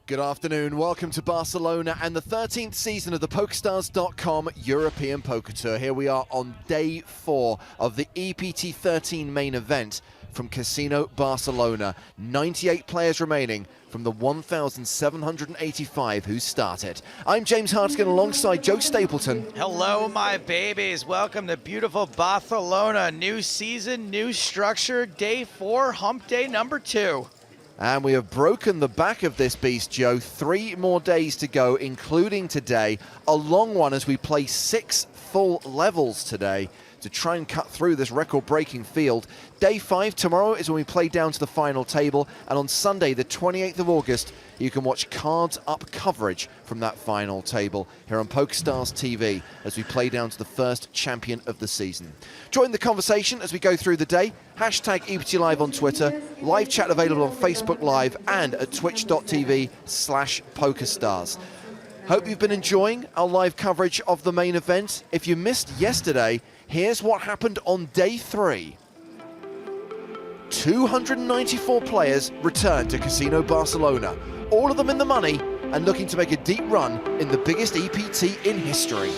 Good afternoon, welcome to Barcelona and the 13th season of the PokerStars.com European Poker Tour. Here we are on day 4 of the EPT 13 main event from Casino Barcelona. 98 players remaining from the 1,785 who started. I'm James Hartigan alongside Joe Stapleton. Hello, my babies. Welcome to beautiful Barcelona. New season, new structure, day 4, hump day number 2. And we have broken the back of this beast, Joe. 3 more days to go, including today. A long one as we play 6 full levels today to try and cut through this record-breaking field. Day 5 tomorrow is when we play down to the final table. And on Sunday, the 28th of August, you can watch Cards Up coverage from that final table here on PokerStars TV as we play down to the first champion of the season. Join the conversation as we go through the day. Hashtag EPT Live on Twitter, live chat available on Facebook Live and at twitch.tv/PokerStars. Hope you've been enjoying our live coverage of the main event. If you missed yesterday, here's what happened on day 3. 294 players returned to Casino Barcelona, all of them in the money and looking to make a deep run in the biggest EPT in history.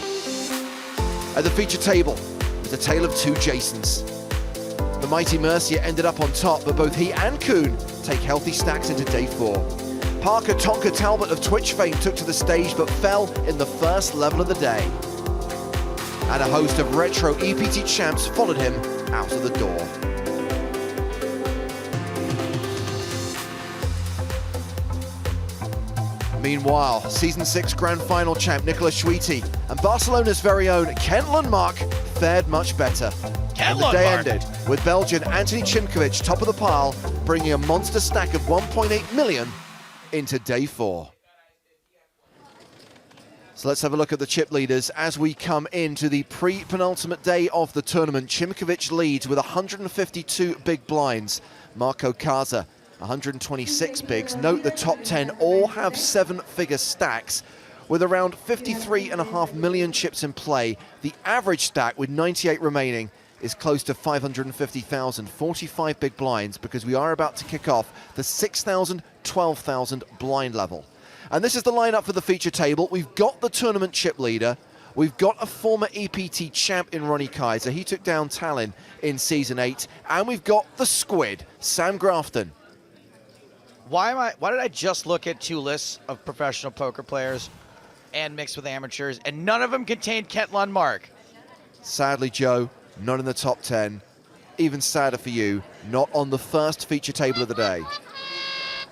At the feature table, it was a tale of 2 Jasons. The mighty Mercier ended up on top, but both he and Kuhn take healthy stacks into day 4. Parker Tonka Talbot of Twitch fame took to the stage, but fell in the first level of the day. And a host of retro EPT champs followed him out of the door. Meanwhile, Season 6 Grand Final champ Nicolas Schwiti and Barcelona's very own Kent Lundmark fared much better. And the day ended with Belgian Anthony Chimkovich top of the pile, bringing a monster stack of 1.8 million into day 4. So let's have a look at the chip leaders as we come into the pre-penultimate day of the tournament. Chimkovich leads with 152 big blinds. Marco Kaza 126 bigs. Note the top 10 all have 7-figure stacks with around 53.5 million chips in play. The average stack with 98 remaining is close to 550,000, 45 big blinds, because we are about to kick off the 6,000, 12,000 blind level. And this is the lineup for the feature table. We've got the tournament chip leader. We've got a former EPT champ in Ronny Kaiser. He took down Tallinn in Season 8. And we've got the squid, Sam Grafton. Why did I just look at 2 lists of professional poker players and mixed with amateurs, and none of them contained Kent Lundmark? Sadly, Joe, not in the top 10. Even sadder for you, not on the first feature table of the day.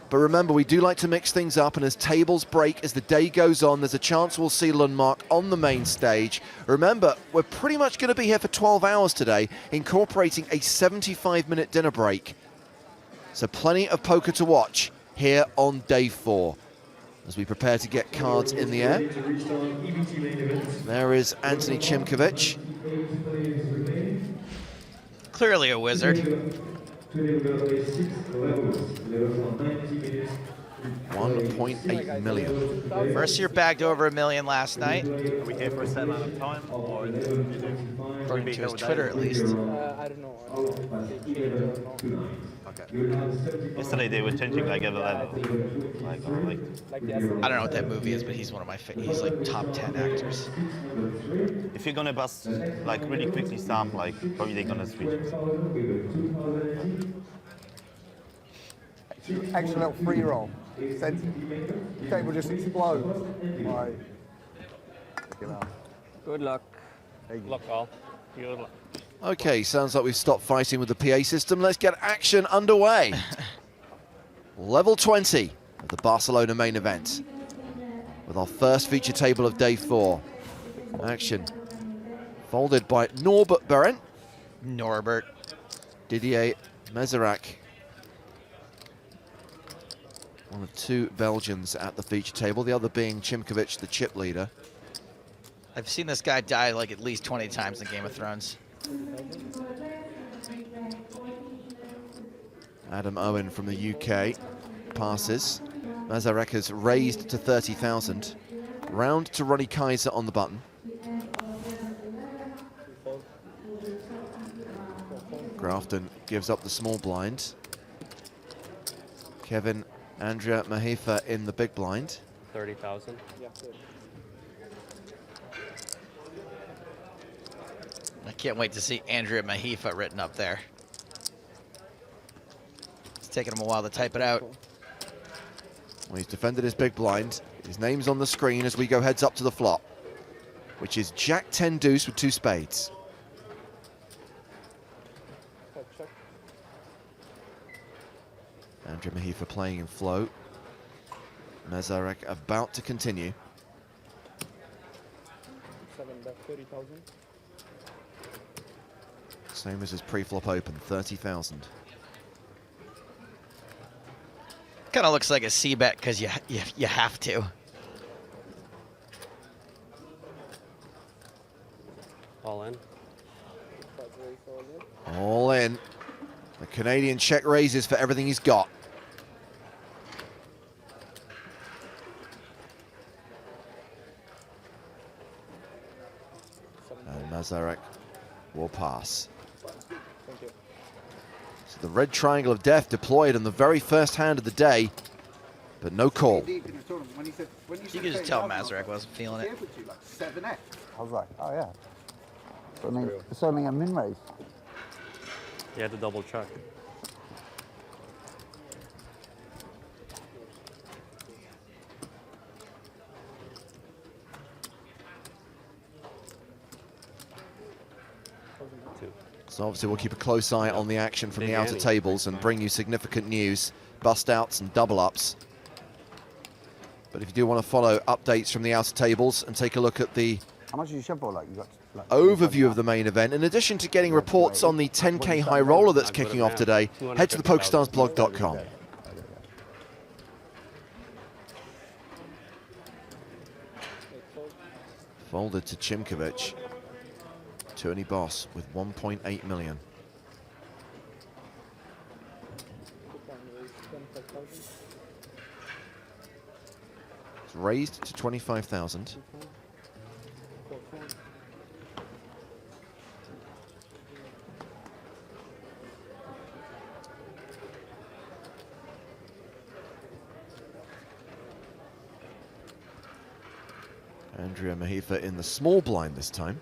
But remember, we do like to mix things up, and as tables break, as the day goes on, there's a chance we'll see Lundmark on the main stage. Remember, we're pretty much going to be here for 12 hours today, incorporating a 75-minute dinner break. So plenty of poker to watch here on day 4 as we prepare to get cards in the air. There is Anthony Chimkovich. Clearly a wizard. 1.8 million. Mercier bagged over $1 million last night. Are we here for a set amount of time, or according to his Twitter at least? I don't know. Okay. Yesterday they were changing like every level. I don't know what that movie is, but he's one of my he's like top 10 actors. If you're gonna bust like really quickly some, like probably they're gonna switch. Excellent free roll. Sent. Table just explodes. Right. Good luck. Luck all. Good luck. Okay, sounds like we've stopped fighting with the PA system. Let's get action underway. Level 20 of the Barcelona main event with our first feature table of day 4. Action folded by Norbert Berent. Norbert. Didier Mezerak. One of 2 Belgians at the feature table, the other being Chimkovich, the chip leader. I've seen this guy die like at least 20 times in Game of Thrones. Adam Owen from the UK passes. Mezerak has raised to 30,000. Round to Ronny Kaiser on the button. Grafton gives up the small blind. Kevin Andriamahefa in the big blind. 30,000. I can't wait to see Andriamahefa written up there. It's taking him a while to type it out. Well, he's defended his big blind. His name's on the screen as we go heads up to the flop, which is Jack 10 deuce with 2 spades. Andriamahefa playing in flow. Mazarek about to continue. 30,000. Same as his pre-flop open, 30,000. Kind of looks like a C bet because you have to. All in. All in. The Canadian check raises for everything he's got. And Mazarek will pass. So the red triangle of death deployed on the very first hand of the day, but no call. You can just tell Mazarek wasn't feeling it. I was like, oh yeah. It's only a min raise. You had to double check. So obviously we'll keep a close eye on the action from the outer tables and bring you significant news, bust outs and double ups. But if you do want to follow updates from the outer tables and take a look at the How much did you shove for? Like, you got overview of the main event, in addition to getting reports on the 10K high roller that's kicking off today, head to the PokerStarsblog.com. Folded to Chimkovich. Tony Boss with 1.8 million. It's raised to 25,000. Andriamahefa in the small blind this time.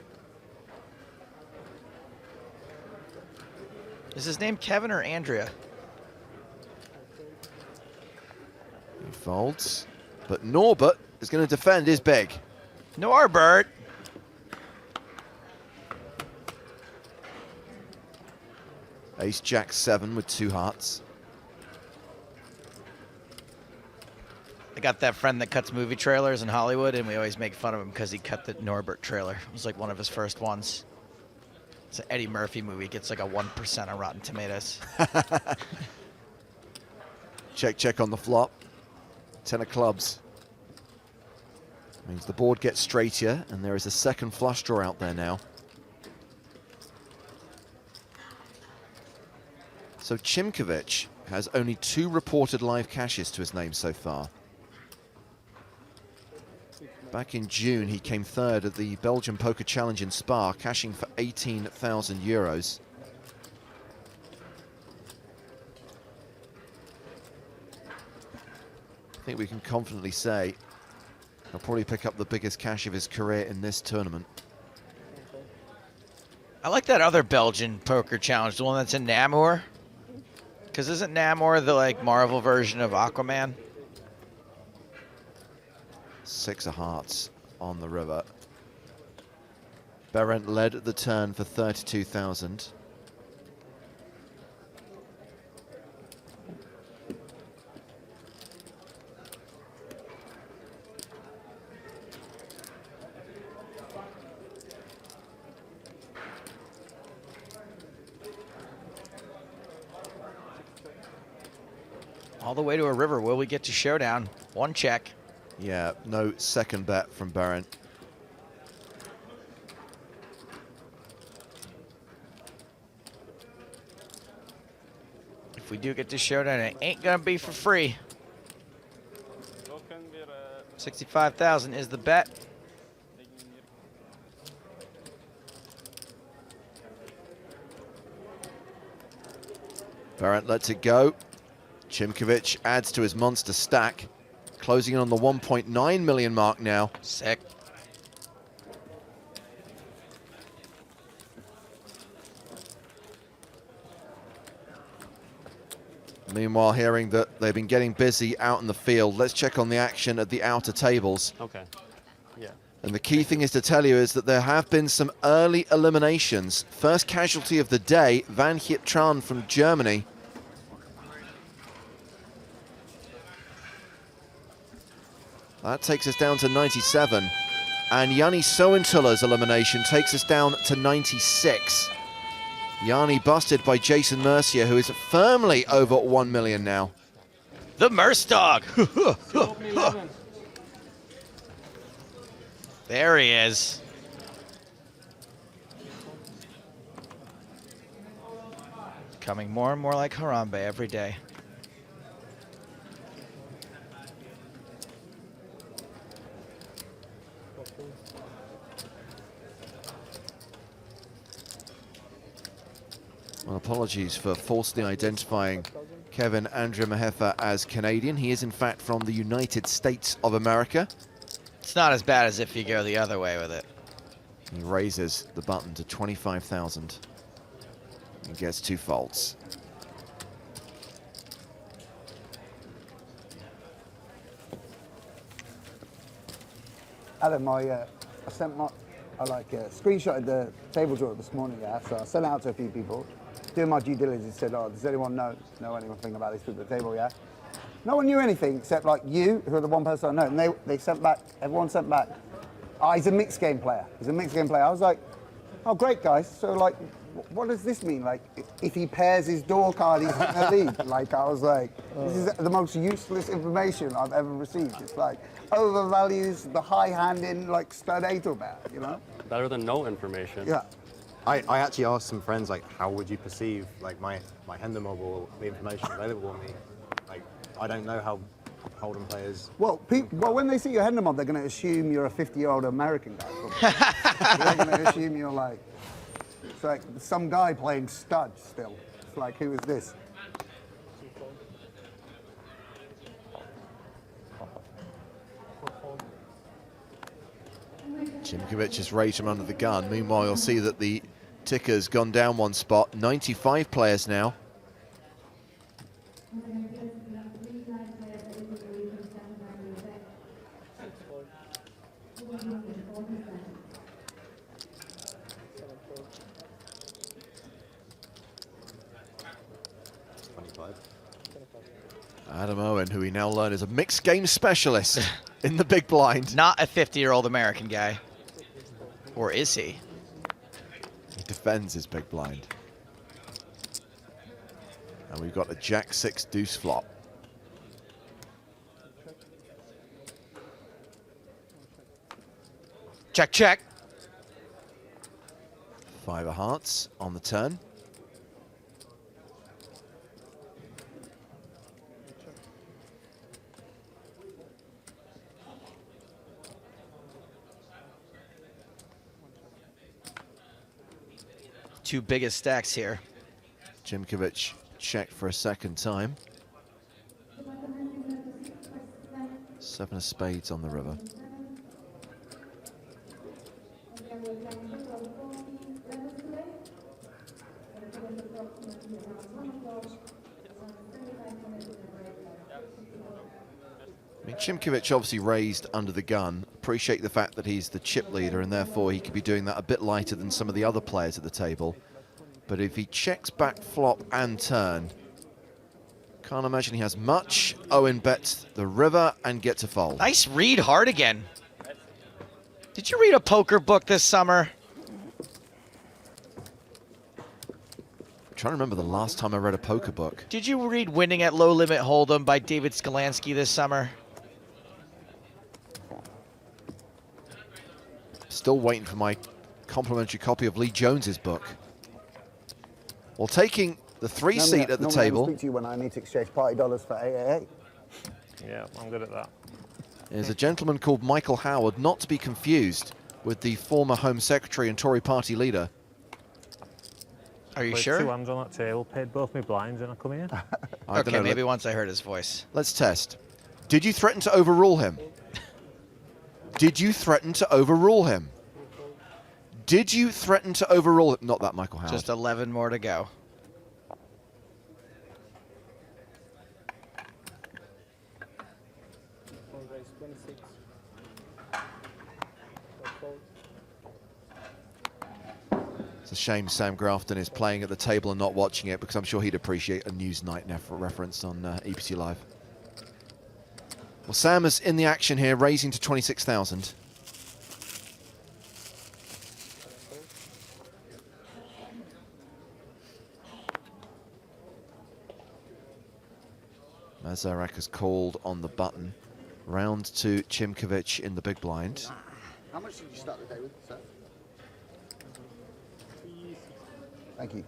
Is his name Kevin or Andrea? He folds, but Norbert is going to defend his big. Norbert. Ace Jack 7 with 2 hearts. I got that friend that cuts movie trailers in Hollywood, and we always make fun of him because he cut the Norbert trailer. It was like one of his first ones. It's an Eddie Murphy movie. It gets like a 1% on Rotten Tomatoes. Check, check on the flop. 10 of clubs. Means the board gets straighter, and there is a second flush draw out there now. So Chimkovich has only 2 reported live cashes to his name so far. Back in June, he came third at the Belgian Poker Challenge in Spa, cashing for 18,000 euros. I think we can confidently say he'll probably pick up the biggest cash of his career in this tournament. I like that other Belgian poker challenge, the one that's in Namur. Because isn't Namur the like Marvel version of Aquaman? 6 of hearts on the river. Berent led at the turn for 32,000. All the way to a river. Will we get to showdown? 1 check. Yeah, no second bet from Berent. If we do get to showdown, it ain't gonna be for free. 65,000 is the bet. Berent lets it go. Chimkovich adds to his monster stack, closing in on the 1.9 million mark now. Sick. Meanwhile, hearing that they've been getting busy out in the field, let's check on the action at the outer tables. Okay. Yeah. And the key thing is to tell you is that there have been some early eliminations. First casualty of the day, Van Hiep-Tran from Germany. That takes us down to 97. And Yanni Sointula's elimination takes us down to 96. Yanni busted by Jason Mercier, who is firmly over 1 million now. The Merce Dog. There he is. Becoming more and more like Harambe every day. Well, apologies for falsely identifying Kevin Andriamahefa as Canadian. He is in fact from the United States of America. It's not as bad as if you go the other way with it. He raises the button to 25,000 and gets 2 faults. Adam, I screenshotted the table drawer this morning, yeah, so I sent it out to a few people. Doing my due diligence, said, oh, does anyone know anything about these people at the table, yeah? No one knew anything except like you, who are the one person I know, and they sent back, everyone sent back, oh, he's a mixed game player. He's a mixed game player. I was like, oh, great, guys. So, like, what does this mean? Like, if he pairs his door card, he's in the lead. Like, I was like, this is the most useless information I've ever received. It's like, overvalues the high hand in, like, stud 8 or better, you know? Better than no information. Yeah. I actually asked some friends, like, how would you perceive, like, my Hender mob or the information available to me? Like, I don't know how Hold'em players... Well, when they see your Hender mob, they're going to assume you're a 50-year-old American guy. They're going to assume you're like... It's like some guy playing stud still. It's like, who is this? Chimkovich has raised him under the gun. Meanwhile, you'll see that the ticker's gone down 1 spot. 95 players now. Adam Owen, who we now learn is a mixed game specialist in the big blind. Not a 50-year-old American guy. Or is he? He defends his big blind. And we've got a Jack-6 deuce flop. Check, check. 5 of hearts on the turn. Two biggest stacks here. Chimkovich checked for a second time. 7 of spades on the river. I mean, Chimkovich obviously raised under the gun. Appreciate the fact that he's the chip leader and therefore he could be doing that a bit lighter than some of the other players at the table. But if he checks back flop and turn, can't imagine he has much. Owen bets the river and gets a fold. Nice read hard again. Did you read a poker book this summer? I'm trying to remember the last time I read a poker book. Did you read Winning at Low Limit Hold'em by David Skolansky this summer? Still waiting for my complimentary copy of Lee Jones's book. Well, taking the 3 seat at the table. I'll speak to you when I need to exchange party dollars for 888. Yeah, I'm good at that. Is a gentleman called Michael Howard, not to be confused with the former Home Secretary and Tory party leader. Are you Played sure? 2 hands on that table, paid both my blinds, and I come here. I don't Okay, know, maybe once I heard his voice. Let's test. Did you threaten to overrule him? Did you threaten to overrule him? Did you threaten to overrule him? Not that, Michael Howard. Just 11 more to go. It's a shame Sam Grafton is playing at the table and not watching it, because I'm sure he'd appreciate a Newsnight reference on EPT Live. Well, Sam is in the action here, raising to 26,000. Mazarek has called on the button. Round to Chimkovich in the big blind. How much did you start the day with, sir? Thank you.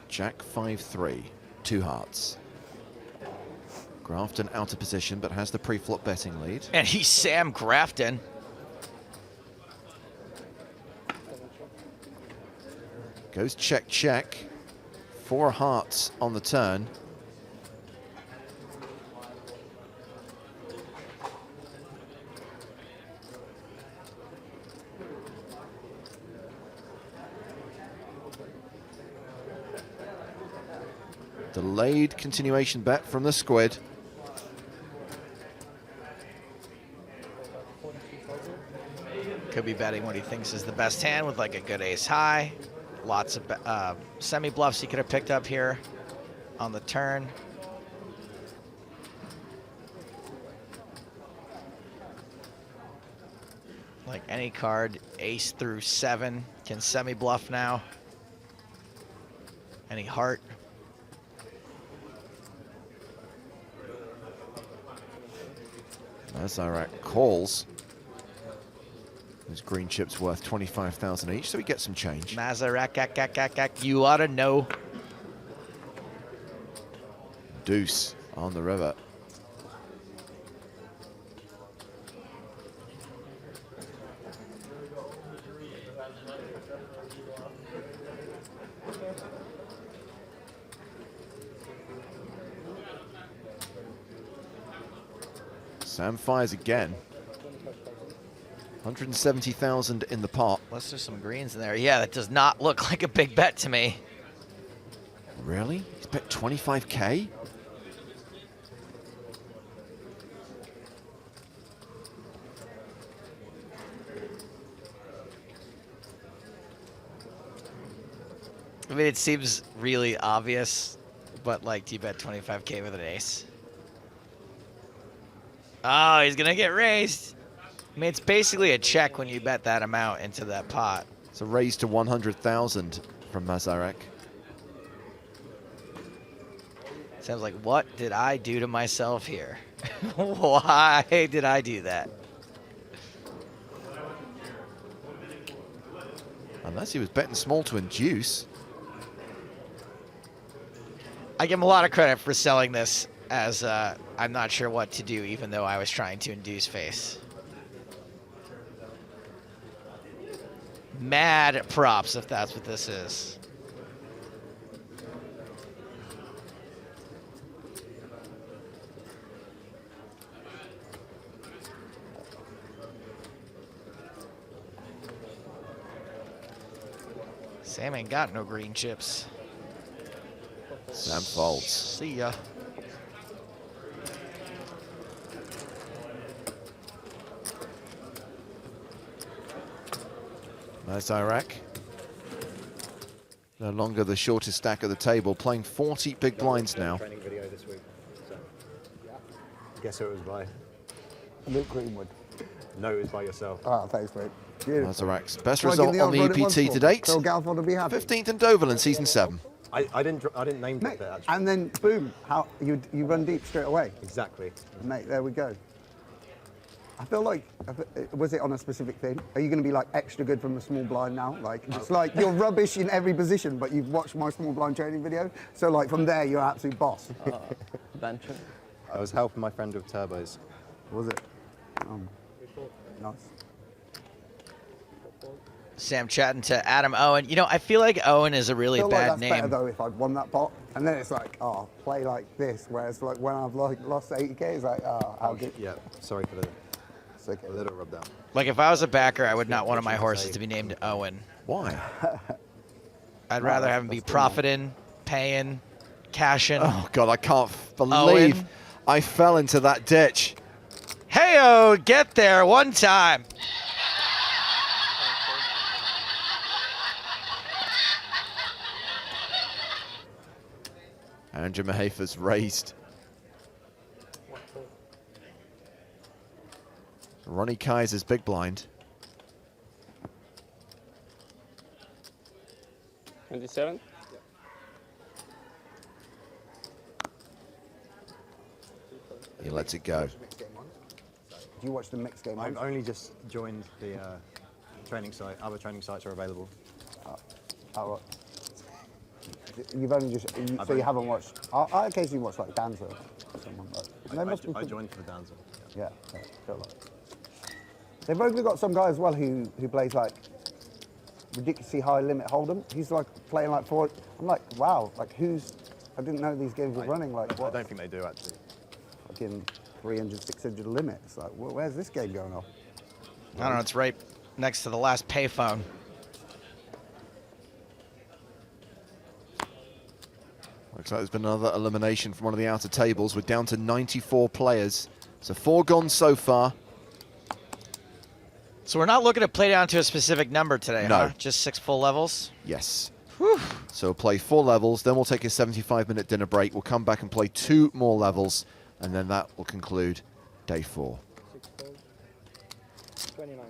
Jack 5-3, 2 hearts. Grafton out of position, but has the pre-flop betting lead. And he's Sam Grafton. Goes check, check. 4 hearts on the turn. Delayed continuation bet from the squid. Could be betting what he thinks is the best hand with like a good ace high. Lots of semi-bluffs he could have picked up here on the turn. Like any card, ace through 7 can semi-bluff now. Any heart. Mazarek calls. His green chip's worth 25,000 each, so he gets some change. Mazarek, you ought to know. Deuce on the river. Sam fires again. 170,000 in the pot. Unless there's some greens in there. Yeah, that does not look like a big bet to me. Really? He's bet 25K? I mean, it seems really obvious, but like, do you bet 25K with an ace? Oh, he's gonna get raised. I mean, it's basically a check when you bet that amount into that pot. It's a raise to 100,000 from Mazarek. Sounds like, what did I do to myself here? Why did I do that? Unless he was betting small to induce. I give him a lot of credit for selling this as I'm not sure what to do, even though I was trying to induce face. Mad props if that's what this is. Sam ain't got no green chips. Sam folds. See ya. Mazarek. No longer the shortest stack at the table, playing 40 big blinds now. Training video this week. So. Guess who it was by? Luke Greenwood. No, it was by yourself. Oh, thanks, mate. Beautiful. Mazarek's best Shall I give result on the old run it once EPT for? to date. Tell Galford to be happy. 15th in Deauville in season 7. I didn't name drop Mate, it actually. and then boom, how you run deep straight away. Exactly. Mate, there we go. I feel like, was it on a specific thing? Are you going to be like extra good from the small blind now? Like, it's like you're rubbish in every position, but you've watched my small blind training video. So like from there, you're absolute boss. I was helping my friend with turbos. Was it? Nice. Sam chatting to Adam Owen. You know, I feel like Owen is a really I feel like bad that's better name. though if I'd won that pot. And then it's like, oh, play like this. Whereas like when I've like lost 80k, it's like, oh, how good. Yeah, sorry for the It's okay. a little rub down. Like if I was a backer, I would not want my horses to be named Owen. Why? I'd rather have him be profiting, paying, cashing. Oh, God, I can't believe Owen. I fell into that ditch. Hey-oh, get there one time. Andriamahefa's raised. Ronny Kaiser's big blind. 27? He lets it go. Do you watch the mixed game? I've only just joined the training site. Other training sites are available. Oh, right. You've only just, so you haven't watched, I occasionally watch like Dancer or someone like, I joined for the dancer. yeah, feel like. They've only got some guy as well who plays like ridiculously high limit hold'em. He's like playing like four, I'm like, wow, like I didn't know these games were running like I what? don't think they do actually. Fucking 300, 600 limits. Like, where's this game going off? I don't know, it's right next to the last payphone. Looks like there's been another elimination from one of the outer tables. We're down to 94 players. So 4 gone so far. So we're not looking to play down to a specific number today, No. huh? Just 6 full levels? Yes. So we'll play 4 levels, then we'll take a 75-minute dinner break. We'll come back and play 2 more levels, and then that will conclude day 4. 29, yeah.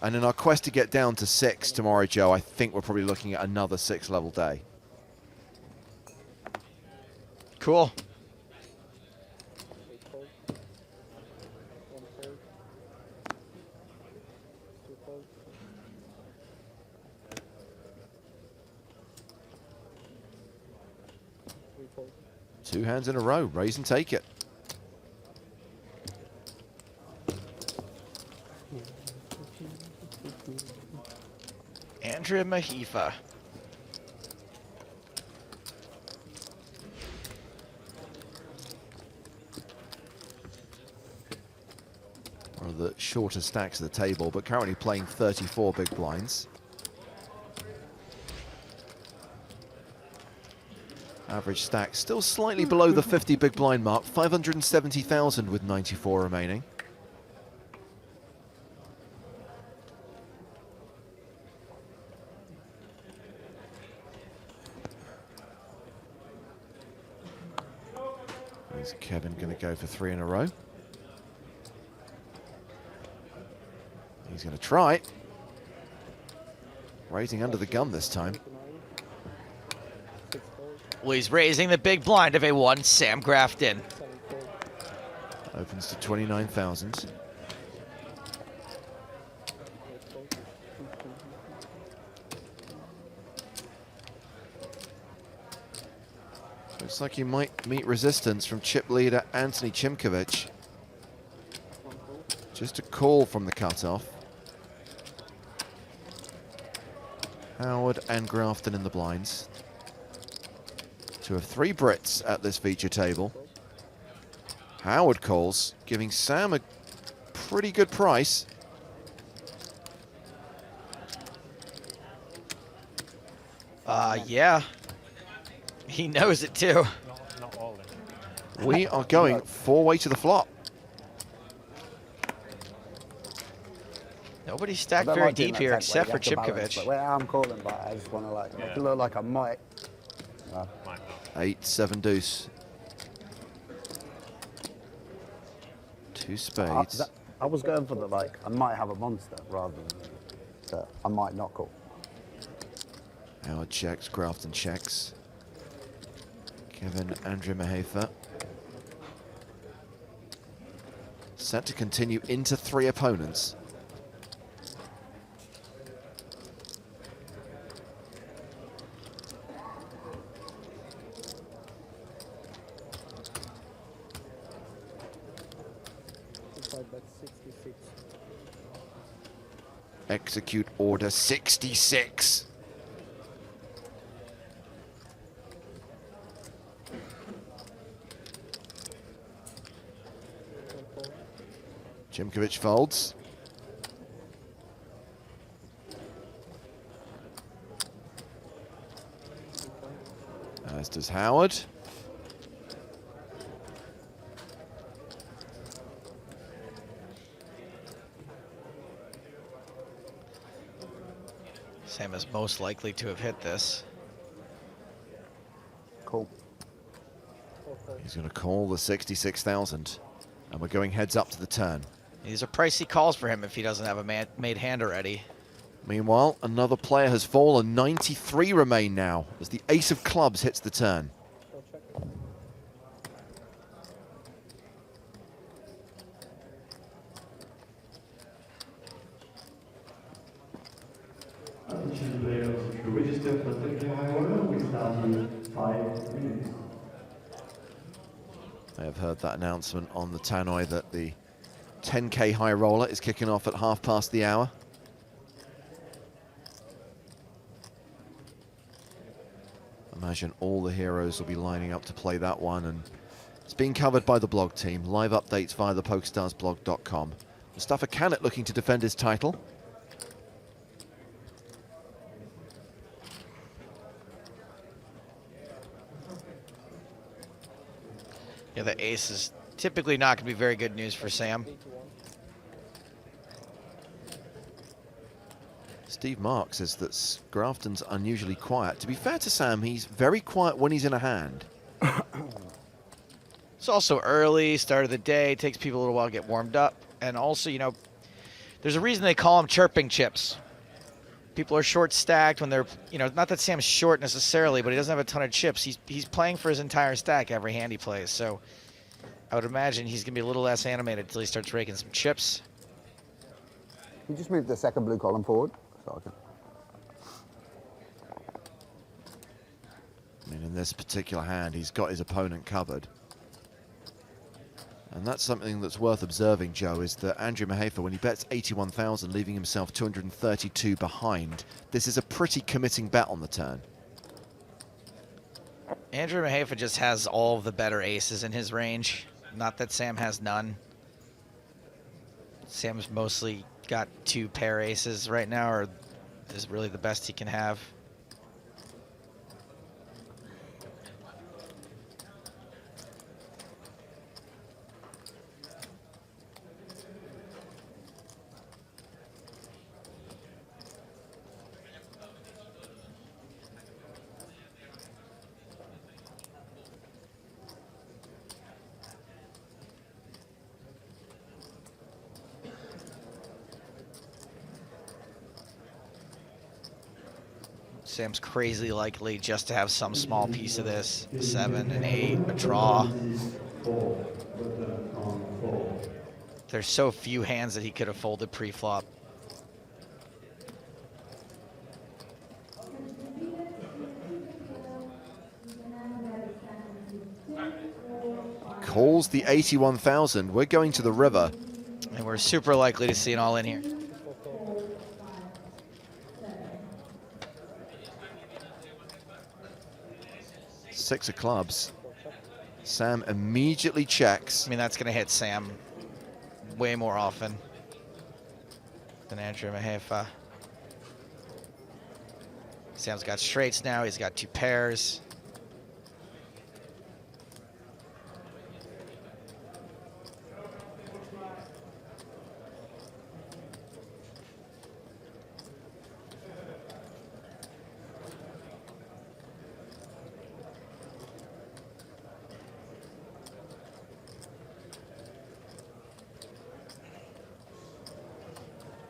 And in our quest to get down to 6 tomorrow, Joe, I think we're probably looking at another 6-level day. Cool. Two hands in a row, raise and take it. Andriamahefa. One of the shorter stacks of the table, but currently playing 34 big blinds. Average stack still slightly below the 50 big blind mark, 570,000 with 94 remaining. Is Kevin going to go for 3 in a row? He's going to try. Raising under the gun this time. Well, he's raising the big blind of a 1 Sam Grafton. Opens to 29,000. Looks like he might meet resistance from chip leader Anthony Chimkovich. Just a call from the cutoff. Howard and Grafton in the blinds. 2 of 3 Brits at this feature table. Howard calls, giving Sam a pretty good price. Yeah. He knows it too. Not all in. We are going 4-way to the flop. Nobody I stacked don't very like doing deep that here tech except for where you have to balance, Chimkovich. but where I'm calling, but I just want to like make it look like I might. Might not. 8-7 deuce. 2 spades. I was going for the like I might have a monster rather than that I might not call. Howard checks, Grafton checks. Kevin Andriamahefa. Set to continue into 3 opponents. That's 66. Execute order 66. Chimkovich folds. As does Howard. Sam is most likely to have hit this. Cool. He's going to call the 66,000. And we're going heads up to the turn. These are pricey calls for him if he doesn't have a made hand already. Meanwhile, another player has fallen. 93 remain now as the ace of clubs hits the turn. Attention players, to register for technical high order, we start in 5 minutes. I have heard that announcement on the tannoy that the 10K high roller is kicking off at 1/2 the hour. Imagine all the heroes will be lining up to play that one, and it's being covered by the blog team. Live updates via the PokerStarsblog.com. Mustafa Canet looking to defend his title. Yeah, the ace is typically not going to be very good news for Sam. Steve Mark says that Grafton's unusually quiet. To be fair to Sam, he's very quiet when he's in a hand. It's also early, start of the day, takes people a little while to get warmed up. And also, you know, there's a reason they call them chirping chips. People are short stacked when they're, you know, not that Sam's short necessarily, but he doesn't have a ton of chips. He's playing for his entire stack every hand he plays. So I would imagine he's going to be a little less animated until he starts raking some chips. You just move the second blue column forward. So I mean, in this particular hand, he's got his opponent covered. And that's something that's worth observing, Joe, is that Andriamahefa, when he bets 81,000, leaving himself 232 behind, this is a pretty committing bet on the turn. Andriamahefa just has all of the better aces in his range. Not that Sam has none. Sam's mostly got 2 pair aces right now, or is really the best he can have. Sam's crazy likely just to have some small piece of this. 7 and 8, a draw. There's so few hands that he could have folded pre-flop. Calls the 81,000. We're going to the river. And we're super likely to see an all-in here. Six of clubs. Sam immediately checks. I mean, that's going to hit Sam way more often than Andriamahefa. Sam's got straights now. He's got 2 pairs.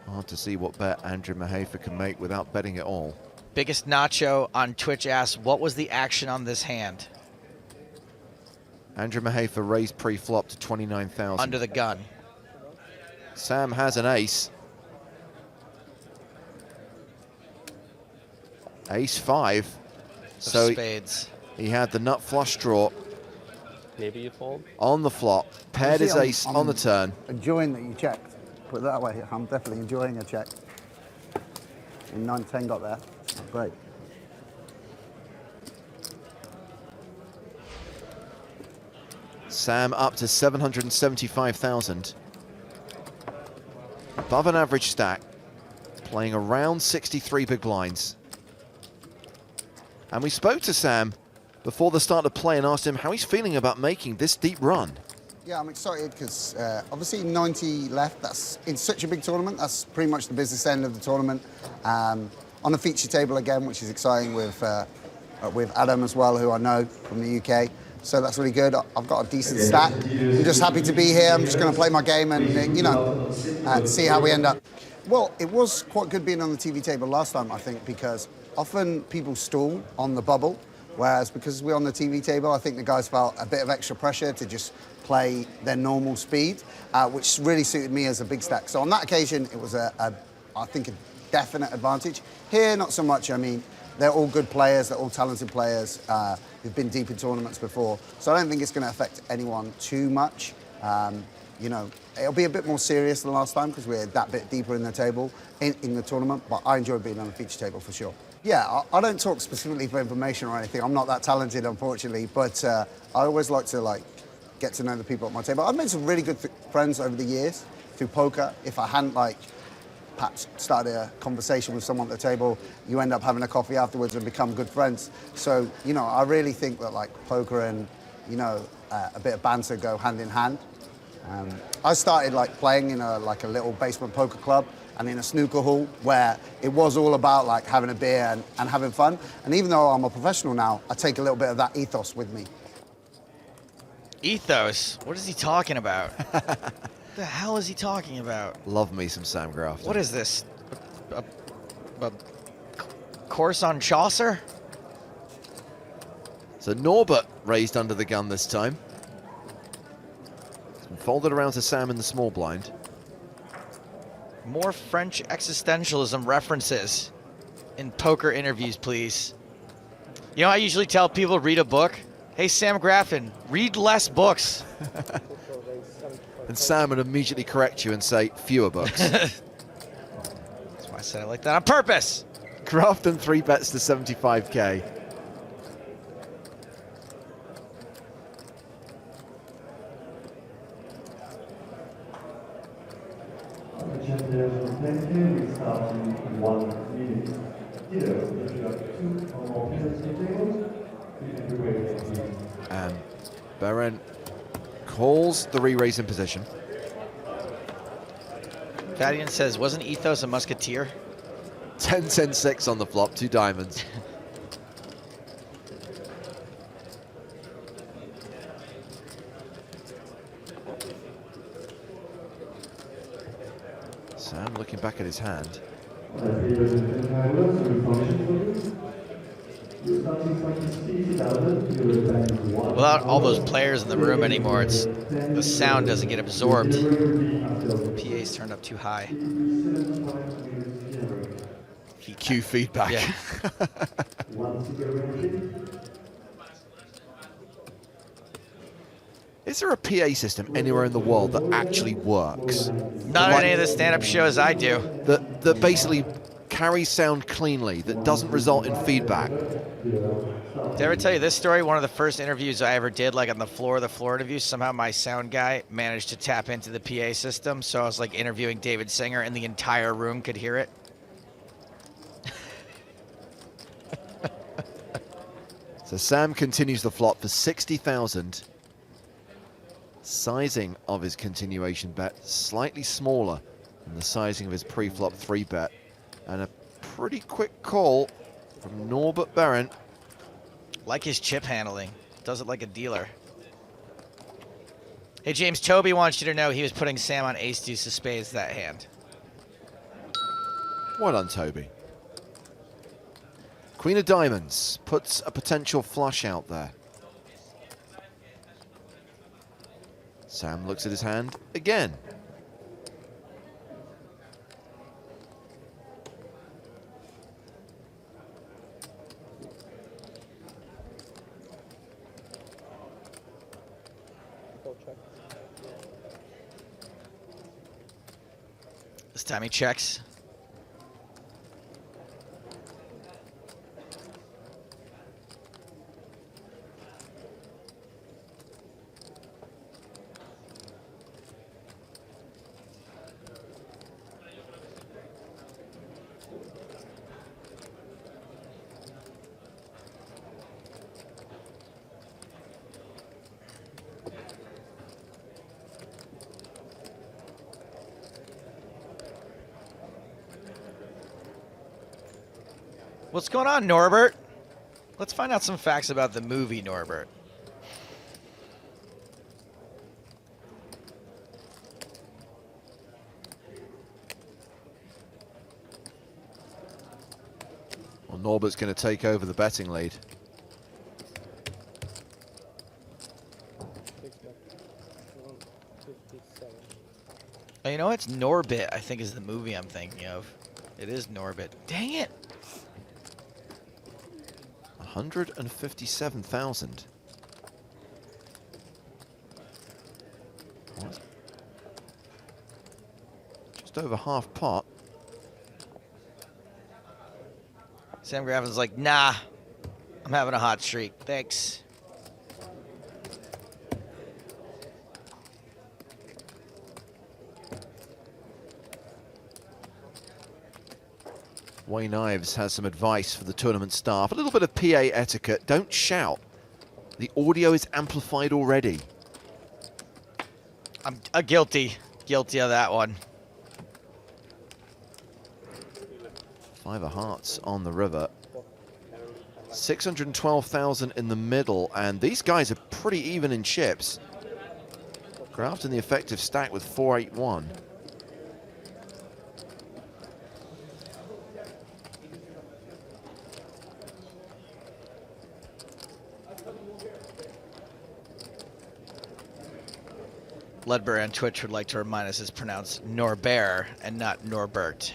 Hard to see what bet Andriamahefa can make without betting it all. Biggest Nacho on Twitch asks, what was the action on this hand? Andriamahefa raised pre-flop to 29,000. Under the gun. Sam has an ace. Ace 5. So Spades. he had the nut flush draw Maybe you fold. on the flop, paired his ace on the turn. enjoying that you checked. Put it that way. I'm definitely enjoying a check. when 9-10 got there. Great. Sam up to 775,000. Above an average stack, playing around 63 big blinds. And we spoke to Sam before the start of play and asked him how he's feeling about making this deep run. Yeah, I'm excited because obviously 90 left, that's in such a big tournament, that's pretty much the business end of the tournament. On the feature table again, which is exciting with Adam as well, who I know from the UK. So that's really good. I've got a decent stack. I'm just happy to be here. I'm just going to play my game and, you know, see how we end up. Well, it was quite good being on the TV table last time, I think, because often people stall on the bubble, whereas because we're on the TV table, I think the guys felt a bit of extra pressure to just play their normal speed, which really suited me as a big stack. So on that occasion, it was, I think, a definite advantage. Here, not so much. I mean, they're all good players, they're all talented players who've been deep in tournaments before. So I don't think it's going to affect anyone too much. You know, it'll be a bit more serious than last time because we're that bit deeper in the table, in the tournament, but I enjoy being on the feature table for sure. Yeah, I don't talk specifically for information or anything. I'm not that talented, unfortunately, but I always like to get to know the people at my table. I've made some really good friends over the years through poker. If I hadn't perhaps started a conversation with someone at the table, you end up having a coffee afterwards and become good friends. So, you know, I really think that poker and, you know, a bit of banter go hand in hand. I started playing in a little basement poker club and in a snooker hall where it was all about having a beer and having fun. And even though I'm a professional now, I take a little bit of that ethos with me. Ethos? What is he talking about? What the hell is he talking about? Love me some Sam Grafton. What is this? A course on Chaucer? So Norbert raised under the gun this time. It's been folded around to Sam in the small blind. More French existentialism references in poker interviews, please. You know, I usually tell people read a book. Hey, Sam Grafton, read less books. And Sam would immediately correct you and say, fewer books. That's why I said it like that on purpose. Grafton 3 bets to 75K. Thank you. We start in 1 minute. Here, if you have 2 or more players on the table, you can prepare. And Berent calls the re-raise in position. Fadian says, wasn't Ethos a musketeer? 10-10-6 on the flop, 2 diamonds. Sam looking back at his hand. Without all those players in the room anymore, the sound doesn't get absorbed. PA's turned up too high. Cue feedback. Yeah. Is there a PA system anywhere in the world that actually works? Not on any of the stand-up shows I do. That basically carries sound cleanly, that doesn't result in feedback? Did I ever tell you this story? One of the first interviews I ever did, on the floor interview, somehow my sound guy managed to tap into the PA system, so I was interviewing David Singer and the entire room could hear it. So Sam continues the flop for 60,000. Sizing of his continuation bet slightly smaller than the sizing of his pre-flop 3-bet. And a pretty quick call from Norbert Berent. Like his chip handling. Does it like a dealer. Hey, James, Toby wants you to know he was putting Sam on ace-deuce of spades that hand. Well done, Toby. Queen of diamonds puts a potential flush out there. Sam looks at his hand again. This time he checks. What's going on, Norbert? Let's find out some facts about the movie Norbert. Well, Norbert's going to take over the betting lead. Oh, you know, it's Norbit, I think is the movie I'm thinking of. It is Norbit. Dang it. 157,000. Just over half pot. Sam Grafton's like, nah, I'm having a hot streak. Thanks. Wayne Ives has some advice for the tournament staff. A little bit of PA etiquette. Don't shout. The audio is amplified already. I'm guilty of that one. 5 of hearts on the river. 612,000 in the middle, and these guys are pretty even in chips. Grafton the effective stack with 481. Ledbetter on Twitch would like to remind us it's pronounced Norbert and not Norbert.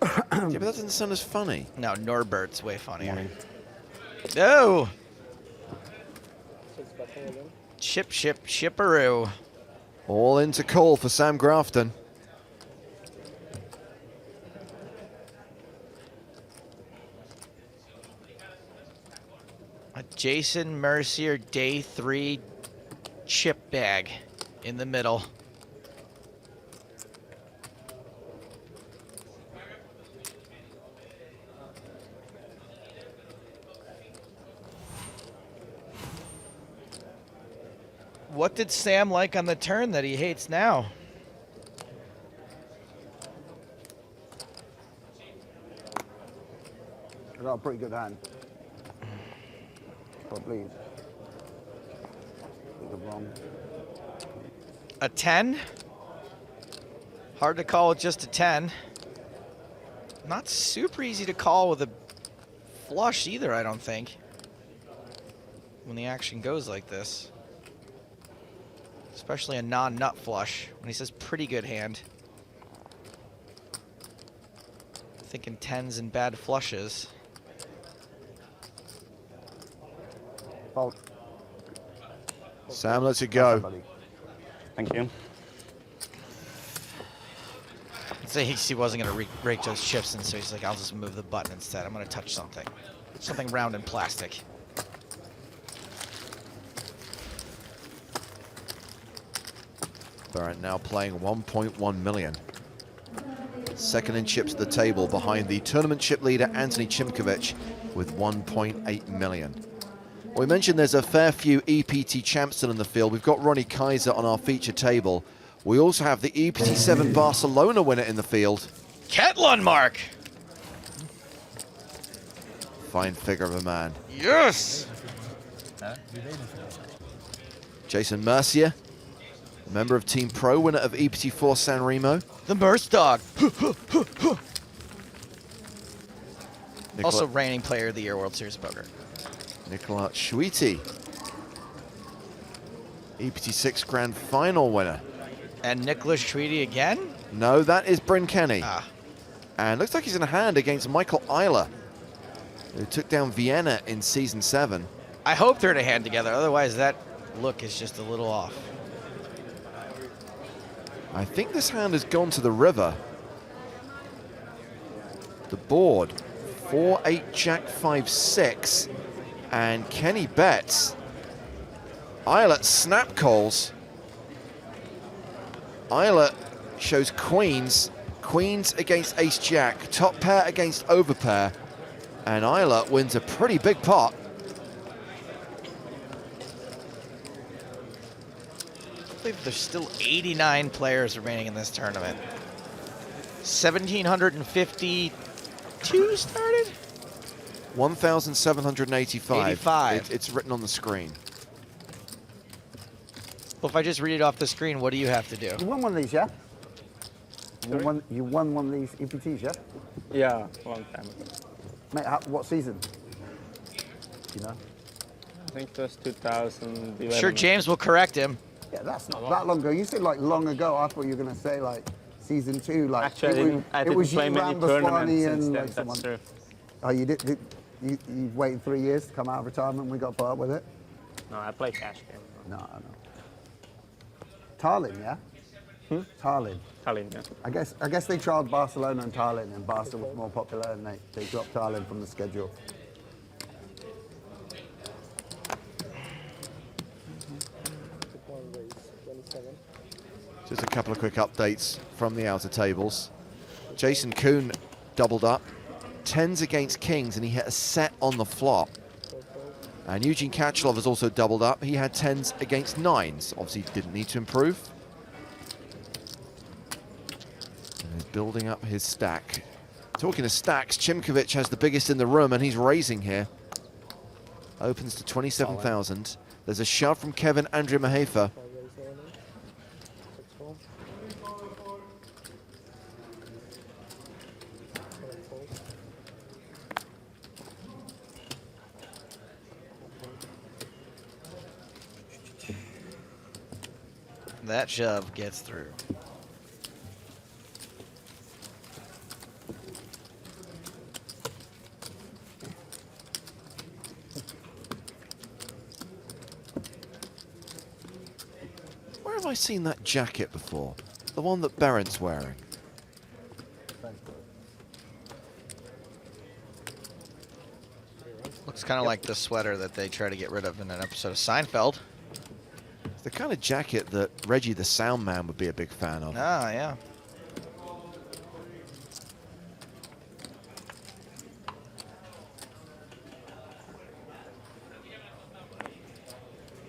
Yeah, but that doesn't sound as funny. No, Norbert's way funnier. No! Shipperoo. All into call for Sam Grafton. A Jason Mercier day 3 chip bag in the middle. What did Sam like on the turn that he hates now? I got a pretty good hand. Probably. A 10? Hard to call with just a 10. Not super easy to call with a flush either, I don't think. When the action goes like this. Especially a non-nut flush. When he says pretty good hand. Thinking 10s and bad flushes. Fold. Sam lets it go. Thank you. I'd say he wasn't going to rake those chips, and so he's like, I'll just move the button instead. I'm going to touch something. Something round and plastic. Berent now playing 1.1 million. Second in chips at the table behind the tournament chip leader Anthony Chimkovich with 1.8 million. We mentioned there's a fair few EPT champs still in the field. We've got Ronny Kaiser on our feature table. We also have the EPT 7 Barcelona winner in the field. Cat Lundmark! Fine figure of a man. Yes! Jason Mercier, member of Team Pro, winner of EPT 4 San Remo. The Merce Dog. Also reigning player of the year, World Series of Poker. Nicola Schuiti, EPT 6 Grand Final winner. And Nicholas Treaty again? No, that is Bren Kenny. Ah. And looks like he's in a hand against Michael Eiler, who took down Vienna in Season 7. I hope they're in a hand together, otherwise that look is just a little off. I think this hand has gone to the river. The board, 4-8 Jack 5-6, and Kenny bets. Eilert snap calls. Eilert shows queens. Queens against ace jack, top pair against overpair, and Eilert wins a pretty big pot. I believe there's still 89 players remaining in this tournament. 1,750 2 started? 1,785. 85. It's written on the screen. Well, if I just read it off the screen, what do you have to do? You won one of these, yeah? You won one of these EPTs, yeah? Yeah, long time ago. Mate, what season? You know? I think it was 2011. Sure, James will correct him. Yeah, that's not that long ago. You said like long ago. I thought you were gonna say like season 2. Like Actually, I didn't play many tournaments since and then. like That's true. Oh, you did? You waited 3 years to come out of retirement and we got put up with it? No, I play cash game. No. Tallinn, yeah? Tallinn. Tallinn, yeah. I guess they tried Barcelona and Tallinn, and Barcelona was more popular, and they dropped Tallinn from the schedule. Just a couple of quick updates from the outer tables. Jason Kuhn doubled up. 10s against kings, and he hit a set on the flop. And Eugene Kachelov has also doubled up. He had 10s against 9s. Obviously didn't need to improve. And he's building up his stack. Talking of stacks, Chimkovich has the biggest in the room, and he's raising here. Opens to 27,000. There's a shove from Kevin Andriamahefa. That shove gets through. Where have I seen that jacket before? The one that Berent's wearing. Looks kind of like the sweater that they try to get rid of in an episode of Seinfeld. It's the kind of jacket that Reggie the Sound Man would be a big fan of. Ah, yeah.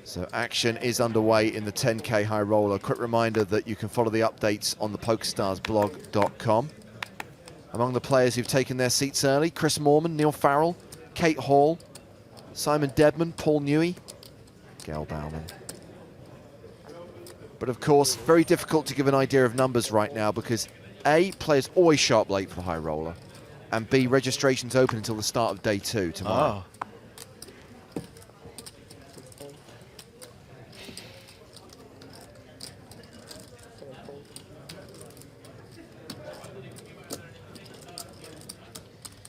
So action is underway in the 10K high roller. Quick reminder that you can follow the updates on the PokerStarsblog.com. Among the players who've taken their seats early, Chris Moorman, Neil Farrell, Kate Hall, Simon Debman, Paul Newey, Gail Bauman. But of course, very difficult to give an idea of numbers right now because A, players always show up late for the high roller, and B, registration's open until the start of day 2 tomorrow.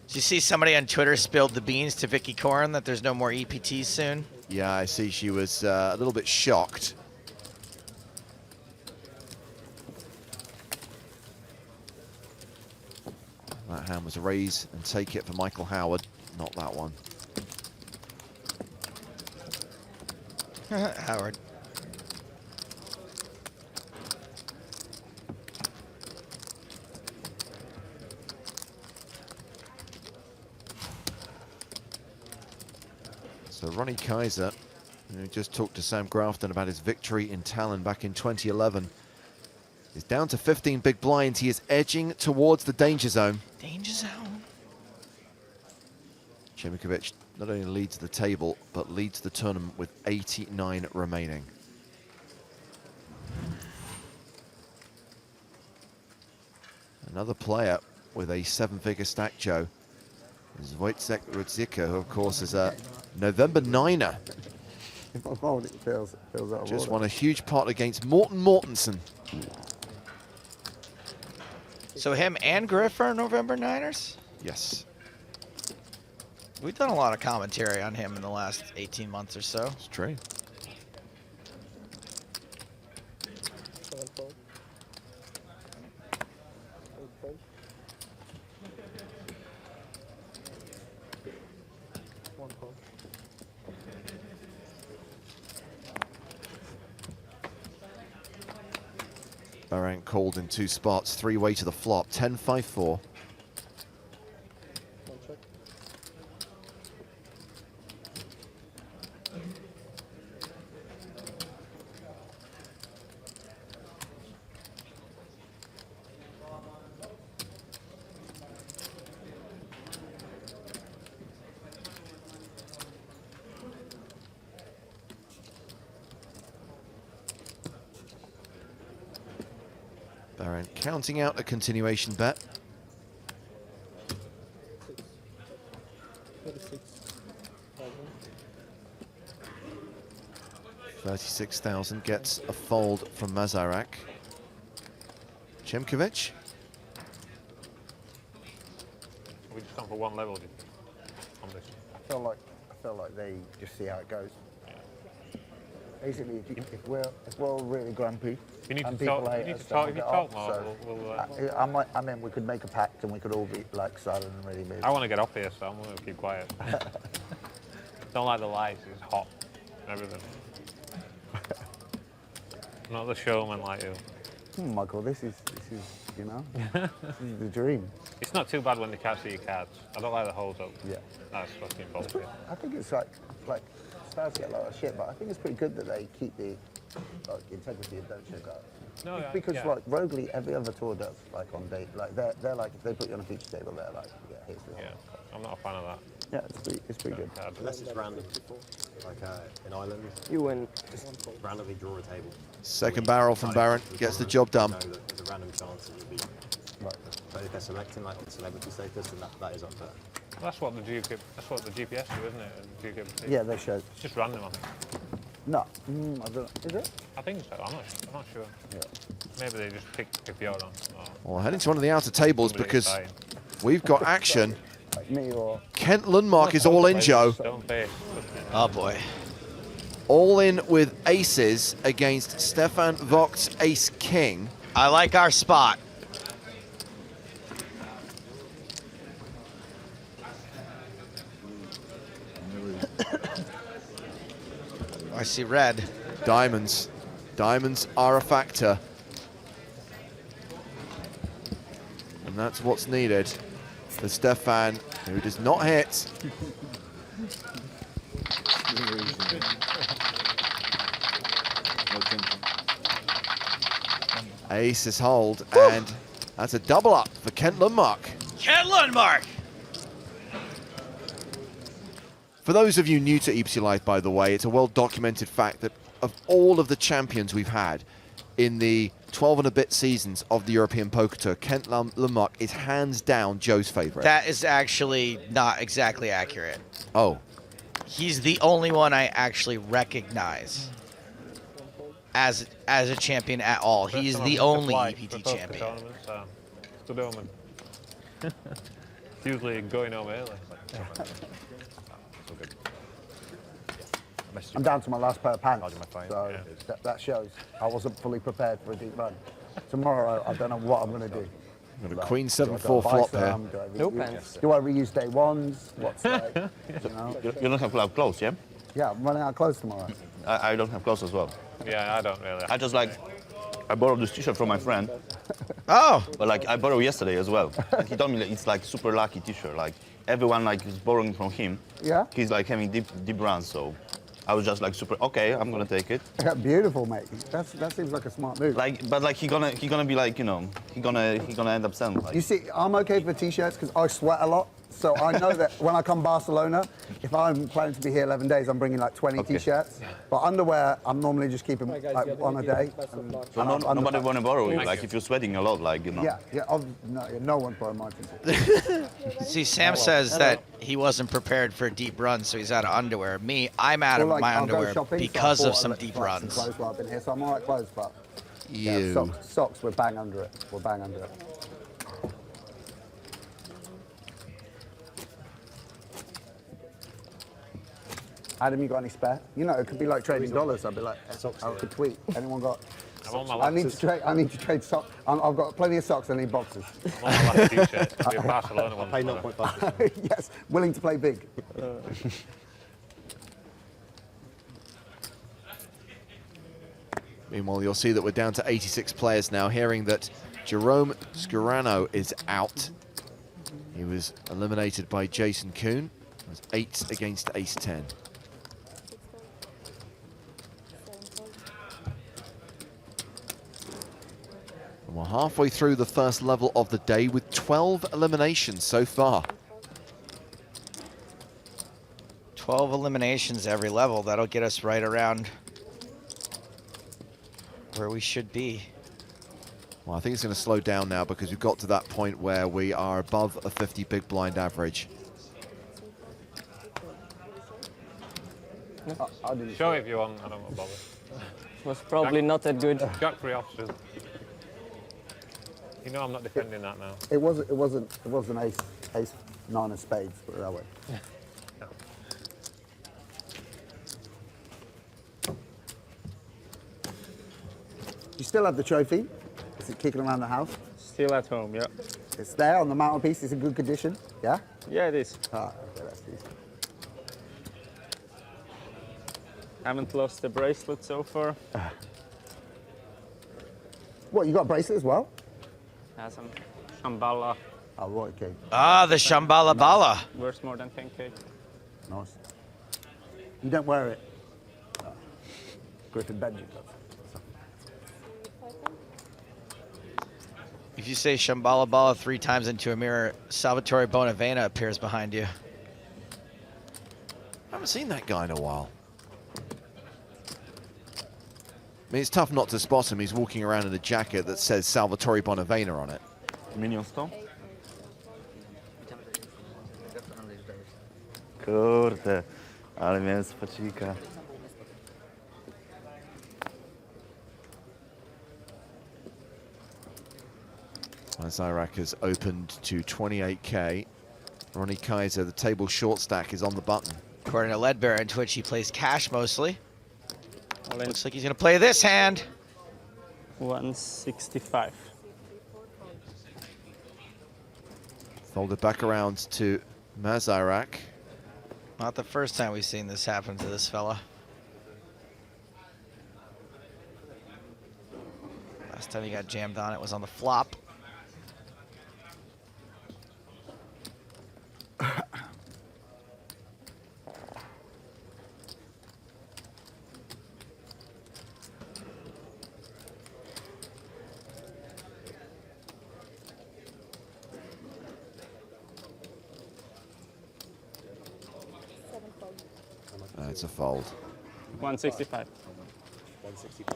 Did you see somebody on Twitter spilled the beans to Vicky Corin that there's no more EPTs soon? Yeah, I see she was a little bit shocked. That hand was a raise and take it for Michael Howard, not that one. Howard. So Ronny Kaiser, who just talked to Sam Grafton about his victory in Tallinn back in 2011, is down to 15 big blinds. He is edging towards the danger zone. Danger zone. Chimkovich not only leads the table, but leads the tournament with 89 remaining. Another player with a 7-figure stack, Joe, is Wojciech Rudzika, who of course is a November 9er. If I fold, it feels out of Just order. won a huge pot against Mortenson. So him and Griff are November 9ers? Yes, We've done a lot of commentary on him in the last 18 months or so. it's true. Berent called in 2 spots, 3-way to the flop, 10-5-4. Berent counting out a continuation bet. 36,000 gets a fold from Mazarak. Chimkovich. We just gone for one level on this. I feel like they just see how it goes. Basically, if we're all really grumpy, You need and to people talk. hate You need us, to then talk. we'll If you get talk off. more, So we'll I mean, we could make a pact and we could all be like silent and really move. I want to get off here, so I'm going to keep quiet. Don't like the lights. It's hot and everything. Not the showman like you. Michael, this is you know, this is the dream. It's not too bad when they can't see your cards. I don't like the hold up. Yeah. That's fucking bullshit. I think it's like stars get a lot of shit, but I think it's pretty good that they keep the integrity and don't check out. No, yeah, Because yeah. like Rogley, every other tour does, like on date, like they're like if they put you on a feature table, they're like, yeah, here's the Yeah, I'm not a fan of that. yeah, it's pretty good. Card. Unless it's random, like in Ireland, You win. just randomly draw a table. Second barrel from Berent gets the job done. You know that there's a random chance that you'll be. Right. But if they're selecting like celebrity status, then that is unfair. That's what the GPS do, isn't it? The GPS. Yeah, they show. It's just random, I think. No, I don't know. Is it? I think so. I'm not sure. Yeah. Maybe they just pick the order. Well, heading to one of the outer tables because exciting. we've got action. Like me or Kent Lundmark is all in, Joe. Don't face. Oh boy. All in with aces against Stefan Vogt's ace-king. I like our spot. I see red. Diamonds. Diamonds are a factor. And that's what's needed for Stefan, who does not hit. Aces hold, and that's a double up for Kent Lundmark. Kent Lundmark. For those of you new to EPT Live, by the way, it's a well-documented fact that of all of the champions we've had in the 12 and a bit seasons of the European Poker Tour, Kent Lundmark is hands down Joe's favorite. That is actually not exactly accurate. Oh, He's the only one I actually recognize as a champion at all. He's the only EPT champion. Good omen. It's usually going home early. I'm down to my last pair of pants, so Yeah. that shows I wasn't fully prepared for a deep run. Tomorrow, I don't know what I'm going to do. got a Like, queen do I go 7-4 flop buy here. some? Do I No reuse- pants. Do I reuse day ones? What's like, you know? You don't have clothes, yeah? Yeah, I'm running out of clothes tomorrow. I don't have clothes as well. Yeah, I don't really. I just like, I borrowed this t-shirt from my friend, Oh, but like I borrowed yesterday as well. And he told me that it's like super lucky t-shirt. Like everyone like is borrowing from him. Yeah? He's like having deep runs, so I was just like super, okay, I'm gonna take it. Beautiful, mate. That seems like a smart move. Like, but like he gonna be like, you know, he gonna end up selling like. You see, I'm okay for t-shirts because I sweat a lot. So I know that when I come to Barcelona, if I'm planning to be here 11 days, I'm bringing like 20 Okay. t-shirts. But underwear, I'm normally just keeping like on a day. So nobody wanna borrow it. Like if you're sweating a lot, like you know. Yeah. No one's borrowing my t-shirt. see, Sam says that he wasn't prepared for a deep run, so he's out of underwear. Me, I'm out of Or, like, my I'll go underwear shopping, so I because of bought, some like, deep some runs. clothes while I've been here, so I'm all right clothes, but yeah, You. socks, we're bang under it. We're bang under it. Adam, you got any spare? You know, it could be like trading dollars. I'd be like, I could tweet. Anyone got? I'm on my I need last, to trade. I need to trade socks. I've got plenty of socks. I need boxes. I'm on my last t-shirt. It'll be a Barcelona one. Pay 0.5%. Yes, willing to play big. Meanwhile, you'll see that we're down to 86 players now, hearing that Jerome Scarano is out. He was eliminated by Jason Kuhn. It was 8 against ace-10. And we're halfway through the first level of the day with 12 eliminations so far. 12 eliminations every level. That'll get us right around where we should be. Well, I think it's going to slow down now because we've got to that point where we are above a 50 big blind average. Show if you want, I don't want to bother. Was probably not that good. Jack 3 offsuit. You know I'm not defending that now. It wasn't ace 9 of spades, put it that way. You still have the trophy? Is it kicking around the house? Still at home, yeah. It's there on the mantelpiece. It's in good condition. Yeah. Yeah, it is. Ah, okay, that's decent. Haven't lost the bracelet so far. What, you got a bracelet as well? Has some Shambhala. Oh, right, okay. Ah, the Shambhala Bala. Worth more than 10K. Nice. You don't wear it? No. Griffin Benji does. If you say Shambhala Bala 3 times into a mirror, Salvatore Bonavena appears behind you. I haven't seen that guy in a while. I mean, it's tough not to spot him. He's walking around in a jacket that says Salvatore Bonavena on it. Minion stone? Kurde, ale miałem spacika. Zyrak has opened to 28K. Ronny Kaiser, the table short stack, is on the button. According to Ledbetter on Twitch, he plays cash mostly. All in. Looks like he's going to play this hand. 165. Folded back around to Mazirak. Not the first time we've seen this happen to this fella. Last time he got jammed on it was on the flop. It's a fold. 165. 165.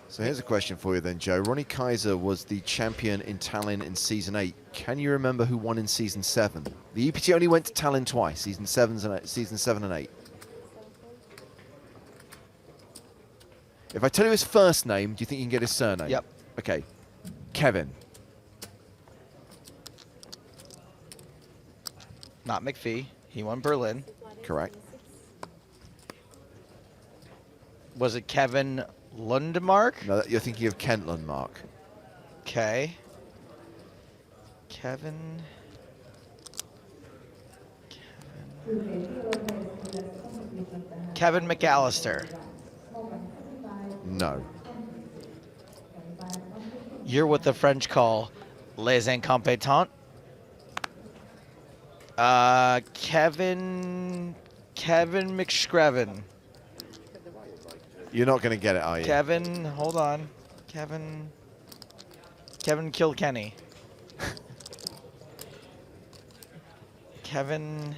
So here's a question for you then, Joe. Ronny Kaiser was the champion in Tallinn in Season 8. Can you remember who won in Season 7? The EPT only went to Tallinn twice, Season 7 and 8. If I tell you his first name, do you think you can get his surname? Yep. Okay. Kevin. Not McPhee. He won Berlin. Correct. Was it Kevin Lundmark? No, you're thinking of Kent Lundmark. Okay. Kevin McAllister. No. You're what the French call les incompetents. Kevin McScreven. You're not going to get it, are you? Kevin, hold on. Kevin Kilkenny. Kevin.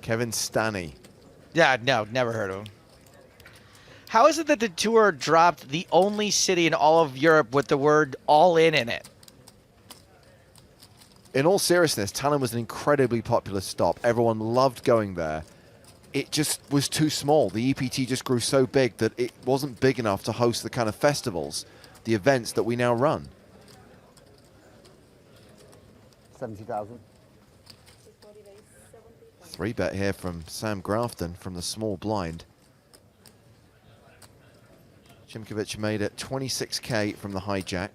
Kevin Stanny. Yeah, no, never heard of him. How is it that the tour dropped the only city in all of Europe with the word all in it? In all seriousness, Tallinn was an incredibly popular stop. Everyone loved going there. It just was too small. The EPT just grew so big that it wasn't big enough to host the kind of festivals, the events that we now run. 70,000. 3-bet here from Sam Grafton from the small blind. Chimkovich made it 26K from the hijack.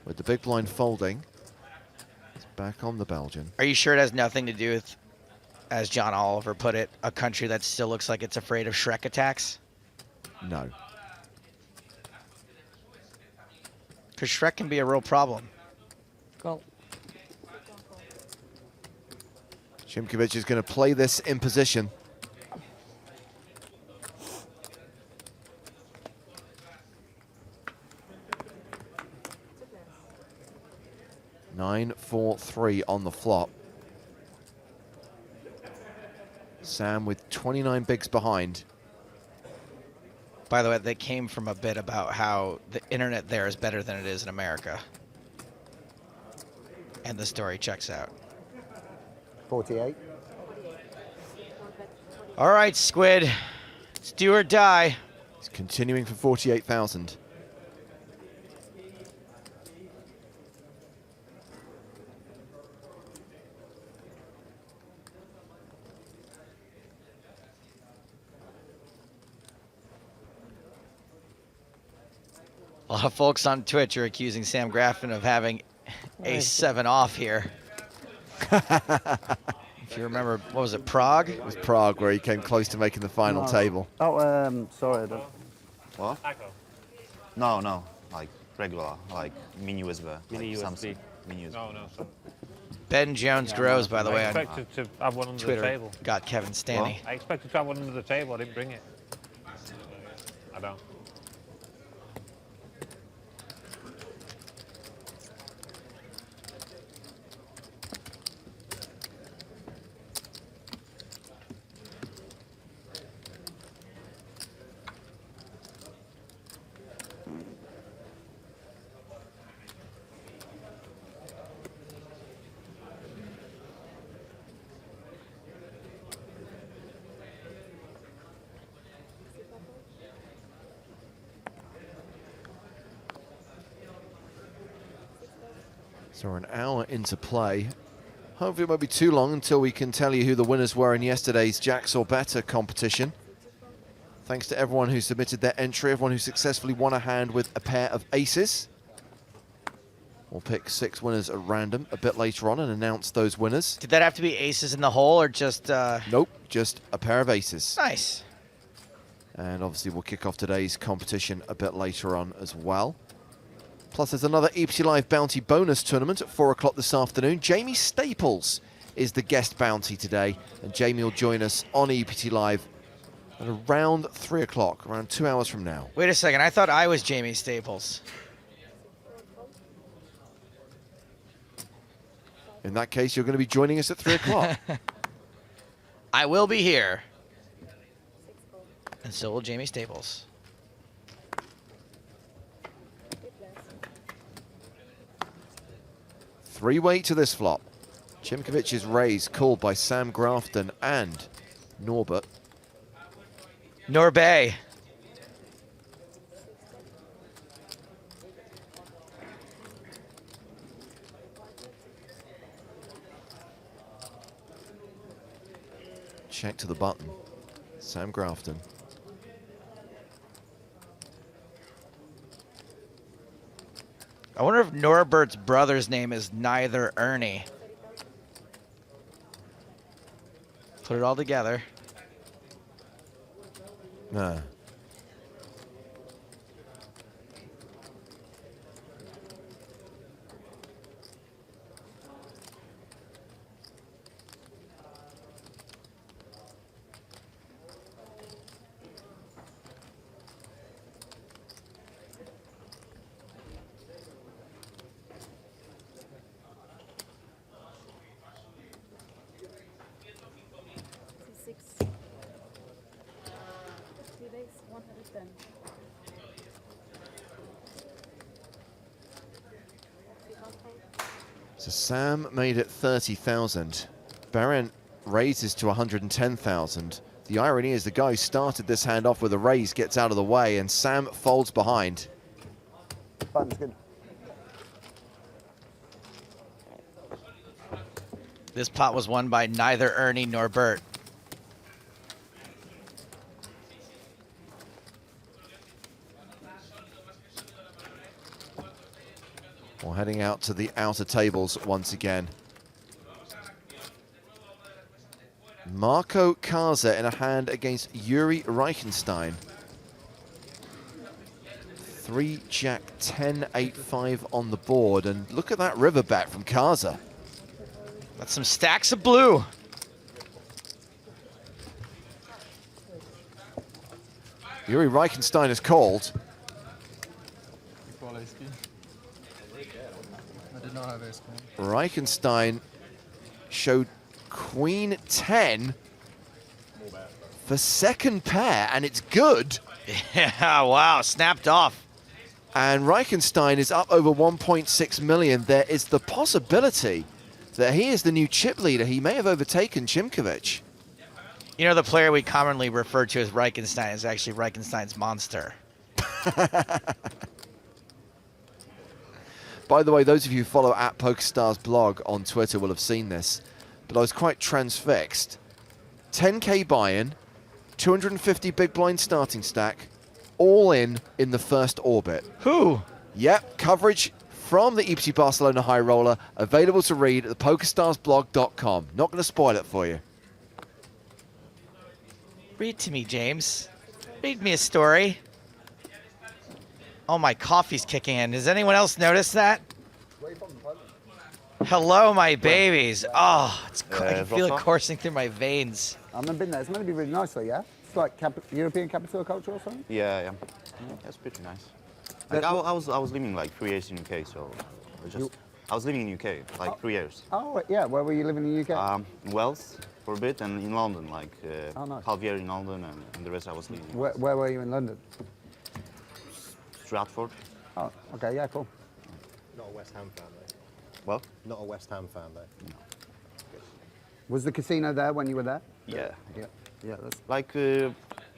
With the big blind folding, it's back on the Belgian. Are you sure it has nothing to do with, as John Oliver put it, a country that still looks like it's afraid of Shrek attacks? No. Because Shrek can be a real problem. Go. Chimkovich is going to play this in position. Nine, 4, 3 on the flop. Sam with 29 bigs behind. By the way, they came from a bit about how the internet there is better than it is in America. And the story checks out. 48. All right, Squid. It's do or die. He's continuing for 48,000. A lot of folks on Twitch are accusing Sam Grafton of having ace-7 off here. If you remember, what was it, Prague? It was Prague where he came close to making the final table. Oh, sorry. I don't. What? No, like regular, like mini USB. Mini like USB. Samsung mini USB. No, no. Ben Jones Groves, by the I way, on expected to have one under Twitter the table. got Kevin Stanley. I expected to have one under the table. I didn't bring it. I don't. So we're an hour into play. Hopefully it won't be too long until we can tell you who the winners were in yesterday's Jacks or Better competition. Thanks to everyone who submitted their entry, everyone who successfully won a hand with a pair of aces. We'll pick 6 winners at random a bit later on and announce those winners. Did that have to be aces in the hole or just... Nope, just a pair of aces. Nice. And obviously we'll kick off today's competition a bit later on as well. Plus there's another EPT Live bounty bonus tournament at 4 o'clock this afternoon. Jamie Staples is the guest bounty today, and Jamie will join us on EPT Live at around 3 o'clock, around 2 hours from now. Wait a second, I thought I was Jamie Staples. In that case, you're going to be joining us at 3 o'clock. I will be here. And so will Jamie Staples. Three-way to this flop. Chimkovich is raised, called by Sam Grafton and Norbert. Norbay. Check to the button. Sam Grafton. I wonder if Norbert's brother's name is neither Ernie. Put it all together. Nah. So Sam made it 30,000. Berent raises to 110,000. The irony is the guy who started this hand off with a raise gets out of the way, and Sam folds behind. Button's good. This pot was won by neither Ernie nor Bert. Well, heading out to the outer tables once again. Marco Kaiser in a hand against Yuri Reichenstein. 3 Jack 10 8-5 on the board, and look at that river bet from Kaiser. That's some stacks of blue. Yuri Reichenstein is called. Reichenstein showed Queen 10 for second pair, and it's good. Yeah, wow, snapped off. And Reichenstein is up over 1.6 million. There is the possibility that he is the new chip leader. He may have overtaken Chimkovich. You know, the player we commonly refer to as Reichenstein is actually Reichenstein's monster. By the way, those of you who follow at PokerStars blog on Twitter will have seen this, but I was quite transfixed. 10K buy-in, 250 big blind starting stack, all in the first orbit. Who? Yep, coverage from the EPT Barcelona high roller, available to read at the PokerStarsblog.com. Not going to spoil it for you. Read to me, James. Read me a story. Oh, my coffee's kicking in. Does anyone else notice that? Hello, my babies. Oh, I can feel it coursing through my veins. I've never been there. It's meant to be really nice though, yeah? It's like European capital culture or something? Yeah. That's pretty nice. Like, I was living like 3 years in UK, so I was living in UK like 3 years. Oh, yeah. Where were you living in the UK? In Wales for a bit, and in London, like nice. half year in London, and the rest I was living. Where were you in London? Stratford. Oh, okay, yeah, cool. Not a West Ham fan, though. Well? Not a West Ham fan, though. No. Was the casino there when you were there? Yeah. Yeah, that's... Like,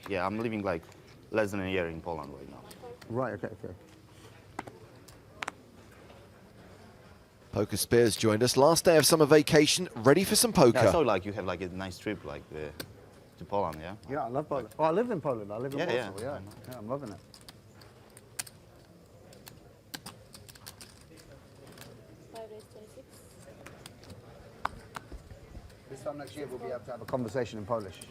yeah, I'm living like less than a year in Poland right now. Right, okay. Poker Spears joined us. Last day of summer vacation, ready for some poker. Yeah, I saw like you have like a nice trip like to Poland, yeah? Yeah, I love Poland. Oh, I live in Poland. I live in Warsaw, yeah. Yeah, I'm loving it. This time next year we'll be able to have a conversation in Polish.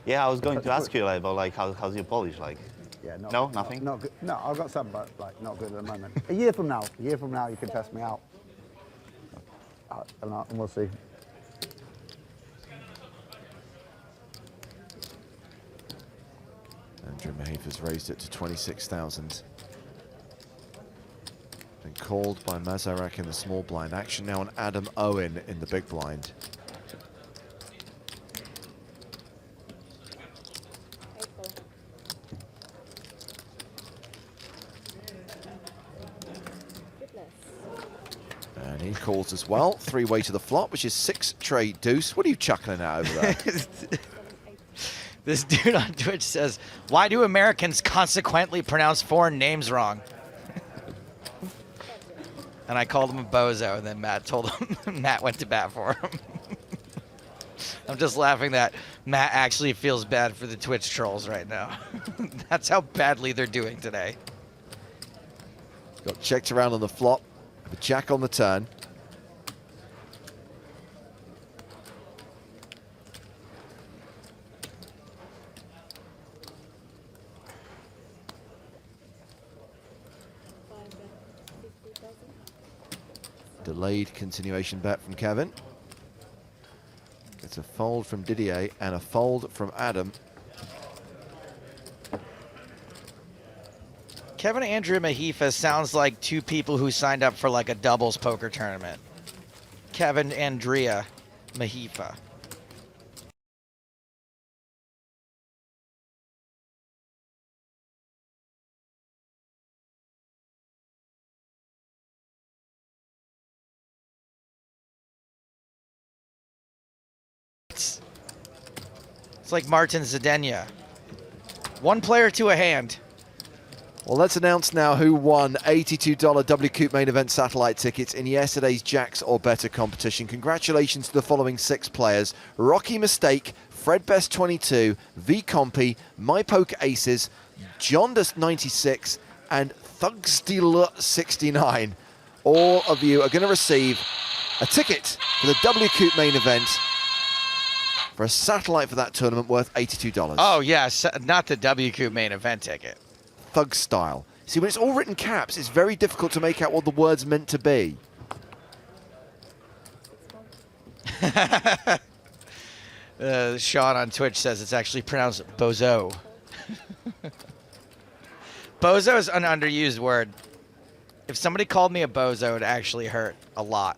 Yeah, I was going to ask you like, about like how's your Polish like? Yeah, Nothing? Not good. No, I've got some, but like not good at the moment. A year from now you can test me out. And we'll see. Andriamahefa's raised it to 26,000. Been called by Mazarek in the small blind. Action now on Adam Owen in the big blind. And he calls as well. 3-way to the flop, which is 6 trade deuce. What are you chuckling at over there? This dude on Twitch says, why do Americans consequently pronounce foreign names wrong? And I called him a bozo, and then Matt told him, Matt went to bat for him. I'm just laughing that Matt actually feels bad for the Twitch trolls right now. That's how badly they're doing today. Got checked around on the flop. The jack on the turn. Delayed continuation bet from Kevin. Gets a fold from Didier and a fold from Adam. Kevin Andriamahefa sounds like two people who signed up for like a doubles poker tournament. Kevin Andriamahefa. It's like Martin Zdenya. One player to a hand. Well, let's announce now who won $82 WCOOP main event satellite tickets in yesterday's Jacks or Better competition. Congratulations to the following 6 players: Rocky Mistake, Fred Best 22, V Compy, My Poker Aces, Jondus 96, and Thugsdealer 69. All of you are going to receive a ticket for the WCOOP main event for a satellite for that tournament worth $82. Oh, yeah, not the WQ main event ticket. Thug style. See, when it's all written caps, it's very difficult to make out what the word's meant to be. Sean on Twitch says it's actually pronounced bozo. Bozo is an underused word. If somebody called me a bozo, it actually hurt a lot.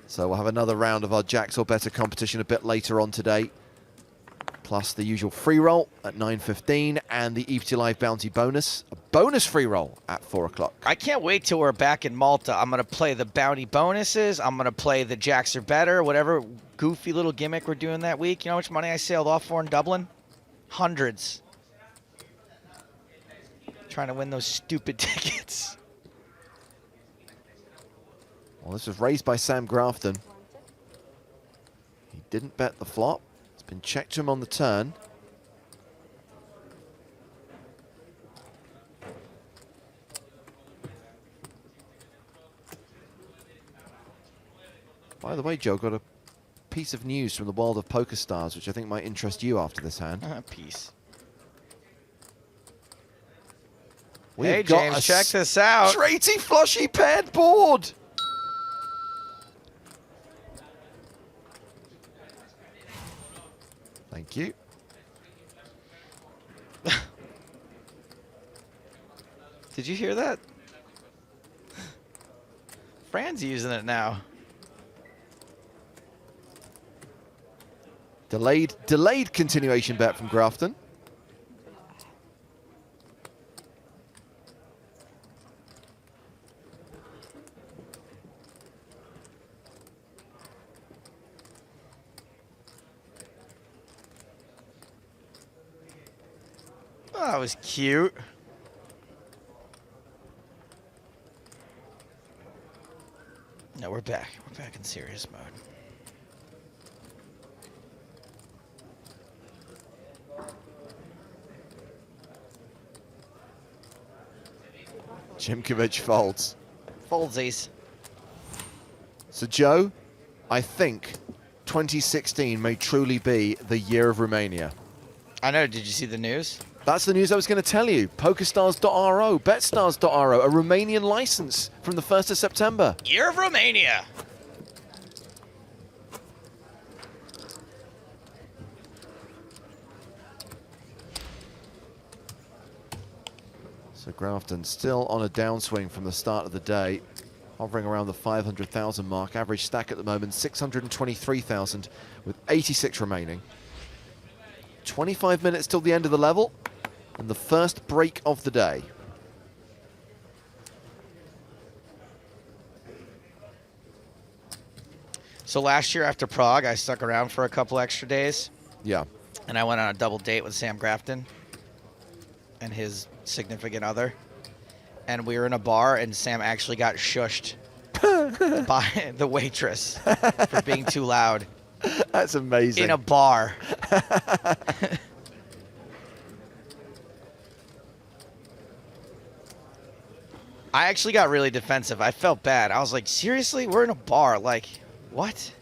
So we'll have another round of our Jacks or Better competition a bit later on today. Plus the usual free roll at 9:15 and the EPT Live bounty bonus. A bonus free roll at 4 o'clock. I can't wait till we're back in Malta. I'm going to play the bounty bonuses. I'm going to play the Jacks or Better, whatever goofy little gimmick we're doing that week. You know how much money I sailed off for in Dublin? Hundreds. Trying to win those stupid tickets. Well, this was raised by Sam Grafton. He didn't bet the flop. It's been checked to him on the turn. By the way, Joe, got a piece of news from the world of PokerStars, which I think might interest you after this hand. Peace. We've Hey, got James, a check this out. Straighty flushy paired board. Thank you. Did you hear that? Fran's using it now. Delayed continuation bet from Grafton. Oh, that was cute. No, we're back. We're back in serious mode. Chimkovich folds. Foldsies. So, Joe, I think 2016 may truly be the year of Romania. I know. Did you see the news? That's the news I was going to tell you. PokerStars.ro, BetStars.ro, a Romanian license from the 1st of September. Year of Romania. So Grafton still on a downswing from the start of the day, hovering around the 500,000 mark. Average stack at the moment, 623,000 with 86 remaining. 25 minutes till the end of the level and the first break of the day. So last year after Prague, I stuck around for a couple extra days. Yeah. And I went on a double date with Sam Grafton and his significant other. And we were in a bar, and Sam actually got shushed by the waitress for being too loud. That's amazing. In a bar. I actually got really defensive. I felt bad. I was like, seriously? We're in a bar. Like, what?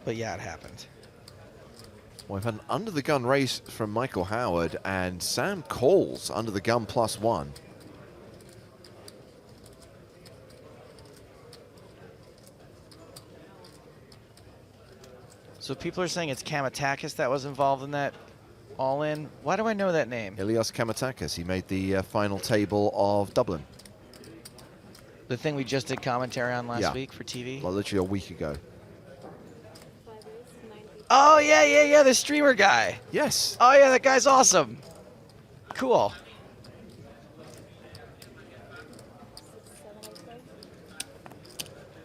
But yeah, it happened. Well, we've had an under-the-gun race from Michael Howard, and Sam calls under the gun +1. So people are saying it's Kamatakis that was involved in that all-in. Why do I know that name? Ilias Kamatakis, he made the final table of Dublin. The thing we just did commentary on last Yeah. week for TV? Well, literally a week ago. Oh, yeah, the streamer guy. Yes. Oh, yeah, that guy's awesome. Cool.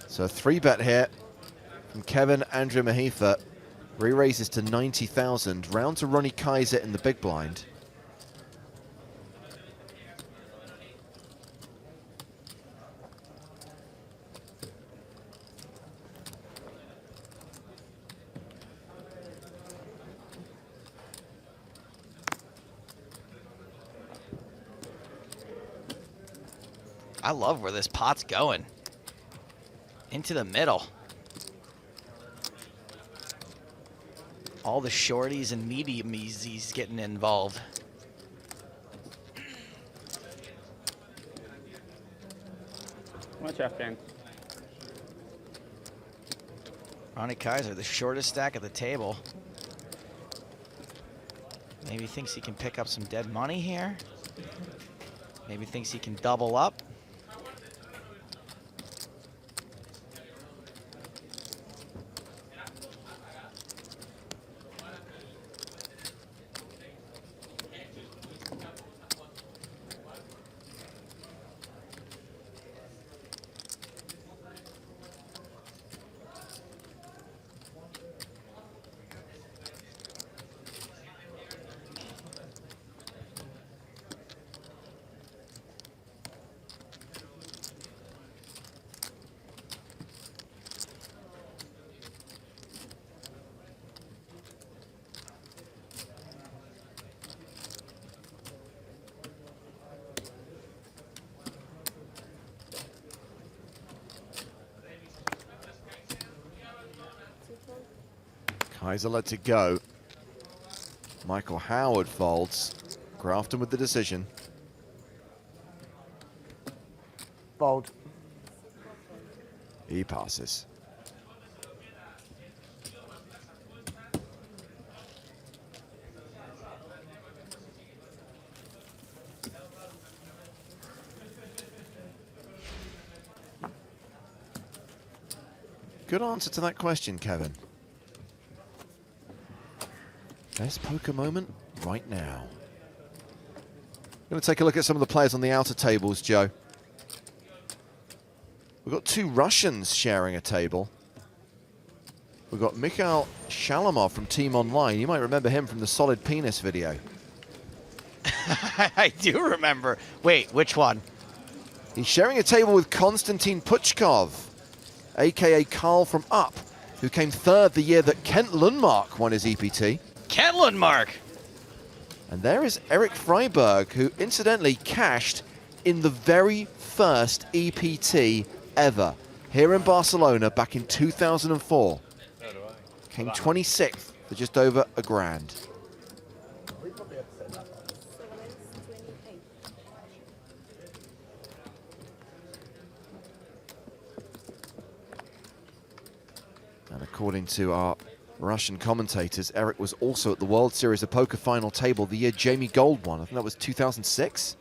So a 3-bet here from Kevin Andriamahefa. Re-raises to 90,000. Round to Ronny Kaiser in the big blind. I love where this pot's going. Into the middle. All the shorties and mediumies getting involved. Watch out, Ken. Ronny Kaiser, the shortest stack at the table. Maybe thinks he can pick up some dead money here. Maybe thinks he can double up. Kaiser lets it go. Michael Howard folds. Grafton with the decision. Fold. He passes. Good answer to that question, Kevin. Best poker moment right now. Going to take a look at some of the players on the outer tables, Joe. We've got two Russians sharing a table. We've got Mikhail Shalamov from Team Online. You might remember him from the Solid Penis video. I do remember. Wait, which one? He's sharing a table with Konstantin Puchkov, a.k.a. Carl from Up, who came third the year that Kent Lundmark won his EPT. Kent Lundmark. And there is Eric Freiberg, who incidentally cashed in the very first EPT ever here in Barcelona back in 2004. Came 26th for just over a grand. And according to our Russian commentators, Eric was also at the World Series of Poker final table the year Jamie Gold won. I think that was 2006.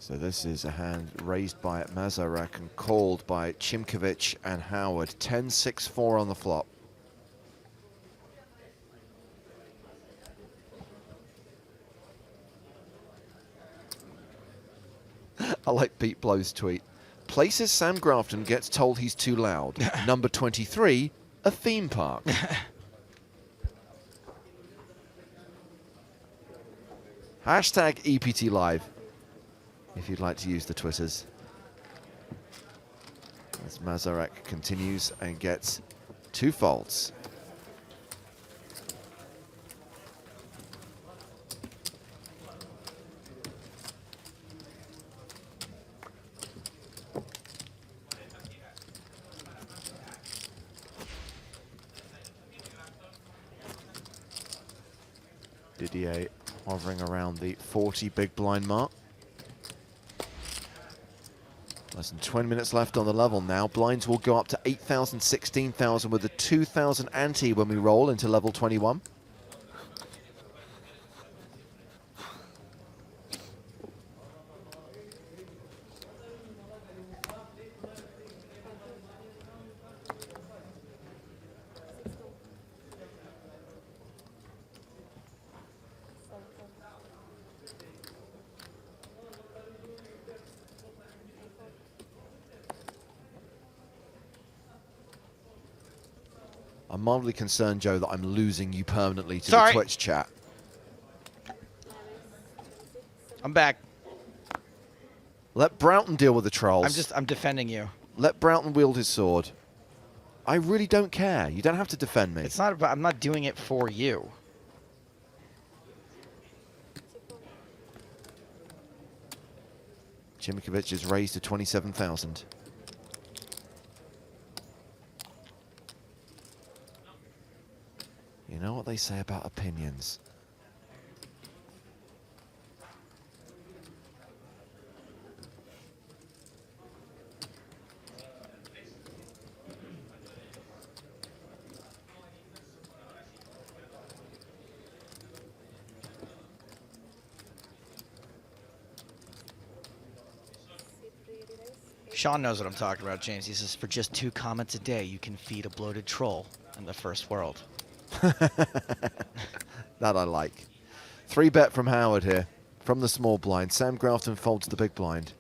So this is a hand raised by Mazarek and called by Chimkovich and Howard. 10-6-4 on the flop. I like Pete Blow's tweet. Places Sam Grafton gets told he's too loud. Number 23, a theme park. Hashtag EPT Live, if you'd like to use the Twitters. As Mazarek continues and gets two faults. Didier hovering around the 40 big blind mark. Less than 20 minutes left on the level now. Blinds will go up to 8,000, 16,000 with a 2,000 ante when we roll into level 21. I'm mildly concerned, Joe, that I'm losing you permanently to the Twitch chat. I'm back. Let Broughton deal with the trolls. I'm defending you. Let Broughton wield his sword. I really don't care. You don't have to defend me. It's not about, I'm not doing it for you. Chimkovich is raised to 27,000. You know what they say about opinions. Sean knows what I'm talking about, James. He says, for just 2 comments a day, you can feed a bloated troll in the first world. That I like. 3-bet from Howard here, from the small blind. Sam Grafton folds the big blind.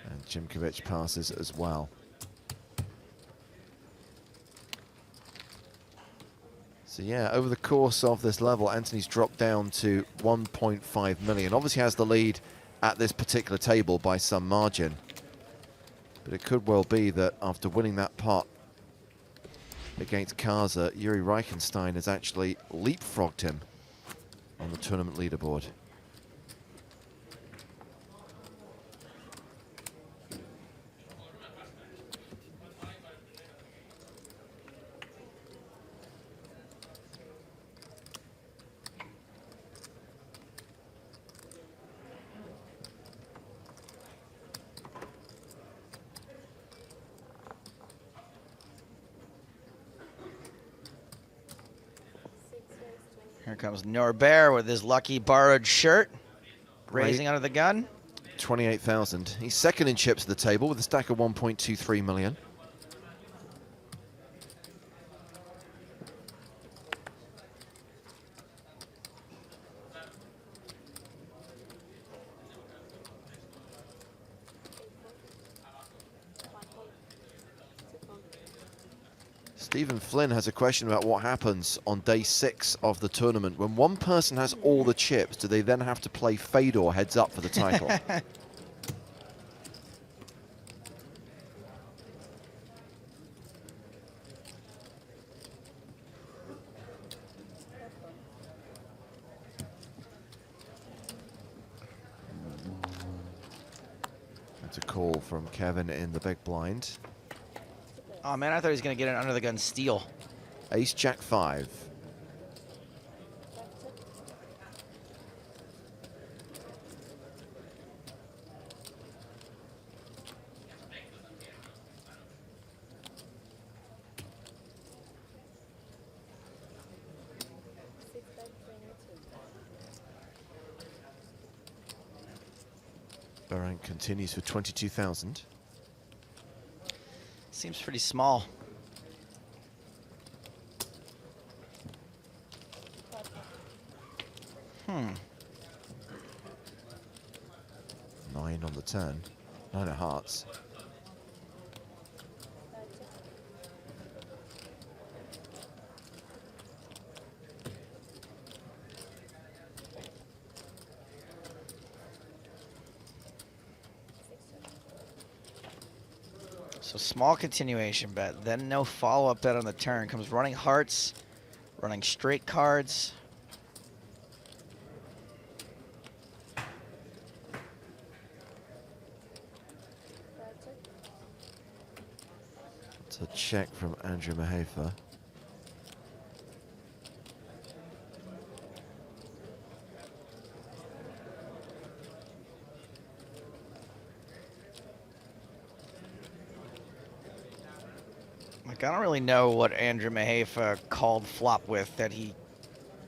And Chimkovich passes as well. So yeah, over the course of this level, Anthony's dropped down to 1.5 million. Obviously has the lead at this particular table by some margin. But it could well be that after winning that pot against Kaiser, Yuri Reichenstein has actually leapfrogged him on the tournament leaderboard. Here comes Norbert with his lucky borrowed shirt, raising under the gun. 28,000. He's second in chips at the table with a stack of 1.23 million. Stephen Flynn has a question about what happens on day 6 of the tournament. When one person has all the chips, do they then have to play Fedor heads up for the title? That's a call from Kevin in the big blind. Oh man, I thought he was going to get an under the gun steal. Ace Jack 5. Berent continues for 22,000. Seems pretty small. Hmm. 9 on the turn. 9 of hearts. So small continuation bet, then no follow-up bet on the turn. Comes running hearts, running straight cards. It's a check from Andriamahefa. Like, I don't really know what Andriamahefa called flop with that he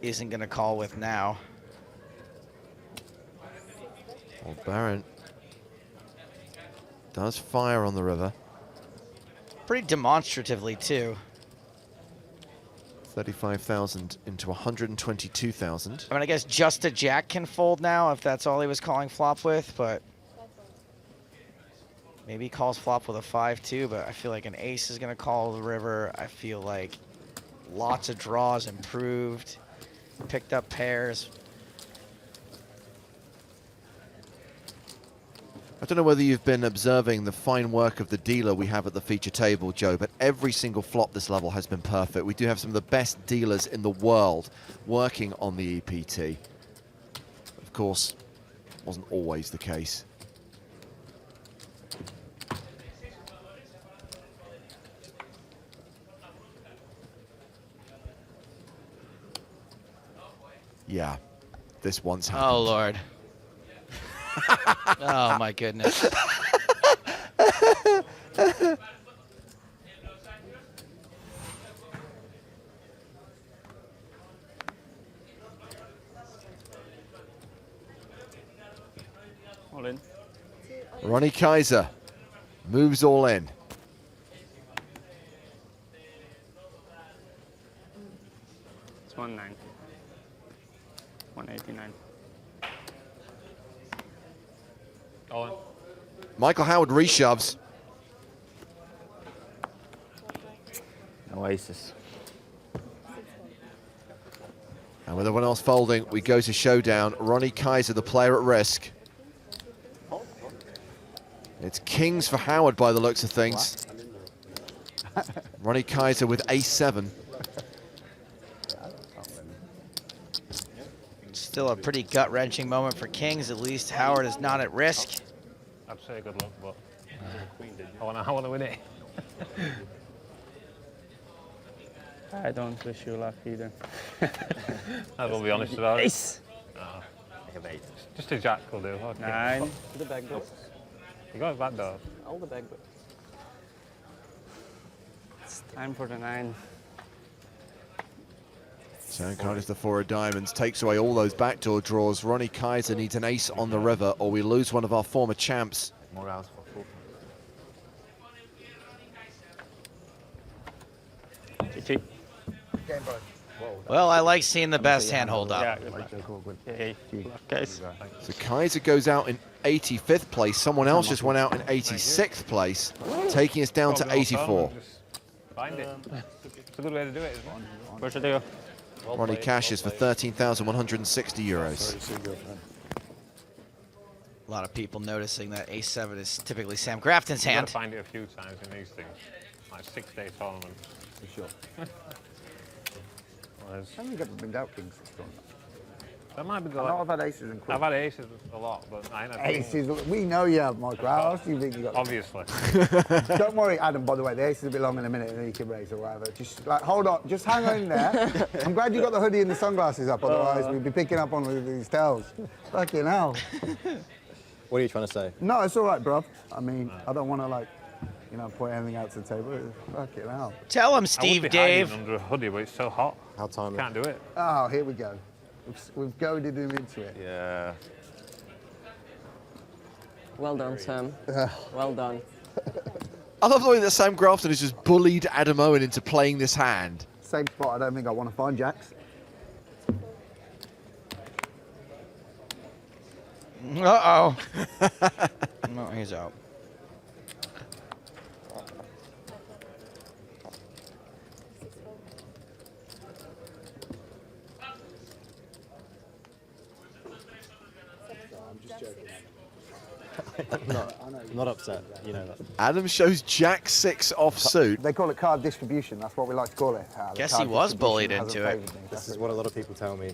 isn't going to call with now. Well, Berent does fire on the river. Pretty demonstratively, too. 35,000 into 122,000. I mean, I guess just a jack can fold now if that's all he was calling flop with, but maybe he calls flop with a 5 too, but I feel like an ace is going to call the river. I feel like lots of draws improved, picked up pairs. I don't know whether you've been observing the fine work of the dealer we have at the feature table, Joe, but every single flop this level has been perfect. We do have some of the best dealers in the world working on the EPT. Of course, wasn't always the case. Yeah, this once happened. Oh, Lord. Oh, my goodness. All in. Ronny Kaiser moves all in. It's 190. 189. Owen. Michael Howard reshoves. No aces. And with everyone else folding, we go to showdown. Ronny Kaiser, the player at risk. It's kings for Howard by the looks of things. Ronny Kaiser with ace-7. Still a pretty gut-wrenching moment for Kings. At least Howard is not at risk. I'd say good luck, but I want to win it. I don't wish you luck either. I will be honest about it. Ace. Just a jack will do. Okay. 9. The back door. You got it back door. All the back door. It's time for the 9. So Cardiff the 4 of diamonds takes away all those backdoor draws. Ronny Kaiser needs an ace on the river, or we lose one of our former champs. More outs for full. GG. Well, I like seeing the best hand hold up. Yeah, good luck. Hey, good luck, guys. So Kaiser goes out in 85th place. Someone else just went out in 86th place, taking us down to 84. Just find it. It's a good way to do it, isn't it? Where's the deal? Ronny cashes for 13,160 euros. A lot of people noticing that ace-7 is typically Sam Grafton's You hand. gotta find it a few times in these things. Like 6-day tournament. For sure. Well, How many got been out kings? that might be the I've had aces and I've queens. had aces a lot, but I ain't had Aces, we know you have, Michael. How else do you think you got? obviously. Don't worry, Adam, by the way, the aces will be long in a minute and then you can raise or whatever. Just like, hold on, just hang on in there. I'm glad you got the hoodie and the sunglasses up, otherwise we'd be picking up on these tails. Fucking hell. What are you trying to say? No, it's all right, bro. I mean, I don't want to, like, you know, point anything out to the table. Fucking hell. Tell him, I would Steve be Dave. hiding under a hoodie, but it's so hot. How time? Can't do it. Oh, here we go. We've goaded him into it. Yeah. Well done, Sam. Well done. I love the way that Sam Grafton has just bullied Adam Owen into playing this hand. Same spot, I don't think I want to find jacks. Uh-oh. No, he's out. I'm not upset, you know that. Adam shows Jack-6 offsuit. They call it card distribution. That's what we like to call it. The Guess card he was distribution bullied hasn't into it. favoured me. This is what a lot of people tell me.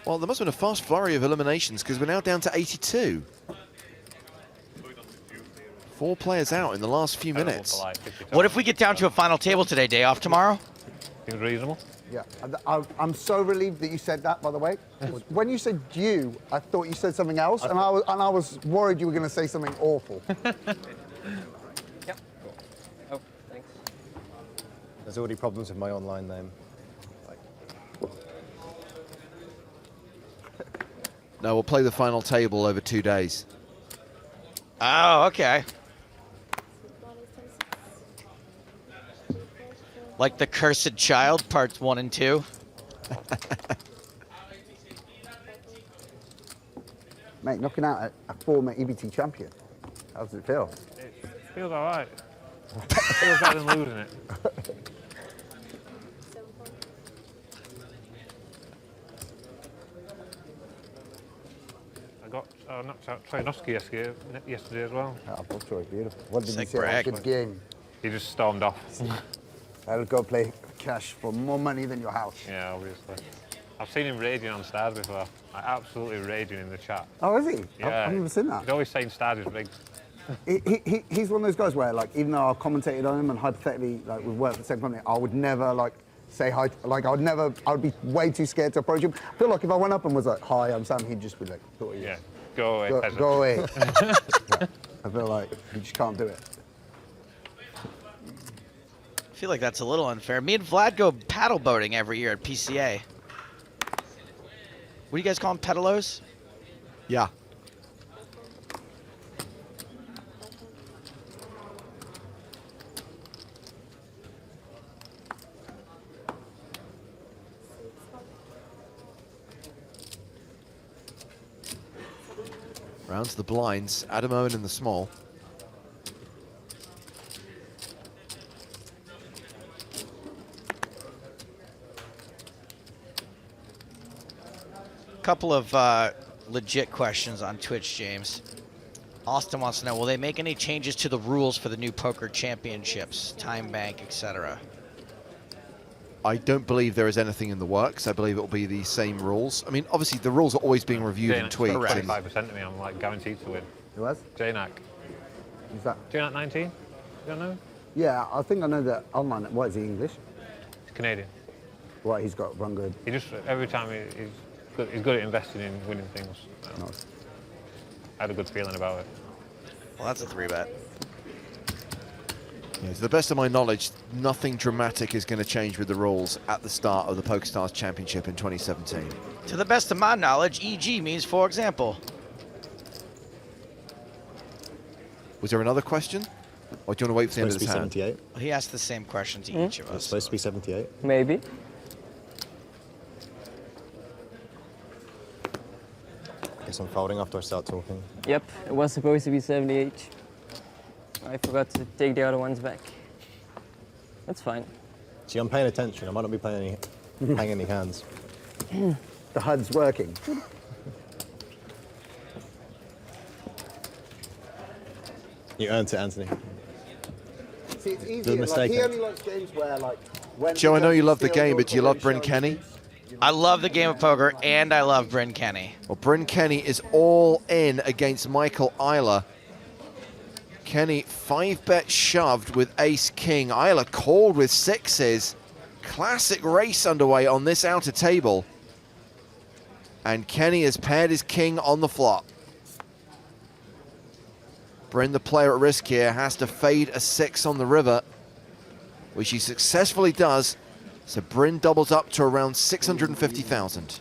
Well, there must have been a fast flurry of eliminations because we're now down to 82. 4 players out in the last few minutes. What if we get down to a final table today, day off tomorrow? Seems reasonable. Yeah, I'm so relieved that you said that, by the way. When you said you, I thought you said something else, and I was worried you were going to say something awful. Yep. Oh, thanks. There's already problems with my online name. No, we'll play the final table over 2 days. Oh, okay. Like the Cursed Child, parts 1 and 2. Mate, knocking out a former EPT champion. How does it feel? It feels all right. Feels better than losing it. not Trojanowski yesterday as well. I thought Troy, beautiful. What did Sick you say? brag. Good game. He just stormed off. I'll go play cash for more money than your house. Yeah, obviously. I've seen him raging on Stars before. Like, absolutely raging in the chat. Oh, is he? Yeah. I've never seen that. He's always saying Stars is rigged. He's one of those guys where, like, even though I've commentated on him and hypothetically, like, we've worked for the same company, I would never, like, say hi. Like, I would be way too scared to approach him. I feel like if I went up and was like, "Hi, I'm Sam," he'd just be like, "Who are you?" Yeah, go away, peasant. Go away. Yeah. I feel like you just can't do it. I feel like that's a little unfair. Me and Vlad go paddle boating every year at PCA. What do you guys call them, pedalos? Yeah. Round to the blinds, Adam Owen in the small. Couple of legit questions on Twitch, James. Austin wants to know, will they make any changes to the rules for the new poker championships, time bank, etc.? I don't believe there is anything in the works. I believe it will be the same rules. I mean, obviously, the rules are always being reviewed and tweaked. 25% to me, I'm like guaranteed to win. Who was? Jaynak. Who's that? Jaynak 19? You don't know? Yeah, I think I know that online. What is he, English? He's Canadian. What, he's got run good. He just, every time he's good at investing in winning things. Nice. I had a good feeling about it. Well, that's a 3-bet. Yeah, to the best of my knowledge, nothing dramatic is going to change with the rules at the start of the PokerStars Championship in 2017. To the best of my knowledge, EG means for example. Was there another question? Or do you want to wait for the end of Supposed this to be hand? 78. He asked the same question to each of It's us. supposed to be 78. Maybe. Guess I'm folding after I start talking. Yep, it was supposed to be 78. I forgot to take the other ones back. That's fine. See, I'm paying attention. I might not be playing any hands. The HUD's working. You earned it, Anthony. See, it's easier. Good mistake. He only likes games where, like, when Joe, I know you love the still game, your but do you love career Bren shows Kenny? I love the game of poker, and I love Bren Kenny. Well, Bren Kenny is all in against Michael Eiler. Kenny 5-bet shoved with ace-king. Eiler called with sixes. Classic race underway on this outer table. And Kenny has paired his king on the flop. Bren, the player at risk here, has to fade a 6 on the river, which he successfully does. So Bren doubles up to around 650,000.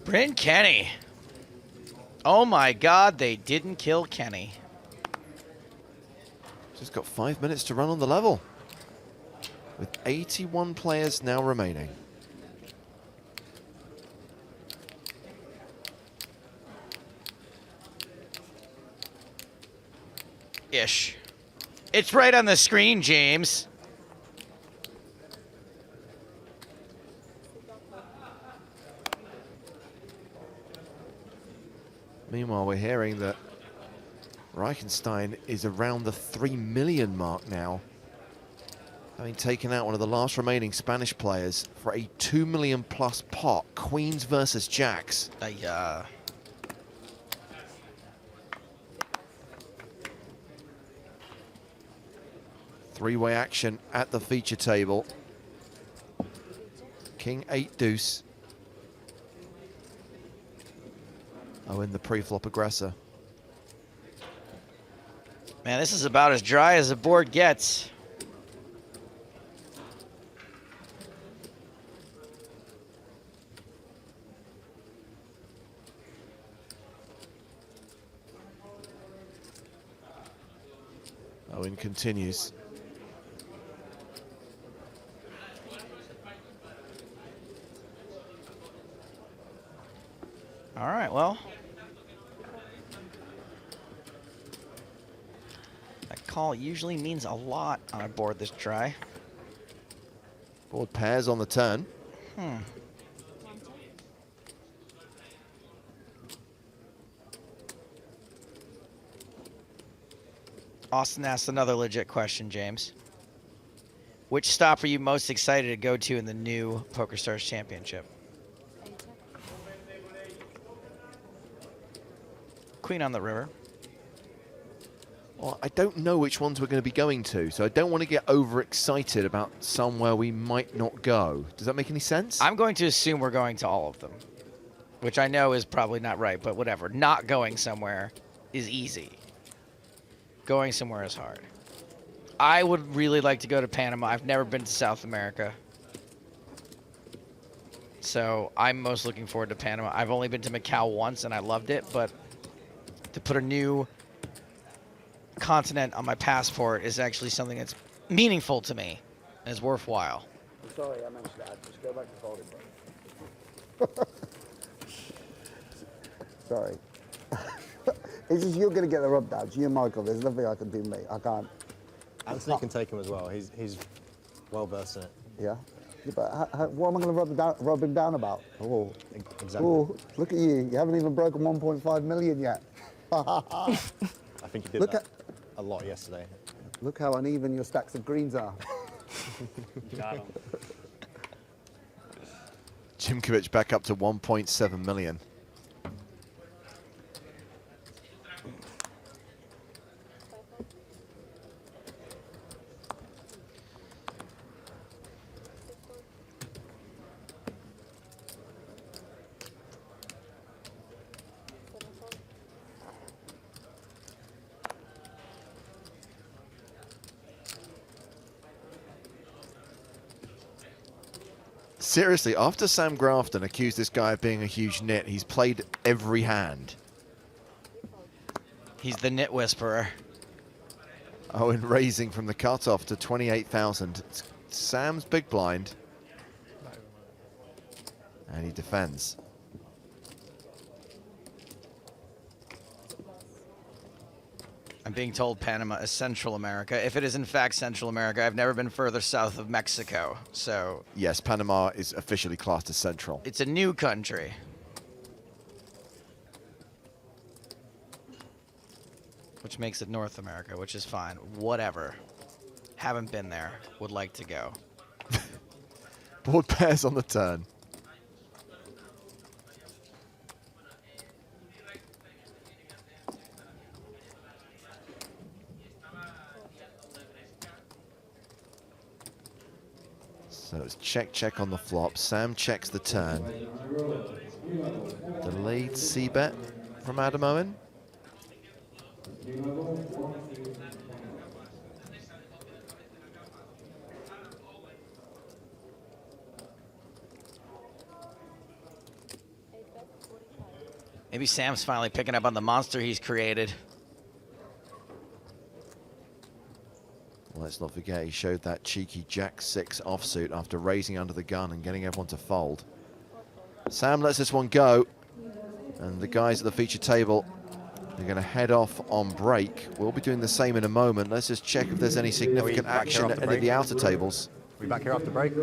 Bren Kenny. Oh my God, they didn't kill Kenny. Just got 5 minutes to run on the level, with 81 players now remaining. Ish. It's right on the screen, James. Meanwhile, we're hearing that Reichenstein is around the 3 million mark now, having taken out one of the last remaining Spanish players for a 2 million plus pot. Queens versus Jacks. Three-way action at the feature table. King 8 deuce. Owen, the pre-flop aggressor. Man, this is about as dry as the board gets. Owen continues. All right, well. call usually means a lot on a board this dry. Board pairs on the turn. Austin asked another legit question, James. Which stop are you most excited to go to in the new PokerStars Championship? Queen on the river. Well, I don't know which ones we're going to be going to, so I don't want to get overexcited about somewhere we might not go. Does that make any sense? I'm going to assume we're going to all of them, which I know is probably not right, but whatever. Not going somewhere is easy. Going somewhere is hard. I would really like to go to Panama. I've never been to South America. So I'm most looking forward to Panama. I've only been to Macau once, and I loved it, but to put a new continent on my passport is actually something that's meaningful to me and is worthwhile. I'm sorry I mentioned that. Just go back to folding, bro. Sorry. It's just you're going to get the rub downs. You and Michael, there's nothing I can do, mate. I can't. Anthony can take him as well. He's well versed in it. Yeah? Yeah, but what am I going to rub him down about? Oh, Exactly. oh, look at you. You haven't even broken 1.5 million yet. I think he did Look that a lot yesterday. Look how uneven your stacks of greens are. Got him. Chimkovich back up to 1.7 million. Seriously, after Sam Grafton accused this guy of being a huge nit, he's played every hand. He's the nit whisperer. Owen raising from the cutoff to 28,000. Sam's big blind. And he defends. I'm being told Panama is Central America. If it is in fact Central America, I've never been further south of Mexico, so... Yes, Panama is officially classed as central. It's a new country. Which makes it North America, which is fine. Whatever. Haven't been there. Would like to go. Board pairs on the turn. So it's check, check on the flop. Sam checks the turn. The lead C-bet from Adam Owen. Maybe Sam's finally picking up on the monster he's created. Well, let's not forget he showed that cheeky Jack-6 offsuit after raising under the gun and getting everyone to fold. Sam lets this one go, and the guys at the feature table are going to head off on break. We'll be doing the same in a moment. Let's just check if there's any significant action at any of the outer tables. We back here after break?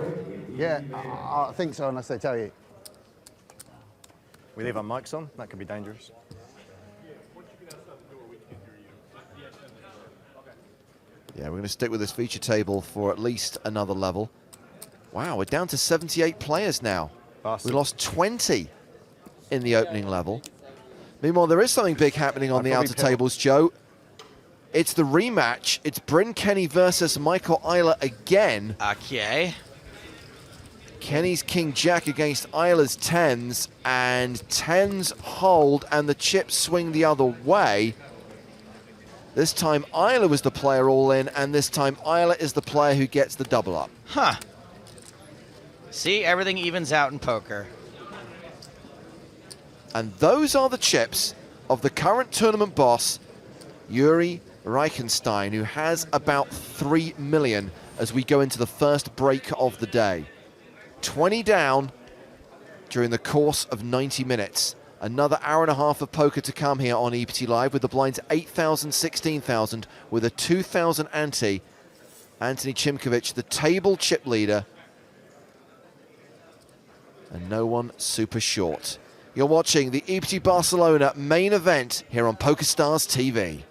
Yeah, I think so, unless they tell you. We leave our mics on? That could be dangerous. Yeah, we're going to stick with this feature table for at least another level. Wow, we're down to 78 players now. Bastard. We lost 20 in the opening level. Meanwhile, there is something big happening on the outer tables, Joe. It's the rematch. It's Bren Kenny versus Michael Eiler again. Okay. Kenny's King-Jack against Eiler's tens, and tens hold, and the chips swing the other way. This time, Eiler was the player all in, and this time, Eiler is the player who gets the double up. Huh. See, everything evens out in poker. And those are the chips of the current tournament boss, Yuri Reichenstein, who has about 3 million as we go into the first break of the day. 20 down during the course of 90 minutes. Another hour and a half of poker to come here on EPT Live with the blinds 8,000, 16,000 with a 2,000 ante. Anthony Chimkovich, the table chip leader. And no one super short. You're watching the EPT Barcelona main event here on PokerStars TV.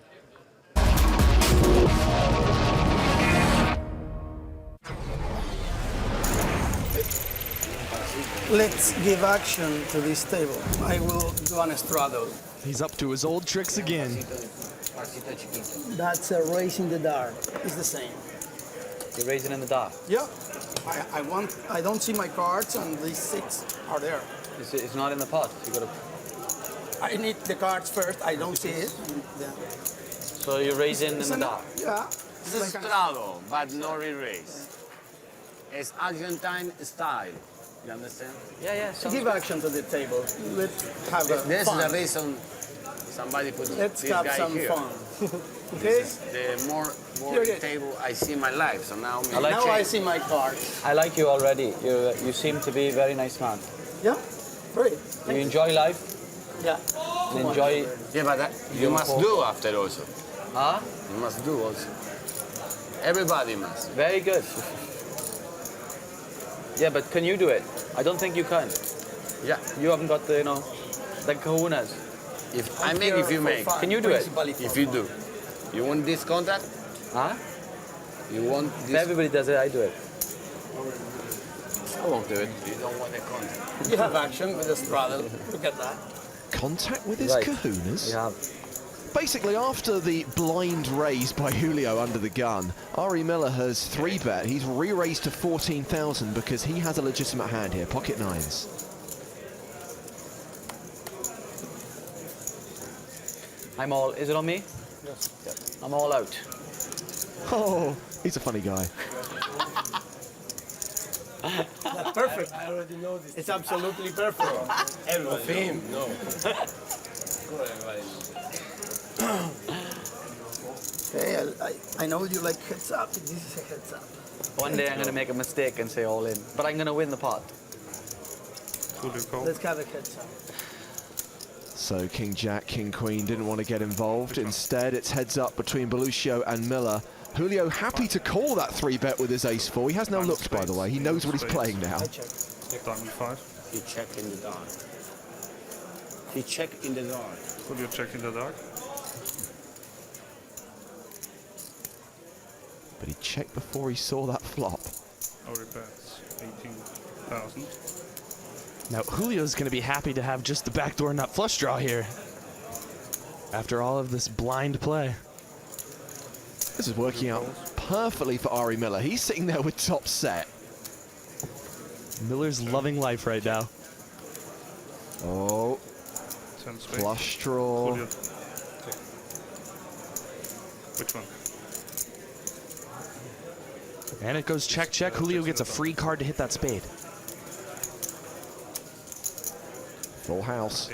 Let's give action to this table. I will do an straddle. He's up to his old tricks again. That's a raise in the dark. It's the same. You're raising in the dark? Yeah. I don't see my cards and these 6 are there. It's not in the pot. You gotta. I need the cards first. I don't see it. Yeah. So you're raising in the dark? Yeah. It's a straddle, but no re-raise. It's Argentine style. You understand? Yeah. To give action to the table. Let's have a This fun. is the reason somebody put Let's this have guy some here. fun. Okay? This is the more boring table I see in my life. So now I see my cards. I like you already. You seem to be a very nice man. Yeah? Great. You enjoy life? Yeah. And enjoy... Yeah, but you must do after also. Huh? You must do also. Everybody must. Very good. Yeah, but can you do it? I don't think you can. Yeah. You haven't got the, the kahunas. If I make, if you make. Can you do it? If you do. You want this contract? Huh? You want this? If everybody does it, I do it. I won't do it. You don't want a contract. You have action with the straddle. Look at that. Contact with his Right. kahunas? You have. Basically, after the blind raise by Julio under the gun, Ari Miller has 3-bet. He's re-raised to 14,000 because he has a legitimate hand here, pocket nines. I'm all... Is it on me? Yes. I'm all out. Oh, he's a funny guy. That's perfect. I already know this. It's absolutely perfect. Of him, no. Hey, I know you like heads up. This is a heads up. One day I'm going to make a mistake and say all in. But I'm going to win the pot. Let's have a heads up. So King Jack, King Queen didn't want to get involved. Instead, it's heads up between Belluccia and Miller. Julio happy to call that 3-bet with his ace-4. He has now looked, by the way. He knows what he's playing now. I check. Diamond 5. You check in the dark. You check in the dark. Could you check in the dark? But he checked before he saw that flop. Or bets 18,000. Now, Julio's going to be happy to have just the backdoor nut flush draw here. After all of this blind play. This is working out perfectly for Ari Miller. He's sitting there with top set. Miller's loving life right now. Oh, flush draw. Which one? And it goes check, check. Julio gets a free card to hit that spade. Full house.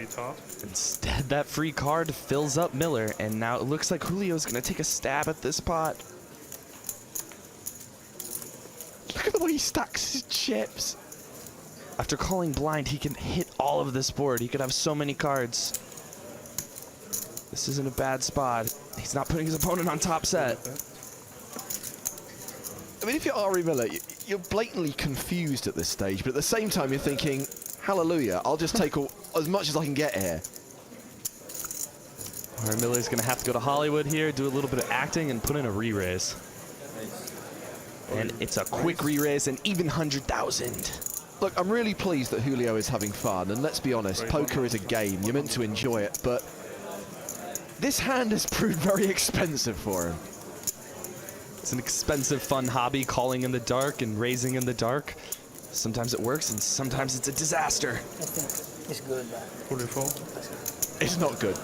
Instead, that free card fills up Miller, and now it looks like Julio's going to take a stab at this pot. Look at the way he stacks his chips. After calling blind, he can hit all of this board. He could have so many cards. This isn't a bad spot. He's not putting his opponent on top set. I mean, if you're Ari Miller, you're blatantly confused at this stage, but at the same time, you're thinking, hallelujah, I'll just take as much as I can get here. Ari Miller's going to have to go to Hollywood here, do a little bit of acting, and put in a re-raise. And it's a quick re-raise, and even 100,000. Look, I'm really pleased that Julio is having fun, and let's be honest, poker is a game. You're meant to enjoy it, but this hand has proved very expensive for him. It's an expensive, fun hobby, calling in the dark and raising in the dark. Sometimes it works, and sometimes it's a disaster. I think it's good. It's not good.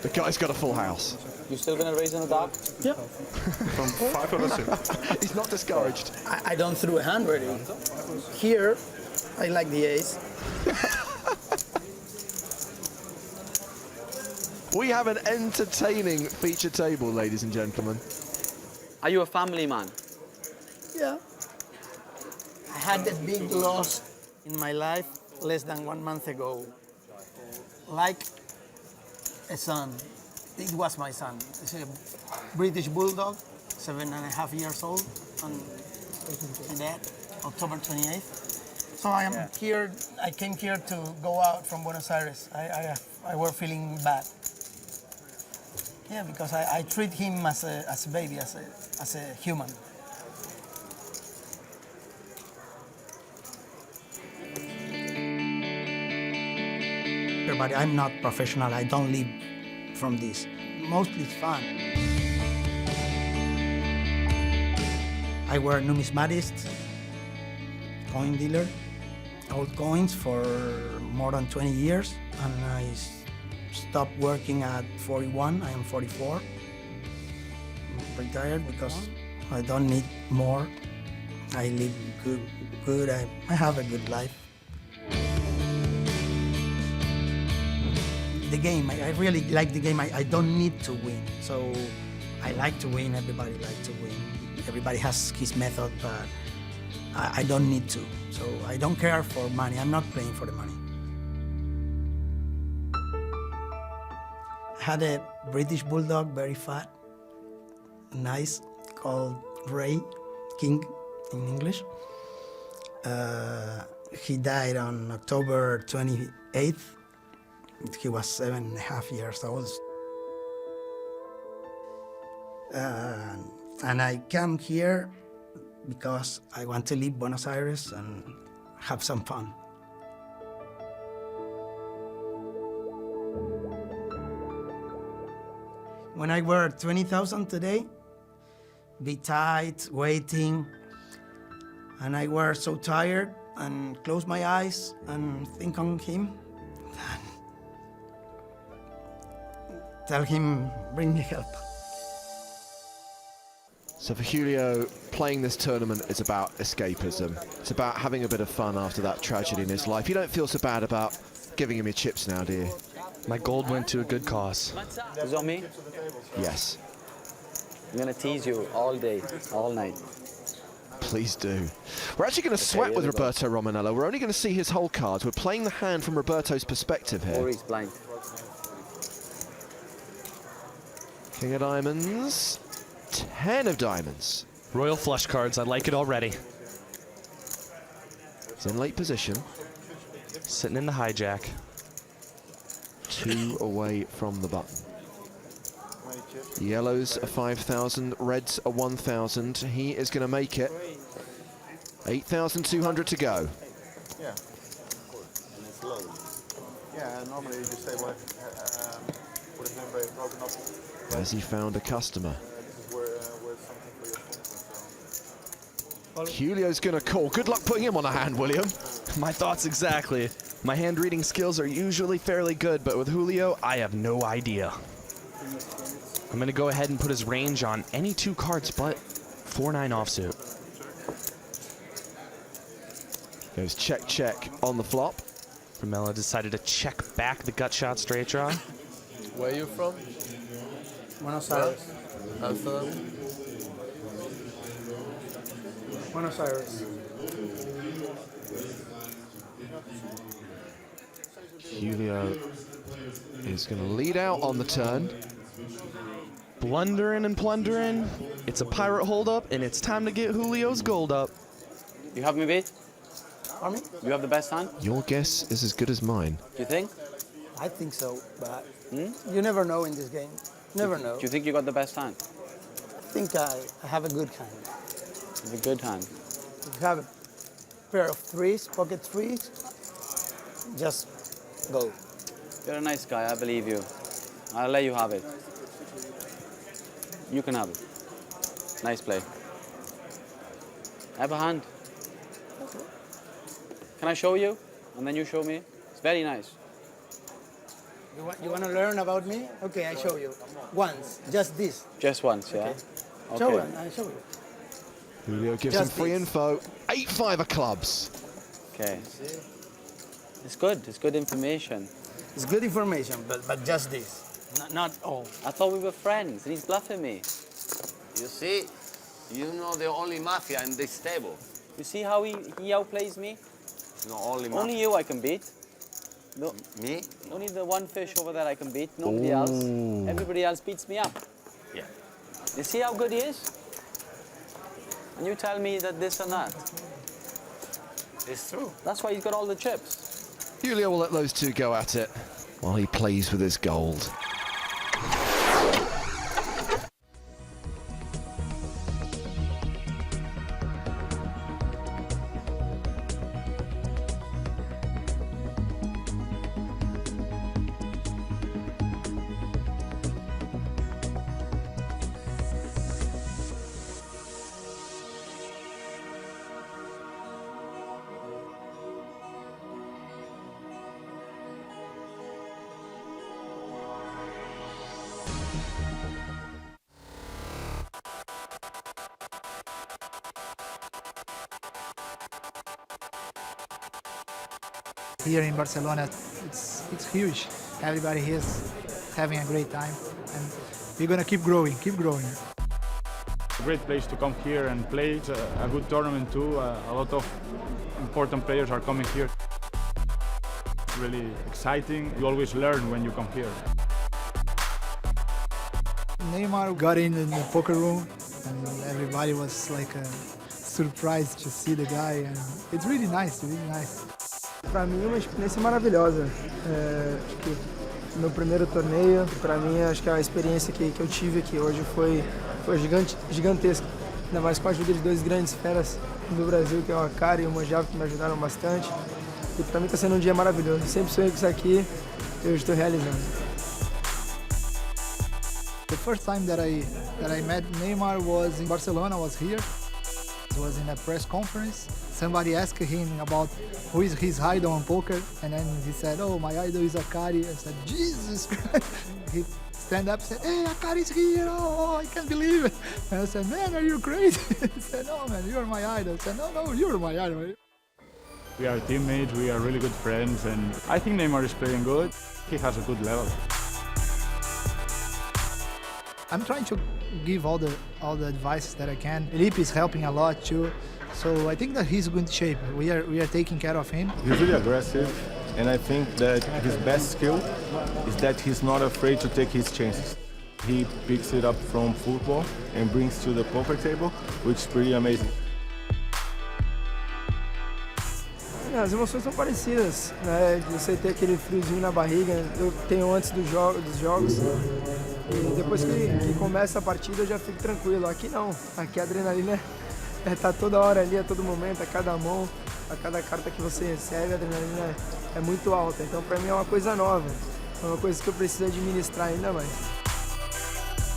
The guy's got a full house. You still gonna raise in the dark? Yeah. From 5 or 6? He's not discouraged. I don't throw a hand ready. Here, I like the ace. We have an entertaining feature table, ladies and gentlemen. Are you a family man? Yeah. I had a big loss in my life less than 1 month ago like a son. It was my son. It's a British Bulldog, 7.5 years old, on that, October 28th. So I am here. I came here to go out from Buenos Aires. I were feeling bad. Yeah, because I treat him as a baby, as a human. But I'm not professional. I don't live from this. Mostly it's fun. I were a numismatist, coin dealer, old coins for more than 20 years, and I stopped working at 41. I am 44. I'm retired because I don't need more. I live good. I have a good life. The game, I really like the game. I don't need to win. So I like to win, everybody likes to win. Everybody has his method, but I don't need to. So I don't care for money. I'm not playing for the money. I had a British Bulldog, very fat, nice, called Ray, King in English. He died on October 28th. He was 7.5 years old. And I come here because I want to leave Buenos Aires and have some fun. When I were 20,000 today, be tight, waiting, and I were so tired and close my eyes and think on him. Tell him, bring me help. So for Julio, playing this tournament is about escapism. It's about having a bit of fun after that tragedy in his life. You don't feel so bad about giving him your chips now, do you? My gold went to a good cause. Is it on me? Yes. I'm gonna tease you all day, all night. Please do. We're actually going to sweat with Roberto Romanello. We're only going to see his whole cards. We're playing the hand from Roberto's perspective here. Or he's blind. King of diamonds, 10 of diamonds. Royal flush cards, I like it already. He's in late position. Sitting in the hijack. 2 away from the button. Yellows are 5,000, reds are 1,000. He is going to make it. 8,200 to go. Yeah, of course. And it's low. Yeah, normally you just say what would have been very broken up. Has he found a customer? This is where something for your sponsor. Julio's going to call. Good luck putting him on a hand, William. My thoughts exactly. My hand reading skills are usually fairly good, but with Julio, I have no idea. I'm going to go ahead and put his range on any 2 cards but 4-9 offsuit. Goes check, check on the flop. Romello decided to check back the gut shot straight draw. Where are you from? Buenos Aires. Amsterdam? Buenos Aires. Julio is going to lead out on the turn. Blundering and plundering. It's a pirate holdup, and it's time to get Julio's gold up. You have me beat? Pardon me? You have the best hand? Your guess is as good as mine. You think? I think so, but you never know in this game. Never know. Do you think you got the best hand? I think I have a good hand. You have a good hand. If you have a pair of threes, pocket threes, just go. You're a nice guy, I believe you. I'll let you have it. You can have it. Nice play. I have a hand. Can I show you? And then you show me? It's very nice. You want to learn about me? Okay, I show you. Once, just this. Just once, yeah? Okay. Show it, I show you. Julio gives Just him free this. info. 8-5 of clubs. Okay. It's good. It's good information. It's good information, but just this. Not all. I thought we were friends, and he's bluffing me. You see, you know the only mafia in this table. You see how he outplays me? No, only mafia. Only you I can beat. No, me? Only the one fish over there I can beat. Nobody else. Everybody else beats me up. Yeah. You see how good he is? And you tell me that this and that. It's true. That's why he's got all the chips. Julio will let those two go at it while he plays with his gold. Here in Barcelona, it's huge. Everybody here is having a great time, and we're gonna keep growing, keep growing. A great place to come here and play. It's a good tournament too. A lot of important players are coming here. It's really exciting. You always learn when you come here. Neymar got in the poker room, and everybody was like surprised to see the guy, and it's really nice, really nice. Para mim é uma experiência maravilhosa. Acho que meu primeiro torneio, para mim acho que a experiência que eu tive aqui hoje foi gigantesca. Ainda mais com a ajuda de dois grandes feras do Brasil, que é o Akari e o Mojave, que me ajudaram bastante. E para mim está sendo um dia maravilhoso. Sempre sonhei com isso aqui, eu estou realizando. The first time that I met Neymar was in Barcelona. I was here. It was in a press conference. Somebody asked him about who is his idol on poker, and then he said, "Oh, my idol is Akari." I said, "Jesus Christ!" He stand up and said, "Hey, Akari's here! Oh, I can't believe it!" And I said, "Man, are you crazy?" He said, "No, man, you're my idol." I said, "No, you're my idol." We are teammates, we are really good friends, and I think Neymar is playing good. He has a good level. I'm trying to give all the advice that I can. Felipe is helping a lot too, so I think that he's in good shape. We are taking care of him. He's really aggressive, and I think that his best skill is that he's not afraid to take his chances. He picks it up from football and brings to the poker table, which is pretty amazing. As emoções são parecidas, né? Você ter aquele friozinho na barriga, eu tenho antes dos jogos. E depois que começa a partida eu já fico tranquilo. Aqui não, aqui a adrenalina tá toda hora ali, a todo momento, a cada mão, a cada carta que você recebe, a adrenalina é muito alta. Então para mim é uma coisa nova, é uma coisa que eu preciso administrar ainda mais.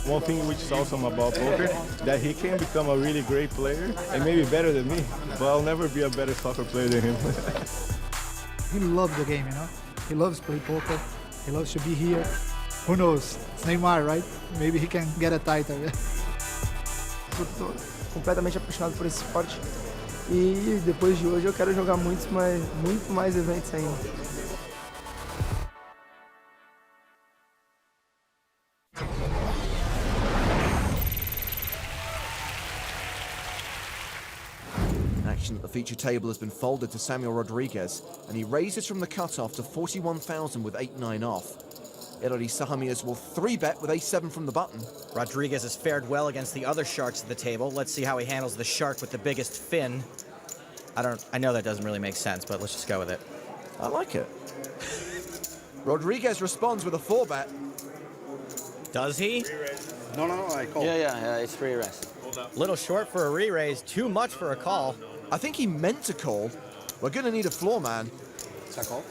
One thing which is awesome about poker, that he can become a really great player and maybe better than me, but I'll never be a better soccer player than him. He loves the game, you know? He loves to play poker, he loves to be here. Who knows? It's Neymar, right? Maybe he can get a title. Eu tô completamente apaixonado por esse esporte e depois de hoje eu quero jogar muito mais eventos ainda. Action at the feature table has been folded to Samuel Rodriguez, and he raises from the cutoff to 41,000 with 8-9 off. Elodie Sahamias will 3-bet with ace-7 from the button. Rodriguez has fared well against the other sharks at the table. Let's see how he handles the shark with the biggest fin. I know that doesn't really make sense, but let's just go with it. I like it. Rodriguez responds with a 4-bet. Does he? No, I call. Yeah, it's free rest. Little short for a re-raise, too much for a call. I think he meant to call. We're gonna need a floor man. Is that call?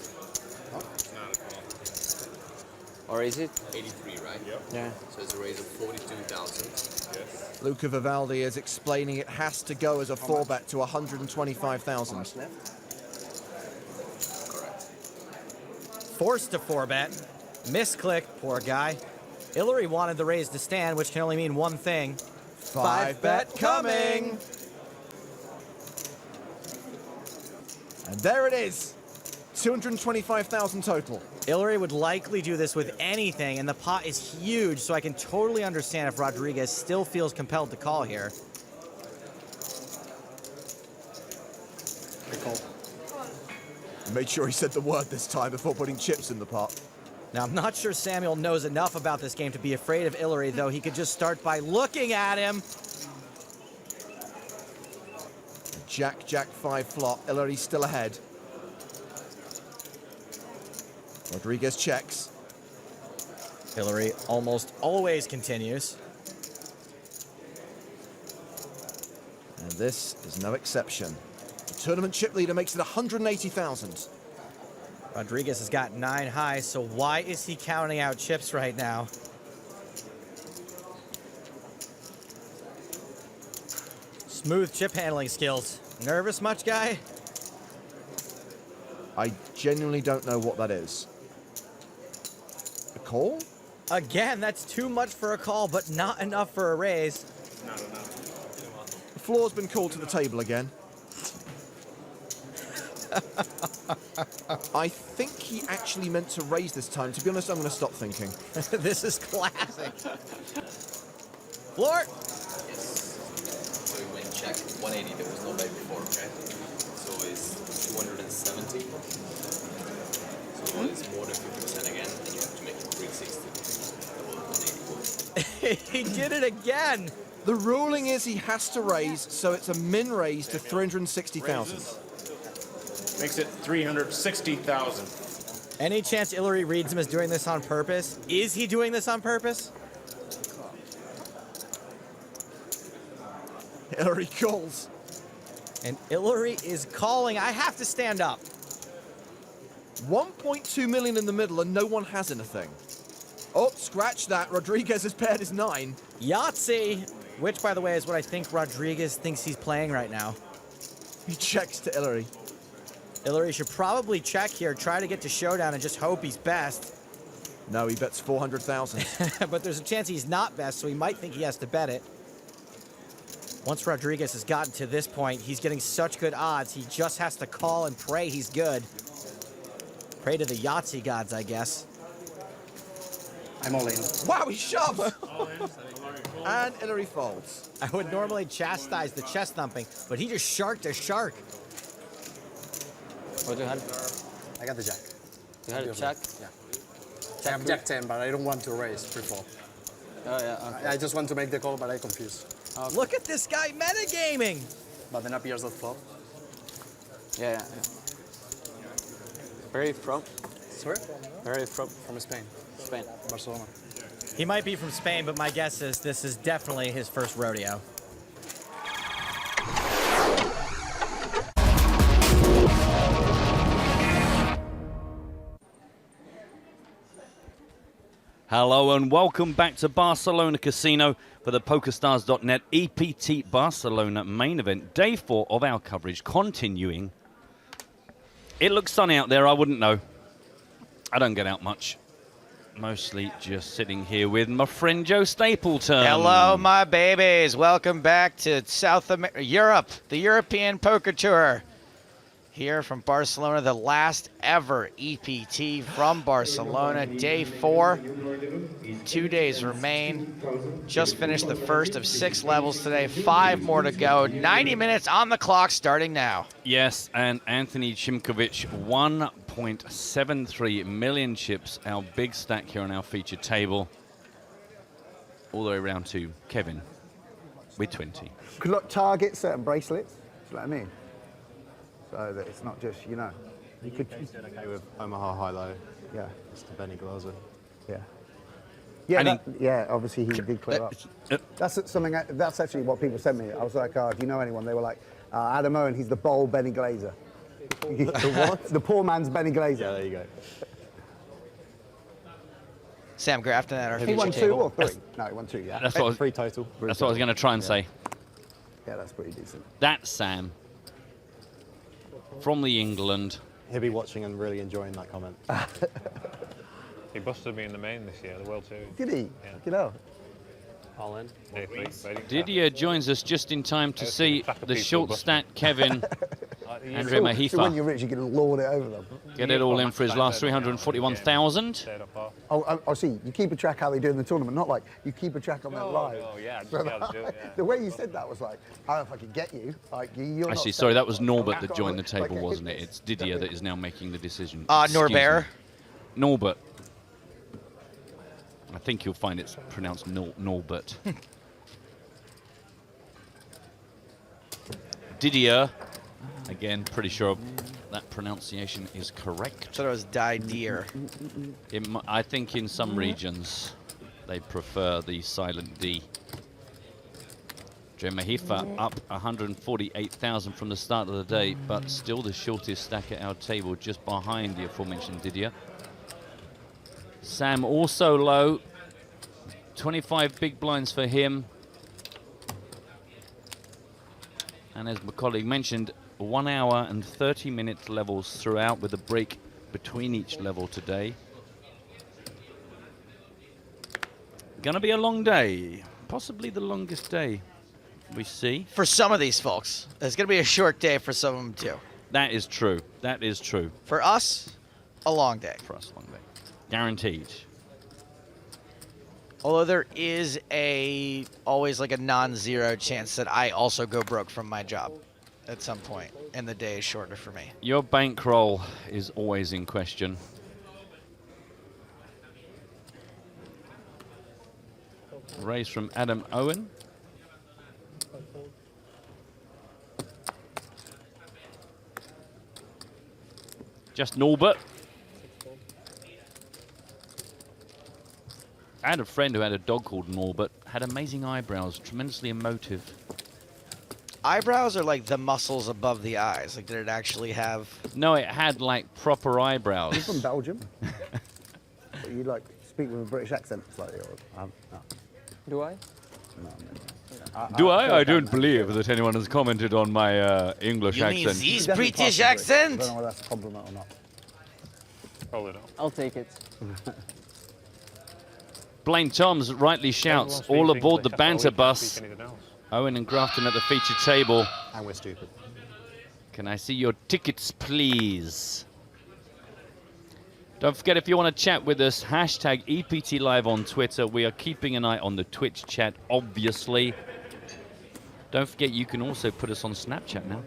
Or is it? 83, right? Yep. Yeah. So it's a raise of 42,000. Yes. Luca Vivaldi is explaining it has to go as a 4-bet to 125,000. Correct. Forced to 4-bet. Misclick, poor guy. Hillary wanted the raise to stand, which can only mean one thing. 5-bet coming! And there it is. 225,000 total. Hillary would likely do this with anything, and the pot is huge, so I can totally understand if Rodriguez still feels compelled to call here. made sure he said the word this time before putting chips in the pot. Now, I'm not sure Samuel knows enough about this game to be afraid of Hillary, though. He could just start by looking at him. Jack, Jack 5 flop. Hillary's still ahead. Rodriguez checks. Hillary almost always continues. And this is no exception. The tournament chip leader makes it 180,000. Rodriguez has got 9 high, so why is he counting out chips right now? Smooth chip handling skills. Nervous much, guy? I genuinely don't know what that is. A call? Again, that's too much for a call, but not enough for a raise. The floor's been called to the table again. I think he actually meant to raise this time. To be honest, I'm going to stop thinking. This is classic. Floor! So we went check 180, there was no bet before, okay? So it's 270. So it's more than 50% again, and you have to make it 360. He did it again! The ruling is he has to raise, so it's a min raise to 360,000. Makes it 360,000. Any chance Hillary reads him as doing this on purpose? Is he doing this on purpose? Hillary calls. And Hillary is calling. I have to stand up. 1.2 million in the middle and no one has anything. Oh, scratch that. Rodriguez has paired his 9. Yahtzee, which, by the way, is what I think Rodriguez thinks he's playing right now. He checks to Hillary. Hillary should probably check here, try to get to showdown, and just hope he's best. No, he bets 400,000. But there's a chance he's not best, so he might think he has to bet it. Once Rodriguez has gotten to this point, he's getting such good odds, he just has to call and pray he's good. Pray to the Yahtzee gods, I guess. I'm all in. Wow, he shoves! And Hillary folds. I would normally chastise the chest thumping, but he just sharked a shark. What do you have? I got the jack. You had a check? Yeah. I have jack 10, but I don't want to raise pre-flop. Oh, yeah. Okay. I just want to make the call, but I confused. Okay. Look at this guy metagaming! But then appears that flop. Yeah. Where are you from? Sorry? Where are you from? From Spain. Spain. Barcelona. He might be from Spain, but my guess is this is definitely his first rodeo. Hello and welcome back to Barcelona Casino for the PokerStars.net EPT Barcelona main event. Day 4 of our coverage continuing. It looks sunny out there, I wouldn't know. I don't get out much. Mostly just sitting here with my friend Joe Stapleton. Hello, my babies. Welcome back to Europe, the European Poker Tour. Here from Barcelona, the last ever EPT from Barcelona. Day 4, 2 days remain. Just finished the first of 6 levels today, 5 more to go. 90 minutes on the clock starting now. Yes, and Anthony Chimkovich, 1.73 million chips, our big stack here on our featured table. All the way around to Kevin with 20. Could look target certain bracelets, that's what I mean. So that it's not just, you know. You could did okay with Omaha High-Low. Yeah. Mr. Benny Glaser. Yeah. Yeah, yeah, obviously he did clear up. That's something, that's actually what people sent me. I was like, do you know anyone? They were like, Adam Owen, he's the bold Benny Glaser. The what? The poor man's Benny Glaser. Yeah, there you go. Sam Grafton at our He feature won 2 table. or 3? No, he won 2, yeah. That's what I was, 3 total. That's what I was going to try and say. Yeah, that's pretty decent. That's Sam. From the England. He'll be watching and really enjoying that comment. He busted me in the main this year, the World Series. Did he? Yeah. You know. All in. Day 3, Didier joins us just in time to see the short stack Kevin Andriamahefa. So when you're rich, you can lord it over them. Get it all in for his last 341,000. Oh, I see. You keep a track how they do in the tournament, not like you keep a track on their live. Oh, yeah, just So be able to do it, yeah. The way you said that was like, I don't know if I could get you. Like, you're Actually, not sorry, that saying- was Norbert that joined the Like table, a wasn't it? hit It's Didier that is now making the decision. Norbert. Excuse me. Norbert. I think you'll find it's pronounced Norbert. Didier. Again, pretty sure that pronunciation is correct. So it was Didier. I think in some regions they prefer the silent D. Andriamahefa up 148,000 from the start of the day, but still the shortest stack at our table, just behind the aforementioned Didier. Sam also low, 25 big blinds for him. And as my colleague mentioned, 1 hour and 30 minutes levels throughout, with a break between each level today. Gonna be a long day, possibly the longest day we see. For some of these folks, it's gonna be a short day for some of them too. That is true, that is true. For us, a long day. For us, long day. Guaranteed. Although there is always like a non-zero chance that I also go broke from my job at some point, and the day is shorter for me. Your bankroll is always in question. Raise from Adam Owen. Just Norbert. I had a friend who had a dog called Norbert, had amazing eyebrows, tremendously emotive. Eyebrows are like the muscles above the eyes. Like, did it actually have... No, it had like proper eyebrows. You're from Belgium? You like speak with a British accent slightly? Or, no. Do I? Do I? I don't believe that anyone has commented on my English accent. You mean these Definitely British possibly. I accent? don't know whether that's a compliment or not. Probably not. I'll take it. Blaine Toms rightly shouts, all aboard the banter bus. Owen and Grafton at the featured table. And we're stupid. Can I see your tickets, please? Don't forget, if you want to chat with us, hashtag EPT Live on Twitter. We are keeping an eye on the Twitch chat, obviously. Don't forget, you can also put us on Snapchat now.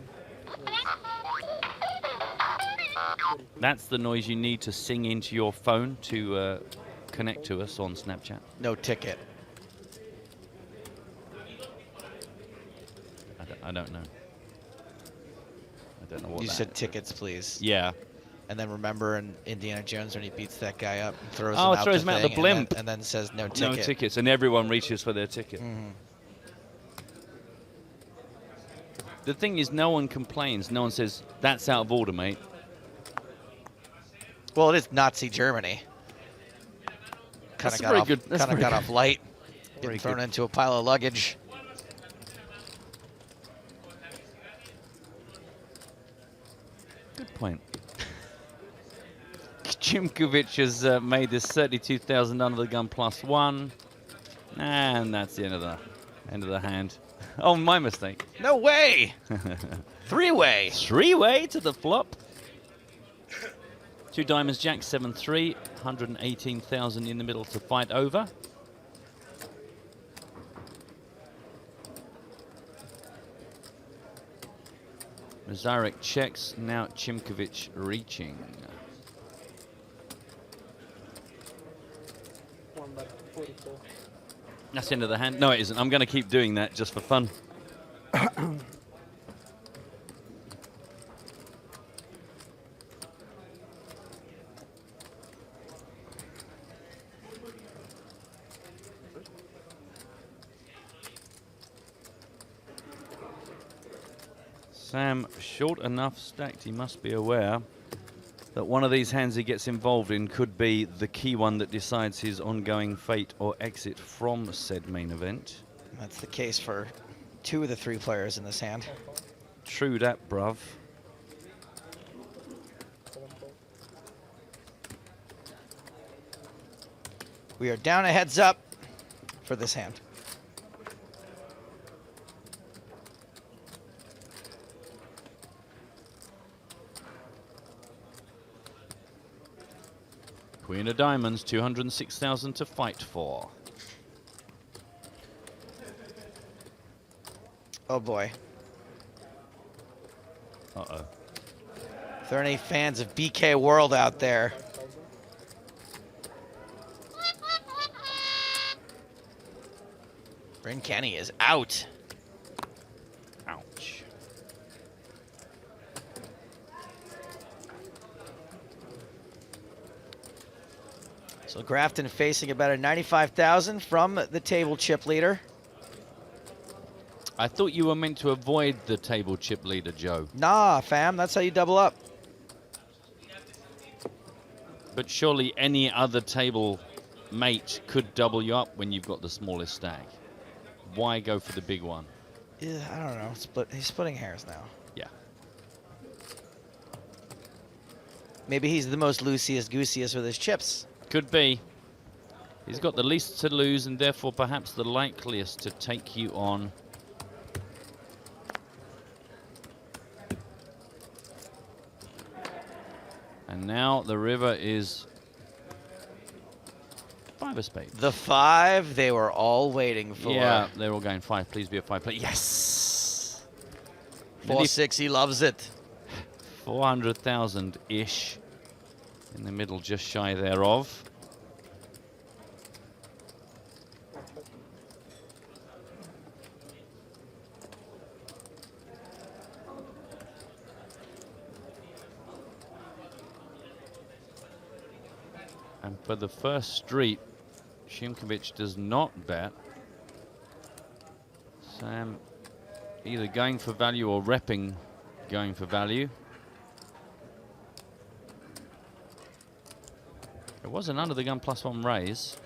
That's the noise you need to sing into your phone to connect to us on Snapchat. No ticket. I don't know. I don't know what You that said is. tickets, please. Yeah. And then remember in Indiana Jones when he beats that guy up and throws Oh, him out throws the him out thing the blimp. and then says no ticket. No tickets, and everyone reaches for their ticket. Mhm. The thing is, no one complains. No one says, that's out of order, mate. Well, it is Nazi Germany. Kind That's of very good. That's very got good. off light. Very Getting thrown good. into a pile of luggage. Good point. Chimkovich has made this 32,000 under the gun +1, and that's the end of the hand. Oh, my mistake. No way! Three-way. Three-way to the flop. 2 diamonds, Jack 7-3, 118,000 in the middle to fight over. Mazarek checks, now Chimkovich reaching. That's the end of the hand. No, it isn't. I'm going to keep doing that just for fun. Sam, short enough stacked, he must be aware that one of these hands he gets involved in could be the key one that decides his ongoing fate or exit from said main event. That's the case for 2 of the 3 players in this hand. True that, bruv. We are down a heads up for this hand. Queen of diamonds, 206,000 to fight for. Oh boy. Uh-oh. If there are any fans of BK World out there. Bren Kenny is out. Ouch. So Grafton facing about a 95,000 from the table chip leader. I thought you were meant to avoid the table chip leader, Joe. Nah, fam, that's how you double up. But surely any other table mate could double you up when you've got the smallest stack. Why go for the big one? Yeah, I don't know. He's splitting hairs now. Yeah. Maybe he's the most loosiest goosiest with his chips. Could be. He's got the least to lose and therefore perhaps the likeliest to take you on. And now the river is 5 of spades. The 5 they were all waiting for. Yeah, they're all going 5. Please be a 5 play. Yes! 4-6, he loves it. 400,000-ish. In the middle, just shy thereof. And for the first street, Chimkovich does not bet. Sam either going for value or repping going for value. It was an under the gun +1 raise.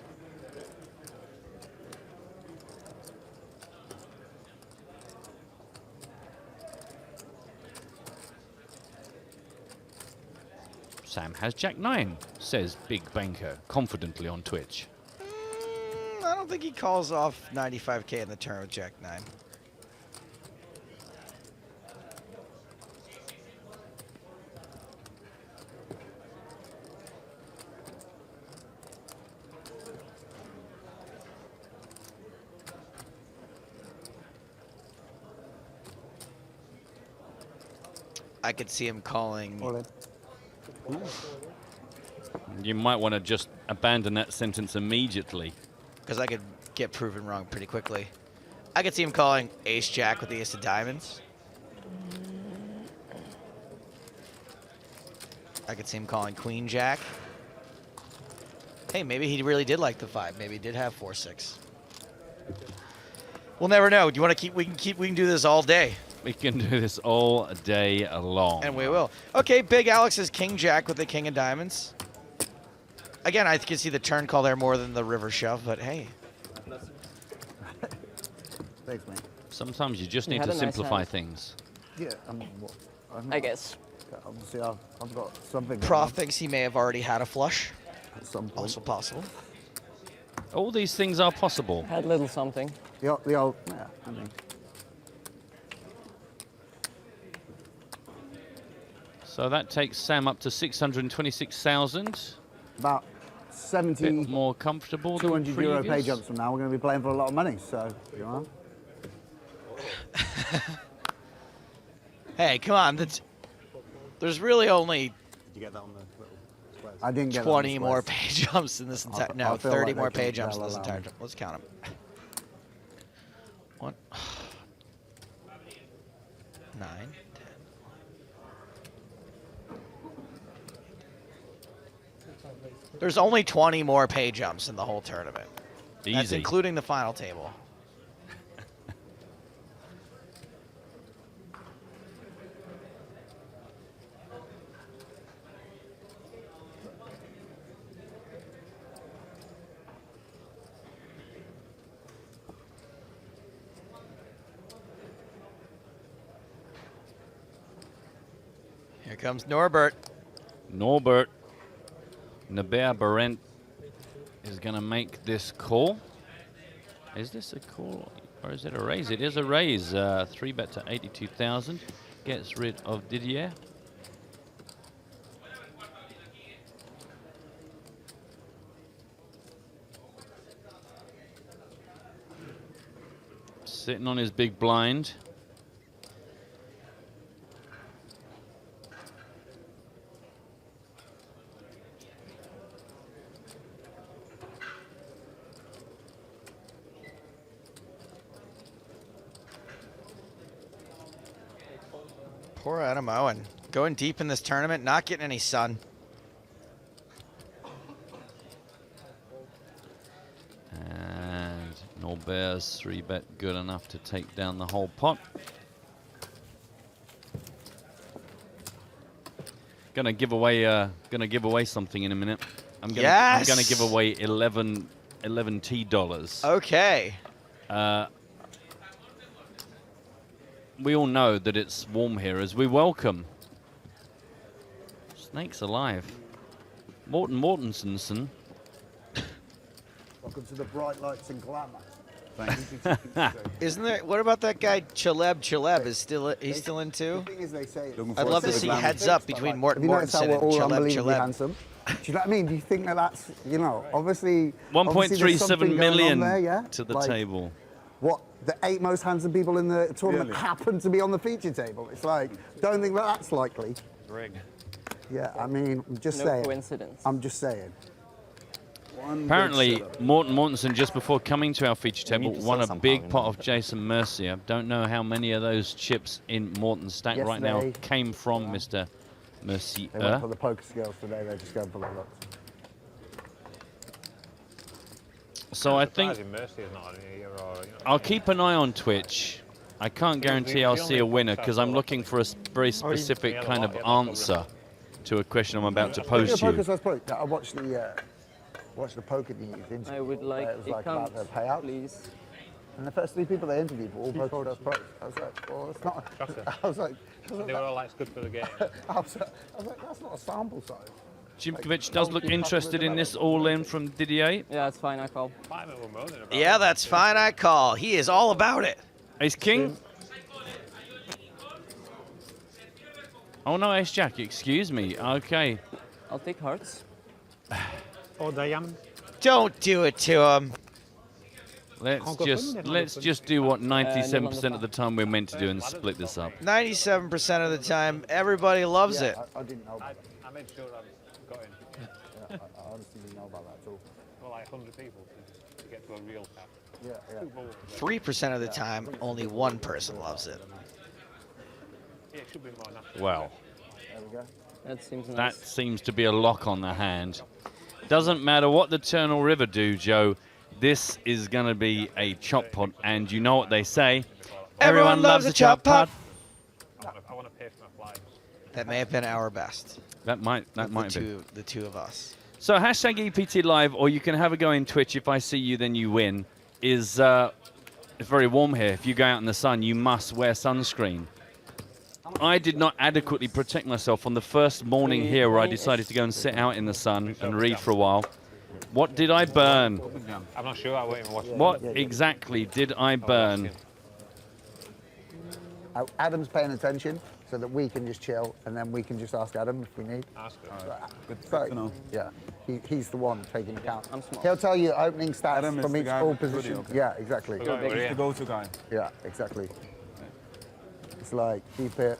Sam has Jack-9, says Big Banker confidently on Twitch. I don't think he calls off 95K in the turn with Jack-9. I could see him calling. You might want to just abandon that sentence immediately. Because I could get proven wrong pretty quickly. I could see him calling ace-jack with the ace of diamonds. I could see him calling queen-jack. Hey, maybe he really did like the 5. Maybe he did have 4-6. We'll never know. Do you want to keep? We can do this all day. We can do this all day long. And we will. Okay, Big Alex is king-jack with the king of diamonds. Again, I can see the turn call there more than the river shove, but hey. Thanks, mate. Sometimes you just need to simplify things. Yeah, I guess. Obviously, I've got something. Prof thinks he may have already had a flush. At some point. Also possible. All these things are possible. Had a little something. The old, yeah, I mean. So that takes Sam up to 626,000. About 70. Bit more comfortable. 200 than euro pay previous. jumps from now. We're going to be playing for a lot of money, so you know. Hey, come on. There's really only Did you get that on the little squares? I didn't get 20 more pay jumps in this entire. No, I feel 30 like more they pay can jumps in this allow entire. me. Let's count them. 1, 9, 10. There's only 20 more pay jumps in the whole tournament. That's Easy. including the final table. Here comes Norbert. Norbert. Naber Berent is going to make this call. Is this a call or is it a raise? It is a raise. 3-bet to 82,000. Gets rid of Didier. Sitting on his big blind. Poor Adam Owen. Going deep in this tournament, not getting any sun. And Norbert's 3-bet good enough to take down the whole pot. Gonna give away something in a minute. I'm gonna give away $11 T. Okay. We all know that it's warm here as we welcome Snakes Alive. Mortenson. Welcome to the bright lights and glamour. Isn't there? What about that guy Chaleb? Is he's still in too? The thing is, they say I'd love to see heads up between Mortenson and we're all unbelievably Chaleb. handsome? Do you know what I mean? Do you think that that's, you know, obviously 1.37 million there, yeah? to the like, table. What, the 8 most handsome people in the tournament happen to be on the feature table? It's like, don't think that that's likely. Rig. Yeah, I mean, I'm just No saying. coincidence. I'm just saying. Apparently, Mortenson, just before coming to our feature table, won a big pot of Jason Mercier. Don't know how many of those chips in Morton's stack right now came from Mr. Mercier. They went for the poker skills today, they're just going for the looks. So I think I'll keep an eye on Twitch. I can't guarantee I'll see a winner because I'm looking for a very specific kind of answer to a question I'm about to pose to you. I watched the poker news interview. I would like it was like about the payout, please. And the first 3 people they interviewed were all PokerStars pros. I was like, well, it's not. I was like, they were all like, it's good for the game. I was like, that's not a sample size. Chimkovich does look interested in this all-in from Didier. Yeah, it's fine, I call. Yeah, that's fine, I call. He is all about it. Ace King. Oh no, Ace Jack, excuse me. Okay. I'll take hearts. Oh, Diane. Don't do it to him. Let's just do what 97% of the time we're meant to do and split this up. 97% of the time, everybody loves it. I didn't know. I made sure I got in. Yeah, I honestly didn't know about that at all. Well, like 100 people to get to a real cap. Yeah. 3% of the time, only one person loves it. Yeah, it should be more natural. Well, there we go. That seems nice. That seems to be a lock on the hand. Doesn't matter what the turn or river do, Joe. This is going to be a chop pot, and you know what they say. Everyone loves a chop pot. I want to pay for my flights. That may have been our be. That might be the two of us. So hashtag EPT Live, or you can have a go in Twitch. If I see you, then you win. It's very warm here. If you go out in the sun, you must wear sunscreen. I did not adequately protect myself on the first morning here where I decided to go and sit out in the sun and read for a while. What did I burn? I'm not sure. I won't even watch it. What exactly did I burn? Adam's paying attention so that we can just chill and then we can just ask Adam if we need. Ask him. Good to know. Yeah, he's the one taking account. He'll tell you opening stats from each all position. Okay. Yeah, exactly. He's the go-to guy. Yeah, exactly. It's like keep it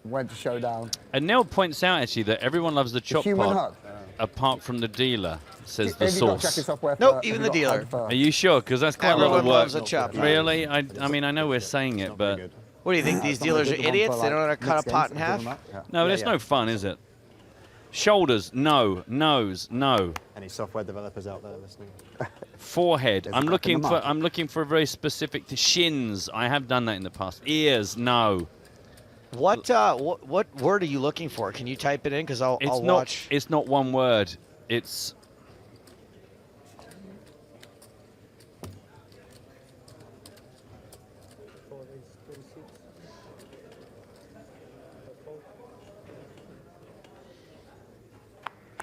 when to showdown. And Neil points out actually that everyone loves the chop human pot, hug. apart from the dealer, says the Have you got jacket source. software Nope, for- even have the you got dealer. hug for- Are you sure? Because that's quite a lot of Everyone work. loves a chop pot. Really? I mean, I know we're saying it, but What do you think? These dealers are idiots? They don't know how to cut a pot in half? no, it's no fun, is it? Shoulders, no. Nose, no. Any software developers out there listening? Forehead. There's I'm a crack in looking the for. market. I'm looking for a very specific. Shins. I have done that in the past. Ears, no. What word are you looking for? Can you type it in? Because I'll It's watch. It's not one word. It's.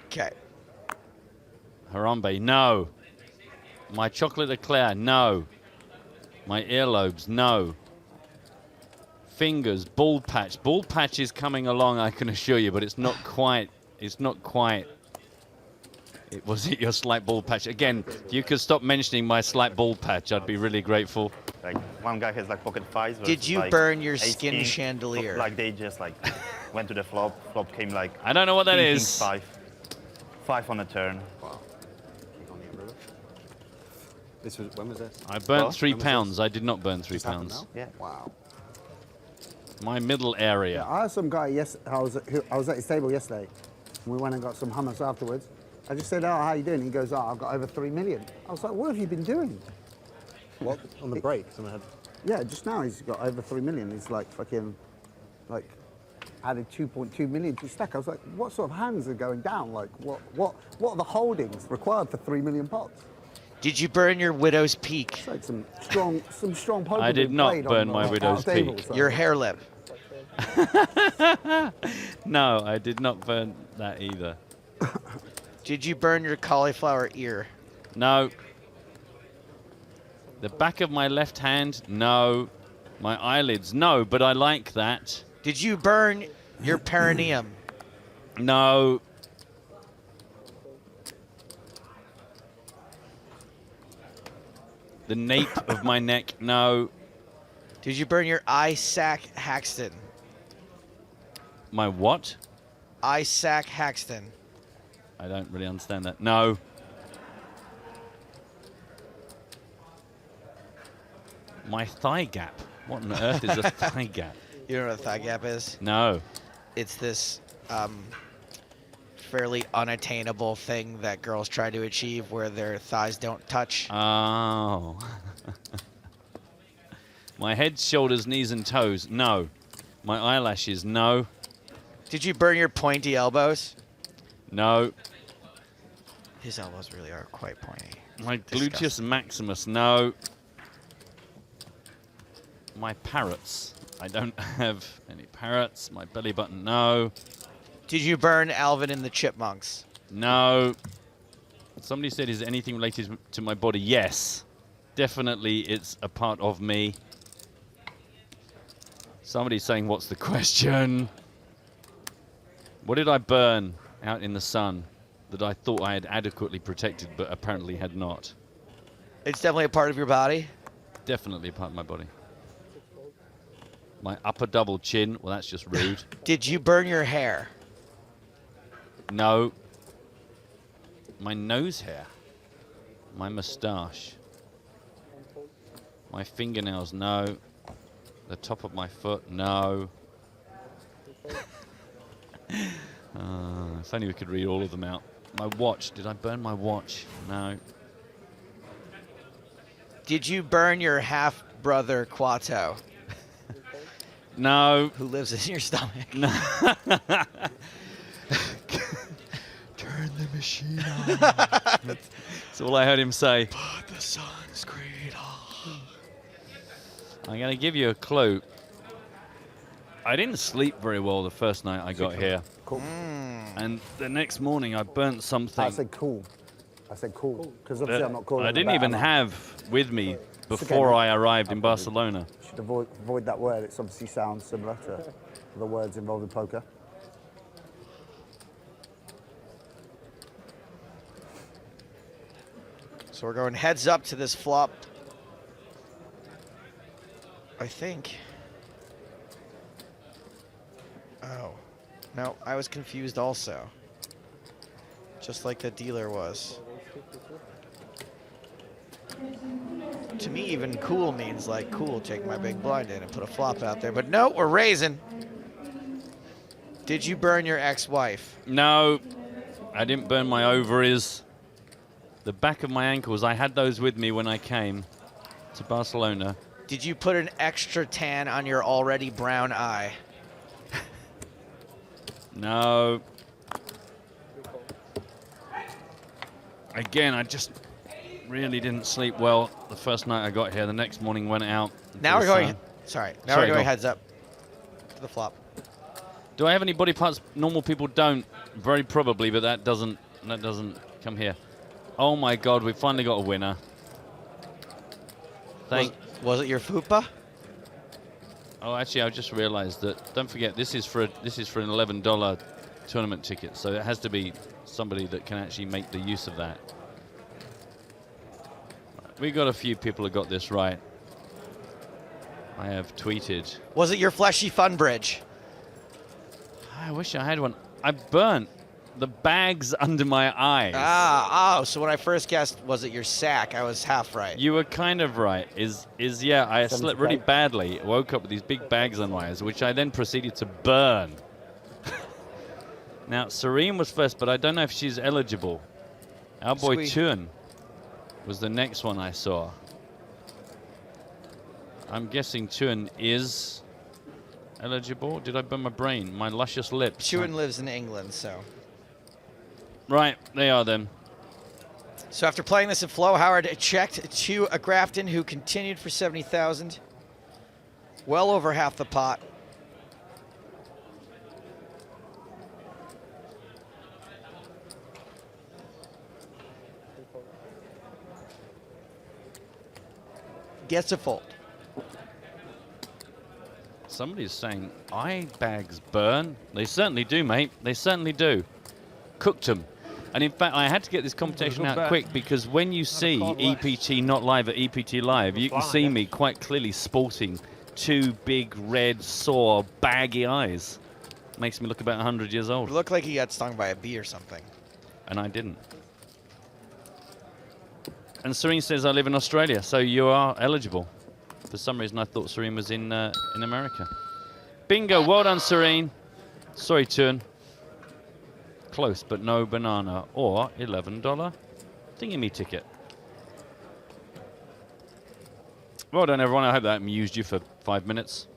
Okay. Harambe, no. My chocolate eclair, no. My earlobes, no. Fingers, ball patch. Ball patch is coming along, I can assure you, but it's not quite. It's not quite. Was it your slight ball patch? Again, if you could stop mentioning my slight ball patch, I'd be really grateful. Like one guy has like pocket fives. Did you like burn your ace skin king. chandelier? Like they just like went to the flop. Flop came like. I don't know what that king, is. king, five on a turn. Wow. This was, when was this? I burnt What? £3. I did not burn £3. Yeah. Wow. My middle area. Yeah, I had some guy, I was at his table yesterday. We went and got some hummus afterwards. I just said, oh, how you doing? He goes, oh, I've got over 3 million. I was like, what have you been doing? What? On the break? Someone had... Yeah, just now he's got over 3 million. He's like fucking, like, added 2.2 million to his stack. I was like, what sort of hands are going down? Like, what are the holdings required for 3 million pots? Did you burn your widow's peak? It's like some strong poker. I did being not played burn on my the widow's table, peak. so- Your hair lip. No, I did not burn that either. Did you burn your cauliflower ear? No. The back of my left hand? No. My eyelids? No, but I like that. Did you burn your perineum? No. The nape of my neck? No. Did you burn your eye sac Haxton? My what? Eye sac Haxton. I don't really understand that. No. My thigh gap. What on earth is a thigh gap? You don't know what a thigh gap is? No. It's this fairly unattainable thing that girls try to achieve where their thighs don't touch. Oh. My head, shoulders, knees, and toes? No. My eyelashes? No. Did you burn your pointy elbows? No. His elbows really are quite pointy. My gluteus maximus? No. My parrots? I don't have any parrots. My belly button? No. Did you burn Alvin and the Chipmunks? No. Somebody said, is anything related to my body? Yes. Definitely it's a part of me. Somebody's saying, what's the question? What did I burn out in the sun that I thought I had adequately protected but apparently had not? It's definitely a part of your body? Definitely a part of my body. My upper double chin, well, that's just rude. Did you burn your hair? No. My nose hair. My moustache. My fingernails, no. The top of my foot, no. If only we could read all of them out. My watch, did I burn my watch? No. Did you burn your half-brother Quato? No. Who lives in your stomach? No. Turn the machine on. That's all I heard him say. Put the sunscreen on. I'm going to give you a clue. I didn't sleep very well the first night I got here. Cool. And the next morning I burnt something. I said cool. I said cool. Because obviously I'm not cool. I didn't even have with me before I arrived in Barcelona. Should avoid that word. It obviously sounds similar to the words involved in poker. So we're going heads up to this flop. I think. Oh. No, I was confused also. Just like the dealer was. To me, even cool means like, cool, take my big blind in and put a flop out there. But no, we're raising. Did you burn your ex-wife? No, I didn't burn my ovaries. The back of my ankles, I had those with me when I came to Barcelona. Did you put an extra tan on your already brown eye? No. Again, I just really didn't sleep well the first night I got here. The next morning went out. Now we're going, now we're going heads up to the flop. Do I have any body parts normal people don't? Very probably, but that doesn't come here. Oh my God, we finally got a winner. Was it your fupa? Oh, actually, I just realized that. Don't forget, this is for an $11 tournament ticket, so it has to be somebody that can actually make the use of that. We got a few people who got this right. I have tweeted. Was it your fleshy fun bridge? I wish I had one. I burnt the bags under my eyes. So when I first guessed, was it your sack? I was half right. You were kind of right. Yeah, I slept really badly. Woke up with these big bags on my eyes, which I then proceeded to burn. Now, Serene was first, but I don't know if she's eligible. Our boy Tuan was the next one I saw. I'm guessing Tuan is eligible. Did I burn my brain? My luscious lips. Tuan lives in England, so. Right, they are then. So after playing this in flow, Howard checked to a Grafton who continued for 70,000. Well over half the pot. Gets a fold. Somebody's saying eye bags burn. They certainly do, mate. They certainly do. Cooked them. And in fact, I had to get this computation out quick because when you see EPT not live at EPT Live, you can see me quite clearly sporting two big, red, sore, baggy eyes. Makes me look about 100 years old. It looked like he got stung by a bee or something. And I didn't. And Serene says I live in Australia, so you are eligible. For some reason, I thought Serene was in America. Bingo, well done, Serene. Sorry, Tuan. Close, but no banana or $11 thingy-me ticket. Well done, everyone. I hope that amused you for 5 minutes.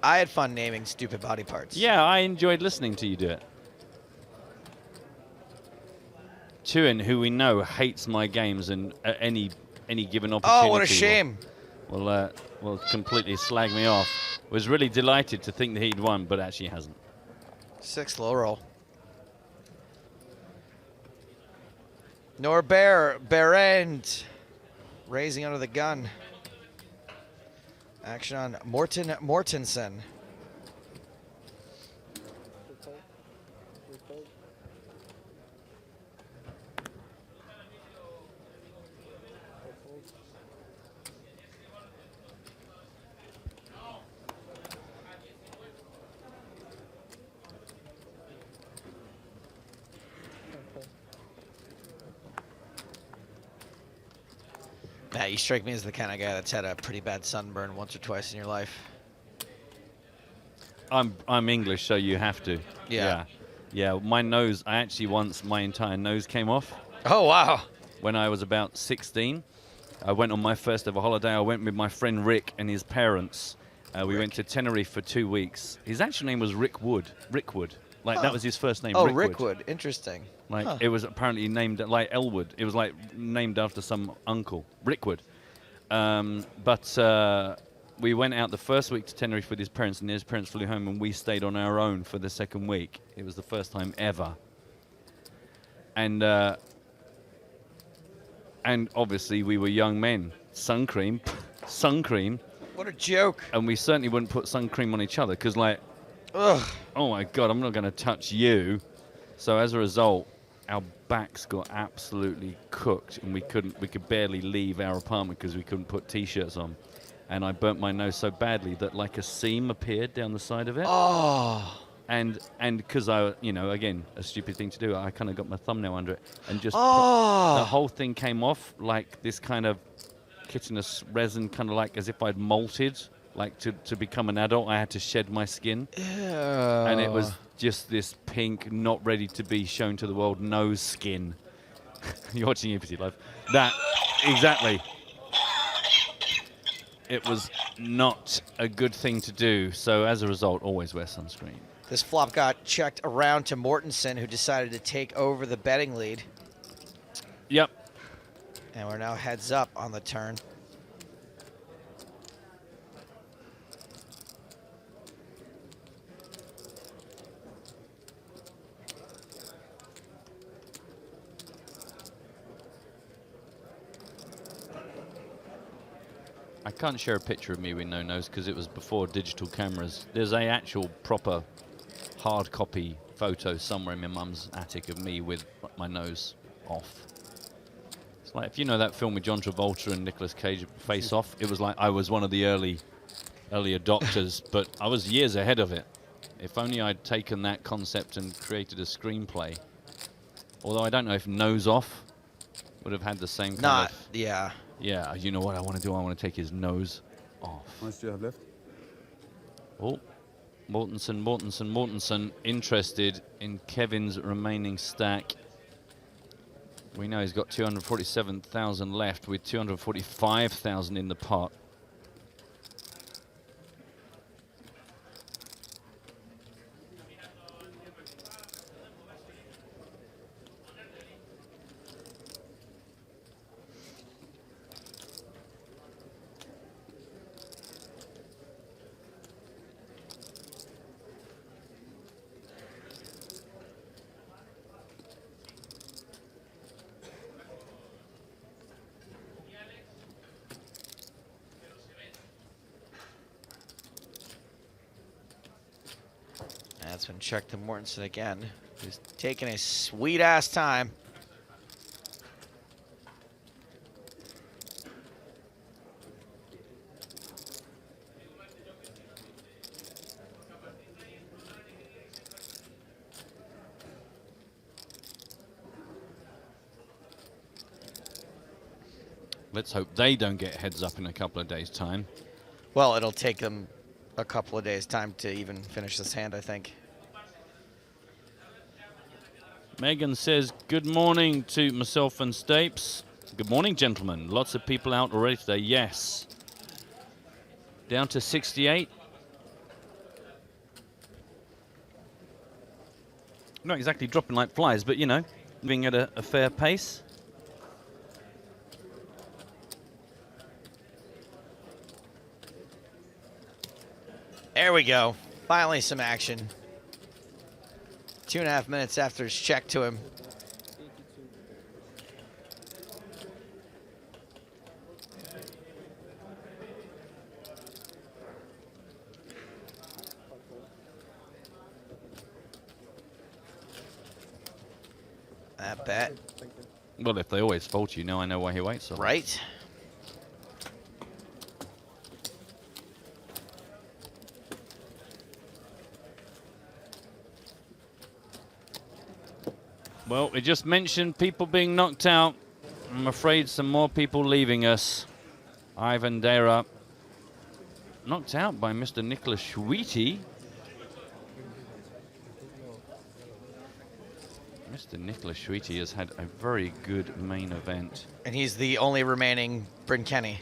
I had fun naming stupid body parts. Yeah, I enjoyed listening to you do it. Tuan, who we know hates my games and at any given opportunity. Oh, what a shame. Will completely slag me off. Was really delighted to think that he'd won, but actually hasn't. 6 low roll. Berent raising under the gun. Action on Mortenson. Matt, you strike me as the kind of guy that's had a pretty bad sunburn once or twice in your life. I'm English, so you have to. Yeah. Yeah, my nose, I actually once, my entire nose came off. Oh, wow. When I was about 16. I went on my first ever holiday. I went with my friend Rick and his parents. We went to Tenerife for 2 weeks. His actual name was Rick Wood. Like, that was his first name, Oh, Rick Wood. Interesting. Like, it was apparently named, like Elwood. It was, like, named after some uncle, Rickwood. But we went out the first week to Tenerife with his parents, and his parents flew home, and we stayed on our own for the second week. It was the first time ever. And obviously, we were young men. Sun cream. What a joke. And we certainly wouldn't put sun cream on each other, because, like, ugh. Oh my God, I'm not going to touch you. So as a result, our backs got absolutely cooked, and we could barely leave our apartment because we couldn't put t-shirts on. And I burnt my nose so badly that like a seam appeared down the side of it. Oh. And because I, again, a stupid thing to do, I kind of got my thumbnail under it and just Oh. the whole thing came off like this kind of chitinous resin, kind of like as if I'd molted. Like to become an adult, I had to shed my skin. Ew. And it was just this pink, not ready to be shown to the world nose skin. You're watching EPT Live. That, exactly. It was not a good thing to do. So as a result, always wear sunscreen. This flop got checked around to Mortenson, who decided to take over the betting lead. Yep. And we're now heads up on the turn. I can't share a picture of me with no nose because it was before digital cameras. There's a actual proper hard copy photo somewhere in my mum's attic of me with my nose off. It's like, if you know that film with John Travolta and Nicolas Cage, Face Off, it was like I was one of the early adopters, but I was years ahead of it. If only I'd taken that concept and created a screenplay. Although I don't know if Nose Off would have had the same kind of... Yeah. Yeah, you know what I want to do? I want to take his nose off. How much do you have left? Oh, Mortenson interested in Kevin's remaining stack. We know he's got 247,000 left with 245,000 in the pot. That's been checked to Mortenson again, who's taking a sweet-ass time. Let's hope they don't get heads up in a couple of days' time. Well, it'll take them a couple of days' time to even finish this hand, I think. Megan says, good morning to myself and Stapes. Good morning, gentlemen. Lots of people out already today. Yes. Down to 68. Not exactly dropping like flies, but, you know, moving at a fair pace. There we go. Finally some action. 2.5 minutes after his check to him. That bet. Well, if they always fault you, now I know why he waits so long. Right. Well, we just mentioned people being knocked out. I'm afraid some more people leaving us. Ivan Dera knocked out by Mr. Nicholas Schweety. Mr. Nicholas Schweety has had a very good main event. And he's the only remaining Bren Kenny.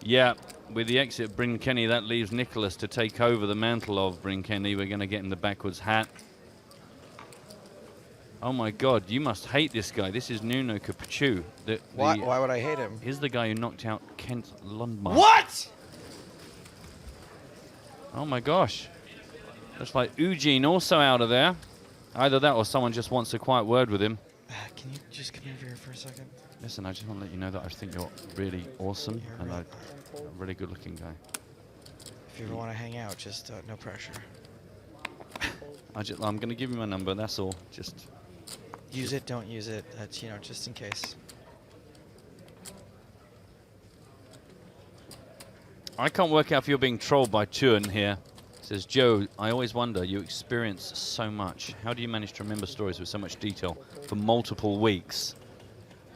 Yeah, with the exit of Bren Kenny, that leaves Nicholas to take over the mantle of Bren Kenny. We're going to get him the backwards hat. Oh my God, you must hate this guy. This is Nuno Capucho. Why would I hate him? He's the guy who knocked out Kent Lundmark. What? Oh my gosh. Looks like Eugene also out of there. Either that or someone just wants a quiet word with him. Can you just come over here for a second? Listen, I just want to let you know that I think you're really awesome and a really good looking guy. If you ever want to hang out, just no pressure. I'm going to give you my number, that's all. Just use it, don't use it. That's, you know, just in case. I can't work out if you're being trolled by Chuan here. Says, Joe, I always wonder, you experience so much. How do you manage to remember stories with so much detail for multiple weeks?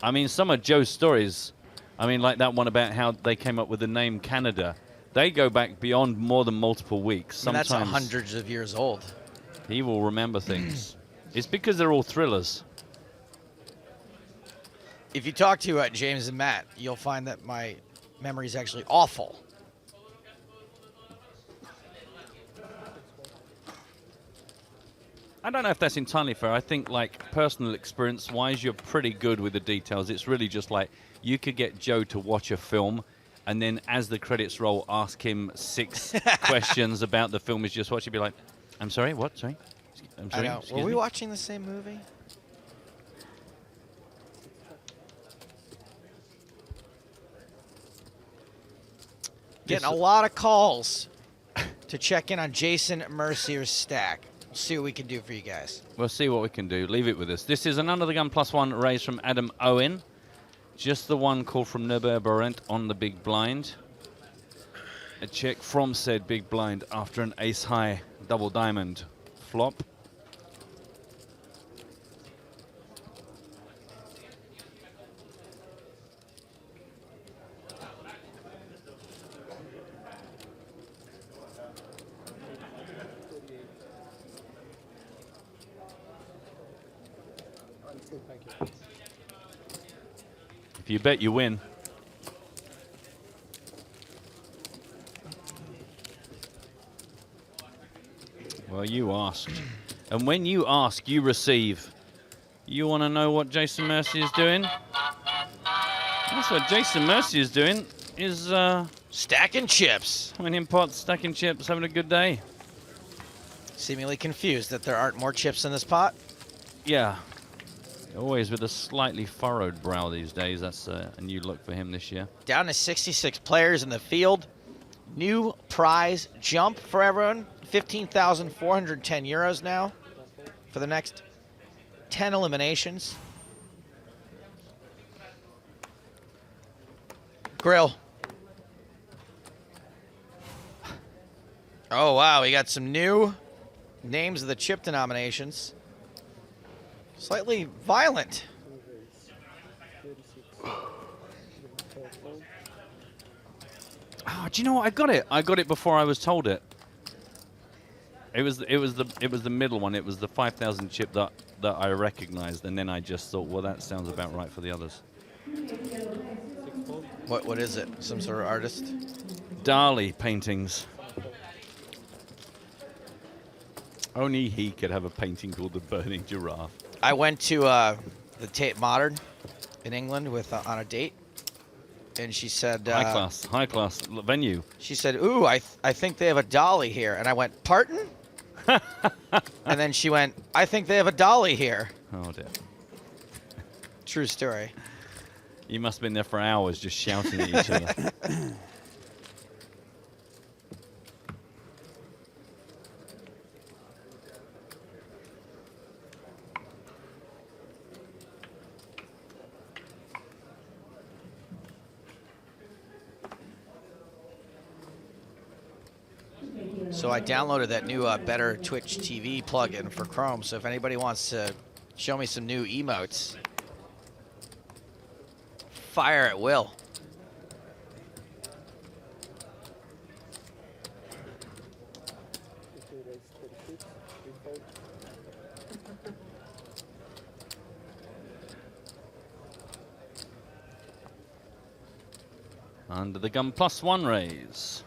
I mean, some of Joe's stories, I mean, like that one about how they came up with the name Canada, they go back beyond more than multiple weeks. Sometimes Sometimes that's hundreds of years old. He will remember things. It's because they're all thrillers. If you talk to James and Matt, you'll find that my memory is actually awful. I don't know if that's entirely fair. I think, like, personal experience-wise, you're pretty good with the details. It's really just like you could get Joe to watch a film, and then as the credits roll, ask him 6 questions about the film he's just watched. He'd be like, I'm sorry, what? Sorry? I'm sorry, I know. excuse Were we me? watching the same movie? Getting a lot of calls to check in on Jason Mercier's stack. We'll see what we can do for you guys. We'll see what we can do. Leave it with us. This is an Under the Gun +1 raise from Adam Owen. Just the one call from Berent on the big blind. A check from said big blind after an ace-high double diamond flop. If you bet, you win. Well, you asked. And when you ask, you receive. You want to know what Jason Mercier is doing? That's what Jason Mercier is doing, is stacking chips. Coming in pot, stacking chips, having a good day. Seemingly confused that there aren't more chips in this pot. Yeah. Always with a slightly furrowed brow these days. That's a new look for him this year. Down to 66 players in the field. New prize jump for everyone. 15,410 euros now for the next 10 eliminations. Grill. Oh, wow. We got some new names of the chip denominations. Slightly violent. Oh, do you know what? I got it. I got it before I was told it. It was the middle one. It was the 5,000 chip that I recognized, and then I just thought, well, that sounds about right for the others. What is it? Some sort of artist? Dali paintings. Only he could have a painting called The Burning Giraffe. I went to the Tate Modern in England with on a date, and she said, high class venue. She said, "Ooh, I think they have a dolly here," and I went, "Pardon?" And then she went, "I think they have a dolly here." Oh dear. True story. You must have been there for hours just shouting at each other. So I downloaded that new Better Twitch TV plugin for Chrome. So if anybody wants to show me some new emotes, fire at will. Under the gun +1 raise.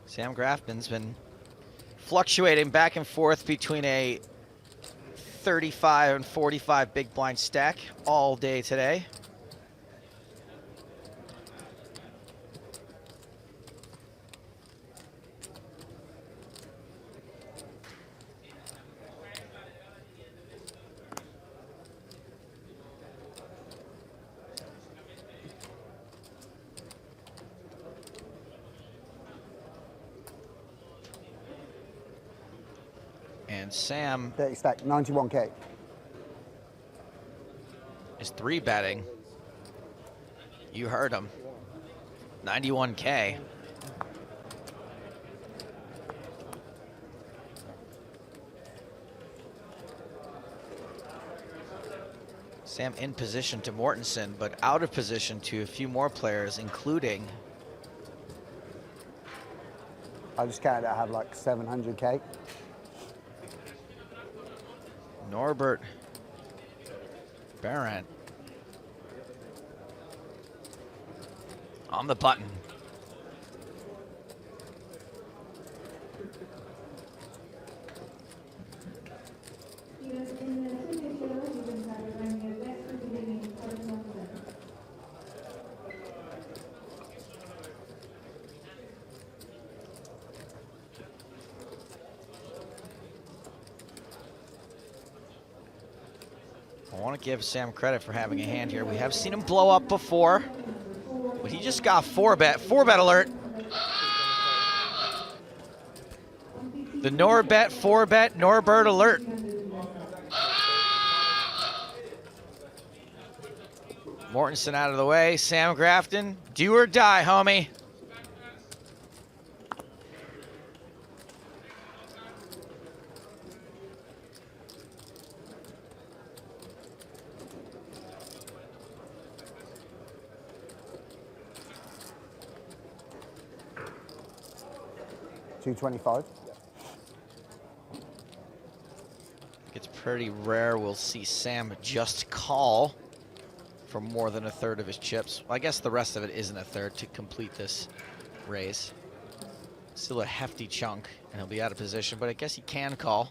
Sam Grafton's been fluctuating back and forth between a 35 and 45 big blind stack all day today. And Sam 30 stack, 91K. is 3-betting. You heard him. 91K. Sam in position to Mortenson, but out of position to a few more players, including... I just counted I have like 700K. Norbert Berent on the button. I want to give Sam credit for having a hand here. We have seen him blow up before, but he just got 4-bet alert. The Norbet 4-bet Norbert alert. Mortenson out of the way. Sam Grafton, do or die, homie. $225. It's pretty rare we'll see Sam just call for more than a third of his chips. Well, I guess the rest of it isn't a third to complete this raise. Still a hefty chunk, and he'll be out of position, but I guess he can call.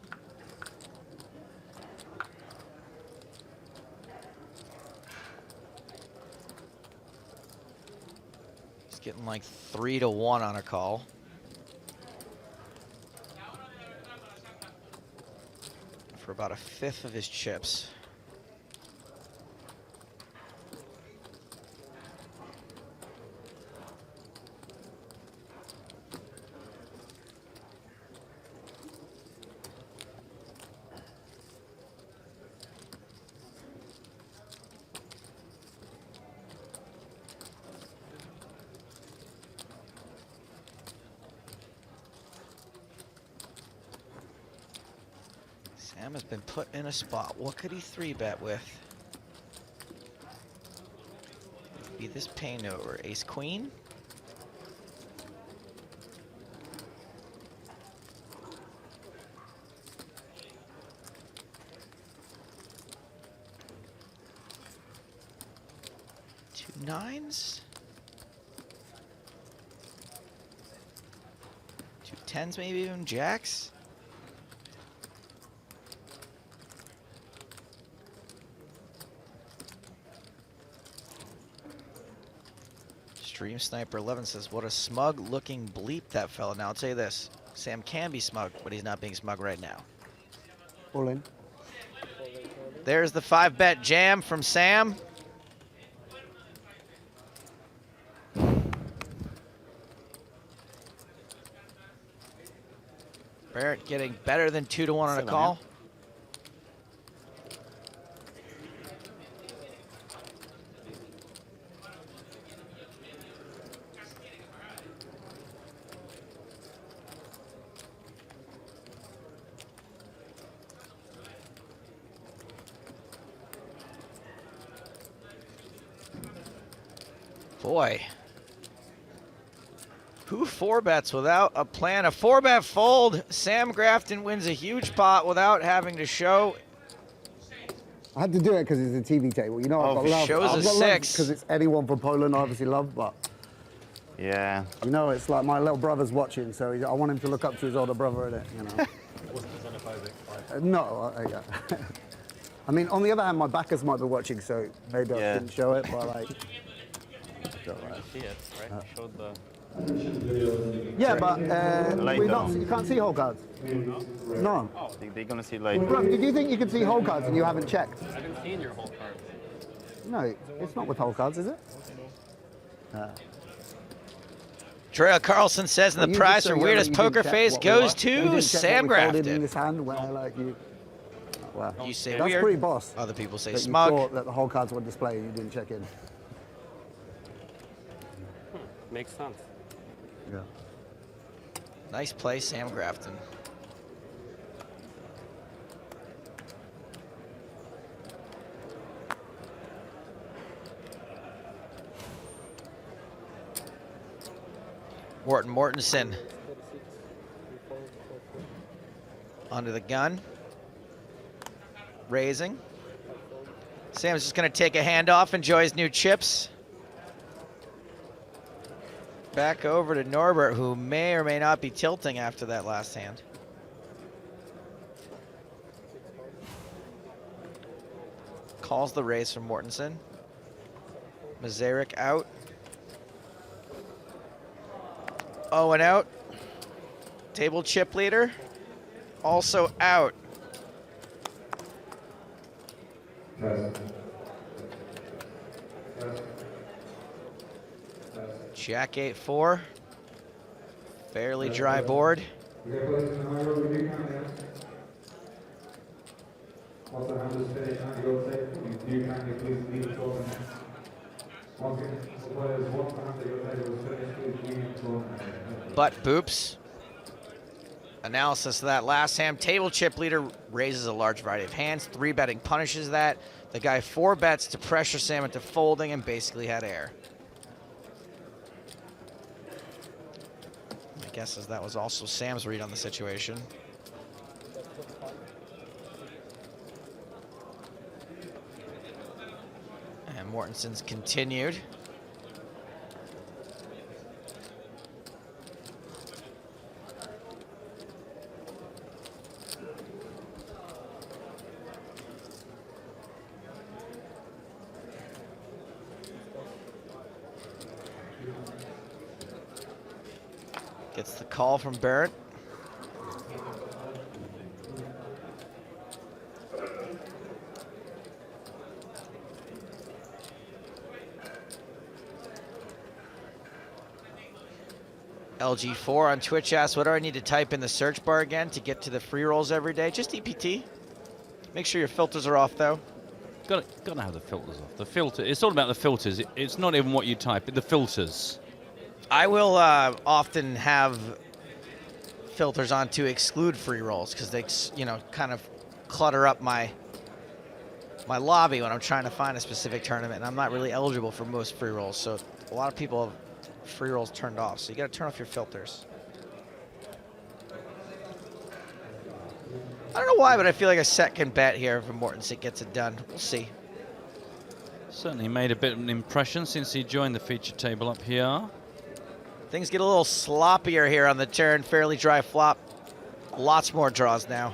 He's getting like 3-1 on a call. For about a fifth of his chips. Sam has been put in a spot. What could he 3-bet with? Be this pain over. Ace Queen? Two nines? Two tens, maybe even jacks? Stream Sniper 11 says, what a smug looking bleep that fella. Now I'll tell you this, Sam can be smug, but he's not being smug right now. All in. There's the 5-bet jam from Sam. Berent getting better than 2-1 on a call. Boy, who 4-bets without a plan? A 4-bet fold. Sam Grafton wins a huge pot without having to show. I had to do it because it's a TV table. You know, I've got love. Shows I've a got 6. Because it's anyone from Poland I obviously love, but yeah. You know, it's like my little brother's watching, so I want him to look up to his older brother, innit? You know. Wasn't xenophobic, right? No, yeah. I mean, on the other hand, my backers might be watching, so maybe I shouldn't show it, but like. You see it, right? You showed the. Yeah, but you can't see whole cards. No. Oh, they're gonna see like. Bro, did you think you could see whole cards and you haven't checked? I haven't seen your whole card. No, it's not with whole cards, is it? Trail Carlson says, and the prize for weirdest poker face goes to Sam Grafton. In this hand where, like, well, you say that's weird. pretty boss. Other people say that smug. You thought that the whole cards were displayed and you didn't check in. Makes sense. Yeah. Nice play, Sam Grafton. Mortenson under the gun, raising. Sam's just going to take a hand off, enjoy his new chips. Back over to Norbert, who may or may not be tilting after that last hand. Calls the raise from Mortenson. Mercier out. Owen out. Table chip leader also out. Jack 8-4. Fairly dry board. Okay, please, Neymar, will you come here? Once the hand is finished and you go take, do you kindly please leave the tournament? Once the players, once the hand that your table is finished, please leave the tournament. But boops. Analysis of that last hand. Table chip leader raises a large variety of hands. 3-betting punishes that. The guy 4-bets to pressure Sam into folding and basically had air. My guess is that was also Sam's read on the situation. And Mortenson's continued. Gets the call from Berent. LG4 on Twitch asks, what do I need to type in the search bar again to get to the free rolls every day? Just EPT. Make sure your filters are off, though. Gotta have the filters off. The filter. It's all about the filters. It's not even what you type. The filters. I will often have filters on to exclude free rolls because they, kind of clutter up my lobby when I'm trying to find a specific tournament, and I'm not really eligible for most free rolls. So a lot of people have free rolls turned off, so you got to turn off your filters. I don't know why, but I feel like a second bet here from Mortenson gets it done. We'll see. Certainly made a bit of an impression since he joined the feature table up here. Things get a little sloppier here on the turn. Fairly dry flop. Lots more draws now.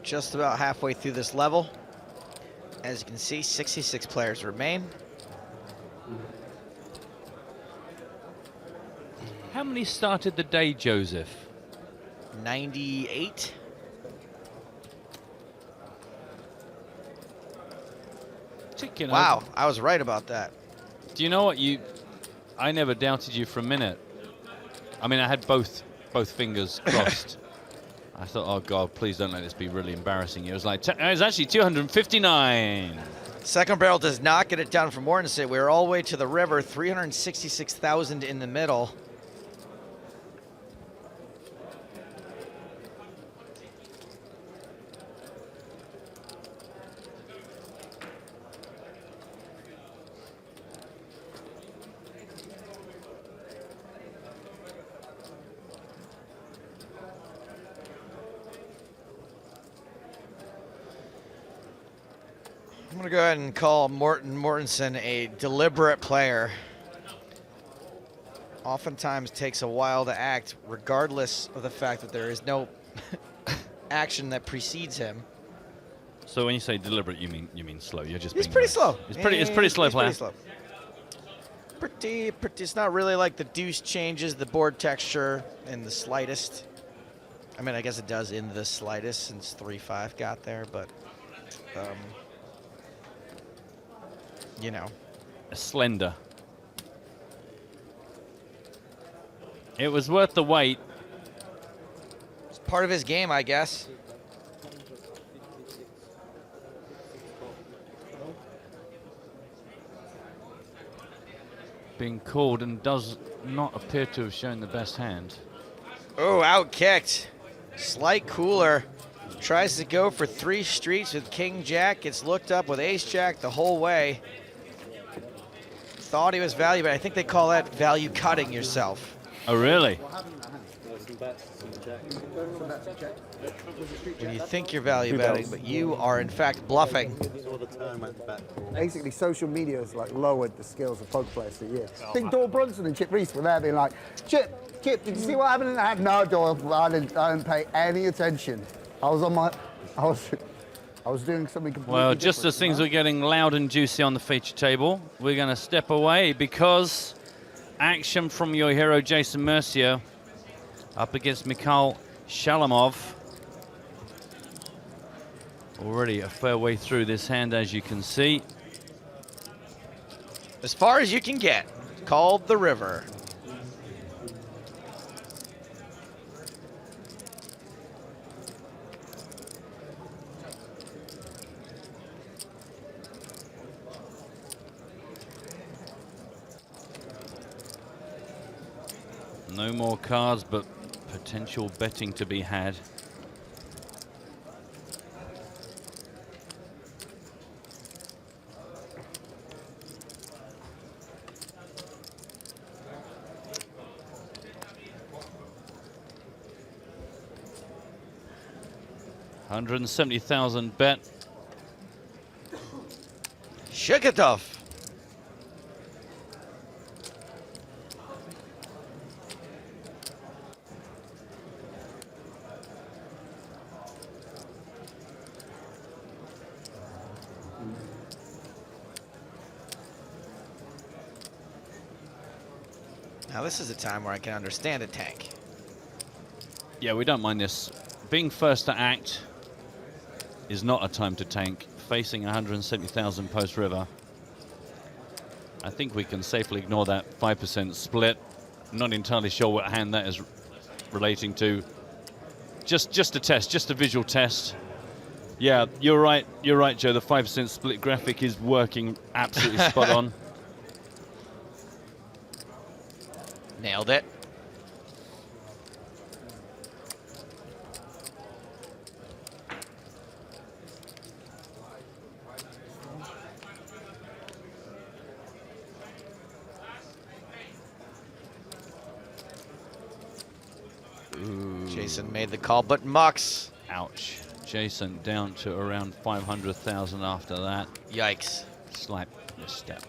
Just about halfway through this level. As you can see, 66 players remain. How many started the day, Joseph? 98. Wow, I was right about that. Do you know what I never doubted you for a minute. I mean, I had both fingers crossed. I thought, oh God, please don't let this be really embarrassing. It was like, it was actually 259. Second barrel does not get it down from Mortenson. We're all the way to the river, 366,000 in the middle. I'm going to go ahead and call Mortenson a deliberate player. Oftentimes takes a while to act, regardless of the fact that there is no action that precedes him. So when you say deliberate, you mean slow. You're just He's being pretty nice. slow. It's pretty slow player. Pretty slow. Pretty. It's not really like the deuce changes the board texture in the slightest. I mean, I guess it does in the slightest since 3-5 got there, but you know. Slender. It was worth the wait. It's part of his game, I guess. Being called and does not appear to have shown the best hand. Oh, out kicked. Slight cooler. Tries to go for 3 streets with King Jack. Gets looked up with Ace Jack the whole way. Thought he was value, but I think they call that value cutting yourself. Oh, really? Some bets, some checks. Some bets and checks. When you think you're value betting, but you are in fact bluffing. Basically, social media has like lowered the skills of poker players for years. I think Doyle Brunson and Chip Reese were there being like, Chip, did you see what happened in that? No, Doyle, I didn't pay any attention. I was doing something completely Well, just different, as things you know? were getting loud and juicy on the feature table, we're going to step away because action from your hero, Jason Mercier, up against Mikhail Shalamov. Already a fair way through this hand, as you can see. As far as you can get, called the river. No more cards, but potential betting to be had. $170,000 bet. Sheketov. Now this is a time where I can understand a tank. Yeah, we don't mind this. Being first to act is not a time to tank. Facing 170,000 post-river. I think we can safely ignore that 5% split. Not entirely sure what hand that is relating to. Just a test, just a visual test. Yeah, you're right, Joe. The 5% split graphic is working absolutely spot on. Nailed it. Jason made the call, but mucks. Ouch. Jason down to around 500,000 after that. Yikes. Slight misstep.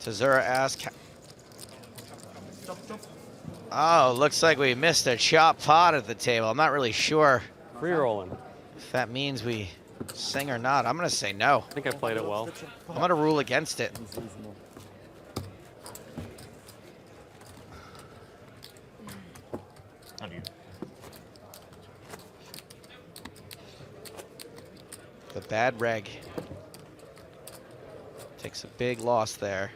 Tazura asks. Oh, looks like we missed a chop pot at the table. I'm not really sure. Free rolling. If that means we sing or not. I'm going to say no. I think I played it well. I'm going to rule against it. The bad reg takes a big loss there.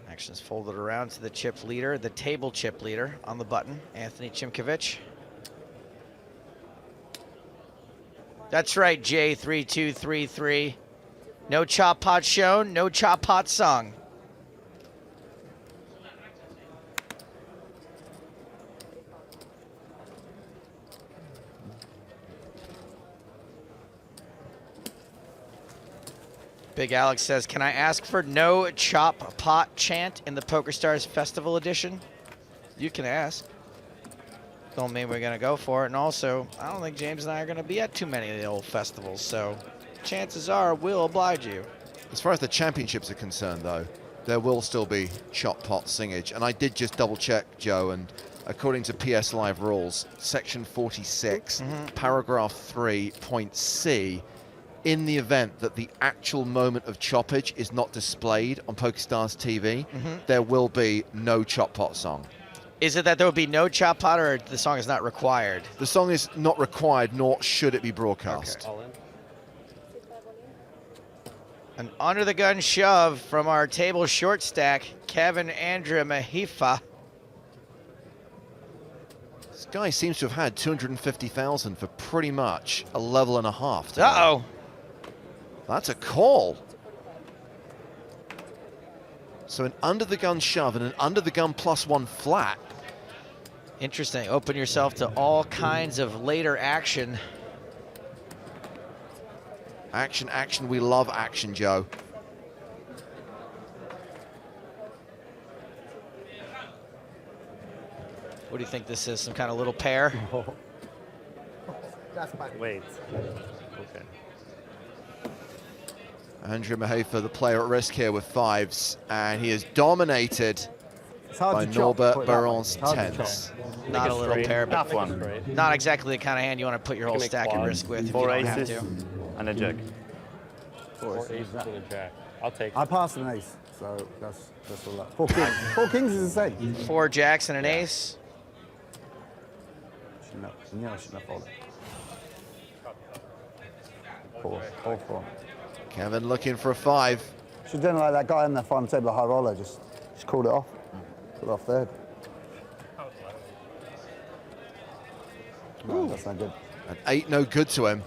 Actions folded around to the chip leader, the table chip leader on the button, Anthony Chimkovich. That's right, J3233. No chop pot shown, no chop pot sung. Big Alex says, can I ask for no chop pot chant in the PokerStars Festival Edition? You can ask. Don't mean we're gonna go for it. And also, I don't think James and I are gonna be at too many of the old festivals, so chances are we'll oblige you. As far as the championships are concerned, though, there will still be chop pot singage. And I did just double check, Joe, and according to PS Live rules, section 46, paragraph 3, point C, in the event that the actual moment of choppage is not displayed on PokerStars TV, there will be no chop pot song. Is it that there would be no chop pot, or the song is not required? The song is not required, nor should it be broadcast. All in. An under-the-gun shove from our table short stack, Kevin Andriamahefa. This guy seems to have had 250,000 for pretty much a level and a half today. Uh-oh. That's a call. So an under-the-gun shove and an under-the-gun +1 flat. Interesting. Open yourself to all kinds of later action. Action, action. We love action, Joe. What do you think this is? Some kind of little pair? Wait. Okay. Andriamahefa, the player at risk here with fives, and he is dominated by to chop, Norbert put it that way. Berent's It's hard to tens. Not a little straight. pair, but Tough one. not exactly the kind of hand you want to put your whole make stack at quads. risk with if you 4 don't have aces to. and a jack. 4 aces and a jack. I'll take I it. passed an ace, so that's all that. 4 kings. 4 kings is the same. 4 jacks and an ace. Shouldn't have folded. 4. Kevin looking for a 5. Should have done like that guy on the final table, the high roller, just called it off. Put it off third. No, that's not good. An 8 no good to him.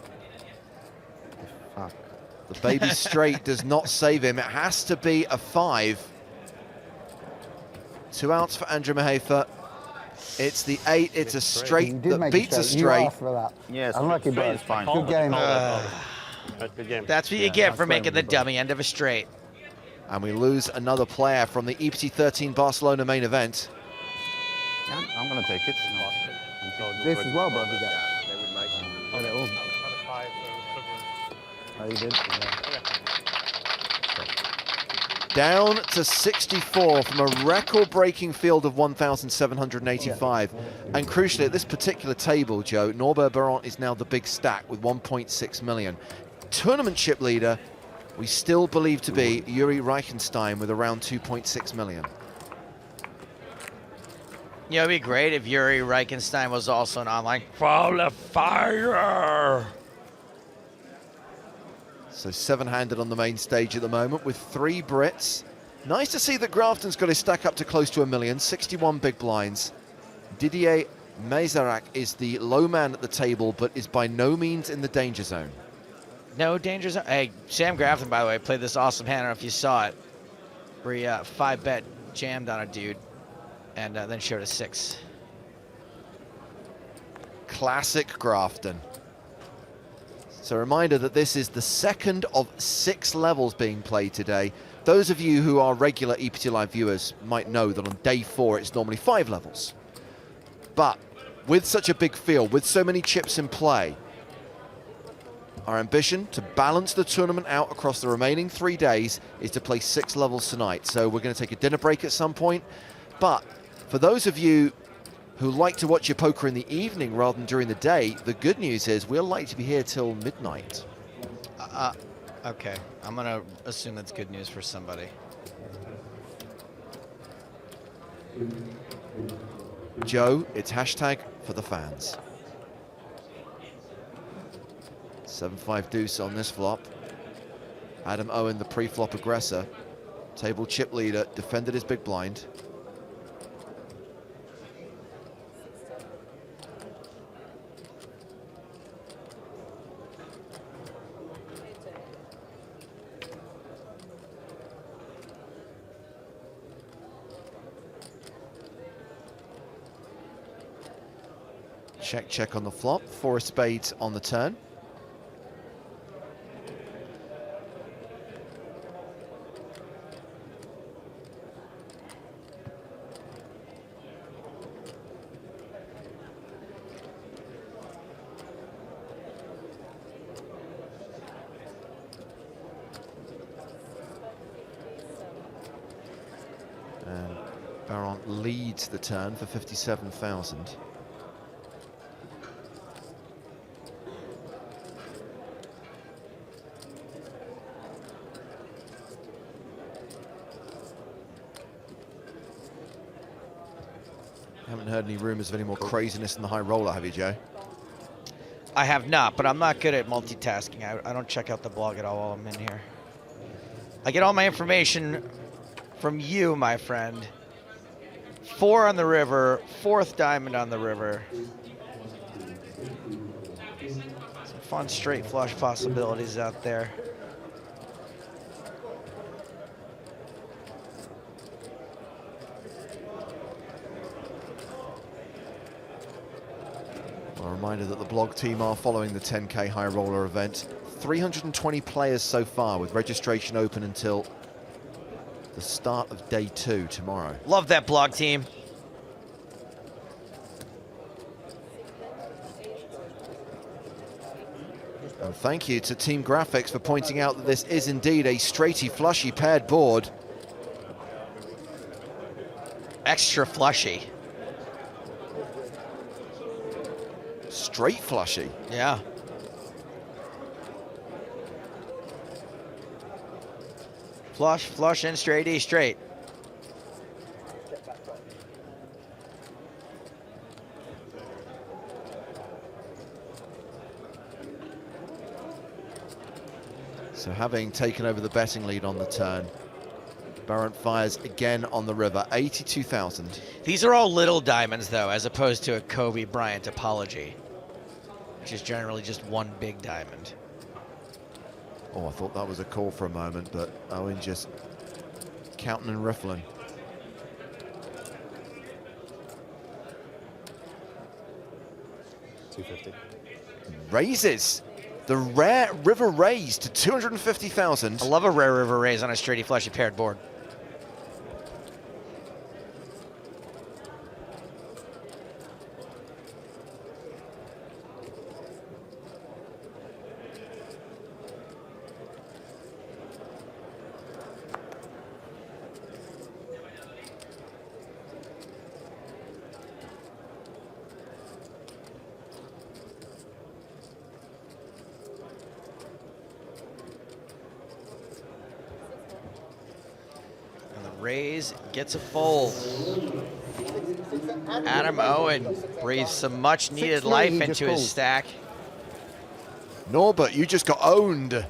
Fuck. The baby straight does not save him. It has to be a 5. 2 outs for Andriamahefa. It's the 8. It's a straight that beats a straight. You asked for that. Yes, Unlucky, straight but is fine. good game. That's good game. That's what you get for making the dummy end of a straight. And we lose another player from the EPT 13 Barcelona main event. Yeah, I'm going to take it. This as well, bro. You get. Oh, you did? Down to 64 from a record-breaking field of 1,785. And crucially, at this particular table, Joe, Norbert Berent is now the big stack with 1.6 million. Tournament chip leader, we still believe to be Yuri Reichenstein with around 2.6 million. You know, it'd be great if Yuri Reichenstein was also an online qualifier. So 7-handed on the main stage at the moment with 3 Brits. Nice to see that Grafton's got his stack up to close to 1 million, 61 big blinds. Didier Mezarak is the low man at the table, but is by no means in the danger zone. No danger zone. Hey, Sam Grafton, by the way, played this awesome hand. I don't know if you saw it, where he 5-bet jammed on a dude and then showed a 6. Classic Grafton. So a reminder that this is the second of 6 levels being played today. Those of you who are regular EPT Live viewers might know that on day 4 it's normally 5 levels. But with such a big field, with so many chips in play, our ambition to balance the tournament out across the remaining 3 days is to play 6 levels tonight. So we're going to take a dinner break at some point. But for those of you who like to watch your poker in the evening rather than during the day, the good news is we're likely to be here till midnight. Okay, I'm gonna assume that's good news for somebody. Joe, it's hashtag for the fans. 7-5 deuce on this flop. Adam Owen, the pre-flop aggressor. Table chip leader, defended his big blind. Check, check on the flop. 4 of spades on the turn. And Berent leads the turn for 57,000. Haven't heard any rumors of any more craziness in the high roller, have you, Joe? I have not, but I'm not good at multitasking. I don't check out the blog at all while I'm in here. I get all my information from you, my friend. 4 on the river, 4th diamond on the river. Some fun straight flush possibilities out there. A reminder that the blog team are following the 10K high roller event. 320 players so far, with registration open until the start of day 2 tomorrow. Love that blog team. And thank you to Team Graphics for pointing out that this is indeed a straighty flushy paired board. Extra flushy. Straight flushy. Yeah. Flush, flush, and straight E straight. So having taken over the betting lead on the turn, Berent fires again on the river, 82,000. These are all little diamonds, though, as opposed to a Kobe Bryant apology, which is generally just one big diamond. Oh, I thought that was a call for a moment, but Owen just counting and riffling. $250. Raises. The rare river raise to 250,000. I love a rare river raise on a straighty flushy paired board. Raise gets a fold. Adam Owen breathes some much needed life into his stack. Norbert, you just got owned.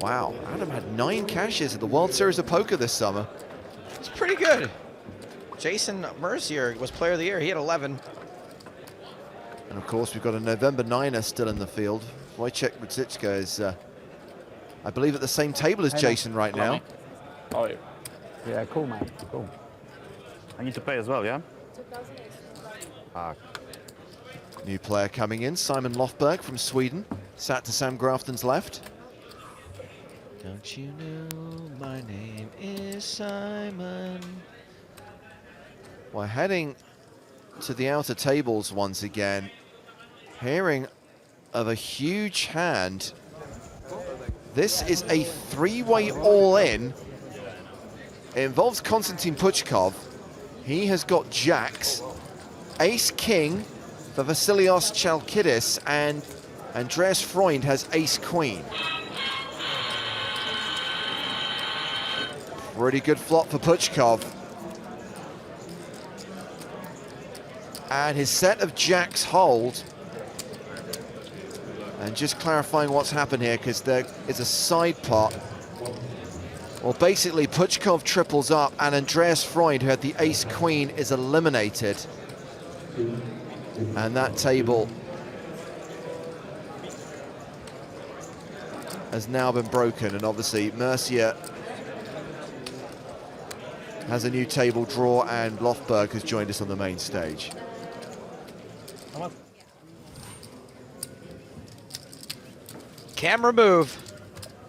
Wow, Adam had 9 cashes at the World Series of Poker this summer. It's pretty good. Jason Mercier was player of the year. He had 11. And of course, we've got a November 9er still in the field. Wojciech Radzicka is, I believe, at the same table as Jason right now. Oh, yeah, cool, man. Cool. I need to pay as well, yeah? New player coming in, Simon Lofberg from Sweden, sat to Sam Grafton's left. Don't you know my name is Simon? We're heading to the outer tables once again, hearing of a huge hand. This is a 3-way all-in. It involves Konstantin Puchkov. He has got jacks, ace-king for Vasilios Chalkidis, and Andreas Freund has ace-queen. Pretty good flop for Puchkov. And his set of jacks hold. And just clarifying what's happened here, because there is a side pot. Well, basically, Puchkov triples up, and Andreas Freund, who had the ace-queen, is eliminated. And that table has now been broken, and obviously Mercier has a new table draw, and Lofberg has joined us on the main stage. Camera move.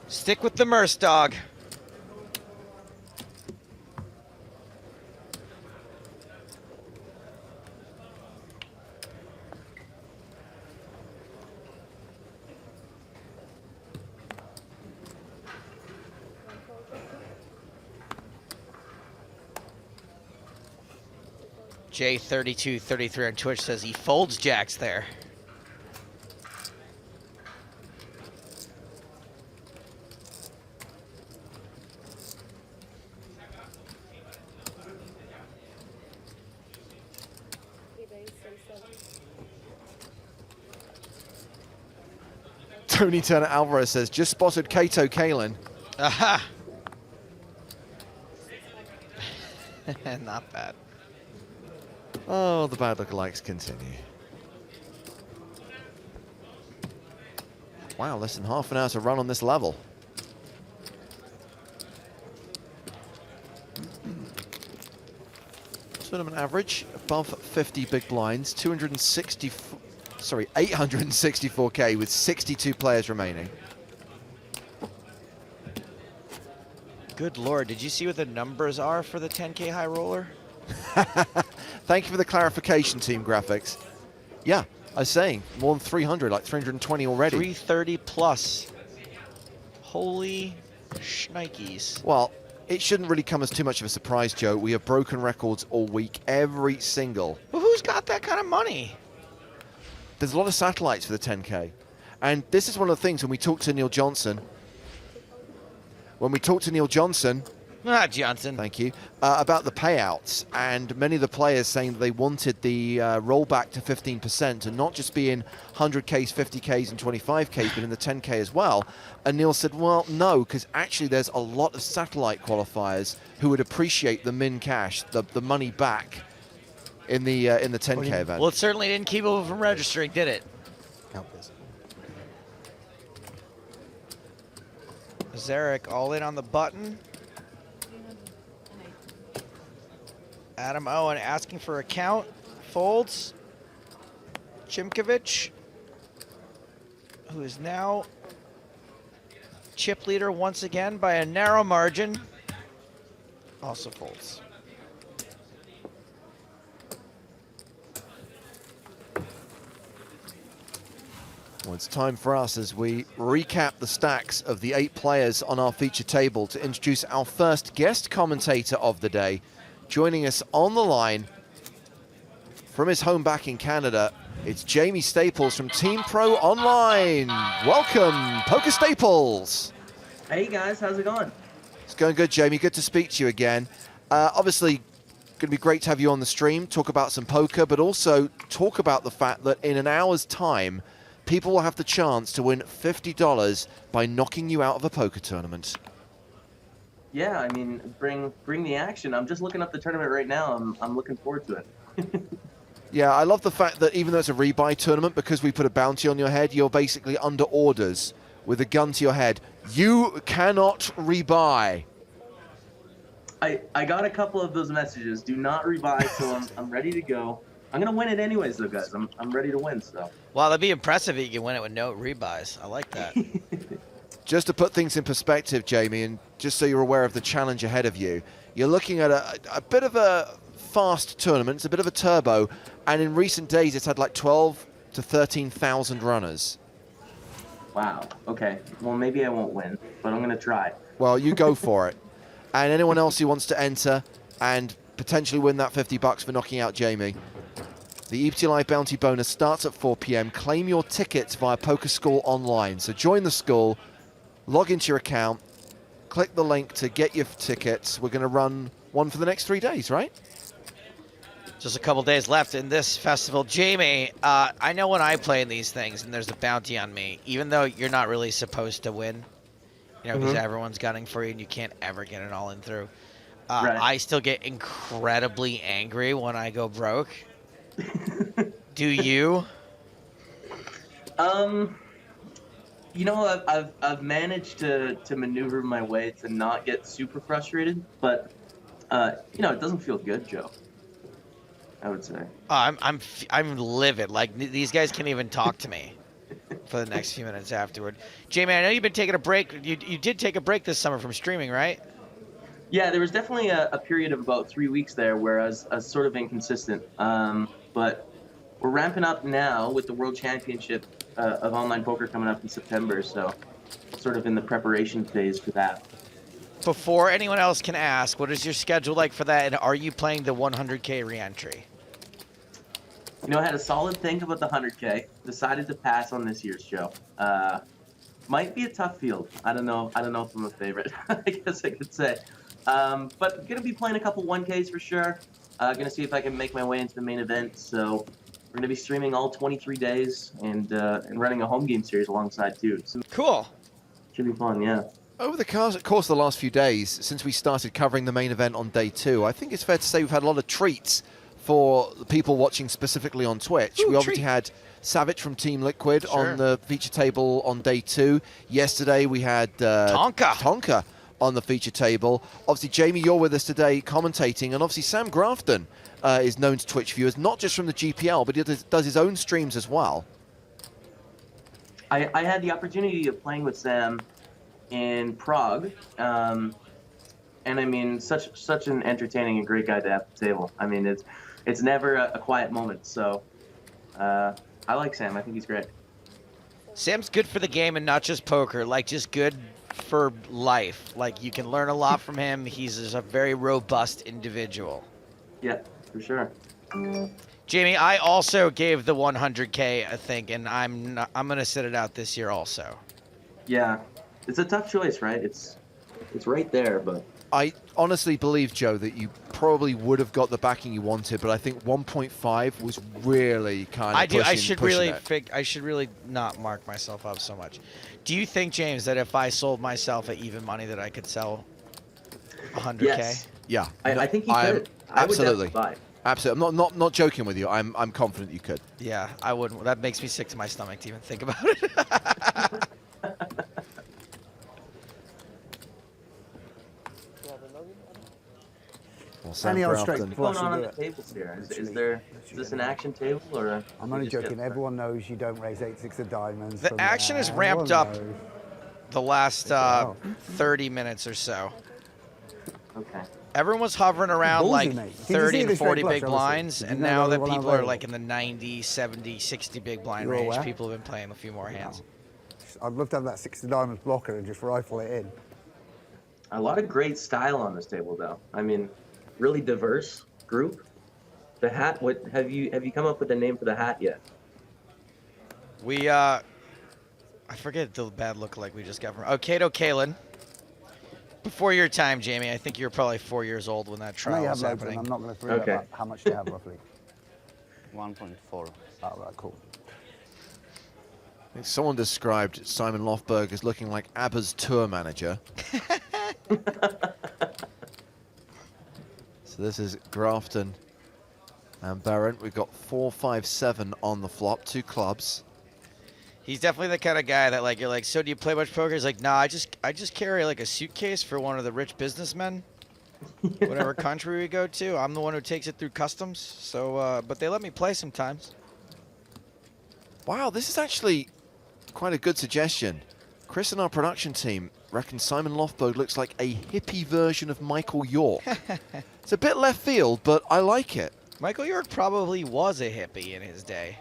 Stick with the Merce dog. J3233 on Twitch says he folds jacks there. Tony Turner Alvarez says, just spotted Kato Kalin. Aha! Not bad. Oh, the bad lookalikes continue. Wow, less than half an hour to run on this level. Tournament average above 50 big blinds, 864k with 62 players remaining. Good Lord, did you see what the numbers are for the 10K high roller? Thank you for the clarification, Team Graphics. Yeah, I was saying, more than 300, like 320 already. 330 plus. Holy shnikes. Well, it shouldn't really come as too much of a surprise, Joe. We have broken records all week, every single. Well, who's got that kind of money? There's a lot of satellites for the 10K. And this is one of the things when we talk to Neil Johnson. Johnson. Thank you. About the payouts, and many of the players saying that they wanted the rollback to 15% and not just be in 100Ks, 50Ks, and 25Ks, but in the 10K as well. And Neil said, well, no, because actually there's a lot of satellite qualifiers who would appreciate the min cash, the money back in the 10K event. Well, it certainly didn't keep people from registering, did it? Zarek all in on the button. Adam Owen asking for a count. Folds. Chimkovich, who is now chip leader once again by a narrow margin, also folds. Well, it's time for us as we recap the stacks of the 8 players on our feature table to introduce our first guest commentator of the day. Joining us on the line from his home back in Canada, it's Jamie Staples from Team Pro Online. Welcome, Poker Staples. Hey guys, how's it going? It's going good, Jamie. Good to speak to you again. Obviously, going to be great to have you on the stream, talk about some poker, but also talk about the fact that in an hour's time, people will have the chance to win $50 by knocking you out of a poker tournament. Yeah, I mean, bring the action. I'm just looking up the tournament right now. I'm looking forward to it. Yeah, I love the fact that even though it's a rebuy tournament, because we put a bounty on your head, you're basically under orders with a gun to your head. You cannot rebuy. I got a couple of those messages. Do not rebuy, so I'm ready to go. I'm gonna win it anyways, though, guys. I'm ready to win. So. Wow, that'd be impressive if you can win it with no rebuys. I like that. Just to put things in perspective, Jamie, and just so you're aware of the challenge ahead of you, you're looking at a bit of a fast tournament. It's a bit of a turbo, and in recent days, it's had like 12 to 13,000 runners. Wow. Okay. Well, maybe I won't win, but I'm gonna try. Well, you go for it. And anyone else who wants to enter and potentially win that $50 for knocking out Jamie, the EPT Live Bounty Bonus starts at 4 p.m. Claim your tickets via Poker School Online. So join the school, log into your account, click the link to get your tickets. We're going to run one for the next 3 days, right? Just a couple days left in this festival. Jamie, I know when I play in these things and there's a bounty on me, even though you're not really supposed to win, you know, because everyone's gunning for you and you can't ever get it all in through. Right. I still get incredibly angry when I go broke. Do you? You know, I've managed to maneuver my way to not get super frustrated, but you know, it doesn't feel good, Joe. I would say. I'm livid. Like these guys can't even talk to me for the next few minutes afterward. Jamie, I know you've been taking a break. You did take a break this summer from streaming, right? Yeah, there was definitely a period of about 3 weeks there where I was sort of inconsistent. But we're ramping up now with the World Championship of online poker coming up in September, so sort of in the preparation phase for that. Before anyone else can ask, what is your schedule like for that, and are you playing the 100K reentry? You know, I had a solid think about the 100K. Decided to pass on this year's show. Might be a tough field. I don't know if I'm a favorite. I guess I could say. But gonna be playing a couple 1Ks for sure. Gonna see if I can make my way into the main event. So We're going to be streaming all 23 days and running a home game series alongside too. So cool. Should be fun, yeah. Over the course of the last few days, since we started covering the main event on day 2, I think it's fair to say we've had a lot of treats for the people watching specifically on Twitch. Ooh, we obviously had Savage from Team Liquid on the feature table on day 2. Yesterday we had Tonka on the feature table. Obviously, Jamie, you're with us today commentating, and obviously Sam Grafton is known to Twitch viewers, not just from the GPL, but he does his own streams as well. I had the opportunity of playing with Sam in Prague, and I mean, such an entertaining and great guy to have at the table. I mean, it's never a quiet moment. So I like Sam. I think he's great. Sam's good for the game and not just poker, like just good for life. Like you can learn a lot from him. He's a very robust individual. Yeah, for sure. Jamie, I also gave the 100K, I think, and I'm gonna sit it out this year also. Yeah, it's a tough choice, right? It's right there, but I honestly believe, Joe, that you probably would have got the backing you wanted, but I think 1.5 was really kind of pushing I should really not mark myself up so much. Do you think, James, that if I sold myself at even money that I could sell 100K? Yes. Yeah, I think you could. I would absolutely. definitely buy. Absolutely. I'm not joking with you. I'm confident you could. Yeah, I wouldn't. That makes me sick to my stomach to even think about it. Well, Sam Any old Grafton. straight What's going flush on will on do the it. tables here? Is this an action table or? I'm only joking. Everyone knows you don't raise 8-6 of diamonds. The from action there. has ramped up Everyone knows. the last 30 minutes or so. Okay. Everyone was hovering around Ballsy, like mate. Did you 30 see and the 40 straight big flush, blinds, obviously? and Did you know now they that were people are unavailable? like in the 90, 70, 60 big blind You're range, aware? people have been playing a few more hands. I'd love to have that 60 diamonds blocker and just rifle it in. A lot of great style on this table, though. I mean, really diverse group. The hat. What have you come up with a name for the hat yet? We I forget the bad lookalike we just got from Kato Kalin. Before your time, Jamie, I think you were probably 4 years old when that I know trial you was have loads, and happening. I'm not going to throw Okay. about how much do you have roughly. 1.4. Oh, right, cool. I think someone described Simon Lofberg as looking like ABBA's tour manager. So this is Grafton and Berent. We've got 4, 5, 7 on the flop, 2 clubs. He's definitely the kind of guy that like you're like, so do you play much poker? He's like, nah, I just carry like a suitcase for one of the rich businessmen. Whatever country we go to, I'm the one who takes it through customs. So, but they let me play sometimes. Wow, this is actually quite a good suggestion. Chris and our production team reckon Simon Lofberg looks like a hippie version of Michael York. It's a bit left field, but I like it. Michael York probably was a hippie in his day.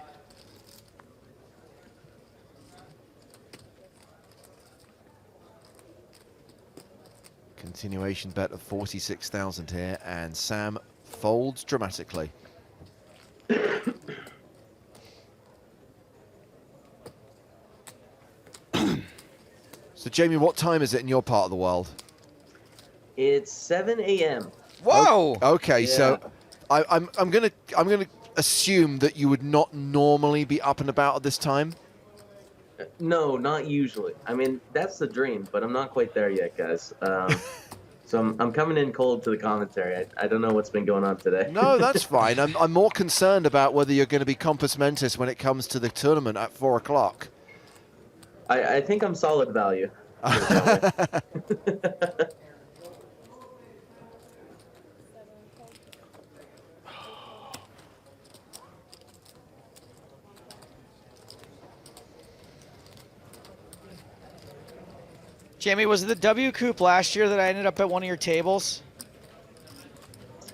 Continuation bet of 46,000 here, and Sam folds dramatically. So, Jamie, what time is it in your part of the world? It's 7 a.m. Whoa! Okay, Yeah. so I'm gonna assume that you would not normally be up and about at this time. No, not usually. I mean, that's the dream, but I'm not quite there yet, guys. So I'm coming in cold to the commentary. I don't know what's been going on today. No, that's fine. I'm more concerned about whether you're going to be compos mentis when it comes to the tournament at 4 o'clock. I think I'm solid value. Jamie, was it the W Coop last year that I ended up at one of your tables?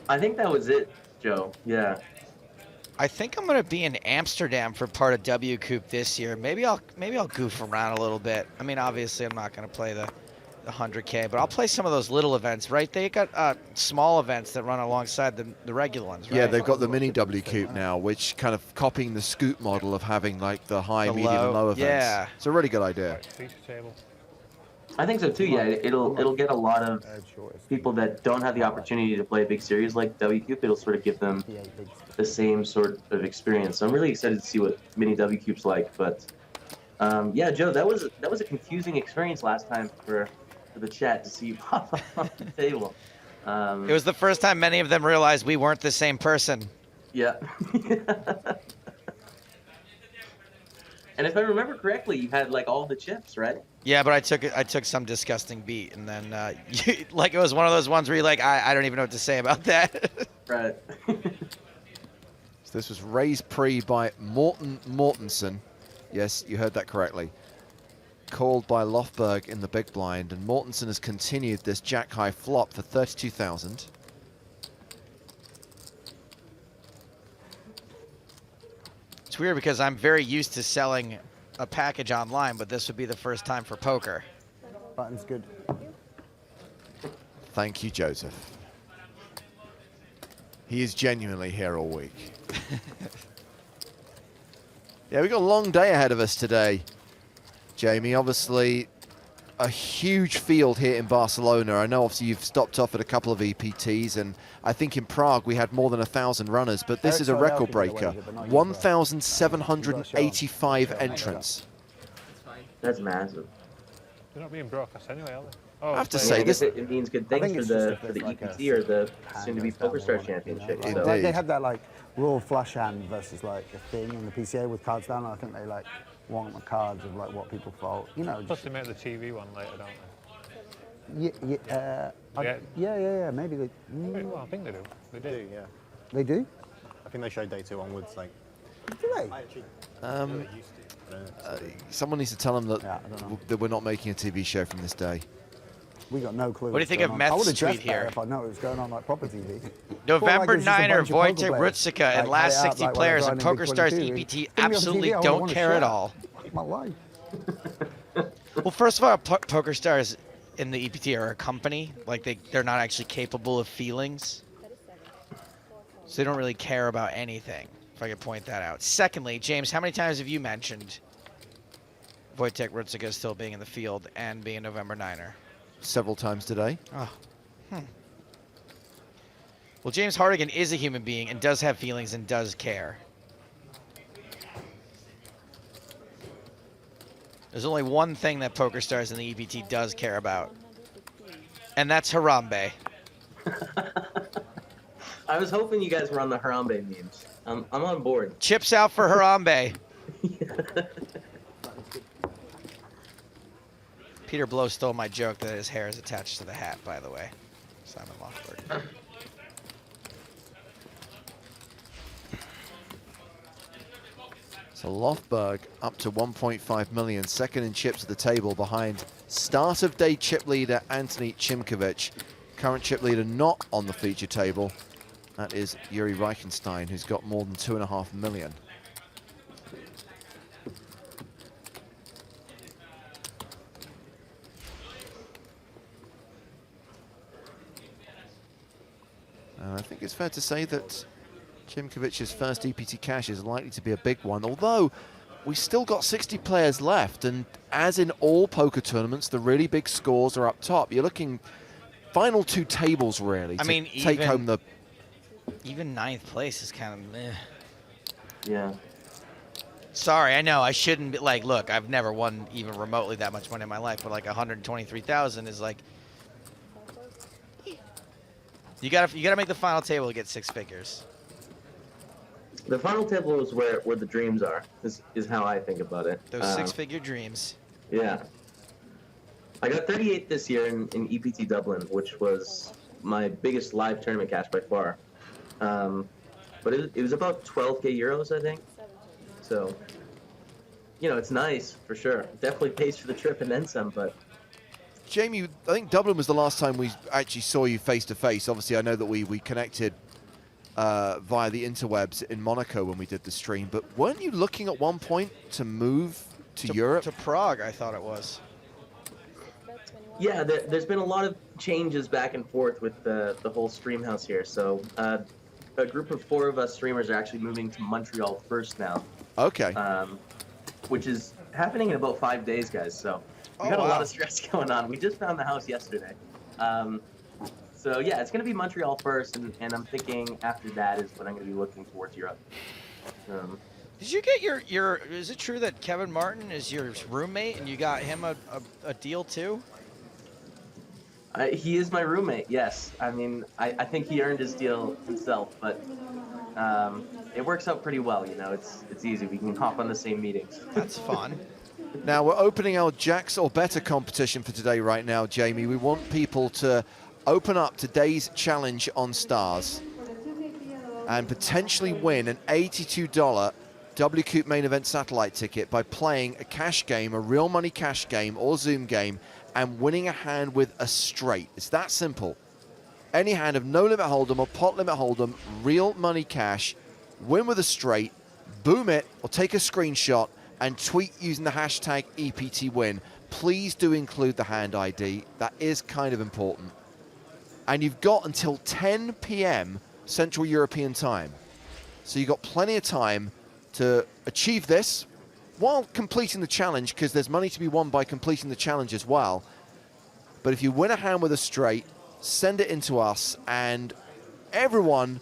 I think that was it, Joe. Yeah. I think I'm gonna be in Amsterdam for part of W Coop this year. Maybe I'll goof around a little bit. I mean, obviously I'm not gonna play the 100K, but I'll play some of those little events, right? They got small events that run alongside the regular ones, right? Yeah, they've got the mini W Coop now, which kind of copying the Scoop model of having like the high, The medium, and low, low events. yeah. It's a really good idea. Feature table. I think so too. Yeah, it'll get a lot of people that don't have the opportunity to play a big series like WCUP. It'll sort of give them the same sort of experience. So I'm really excited to see what mini WCUP's like. But yeah, Joe, that was a confusing experience last time for the chat to see you pop up on the table. It was the first time many of them realized we weren't the same person. Yeah. And if I remember correctly, you had like all the chips, right? Yeah, but I took some disgusting beat, and then like it was one of those ones where you're like, I don't even know what to say about that. Right. So this was raised pre by Mortenson. Yes, you heard that correctly. Called by Lofberg in the big blind, and Mortenson has continued this jack-high flop for 32,000. It's weird because I'm very used to selling a package online, but this would be the first time for poker. Button's good. Thank you, Joseph. He is genuinely here all week. Yeah, we've got a long day ahead of us today, Jamie. Obviously, a huge field here in Barcelona. I know obviously you've stopped off at a couple of EPTs, and I think in Prague we had more than 1,000 runners, but this is a record breaker. 1,785 entrants. That's massive. They're not being broadcast anyway, are they? I have to say this. It means good things for the EPT or the soon-to-be PokerStars Championship. So. Like, they had that like raw flush hand versus like a thing in the PCA with cards down. I think they like want the cards of like what people fold. You know. Plus they make the TV one later, don't they? Yeah. Maybe they. Well, I think they do. They do, yeah. They do. I think they show day 2 onwards. Like. Do they? Someone needs to tell them that we're not making a TV show from this day. We got no clue. What do you think of Meth's tweet here? If I know it was going on like proper TV. November 9er, Wojtek Rutsika, and last 60 players at PokerStars EPT absolutely don't care at all. My life. Well, first of all, PokerStars in the EPT are a company. Like they're not actually capable of feelings. So they don't really care about anything, if I could point that out. Secondly, James, how many times have you mentioned Wojtek Rutsika still being in the field and being a November 9er? Several times today. Oh. Well, James Hardigan is a human being and does have feelings and does care. There's only one thing that PokerStars and the EPT does care about, and that's Harambe. I was hoping you guys were on the Harambe memes. I'm on board. Chips out for Harambe. Peter Blow stole my joke that his hair is attached to the hat, by the way. Simon Lofberg. So Lofberg up to 1.5 million, second in chips at the table behind start of day chip leader Anthony Chimkovich. Current chip leader not on the feature table. That is Yuri Reichenstein, who's got more than 2.5 million. I think it's fair to say that Chimkovich's first EPT cash is likely to be a big one, although we still got 60 players left, and as in all poker tournaments, the really big scores are up top. You're looking final 2 tables, really, to take home the... Even 9th place is kind of meh. Yeah. Sorry, I know, I shouldn't be, like, look, I've never won even remotely that much money in my life, but like 123,000 is like... You gotta make the final table to get 6 figures. The final table is where the dreams are, is how I think about it. Those 6-figure dreams. Yeah. I got 38 this year in EPT Dublin, which was my biggest live tournament cash by far. But it was about 12k euros, I think. So, you know, it's nice for sure. Definitely pays for the trip and then some, but... Jamie, I think Dublin was the last time we actually saw you face to face. Obviously, I know that we connected via the interwebs in Monaco when we did the stream, but weren't you looking at one point to move to Europe? To Prague, I thought it was. Yeah, there's been a lot of changes back and forth with the whole stream house here. So a group of 4 of us streamers are actually moving to Montreal first now. Okay. Which is happening in about 5 days, guys. So. We got a lot of stress going on. We just found the house yesterday. So yeah, it's going to be Montreal first, and I'm thinking after that is when I'm going to be looking towards Europe. Did you get your? Is it true that Kevin Martin is your roommate, and you got him a deal too? He is my roommate. Yes. I mean, I think he earned his deal himself, but it works out pretty well. You know, it's easy. We can hop on the same meetings. That's fun. Now we're opening our Jacks or Better competition for today right now, Jamie. We want people to open up today's challenge on Stars and potentially win an $82 WCOOP main event satellite ticket by playing a cash game, a real money cash game or Zoom game, and winning a hand with a straight. It's that simple. Any hand of no limit hold'em or pot limit hold'em, real money cash, win with a straight, boom it or take a screenshot and tweet using the hashtag EPTWin. Please do include the hand ID. That is kind of important. And you've got until 10 p.m. Central European time. So you've got plenty of time to achieve this while completing the challenge, because there's money to be won by completing the challenge as well. But if you win a hand with a straight, send it in to us, and everyone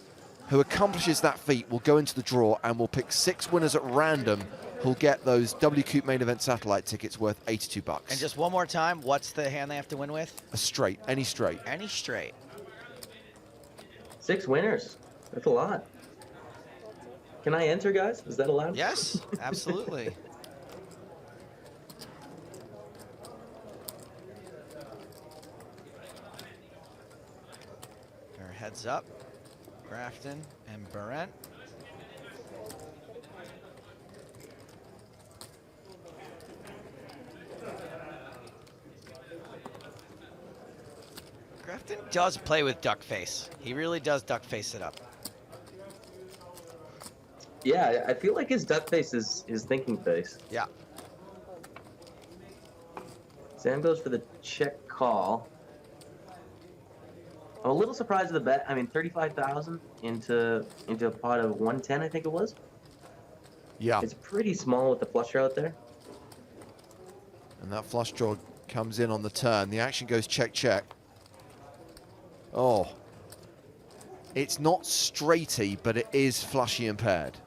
who accomplishes that feat will go into the draw, and we'll pick 6 winners at random who'll get those WCOOP main event satellite tickets worth $82. And just one more time, what's the hand they have to win with? A straight, any straight. Any straight. 6 winners. That's a lot. Can I enter, guys? Is that allowed? Yes, absolutely. Our heads up, Grafton and Berent. Grafton does play with duck face. He really does duck face it up. Yeah, I feel like his duck face is his thinking face. Yeah. Sam goes for the check call. I'm a little surprised at the bet. I mean, 35,000 into a pot of 110, I think it was. Yeah. It's pretty small with the flush draw out there. And that flush draw comes in on the turn. The action goes check, check. Oh. It's not straighty, but it is flushy impaired.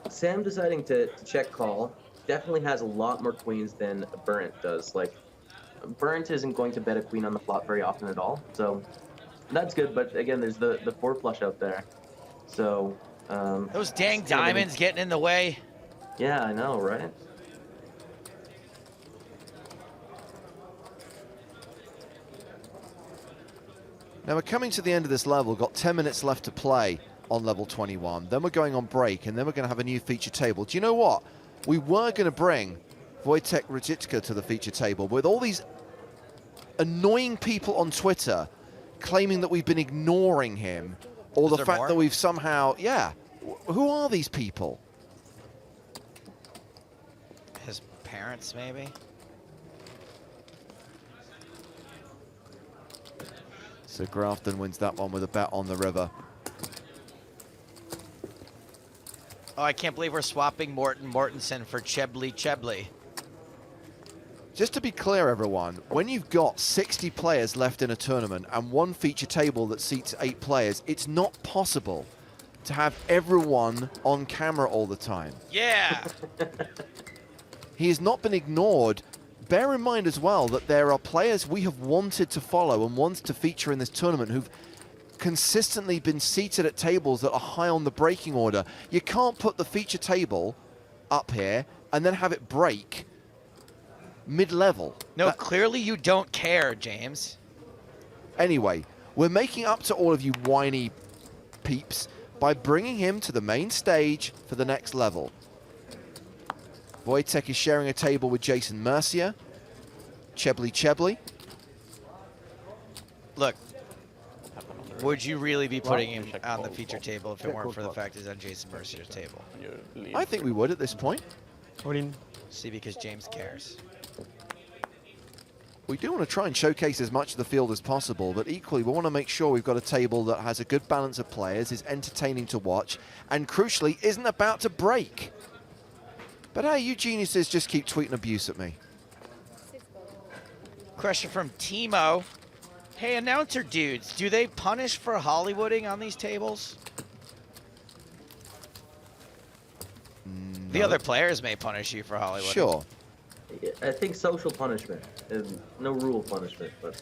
Sam deciding to check call definitely has a lot more queens than Berent does. Like, Berent isn't going to bet a queen on the flop very often at all, so that's good. But again, there's the 4 flush out there, so those dang diamonds getting in the way. Yeah, I know, right? Now we're coming to the end of this level, got 10 minutes left to play on level 21. Then we're going on break, and then we're going to have a new feature table. Do you know what? We were going to bring Wojtek Rajicka to the feature table, with all these annoying people on Twitter claiming that we've been ignoring him, or the fact that we've somehow, yeah. Who are these people? His parents, maybe? So Grafton wins that one with a bet on the river. Oh, I can't believe we're swapping Mortenson for Chebly. Just to be clear, everyone, when you've got 60 players left in a tournament and one feature table that seats 8 players, it's not possible to have everyone on camera all the time. Yeah! He has not been ignored. Bear in mind as well that there are players we have wanted to follow and wanted to feature in this tournament who've consistently been seated at tables that are high on the breaking order. You can't put the feature table up here and then have it break mid-level. No, clearly you don't care, James. Anyway, we're making up to all of you whiny peeps by bringing him to the main stage for the next level. Wojtek is sharing a table with Jason Mercier. Chebly. Look, would you really be putting him on the feature table if it weren't for the fact he's on Jason Mercier's table? I think we would at this point. See, because James cares. we do want to try and showcase as much of the field as possible, but equally we want to make sure we've got a table that has a good balance of players, is entertaining to watch, and crucially isn't about to break. But how you geniuses just keep tweeting abuse at me. Question from Timo. Hey, announcer dudes, do they punish for Hollywooding on these tables? The other players may punish you for Hollywooding. Sure. I think social punishment and no rule punishment, but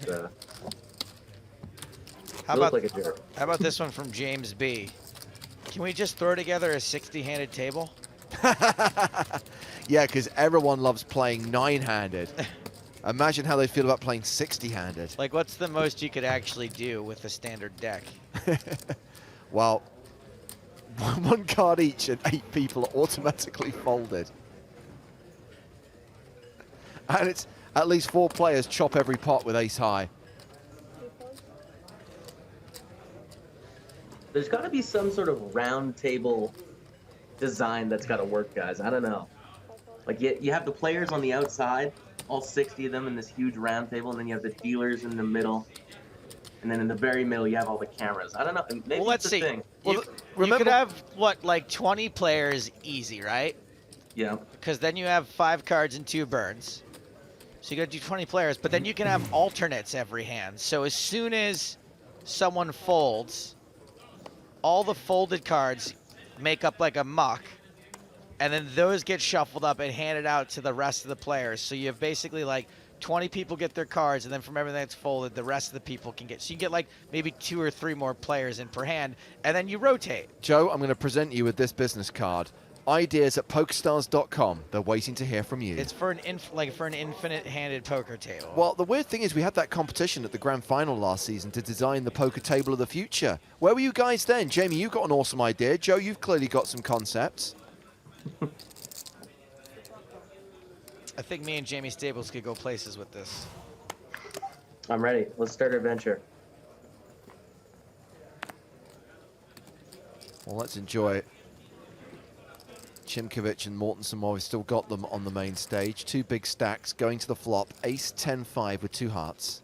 How you look about, like a jerk. how about this one from James B? Can we just throw together a 60-handed table? Yeah, because everyone loves playing 9-handed. Imagine how they feel about playing 60-handed. Like, what's the most you could actually do with a standard deck? Well, 1 card each and 8 people are automatically folded. And it's at least 4 players chop every pot with ace high. There's got to be some sort of round table design that's got to work, guys. I don't know. Like, you have the players on the outside, all 60 of them in this huge round table, and then you have the dealers in the middle. And then in the very middle, you have all the cameras. I don't know. Maybe Well, let's it's a see. thing. You could have, what, like 20 players easy, right? Yeah. Because then you have 5 cards and 2 burns. So you got to do 20 players, but then you can have alternates every hand. So as soon as someone folds, all the folded cards make up like a muck, and then those get shuffled up and handed out to the rest of the players. So you have basically like 20 people get their cards, and then from everything that's folded, the rest of the people can get. So you get like maybe 2 or 3 more players in per hand, and then you rotate. Joe, I'm going to present you with this business card. Ideas at PokerStars.com. They're waiting to hear from you. It's for an infinite-handed poker table. Well, the weird thing is we had that competition at the grand final last season to design the poker table of the future. Where were you guys then? Jamie, you got an awesome idea. Joe, you've clearly got some concepts. I think me and Jamie Stables could go places with this. I'm ready. Let's start our venture. Well, let's enjoy Chimkovich and Mortenson while we've still got them on the main stage. 2 big stacks going to the flop. Ace 10-5 with 2 hearts.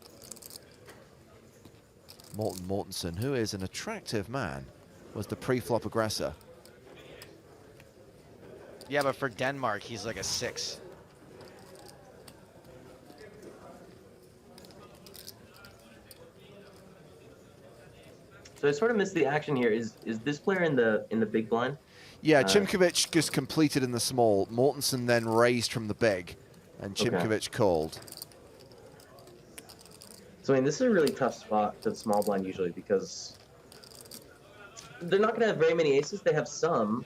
Mortenson, who is an attractive man, was the pre-flop aggressor. Yeah, but for Denmark, he's like a 6. So I sort of missed the action here. Is this player in the big blind? Yeah, Chimkovich just completed in the small. Mortenson then raised from the big, and Chimkovich called. So I mean, this is a really tough spot to the small blind usually because they're not going to have very many aces. They have some,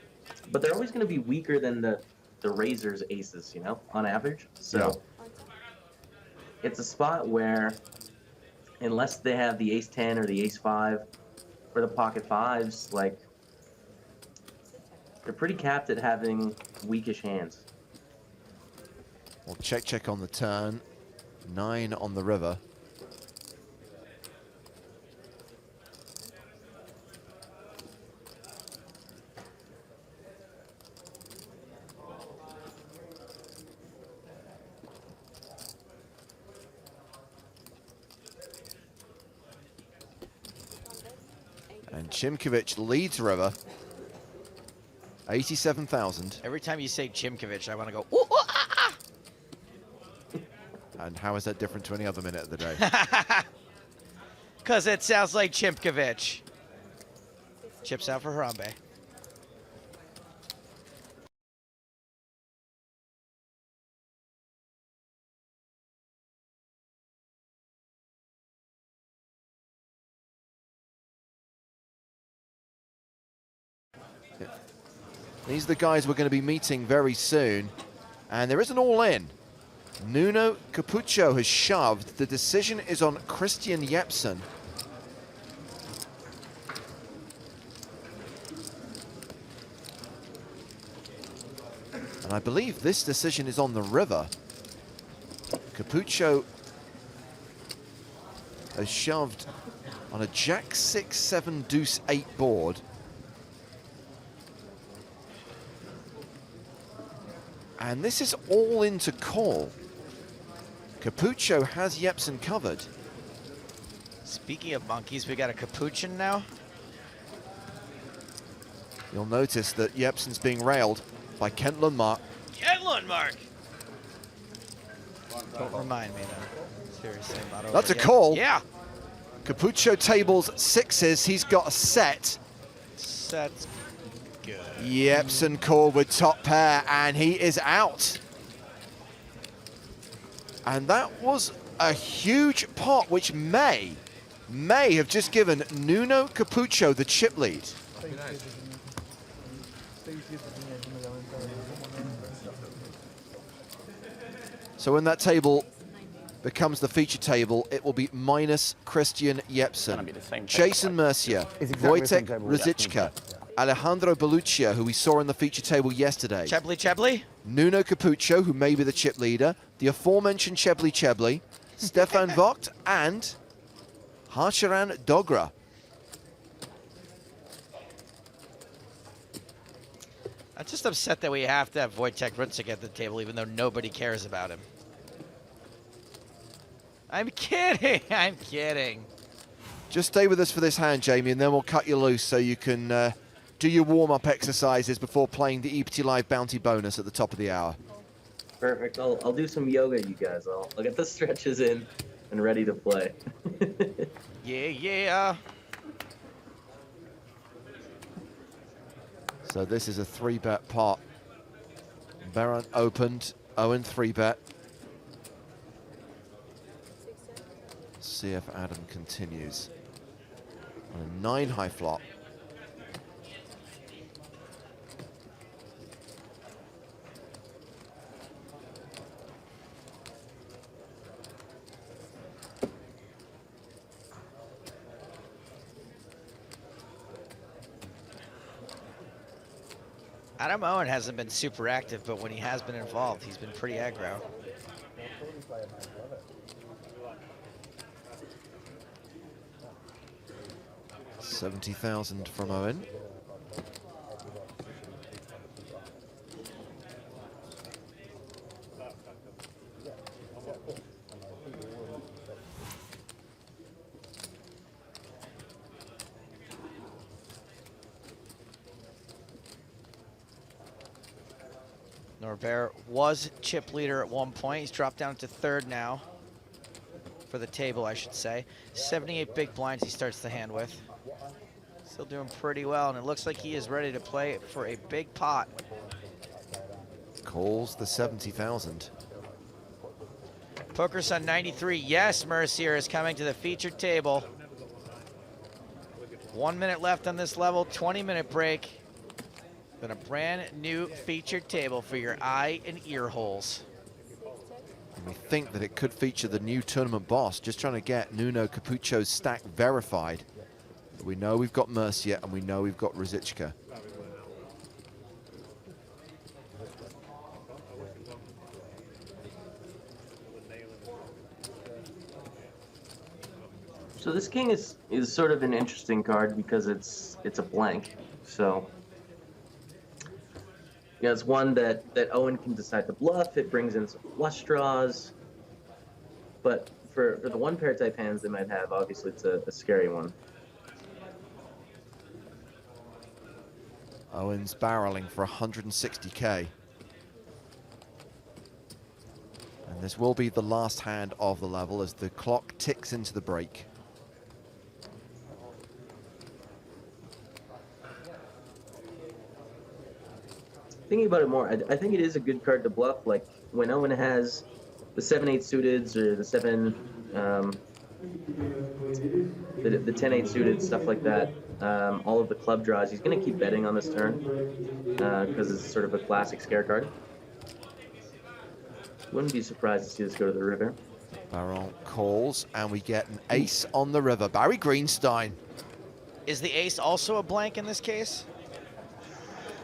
but they're always going to be weaker than the raiser's aces, you know, on average. So it's a spot where unless they have the ace 10 or the ace 5 or the pocket 5s, like, they're pretty capped at having weakish hands. Well, check on the turn. 9 on the river. And Chimkovich leads river. 87,000. Every time you say Chimkovich, I want to go, ooh, ooh, ah, ah. And how is that different to any other minute of the day? Because it sounds like Chimkovich. Chips out for Harambe. These are the guys we're going to be meeting very soon. And there is an all-in. Nuno Capucho has shoved. The decision is on Christian Jepsen. And I believe this decision is on the river. Capucho has shoved on a Jack 6, 7, Deuce 8 board. And this is all in to call. Capucho has Jepsen covered. Speaking of monkeys, we got a capuchin now. You'll notice that Jepsen's being railed by Kent Lundmark. Get Lundmark! Don't remind me, though. Seriously, I'm not over That's a it yet. call. Yeah. Capucho tables sixes. He's got a set. Set's good. Jepsen called with top pair, and he is out. And that was a huge pot, which may have just given Nuno Capucho the chip lead. So when that table becomes the feature table, it will be minus Christian Jepsen, Jason Mercier, It's exactly the same Wojtek table. Ruzicka, Alejandro Belluccia, who we saw in the feature table yesterday. Chebly. Nuno Capucho, who may be the chip leader, the aforementioned Chebly, Stefan Vogt, and Harsharan Dogra. I'm just upset that we have to have Wojtek Ruzicka at the table, even though nobody cares about him. I'm kidding. I'm kidding. Just stay with us for this hand, Jamie, and then we'll cut you loose so you can do your warm-up exercises before playing the EPT Live bounty bonus at the top of the hour. Perfect. I'll do some yoga, you guys. I'll get the stretches in and ready to play. Yeah. So this is a 3-bet pot. Berent opened, Owen 3-bet. See if Adam continues. On a 9 high flop. Adam Owen hasn't been super active, but when he has been involved, he's been pretty aggro. $70,000 from Owen. Norbert was chip leader at one point. He's dropped down to third now. For the table, I should say. 78 big blinds he starts the hand with. Still doing pretty well, and it looks like he is ready to play for a big pot. Calls the 70,000. PokerStars 93. Yes, Mercier is coming to the featured table. 1 minute left on this level, 20-minute break. Then a brand new featured table for your eye and ear holes. And we think that it could feature the new tournament boss, just trying to get Nuno Capucho's stack verified. But we know we've got Mercier and we know we've got Ruzicka. So this king is sort of an interesting card because it's a blank. So yeah, it's one that Owen can decide to bluff. It brings in some flush draws. But for the one pair type hands they might have, obviously it's a scary one. Owen's barreling for 160K. And this will be the last hand of the level as the clock ticks into the break. Thinking about it more, I think it is a good card to bluff. Like when Owen has the 7-8 suited or the 10-8 suited, stuff like that, all of the club draws, he's going to keep betting on this turn because it's sort of a classic scare card. Wouldn't be surprised to see this go to the river. Berent calls and we get an ace on the river. Barry Greenstein. Is the ace also a blank in this case?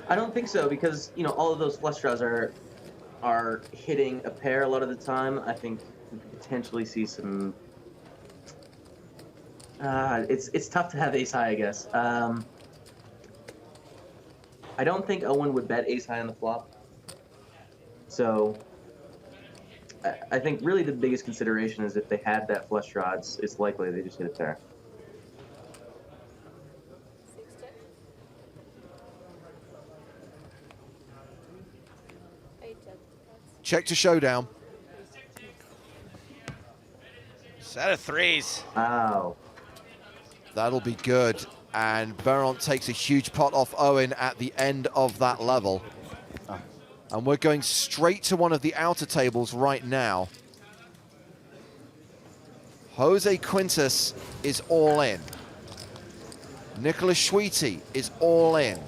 I don't think so because, you know, all of those flush draws are hitting a pair a lot of the time. I think we could potentially see some... it's tough to have ace high, I guess. I don't think Owen would bet ace high on the flop. So I think really the biggest consideration is if they had that flush draw, it's likely they just hit a pair. Check to showdown. Set of threes. Wow. That'll be good. And Berent takes a huge pot off Owen at the end of that level. And we're going straight to one of the outer tables right now. Jose Quintas is all in. Nicholas Schweety is all in.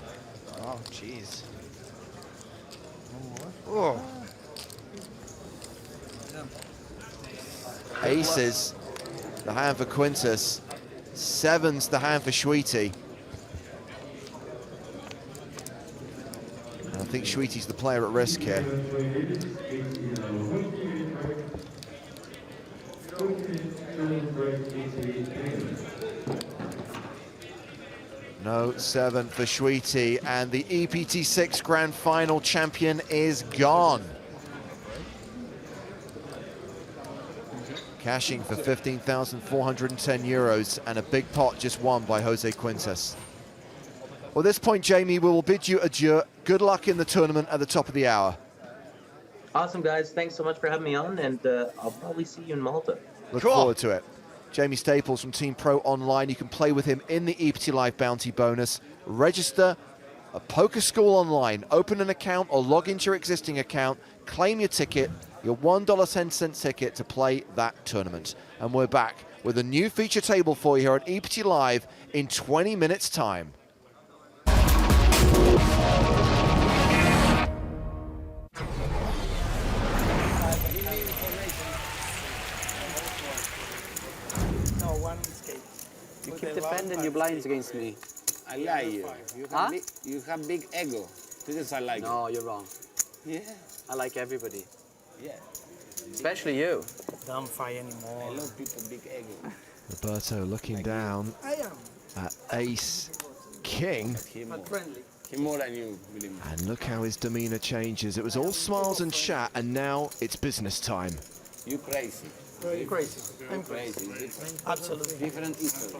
Oh, jeez. Oh. Aces, the hand for Quintas. Sevens, the hand for Schweety. I think Schweety's the player at risk here. No 7 for Schweety, and the EPT 6 Grand Final champion is gone. Cashing for 15,410 euros and a big pot just won by Jose Quintas. Well, at this point, Jamie, we will bid you adieu. Good luck in the tournament at the top of the hour. Awesome, guys. Thanks so much for having me on, and I'll probably see you in Malta. Look forward to it. Jamie Staples from Team Pro Online. You can play with him in the EPT Live Bounty Bonus. Register at Poker School Online. Open an account or log into your existing account. Claim your ticket, your $1.10 ticket to play that tournament. And we're back with a new feature table for you here on EPT Live in 20 minutes' time. You keep defending your blinds against me. I like you. You have big ego. This is I like you. No, you're wrong. Yeah. I like everybody. Yeah. Especially you. Don't fight anymore. I love people big ego. Roberto looking down at Ace King. But friendly. He more than you, believe me. And look how his demeanor changes. It was all smiles and chat, and now it's business time. You crazy. Crazy. I'm crazy. Absolutely. Different history.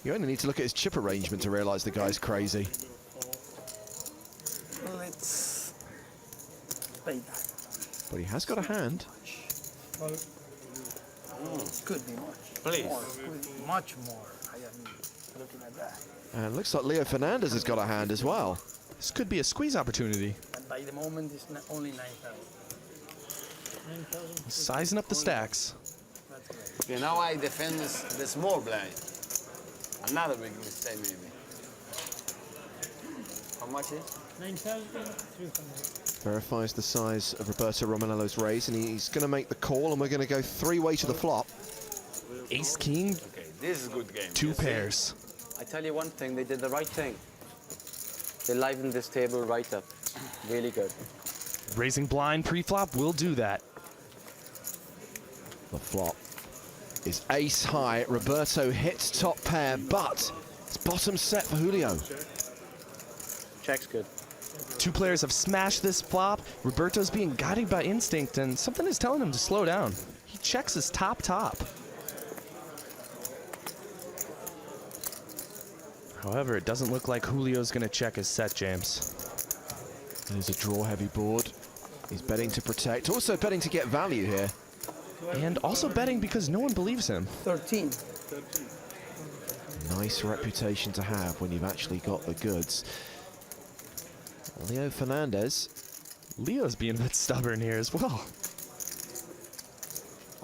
You only need to look at his chip arrangement to realize the guy's crazy. Let's pay that. But he has got a hand. Could be much. Please. More. Could be much more. I am looking at that. And it looks like Leo Fernandez has got a hand as well. This could be a squeeze opportunity. And by the moment, it's only 9,000. Sizing up the stacks. Okay, now I defend the small blind. Another big mistake, maybe. How much is? 9,300. Verifies the size of Roberto Romanello's raise, and he's going to make the call, and we're going to go three-way to the flop. Ace King. Okay, this is a good game. Two pairs. I tell you one thing, they did the right thing. They livened this table right up. Really good. Raising blind pre-flop will do that. The flop is ace high. Roberto hits top pair, but it's bottom set for Julio. Check's good. Two players have smashed this flop. Roberto's being guided by instinct, and something is telling him to slow down. He checks his top. However, it doesn't look like Julio's going to check his set, James. There's a draw-heavy board. He's betting to protect, also betting to get value here. And also betting because no one believes him. 13. Nice reputation to have when you've actually got the goods. Leo Fernandez. Leo's being a bit stubborn here as well.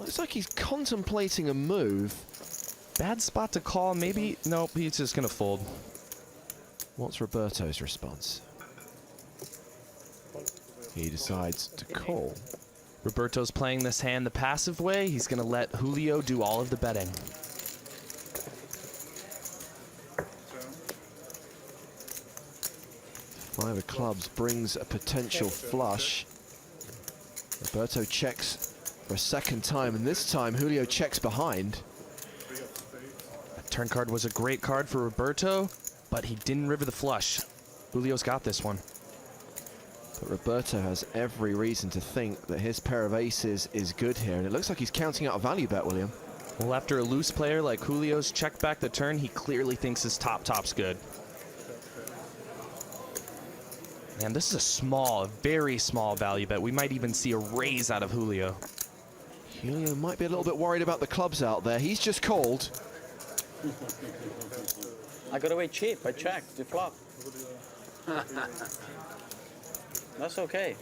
Looks like he's contemplating a move. Bad spot to call, maybe. Nope, he's just going to fold. What's Roberto's response? He decides to call. Roberto's playing this hand the passive way. He's going to let Julio do all of the betting. Five of clubs brings a potential flush. Roberto checks for a second time, and this time Julio checks behind. That turn card was a great card for Roberto, but he didn't river the flush. Julio's got this one. But Roberto has every reason to think that his pair of aces is good here, and it looks like he's counting out a value bet, William. Well, after a loose player like Julio's checked back the turn, he clearly thinks his top's good. Man, this is a small, very small value bet. We might even see a raise out of Julio. Julio might be a little bit worried about the clubs out there. He's just called. I got away cheap. I checked the flop. That's okay.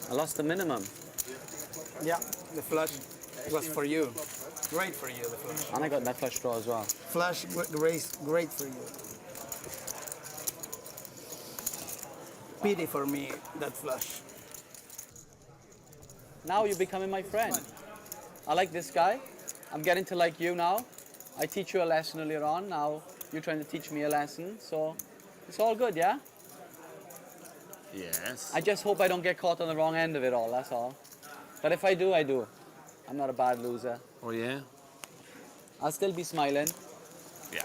I lost the minimum. Yeah, the flush was for you. Great for you, the flush. And I got that flush draw as well. Flush, great for you. Pity for me, that flush. Now you're becoming my friend. I like this guy. I'm getting to like you now. I teach you a lesson earlier on. Now you're trying to teach me a lesson. So it's all good, yeah? Yes. I just hope I don't get caught on the wrong end of it all, that's all. But if I do, I do. I'm not a bad loser. Oh, yeah? I'll still be smiling. Yeah.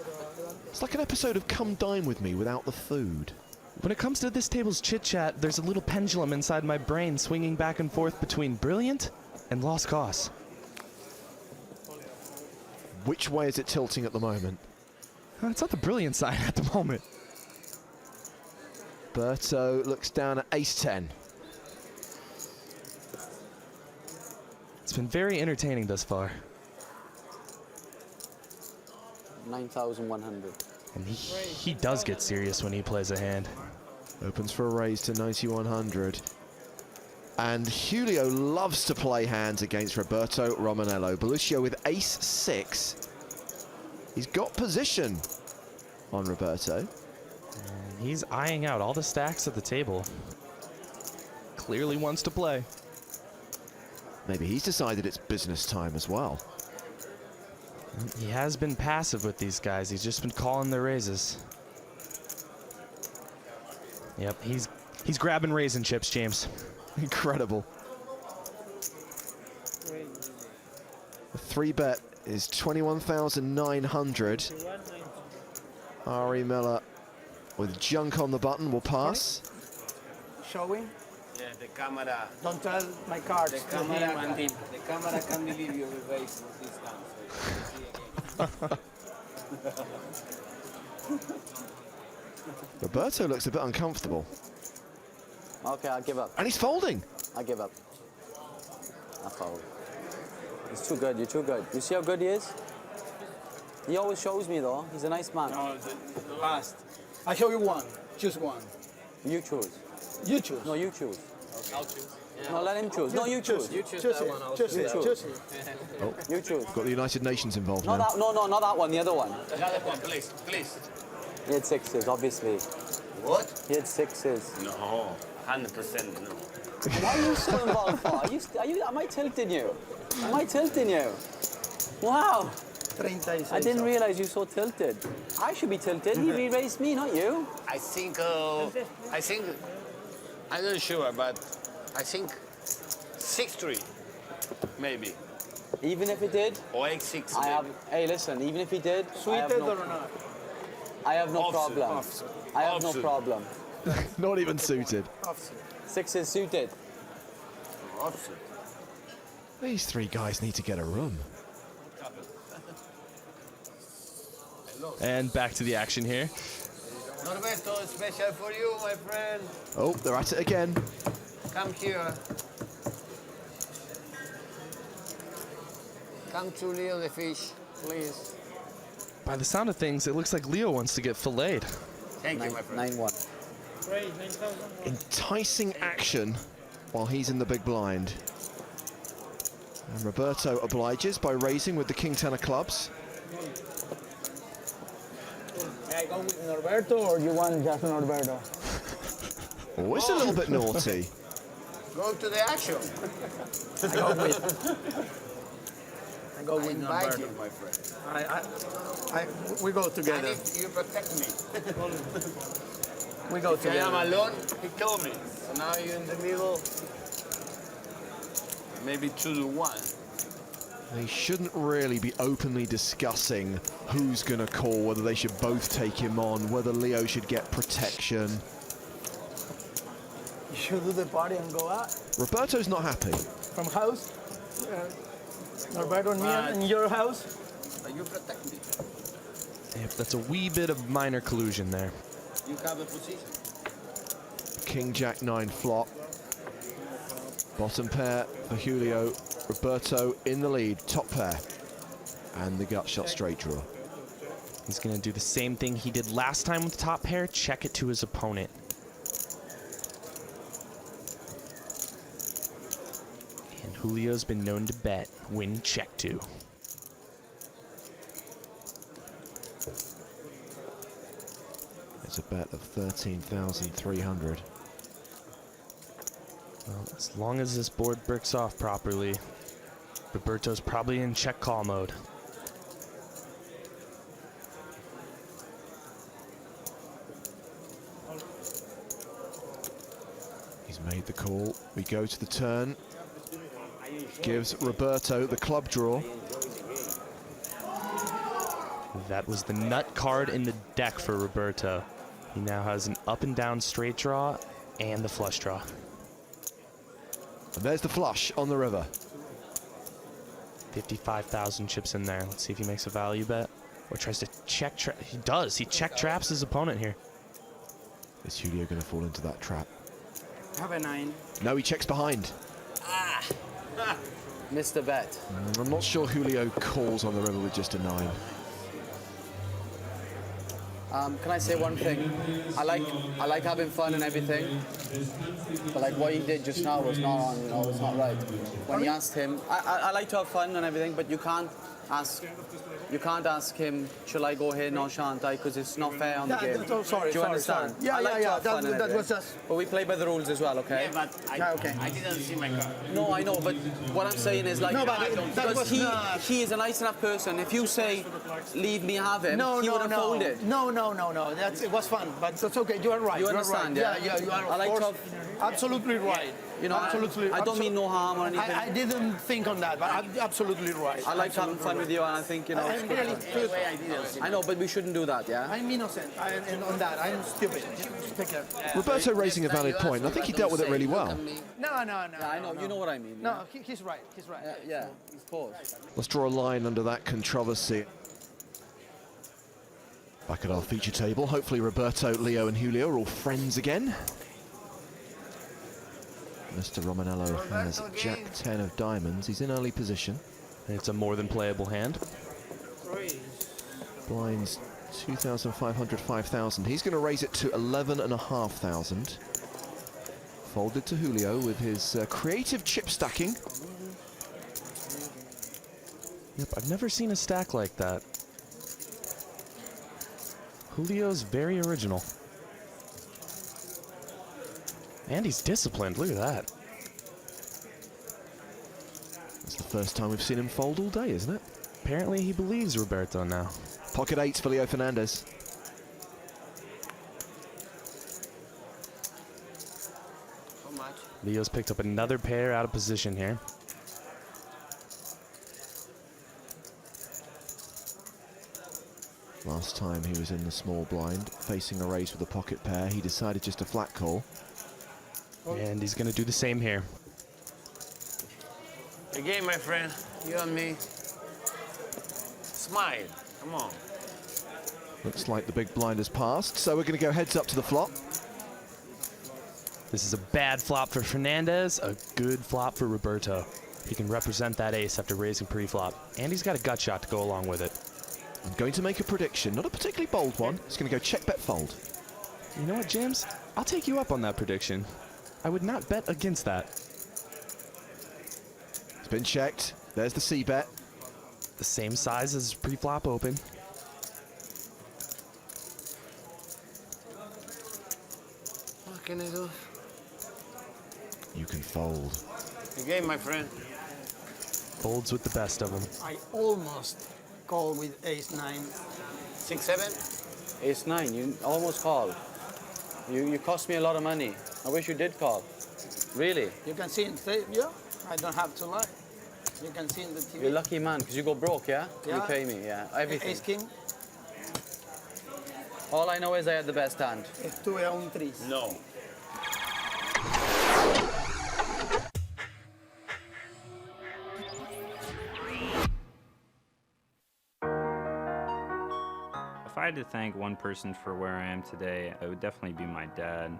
It's like an episode of Come Dine With Me without the food. When it comes to this table's chit-chat, there's a little pendulum inside my brain swinging back and forth between brilliant and lost cause. Which way is it tilting at the moment? It's on the brilliant side at the moment. Berto looks down at ace-10. It's been very entertaining thus far. 9,100. And he does get serious when he plays a hand. Opens for a raise to 9,100. And Julio loves to play hands against Roberto Romanello. Belluccia with ace-6. He's got position on Roberto. And he's eyeing out all the stacks at the table. Clearly wants to play. Maybe he's decided it's business time as well. He has been passive with these guys. He's just been calling their raises. Yep, he's grabbing raisin chips, James. Incredible. The 3-bet is 21,900. Ari Miller with junk on the button will pass. Showing? Yeah, the camera. Don't tell my cards. The camera can believe you with raise this time. Roberto looks a bit uncomfortable. Okay, I'll give up. And he's folding. I give up. I fold. He's too good. You're too good. You see how good he is? He always shows me, though. He's a nice man. No, last. I show you one. Choose one. You choose. You choose. No, you choose. I'll choose. No, let him choose. No, you choose. You choose Choose that it. one. I'll Choose choose. it. Choose it. Oh, You choose. got the United Nations involved No, now. not that one. The other one. The other one, please, please. He had sixes, obviously. What? He had sixes. No, 100% no. Why are you so involved for? Am I tilting you? Am I tilting you? Wow. I didn't realize you so tilted. I should be tilted. He re-raised me, not you. I'm not sure, but I think 6-3, maybe. Even if he did? Or 8-6. Hey, listen, even if he did, Suited or not? I have no Offsuit. problem. Offsuit. I have no Offsuit. problem. Not even suited. Offsuit. Sixes suited. Offsuit. These three guys need to get a room. And back to the action here. Norberto, special for you, my friend. Oh, they're at it again. Come here. Come to Leo the fish, please. By the sound of things, it looks like Leo wants to get filleted. Thank you, my friend. 9-1. Enticing action while he's in the big blind. And Roberto obliges by raising with the king-10 of clubs. May I go with Norberto or you want just Norberto? Oh, it's a little bit naughty. Go to the action. I go with invite Norberto. you, my friend. We go And together. if you protect me. We go If I am together. alone, he killed me. So now you're in the middle. Maybe 2-1. They shouldn't really be openly discussing who's going to call, whether they should both take him on, whether Leo should get protection. You do the party and go out. Roberto's not happy. From house, Roberto and me in your house. But you protect me. Yep, that's a wee bit of minor collusion there. You have a position. King Jack 9 flop. Bottom pair for Julio. Roberto in the lead, top pair. And the gut shot straight draw. He's going to do the same thing he did last time with the top pair, check it to his opponent. And Julio's been known to bet when check to. It's a bet of 13,300. Well, as long as this board bricks off properly, Roberto's probably in check call mode. He's made the call. We go to the turn. Gives Roberto the club draw. That was the nut card in the deck for Roberto. He now has an up and down straight draw and the flush draw. And there's the flush on the river. 55,000 chips in there. Let's see if he makes a value bet or tries to check trap. He does. He check traps his opponent here. Is Julio going to fall into that trap? Have a 9. No, he checks behind. Missed the bet. I'm not sure Julio calls on the river with just a 9. Can I say one thing? I like having fun and everything, but like what he did just now was not on. You know, it's not right. When he asked him, I like to have fun and everything, but you can't ask him, shall I go here? No, shan't I? Because it's not fair on the game. Sorry, Do you understand? Sorry. Yeah, I like to have fun and that was everything. just. But we play by the rules as well, okay? Yeah, but I didn't see my card. No, I know, but what I'm saying is like, No, but that because was he is a nice enough person. If you say, leave me have him, he would have folded. No. It was fun, but it's okay. You are right. You understand, right. yeah? You are. I like of to course, absolutely right. You know, absolutely. I don't mean no harm or anything. I didn't think on that, but I'm absolutely right. I like having fun with you, and I think, you know. I'm really I know, but we shouldn't do that, yeah? I'm innocent. And on that, I'm stupid. Take care. Roberto raising a valid point. I think he dealt with it really well. No. Yeah, I know. You know what I mean. No, he's right. He's right. Yeah, of course. Let's draw a line under that controversy. Back at our feature table, hopefully Roberto, Leo and Julio are all friends again. Mr. Romanello has Jack 10 of diamonds. He's in early position. It's a more than playable hand. Blinds 2,500, 5,000. He's going to raise it to 11,500. Folded to Julio with his creative chip stacking. Yep, I've never seen a stack like that. Julio's very original. And he's disciplined, look at that. It's the first time we've seen him fold all day, isn't it? Apparently he believes Roberto now. Pocket 8s for Leo Fernandez. How much? Leo's picked up another pair out of position here. Last time he was in the small blind, facing a raise with a pocket pair. He decided just a flat call. And he's going to do the same here. Again, my friend, you and me. Smile, come on. Looks like the big blind has passed, so we're going to go heads up to the flop. This is a bad flop for Fernandez, a good flop for Roberto. He can represent that ace after raising pre-flop, and he's got a gut shot to go along with it. I'm going to make a prediction, not a particularly bold one. It's going to go check, bet, fold. You know what, James? I'll take you up on that prediction. I would not bet against that. It's been checked. There's the C bet. The same size as pre-flop open. What can I do? You can fold. Again, my friend. Folds with the best of them. I almost call with ace-9. 6-7? Ace-9, you almost called. You cost me a lot of money. I wish you did call. Really? You can see in the yeah. I don't have to lie. You can see in the TV. You're a lucky man, because you go broke, yeah? Yeah. You pay me, yeah. Everything. Ace-King. All I know is I had the best hand. It's 2 on 3s. No. I had to thank one person for where I am today, it would definitely be my dad.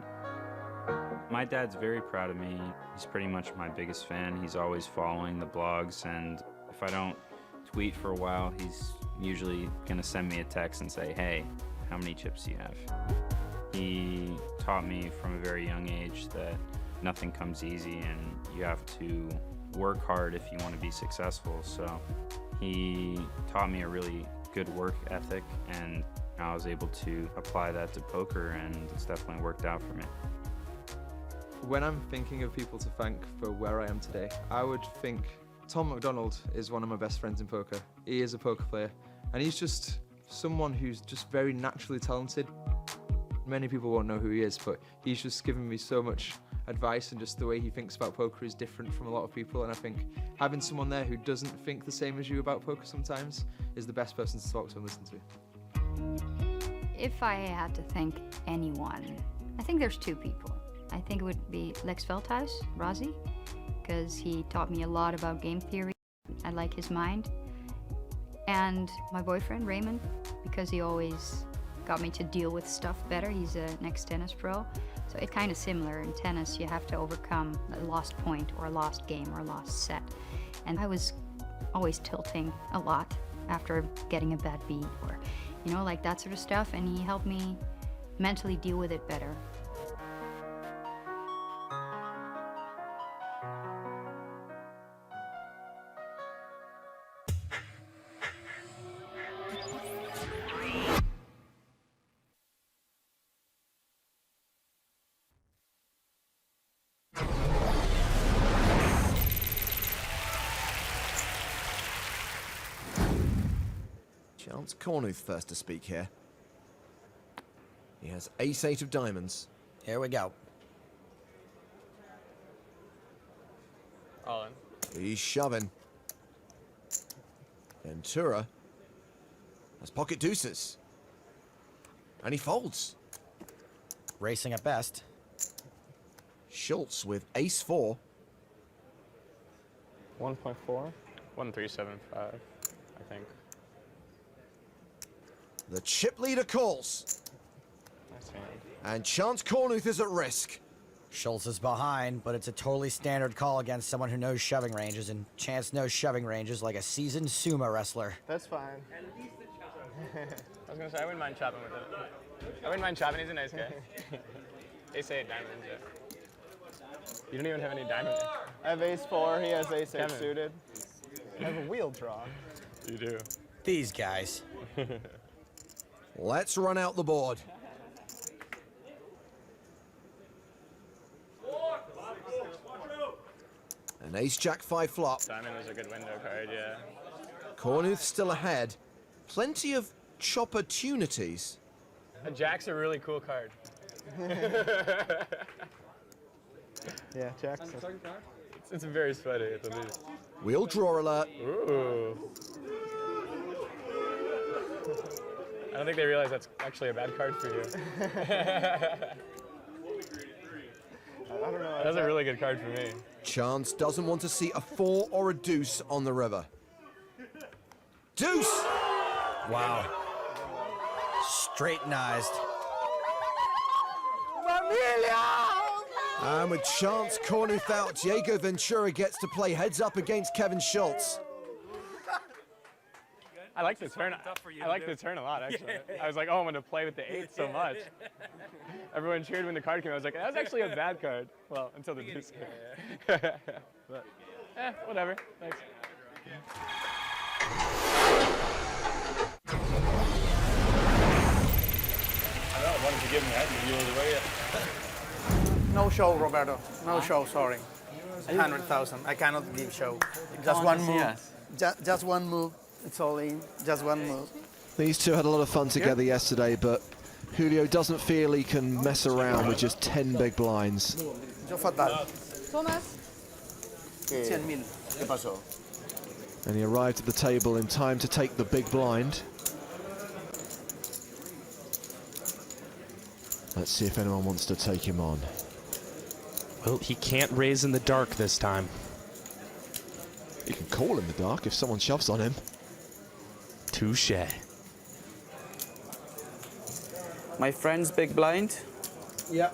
My dad's very proud of me. He's pretty much my biggest fan. He's always following the blogs, and if I don't tweet for a while, he's usually gonna send me a text and say, hey, how many chips do you have? He taught me from a very young age that nothing comes easy and you have to work hard if you want to be successful. So he taught me a really good work ethic, and I was able to apply that to poker, and it's definitely worked out for me. When I'm thinking of people to thank for where I am today, I would think Tom McDonald is one of my best friends in poker. He is a poker player, and he's just someone who's just very naturally talented. Many people won't know who he is, but he's just given me so much advice, and just the way he thinks about poker is different from a lot of people, and I think having someone there who doesn't think the same as you about poker sometimes is the best person to talk to and listen to. If I had to thank anyone, I think there's two people. I think it would be Lex Veldhuis, Razi, because he taught me a lot about game theory. I like his mind. And my boyfriend, Raymond, because he always got me to deal with stuff better. He's an ex-tennis pro. So it's kind of similar. In tennis, you have to overcome a lost point or a lost game or a lost set. And I was always tilting a lot after getting a bad beat or, you know, like that sort of stuff. And he helped me mentally deal with it better. Chance Cornuth first to speak here. He has ace-8 of diamonds. Here we go. All in. He's shoving. Ventura has pocket deuces. And he folds. Racing at best. Schultz with ace-4. 1.4? 1375, I think. The chip leader calls. Nice hand. And Chance Cornuth is at risk. Schultz is behind, but it's a totally standard call against someone who knows shoving ranges, and Chance knows shoving ranges like a seasoned sumo wrestler. That's fine. I was gonna say, I wouldn't mind chopping with it. I wouldn't mind chopping, he's a nice guy. Ace-8 diamonds, yeah. You don't even have any diamond. I have ace-4, he has ace-8 Kevin. suited. I have a wheel draw. You do. These guys. Let's run out the board. An ace-jack-5 flop. Diamond was a good window card, yeah. Cornuth still ahead. Plenty of chop opportunities. A jack's a really cool card. Yeah, jacks. It's very sweaty at the least. Wheel draw alert. Ooh. I don't think they realize that's actually a bad card for you. I don't know. That's a really good card for me. Chance doesn't want to see a 4 or a deuce on the river. Deuce! Wow. Straightenized. And with Chance Cornuth out, Diego Ventura gets to play heads up against Kevin Schultz. I like the turn. I like the turn a lot, actually. I was like, oh, I'm going to play with the 8 so much. Everyone cheered when the card came. I was like, that was actually a bad card. Well, until the deuce came. But, whatever. Thanks. I don't know, why did you give me that? You yield away yet? No show, Roberto. No show, sorry. 100,000. I cannot give show. Just one move. Just one move. It's all in. Just one move. These two had a lot of fun together yesterday, but Julio doesn't feel he can mess around with just 10 big blinds. Yo fatal. Thomas. 100,000. ¿Qué pasó? And he arrived at the table in time to take the big blind. Let's see if anyone wants to take him on. Well, he can't raise in the dark this time. He can call in the dark if someone shoves on him. Touche. My friend's big blind. Yeah.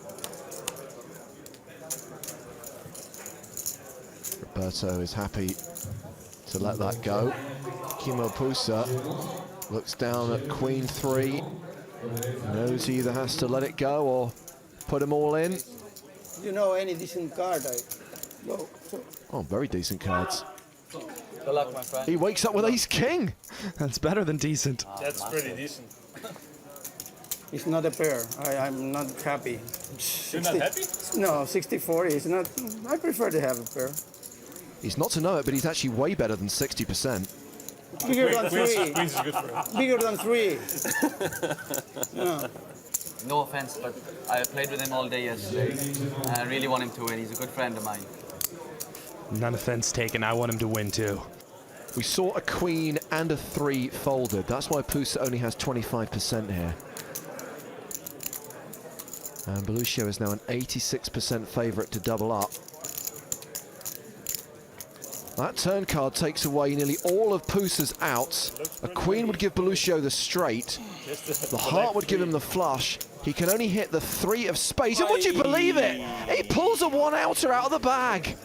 Roberto is happy to let that go. Kimo Pusa looks down at Queen 3. Knows he either has to let it go or put them all in. You know any decent card? No. Oh, very decent cards. Good luck, my friend. He wakes up with Ace King. That's better than decent. That's pretty decent. It's not a pair. I'm not happy. You're not happy? No, 60-40 is not. I prefer to have a pair. He's not to know it, but he's actually way better than 60%. Bigger than Queens 3. is good for him. Bigger than 3. Yeah. No offense, but I played with him all day yesterday. I really want him to win. He's a good friend of mine. None offense taken. I want him to win too. We saw a queen and a 3 folded. That's why Pusa only has 25% here. And Belluccia is now an 86% favourite to double up. That turn card takes away nearly all of Pusa's outs. A queen would give Belluccio the straight. The heart would give him the flush. He can only hit the 3 of spades. And would you believe it? He pulls a 1-outer out of the bag.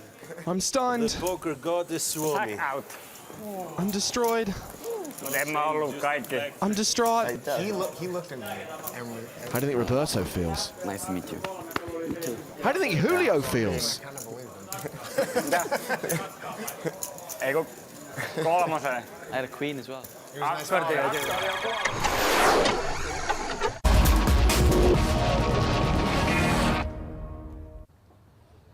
I'm stunned. The poker god is swarming. I'm destroyed. I'm distraught. He looked at me. How do you think Roberto feels? Nice to meet you. Me too. How do you think Julio feels? I had a queen as well.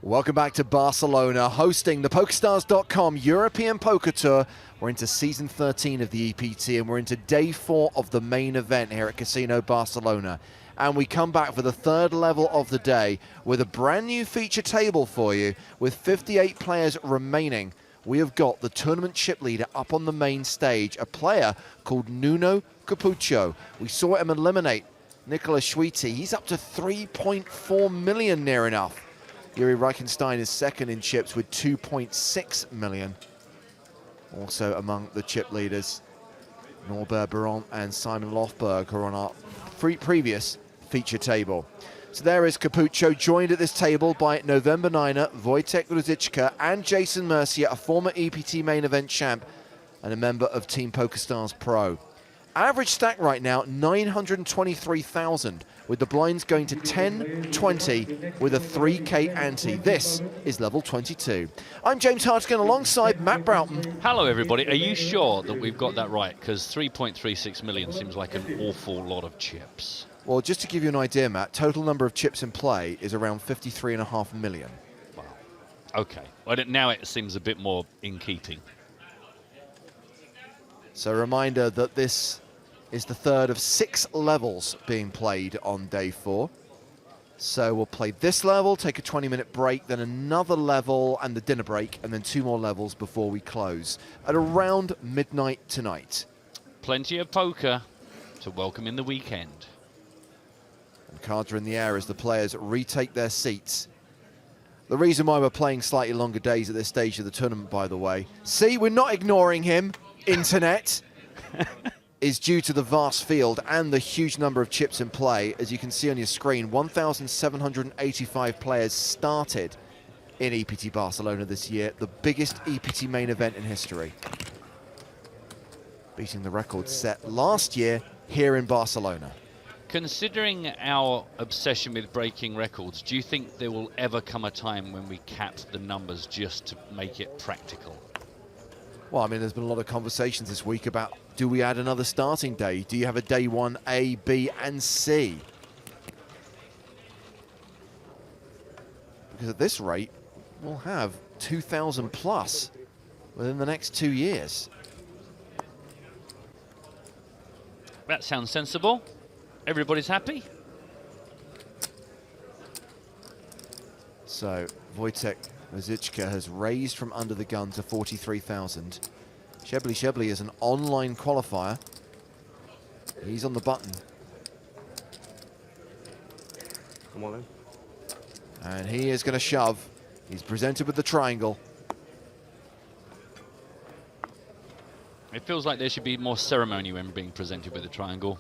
Welcome back to Barcelona, hosting the PokerStars.com European Poker Tour. We're into season 13 of the EPT, and we're into day 4 of the main event here at Casino Barcelona. And we come back for the 3rd level of the day with a brand new feature table for you. With 58 players remaining, we have got the tournament chip leader up on the main stage, a player called Nuno Capucho. We saw him eliminate Nicolas Schwiti. He's up to 3.4 million near enough. Yuri Reichenstein is second in chips with 2.6 million. Also among the chip leaders, Norbert Berent and Simon Lofberg, who are on our previous feature table. So there is Capucho, joined at this table by November 9er, Wojtek Ruzicka, and Jason Mercier, a former EPT main event champ and a member of Team PokerStars Pro. Average stack right now, 923,000, with the blinds going to 10, 20, with a 3K ante. This is level 22. I'm James Hartigan alongside Matt Broughton. Hello, everybody. Are you sure that we've got that right? Because 3.36 million seems like an awful lot of chips. Well, just to give you an idea, Matt, total number of chips in play is around 53.5 million. Wow. Okay. Well, now it seems a bit more in keeping. So a reminder that this is the 3rd of 6 levels being played on day 4. So we'll play this level, take a 20-minute break, then another level and the dinner break, and then 2 more levels before we close at around midnight tonight. Plenty of poker to welcome in the weekend. And cards are in the air as the players retake their seats. The reason why we're playing slightly longer days at this stage of the tournament, by the way, see, we're not ignoring him, internet, is due to the vast field and the huge number of chips in play. As you can see on your screen, 1,785 players started in EPT Barcelona this year, the biggest EPT main event in history, beating the record set last year here in Barcelona. Considering our obsession with breaking records, do you think there will ever come a time when we cap the numbers just to make it practical? Well, I mean, there's been a lot of conversations this week about, do we add another starting day? Do you have a day 1 A, B, and C? Because at this rate, we'll have 2,000 plus within the next 2 years. That sounds sensible. Everybody's happy? So, Wojtek Ruzicka has raised from under the gun to 43,000. Shebly is an online qualifier. He's on the button. Come on in. And he is going to shove. He's presented with the triangle. It feels like there should be more ceremony when being presented with a triangle.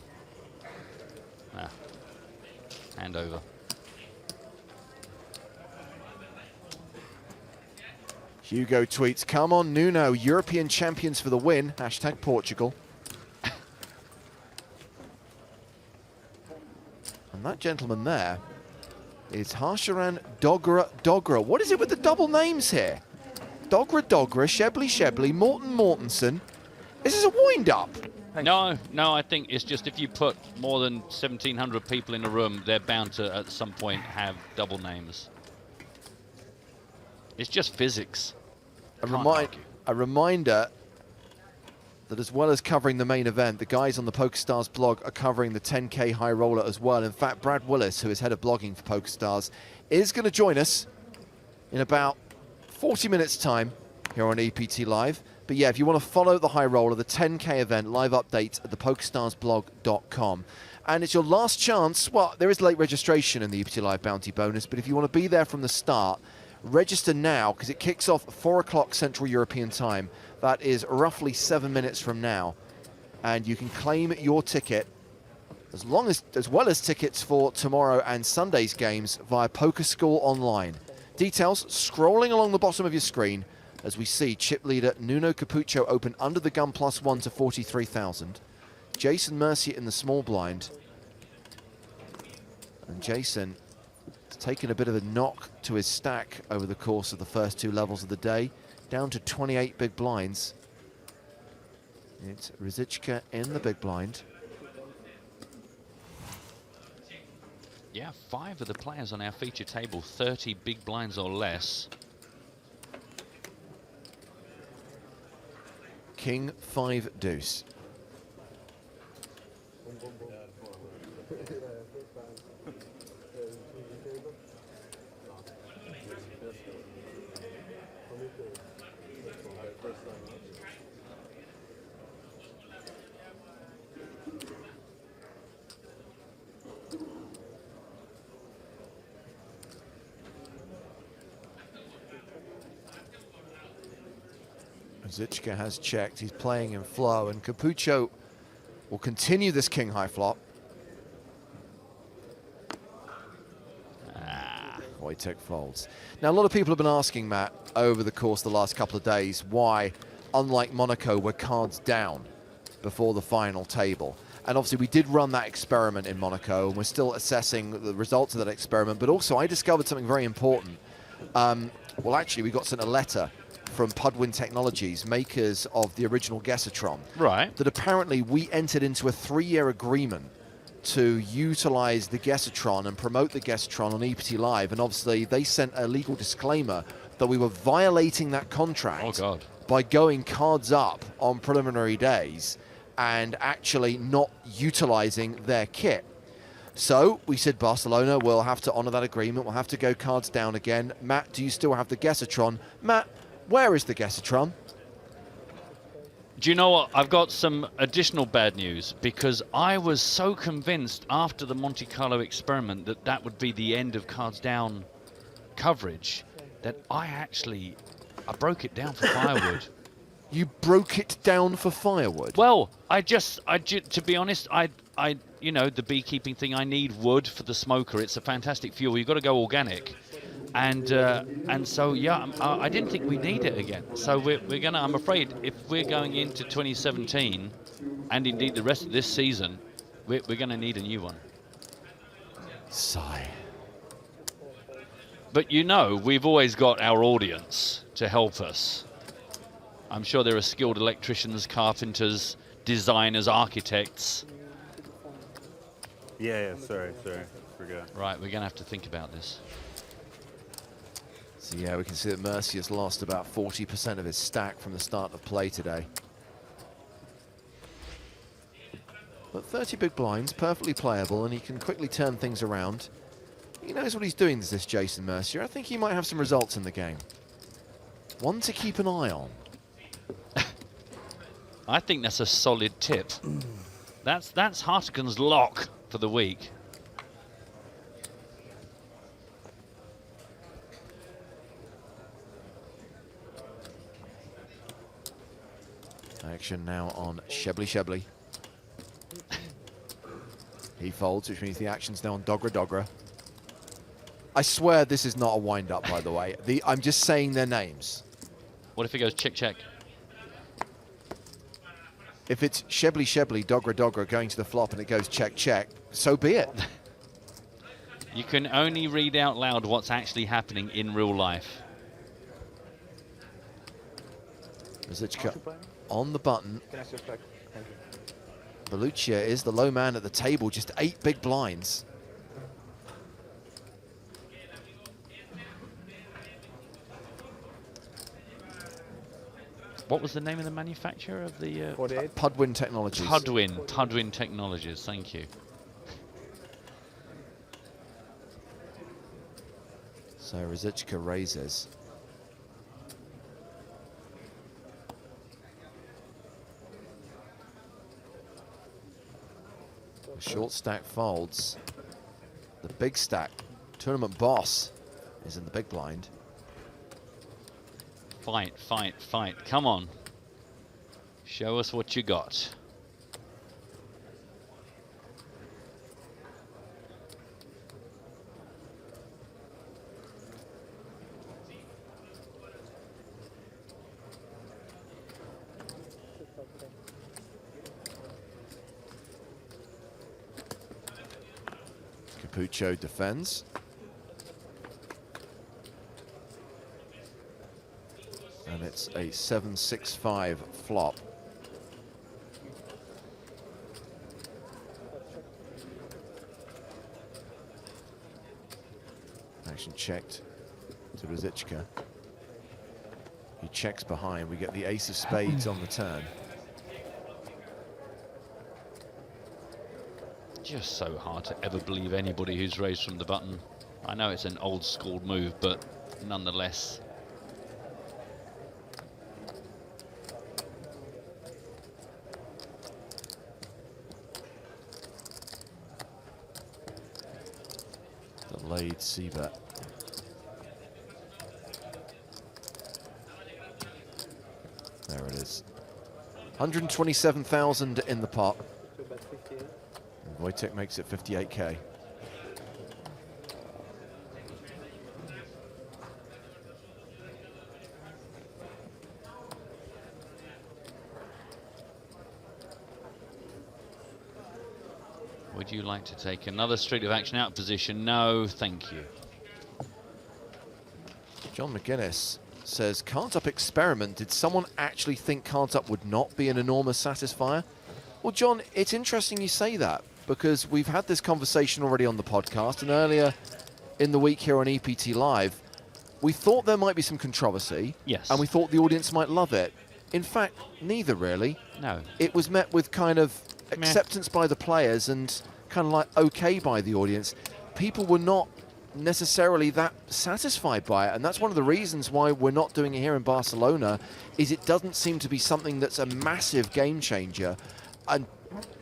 Ah. handover. Hugo tweets, come on Nuno, European champions for the win, hashtag Portugal. And that gentleman there is Harsharan Dogra. What is it with the double names here? Dogra, Shebly, Mortenson. Is this a wind-up? No, I think it's just if you put more than 1,700 people in a room, they're bound to, at some point, have double names. It's just physics. A reminder that as well as covering the main event, the guys on the PokerStars blog are covering the 10K high roller as well. In fact, Brad Willis, who is head of blogging for PokerStars, is going to join us in about 40 minutes' time here on EPT Live. But yeah, if you want to follow the high roller, the 10K event, live updates at the PokerStarsblog.com. And it's your last chance. Well, there is late registration in the EPT Live bounty bonus, but if you want to be there from the start, register now because it kicks off at 4 o'clock Central European time. That is roughly 7 minutes from now. And you can claim your ticket as well as tickets for tomorrow and Sunday's games via Poker School Online. Details scrolling along the bottom of your screen as we see chip leader Nuno Capucho open under the gun +1 to 43,000. Jason Mercier in the small blind. And Jason has taken a bit of a knock to his stack over the course of the first 2 levels of the day, down to 28 big blinds. It's Rizichka in the big blind. Yeah, 5 of the players on our feature table, 30 big blinds or less. King 5 deuce. Zichka has checked, he's playing in flow, and Capucho will continue this king high flop. Wojtek folds. Now, a lot of people have been asking, Matt, over the course of the last couple of days, why, unlike Monaco, we're cards down before the final table. And obviously, we did run that experiment in Monaco, and we're still assessing the results of that experiment. But also, I discovered something very important. Well, actually, we got sent a letter from Pudwin Technologies, makers of the original Guessatron. Right. That apparently we entered into a 3-year agreement to utilize the Guessatron and promote the Guessatron on EPT Live. And obviously they sent a legal disclaimer that we were violating that contract by going cards up on preliminary days and actually not utilizing their kit. So we said, Barcelona, we'll have to honor that agreement. We'll have to go cards down again. Matt, do you still have the Guessatron? Matt, where is the Guessatron? Do you know what? I've got some additional bad news because I was so convinced after the Monte Carlo experiment that that would be the end of cards down coverage that I broke it down for firewood. You broke it down for firewood? Well, to be honest, you know, the beekeeping thing, I need wood for the smoker. It's a fantastic fuel. You've got to go organic. And so, yeah, I didn't think we need it again. So we're going to, I'm afraid, if we're going into 2017, and indeed the rest of this season, we're going to need a new one. Sigh. But you know, we've always got our audience to help us. I'm sure there are skilled electricians, carpenters, designers, architects. Yeah, sorry, forgot. Right, we're going to have to think about this. So yeah, we can see that Mercier has lost about 40% of his stack from the start of play today. But 30 big blinds, perfectly playable, and he can quickly turn things around. He knows what he's doing, this Jason Mercier. I think he might have some results in the game. One to keep an eye on. I think that's a solid tip. That's Hartigan's lock for the week. Action now on Shebly. He folds, which means the action's now on Dogra Dogra. I swear this is not a wind-up, by the way. I'm just saying their names. What if it goes check, check? If it's Shebly Shebly, Dogra Dogra going to the flop and it goes check, check, so be it. You can only read out loud what's actually happening in real life. Rosichka on the button. Can I ask you a question? Thank you. Belluccia is the low man at the table, just 8 big blinds. What was the name of the manufacturer of the... 48? Pudwin Technologies. Pudwin Technologies, thank you. So Rosichka raises. The short stack folds. The big stack, tournament boss, is in the big blind. Fight, fight, fight. Come on. Show us what you got. Capucho defends. And it's a 7-6-5 flop. Action checked to Rosichka. He checks behind. We get the ace of spades on the turn. Just so hard to ever believe anybody who's raised from the button. I know it's an old school move, but nonetheless. Delayed C-bet. There it is. 127,000 in the pot. And Wojtek makes it 58k. Would you like to take another street of action out position? No, thank you. John McGuinness says, cards up experiment. Did someone actually think cards up would not be an enormous satisfier? Well, John, it's interesting you say that, because we've had this conversation already on the podcast, and earlier in the week here on EPT Live, we thought there might be some controversy. Yes. And we thought the audience might love it. In fact, neither really. No. It was met with kind of acceptance by the players and kind of like okay by the audience. People were not necessarily that satisfied by it, and that's one of the reasons why we're not doing it here in Barcelona, is it doesn't seem to be something that's a massive game changer. And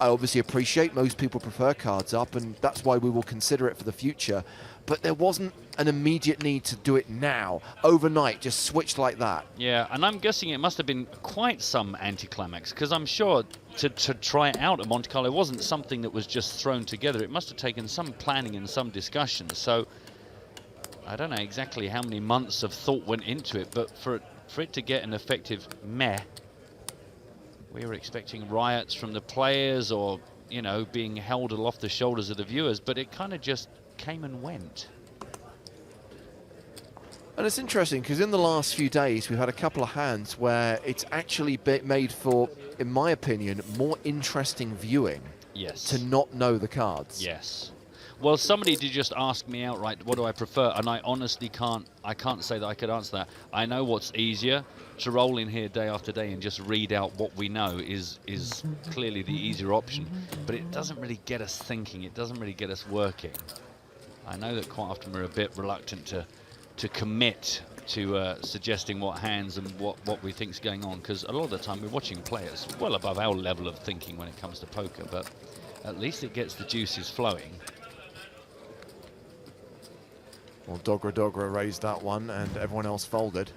I obviously appreciate most people prefer cards up, and that's why we will consider it for the future, but there wasn't an immediate need to do it now, overnight, just switch like that. Yeah, and I'm guessing it must have been quite some anticlimax, because I'm sure to try it out at Monte Carlo wasn't something that was just thrown together. It must have taken some planning and some discussion. So I don't know exactly how many months of thought went into it, but for it to get an effective meh, we were expecting riots from the players or, you know, being held aloft the shoulders of the viewers, but it kind of just came and went. And it's interesting because in the last few days we've had a couple of hands where it's actually made for, in my opinion, more interesting viewing. Yes. To not know the cards. Yes. Well, somebody did just ask me outright, what do I prefer? And I honestly can't say that I could answer that. I know what's easier. To roll in here day after day and just read out what we know is clearly the easier option. But it doesn't really get us thinking. It doesn't really get us working. I know that quite often we're a bit reluctant to commit to suggesting what hands and what we think is going on, because a lot of the time we're watching players well above our level of thinking when it comes to poker, but at least it gets the juices flowing. Well, Dogra Dogra raised that one and everyone else folded.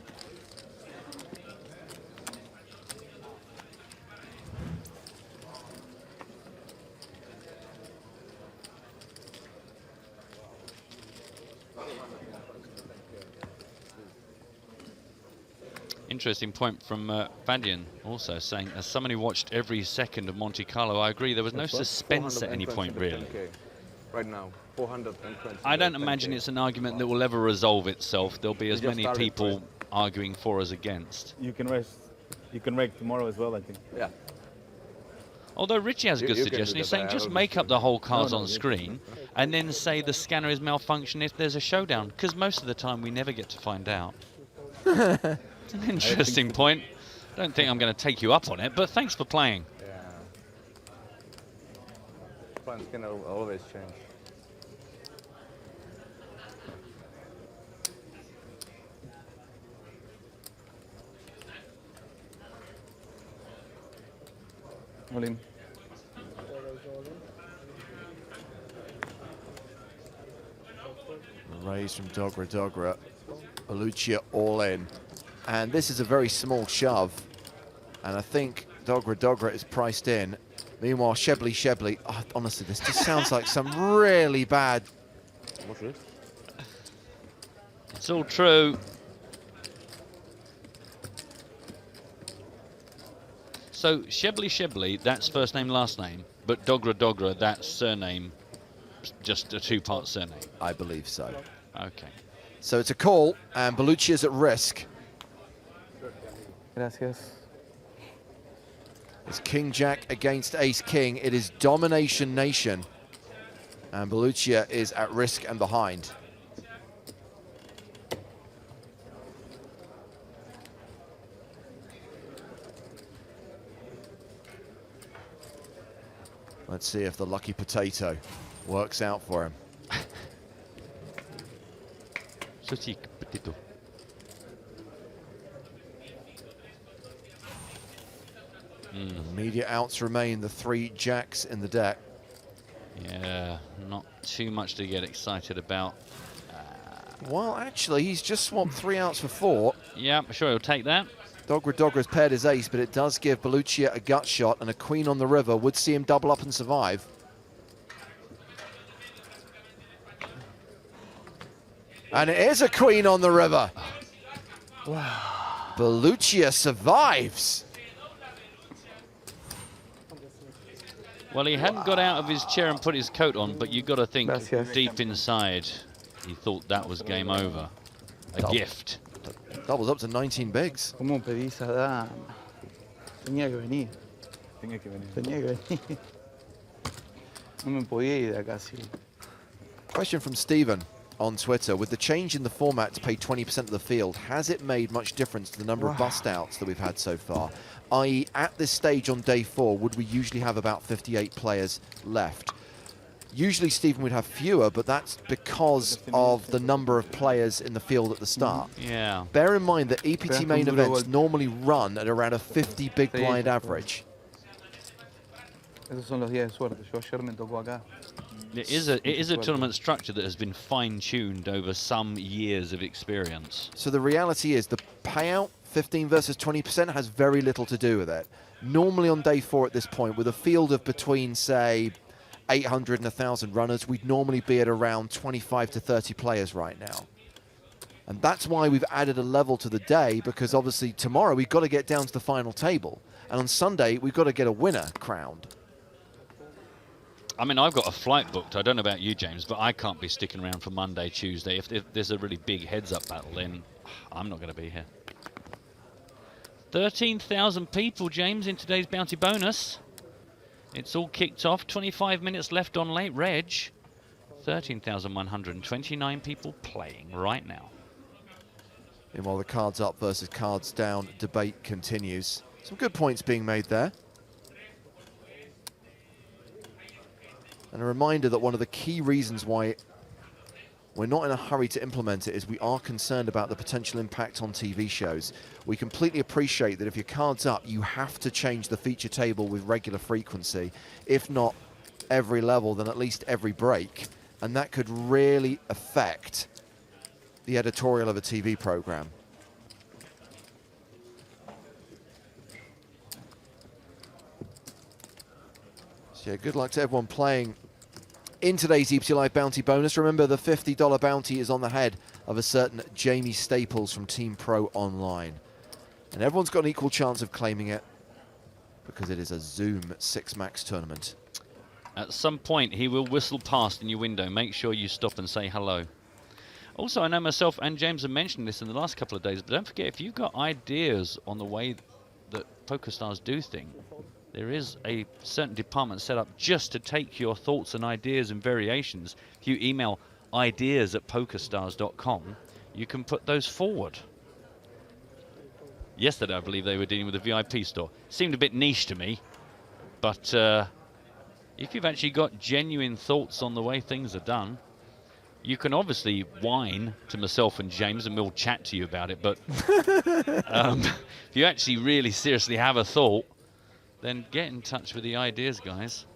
Interesting point from Fadian also saying, as someone who watched every second of Monte Carlo, I agree, there was no suspense at any point, really. Right now, 420. I don't imagine it's an argument that will ever resolve itself. There'll be as many people arguing for as against. You can rake tomorrow as well, I think. Yeah. Although Richie has a good suggestion. He's saying just make up the whole cards on screen and then say the scanner is malfunctioning if there's a showdown, because most of the time we never get to find out. It's an interesting point. Don't think I'm going to take you up on it, but thanks for playing. Yeah. Plans can always change. All in. Raise from Dogra. Belluccia all in. And this is a very small shove. And I think Dogra is priced in. Meanwhile, Shebly. Oh, honestly, this just sounds like some really bad. It's all true. So Shebly, that's first name, last name. But Dogra, that's surname, just a two-part surname. I believe so. Okay. So it's a call, and Belluccia's at risk. Gracias. It's King-Jack against Ace-King. It is Domination Nation. And Belluccia is at risk and behind. Let's see if the lucky potato works out for him. Potato. Immediate outs remain the 3 jacks in the deck. Yeah, not too much to get excited about. Well, actually, he's just swapped 3 outs for 4. Yeah, I'm sure he'll take that. Dogra's paired his ace, but it does give Belluccia a gut shot, and a queen on the river would see him double up and survive. And it is a queen on the river. Wow. Belluccia survives. Well, he hadn't got out of his chair and put his coat on, but you've got to think deep inside, he thought that was game over. A gift. Doubles up to 19 bigs. ¿Cómo pedí esa dama? Tenía que venir. Tenía que venir. No me podía ir de acá, sí. Question from Stephen on Twitter. With the change in the format to pay 20% of the field, has it made much difference to the number of bust outs that we've had so far? I.e., at this stage on day 4, would we usually have about 58 players left? Usually, Stephen, would have fewer, but that's because of the number of players in the field at the start. Yeah. Bear in mind that EPT main events normally run at around a 50 big blind average. Esos son los días de suerte. Yo ayer me tocó acá. It is a tournament structure that has been fine-tuned over some years of experience. So the reality is the payout, 15 versus 20%, has very little to do with it. Normally on day 4 at this point, with a field of between, say, 800 and 1,000 runners, we'd normally be at around 25 to 30 players right now. And that's why we've added a level to the day, because obviously tomorrow we've got to get down to the final table. And on Sunday, we've got to get a winner crowned. I mean, I've got a flight booked. I don't know about you, James, but I can't be sticking around for Monday, Tuesday. If there's a really big heads-up battle, then I'm not going to be here. 13,000 people, James, in today's bounty bonus. It's all kicked off. 25 minutes left on late reg. 13,129 people playing right now. Meanwhile, the cards up versus cards down debate continues. Some good points being made there. And a reminder that one of the key reasons why we're not in a hurry to implement it is we are concerned about the potential impact on TV shows. We completely appreciate that if your card's up, you have to change the feature table with regular frequency. If not every level, then at least every break. And that could really affect the editorial of a TV program. So yeah, good luck to everyone playing in today's EPT Live Bounty bonus. Remember, the $50 bounty is on the head of a certain Jamie Staples from Team Pro Online. And everyone's got an equal chance of claiming it because it is a Zoom 6-max tournament. At some point, he will whistle past in your window. Make sure you stop and say hello. Also, I know myself and James have mentioned this in the last couple of days, but don't forget, if you've got ideas on the way that PokerStars do things, there is a certain department set up just to take your thoughts and ideas and variations. If you email ideas@pokerstars.com, you can put those forward. Yesterday, I believe they were dealing with a VIP store. Seemed a bit niche to me, but if you've actually got genuine thoughts on the way things are done, you can obviously whine to myself and James, and we'll chat to you about it. But if you actually really seriously have a thought, then get in touch with the ideas guys.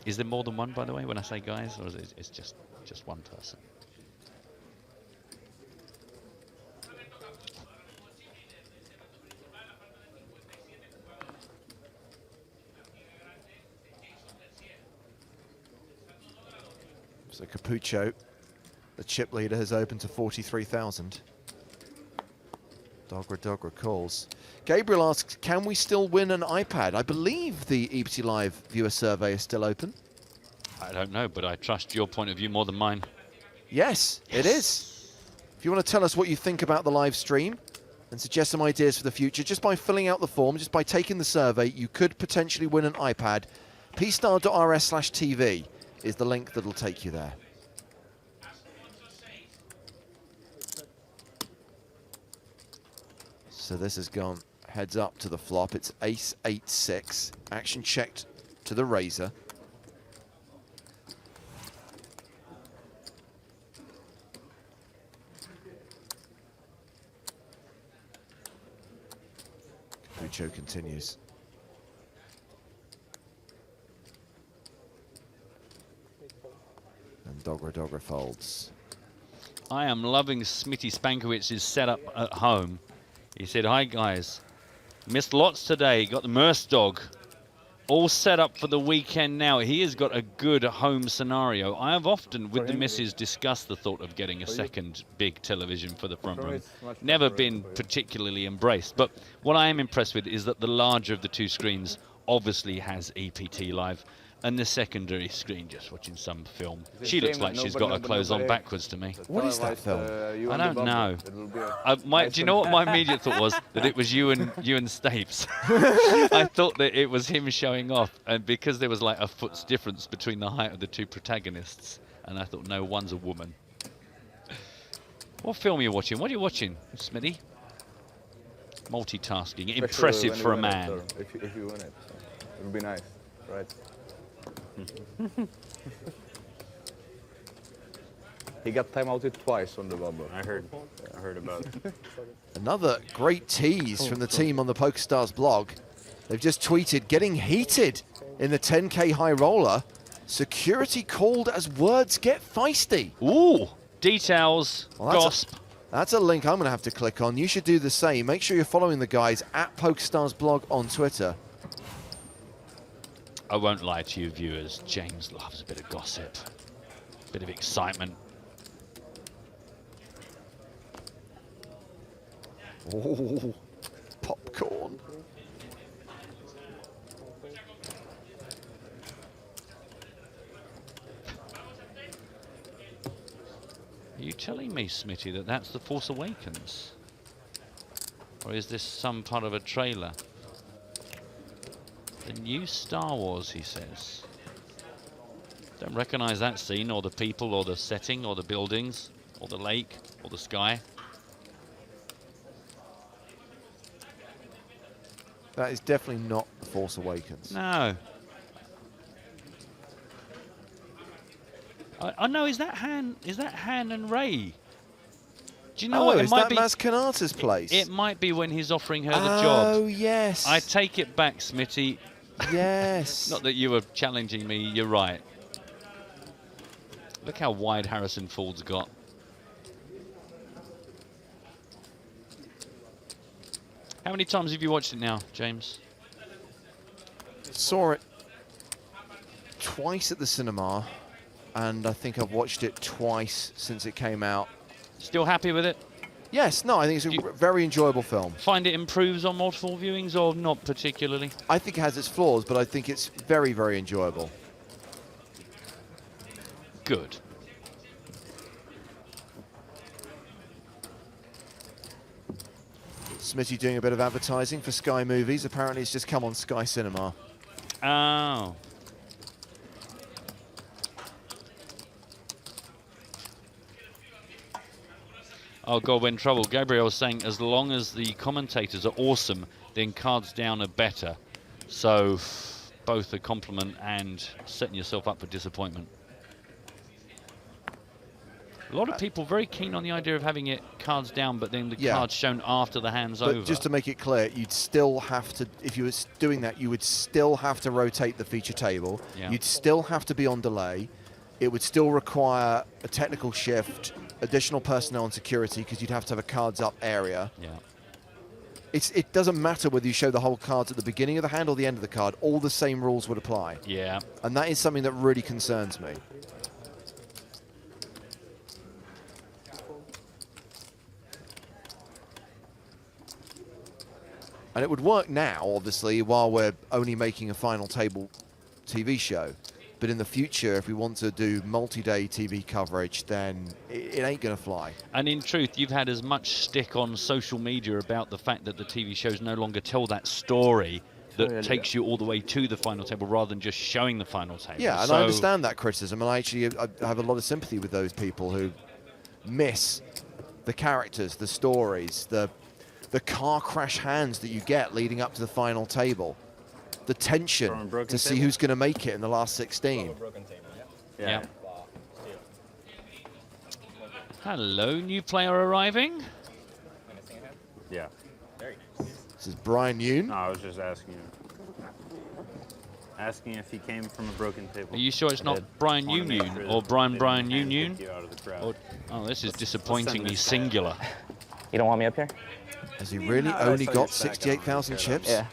Is there more than one, by the way, when I say guys, or is it it's just one person? So Capucho, the chip leader, has opened to 43,000. Dogra calls. Gabriel asks, can we still win an iPad? I believe the EPT Live viewer survey is still open. I don't know, but I trust your point of view more than mine. Yes, it is. If you want to tell us what you think about the live stream and suggest some ideas for the future, just by filling out the form, just by taking the survey, you could potentially win an iPad. pstar.rs/TV is the link that'll take you there. So this has gone heads up to the flop. It's ace 8-6. Action checked to the razor. Capucho continues. And Dogra folds. I am loving Smitty Spankowicz's setup at home. He said, hi guys, missed lots today, got the Merce dog all set up for the weekend now. He has got a good home scenario. I have often, with the missus, discussed the thought of getting a second big television for the front room. Never been particularly embraced, but what I am impressed with is that the larger of the two screens obviously has EPT Live, and the secondary screen just watching some film. She looks like she's got her clothes on backwards to me. What is that film? I don't know. Do you know what my immediate thought was? That it was you and Stapes. I thought that it was him showing off, and because there was like a foot's difference between the height of the two protagonists, and I thought, no, one's a woman. What film are you watching? What are you watching, Smitty? Multitasking. Impressive for a man. If you win it, it would be nice, right? He got timeouted twice on the bubble. I heard about it. Another great tease from the team on the PokerStars blog. They've just tweeted, getting heated in the 10K high roller. Security called as words get feisty. Ooh, details, gossip. That's a link I'm going to have to click on. You should do the same. Make sure you're following the guys at PokerStars blog on Twitter. I won't lie to you viewers, James loves a bit of gossip, a bit of excitement. Oh, popcorn. Are you telling me, Smitty, that that's The Force Awakens? Or is this some part of a trailer? The new Star Wars, he says. Don't recognize that scene, or the people, or the setting, or the buildings, or the lake, or the sky. That is definitely not The Force Awakens. No. I know. Is that Han and Ray? Do you know what? It is might that be Maz Kanata's place? It might be when he's offering her the job. Oh, yes. I take it back, Smitty. Yes. Not that you were challenging me, you're right. Look how wide Harrison Ford's got. How many times have you watched it now, James? Saw it twice at the cinema, and I think I've watched it twice since it came out. Still happy with it? Yes, no, I think it's a very enjoyable film. Find it improves on multiple viewings or not particularly? I think it has its flaws, but I think it's very, very enjoyable. Good. Smitty doing a bit of advertising for Sky Movies. Apparently it's just come on Sky Cinema. Oh. Oh God, we're in trouble. Gabriel's saying as long as the commentators are awesome, then cards down are better. So both a compliment and setting yourself up for disappointment. A lot of people very keen on the idea of having it cards down, but then the cards shown after the hand's But over. just to make it clear, you'd still have to, if you were doing that, you would still have to rotate the feature table. Yeah. You'd still have to be on delay. It would still require a technical shift, additional personnel and security, because you'd have to have a cards up area. Yeah. It doesn't matter whether you show the whole cards at the beginning of the hand or the end of the card. All the same rules would apply. Yeah. And that is something that really concerns me. And it would work now, obviously, while we're only making a final table TV show. But in the future, if we want to do multi-day TV coverage, then it ain't going to fly. And in truth, you've had as much stick on social media about the fact that the TV shows no longer tell that story that takes you all the way to the final table rather than just showing the final table. Yeah, and I understand that criticism, and I have a lot of sympathy with those people who miss the characters, the stories, the car crash hands that you get leading up to the final table, the tension to see who's going to make it in the last 16. Yeah. Hello, new player arriving. Yeah. This is Brian Yoon. No, I was just asking if he came from a broken table. Are you sure it's not Brian Yoon or Brian Yoon? Oh, this is disappointingly singular. You don't want me up here? Has he really only got 68,000 chips? Yeah.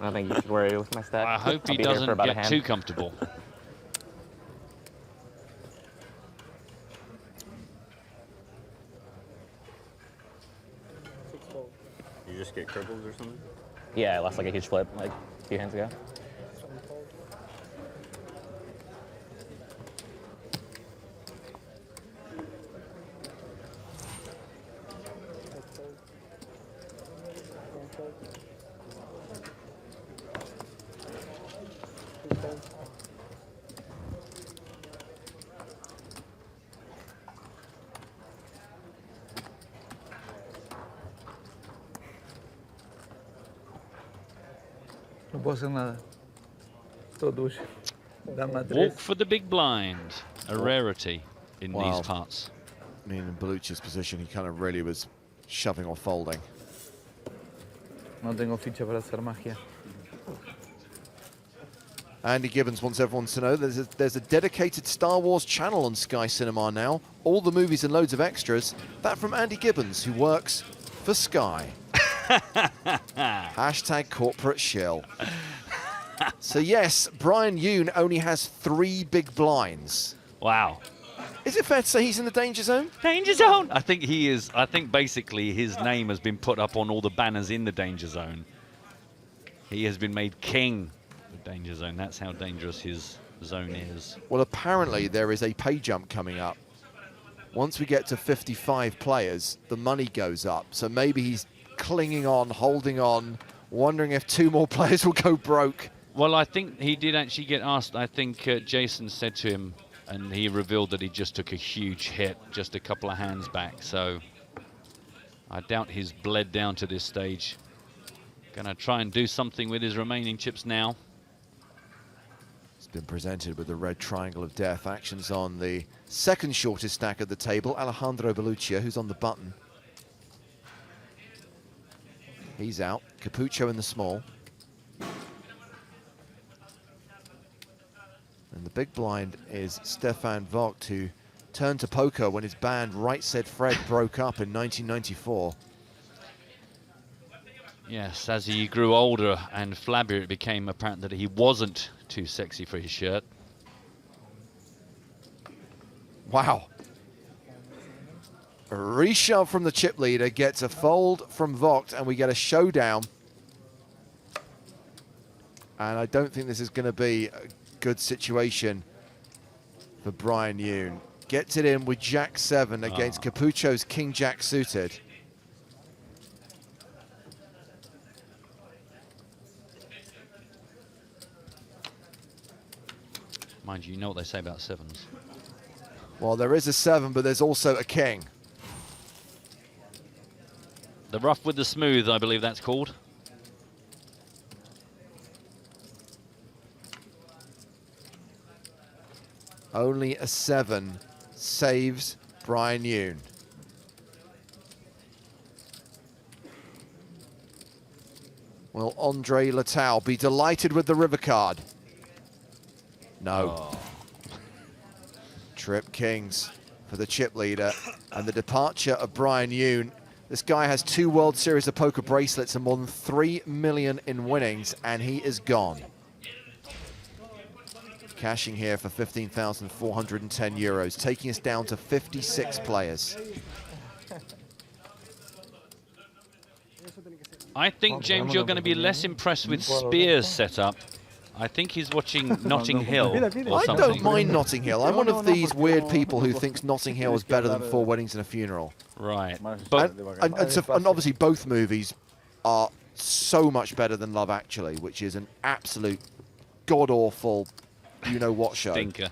I think you should worry with my stack. I hope he doesn't get too comfortable. You just get crippled or something? Yeah, I lost like a huge flip like a few hands ago. No puedo hacer nada. Todo tuyo. Dama Walk tres. for the big blind, a rarity in Wow. these parts. I mean, in Belluccia's position, he kind of really was shoving or folding. No tengo ficha para hacer magia. Andy Gibbons wants everyone to know there's a dedicated Star Wars channel on Sky Cinema now. All the movies and loads of extras. That from Andy Gibbons, who works for Sky. Hashtag corporate shill. So yes, Brian Yoon only has 3 big blinds. Wow. Is it fair to say he's in the danger zone? Danger zone! I think he is. I think basically his name has been put up on all the banners in the danger zone. He has been made king of danger zone. That's how dangerous his zone is. Well, apparently there is a pay jump coming up. Once we get to 55 players, the money goes up. So maybe he's clinging on, holding on, wondering if 2 more players will go broke. Well, I think he did actually get asked. I think Jason said to him, and he revealed that he just took a huge hit, just a couple of hands back. So I doubt he's bled down to this stage. Gonna try and do something with his remaining chips now. It's been presented with the red triangle of death. Actions on the second shortest stack at the table, Alejandro Belluccia, who's on the button. He's out. Capucho in the small. And the big blind is Stefan Vogt, who turned to poker when his band Right Said Fred broke up in 1994. Yes, as he grew older and flabbier, it became apparent that he wasn't too sexy for his shirt. Wow. A reshove from the chip leader gets a fold from Vogt, and we get a showdown. And I don't think this is going to be a good situation for Brian Yoon. Gets it in with Jack-7 against Capucho's King-Jack suited. Mind you know what they say about 7s. Well, there is a 7, but there's also a king. The rough with the smooth, I believe that's called. Only a 7 saves Brian Yoon. Will Andre Latau be delighted with the river card? No. Trip kings for the chip leader, and the departure of Brian Yoon. This guy has 2 World Series of Poker bracelets and more than 3 million in winnings, and he is gone. Cashing here for 15,410 euros, taking us down to 56 players. I think, James, you're going to be less impressed with Spears' setup. I think he's watching Notting Hill or something. I don't mind Notting Hill. I'm one of these weird people who thinks Notting Hill is better than 4 Weddings and a Funeral. Right. And obviously both movies are so much better than Love Actually, which is an absolute god-awful you-know-what show. Stinker.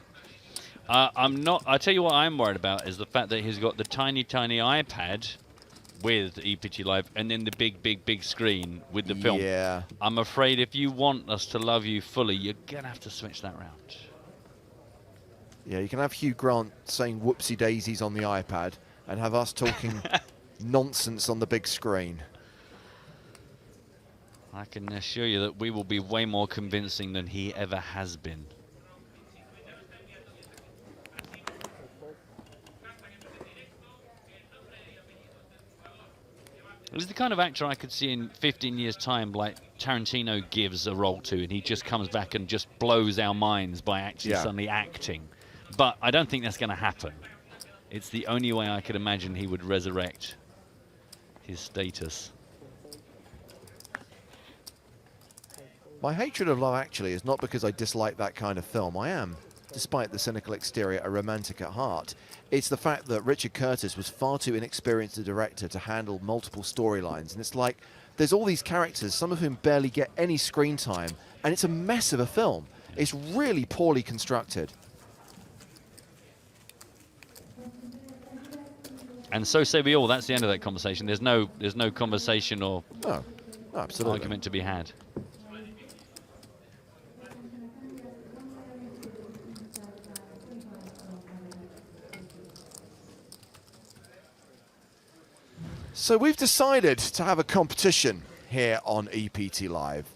I tell you what I'm worried about is the fact that he's got the tiny, tiny iPad with EPT Live and then the big, big, big screen with the film. Yeah. I'm afraid if you want us to love you fully, you're going to have to switch that round. Yeah, you can have Hugh Grant saying whoopsie daisies on the iPad and have us talking nonsense on the big screen. I can assure you that we will be way more convincing than he ever has been. He's the kind of actor I could see in 15 years' time, like Tarantino gives a role to, and he just comes back and just blows our minds by actually suddenly acting. But I don't think that's going to happen. It's the only way I could imagine he would resurrect his status. My hatred of Love Actually is not because I dislike that kind of film. I am, despite the cynical exterior, a romantic at heart. It's the fact that Richard Curtis was far too inexperienced a director to handle multiple storylines. And it's like, there's all these characters, some of whom barely get any screen time, and it's a mess of a film. It's really poorly constructed. And so say we all. That's the end of that conversation. There's no conversation or absolutely. argument to be had. So we've decided to have a competition here on EPT Live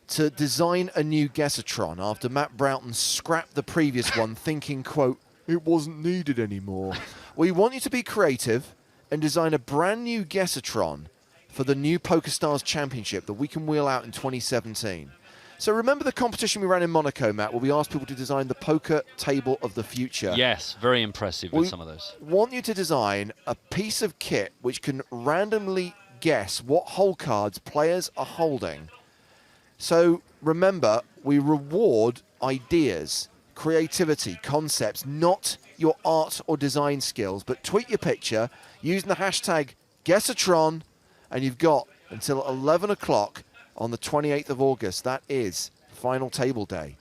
to design a new Guessatron after Matt Broughton scrapped the previous one thinking, quote, it wasn't needed anymore. We want you to be creative and design a brand new Guessatron for the new PokerStars Championship that we can wheel out in 2017. So remember the competition we ran in Monaco, Matt, where we asked people to design the poker table of the future? Yes, very impressive with some of those. We want you to design a piece of kit which can randomly guess what hole cards players are holding. So remember, we reward ideas, creativity, concepts, not your art or design skills, but tweet your picture using the hashtag Guessatron, and you've got until 11 o'clock on the 28th of August. That is final table day.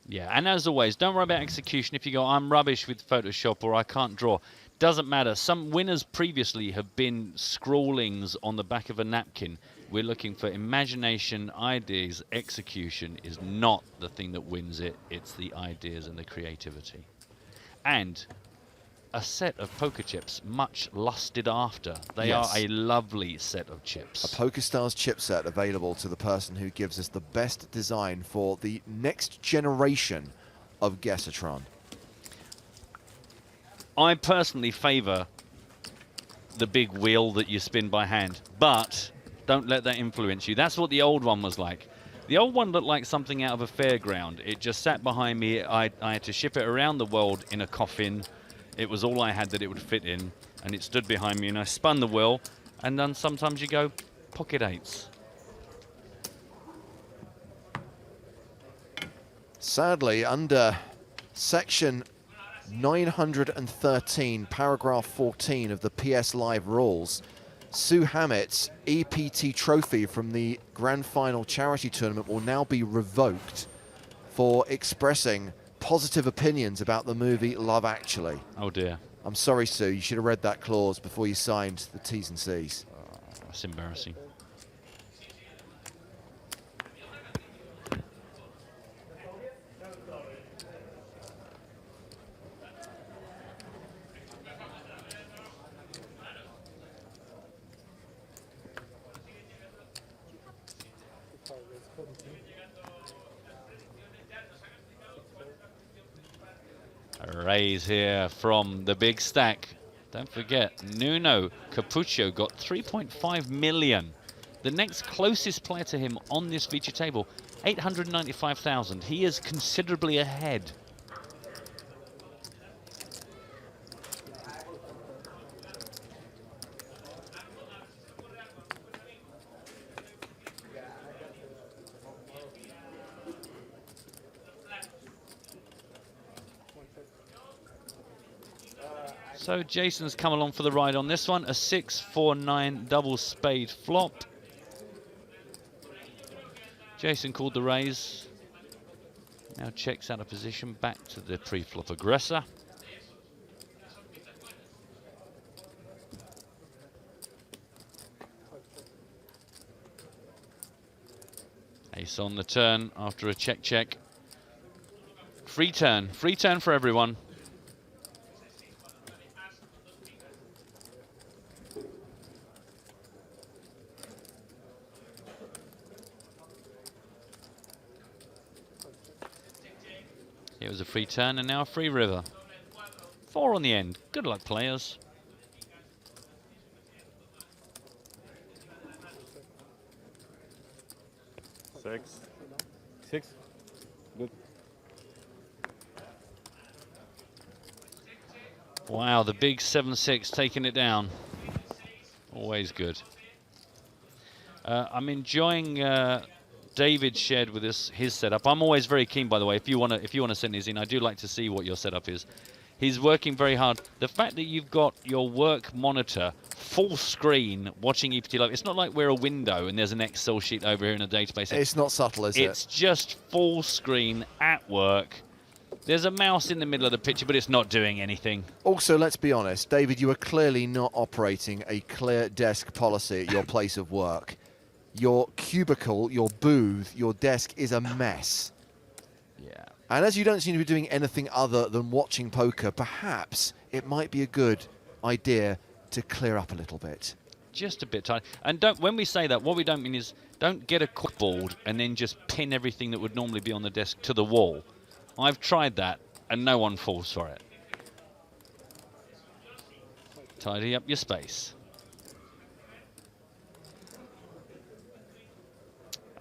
Yeah, and as always, don't worry about execution. If you go, I'm rubbish with Photoshop or I can't draw, doesn't matter. Some winners previously have been scrawlings on the back of a napkin. We're looking for imagination, ideas. Execution is not the thing that wins it. It's the ideas and the creativity. And a set of poker chips, much lusted after. They are a lovely set of chips. A PokerStars chip set available to the person who gives us the best design for the next generation of Guessatron. I personally favour the big wheel that you spin by hand, but don't let that influence you. That's what the old one was like. The old one looked like something out of a fairground. It just sat behind me. I had to ship it around the world in a coffin. It was all I had that it would fit in. and it stood behind me, and I spun the wheel, and then sometimes you go pocket eights. Sadly, under section 913, paragraph 14 of the PS Live rules, Sue Hammett's EPT trophy from the Grand Final charity tournament will now be revoked for expressing positive opinions about the movie Love Actually. Oh dear. I'm sorry, Sue, you should have read that clause before you signed the T's and C's. That's embarrassing. A raise here from the big stack. Don't forget, Nuno Capucho got 3.5 million. The next closest player to him on this feature table, 895,000. He is considerably ahead. So Jason's come along for the ride on this one. A 6-4-9 double spade flop. Jason called the raise. Now checks out of position back to the pre-flop aggressor. Ace on the turn after a check. Free turn for everyone. It was a free turn and now a free river. 4 on the end. Good luck, players. Six. Good. Wow, the big 7-6 taking it down. Always good. I'm enjoying David shared with us his setup. I'm always very keen, by the way, if you want to send these in, I do like to see what your setup is. He's working very hard. The fact that you've got your work monitor full screen watching EPT Live, it's not like we're a window and there's an Excel sheet over here in a database. It's not subtle, is it? It's just full screen at work. There's a mouse in the middle of the picture, but it's not doing anything. Also, let's be honest, David, you are clearly not operating a clear desk policy at your place of work. Your cubicle, your booth, your desk is a mess. Yeah. And as you don't seem to be doing anything other than watching poker, perhaps it might be a good idea to clear up a little bit. Just a bit tight. And when we say that, what we don't mean is don't get a corkboard and then just pin everything that would normally be on the desk to the wall. I've tried that and no one falls for it. Tidy up your space.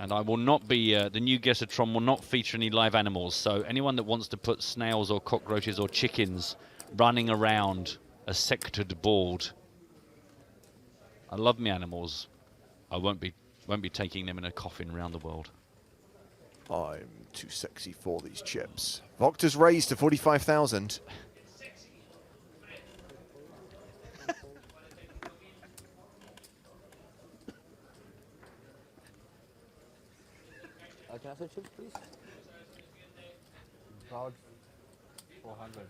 And I will not be, the new Getatron will not feature any live animals. So anyone that wants to put snails or cockroaches or chickens running around a sectored board, I love me animals. I won't be taking them in a coffin around the world. I'm too sexy for these chips. Voctor's raised to 45,000. Can I say chips, please? About 400.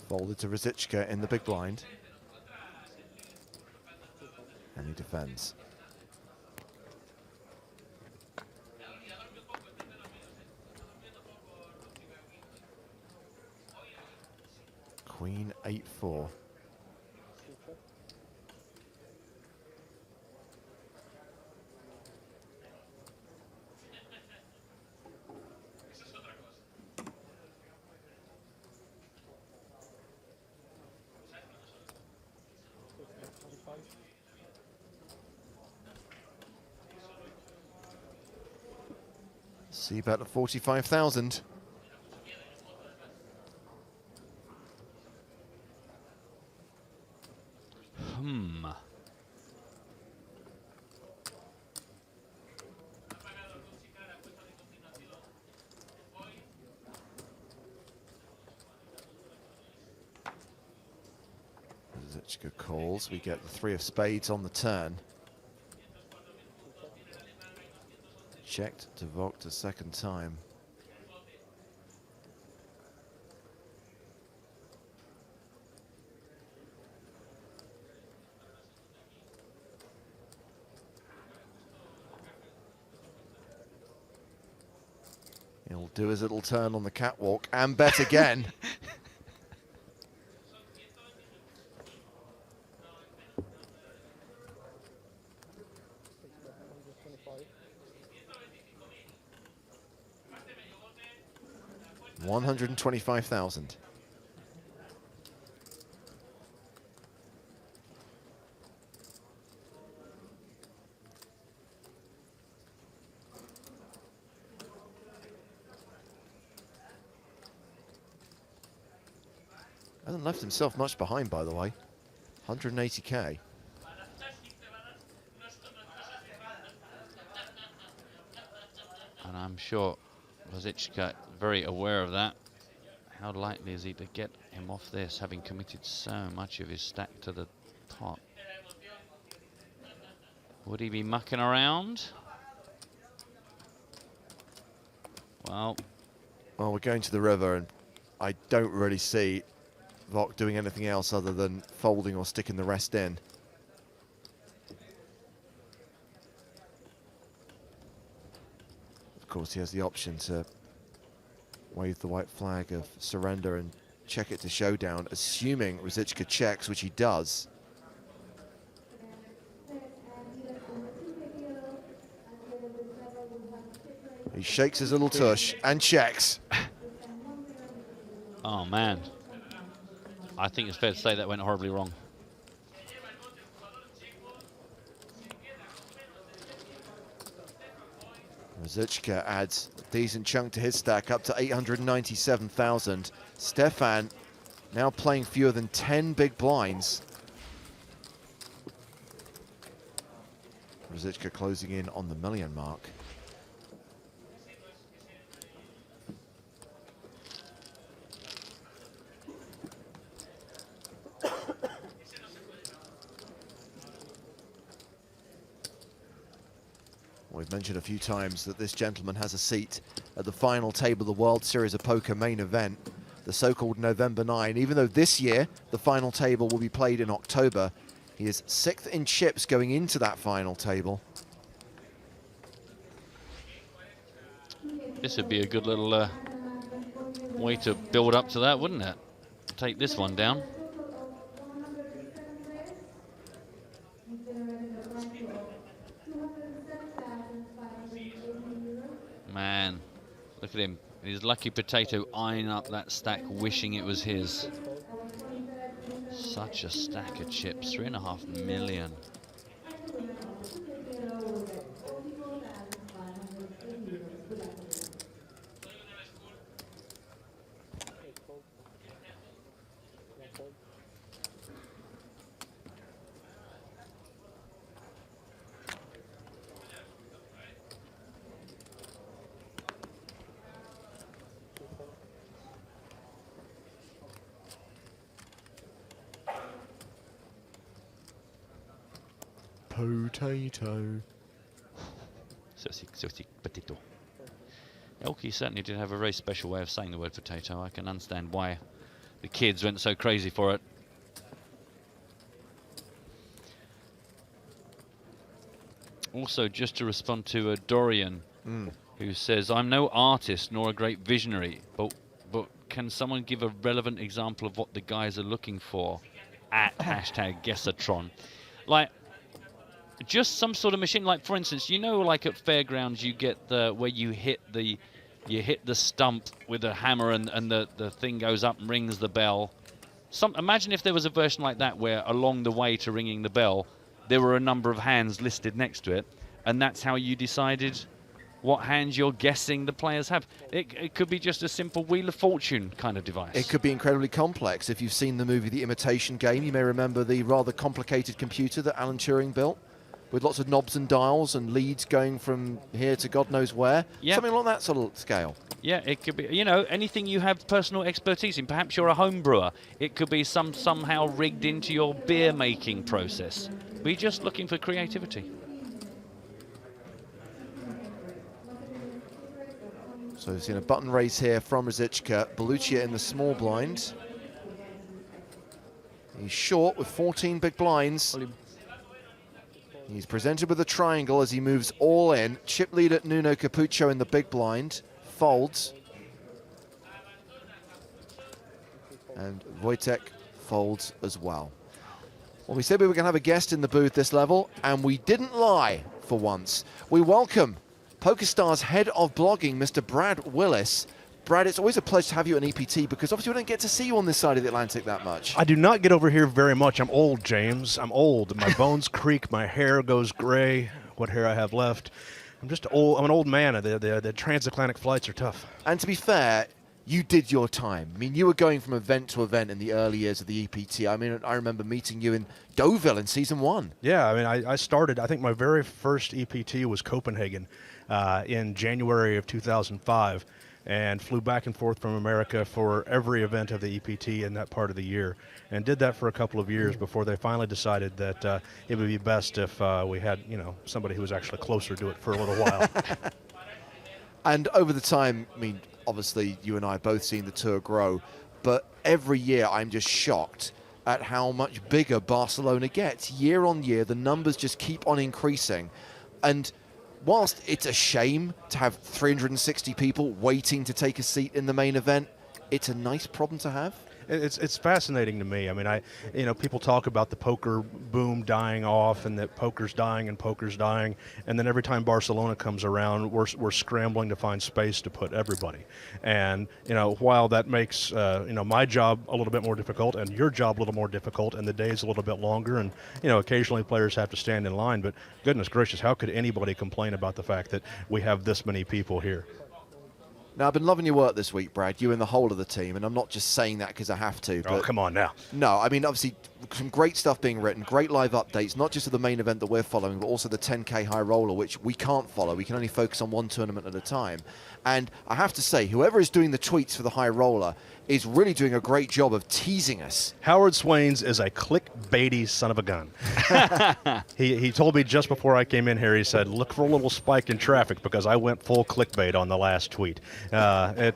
Folded to Rosichka in the big blind. And he defends. Queen 8-4. C bet at 45,000. Zichka calls. We get the 3 of spades on the turn. Checked to Vogt a second time. He'll do his little turn on the catwalk and bet again. $125,000. Hasn't left himself much behind, by the way. 180K. And I'm sure Zichka very aware of that. How likely is he to get him off this, having committed so much of his stack to the top? Would he be mucking around? Well, we're going to the river, and I don't really see Vogt doing anything else other than folding or sticking the rest in. Of course, he has the option to wave the white flag of surrender and check it to showdown, assuming Rosichka checks, which he does. He shakes his little tush and checks. Oh, man. I think it's fair to say that went horribly wrong. Rosichka adds a decent chunk to his stack, up to 897,000. Stefan now playing fewer than 10 big blinds. Rosichka closing in on the $1 million mark. We've mentioned a few times that this gentleman has a seat at the final table of the World Series of Poker main event, the so-called November 9. Even though this year the final table will be played in October, he is 6th in chips going into that final table. This would be a good little way to build up to that, wouldn't it? Take this one down. Man, look at him. His lucky potato eyeing up that stack, wishing it was his. Such a stack of chips, 3.5 million. Potato. Saucy potato. Elkie certainly did have a very special way of saying the word potato. I can understand why the kids went so crazy for it. Also, just to respond to Dorian, who says, I'm no artist nor a great visionary, but can someone give a relevant example of what the guys are looking for at #Guessatron? Like, just some sort of machine, like for instance, you know, like at fairgrounds you get the where you hit the stump with a hammer and the thing goes up and rings the bell. Imagine if there was a version like that where along the way to ringing the bell there were a number of hands listed next to it, and that's how you decided what hands you're guessing the players have. It could be just a simple Wheel of Fortune kind of device. It could be incredibly complex. If you've seen the movie The Imitation Game, you may remember the rather complicated computer that Alan Turing built, with lots of knobs and dials and leads going from here to God knows where. Yep. Something along that sort of scale. Yeah, it could be, you know, anything you have personal expertise in. Perhaps you're a home brewer. It could be somehow rigged into your beer making process. We're just looking for creativity. So we've seen a button raise here from Rosichka. Belluccia in the small blind. He's short with 14 big blinds. He's presented with a triangle as he moves all in. Chip leader Nuno Capucho in the big blind. Folds. And Wojtek folds as well. Well, we said we were going to have a guest in the booth this level, and we didn't lie for once. We welcome PokerStars head of blogging, Mr. Brad Willis. Brad, it's always a pleasure to have you on EPT because obviously we don't get to see you on this side of the Atlantic that much. I do not get over here very much. I'm old, James. I'm old. My bones creak. My hair goes gray. What hair I have left. I'm just old. I'm an old man. The transatlantic flights are tough. And to be fair, you did your time. I mean, you were going from event to event in the early years of the EPT. I mean, I remember meeting you in Deauville in season 1. Yeah, I mean, I started, I think my very first EPT was Copenhagen in January of 2005. And flew back and forth from America for every event of the EPT in that part of the year, and did that for a couple of years before they finally decided that it would be best if we had, you know, somebody who was actually closer to it for a little while. And over the time, I mean, obviously you and I have both seen the tour grow, but every year I'm just shocked at how much bigger Barcelona gets. Year on year, the numbers just keep on increasing. And whilst it's a shame to have 360 people waiting to take a seat in the main event, it's a nice problem to have. It's fascinating to me. I mean, you know, people talk about the poker boom dying off and that poker's dying and poker's dying, and then every time Barcelona comes around, we're scrambling to find space to put everybody. And you know, while that makes you know, my job a little bit more difficult and your job a little more difficult, and the days a little bit longer, and you know, occasionally players have to stand in line, but goodness gracious, how could anybody complain about the fact that we have this many people here? Now, I've been loving your work this week, Brad, you and the whole of the team, and I'm not just saying that because I have to. Oh, come on now. No, I mean, obviously, some great stuff being written, great live updates, not just of the main event that we're following, but also the 10K high roller, which we can't follow. We can only focus on one tournament at a time. And I have to say, whoever is doing the tweets for the high roller is really doing a great job of teasing us. Howard Swains is a clickbaity son of a gun. He told me just before I came in here, he said, look for a little spike in traffic because I went full clickbait on the last tweet. As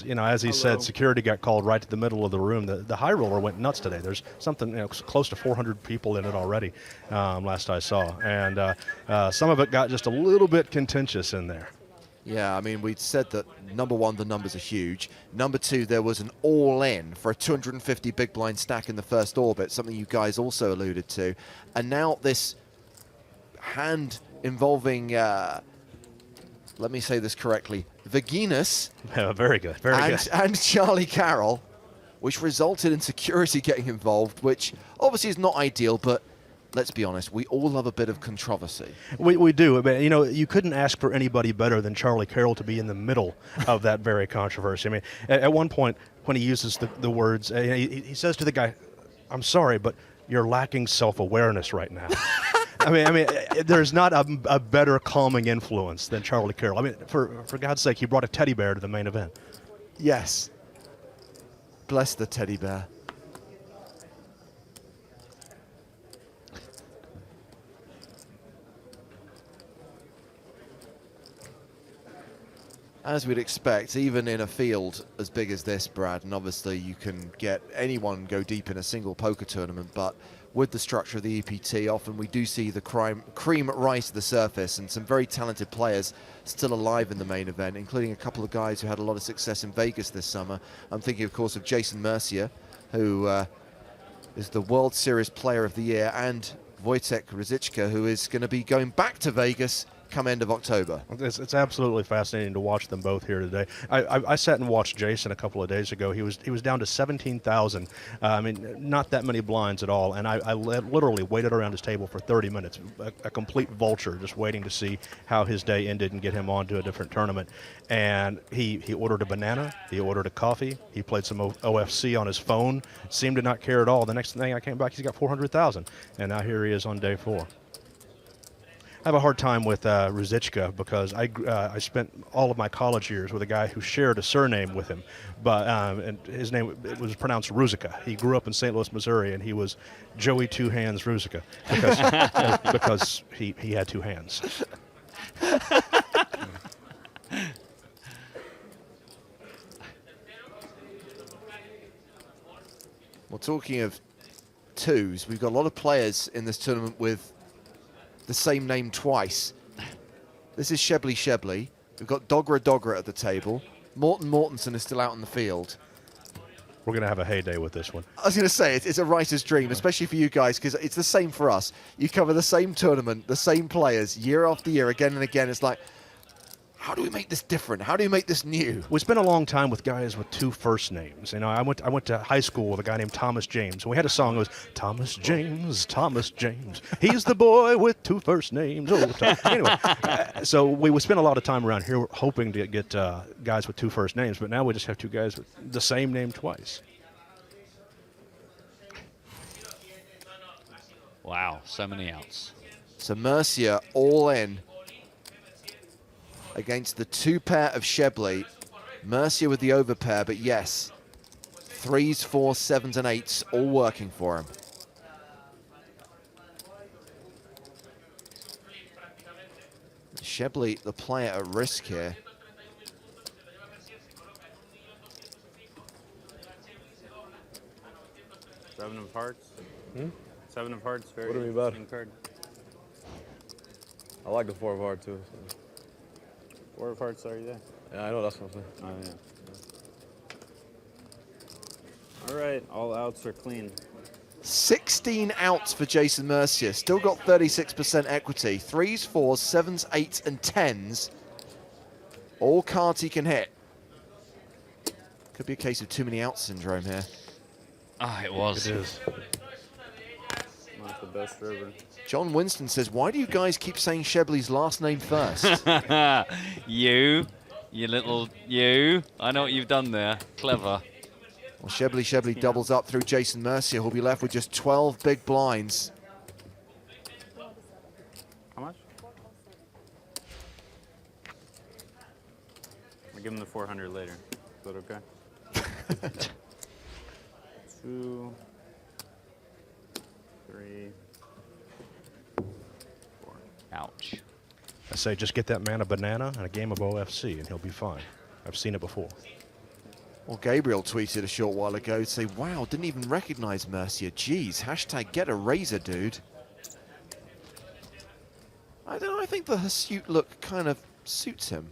you know, as he said, security got called right to the middle of the room. The high roller went nuts today. There's something, you know, close to 400 people in it already, last I saw. And some of it got just a little bit contentious in there. Yeah, I mean, we'd said that, number one, the numbers are huge. Number two, there was an all-in for a 250 big blind stack in the first orbit, something you guys also alluded to. And now this hand involving, let me say this correctly, Vaginas. Very good, very good. And Charlie Carroll, which resulted in security getting involved, which obviously is not ideal, but let's be honest, we all love a bit of controversy. We do. But, you know, you couldn't ask for anybody better than Charlie Carroll to be in the middle of that very controversy. I mean, at one point when he uses the words, he says to the guy, I'm sorry, but you're lacking self-awareness right now. I mean, there's not a better calming influence than Charlie Carroll. I mean, for God's sake, he brought a teddy bear to the main event. Yes. Bless the teddy bear. As we'd expect, even in a field as big as this, Brad, and obviously you can get anyone go deep in a single poker tournament, but with the structure of the EPT, often we do see the cream rise to the surface, and some very talented players still alive in the main event, including a couple of guys who had a lot of success in Vegas this summer. I'm thinking, of course, of Jason Mercier, who is the World Series Player of the Year, and Wojtek Rosichka, who is going to be going back to Vegas come end of October. It's absolutely fascinating to watch them both here today. I sat and watched Jason a couple of days ago. He was down to 17,000. I mean, not that many blinds at all. And I literally waited around his table for 30 minutes, a complete vulture, just waiting to see how his day ended and get him on to a different tournament. And he ordered a banana. He ordered a coffee. He played some OFC on his phone. Seemed to not care at all. The next thing I came back, he's got 400,000. And now here he is on day 4. I have a hard time with Ruzichka because I spent all of my college years with a guy who shared a surname with him, but and his name it was pronounced Ruzica. He grew up in St. Louis, Missouri, and he was Joey Two Hands Ruzica because he had 2 hands. Well, talking of 2s, we've got a lot of players in this tournament with the same name twice. This is Shebley. We've got Dogra at the table. Mortenson is still out in the field. We're going to have a heyday with this one. I was going to say, it's a writer's dream, especially for you guys, because it's the same for us. You cover the same tournament, the same players, year after year, again and again. It's like, how do we make this different? How do we make this new? We spent a long time with guys with 2 first names. You know, I went to high school with a guy named Thomas James, and we had a song that was Thomas James, Thomas James. He's the boy with 2 first names. Oh, anyway, so we would spend a lot of time around here hoping to get guys with 2 first names, but now we just have 2 guys with the same name twice. Wow, so many outs. So Mercier all in against the 2 pair of Shebley. Mercier with the overpair, but yes, 3s, 4s, 7s, and 8s all working for him. Shebley, the player at risk here. Seven of hearts. Hmm? 7 of hearts, very What do you mean about interesting card. I like the 4 of heart too. So. 4 of hearts, are you there? Yeah, I know, that's what I'm saying. Oh, yeah. All right, all outs are clean. 16 outs for Jason Mercier. Still got 36% equity. 3s, 4s, 7s, 8s, and 10s. All cards he can hit. Could be a case of too many outs syndrome here. Ah, it was. It is. Not the best river. John Winston says, why do you guys keep saying Shebley's last name first? You little you. I know what you've done there. Clever. Well, Shebley doubles up through Jason Mercier, who'll be left with just 12 big blinds. How much? I'll give him the 400 later. Is that okay? 2, 3, 4. Ouch. I say just get that man a banana and a game of OFC and he'll be fine. I've seen it before. Well, Gabriel tweeted a short while ago to say, wow, didn't even recognize Mercier. Jeez, hashtag get a razor, dude. I don't know, I think the hirsute look kind of suits him.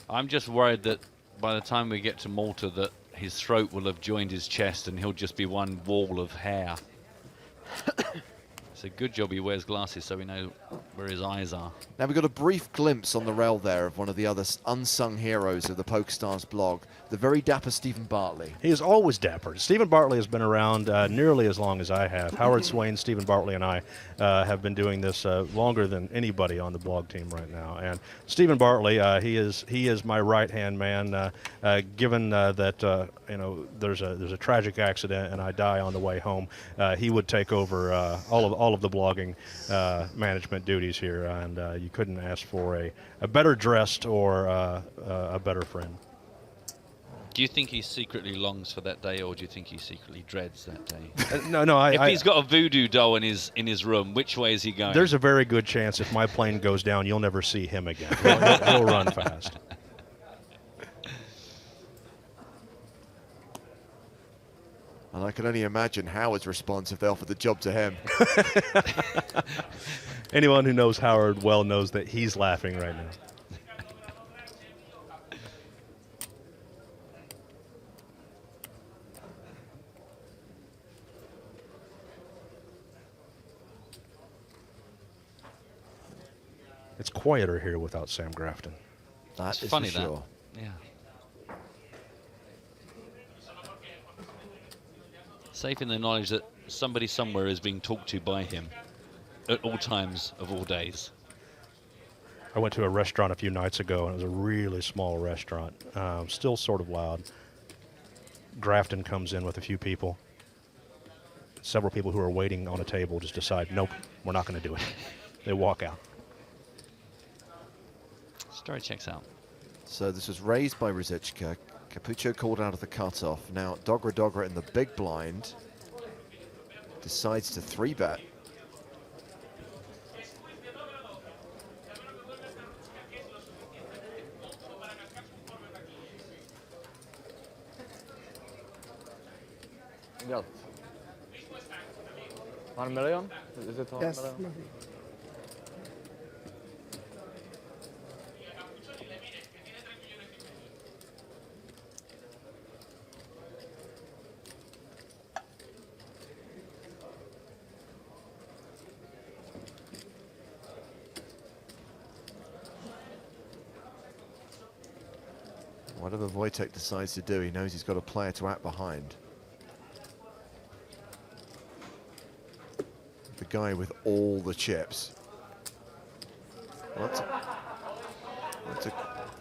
I'm just worried that by the time we get to Malta that his throat will have joined his chest and he'll just be one wall of hair. It's a good job he wears glasses so we know where his eyes are. Now we've got a brief glimpse on the rail there of one of the other unsung heroes of the PokerStars blog, the very dapper Stephen Bartley. He is always dapper. Stephen Bartley has been around nearly as long as I have. Howard Swain, Stephen Bartley, and I have been doing this longer than anybody on the blog team right now. And Stephen Bartley, he is my right-hand man. Given that you know there's a tragic accident and I die on the way home, he would take over all of the blogging management duties here, and you couldn't ask for a better dressed or a better friend. Do you think he secretly longs for that day, or do you think he secretly dreads that day? No. If he's got a voodoo doll in his room, which way is he going? There's a very good chance if my plane goes down, you'll never see him again. He'll run fast. And I can only imagine Howard's response if they offered the job to him. Anyone who knows Howard well knows that he's laughing right now. It's quieter here without Sam Grafton. That is funny for sure. that. Yeah. Safe in the knowledge that somebody somewhere is being talked to by him at all times of all days. I went to a restaurant a few nights ago, and it was a really small restaurant, still sort of loud. Grafton comes in with a few people. Several people who are waiting on a table just decide, nope, we're not going to do it. They walk out. Story checks out. So this was raised by Rosichka. Capucho called out of the cutoff. Now Dogra in the big blind decides to 3-bet. Yes. 1 million? Is it 1 Yes. million? Whatever Wojtek decides to do, he knows he's got a player to act behind. The guy with all the chips. Well, that's a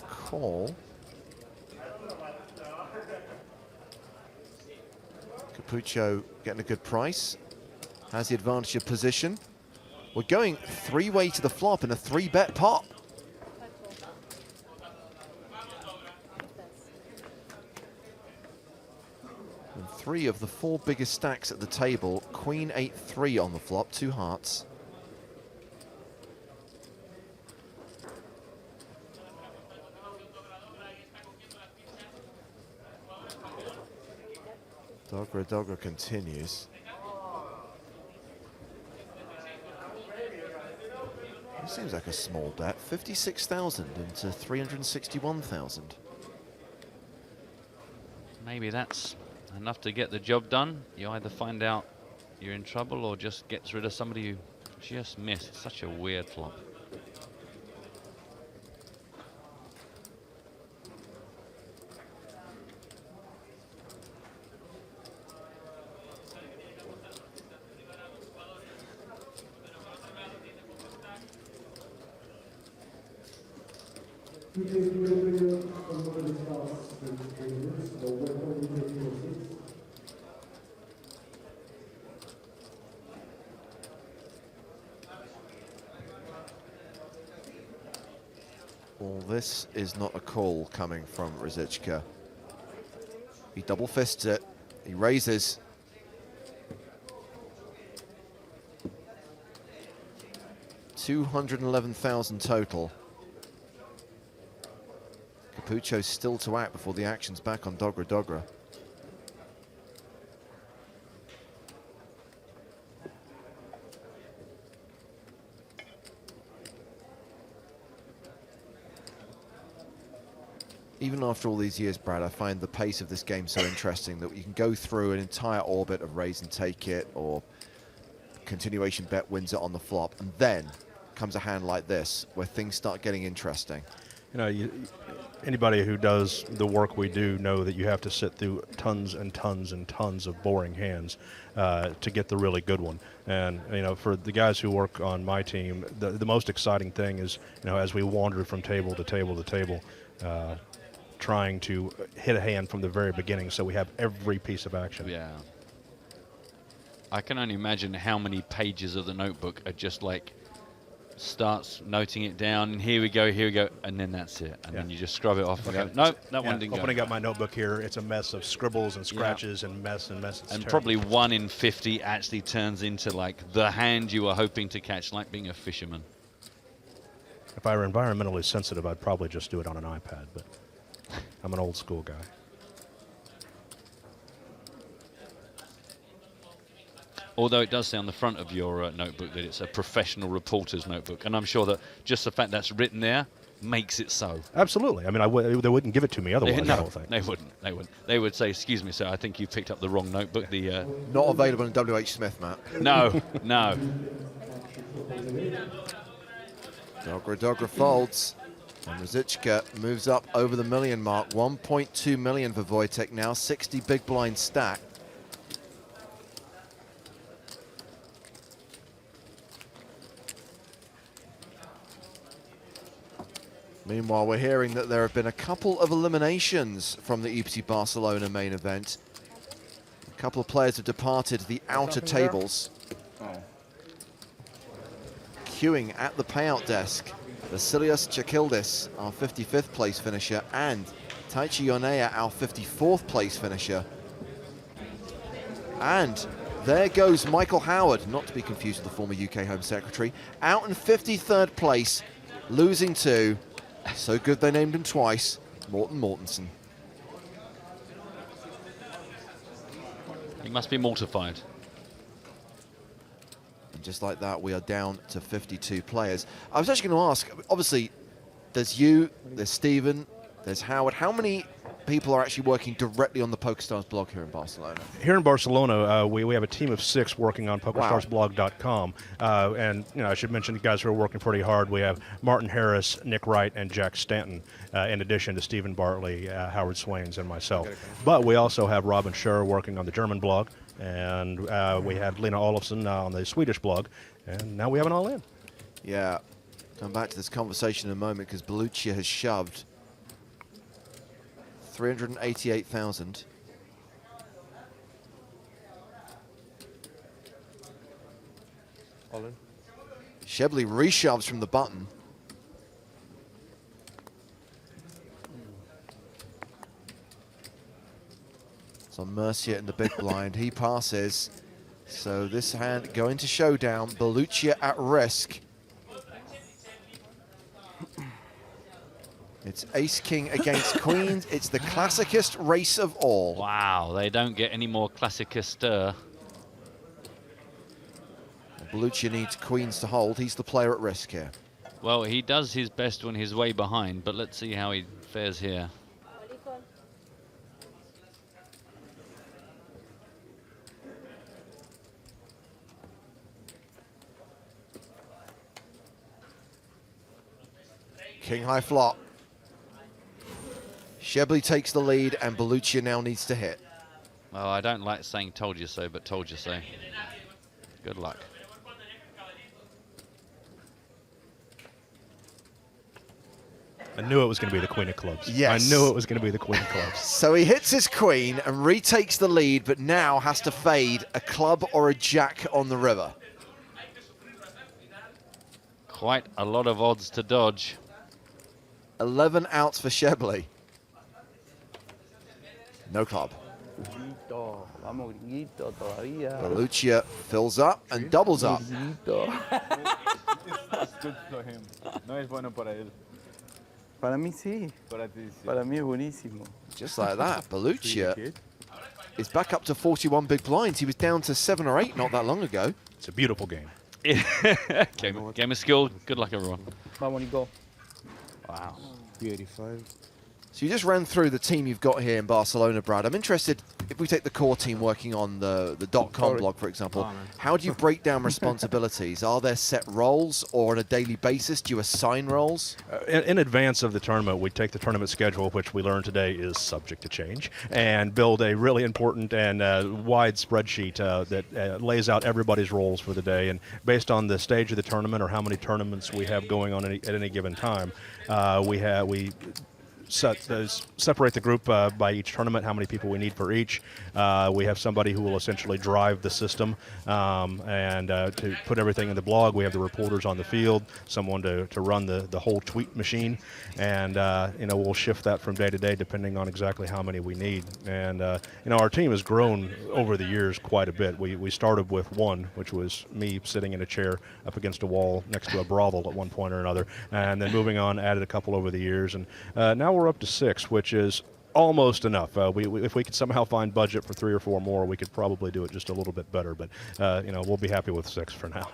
call. Capucho getting a good price. Has the advantage of position. We're going 3-way to the flop in a 3-bet pot. And 3 of the 4 biggest stacks at the table. Queen 8-3 on the flop, 2 hearts. Dogra continues. It seems like a small bet. 56,000 into 361,000. Maybe that's enough to get the job done. You either find out you're in trouble or just gets rid of somebody who just missed. Such a weird flop. Well, this is not a call coming from Rosichka. He double fists it. He raises. $211,000 total. Capucho's still to act before the action's back on Dogra. Even after all these years, Brad, I find the pace of this game so interesting that you can go through an entire orbit of raise and take it, or continuation bet wins it on the flop, and then comes a hand like this where things start getting interesting. You know, anybody who does the work we do know that you have to sit through tons and tons and tons of boring hands to get the really good one. And, you know, for the guys who work on my team, the most exciting thing is, you know, as we wander from table to table to table, trying to hit a hand from the very beginning so we have every piece of action. Yeah. I can only imagine how many pages of the notebook are just like starts noting it down, and here we go, and then that's it. And then you just scrub it off and go, nope, that one didn't go. Opening up my notebook here, it's a mess of scribbles and scratches and mess and mess. It's and terrible. probably 1 in 50 actually turns into like the hand you were hoping to catch, like being a fisherman. If I were environmentally sensitive, I'd probably just do it on an iPad, but I'm an old school guy. Although it does say on the front of your notebook that it's a professional reporter's notebook, and I'm sure that just the fact that's written there makes it so. Absolutely. I mean, they wouldn't give it to me otherwise. No, I don't think. they wouldn't. They wouldn't. They would say, "Excuse me, sir, I think you picked up the wrong notebook." The not available in WH Smith, Matt. No, no. Dogra folds. And Rosichka moves up over the million mark. 1.2 million for Wojtek now, 60 big blind stack. Meanwhile, we're hearing that there have been a couple of eliminations from the EPT Barcelona main event. A couple of players have departed the outer tables. Queuing at the payout desk, Vasilios Chakildis, our 55th place finisher, and Taichi Yonea, our 54th place finisher. And there goes Michael Howard, not to be confused with the former UK Home Secretary, out in 53rd place, losing to, so good they named him twice, Mortenson. He must be mortified. And just like that, we are down to 52 players. I was actually going to ask, obviously, there's you, there's Stephen, there's Howard. How many people are actually working directly on the PokerStars blog here in Barcelona? Here in Barcelona, we have a team of 6 working on PokerStarsblog.com. And I should mention the guys who are working pretty hard. We have Martin Harris, Nick Wright, and Jack Stanton, in addition to Stephen Bartley, Howard Swains, and myself. But we also have Robin Scher working on the German blog, and we have Lena Olofsson on the Swedish blog, and now we have an all-in. Yeah, come back to this conversation in a moment because Belluccia has shoved 388,000. All in. Shebley reshoves from the button. So Mercier in the big blind, he passes. So this hand going to showdown, Belluccia at risk. It's ace-king against queens. It's the classicest race of all. Wow, they don't get any more classicist. Belluccia needs queens to hold. He's the player at risk here. Well, he does his best when he's way behind, but let's see how he fares here. King high flop. Shebley takes the lead, and Belluccia now needs to hit. Oh, I don't like saying told you so, but told you so. Good luck. I knew it was going to be the queen of clubs. Yes. I knew it was going to be the queen of clubs. So he hits his queen and retakes the lead, but now has to fade a club or a jack on the river. Quite a lot of odds to dodge. 11 outs for Shebley. No club. Belluccia fills up and doubles up. Es good for him. No es bueno para él. Para mí sí. Para ti sí. Para mí es buenísimo. Just like that, Belluccia is back up to 41 big blinds. He was down to 7 or 8 not that long ago. It's a beautiful game. Game of skill. Good luck, everyone. Vamos, Nico. Wow. 85. So you just ran through the team you've got here in Barcelona, Brad. I'm interested, if we take the core team working on the .com blog, for example, how do you break down responsibilities? Are there set roles, or on a daily basis, do you assign roles? In advance of the tournament, we take the tournament schedule, which we learned today is subject to change, and build a really important and wide spreadsheet that lays out everybody's roles for the day. And based on the stage of the tournament or how many tournaments we have going on at any given time, we separate the group by each tournament, how many people we need for each. We have somebody who will essentially drive the system, and to put everything in the blog. We have the reporters on the field, someone to run the whole tweet machine, and we'll shift that from day to day depending on exactly how many we need. And our team has grown over the years quite a bit. We started with 1, which was me sitting in a chair up against a wall next to a brothel at one point or another, and then moving on, added a couple over the years, and now we're up to 6, which is almost enough. If we could somehow find budget for 3 or 4 more, we could probably do it just a little bit better. But we'll be happy with 6 for now.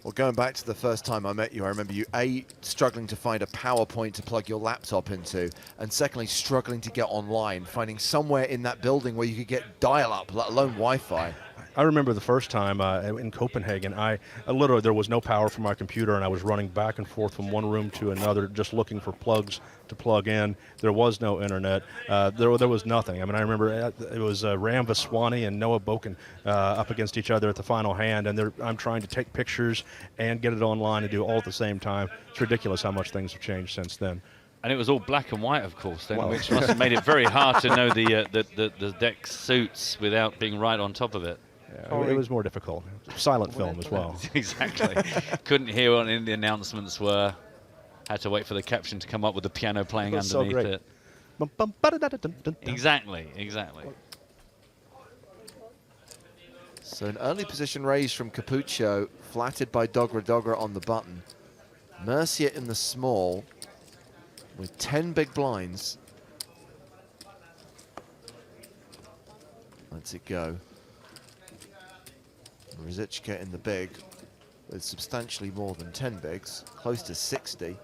Well, going back to the first time I met you, I remember you, A, struggling to find a PowerPoint to plug your laptop into, and secondly, struggling to get online, finding somewhere in that building where you could get dial-up, let alone Wi-Fi. I remember the first time in Copenhagen, I literally, there was no power for my computer, and I was running back and forth from one room to another just looking for plugs to plug in. There was no internet. There was nothing. I mean, I remember it was Ram Vaswani and Noah Boken up against each other at the final hand, and I'm trying to take pictures and get it online and do all at the same time. It's ridiculous how much things have changed since then. And it was all black and white, of course, then, Well. which must have made it very hard to know the deck suits without being right on top of it. Yeah, it was more difficult. Silent film as well. Exactly. Couldn't hear what any of the announcements were. Had to wait for the caption to come up with the piano playing That's so underneath great. it. Exactly, exactly. So an early position raise from Capucho, flattered by Dogra Dogra on the button. Mercier in the small with 10 big blinds. Lets it go. Ruzicka in the big with substantially more than 10 bigs, close to 60.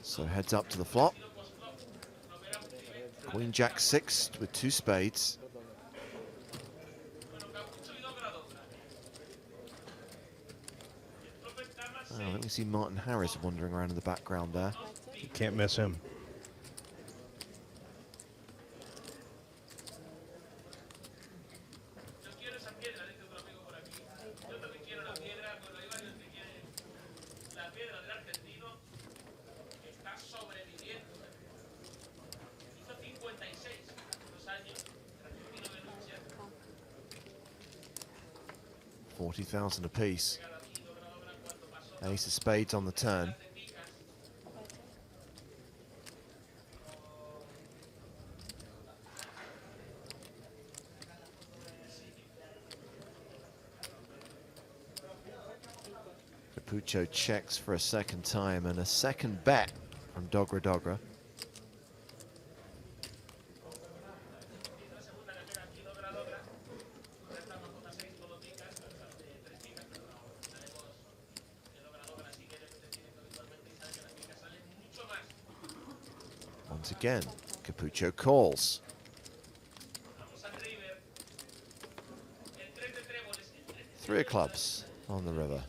So heads up to the flop. Queen Jack 6 with 2 spades. Oh, let me see Martin Harris wandering around in the background there. You can't miss him. $40,000 apiece. Ace of spades on the turn. Capucho checks for a second time and a second bet from Dogra Dogra. Once again, Capucho calls. Three of clubs on the river.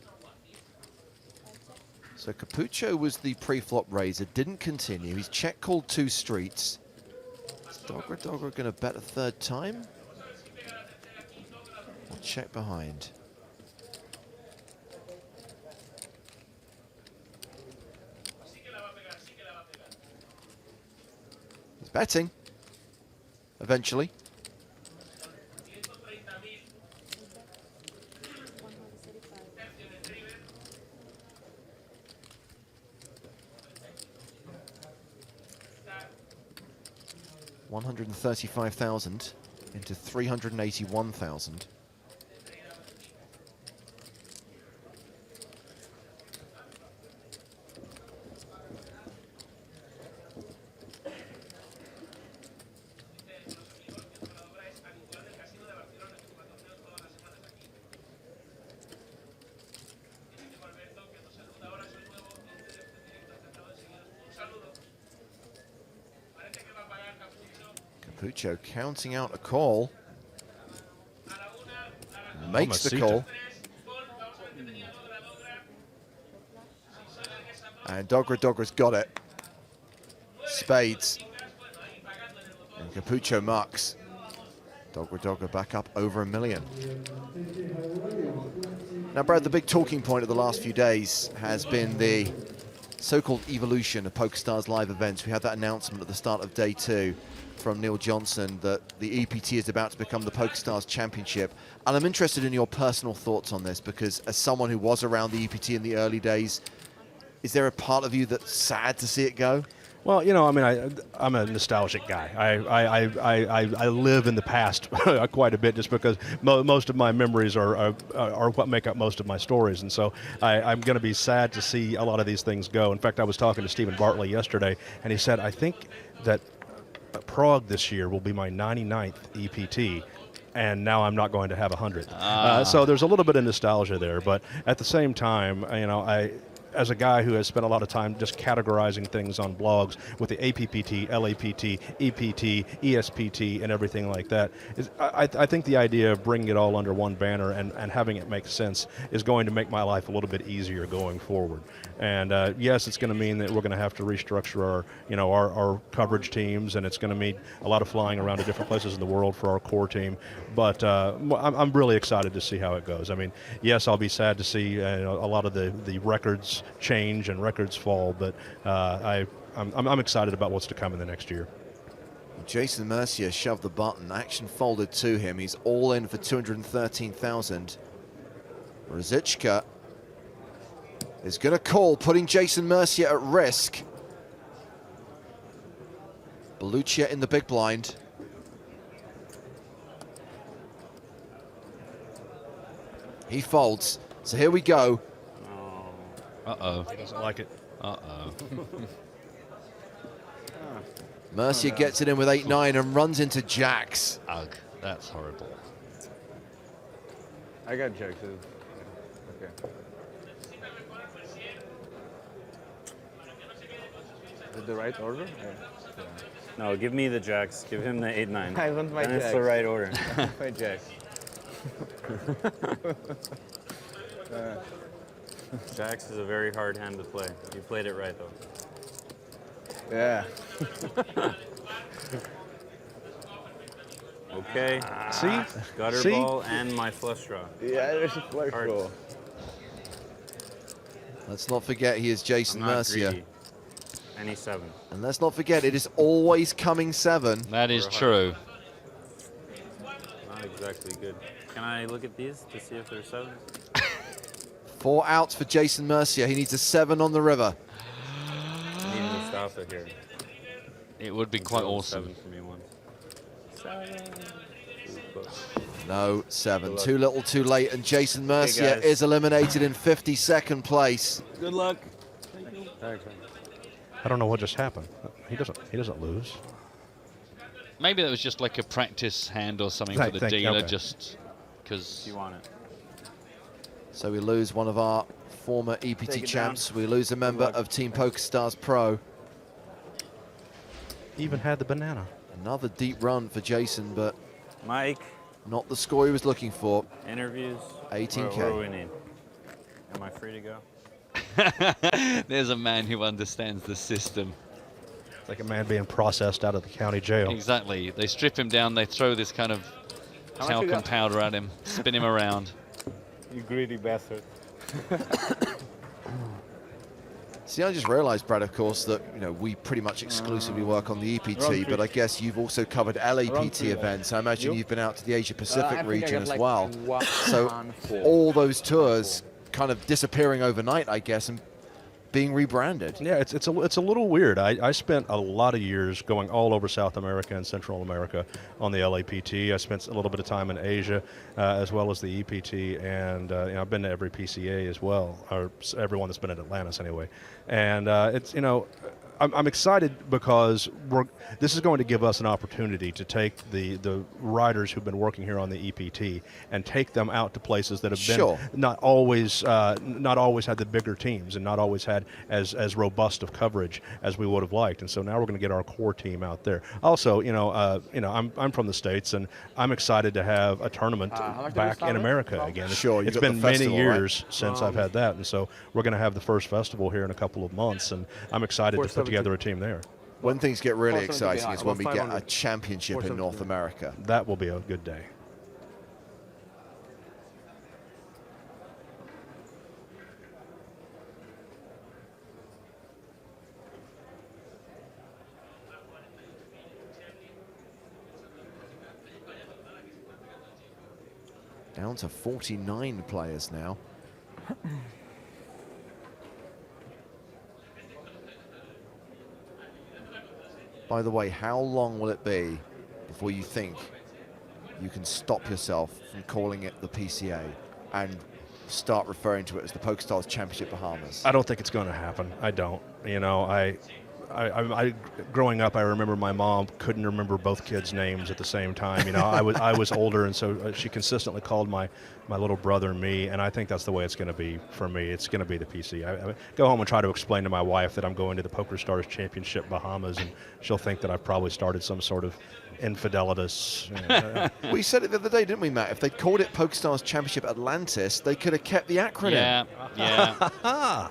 So Capucho was the pre-flop raiser, didn't continue. He's check called 2 streets. Is Dogra Dogra going to bet a third time? Or check behind? He's betting. Eventually. $135,000 into $381,000. Capucho counting out a call. Makes the call. And Dogra Dogra's got it. Spades. And Capucho mucks. Dogra Dogra back up over $1 million. Now, Brad, the big talking point of the last few days has been the so-called evolution of PokerStars live events. We had that announcement at the start of day 2 from Neil Johnson that the EPT is about to become the PokerStars Championship. And I'm interested in your personal thoughts on this, because as someone who was around the EPT in the early days, is there a part of you that's sad to see it go? Well, you know, I mean, I'm a nostalgic guy. I live in the past quite a bit, just because most of my memories are what make up most of my stories. And so I'm going to be sad to see a lot of these things go. In fact, I was talking to Stephen Bartley yesterday, and he said, I think that Prague this year will be my 99th EPT. and now I'm not going to have 100. So there's a little bit of nostalgia there, but at the same time, you know, as a guy who has spent a lot of time just categorizing things on blogs with the APPT, LAPT, EPT, ESPT, and everything like that, I think the idea of bringing it all under one banner and having it make sense is going to make my life a little bit easier going forward. And yes, it's going to mean that we're going to have to restructure our coverage teams, and it's going to mean a lot of flying around to different places in the world for our core team. But I'm really excited to see how it goes. I mean, yes, I'll be sad to see a lot of the records change and records fall, but I'm excited about what's to come in the next year. Jason Mercier shoved the button. Action folded to him. He's all in for 213,000. Rosichka is going to call, putting Jason Mercier at risk. Belluccia in the big blind. He folds. So here we go. Uh-oh. He doesn't like it. Uh-oh. Mercier gets it in with 8-9 and runs into jacks. Ugh, that's horrible. I got jacks. Okay. Is it the right order? Yeah. No, give me the jacks. Give him the 8-9. I want my Then jacks. it's the right order. I want my jacks. Jacks is a very hard hand to play. You played it right, though. Yeah. Okay. See? Gutter See? ball and my flush draw. Yeah, there's a flush draw. Let's not forget he is Jason I'm not Mercier. greedy. Any 7. And let's not forget it is always coming 7. That is true. Not exactly good. Can I look at these to see if they're 7s? 4 outs for Jason Mercier. He needs a 7 on the river. I need Mustafa here. It would be quite awesome. 7 for me once. 7. No, 7. Too little, too late, and Jason Mercier guys. is eliminated in 52nd place. Good luck. I don't know what just happened. He doesn't lose. Maybe that was just like a practice hand or something I for the think- dealer, okay. just because. You want it. So we lose one of our former Take EPT it champs. down. We lose a member of Team PokerStars Pro. Even had the banana. Another deep run for Jason, but Mike. not the score he was looking for. Interviews. 18K. What do we need? Am I free to go? There's a man who understands the system. It's like a man being processed out of the county jail. Exactly. They strip him down, they throw this kind of How much you talcum got? powder at him, spin him around. You greedy bastard. See, I just realized, Brad, of course, that we pretty much exclusively work on the EPT, but I guess you've also covered LAPT events. I imagine you've been out to the Asia Pacific region as well. So all those tours kind of disappearing overnight, I guess, and being rebranded. Yeah, it's a little weird. I spent a lot of years going all over South America and Central America on the LAPT. I spent a little bit of time in Asia as well as the EPT, and I've been to every PCA as well, or everyone that's been at Atlantis anyway. And I'm excited because this is going to give us an opportunity to take the riders who've been working here on the EPT and take them out to places that have been not always had the bigger teams and not always had as robust of coverage as we would have liked. And so now we're going to get our core team out there. Also, I'm from the States, and I'm excited to have a tournament back in America again. It's been many years since I've had that, and so we're going to have the first festival here in a couple of months, and I'm excited to put together a team there. When things get really exciting is when we get a championship in North America. That will be a good day. Down to 49 players now. By the way, how long will it be before you think you can stop yourself from calling it the PCA and start referring to it as the PokerStars Championship Bahamas? I don't think it's going to happen. I don't. growing up, I remember my mom couldn't remember both kids' names at the same time. You know, I was older, and so she consistently called my little brother me, and I think that's the way it's going to be for me. It's going to be the PC. I go home and try to explain to my wife that I'm going to the PokerStars Championship Bahamas, and she'll think that I've probably started some sort of infidelitus. We said it the other day, didn't we, Matt? If they'd called it PokerStars Championship Atlantis, they could have kept the acronym. Yeah.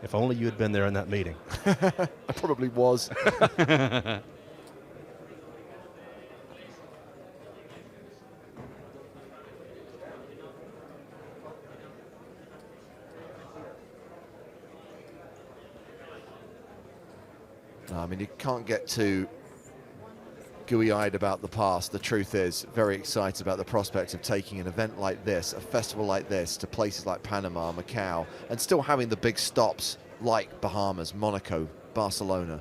If only you had been there in that meeting. I probably was. No, I mean, you can't get too gooey-eyed about the past. The truth is, very excited about the prospect of taking an event like this, a festival like this, to places like Panama, Macau, and still having the big stops like Bahamas, Monaco, Barcelona.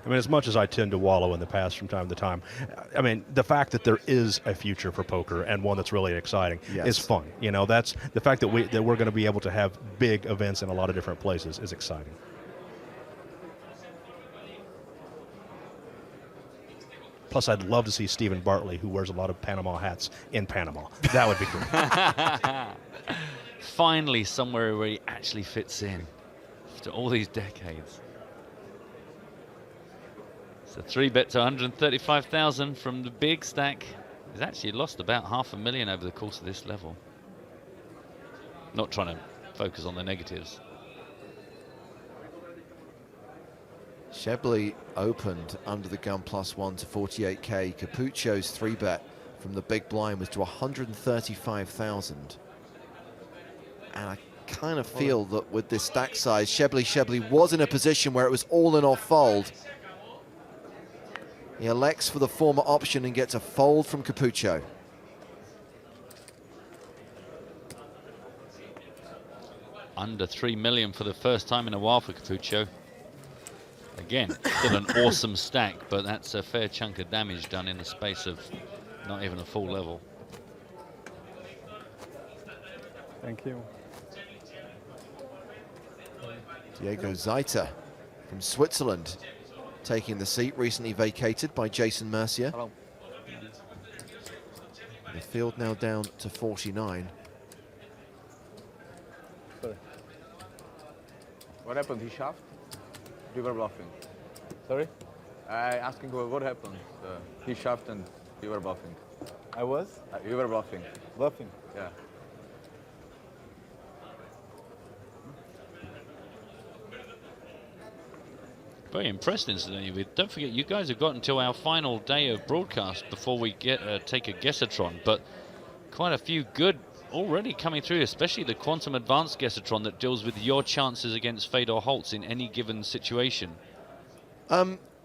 I mean, as much as I tend to wallow in the past from time to time, I mean, the fact that there is a future for poker and one that's really exciting is fun. You know, that's the fact that we're going to be able to have big events in a lot of different places is exciting. Plus, I'd love to see Stephen Bartley, who wears a lot of Panama hats, in Panama. That would be great. Finally, somewhere where he actually fits in after all these decades. So 3-bet to 135,000 from the big stack. He's actually lost about $500,000 over the course of this level. Not trying to focus on the negatives. Shebley opened under the gun +1 to 48k. Capucho's 3-bet from the big blind was to 135,000. And I kind of feel that with this stack size, Shebley was in a position where it was all in or fold. He elects for the former option and gets a fold from Capucho. Under 3 million for the first time in a while for Capucho. Again, still an awesome stack, but that's a fair chunk of damage done in the space of not even a full level. Thank you. Diego Zeiter from Switzerland taking the seat, recently vacated by Jason Mercier. Hello. The field now down to 49. Sorry. What happened? He shoved? You were bluffing. Sorry? I asking what happened. He shoved and you were bluffing. I was? You were bluffing. Bluffing? Yeah. Very impressed, incidentally. Don't forget, you guys have got until our final day of broadcast before we get take a Guessatron, but quite a few good already coming through, especially the Quantum Advanced Guessatron that deals with your chances against Fedor Holtz in any given situation.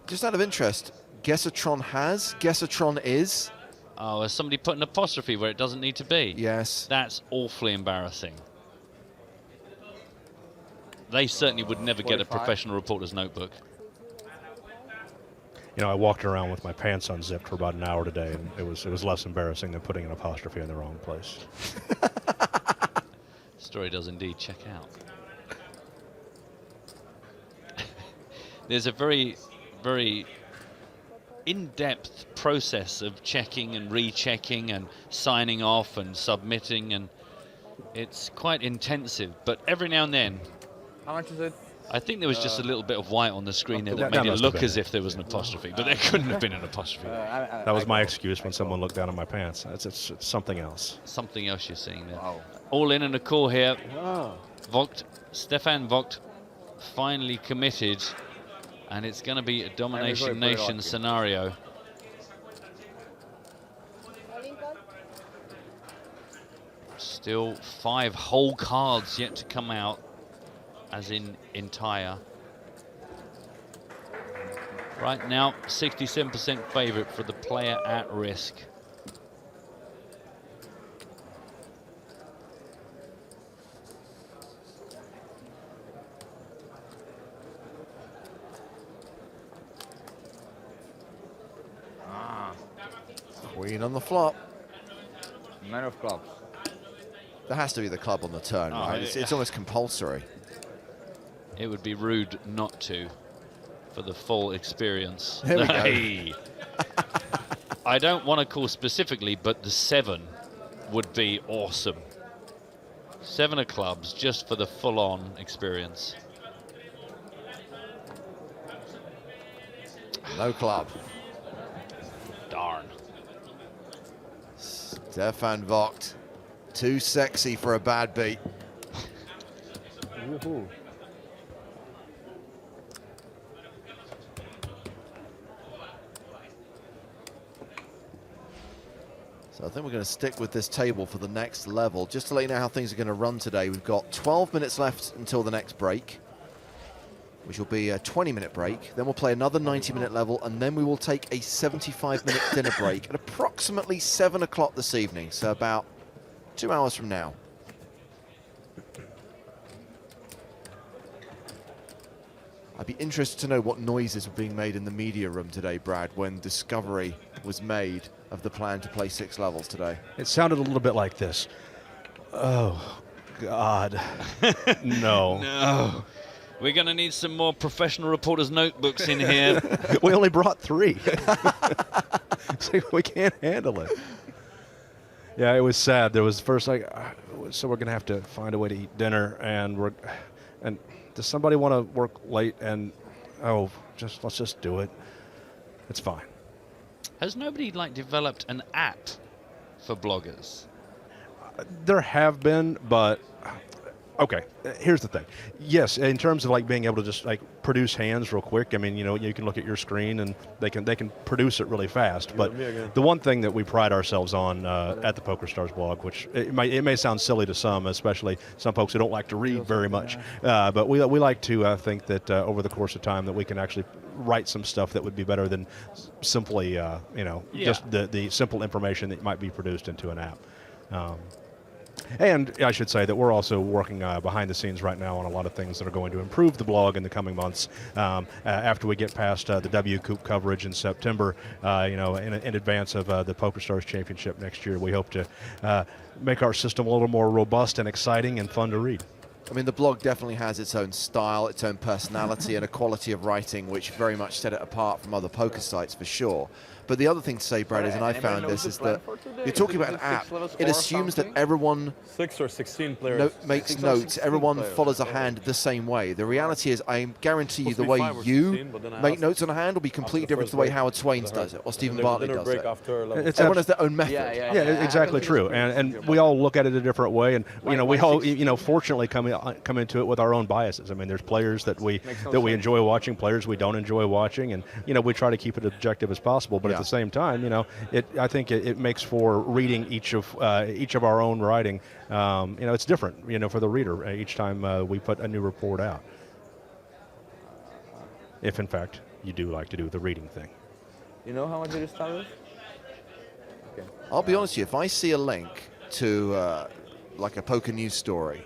Just out of interest, Guessatron has, Guessatron is. Oh, has somebody put an apostrophe where it doesn't need to be? Yes. That's awfully embarrassing. They certainly would never get a professional reporter's notebook. You know, I walked around with my pants unzipped for about an hour today, and it was less embarrassing than putting an apostrophe in the wrong place. Story does indeed check out. There's a very, very in-depth process of checking and rechecking and signing off and submitting, and it's quite intensive. But every now and then, How much is it? I think there was just a little bit of white on the screen there that made it look as if there was an apostrophe, but there couldn't have been an apostrophe. That was my excuse when someone looked down at my pants. It's something else. Something else you're seeing there. Wow. All in and a call here. Vogt, Stefan Vogt, finally committed, and it's going to be a Domination Nation scenario. Still 5 whole cards yet to come out, as in entire. Right now, 67% favorite for the player at risk. Queen on the flop. 9 of clubs. There has to be the club on the turn, right? It's almost compulsory. It would be rude not to for the full experience. There we go. Hey. I don't want to call specifically, but the 7 would be awesome. 7 of clubs just for the full-on experience. No club. Darn. Stefan Vogt, too sexy for a bad beat. So I think we're going to stick with this table for the next level. Just to let you know how things are going to run today, we've got 12 minutes left until the next break, which will be a 20-minute break. Then we'll play another 90-minute level, and then we will take a 75-minute dinner break at approximately 7 o'clock this evening, so about 2 hours from now. I'd be interested to know what noises were being made in the media room today, Brad, when discovery was made of the plan to play 6 levels today. It sounded a little bit like this. Oh, God. No. No. We're going to need some more professional reporters' notebooks in here. We only brought 3. So we can't handle it. Yeah, it was sad. There was first like, so we're going to have to find a way to eat dinner, and does somebody want to work late? And let's just do it. It's fine. Has nobody developed an app for bloggers? There have been, but okay. Here's the thing. Yes, in terms of being able to just produce hands real quick. I mean, you can look at your screen and they can produce it really fast. But the one thing that we pride ourselves on at the PokerStars blog, which it may sound silly to some, especially some folks who don't like to read very much, but we like to think that over the course of time that we can actually write some stuff that would be better than simply just the simple information that might be produced into an app. And I should say that we're also working behind the scenes right now on a lot of things that are going to improve the blog in the coming months. After we get past the W Coupe coverage in September, in advance of the PokerStars Championship next year, we hope to make our system a little more robust and exciting and fun to read. I mean, the blog definitely has its own style, its own personality, and a quality of writing which very much set it apart from other poker sites for sure. But the other thing to say, Brad, is, and I found this, is that you're talking about an app. It assumes that everyone 6 or 16 players makes notes, everyone follows a hand the same way. The reality is, I guarantee you, the way you make notes on a hand will be completely different to the way Howard Swains does it, or Stephen Bartley does it. Everyone has their own method. Yeah, exactly true. And we all look at it a different way, and we all fortunately come into it with our own biases. I mean, there's players that we enjoy watching, players we don't enjoy watching, and we try to keep it objective as possible. But at the same time, I think it makes for reading each of our own writing. It's different, for the reader each time we put a new report out. If in fact you do like to do the reading thing. You know how much it is, Tyler? Okay. I'll be honest with you, if I see a link to a poker news story,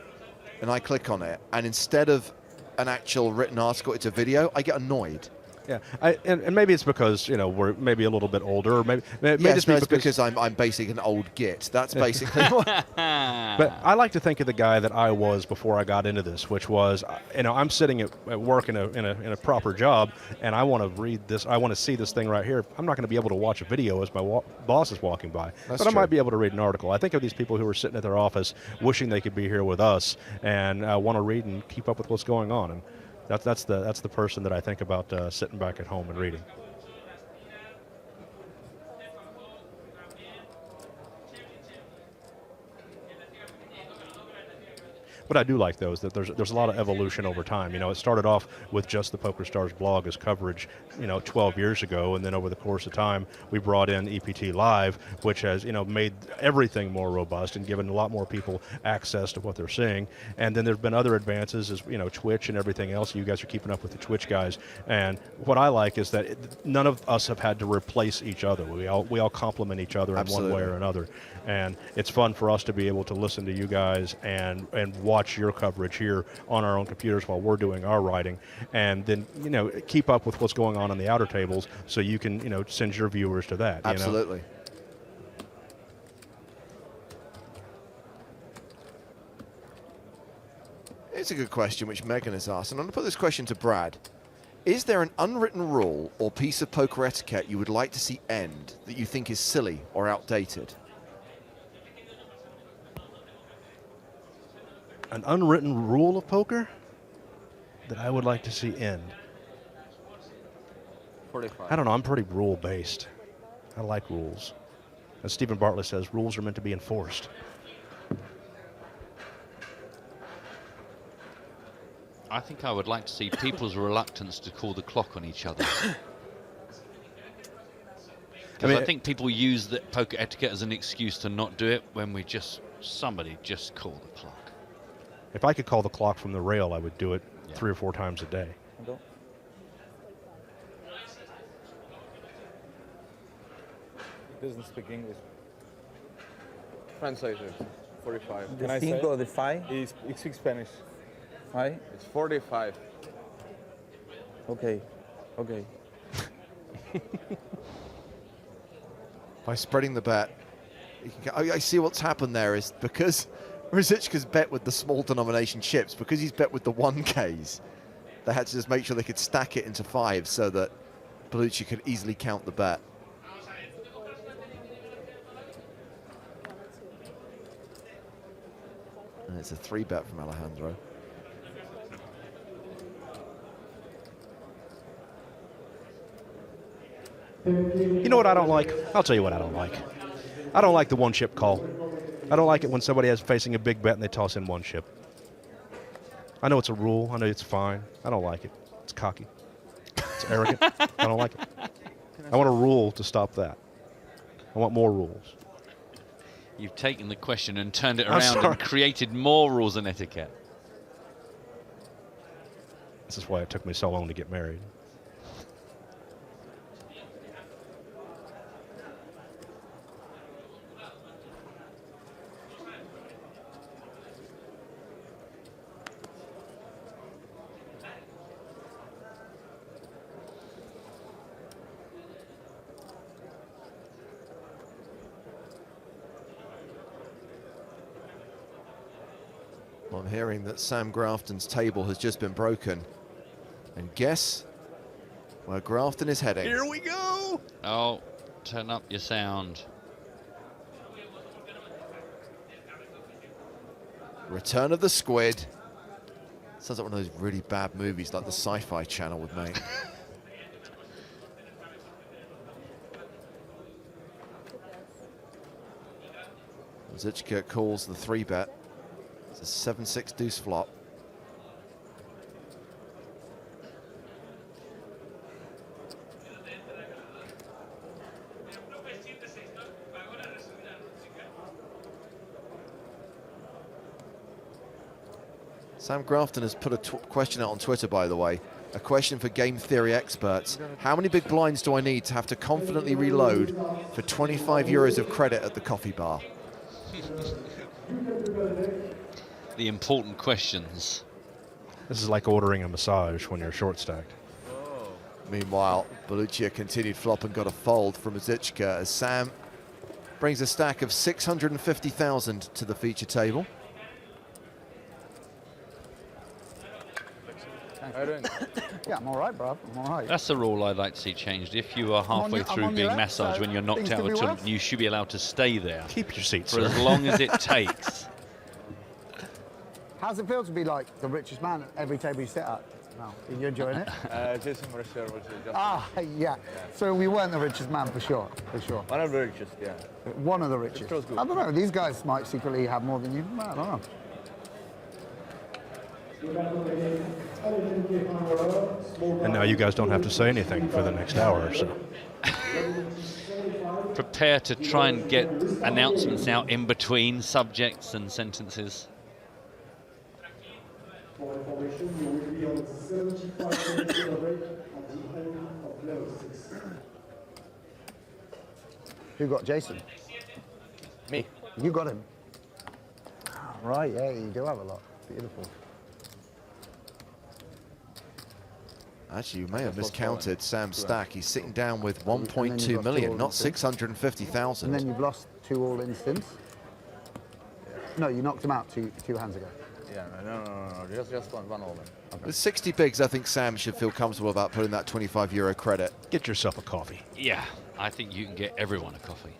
and I click on it, and instead of an actual written article, it's a video, I get annoyed. Yeah, and maybe it's because we're maybe a little bit older, or maybe it's because I'm basically an old git. That's basically what. But I like to think of the guy that I was before I got into this, which was I'm sitting at work in a proper job, and I want to read this. I want to see this thing right here. I'm not going to be able to watch a video as my boss is walking by, but I might be able to read an article. I think of these people who are sitting at their office wishing they could be here with us and want to read and keep up with what's going on. And that's the person that I think about sitting back at home and reading. But I do like those, that there's a lot of evolution over time. It started off with just the PokerStars blog as coverage, 12 years ago, and then over the course of time, we brought in EPT Live, which has, made everything more robust and given a lot more people access to what they're seeing. And then there's been other advances as, Twitch and everything else. You guys are keeping up with the Twitch guys. And what I like is that none of us have had to replace each other. We all complement each other in one way or another. And it's fun for us to be able to listen to you guys and watch your coverage here on our own computers while we're doing our writing, and then keep up with what's going on the outer tables, so you can send your viewers to that. Absolutely. It's a good question which Megan has asked, and I'm going to put this question to Brad. Is there an unwritten rule or piece of poker etiquette you would like to see end that you think is silly or outdated? An unwritten rule of poker that I would like to see end. 45. I don't know. I'm pretty rule-based. I like rules. As Stephen Bartlett says, rules are meant to be enforced. I think I would like to see people's reluctance to call the clock on each other. Because I think people use the poker etiquette as an excuse to not do it when somebody just call the clock. If I could call the clock from the rail, I would do it 3 or 4 times a day. He doesn't speak English. Translated. 45. The 5 or the 5? He speaks Spanish. Right? It's 45. Okay. Okay. By spreading the bet, I see what's happened there is because Rosichka's bet with the small denomination chips, because he's bet with the 1Ks, they had to just make sure they could stack it into 5 so that Belluccia could easily count the bet. And it's a 3-bet from Alejandro. You know what I don't like? I'll tell you what I don't like. I don't like the 1-chip call. I don't like it when somebody is facing a big bet and they toss in 1 chip. I know it's a rule. I know it's fine. I don't like it. It's cocky. It's arrogant. I don't like it. I want a rule to stop that. I want more rules. You've taken the question and turned it around and created more rules and etiquette. This is why it took me so long to get married. I'm hearing that Sam Grafton's table has just been broken. And guess where Grafton is heading? Here we go! Oh, turn up your sound. Return of the Squid. Sounds like one of those really bad movies like the Sci-Fi Channel would make. Zichka calls the 3-bet. It's a 7-6 deuce flop. Sam Grafton has put a question out on Twitter, by the way. A question for game theory experts. How many big blinds do I need to have to confidently reload for 25 euros of credit at the coffee bar? The important questions. This is like ordering a massage when you're short stacked. Meanwhile, Belluccia continued flop and got a fold from Zichka as Sam brings a stack of 650,000 to the feature table. How are you doing? Yeah, I'm all right, bro. I'm all right. That's the rule I'd like to see changed. If you are halfway through being massaged when you're knocked out of a tournament, you should be allowed to stay there. Keep your seat, for as long as it takes. How's it feel to be like the richest man at every table you sit at? No, are you enjoying it? Jason Mercier was just... Ah, yeah. So we weren't the richest man for sure, for sure. One of the richest, yeah. One of the richest. feels good. I don't know. These guys might secretly have more than you. I don't know. And now you guys don't have to say anything for the next hour or so. Prepare to try and get announcements out in between subjects and sentences. For information, you will be on the 75% rate at the end of level 6. Who got Jason? Me. You got him. Ah, right, yeah, you do have a lot. Beautiful. Actually, you may have miscounted Sam's stack. He's sitting down with 1.2 million, not 650,000. And then you've lost 2 all-in stints? No, you knocked him out two hands ago. Yeah, no. Just one all in. With 60 bigs, I think Sam should feel comfortable about putting that €25 credit. Get yourself a coffee. Yeah, I think you can get everyone a coffee.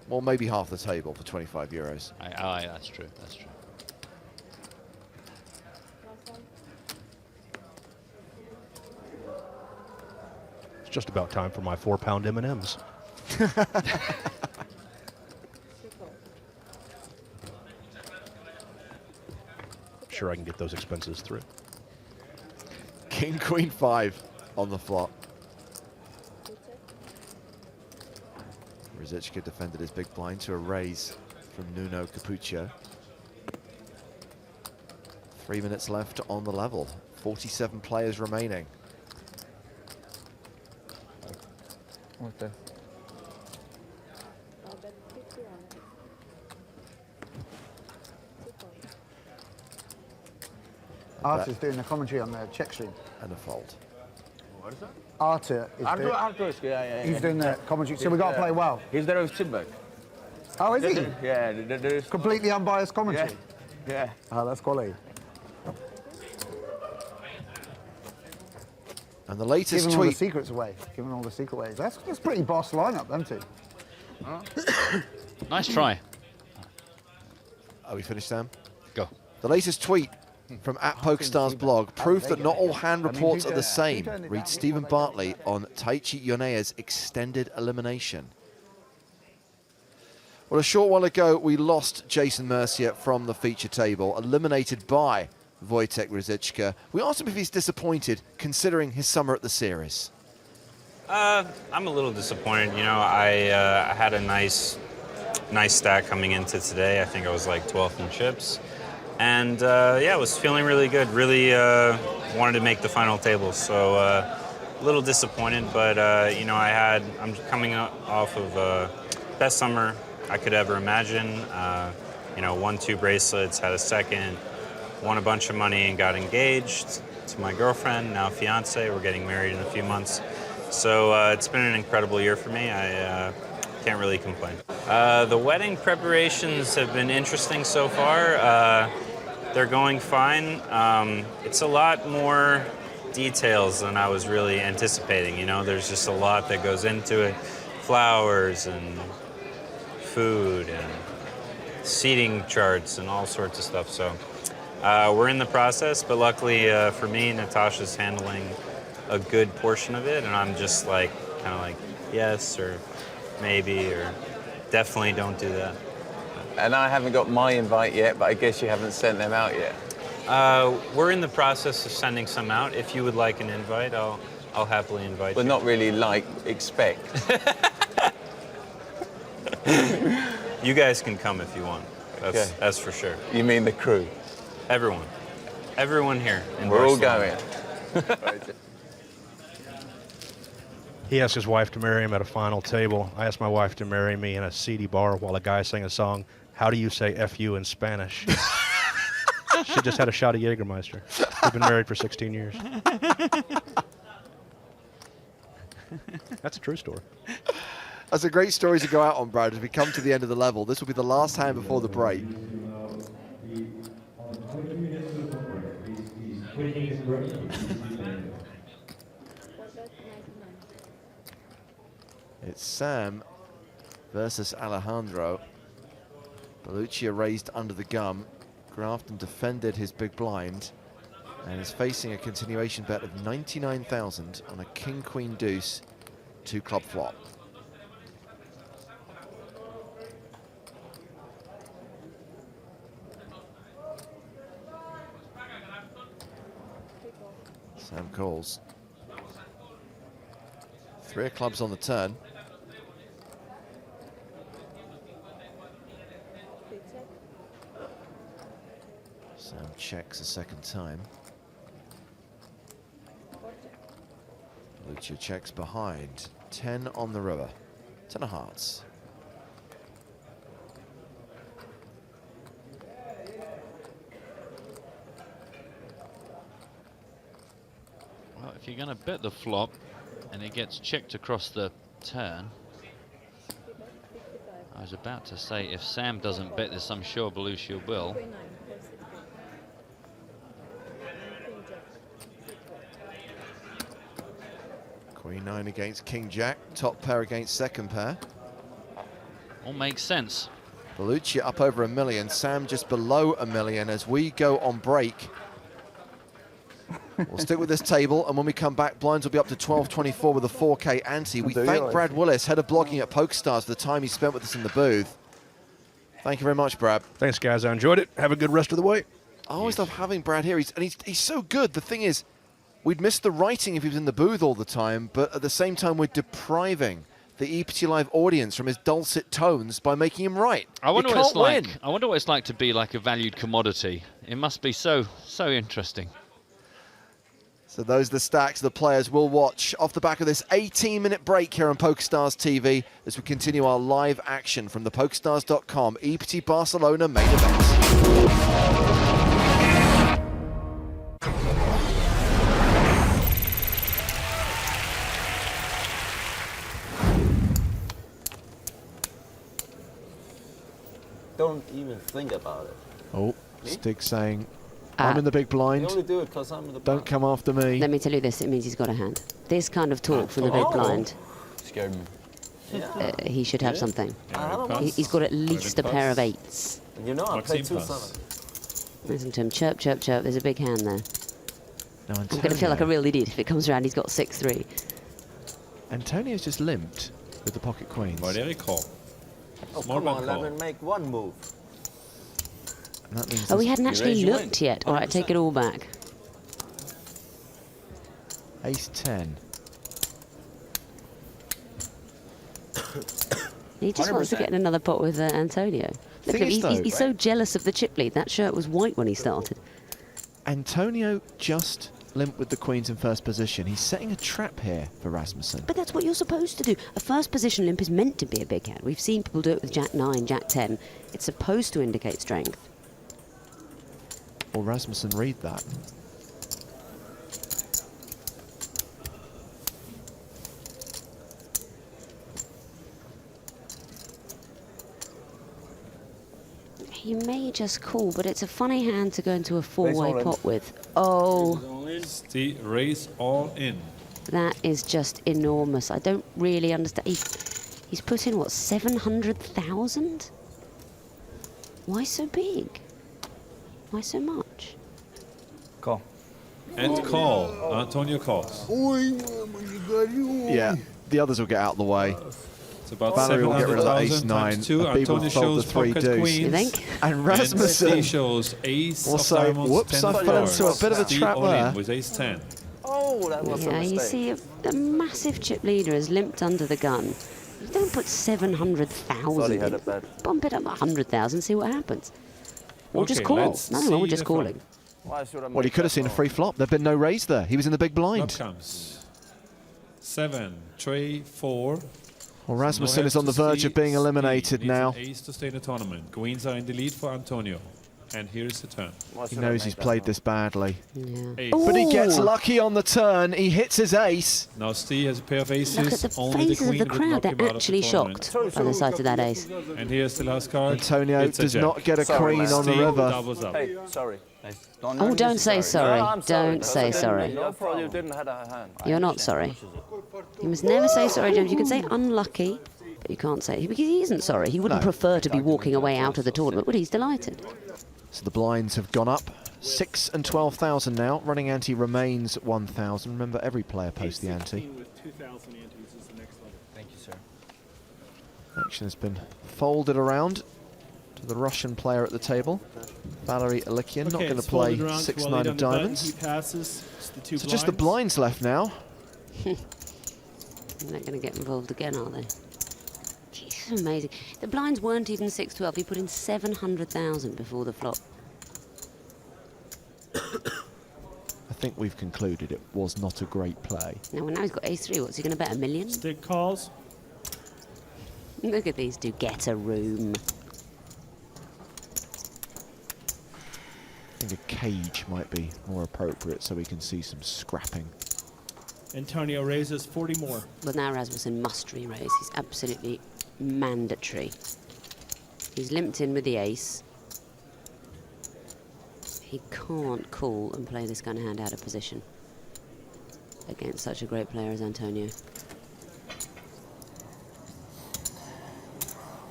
Or maybe half the table for €25. That's true. That's true. It's just about time for my 4-pound M&Ms. Sure, I can get those expenses through. King, Queen, 5 on the flop. Ruzicka defended his big blind to a raise from Nuno Capucho. 3 minutes left on the level. 47 players remaining. Okay. Arthur's doing the commentary on the check stream. And a fold. What is that? Arthur is Arthur, yeah. He's doing the commentary, so we got to play well. He's there with Chimkovich. Oh, is he? Yeah, there is completely unbiased commentary. Yeah. Oh, that's quality. And the latest Giving all the tweet. secrets away. Giving all the secret ways. That's pretty boss lineup, them two. Nice try. Are we finished, Sam? Go. The latest tweet from @PokerStars blog, proof that not all hand reports are the same. Read Stephen Bartley on Taichi Yoneya's extended elimination. Well, a short while ago, we lost Jason Mercier from the feature table, eliminated by Wojtek Ruzicka. We asked him if he's disappointed, considering his summer at the series. I'm a little disappointed. You know, I had a nice stack coming into today. I think I was like 12th in chips. And yeah, I was feeling really good. Really wanted to make the final table. So a little disappointed, but you know, I'm coming off of best summer I could ever imagine. You know, won 2 bracelets, had a second, won a bunch of money and got engaged to my girlfriend, now fiance. We're getting married in a few months. So it's been an incredible year for me. I can't really complain. The wedding preparations have been interesting so far. They're going fine. It's a lot more details than I was really anticipating. You know, there's just a lot that goes into it. Flowers and food and seating charts and all sorts of stuff. So we're in the process, but luckily for me, Natasha's handling a good portion of it, and I'm just like, kind of like, yes, or maybe, or definitely don't do that. And I haven't got my invite yet, but I guess you haven't sent them out yet. We're in the process of sending some out. If you would like an invite, I'll happily invite you. But not really like, expect. You guys can come if you want. That's for sure. You mean the crew? Everyone. Everyone here. We're all going. He asked his wife to marry him at a final table. I asked my wife to marry me in a seedy bar while a guy sang a song, "How do you say F you in Spanish?" She just had a shot of Jägermeister. We've been married for 16 years. That's a true story. That's a great story to go out on, Brad, as we come to the end of the level. This will be the last hand before the break. It's Sam versus Alejandro. Belluccia raised under the gun. Grafton defended his big blind and is facing a continuation bet of 99,000 on a king-queen deuce 2 club flop. Sam calls. 3 of clubs on the turn. Sam checks a second time. Belluccia checks behind. 10 on the river. 10 of hearts. Well, if you're going to bet the flop and it gets checked across the turn, I was about to say if Sam doesn't bet this, I'm sure Belluccia will. Queen 9 against King Jack, top pair against second pair. All makes sense. Belluccia up over $1 million, Sam just below $1 million as we go on break. We'll stick with this table, and when we come back, blinds will be up to 12.24 with a 4K ante. We thank Brad Willis, head of blogging at PokerStars, for the time he spent with us in the booth. Thank you very much, Brad. Thanks, guys. I enjoyed it. Have a good rest of the way. I always love having Brad here. He's so good. The thing is, we'd miss the writing if he was in the booth all the time, but at the same time, we're depriving the EPT Live audience from his dulcet tones by making him right. I wonder You what it's can't win. like. I wonder what it's like to be like a valued commodity. It must be so interesting. So those are the stacks the players will watch off the back of this 18-minute break here on PokerStars TV as we continue our live action from the PokerStars.com EPT Barcelona main event. Don't even think about it. Oh, Stig saying, I'm in the big blind. You only do it because I'm in the Don't come after me. Let me tell you this, it means he's got a hand. This kind of talk from the big blind. Scared me. He should have something. He's got at least a pair of eights. And you know, I played 2-7. Listen to him, chirp, chirp, chirp. There's a big hand there. No, I'm going to feel like a real idiot if it comes around. He's got 6-3. Antonio's just limped with the pocket queens. Why did he call? Oh, come on, let me make one move. And that means We hadn't actually looked yet. All right, take it all back. Ace 10. He just wants to get in another pot with Antonio. Look at Thing is, him, though, he's so jealous of the chip lead. That shirt was white when he started. Antonio just limped with the queens in first position. He's setting a trap here for Rasmussen. But that's what you're supposed to do. A first position limp is meant to be a big hand. We've seen people do it with Jack 9, Jack 10. It's supposed to indicate strength. Or Rasmussen read that. He may just call, but it's a funny hand to go into a four-way pot with. Oh. Raise all in. That is just enormous. I don't really understand. He's put in, what, 700,000? Why so big? Why so much? Call. And call. Antonio calls. Yeah, the others will get out of the way. It's about Valerie will get rid of that ace 9. Antonio shows pocket queens. You think? And Rasmussen he shows ace will of say, diamonds, whoops, 10 I fell into a bit of a Steve trap all in there. with ace 10. Oh, that was a mistake. You see, a massive chip leader has limped under the gun. You don't put 700,000 in. Bump it up 100,000, see what happens. Or just call. No, we're just calling. Well, he could have seen a free flop. There'd been no raise there. He was in the big blind. Flop comes. 7, 3, 4. Well, Rasmussen is on the verge of being eliminated now. Ace to stay in the tournament. Queens are in the lead for Antonio. And here's the turn. He knows he's played this badly. Yeah. But he gets lucky on the turn. He hits his ace. Now Steve has a pair of aces. Look at the Only faces the queen of the would crowd. knock They're him out of actually the tournament. shocked by the sight of that ace. And here's the last card. Antonio It's a does jack. not get a queen on the Steve river. doubles up. Hey, sorry. Oh, don't say sorry. Don't say sorry. No problem. You didn't have a hand. You're not sorry. You must never say sorry, James. You can say unlucky, but you can't say because he isn't sorry. He wouldn't prefer to be walking away out of the tournament, but he's delighted. So the blinds have gone up. 6 and 12,000 now. Running ante remains 1,000. Remember, every player posts the ante. Thank you, sir. Action has been folded around to the Russian player at the table. Valery Alikian, not going to play 6-9 of diamonds. So just the blinds left now. They're not going to get involved again, are they? Jeez, amazing. The blinds weren't even 6-12. He put in 700,000 before the flop. I think we've concluded it was not a great play. Now he's got ace-3. What's he going to bet, $1 million? Stick calls. Look at these two. Get a room. I think a cage might be more appropriate so we can see some scrapping. Antonio raises 40 more. But now Rasmussen must re-raise. He's absolutely mandatory. He's limped in with the ace. He can't call and play this kind of hand out of position. against such a great player as Antonio.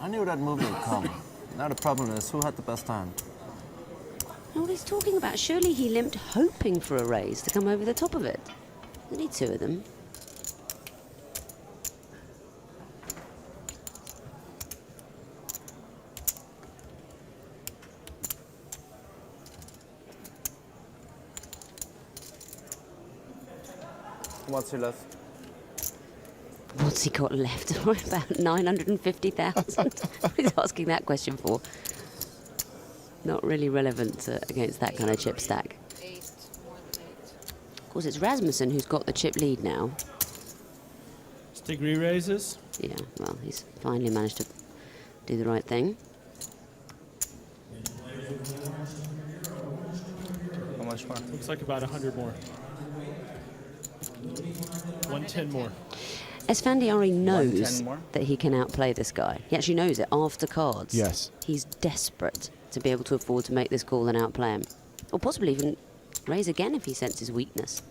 I knew that move would come. Now the problem is, who had the best hand? Know what he's talking about? Surely he limped hoping for a raise to come over the top of it. You need two of them. What's he left? What's he got left? About 950,000. He's asking that question for. Not really relevant against that kind of chip stack. Of course, it's Rasmussen who's got the chip lead now. Stig re-raises. Yeah, well, he's finally managed to do the right thing. How much more? Looks like about 100 more. 110 more. Esfandiari knows that he can outplay this guy. He actually knows it after cards. Yes. He's desperate to be able to afford to make this call and outplay him. Or possibly even raise again if he senses weakness.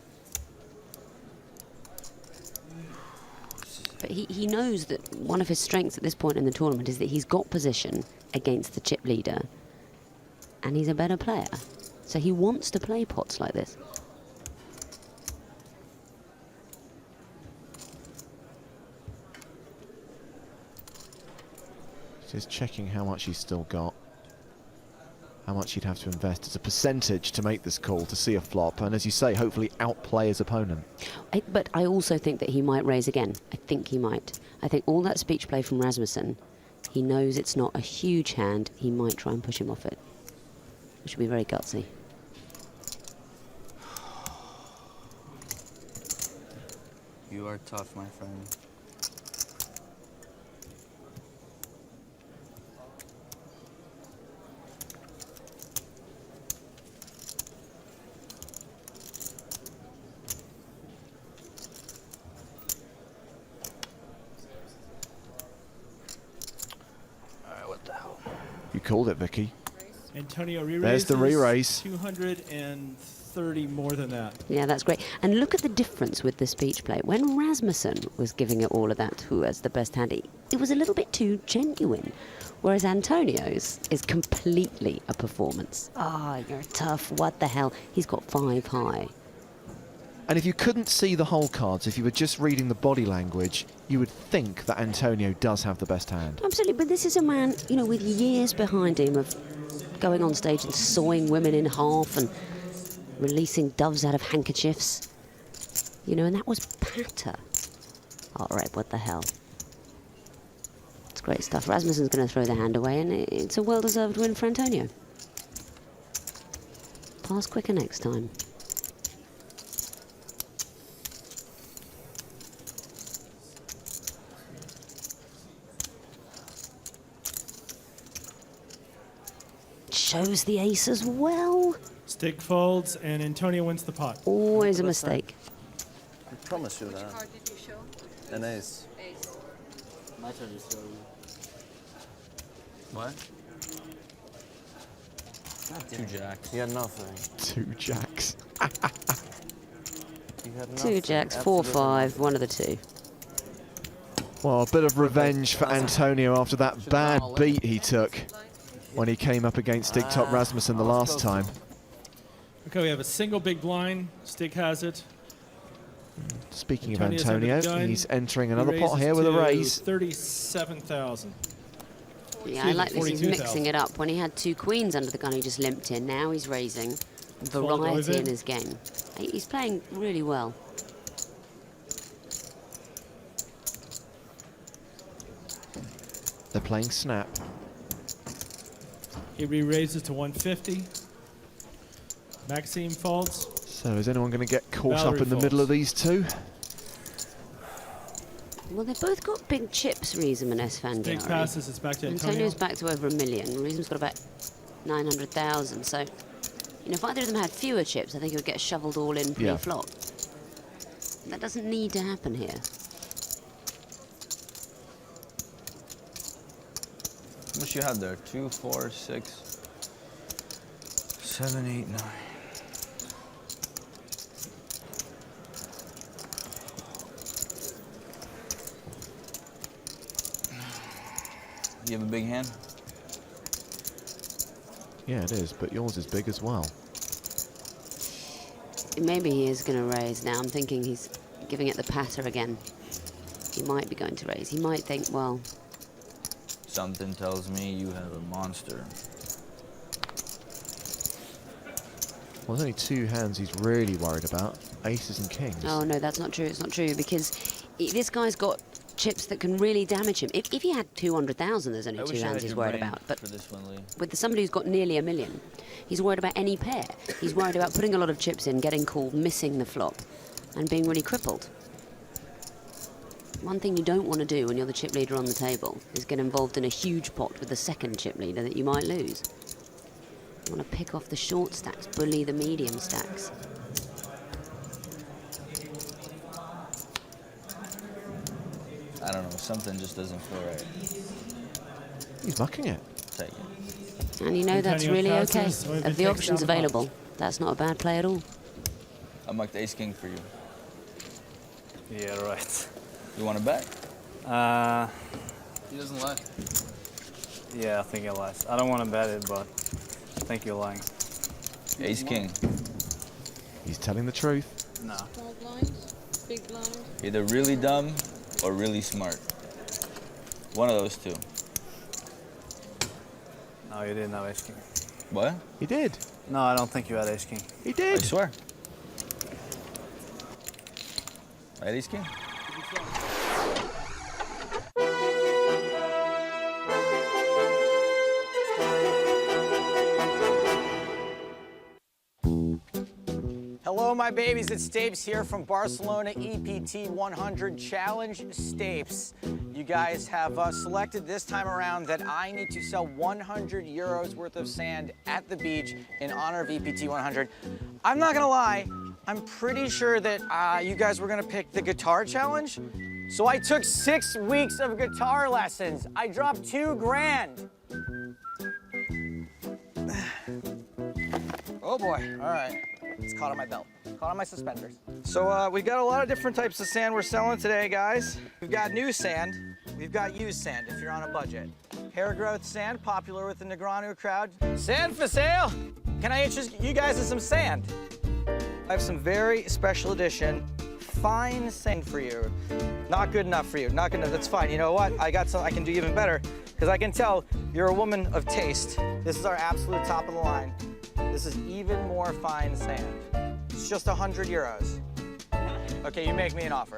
But he knows that one of his strengths at this point in the tournament is that he's got position against the chip leader. And he's a better player. So he wants to play pots like this. Just checking how much he's still got. How much he'd have to invest as a percentage to make this call to see a flop. And as you say, hopefully outplay his opponent. But I also think that he might raise again. I think he might. I think all that speech play from Rasmussen, he knows it's not a huge hand. He might try and push him off it. Which would be very gutsy. You are tough, my friend. You called it, Vicky. Antonio re-raises. There's the re-raise. 230 more than that. Yeah, that's great. And look at the difference with the speech play. When Rasmussen was giving it all of that, who as the best hand, it was a little bit too genuine. Whereas Antonio's is completely a performance. Ah, you're tough, what the hell? He's got 5 high. And if you couldn't see the whole cards, if you were just reading the body language, you would think that Antonio does have the best hand. Absolutely, but this is a man, you know, with years behind him of going on stage and sawing women in half and releasing doves out of handkerchiefs. You know, and that was patter. All right, what the hell? It's great stuff. Rasmussen's going to throw the hand away, and it's a well-deserved win for Antonio. Pass quicker next time. Shows the ace as well. Stick folds, and Antonio wins the pot. Always a mistake. I promise you that. Which card did you show? An ace. Ace. My turn to show you. What? Two jacks. He had nothing. 2 jacks. He had 2 jacks, 4, 5, one of the two. Well, a bit of revenge for Antonio after that bad beat he took when he came up against Stig Top Rasmussen the last time. Okay, we have a single big blind. Stig has it. Speaking of Antonio's under the Antonio, gun. he's entering He another pot raises here with a to raise. 37,000. Yeah, I like this. He's 42,000. mixing it up. When he had 2 queens under the gun, he just limped in. Now he's raising. Variety in his game. He's playing really well. They're playing snap. He re-raises to 150. Maxime folds. So is anyone going to get caught Valerie up in the middle of these two? Well, they've both got big chips, Reesem and Esfandiari. Stig passes, it's back to Antonio. Antonio's back to over 1 million. Reesem's got about 900,000. So, you know, if either of them had fewer chips, I think it would get shoveled all in pre-flop. That doesn't need to happen here. How much you have there? 2, 4, 6, 7, 8, 9. You have a big hand? Yeah, it is, but yours is big as well. Maybe he is going to raise now. I'm thinking he's giving it the patter again. He might be going to raise. He might think, well... Something tells me you have a monster. Well, there's only two hands he's really worried about, aces and kings. Oh, no, that's not true. It's not true, because this guy's got chips that can really damage him. If he had 200,000, there's only two hands he's worried about. But with somebody who's got nearly $1 million, he's worried about any pair. He's worried about putting a lot of chips in, getting called, missing the flop, and being really crippled. One thing you don't want to do when you're the chip leader on the table is get involved in a huge pot with the second chip leader that you might lose. You want to pick off the short stacks, bully the medium stacks. I don't know, something just doesn't feel right. He's mucking it. Take it. And you know that's really okay. Of the options available, that's not a bad play at all. I mucked ace king for you. Yeah, right. You want to bet? He doesn't lie. Yeah, I think he lies. I don't want to bet it, but I think you're lying. Ace king. He's telling the truth. No. Small blinds, big blinds. Either really dumb or really smart. One of those two. No, you didn't have ace king. What? He did. No, I don't think you had ace king. He did. I swear. I had ace king. Hello, my babies. It's Stapes here from Barcelona EPT 100 Challenge Stapes. You guys have selected this time around that I need to sell 100 euros worth of sand at the beach in honor of EPT 100. I'm not gonna lie, I'm pretty sure that you guys were gonna pick the guitar challenge. So I took 6 weeks of guitar lessons. I dropped $2 grand. Oh boy, all right. It's caught on my belt, caught on my suspenders. So we've got a lot of different types of sand we're selling today, guys. We've got new sand, we've got used sand if you're on a budget. Hair growth sand, popular with the Negranu crowd. Sand for sale! Can I interest you guys in some sand? I have some very special edition fine sand for you. Not good enough for you, not good enough, that's fine. You know what, I got something I can do even better, because I can tell you're a woman of taste. This is our absolute top of the line. This is even more fine sand. It's just 100 euros. Okay, you make me an offer.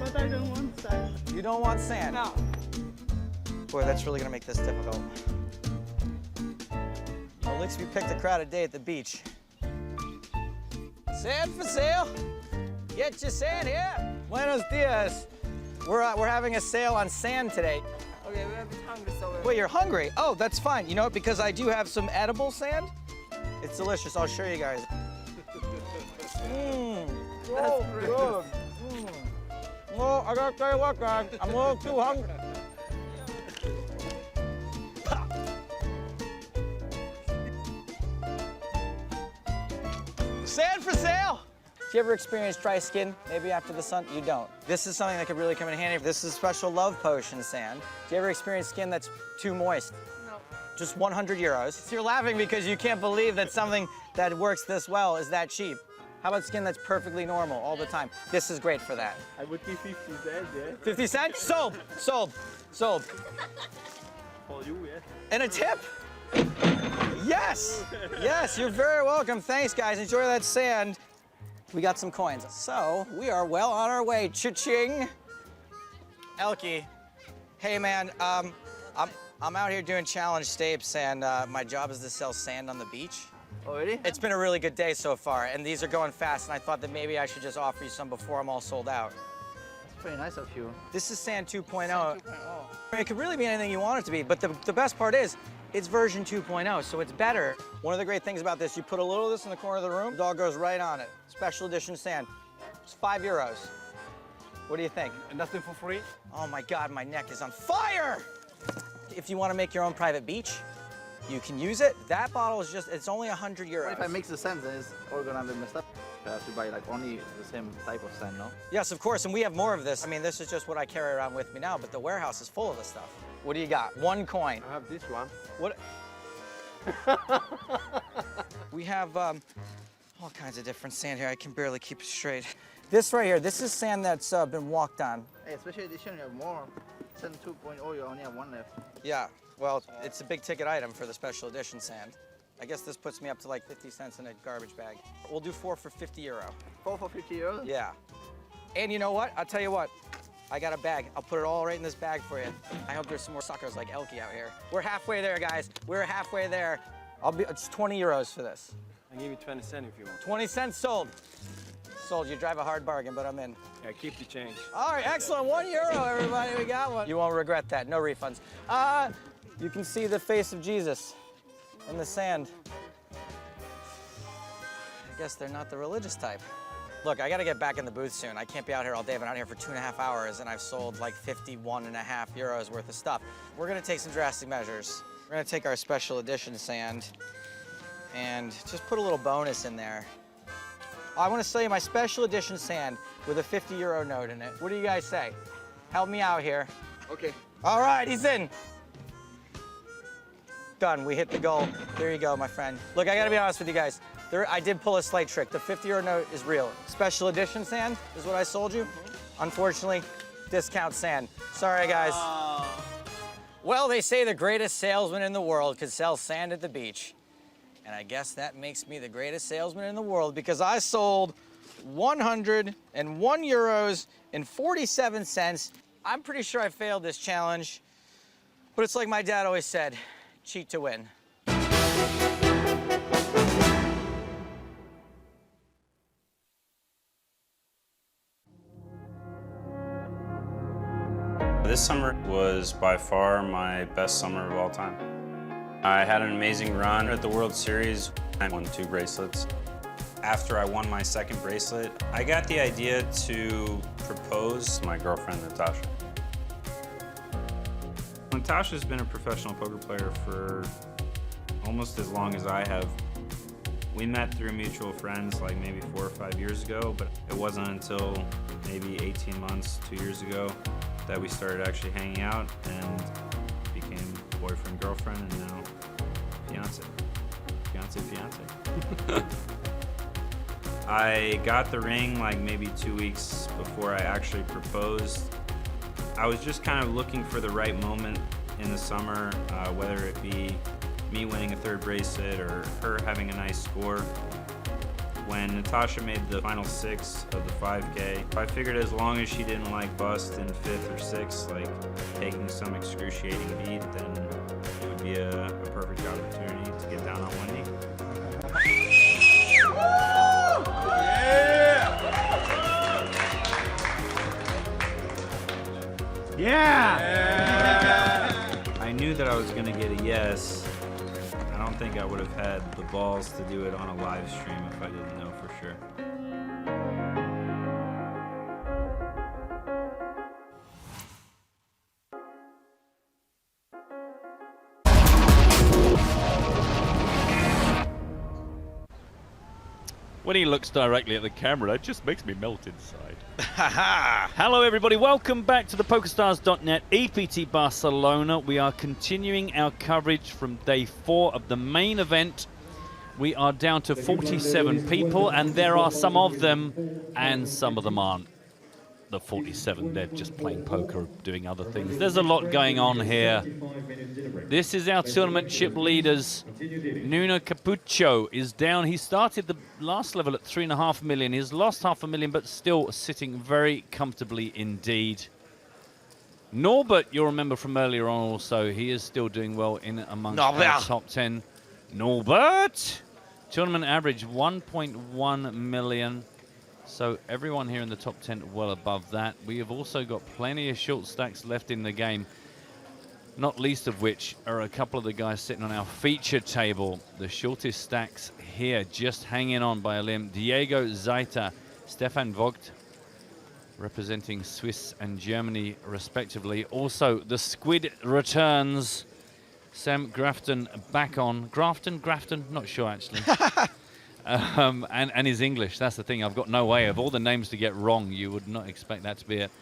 But I don't want sand. You don't want sand? No. Boy, that's really gonna make this difficult. Well, at least we picked a crowded day at the beach. Sand for sale? Get your sand here. Buenos dias. We're having a sale on sand today. Okay, we're a bit hungry, so Wait, you're hungry? Oh, that's fine. You know what, because I do have some edible sand. It's delicious, I'll show you guys. Mmm, so good. Well, I gotta tell you what, guys, I'm a little too hungry. Sand for sale! Do you ever experience dry skin? Maybe after the sun? You don't. This is something that could really come in handy. This is special love potion sand. Do you ever experience skin that's too moist? No. Just 100 euros. You're laughing because you can't believe that something that works this well is that cheap. How about skin that's perfectly normal all the time? This is great for that. I would give 50 cents, yeah. 50 cents? Sold, sold, sold. For you, yeah. And a tip? Yes, yes, you're very welcome. Thanks, guys. Enjoy that sand. We got some coins. So we are well on our way. Cha-ching. Elkie, hey man, I'm out here doing challenge stapes and my job is to sell sand on the beach. Oh, really? It's been a really good day so far and these are going fast and I thought that maybe I should just offer you some before I'm all sold out. It's pretty nice of you. This is Sand 2.0. Sand 2.0. It could really be anything you want it to be, but the best part is, it's version 2.0, so it's better. One of the great things about this, you put a little of this in the corner of the room, the dog goes right on it. Special edition sand. It's 5 euros. What do you think? And nothing for free? Oh my God, my neck is on fire! If you want to make your own private beach, you can use it. That bottle is just, it's only 100 euros. What if I mix the sand, then it's all gonna be messed up? I have to buy like only the same type of sand, no? Yes, of course, and we have more of this. I mean, this is just what I carry around with me now, but the warehouse is full of this stuff. What do you got? One coin. I have this one. What? We have all kinds of different sand here. I can barely keep it straight. This right here, this is sand that's been walked on. Hey, special edition, you have more. Sand 2.0, you only have one left. Yeah, well, it's a big ticket item for the special edition sand. I guess this puts me up to like 50 cents in a garbage bag. We'll do 4 for 50 euro. 4 for 50 euros? Yeah. And you know what? I'll tell you what. I got a bag. I'll put it all right in this bag for you. I hope there's some more suckers like Elkie out here. We're halfway there, guys. We're halfway there. It's 20 euros for this. I'll give you 20 cents if you want. 20 cents sold. Sold. You drive a hard bargain, but I'm in. Yeah, keep the change. All right, excellent. 1 euro, everybody. We got one. You won't regret that. No refunds. You can see the face of Jesus in the sand. I guess they're not the religious type. Look, I got to get back in the booth soon. I can't be out here all day. I've been out here for 2.5 hours, and I've sold like 51.5 euros worth of stuff. We're going to take some drastic measures. We're going to take our special edition sand and just put a little bonus in there. I want to sell you my special edition sand with a 50 euro note in it. What do you guys say? Help me out here. Okay. All right, he's in. Done. We hit the goal. There you go, my friend. Look, I got to be honest with you guys. I did pull a slight trick. The 50 euro note is real. Special edition sand is what I sold you. Unfortunately, discount sand. Sorry, guys. Well, they say the greatest salesman in the world could sell sand at the beach. And I guess that makes me the greatest salesman in the world because I sold 101 euros and 47 cents. I'm pretty sure I failed this challenge, but it's like my dad always said, cheat to win. This summer was by far my best summer of all time. I had an amazing run at the World Series. I won 2 bracelets. After I won my 2nd bracelet, I got the idea to propose to my girlfriend, Natasha. Natasha's been a professional poker player for almost as long as I have. We met through mutual friends like maybe 4 or 5 years ago, but it wasn't until maybe 18 months, 2 years ago, that we started actually hanging out and became boyfriend, girlfriend, and now fiance. Fiance. I got the ring like maybe 2 weeks before I actually proposed. I was just kind of looking for the right moment in the summer, whether it be me winning a 3rd bracelet or her having a nice score. When Natasha made the final 6 of the 5K, I figured as long as she didn't like bust in 5th or 6th, like taking some excruciating beat, then it would be a perfect opportunity to get down on one knee. Yeah! I knew that I was going to get a yes. I don't think I would have had the balls to do it on a live stream if I didn't know for sure. When he looks directly at the camera, it just makes me melt inside. Hello everybody, welcome back to the PokerStars.net EPT Barcelona. We are continuing our coverage from day 4 of the main event. We are down to 47 people, and there are some of them, and some of them aren't the 47. They're just playing poker, doing other things. There's a lot going on here. This is our tournament chip leaders. Nuno Capucho is down. He started the last level at 3.5 million. He's lost 0.5 million, but still sitting very comfortably indeed. Norbert, you'll remember from earlier on also, he is still doing well in amongst our top 10. Norbert! Tournament average 1.1 million. So everyone here in the top 10 well above that. We have also got plenty of short stacks left in the game, not least of which are a couple of the guys sitting on our feature table. The shortest stacks here, just hanging on by a limb. Diego Zaita, Stefan Vogt, representing Swiss and Germany respectively. Also, the squid returns. Sam Grafton back on. Grafton? Not sure actually. And his English, that's the thing. I've got no way of all the names to get wrong. You would not expect that to be it.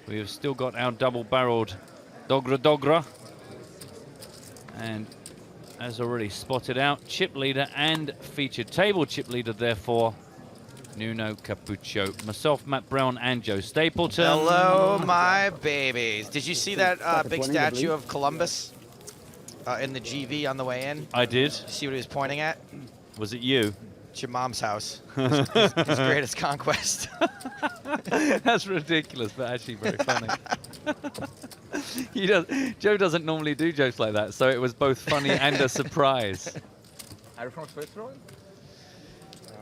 We have still got our double-barreled Dogra. And as already spotted out, chip leader and featured table chip leader, therefore, Nuno Capucho. Myself, Matt Brown, and Joe Stapleton. Hello, my babies. Did you see that big statue of Columbus in the GV on the way in? I did. See what he was pointing at? Was it you? It's your mom's house. His greatest conquest. That's ridiculous, but actually very funny. Joe doesn't normally do jokes like that, so it was both funny and a surprise. Are you from Switzerland?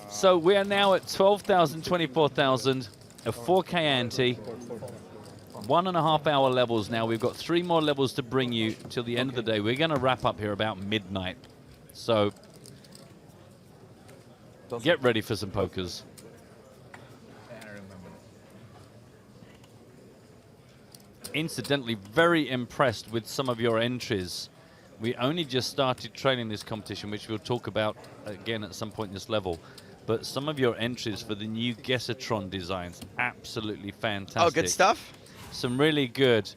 So we are now at 12,000, 24,000, a 4K ante, 1.5 hour levels now. We've got 3 more levels to bring you till the end of the day. We're going to wrap up here about midnight. So get ready for some pokers. Incidentally, very impressed with some of your entries. We only just started training this competition, which we'll talk about again at some point in this level. But some of your entries for the new Gesatron designs, absolutely fantastic. Oh, good stuff? Some really good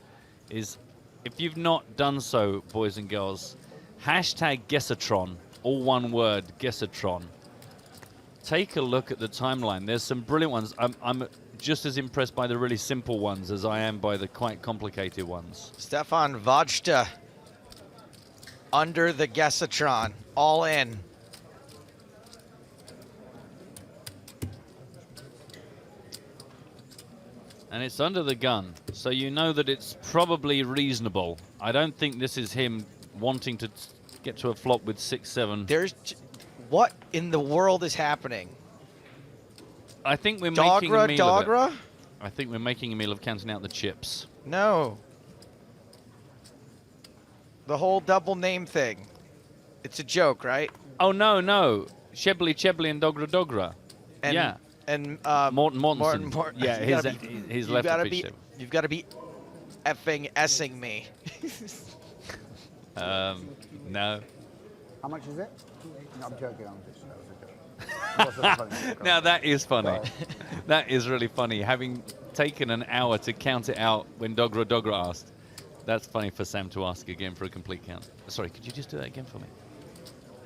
is, if you've not done so, boys and girls, hashtag Gesatron, all one word, Gesatron. Take a look at the timeline. There's some brilliant ones. I'm just as impressed by the really simple ones as I am by the quite complicated ones. Stefan Vajta under the Gesatron, all in. And it's under the gun, so you know that it's probably reasonable. I don't think this is him wanting to get to a flop with 6-7. What in the world is happening? I think we're making a meal Dogra? of it. I think we're making a meal of counting out the chips. No. The whole double name thing. It's a joke, right? Oh, no. Chebly and Dogra. And, yeah. And Mortenson. Morten. Yeah, he's left the pitch table. You've got to be effing S-ing me. No. How much is it? No, I'm joking. That was a joke. Now that is funny. That is really funny. Having taken an hour to count it out when Dogra asked. That's funny for Sam to ask again for a complete count. Sorry, could you just do that again for me?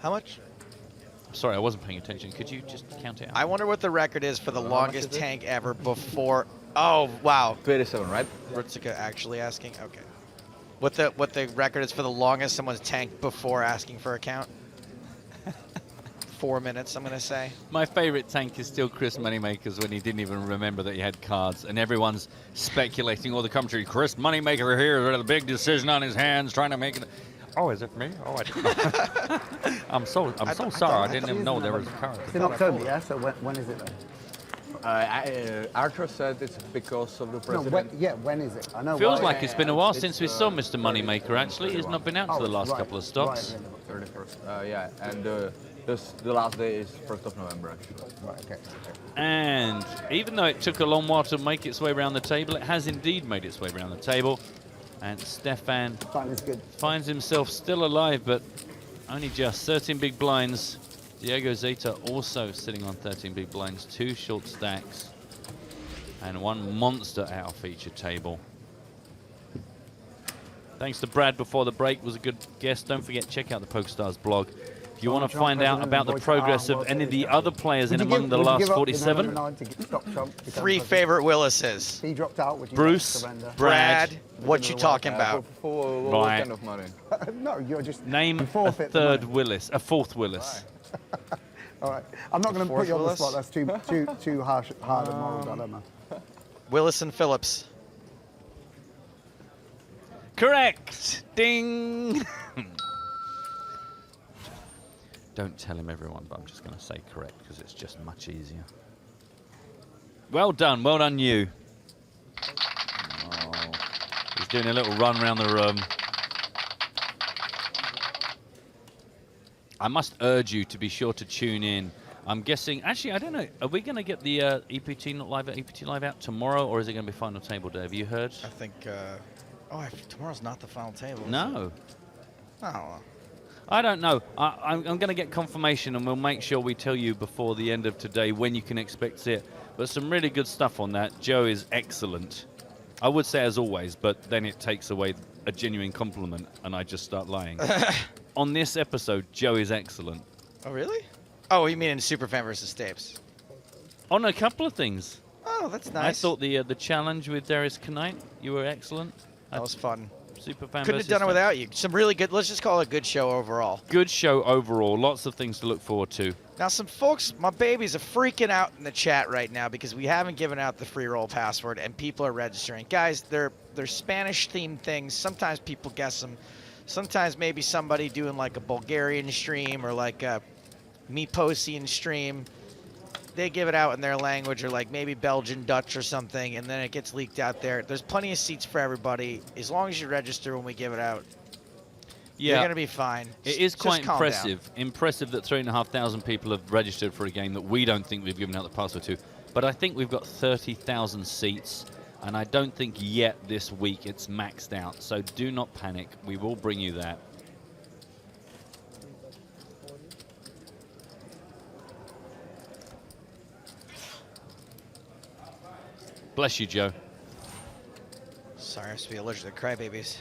How much? Sorry, I wasn't paying attention. Could you just count it out? I wonder what the record is for the longest tank ever before. Oh, wow. 27, right? Rutsika actually asking? Okay. What the record is for the longest someone's tanked before asking for a count? 4 minutes, I'm going to say. My favorite tank is still Chris Moneymakers when he didn't even remember that he had cards, and everyone's speculating all the commentary. Chris Moneymaker here with a big decision on his hands, trying to make it. Oh, is it for me? Oh, I didn't know. I'm so sorry. I didn't even know there was a card. It's in October, yeah? So when is it then? Arthur said it's because of the president. No, when is it? I know. Feels like it's been a while since we saw Mr. Moneymaker, actually. He's not been out to the last couple of stocks. 31st. Yeah, and the last day is 1st of November, actually. Right, okay. And even though it took a long while to make its way around the table, it has indeed made its way around the table. And Stefan finds himself still alive, but only just 13 big blinds. Diego Zeta also sitting on 13 big blinds, 2 short stacks, and 1 monster at our feature table. Thanks to Brad before the break, was a good guest. Don't forget, check out the PokerStars blog. If you want to find out about the progress of any of the other players in among the last 47. 3 favorite Willises. He dropped out. Bruce, Brad, what you talking about? For what kind of money? No, you're just... Name a third Willis, a fourth Willis. All right. I'm not going to put you on the spot. That's too hard a moral dilemma. Willis and Phillips. Correct. Ding. Don't tell him, everyone, but I'm just going to say correct because it's just much easier. Well done you. Oh, he's doing a little run around the room. I must urge you to be sure to tune in. I'm guessing, actually, I don't know, are we going to get the EPT Not Live EPT Live out tomorrow, or is it going to be final table day? Have you heard? I think, tomorrow's not the final table. No. Oh. I don't know. I'm going to get confirmation, and we'll make sure we tell you before the end of today when you can expect it. But some really good stuff on that. Joe is excellent. I would say as always, but then it takes away a genuine compliment and I just start lying. On this episode, Joe is excellent. Oh, really? Oh, you mean in Superfan versus Stapes? On a couple of things. Oh, that's nice. I thought the challenge with Darius Knight, you were excellent. That was fun. Superfan Couldn't have done it without you. Some really good, let's just call it a good show overall. Good show overall. Lots of things to look forward to. Now, some folks, my babies are freaking out in the chat right now because we haven't given out the free roll password and people are registering. Guys, they're Spanish-themed things. Sometimes people guess them. Sometimes maybe somebody doing like a Bulgarian stream or like a Meposian stream. They give it out in their language or like maybe Belgian, Dutch or something, and then it gets leaked out there. There's plenty of seats for everybody. As long as you register when we give it out, you're going to be fine. It is quite calm impressive. down. Impressive that 3,500 people have registered for a game that we don't think we've given out the password to. But I think we've got 30,000 seats, and I don't think yet this week it's maxed out. So do not panic. We will bring you that. Bless you, Joe. Sorry, I have to be allergic to crybabies.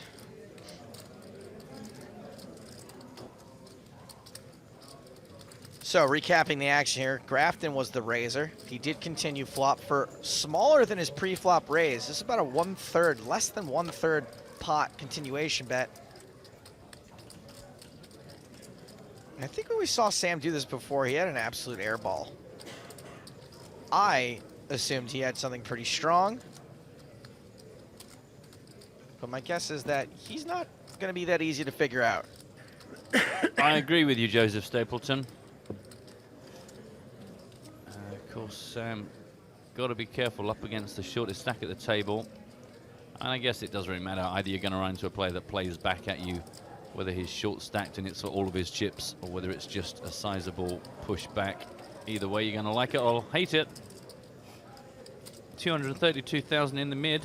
So, recapping the action here, Grafton was the raiser. He did continue flop for smaller than his pre-flop raise. This is about a 1/3, less than 1/3 pot continuation bet. And I think when we saw Sam do this before, he had an absolute airball. I assumed he had something pretty strong. But my guess is that he's not going to be that easy to figure out. I agree with you, Joseph Stapleton. Of course, Sam, got to be careful up against the shortest stack at the table. And I guess it doesn't really matter. Either you're going to run into a player that plays back at you, whether he's short stacked and it's for all of his chips, or whether it's just a sizable push back. Either way, you're going to like it or hate it. 232,000 in the mid.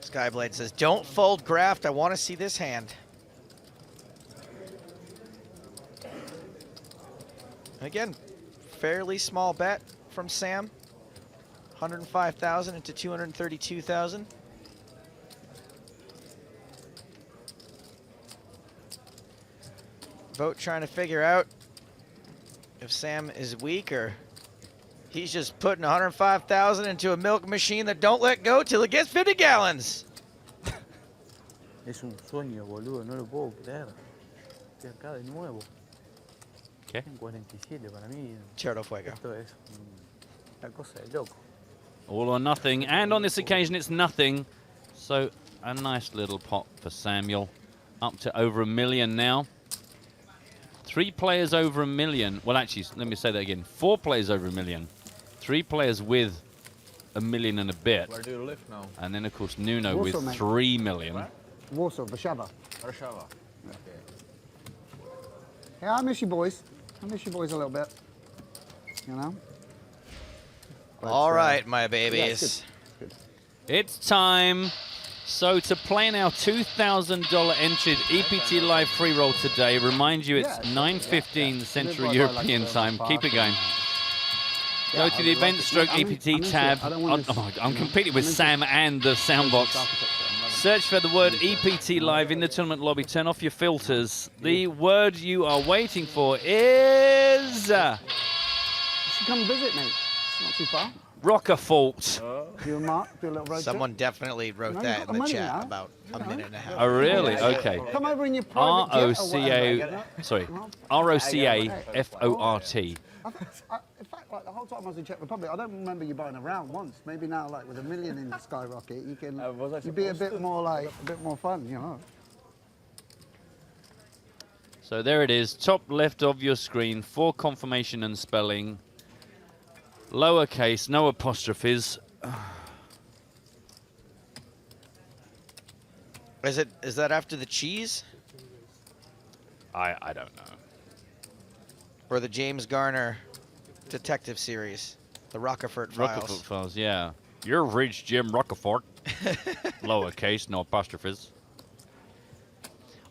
Skyblade says, don't fold Graft. I want to see this hand. Again, fairly small bet from Sam. 105,000 into 232,000. Vote trying to figure out if Sam is weak or he's just putting 105,000 into a milk machine that don't let go till it gets 50 gallons. Es un sueño, boludo, no lo puedo creer. Estoy acá de nuevo. ¿Qué? En 47 para mí. Tierra Fuego. Esto es una cosa de loco. All or nothing, and on this occasion it's nothing. So a nice little pot for Samuel. Up to over $1 million now. 3 players over $1 million. Well, actually, let me say that again. 4 players over $1 million. 3 players with $1 million and a bit. Where do you live now? And then, of course, Nuno Warsaw, with mate. $3 million. Where? Warsaw, Warszawa. Warszawa. Okay. Yeah, I miss you boys. I miss you boys a little bit. You know? But, All right, my yeah, babies. it's good. It's time. So to play in our $2,000 entered EPT Live free roll today, remind you it's 9:15 Central European time. Keep it going. Go to the event stroke EPT tab. I'm competing with Sam and the soundbox. Search for the word EPT Live in the tournament lobby. Turn off your filters. The word you are waiting for is... You should come visit me. It's not too far. Rockefort. You and Mark do a little road trip. Someone definitely wrote No, that you've got in the the money chat now. about a minute and a half. Oh, really? Okay. Come over in your private jet or R-O-C-A... whatever. Sorry. R-O-C-A-F-O-R-T. In fact, like the whole time I was in Czech Republic, I don't remember you buying a round once. Maybe now, like with $1 million in Skyrocket, you can you'd be a bit more fun, you know. So there it is, top left of your screen for confirmation and spelling. Lowercase, no apostrophes. Is that after the cheese? I don't know. Or the James Garner detective series, the Rockefort Files. Rockefort Files, yeah. You've reached Jim Rockefort. Lowercase, no apostrophes.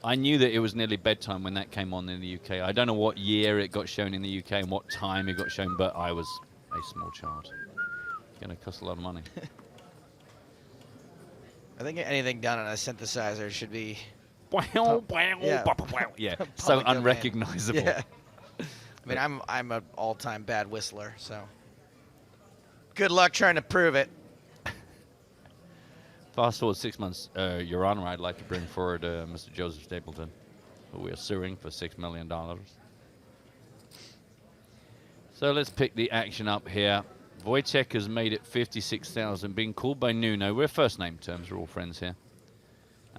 I knew that it was nearly bedtime when that came on in the UK. I don't know what year it got shown in the UK and what time it got shown, but I was a small child. Going to cost a lot of money. I think anything done on a synthesizer should be. Yeah, so public domain. unrecognizable. Yeah. I mean, I'm an all-time bad whistler, so good luck trying to prove it. Fast forward 6 months, Your Honor, I'd like to bring forward Mr. Joseph Stapleton, who we are suing for $6 million. So let's pick the action up here. Wojciech has made it 56,000, being called by Nuno. We're first name terms, we're all friends here.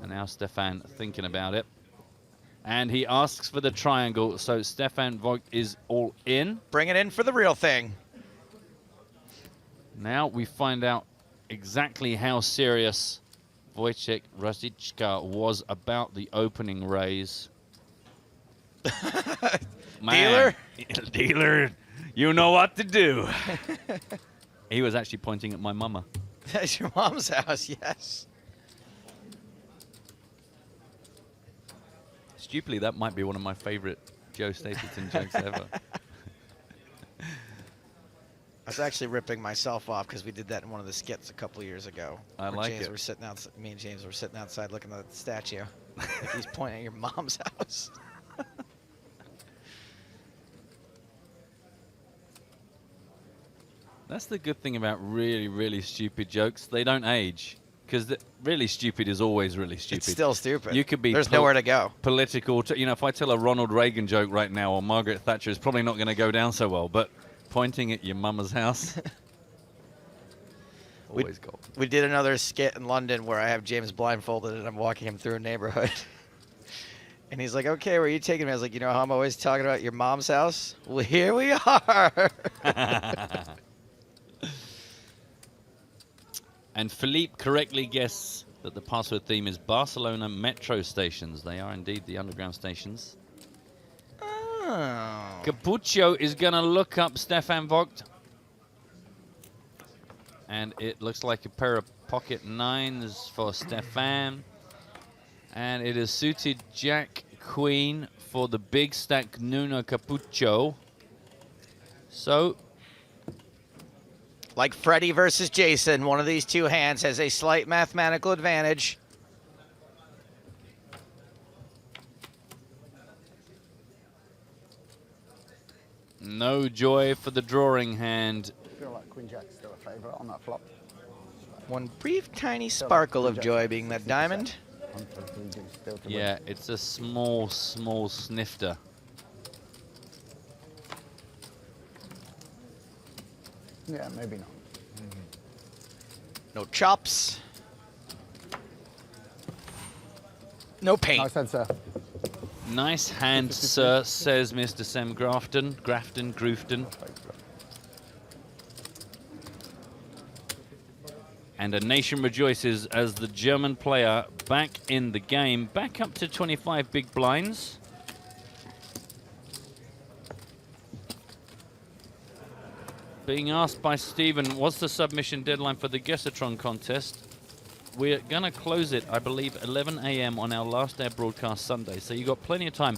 And now Stefan thinking about it. And he asks for the triangle, so Stefan Vogt is all in. Bring it in for the real thing. Now we find out exactly how serious Wojciech Rasiczka was about the opening raise. Dealer? Dealer, you know what to do. He was actually pointing at my mama. That's your mom's house, yes. Stupidly, that might be one of my favorite Joe Stapleton jokes ever. I was actually ripping myself off because we did that in one of the skits a couple of years ago. I like James it. Were sitting out, me and James were sitting outside looking at the statue. Like he's pointing at your mom's house. That's the good thing about really, really stupid jokes. They don't age. Because really stupid is always really stupid. It's still stupid. You could be There's nowhere to go. Political. You know, if I tell a Ronald Reagan joke right now or Margaret Thatcher, it's probably not going to go down so well. But pointing at your mama's house, always gold. We did another skit in London where I have James blindfolded and I'm walking him through a neighborhood. And he's like, okay, where are you taking me? I was like, you know how I'm always talking about your mom's house? Well, here we are. And Philippe correctly guesses that the password theme is Barcelona metro stations. They are indeed the underground stations. Oh. Capucho is going to look up Stefan Vogt. And it looks like a pair of pocket nines for Stefan. And it is suited Jack Queen for the big stack Nuno Capucho. So, like Freddy versus Jason, one of these two hands has a slight mathematical advantage. no joy for the drawing hand. I feel like Queen Jack's still a favourite on that flop. One brief tiny sparkle of joy being that diamond. Yeah, it's a small, small snifter. Yeah, maybe not. No chops. No paint. Nice head, sir. Nice hand, sir, says Mr. Sam Grafton. Grafton. And a nation rejoices as the German player back in the game, back up to 25 big blinds. Being asked by Stephen, what's the submission deadline for the Guessatron contest? We're going to close it, I believe, 11 a.m. on our last air broadcast Sunday, so you've got plenty of time.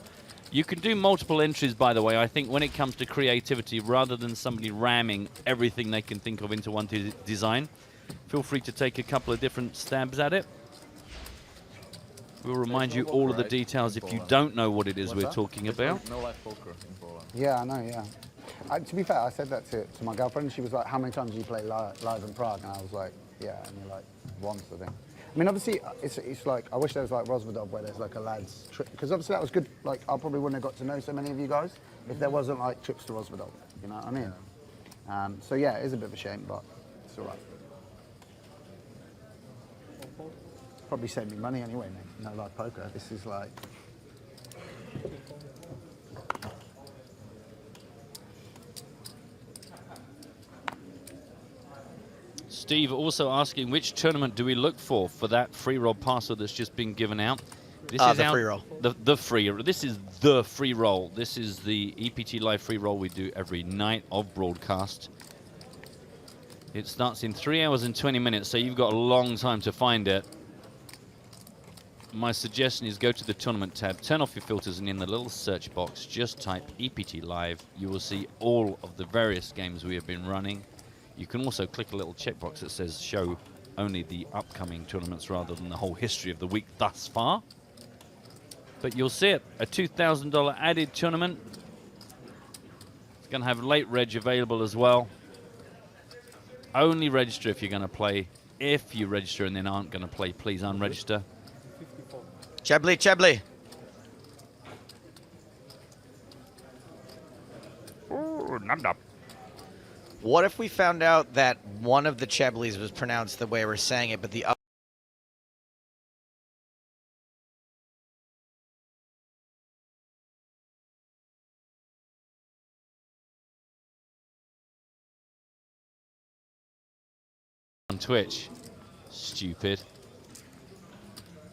You can do multiple entries, by the way. I think when it comes to creativity, rather than somebody ramming everything they can think of into one design, feel free to take a couple of different stabs at it. We'll remind you all of the details if you don't know what it is we're talking about. No live poker in Poland. Yeah, I know, yeah. To be fair, I said that to my girlfriend. She was like, how many times do you play live in Prague? And I was like, yeah. And you're like, once, I think. I mean, obviously, it's like, I wish there was like Rosvedov where there's like a lads trip. Because obviously that was good. Like, I probably wouldn't have got to know so many of you guys if there wasn't like trips to Rosvedov. You know what I mean? So yeah, it is a bit of a shame, but it's all right. Probably saved me money anyway, mate. No live poker. This is like... Steve also asking, which tournament do we look for that free roll password that's just been given out? This is the free roll. The free. This is the free roll. This is the EPT live free roll we do every night of broadcast. It starts in 3 hours and 20 minutes, so you've got a long time to find it. my suggestion is go to the tournament tab, turn off your filters, and in the little search box, just type EPT Live. You will see all of the various games we have been running. You can also click a little checkbox that says show only the upcoming tournaments rather than the whole history of the week thus far. But you'll see it, a $2,000 added tournament. It's going to have late reg available as well. Only register if you're going to play. If you register and then aren't going to play, please unregister. Chebly, Chebly. Oh, not up. What if we found out that one of the Cheblys was pronounced the way we're saying it, but the other? On Twitch. Stupid.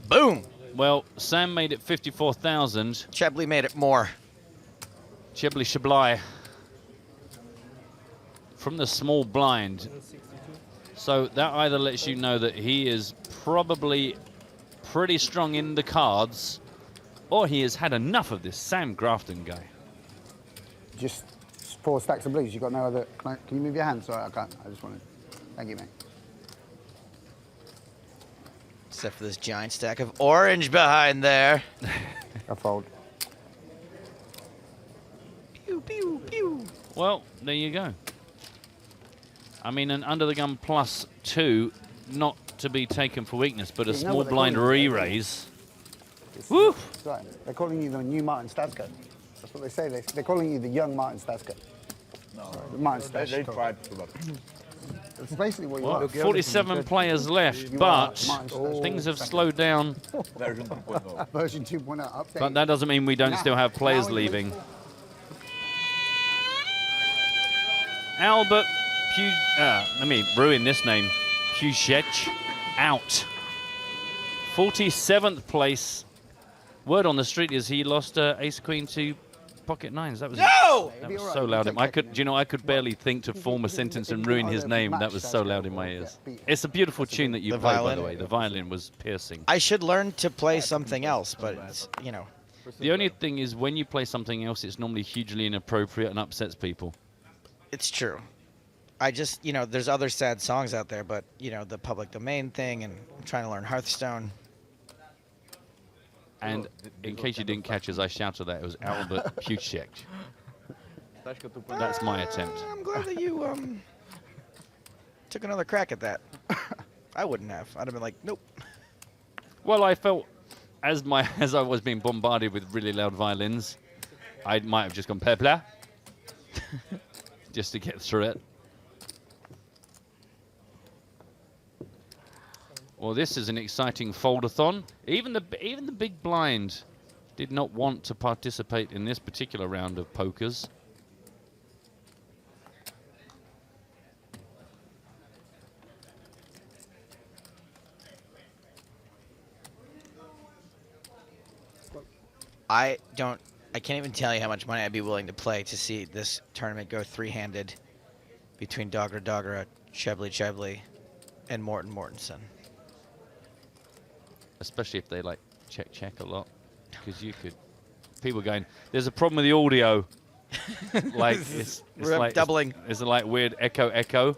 Boom. Well, Sam made it 54,000. Chebly made it more. Chebly Shablai. From the small blind. So that either lets you know that he is probably pretty strong in the cards, or he has had enough of this Sam Grafton guy. Just 4 stacks of blues. You got no other. Can you move your hand? Sorry, I can't. I just wanted. Thank you, mate. Except for this giant stack of orange behind there. I fold. Pew, pew, pew. Well, there you go. I mean, an under the gun +2, not to be taken for weakness, but a small blind re-raise. Woo! Right. They're calling you the new Martin Stasko. That's what they say. They're calling you the young Martin Stasko. No, Martin they Stasko. tried to, but That's basically what you Well, are. 47 players left, but things have slowed down. Version 2.0. Version 2.0 update. But that doesn't mean we don't still have players leaving. Albert let me ruin this name. Puchech out. 47th place. Word on the street is he lost ace queen to pocket nines. That was that was so loud. I could, you know, I could barely think to form a sentence and ruin his name. That was so loud in my ears. It's a beautiful tune that you played, by the way. The violin was piercing. I should learn to play something else, but it's, you know. The only thing is when you play something else, it's normally hugely inappropriate and upsets people. It's true. I just, you know, there's other sad songs out there, but, you know, the public domain thing, and I'm trying to learn Hearthstone. And in case you didn't catch as I shouted that, it was Albert Puchech. That's my attempt. I'm glad that you took another crack at that. I wouldn't have. I'd have been like, nope. Well, I felt as I was being bombarded with really loud violins, I might have just gone pepla just to get through it. Well, this is an exciting foldathon. Even the big blind did not want to participate in this particular round of pokers. I can't even tell you how much money I'd be willing to play to see this tournament go three-handed between Dogra, Chebly, and Mortenson. Especially if they like check a lot, because you could. People going, there's a problem with the audio. Like it's like doubling. It's like weird echo.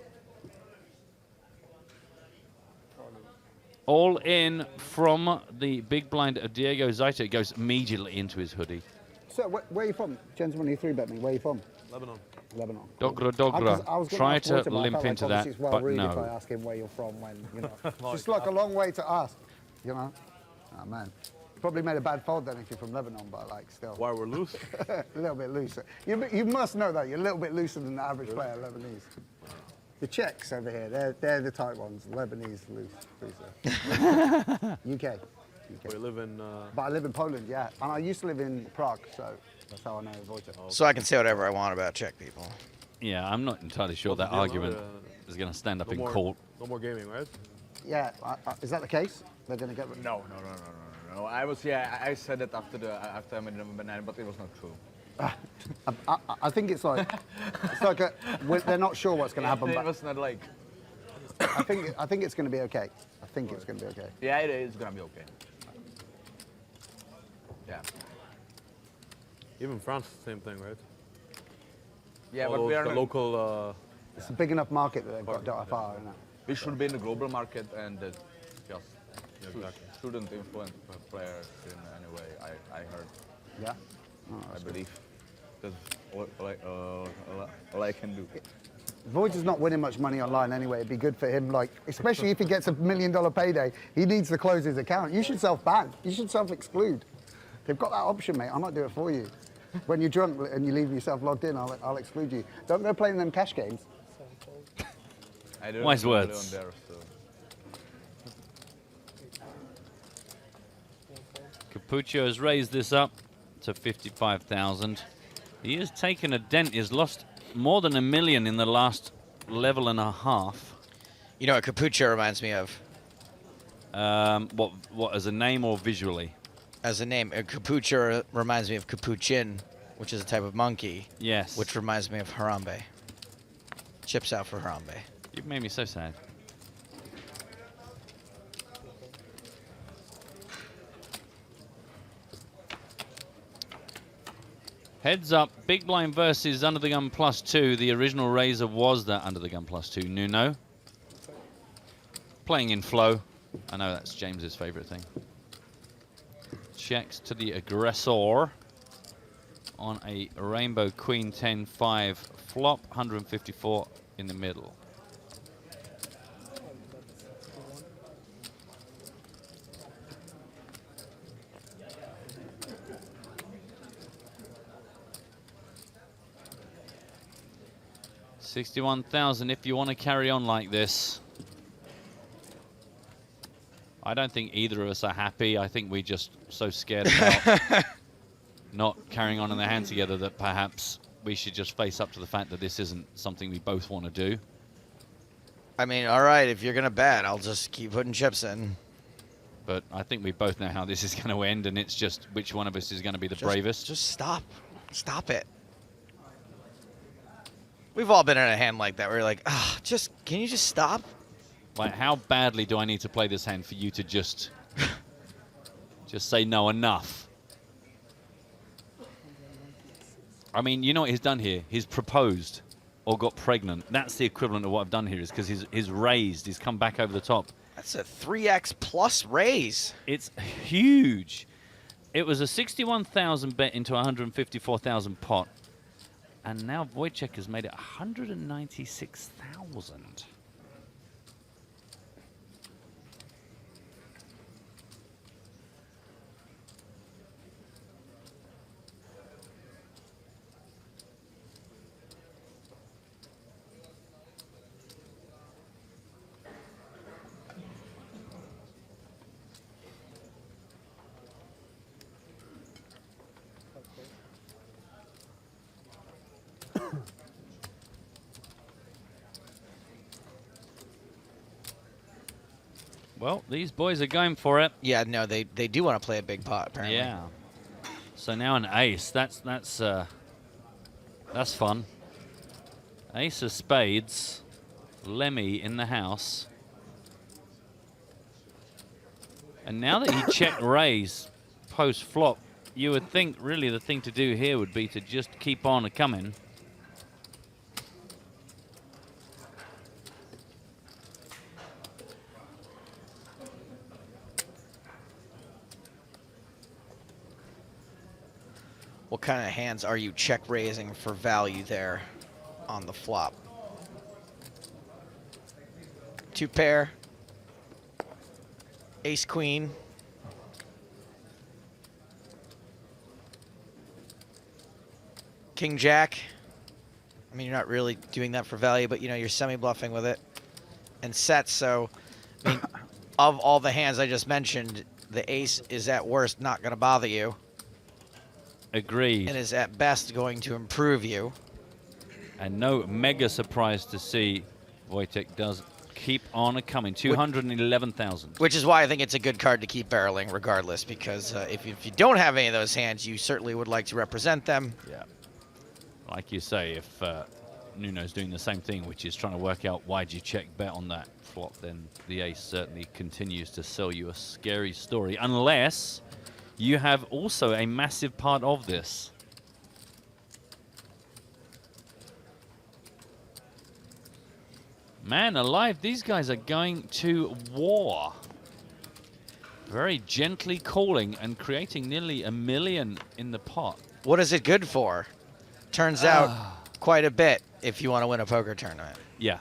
All in from the big blind of Diego Zaita. It goes immediately into his hoodie. So where are you from? Gentlemen, you 3-bet me. Where are you from? Lebanon. Lebanon. Dogra. Try to limp into that, it's well but rude no. if I ask him where you're from when, you know. It's just like a long way to ask, you know. Oh, man. Probably made a bad fold then if you're from Lebanon, but like still. Why we're loose? A little bit looser. You must know that. You're a little bit looser than the average player, Lebanese. The Czechs over here, they're the tight ones. Lebanese loose. UK. We live in... But I live in Poland, yeah. And I used to live in Prague, so that's how I know Wojciech. So I can say whatever I want about Czech people. Yeah, I'm not entirely sure that argument is going to stand up in court. No more gaming, right? Yeah, is that the case? They're going to get rid of No. I was, I said it after I made number 9, but it was not true. I think it's like they're not sure what's going to happen. It But was not like... I think it's going to be okay. I think it's going to be okay. Yeah, it is going to be okay. Yeah. Even France, same thing, right? Yeah, all but we are the not- local. It's a big enough market that they've got .fr, isn't it? We should be in the global market and just exactly. shouldn't influence players in any way. I heard. Yeah. I believe that's all I can do. Voyage is not winning much money online anyway. It'd be good for him, like, especially if he gets $1 million payday. He needs to close his account. You should self-ban. You should self-exclude. They've got that option, mate. I might do it for you. When you're drunk and you leave yourself logged in, I'll exclude you. Don't go playing them cash games. I don't Wise know words. There, so. Capucho has raised this up to 55,000. He has taken a dent. He's lost more than $1 million in the last level and a half. You know what Capucho reminds me of? What, as a name or visually? As a name, Capucho reminds me of Capuchin, which is a type of monkey. Yes. Which reminds me of Harambe. Chips out for Harambe. You've made me so sad. Heads up, big blind versus under the gun +2. The original raiser was that under the gun +2. Nuno. Playing in flow. I know that's James's favorite thing. Checks to the aggressor on a rainbow queen 10-5 flop, 154 in the middle. $61,000 if you want to carry on like this. I don't think either of us are happy. I think we're just so scared about not carrying on in the hand together that perhaps we should just face up to the fact that this isn't something we both want to do. I mean, all right, if you're going to bet, I'll just keep putting chips in. But I think we both know how this is going to end, and it's just which one of us is going to be the bravest. Just stop. Stop it. We've all been in a hand like that where you're like, ah, can you just stop? Like, how badly do I need to play this hand for you to just say no, enough? I mean, you know what he's done here? He's proposed or got pregnant. That's the equivalent of what I've done here, is because he's raised. He's come back over the top. That's a 3x plus raise. It's huge. It was a 61,000 bet into 154,000 pot. And now Wojciech has made it 196,000. Well, these boys are going for it. Yeah, no, they do want to play a big pot, apparently. Yeah. So now an ace. That's fun. Ace of spades. Lemmy in the house. And now that he checked raise post flop, you would think really the thing to do here would be to just keep on coming. What kind of hands are you check raising for value there on the flop? Two pair, ace queen, king jack. I mean, you're not really doing that for value, but you know, you're semi-bluffing with it. And sets, so I mean, of all the hands I just mentioned, the ace is at worst not going to bother you. Agreed. And is at best going to improve you. And no mega surprise to see Wojciech does keep on coming. 211,000. Which is why I think it's a good card to keep barreling regardless, because if you don't have any of those hands, you certainly would like to represent them. Yeah. Like you say, if Nuno's doing the same thing, which is trying to work out why'd you check bet on that flop, then the ace certainly continues to sell you a scary story, unless you have also a massive part of this. Man alive, these guys are going to war. Very gently calling and creating nearly $1 million in the pot. What is it good for? Turns out quite a bit if you want to win a poker tournament. Yeah.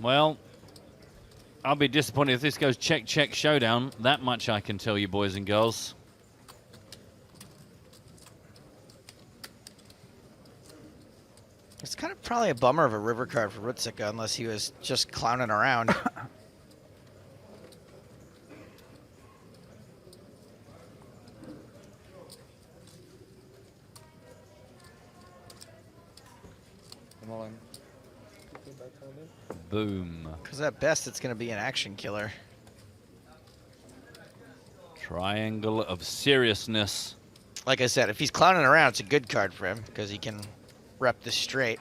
Well, I'll be disappointed if this goes check, check, showdown. That much I can tell you, boys and girls. It's kind of probably a bummer of a river card for Rutsika unless he was just clowning around. Boom. Because at best, it's going to be an action killer. Triangle of seriousness. Like I said, if he's clowning around, it's a good card for him because he can rep this straight.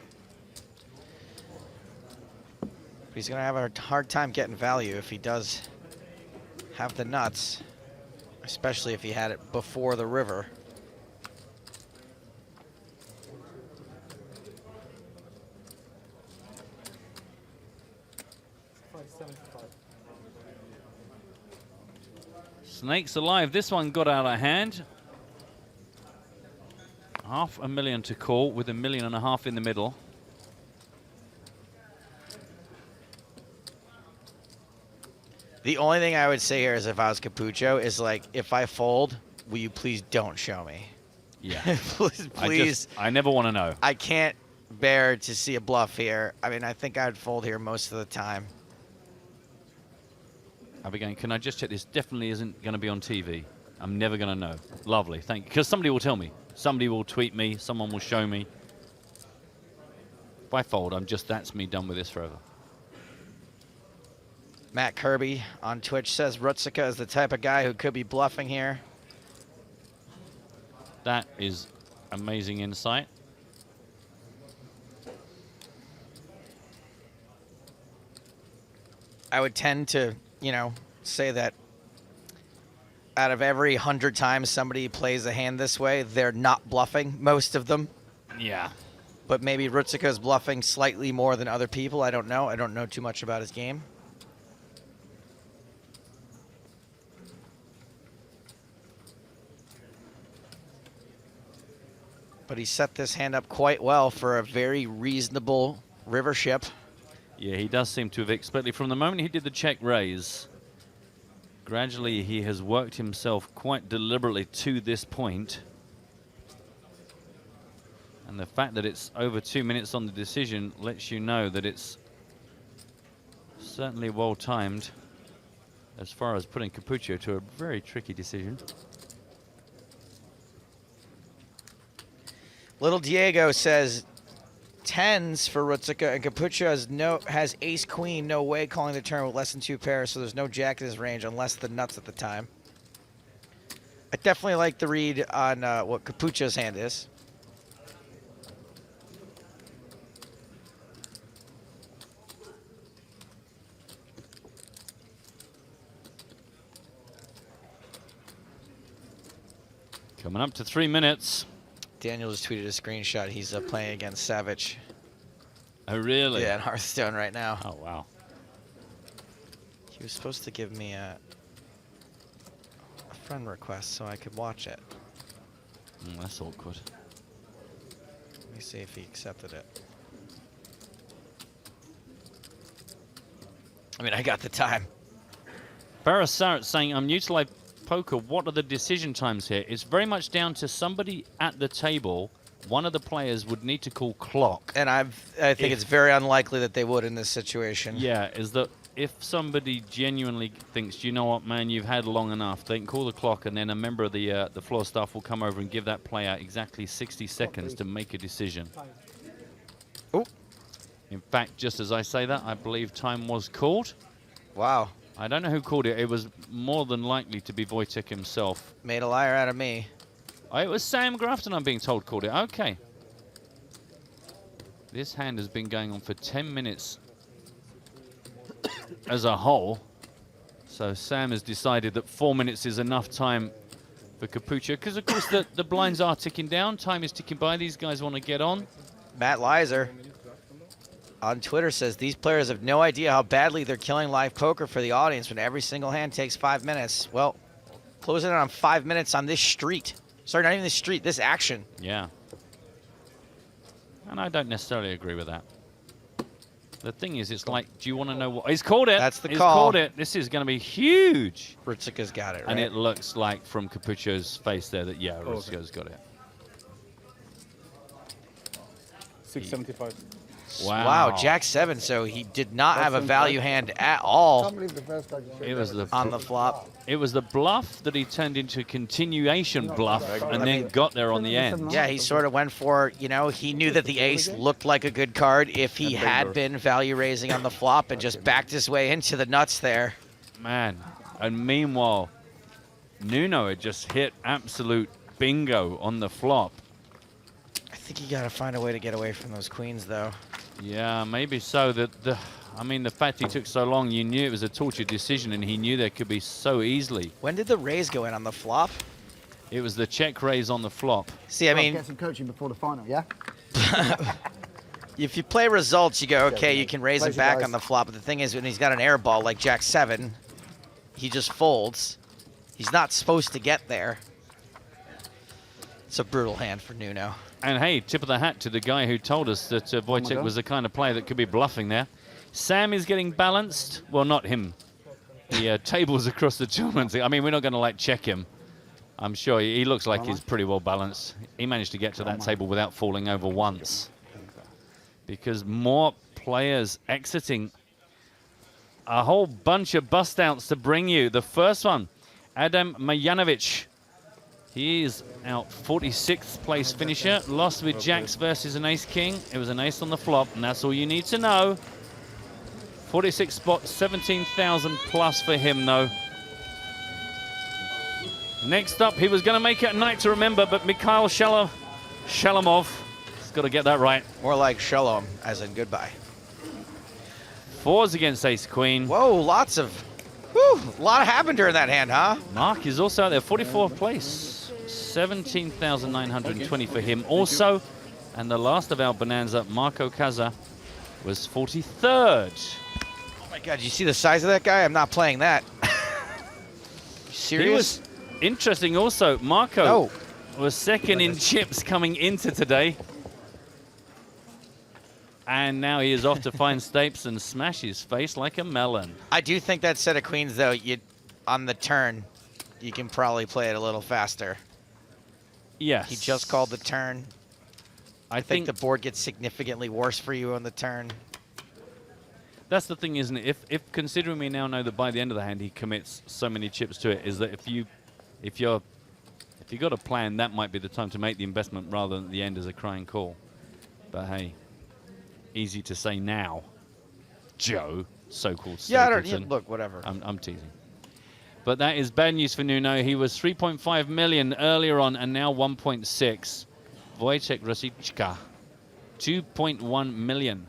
But he's going to have a hard time getting value if he does have the nuts, especially if he had it before the river. Snakes alive. This one got out of hand. $500,000 to call with $1.5 million in the middle. The only thing I would say here is if I was Capucho is like, if I fold, will you please don't show me? Yeah. please. I never want to know. I can't bear to see a bluff here. I mean, I think I'd fold here most of the time. I'll be going, can I just check this definitely isn't going to be on TV? I'm never going to know. Lovely, thank you. Because somebody will tell me. Somebody will tweet me. Someone will show me. If I fold, that's me done with this forever. Matt Kirby on Twitch says Rutsika is the type of guy who could be bluffing here. That is amazing insight. I would tend to, you know, say that out of every 100 times somebody plays a hand this way, they're not bluffing, most of them. Yeah. But maybe Rutsika is bluffing slightly more than other people. I don't know. I don't know too much about his game. But he set this hand up quite well for a very reasonable river ship. Yeah, he does seem to have expected from the moment he did the check raise. Gradually, he has worked himself quite deliberately to this point. And the fact that it's over 2 minutes on the decision lets you know that it's certainly well timed as far as putting Capucho to a very tricky decision. Little Diego says 10s for Rutsika, and Capucho has ace queen, no way calling the turn with less than 2 pairs, so there's no jack in his range unless the nuts at the time. I definitely like the read on what Capucho's hand is. Coming up to 3 minutes. Daniel just tweeted a screenshot. He's playing against Savage. Oh, really? Yeah, in Hearthstone right now. Oh, wow. He was supposed to give me a friend request so I could watch it. That's awkward. Let me see if he accepted it. I mean, I got the time. Barassarat saying, I'm new to live poker. What are the decision times here? It's very much down to somebody at the table. One of the players would need to call clock. And I think it's very unlikely that they would in this situation. Yeah, is that if somebody genuinely thinks, you know what, man, you've had long enough, they can call the clock, and then a member of the floor staff will come over and give that player exactly 60 seconds to make a decision. Oh. In fact, just as I say that, I believe time was called. Wow. I don't know who called it. It was more than likely to be Wojtek himself. Made a liar out of me. Oh, it was Sam Grafton, I'm being told, called it. Okay. This hand has been going on for 10 minutes as a whole. So Sam has decided that 4 minutes is enough time for Capucho. Because, of course, the blinds are ticking down. Time is ticking by. These guys want to get on. Matt Lizer on Twitter says, these players have no idea how badly they're killing live poker for the audience when every single hand takes 5 minutes. Well, closing in on 5 minutes on this street. Sorry, not even this street, this action. Yeah. And I don't necessarily agree with that. The thing is, it's like, do you want to know what? He's called it. That's the He's call. called it. This is going to be huge. Ritzika's got it, right? And it looks like from Capucho's face there that, yeah, Oh, okay. Ritzika's got it. 675. Wow, Jack 7, so he did not have a value hand at all It was the on the flop. It was the bluff that he turned into a continuation bluff and then got there on the end. Yeah, he sort of went for, you know, he knew that the ace looked like a good card if he had been value raising on the flop and just backed his way into the nuts there. Man, and meanwhile, Nuno had just hit absolute bingo on the flop. I think you got to find a way to get away from those queens, though. Yeah, maybe so. I mean, the fact he took so long, you knew it was a tortured decision, and he knew there could be so easily. When did the raise go in on the flop? It was the check raise on the flop. See, I mean, get some coaching before the final, yeah? if you play results, you go, okay, you can raise it Pleasure, back guys. on the flop. But the thing is, when he's got an air ball like Jack 7, he just folds. He's not supposed to get there. It's a brutal hand for Nuno. And hey, tip of the hat to the guy who told us that Wojtek was the kind of player that could be bluffing there. Sam is getting balanced. Well, not him. The tables across the tournament. I mean, we're not going to like check him. I'm sure he looks like he's pretty well balanced. He managed to get to that table without falling over once. Because more players exiting. A whole bunch of bust outs to bring you. The first one, Adam Majanovic. He is out 46th place finisher. Lost with jacks versus an ace-king. It was an ace on the flop, and that's all you need to know. 46 spot, 17,000 plus for him, though. Next up, he was going to make it a night to remember, but Mikhail Shalamov, he's got to get that right. More like Shalom, as in goodbye. Fours against ace-queen. Whoa, lots of... Whew, a lot happened during that hand, huh? Mark is also out there, 44th place. 17,920 for him also. And the last of our bonanza, Marco Kaiser, was 43rd. Oh my God, you see the size of that guy? I'm not playing that. Serious? He was interesting also. Marco was second in chips coming into today. And now he is off to find Stapes and smash his face like a melon. I do think that set of queens, though, on the turn, you can probably play it a little faster. Yes. He just called the turn. I think the board gets significantly worse for you on the turn. That's the thing, isn't it? If considering we now know that by the end of the hand he commits so many chips to it, is that if you got a plan, that might be the time to make the investment rather than the end as a crying call. But hey, easy to say now, Joe, so-called. Yeah, look, whatever. I'm teasing. But that is bad news for Nuno. He was 3.5 million earlier on and now 1.6. Wojtek Rosiczka, 2.1 million.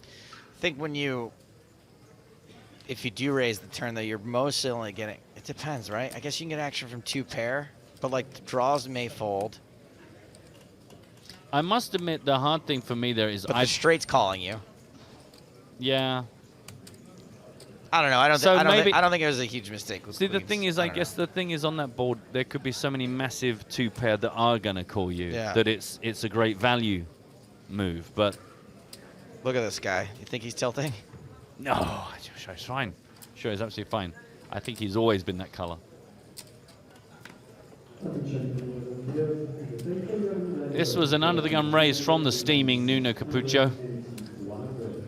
I think if you do raise the turn, though, you're mostly only getting, it depends, right? I guess you can get action from 2 pair, but like the draws may fold. I must admit the hard thing for me there is the straight's calling you. Yeah. I don't know. I don't think it was a huge mistake. See, the thing is, I guess the thing is on that board, there could be so many massive 2 pair that are going to call you that it's a great value move. But look at this guy. You think he's tilting? No, sure, he's fine. Sure, he's absolutely fine. I think he's always been that color. This was an under-the-gun raise from the steaming Nuno Capucho.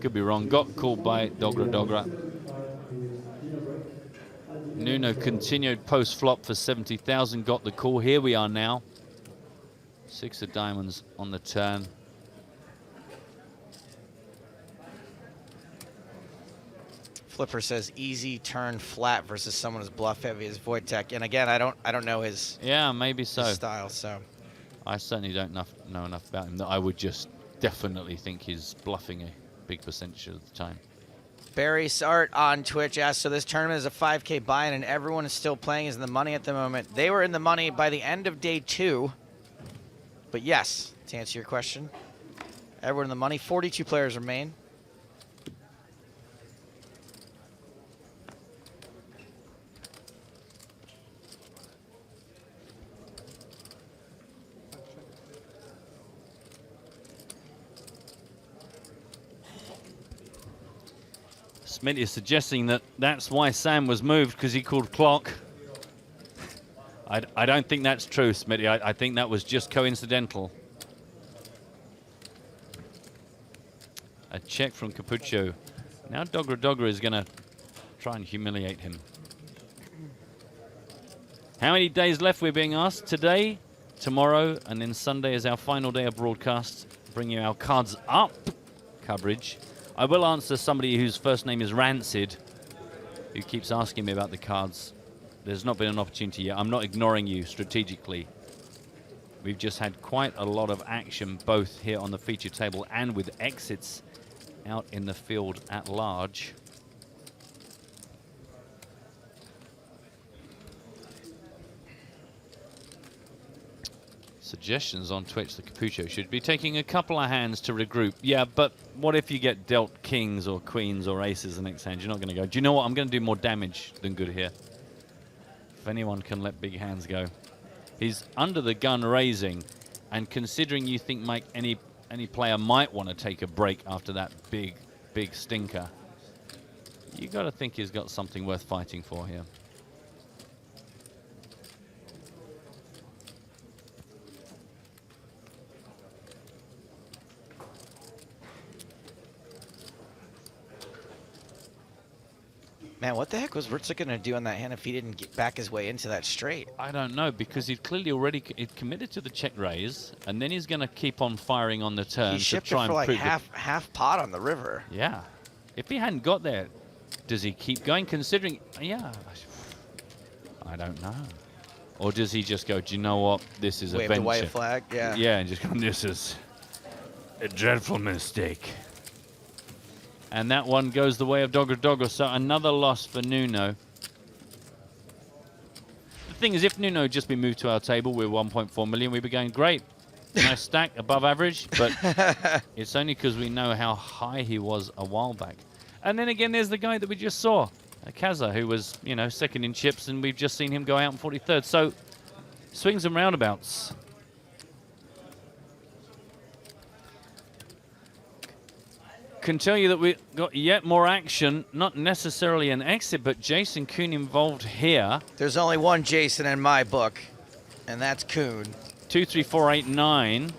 Could be wrong. Got called by Dogra. Nuno continued post-flop for 70,000. Got the call. Here we are now. 6 of diamonds on the turn. Flipper says easy turn flat versus someone as bluff heavy as Wojtek. And again, I don't know his maybe so. his style. So I certainly don't know enough about him that I would just definitely think he's bluffing a big percentage of the time. Barry Sart on Twitch asks, so this tournament is a 5K buy-in and everyone is still playing is in the money at the moment. They were in the money by the end of day 2. But yes, to answer your question, everyone in the money. 42 players remain. Smitty is suggesting that that's why Sam was moved, because he called clock. I don't think that's true, Smitty. I think that was just coincidental. A check from Capucho. Now Dogra is going to try and humiliate him. How many days left, we're being asked? Today, tomorrow, and then Sunday is our final day of broadcast. Bring you our cards up coverage. I will answer somebody whose first name is Rancid, who keeps asking me about the cards. There's not been an opportunity yet. I'm not ignoring you strategically. We've just had quite a lot of action, both here on the feature table and with exits out in the field at large. Suggestions on Twitch that Capucho should be taking a couple of hands to regroup. Yeah, but what if you get dealt kings or queens or aces the next hand? You're not going to go, do you know what? I'm going to do more damage than good here. If anyone can let big hands go. He's under the gun raising, and considering you think Mike, any player might want to take a break after that big stinker, you got to think he's got something worth fighting for here. Man, what the heck was Ritzer going to do on that hand if he didn't get back his way into that straight? I don't know, because he'd clearly already committed to the check raise, and then he's going to keep on firing on the turn He shipped to try it for and like prove half pot on the river. Yeah. If he hadn't got there, does he keep going, considering... Yeah. I don't know. Or does he just go, do you know what? This is a venture. Wave the white flag, yeah. Yeah, and just go, this is a dreadful mistake. And that one goes the way of Dogra. So another loss for Nuno. The thing is, if Nuno had just been moved to our table, we're 1.4 million, we'd be going, great. Nice stack, above average. But it's only because we know how high he was a while back. And then again, there's the guy that we just saw, Kaza, who was, you know, second in chips, and we've just seen him go out in 43rd. So swings and roundabouts. Can tell you that we got yet more action, not necessarily an exit, but Jason Kuhn involved here. There's only one Jason in my book, and that's Kuhn. 2, 3, 4, 8, 9.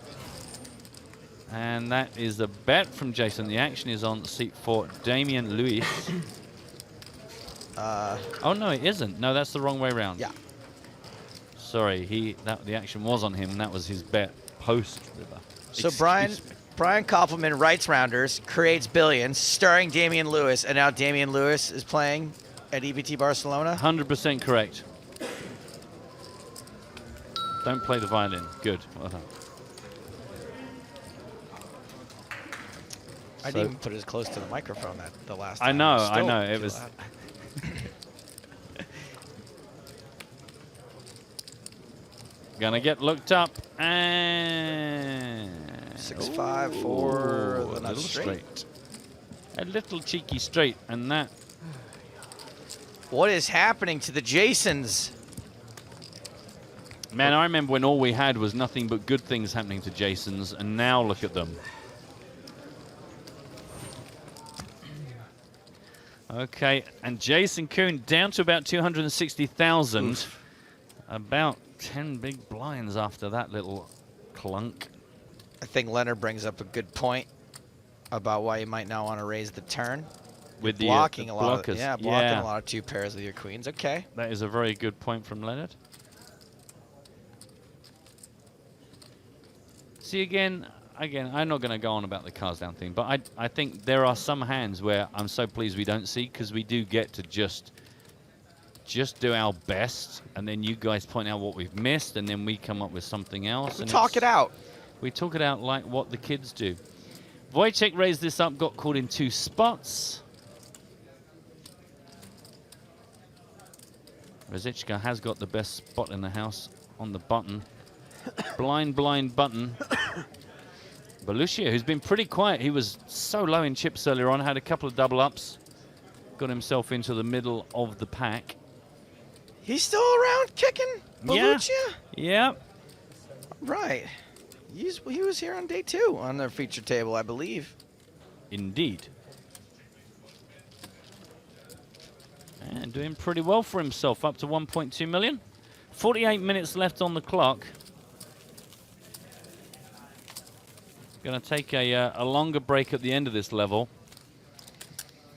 And that is the bet from Jason. The action is on seat 4, Damien Lewis. Oh, no, it isn't. No, that's the wrong way around. Yeah. Sorry, the action was on him, and that was his bet post-river. So Brian Koppelman writes rounders, creates billions, starring Damian Lewis, and now Damian Lewis is playing at EPT Barcelona? 100% correct. Don't play the violin. Good. Well done. I didn't even put it as close to the microphone the last time. I know. It was... Gonna get looked up, and 6-5 for the nut straight. A little cheeky straight, and that. What is happening to the Jasons? Man, I remember when all we had was nothing but good things happening to Jasons, and now look at them. Okay, and Jason Kuhn down to about 260,000. About 10 big blinds after that little clunk. I think Leonard brings up a good point about why you might not want to raise the turn. With the blocking blockers. a lot of, blocking a lot of 2 pairs with your queens. Okay. That is a very good point from Leonard. See, again, again, I'm not going to go on about the cards down thing, but I think there are some hands where I'm so pleased we don't see, because we do get to just do our best, and then you guys point out what we've missed, and then we come up with something else. We and talk it out. We talk it out like what the kids do. Wojciech raised this up, got caught in 2 spots. Rosichka has got the best spot in the house on the button. Blind button. Belluccia, who's been pretty quiet. He was so low in chips earlier on, had a couple of double ups. Got himself into the middle of the pack. He's still around kicking Belluccia? Yeah. Right. He was here on day 2 on their feature table, I believe. Indeed. And doing pretty well for himself, up to 1.2 million. 48 minutes left on the clock. Going to take a longer break at the end of this level.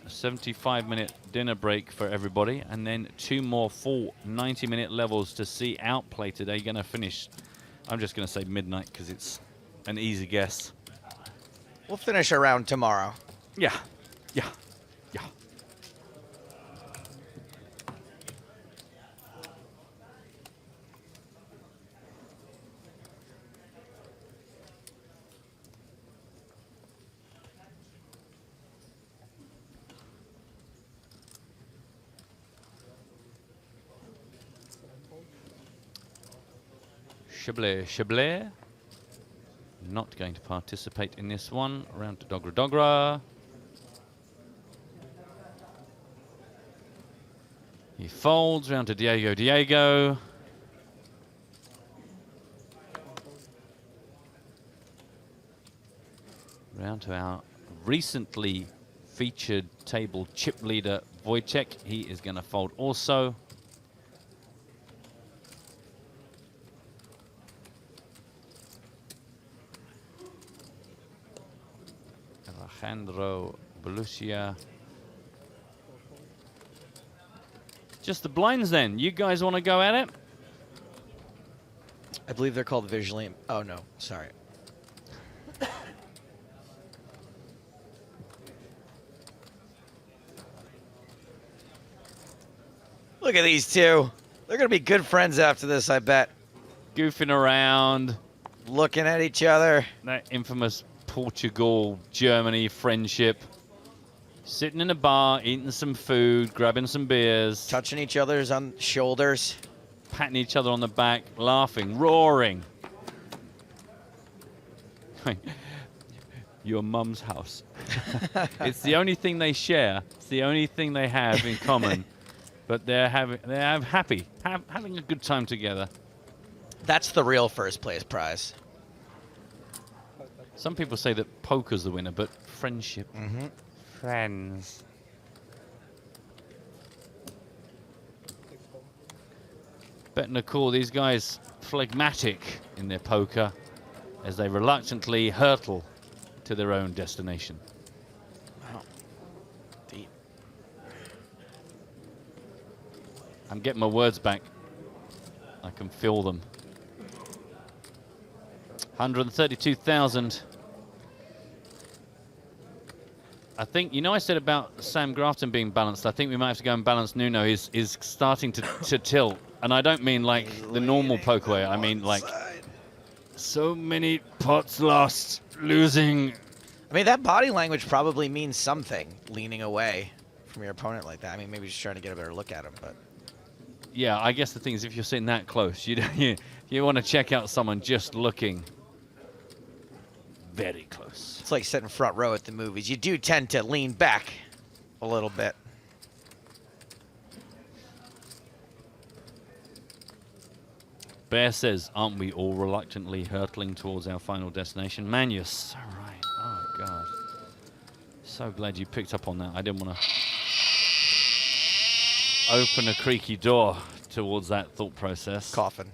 A 75-minute dinner break for everybody, and then 2 more full 90-minute levels to see outplay today. Going to finish, I'm just going to say midnight because it's an easy guess. We'll finish around tomorrow. Yeah. Chablet. Not going to participate in this one. Round to Dogra. He folds, round to Diego. Round to our recently featured table chip leader, Wojciech. He is going to fold also. Alejandro Belluccia. Just the blinds then. You guys want to go at it? I believe they're called visually. Oh, no. Sorry. Look at these two. They're going to be good friends after this, I bet. Goofing around. Looking at each other. That infamous Portugal-Germany friendship. Sitting in a bar, eating some food, grabbing some beers. Touching each other's on shoulders. Patting each other on the back, laughing, roaring. Your mum's house. It's the only thing they share. It's the only thing they have in common. But they're having a good time together. That's the real first place prize. Some people say that poker's the winner, but friendship. Mm-hmm. Friends. Betting a call, these guys phlegmatic in their poker as they reluctantly hurtle to their own destination. Wow. Deep. I'm getting my words back. I can feel them. 132,000. I think, you know, I said about Sam Grafton being balanced. I think we might have to go and balance Nuno. He's starting to tilt. And I don't mean like the normal poker way. I mean like so many pots lost, losing. I mean, that body language probably means something, leaning away from your opponent like that. I mean, maybe just trying to get a better look at him, but. Yeah, I guess the thing is, if you're sitting that close, you want to check out someone just looking very close. It's like sitting front row at the movies. You do tend to lean back a little bit. Bear says, aren't we all reluctantly hurtling towards our final destination? Man, you're so right. Oh, God. So glad you picked up on that. I didn't want to open a creaky door towards that thought process. Coffin.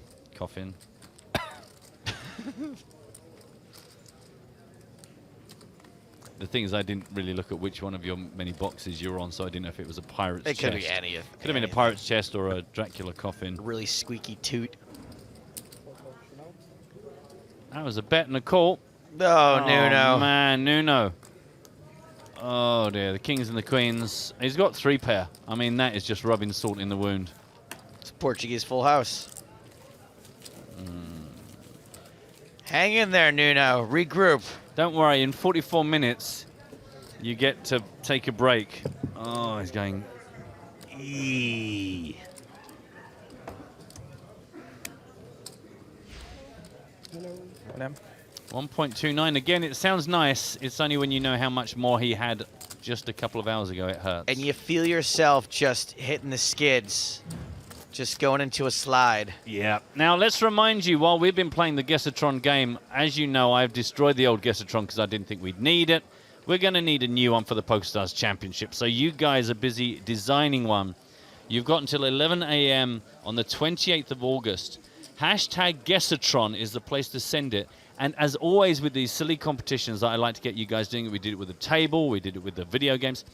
The thing is, I didn't really look at which one of your many boxes you're on, so I didn't know if it was a pirate's chest. It could be any of Could have been a pirate's chest or a Dracula coffin. A really squeaky toot. That was a bet and a call. Oh, Nuno. Man, Nuno. Oh dear, the kings and the queens. He's got 3 pair. I mean, that is just rubbing salt in the wound. It's Portuguese full house. Hang in there, Nuno. Regroup. Don't worry, in 44 minutes, you get to take a break. Oh, he's going. Eee. 1.29. Again, it sounds nice. It's only when you know how much more he had just a couple of hours ago it hurts. And you feel yourself just hitting the skids, just going into a slide. Yeah. Now, let's remind you, while we've been playing the Guessatron game, as you know, I've destroyed the old Guessatron because I didn't think we'd need it. We're going to need a new one for the PokerStars Championship. So you guys are busy designing one. You've got until 11 a.m. on the 28th of August. Hashtag Guessatron is the place to send it. And as always with these silly competitions that I like to get you guys doing, we did it with the table, we did it with the video games.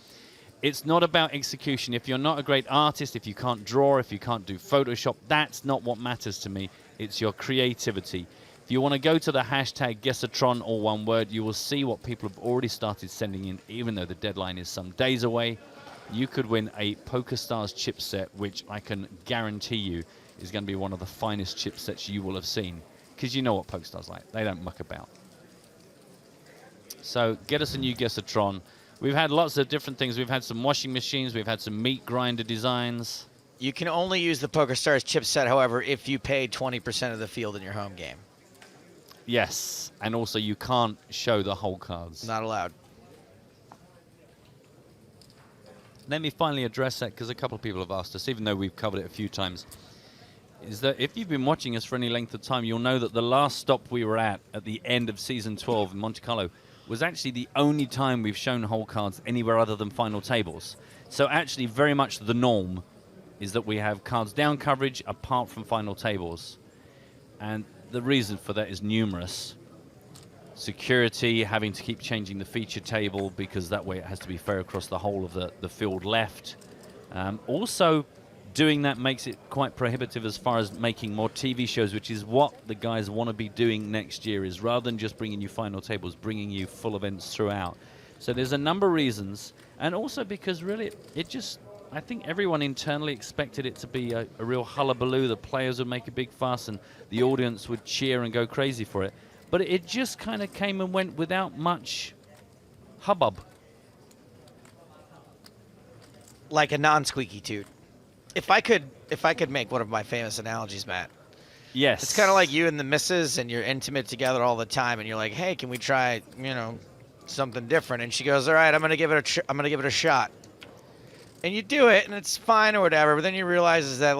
It's not about execution. If you're not a great artist, if you can't draw, if you can't do Photoshop, that's not what matters to me. It's your creativity. If you want to go to the hashtag Guessatron, all one word, you will see what people have already started sending in, even though the deadline is some days away. You could win a PokerStars chipset, which I can guarantee you is going to be one of the finest chipsets you will have seen. Because you know what PokerStars like. They don't muck about. So get us a new Guessatron. We've had lots of different things. We've had some washing machines. We've had some meat grinder designs. You can only use the PokerStars chipset, however, if you paid 20% of the field in your home game. Yes. And also you can't show the whole cards. Not allowed. Let me finally address that because a couple of people have asked us, even though we've covered it a few times. Is that if you've been watching us for any length of time, you'll know that the last stop we were at the end of Season 12 in Monte Carlo was actually the only time we've shown whole cards anywhere other than final tables. So actually very much the norm is that we have cards down coverage apart from final tables. And the reason for that is numerous. Security, having to keep changing the feature table because that way it has to be fair across the whole of the field left. Also, doing that makes it quite prohibitive as far as making more TV shows, which is what the guys want to be doing next year, is rather than just bringing you final tables, bringing you full events throughout. So there's a number of reasons, and also because really it just, I think everyone internally expected it to be a real hullabaloo. The players would make a big fuss and the audience would cheer and go crazy for it. But it just kind of came and went without much hubbub. Like a non-squeaky toot. If I could make one of my famous analogies, Matt. Yes. It's kind of like you and the missus, and you're intimate together all the time, and you're like, "Hey, can we try, something different?" And she goes, "All right, I'm gonna give it a shot." And you do it, and it's fine or whatever. But then you realize is that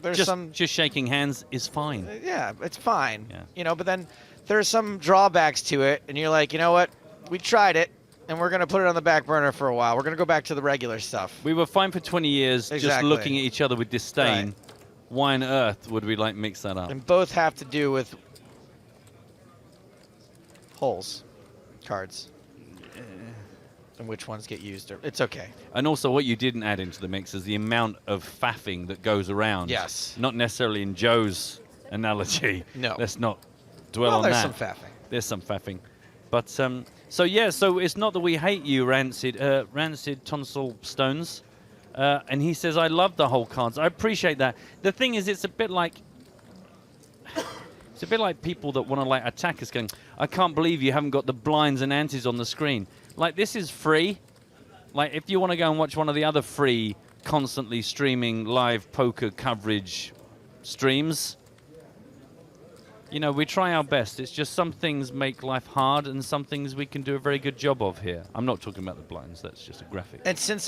there's just shaking hands is fine. Yeah, it's fine. Yeah. But then there's some drawbacks to it, and you're like, you know what? We tried it. And we're going to put it on the back burner for a while. We're going to go back to the regular stuff. We were fine for 20 years just looking at each other with disdain. Right. Why on earth would we mix that up? And both have to do with holes, cards, and which ones get used. It's okay. And also what you didn't add into the mix is the amount of faffing that goes around. Yes. Not necessarily in Joe's analogy. No. Let's not dwell on that. There's some faffing. There's some faffing. But, so it's not that we hate you, Rancid Tonsil Stones. And he says, I love the whole cards. I appreciate that. The thing is, it's a bit like people that want to attack us going, I can't believe you haven't got the blinds and antes on the screen. This is free. If you want to go and watch one of the other free, constantly streaming live poker coverage streams, we try our best. It's just some things make life hard and some things we can do a very good job of here. I'm not talking about the blinds. That's just a graphic. And since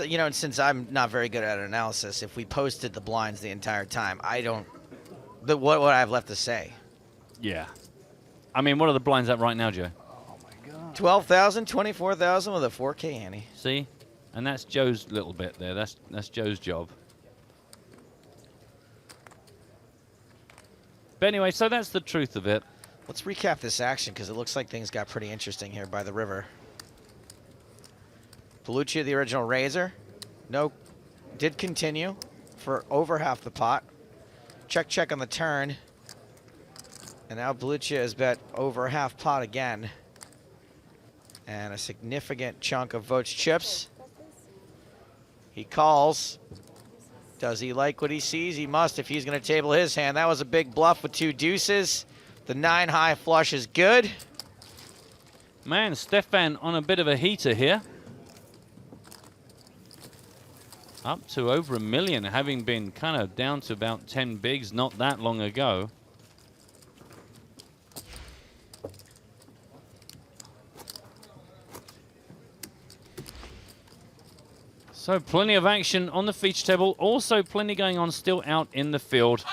I'm not very good at analysis, if we posted the blinds the entire time, what would I have left to say? Yeah. I mean, what are the blinds at right now, Joe? Oh, my God. 12,000, 24,000 with a 4K ante. See? And that's Joe's little bit there. That's Joe's job. But anyway, so that's the truth of it. Let's recap this action because it looks like things got pretty interesting here by the river. Belluccia, the original raiser. No, did continue for over half the pot. Check on the turn. And now Belluccia is bet over half pot again. And a significant chunk of Votes chips. He calls. Does he like what he sees? He must if he's going to table his hand. That was a big bluff with 2 deuces. The 9 high flush is good. Man, Stefan on a bit of a heater here. Up to over $1 million, having been kind of down to about 10 bigs not that long ago. So plenty of action on the feature table. Also plenty going on still out in the field.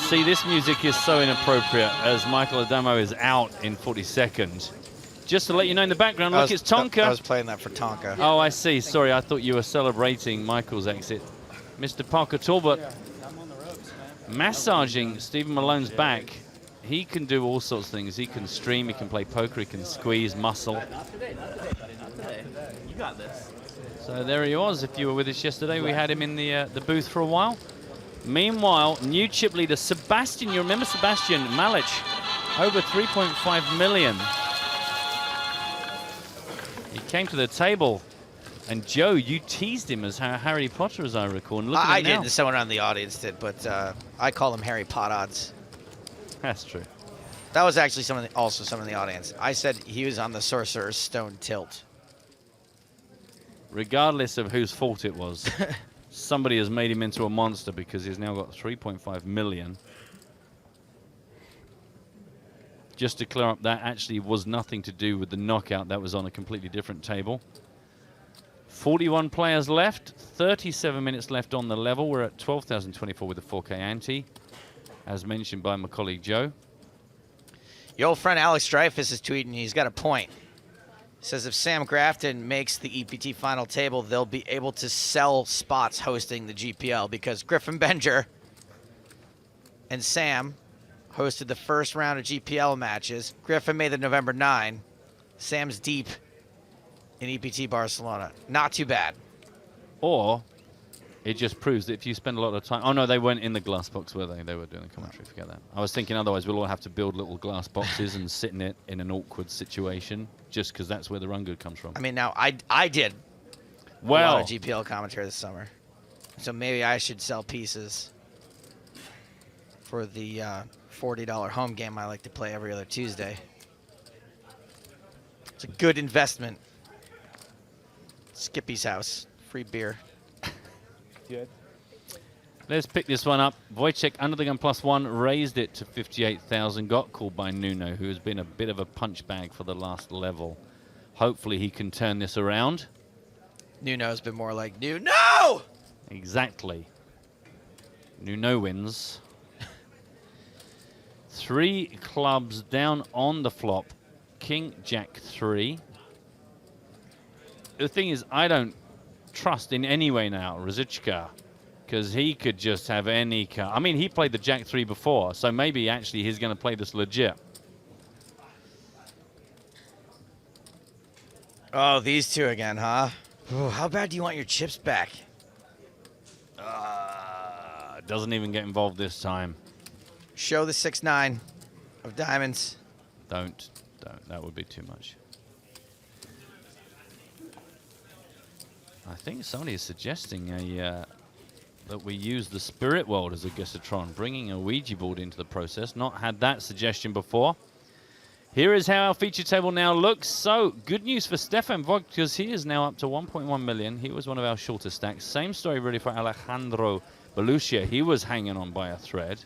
See, this music is so inappropriate as Michael Adamo is out in 42nd. Just to let you know in the background, look, it's Tonka. I was playing that for Tonka. Oh, I see. Sorry, I thought you were celebrating Michael's exit. Mr. Parker Talbot massaging Stephen Malone's back. He can do all sorts of things. He can stream, he can play poker, he can squeeze, muscle. Not today, buddy, not today. You got this. So there he was. If you were with us yesterday, we had him in the booth for a while. Meanwhile, new chip leader, Sebastian. You remember Sebastian Malic? Over 3.5 million. He came to the table. And Joe, you teased him as Harry Potter, as I recall. And look at I him now. didn't. Someone on the audience did, but I call him Harry Pot odds. That's true. That was actually also someone in the audience. I said he was on the Sorcerer's Stone tilt. Regardless of whose fault it was, somebody has made him into a monster because he's now got 3.5 million. Just to clear up, that actually was nothing to do with the knockout. That was on a completely different table. 41 players left, 37 minutes left on the level. We're at 12,024 with the 4K ante, as mentioned by my colleague Joe. Your old friend Alex Dreyfus is tweeting. He's got a point. Says if Sam Grafton makes the EPT final table, they'll be able to sell spots hosting the GPL because Griffin Benger and Sam hosted the first round of GPL matches. Griffin made the November 9. Sam's deep in EPT Barcelona. Not too bad. Or it just proves that if you spend a lot of time... Oh, no, they weren't in the glass box, were they? They were doing the commentary. Forget that. I was thinking otherwise we'll all have to build little glass boxes and sit in it in an awkward situation just because that's where the run good comes from. I mean, now, I did a lot of GPL commentary this summer. So maybe I should sell pieces for the $40 home game I like to play every other Tuesday. It's a good investment. Skippy's house. Free beer. Good. Let's pick this one up. Wojciech under the gun +1 raised it to 58,000. Got called by Nuno, who has been a bit of a punch bag for the last level. Hopefully he can turn this around. Nuno's been more like Nuno! Exactly. Nuno wins. 3 clubs down on the flop. King, Jack 3. The thing is, I don't trust in any way now Rosichka, because he could just have any card. I mean, he played the Jack 3 before, so maybe actually he's going to play this legit. Oh, these two again, huh? Ooh, how bad do you want your chips back? Doesn't even get involved this time. Show the 6-9 of diamonds. Don't. That would be too much. I think somebody is suggesting that we use the Spirit World as a Gusatron, bringing a Ouija board into the process. Not had that suggestion before. Here is how our feature table now looks. So, good news for Stefan Vogt, because he is now up to 1.1 million. He was one of our shorter stacks. Same story really for Alejandro Belluccia. He was hanging on by a thread.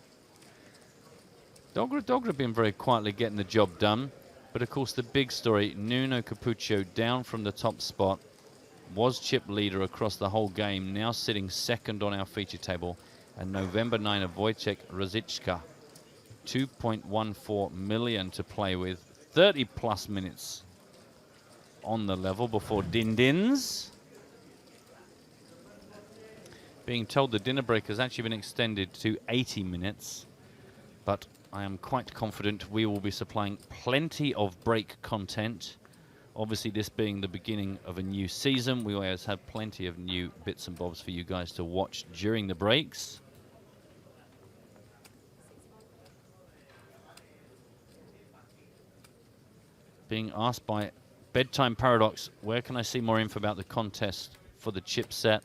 Dogra been very quietly getting the job done. But, of course, the big story, Nuno Capucho down from the top spot. Was chip leader across the whole game, now sitting second on our feature table. And November 9 of Wojciech Rosichka. 2.14 million to play with. 30-plus minutes on the level before din-dins. Being told the dinner break has actually been extended to 80 minutes. But I am quite confident we will be supplying plenty of break content. Obviously, this being the beginning of a new season, we always have plenty of new bits and bobs for you guys to watch during the breaks. being asked by Bedtime Paradox, where can I see more info about the contest for the chip set?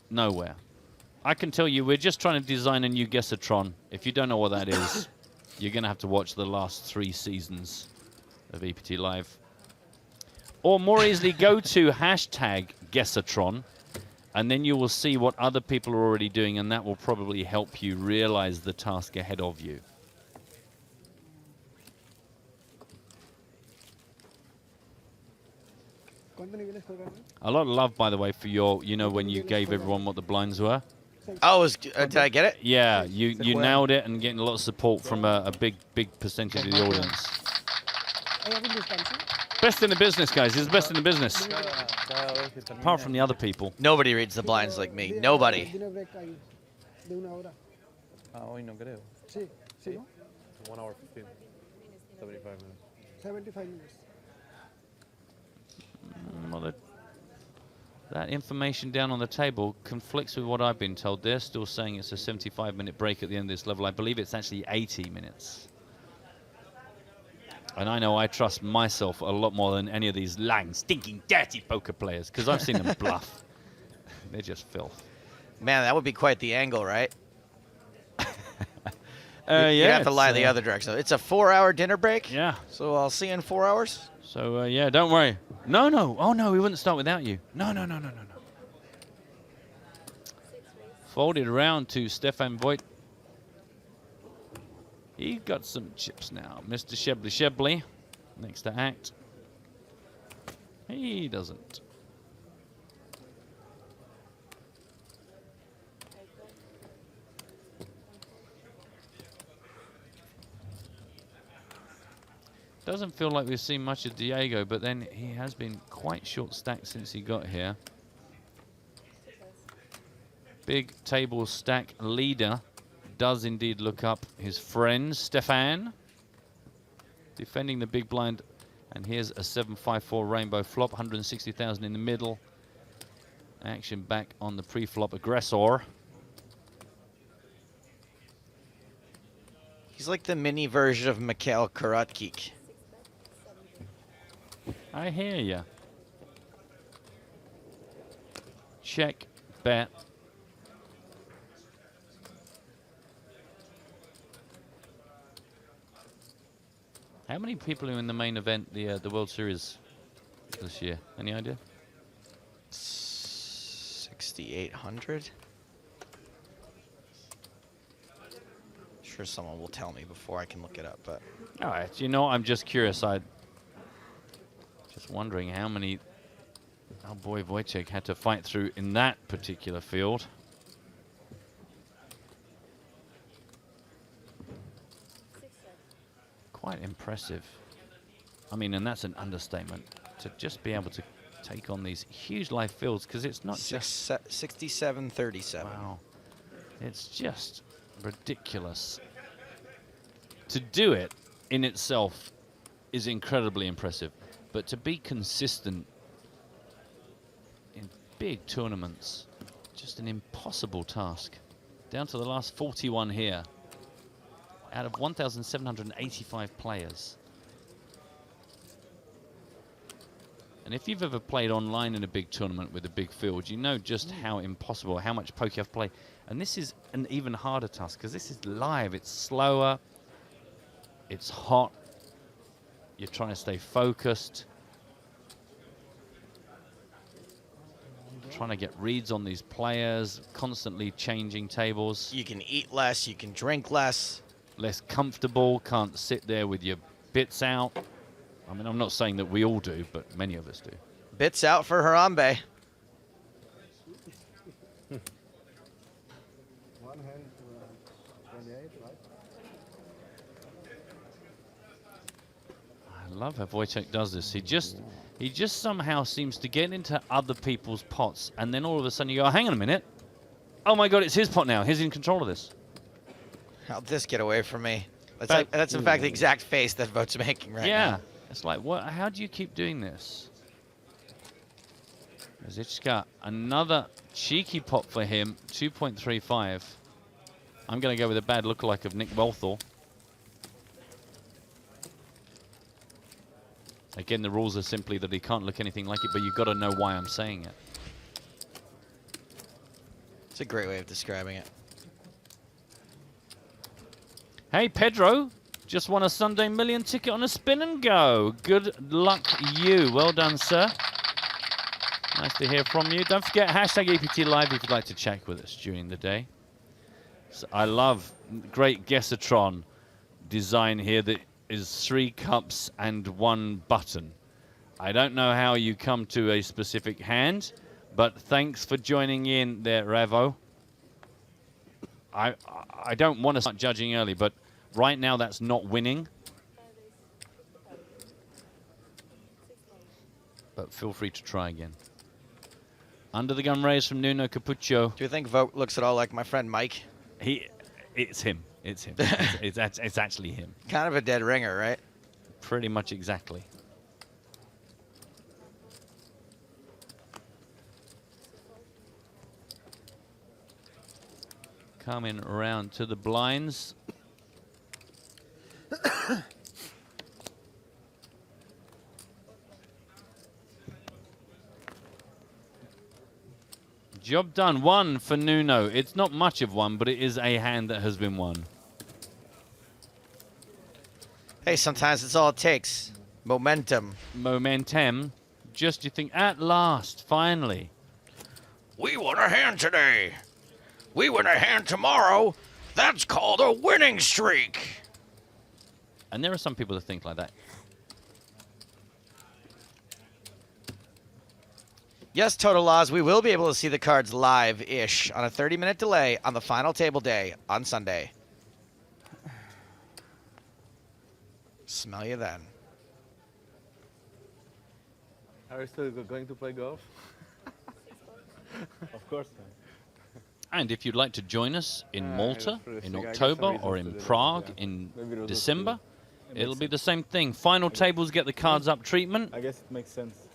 Nowhere. I can tell you, we're just trying to design a new Guessatron. If you don't know what that is, you're going to have to watch the last 3 seasons of EPT Live. Or more easily, go to hashtag Guessatron, and then you will see what other people are already doing, and that will probably help you realize the task ahead of you. A lot of love, by the way, for your, you know, when you gave everyone what the blinds were. Oh, did I get it? Yeah, you nailed it, and getting a lot of support from a big percentage of the audience. Best in the business, guys. He's the best in the business. Apart from the other people. Nobody reads the blinds like me. Nobody. Hoy no creo. Sí, sí, ¿no? 1 hour 15. 75 minutes. 75 minutes. Well, that information down on the table conflicts with what I've been told. They're still saying it's a 75-minute break at the end of this level. I believe it's actually 80 minutes. And I know I trust myself a lot more than any of these lang, stinking, dirty poker players, because I've seen them bluff. They're just filth. Man, that would be quite the angle, right? Yeah, you have to lie the other direction. It's a 4-hour dinner break? Yeah. So I'll see you in 4 hours? So, yeah, don't worry. No. Oh, no, we wouldn't start without you. No. Folded around to Stefan Voigt. He got some chips now. Mr. Shebly, next to act. He doesn't. Doesn't feel like we've seen much of Diego, but then he has been quite short stacked since he got here. Big table stack leader does indeed look up his friend Stefan, defending the big blind, and here's a 7-5-4 rainbow flop, 160,000 in the middle. Action back on the pre-flop aggressor. He's like the mini version of Mikhail Karatkik. I hear ya. Check, bet. How many people are in the main event, the World Series this year? Any idea? 6,800. Sure, someone will tell me before I can look it up. But all right, you know, I'm just curious. I just wondering how many our boy Wojciech had to fight through in that particular field. Quite impressive. I mean, and that's an understatement, to just be able to take on these huge live fields, because it's not just 67-37. Wow, it's just ridiculous. To do it in itself is incredibly impressive, but to be consistent in big tournaments, just an impossible task. Down to the last 41 here, out of 1,785 players. And if you've ever played online in a big tournament with a big field, you know just how impossible, how much poker you have to play. And this is an even harder task, because this is live, it's slower, it's hot, you're trying to stay focused, trying to get reads on these players, constantly changing tables. You can eat less, you can drink less. Less comfortable, can't sit there with your bits out. I mean, I'm not saying that we all do, but many of us do. Bits out for Harambe. One hand 28, right? I love how Wojciech does this. He just somehow seems to get into other people's pots, and then all of a sudden you go, hang on a minute. Oh my God, it's his pot now. He's in control of this. How'd this get away from me? That's in fact the exact face that Vote's making right now. Yeah, it's like, what? How do you keep doing this? Zichka, another cheeky pot for him, 2.35. I'm going to go with a bad lookalike of Nick Welthor. Again, the rules are simply that he can't look anything like it, but you've got to know why I'm saying it. It's a great way of describing it. Hey, Pedro, just won a Sunday Million ticket on a spin and go. Good luck, you. Well done, sir. Nice to hear from you. Don't forget, hashtag EPT Live if you'd like to chat with us during the day. So I love great Guessatron design here that is 3 cups and 1 button. I don't know how you come to a specific hand, but thanks for joining in there, Ravo. I don't want to start judging early, but right now that's not winning. But feel free to try again. Under the gun raise from Nuno Capucho. Do you think Vogt looks at all like my friend Mike? It's him. It's him. it's actually him. Kind of a dead ringer, right? Pretty much exactly. Coming around to the blinds. Job done. 1 for Nuno. It's not much of one, but it is a hand that has been won. Hey, sometimes it's all it takes. Momentum. Momentum. Just you think, at last, finally. We won a hand today. We win a hand tomorrow. That's called a winning streak. And there are some people that think like that. Yes, Total Laws, we will be able to see the cards live-ish on a 30-minute delay on the final table day on Sunday. Smell you then. Are you still going to play golf? Of course not. And if you'd like to join us in Malta in I got October some or reasons in to do it, Prague yeah. in Maybe it'll December, just it'll be the same thing. Final tables get the cards up treatment. I guess it makes sense.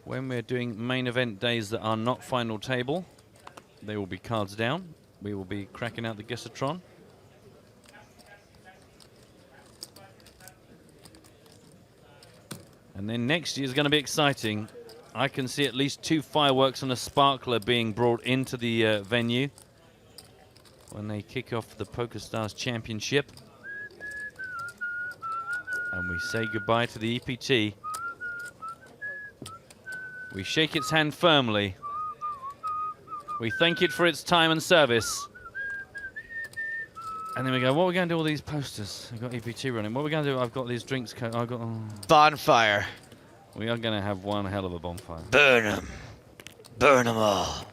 When we're doing main event days that are not final table, they will be cards down. We will be cracking out the Guessatron. And then next year is going to be exciting. I can see at least 2 fireworks and a sparkler being brought into the venue when they kick off the PokerStars Championship. And we say goodbye to the EPT. We shake its hand firmly. We thank it for its time and service. And then we go, what are we going to do with all these posters? I've got EPT running. What are we going to do? I've got these drinks. I've got... Bonfire. We are going to have one hell of a bonfire. Burn them. Burn them all.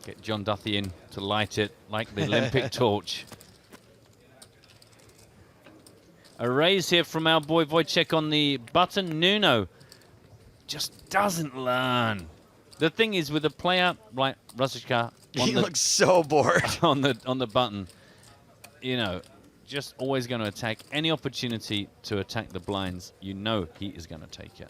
Get John Duthie in to light it like the Olympic torch. A raise here from our boy Wojciech on the button. Nuno just doesn't learn. The thing is with a player like Rasichka, he looks so bored on the button. You know, just always going to attack any opportunity to attack the blinds. You know he is going to take it.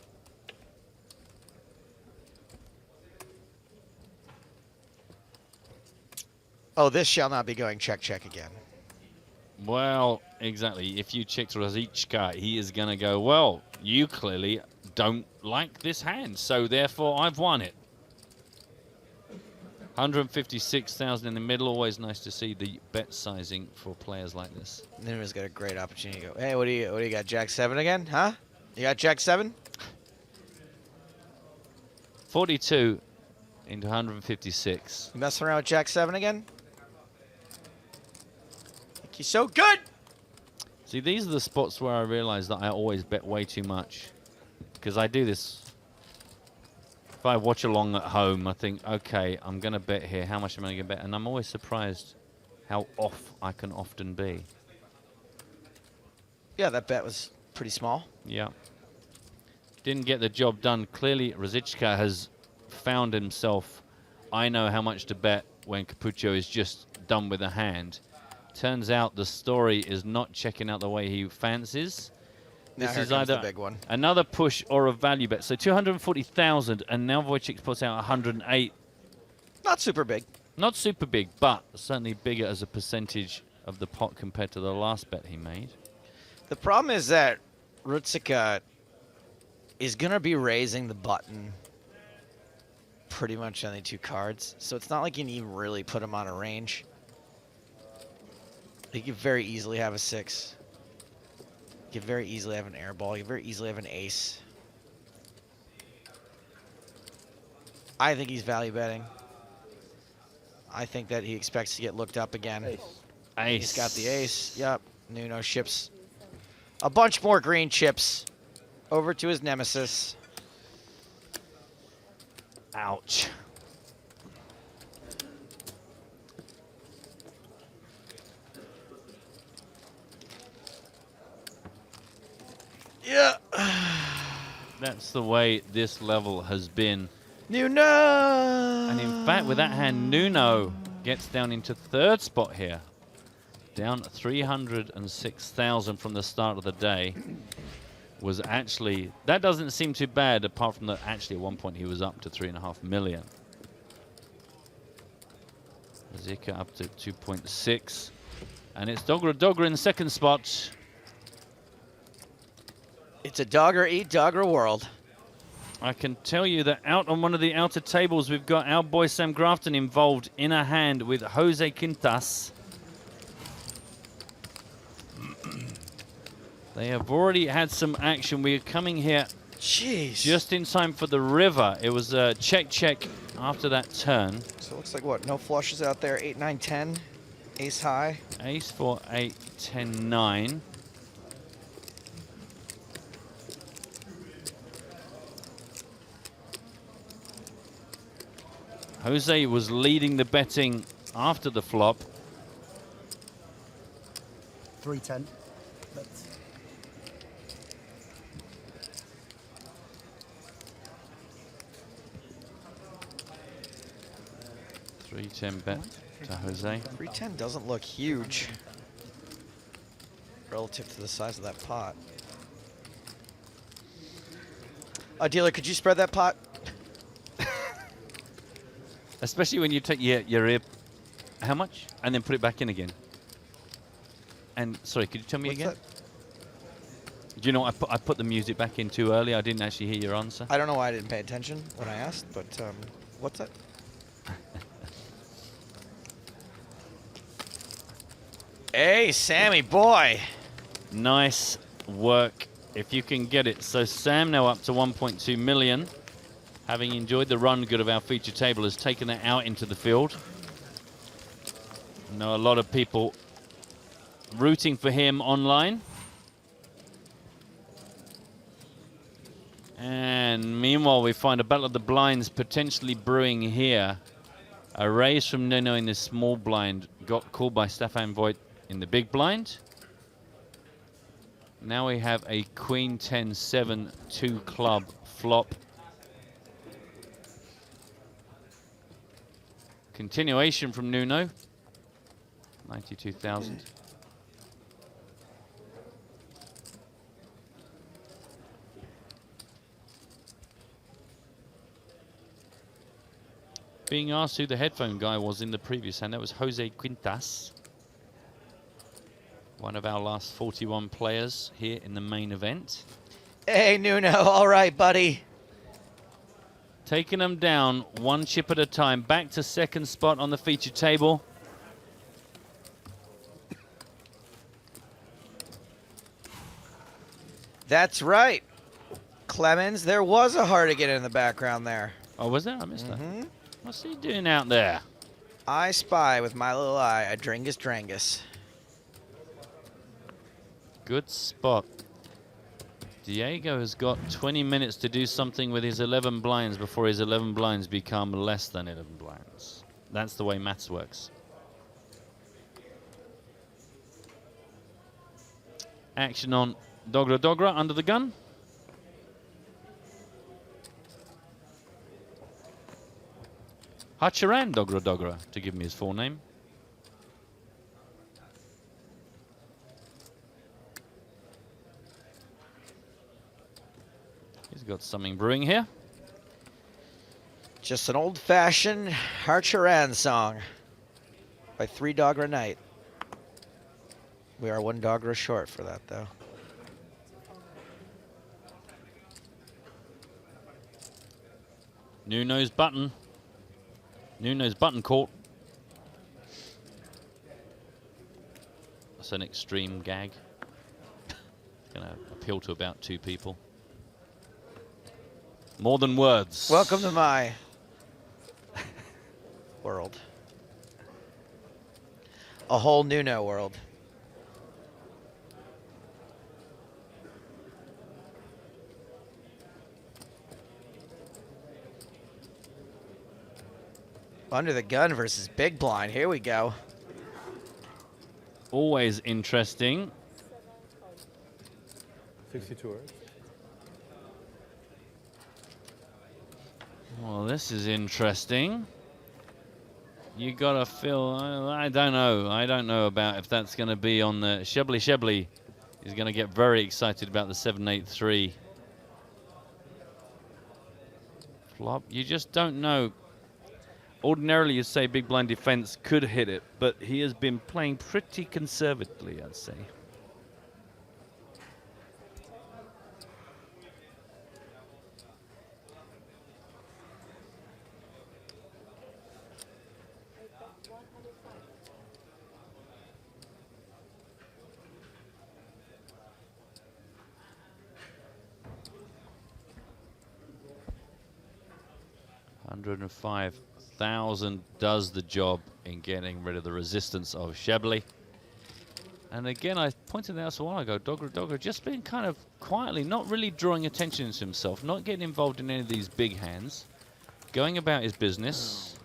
Oh, this shall not be going check again. Well, exactly. If you check Rasichka, he is going to go, well, you clearly don't like this hand, so therefore I've won it. 156,000 in the middle. Always nice to see the bet sizing for players like this. Nuno's got a great opportunity to go, hey, what do you got, Jack 7 again, huh? You got Jack 7? 42 into 156. You messing around with Jack 7 again? I think he's so good! See, these are the spots where I realize that I always bet way too much. Because I do this. If I watch along at home, I think, okay, I'm going to bet here. How much am I going to bet? And I'm always surprised how off I can often be. Yeah, that bet was pretty small. Yeah. Didn't get the job done. Clearly, Rasichka has found himself. I know how much to bet when Capucho is just done with a hand. Turns out the story is not checking out the way he fancies. This is either the big one. Another push or a value bet. So 240,000, and now Wojciech puts out 108. Not super big. Not super big, but certainly bigger as a percentage of the pot compared to the last bet he made. The problem is that Rutsika is going to be raising the button pretty much on the 2 cards, so it's not like you can even really put him on a range. He could very easily have a 6. He could very easily have an air ball. He could very easily have an ace. I think he's value betting. I think that he expects to get looked up again. Ace. He's got the ace. Yep. Nuno ships a bunch more green chips over to his nemesis. Ouch. Yeah. That's the way this level has been. Nuno! And in fact, with that hand, Nuno gets down into 3rd spot here. Down 306,000 from the start of the day. Was actually, that doesn't seem too bad, apart from that actually at one point he was up to 3.5 million. Zika up to 2.6. And it's Dogra in the 2nd spot. It's a dogger eat dogger world. I can tell you that out on one of the outer tables, we've got our boy Sam Grafton involved in a hand with Jose Quintas. They have already had some action. We are coming here just in time for the river. It was a check after that turn. So it looks like what? No flushes out there. 8, 9, 10. Ace high. Ace 4, 8, 10, 9. Jose was leading the betting after the flop. 310. But 310 bet to Jose. 310 doesn't look huge relative to the size of that pot. Dealer, could you spread that pot? Especially when you take your rib. How much? And then put it back in again. And sorry, could you tell me What's again? That? Do you know what, I put the music back in too early? I didn't actually hear your answer. I don't know why I didn't pay attention when I asked, but what's that? Hey, Sammy boy. Nice work if you can get it. So Sam now up to 1.2 million. Having enjoyed the run good of our feature table, has taken it out into the field. I know a lot of people rooting for him online. And meanwhile, we find a battle of the blinds potentially brewing here. A raise from Nuno in the small blind got called by Stefan Voigt in the big blind. Now we have a Queen 10-7 2 club flop. Continuation from Nuno. 92,000. Being asked who the headphone guy was in the previous hand, that was Jose Quintas. One of our last 41 players here in the main event. Hey, Nuno, all right, buddy. Taking them down one chip at a time. Back to 2nd spot on the feature table. That's right. Clemens, there was a Hardigan in the background there. Oh, was there? I missed that. What's he doing out there? I spy with my little eye a Dringus Drangus. Good spot. Diego has got 20 minutes to do something with his 11 blinds before his 11 blinds become less than 11 blinds. That's the way maths works. Action on Dogra under the gun. Hacharan Dogra to give me his full name. He's got something brewing here. Just an old-fashioned Hacharan song by 3 Dogra Night. We are 1 Dogra short for that, though. Nuno's button. Nuno's button caught. That's an extreme gag. It's going to appeal to about 2 people. More than words. Welcome to my world. A whole Nuno world. Under the gun versus big blind. Here we go. Always interesting. 62 right? Well, this is interesting. You gotta feel. I don't know. I don't know about if that's going to be on the Shebly is going to get very excited about the 7-8-3 flop. You just don't know. Ordinarily, you'd say big blind defense could hit it, but he has been playing pretty conservatively, I'd say. $105,000 does the job in getting rid of the resistance of Shebly. And again, I pointed out a while ago, Dogra just been kind of quietly, not really drawing attention to himself, not getting involved in any of these big hands, going about his business.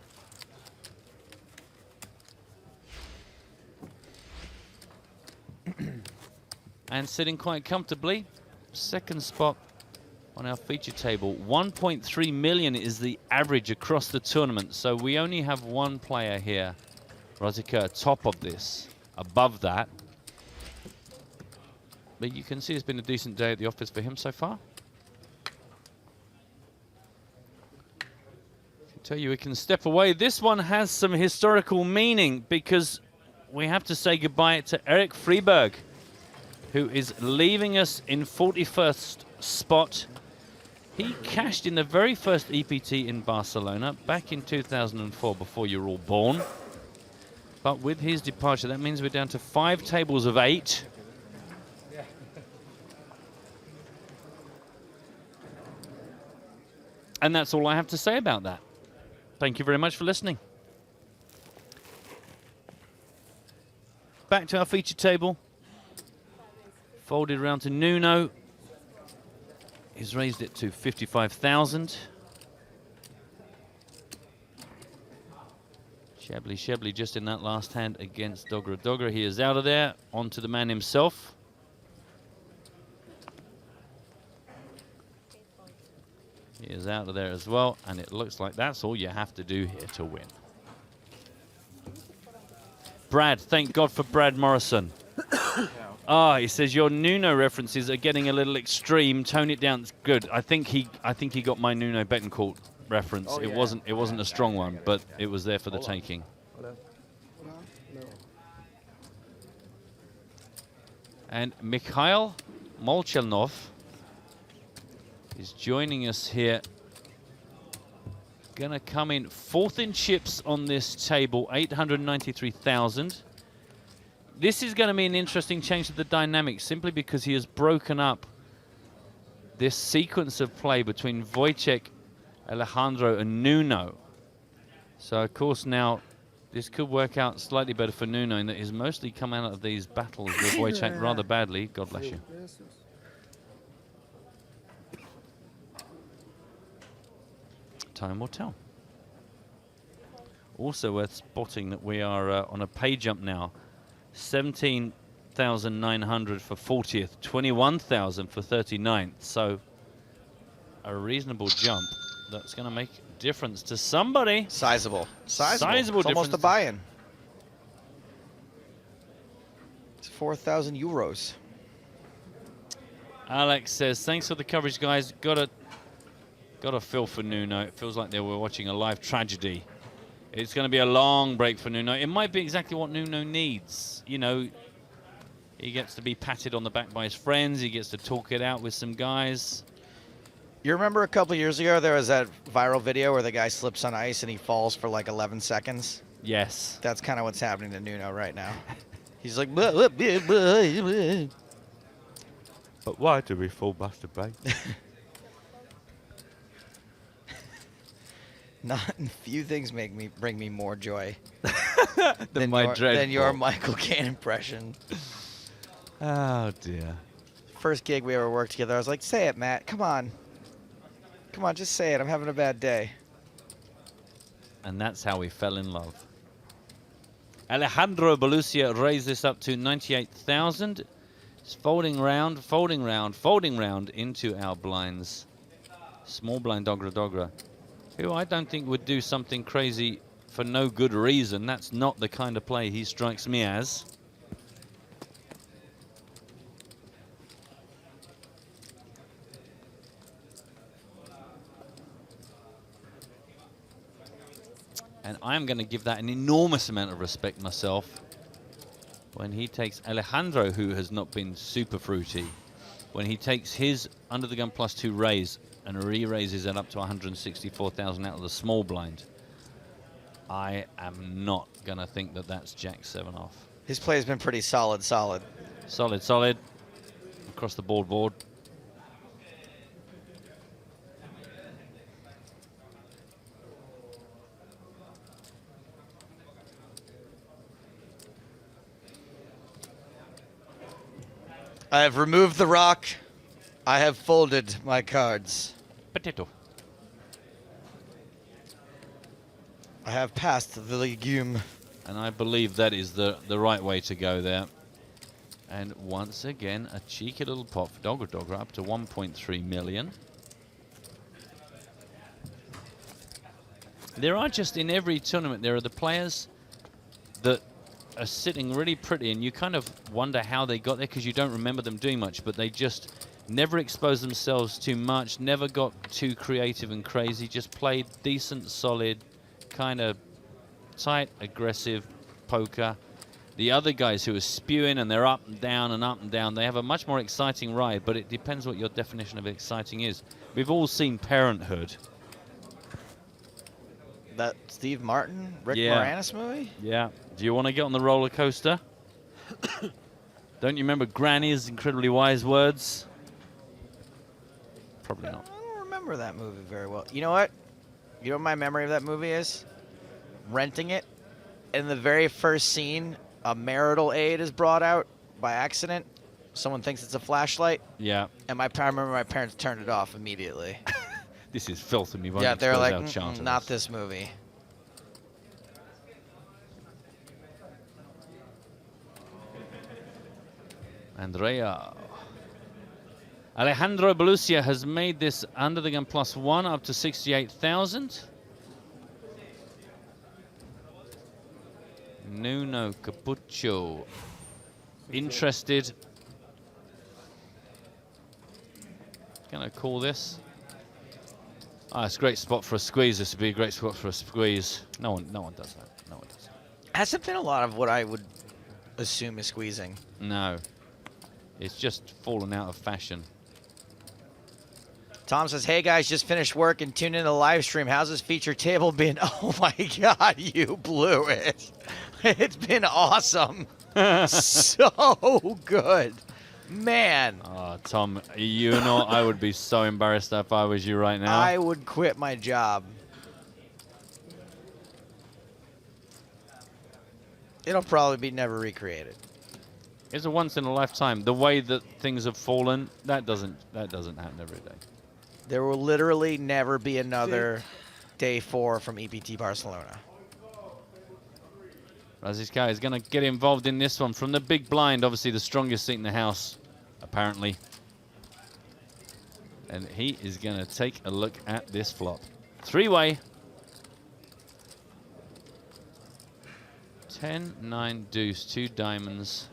And sitting quite comfortably. Second spot on our feature table. 1.3 million is the average across the tournament. So we only have one player here, Rotika, top of this, above that. But you can see it's been a decent day at the office for him so far. I can tell you we can step away. This one has some historical meaning because we have to say goodbye to Eric Freeberg, who is leaving us in 41st spot. He cashed in the very first EPT in Barcelona back in 2004, before you were all born. But with his departure, that means we're down to 5 tables of 8. And that's all I have to say about that. Thank you very much for listening. Back to our feature table. Folded around to Nuno. He's raised it to 55,000. Shebly just in that last hand against Dogra. He is out of there, on to the man himself. He is out of there as well, and it looks like that's all you have to do here to win. Brad, thank God for Brad Morrison. He says your Nuno references are getting a little extreme. Tone it down. It's good. I think he got my Nuno Betancourt reference. Oh, it yeah. wasn't a strong one, but it was there for the taking. And Mikhail Molchanov is joining us here. Gonna come in 4th in chips on this table, 893,000. This is going to be an interesting change to the dynamics, simply because he has broken up this sequence of play between Wojciech, Alejandro, and Nuno. So, of course, now this could work out slightly better for Nuno, in that he's mostly come out of these battles with Wojciech rather badly. God bless you. Time will tell. Also worth spotting that we are on a pay jump now. 17,900 for 40th, 21,000 for 39th. So a reasonable jump that's going to make a difference to somebody. Sizable. Sizable It's almost difference. a buy-in. It's 4,000 euros. Alex says, thanks for the coverage, guys. Got a feel for Nuno. It feels like they were watching a live tragedy. It's going to be a long break for Nuno. It might be exactly what Nuno needs. You know, he gets to be patted on the back by his friends. He gets to talk it out with some guys. You remember a couple years ago there was that viral video where the guy slips on ice and he falls for like 11 seconds? Yes. That's kind of what's happening to Nuno right now. He's like, "Buh, buh, buh, buh." But why do we fall masturbate? Not few things bring me more joy than your Michael Caine impression. Oh dear. First gig we ever worked together, I was like, "Say it, Matt. Come on, just say it. I'm having a bad day." And that's how we fell in love. Alejandro Belluccia raised this up to 98,000. It's folding round, folding round, folding round into our blinds. Small blind Dogra, who I don't think would do something crazy for no good reason. That's not the kind of play he strikes me as. And I'm going to give that an enormous amount of respect myself when he takes Alejandro, who has not been super fruity, when he takes his under the gun +2 raise and re-raises it up to 164,000 out of the small blind. I am not going to think that that's Jack 7 off. His play has been pretty solid. Solid. Across the board. I have removed the rock. I have folded my cards. Potato. I have passed the legume. And I believe that is the right way to go there. And once again, a cheeky little pot for Dogra up to 1.3 million. There are just, in every tournament, there are the players that are sitting really pretty, and you kind of wonder how they got there because you don't remember them doing much, but they just never exposed themselves too much, never got too creative and crazy, just played decent, solid, kind of tight, aggressive poker. The other guys who are spewing and they're up and down, they have a much more exciting ride, but it depends what your definition of exciting is. We've all seen Parenthood. That Steve Martin, Rick Moranis movie? Yeah. Do you want to get on the roller coaster? Don't you remember Granny's incredibly wise words? Probably not. I don't remember that movie very well. You know what? You know what my memory of that movie is? Renting it. In the very first scene, a marital aid is brought out by accident. Someone thinks it's a flashlight. Yeah. And I remember my parents turned it off immediately. This is filth, and we won't yeah, they're like, not this movie. Andrea. Alejandro Belluccia has made this under the gun +1 up to 68,000. Nuno Capucho interested. Gonna call this. Ah, it's a great spot for a squeeze. This would be a great spot for a squeeze. No one does that. No one does that. Hasn't been a lot of what I would assume is squeezing. No. It's just fallen out of fashion. Tom says, "Hey guys, just finished work and tuned in to the live stream. How's this feature table been?" Oh my God, you blew it. It's been awesome. So good. Man. Oh, Tom, you know, I would be so embarrassed if I was you right now. I would quit my job. It'll probably be never recreated. It's a once in a lifetime. The way that things have fallen, that doesn't happen every day. There will literally never be another day 4 from EPT Barcelona. Razizka is going to get involved in this one from the big blind, obviously the strongest seat in the house, apparently. And he is going to take a look at this flop. 3-way. 10, 9, deuce, 2 diamonds.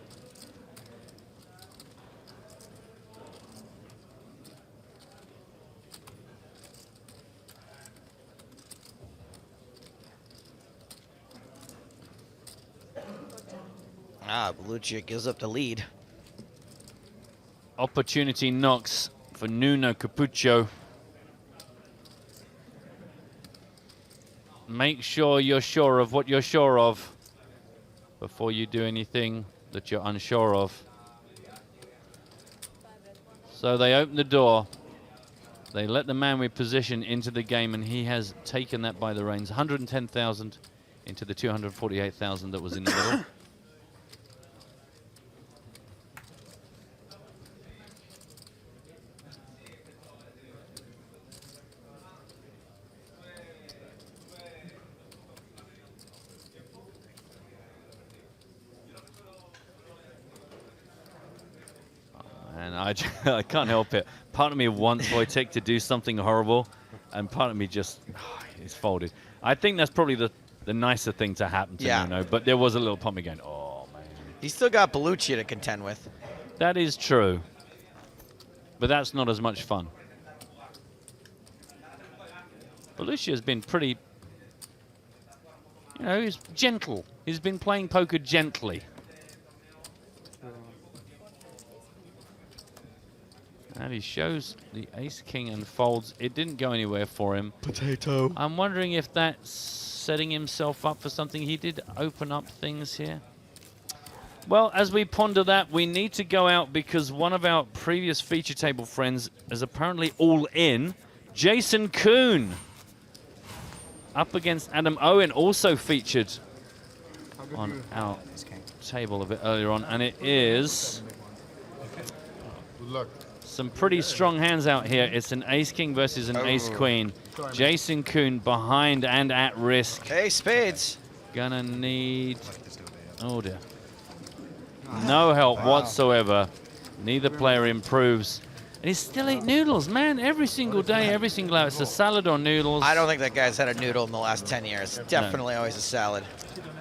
Belluccia gives up the lead. Opportunity knocks for Nuno Capucho. make sure you're sure of what you're sure of before you do anything that you're unsure of. So they open the door. They let the man with position into the game, and he has taken that by the reins. 110,000 into the 248,000 that was in the middle. And I can't help it. Part of me wants Wojtek to do something horrible, and part of me just is folded. I think that's probably the nicer thing to happen to Nuno, but there was a little pump again. Oh, man. He's still got Belluccia to contend with. That is true, but that's not as much fun. Belluccia has been pretty, you know, he's gentle. He's been playing poker gently. And he shows the ace-king and folds. It didn't go anywhere for him. Potato. I'm wondering if that's setting himself up for something. He did open up things here. Well, as we ponder that, we need to go out because one of our previous feature table friends is apparently all in. Jason Kuhn up against Adam Owen, also featured on our table a bit earlier on. And it is Good luck. some pretty strong hands out here. It's an ace-king versus an ace-queen. Jason Kuhn behind and at risk. Hey, spades. Gonna need... Oh, dear. No help whatsoever. Neither player improves. And he's still eating noodles, man. Every single day, every single hour. It's a salad or noodles. I don't think that guy's had a noodle in the last 10 years. Definitely always a salad.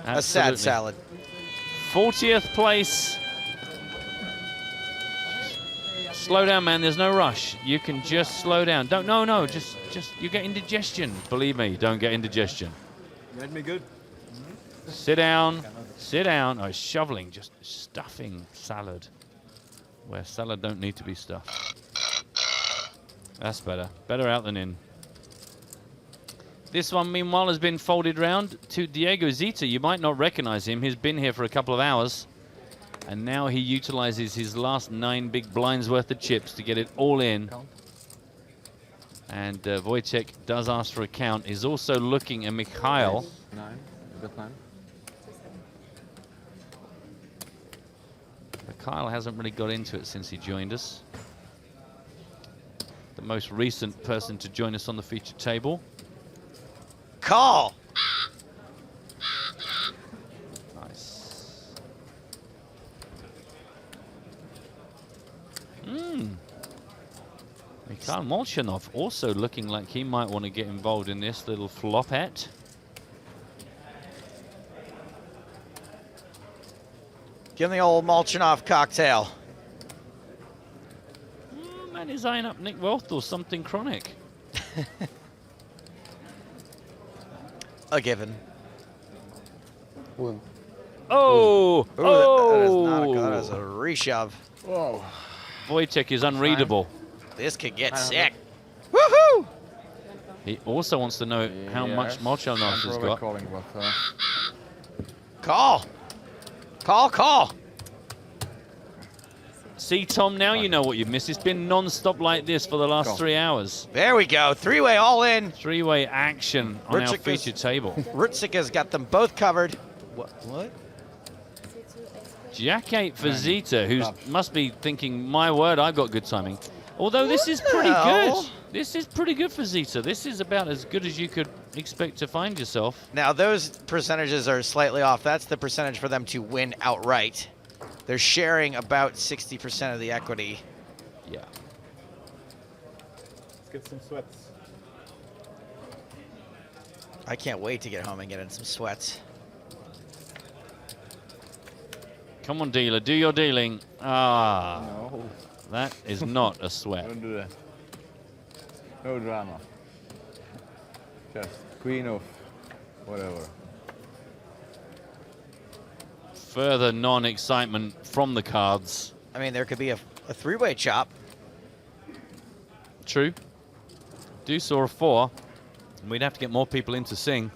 Absolutely. A sad salad. 40th place. Slow down, man. There's no rush. You can just slow down. Don't. No. Just. You get indigestion. Believe me. Don't get indigestion. Read me good. Sit down. Sit down. Oh, shoveling. Just stuffing salad. Where salad don't need to be stuffed. That's better. Better out than in. This one, meanwhile, has been folded round to Diego Zita. You might not recognize him. He's been here for a couple of hours. And now he utilizes his last 9 big blinds worth of chips to get it all in. And Wojtek does ask for a count. He's also looking at Mikhail. 9. Good 9. Mikhail hasn't really got into it since he joined us. The most recent person to join us on the featured table. Call! Mikhail Molchanov also looking like he might want to get involved in this little flopette. Give him the old Molchanov cocktail. Man, he's eyeing up Nick Wealth or something chronic. A given. Oh! Ooh, that is not a good. That is a reshove. Whoa. Wojtek is unreadable. This could get sick. Woohoo! He also wants to know how much Molchanov has got. Calling, but, Call! Call! See, Tom, now you know what you've missed. It's been non-stop like this for the last 3 hours. There we go. 3-way all in. 3-way action on our featured table. Rutsika's got them both covered. What? Jack-8 for Zita, who must be thinking, my word, I've got good timing. Although this is pretty good. This is pretty good for Zita. This is about as good as you could expect to find yourself. Now, those percentages are slightly off. That's the percentage for them to win outright. They're sharing about 60% of the equity. Yeah. Let's get some sweats. I can't wait to get home and get in some sweats. Come on, dealer, do your dealing. Ah, no. That is not a sweat. Don't do that. No drama. Just queen of whatever. Further non-excitement from the cards. I mean, there could be a 3-way chop. True. Deuce or a 4. And we'd have to get more people in to sing.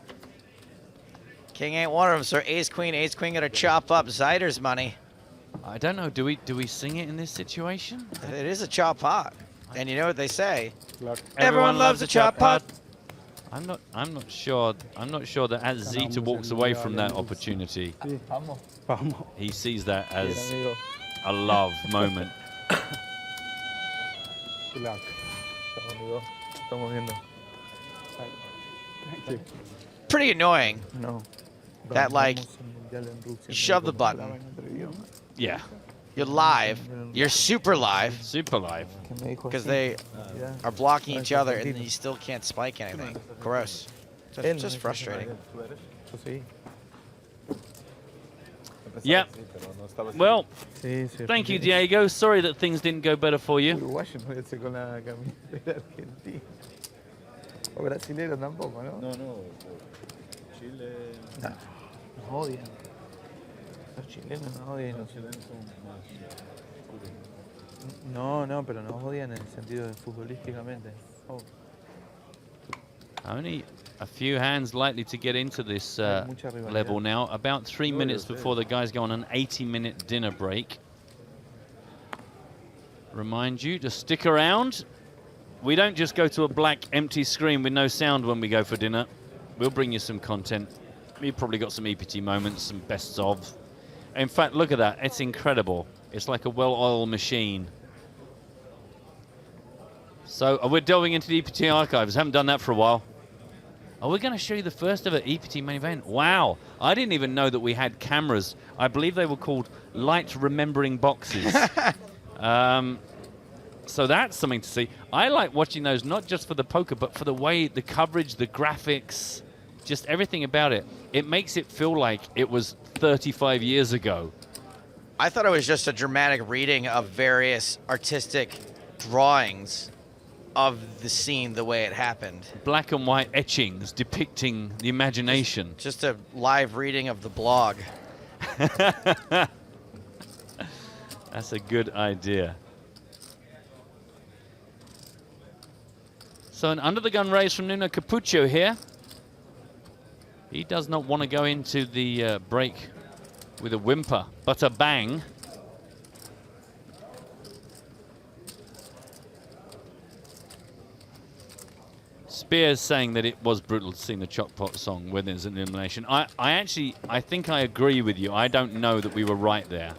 King ain't one of them, sir. Ace queen gonna chop up Zyder's money. I don't know. Do we sing it in this situation? It is a chop pot, and you know what they say. Everyone loves a chop pot. I'm not sure that as Zeta walks away from that opportunity, he sees that as a love moment. Pretty annoying. No. That like, you shove the button. Yeah. You're live. You're super live. Super live. Because they are blocking each other, and you still can't spike anything. Gross. Just frustrating. Yeah. Well, thank you, Diego. Sorry that things didn't go better for you. O brasilero tampoco, ¿no? No, no. Chile. No, nos odian. Los chilenos nos odian. Los chilenos son más oscuros. No, no, pero nos odian en el sentido de futbolísticamente. Oh. Only a few hands likely to get into this level now. About 3 minutes before the guys go on an 80-minute dinner break. Remind you to stick around. We don't just go to a black, empty screen with no sound when we go for dinner. We'll bring you some content. We've probably got some EPT moments, some bests of. In fact, look at that. It's incredible. It's like a well-oiled machine. So we're delving into the EPT archives. Haven't done that for a while. Oh, we're going to show you the first ever EPT main event. Wow. I didn't even know that we had cameras. I believe they were called light remembering boxes. So that's something to see. I like watching those, not just for the poker, but for the way, the coverage, the graphics, just everything about it. It makes it feel like it was 35 years ago. I thought it was just a dramatic reading of various artistic drawings of the scene the way it happened. Black and white etchings depicting the imagination. Just a live reading of the blog. That's a good idea. So an under-the-gun raise from Nuno Capucho here. He does not want to go into the break with a whimper, but a bang. Spears saying that it was brutal to sing the Chop Pot song when there's an elimination. I think I agree with you. I don't know that we were right there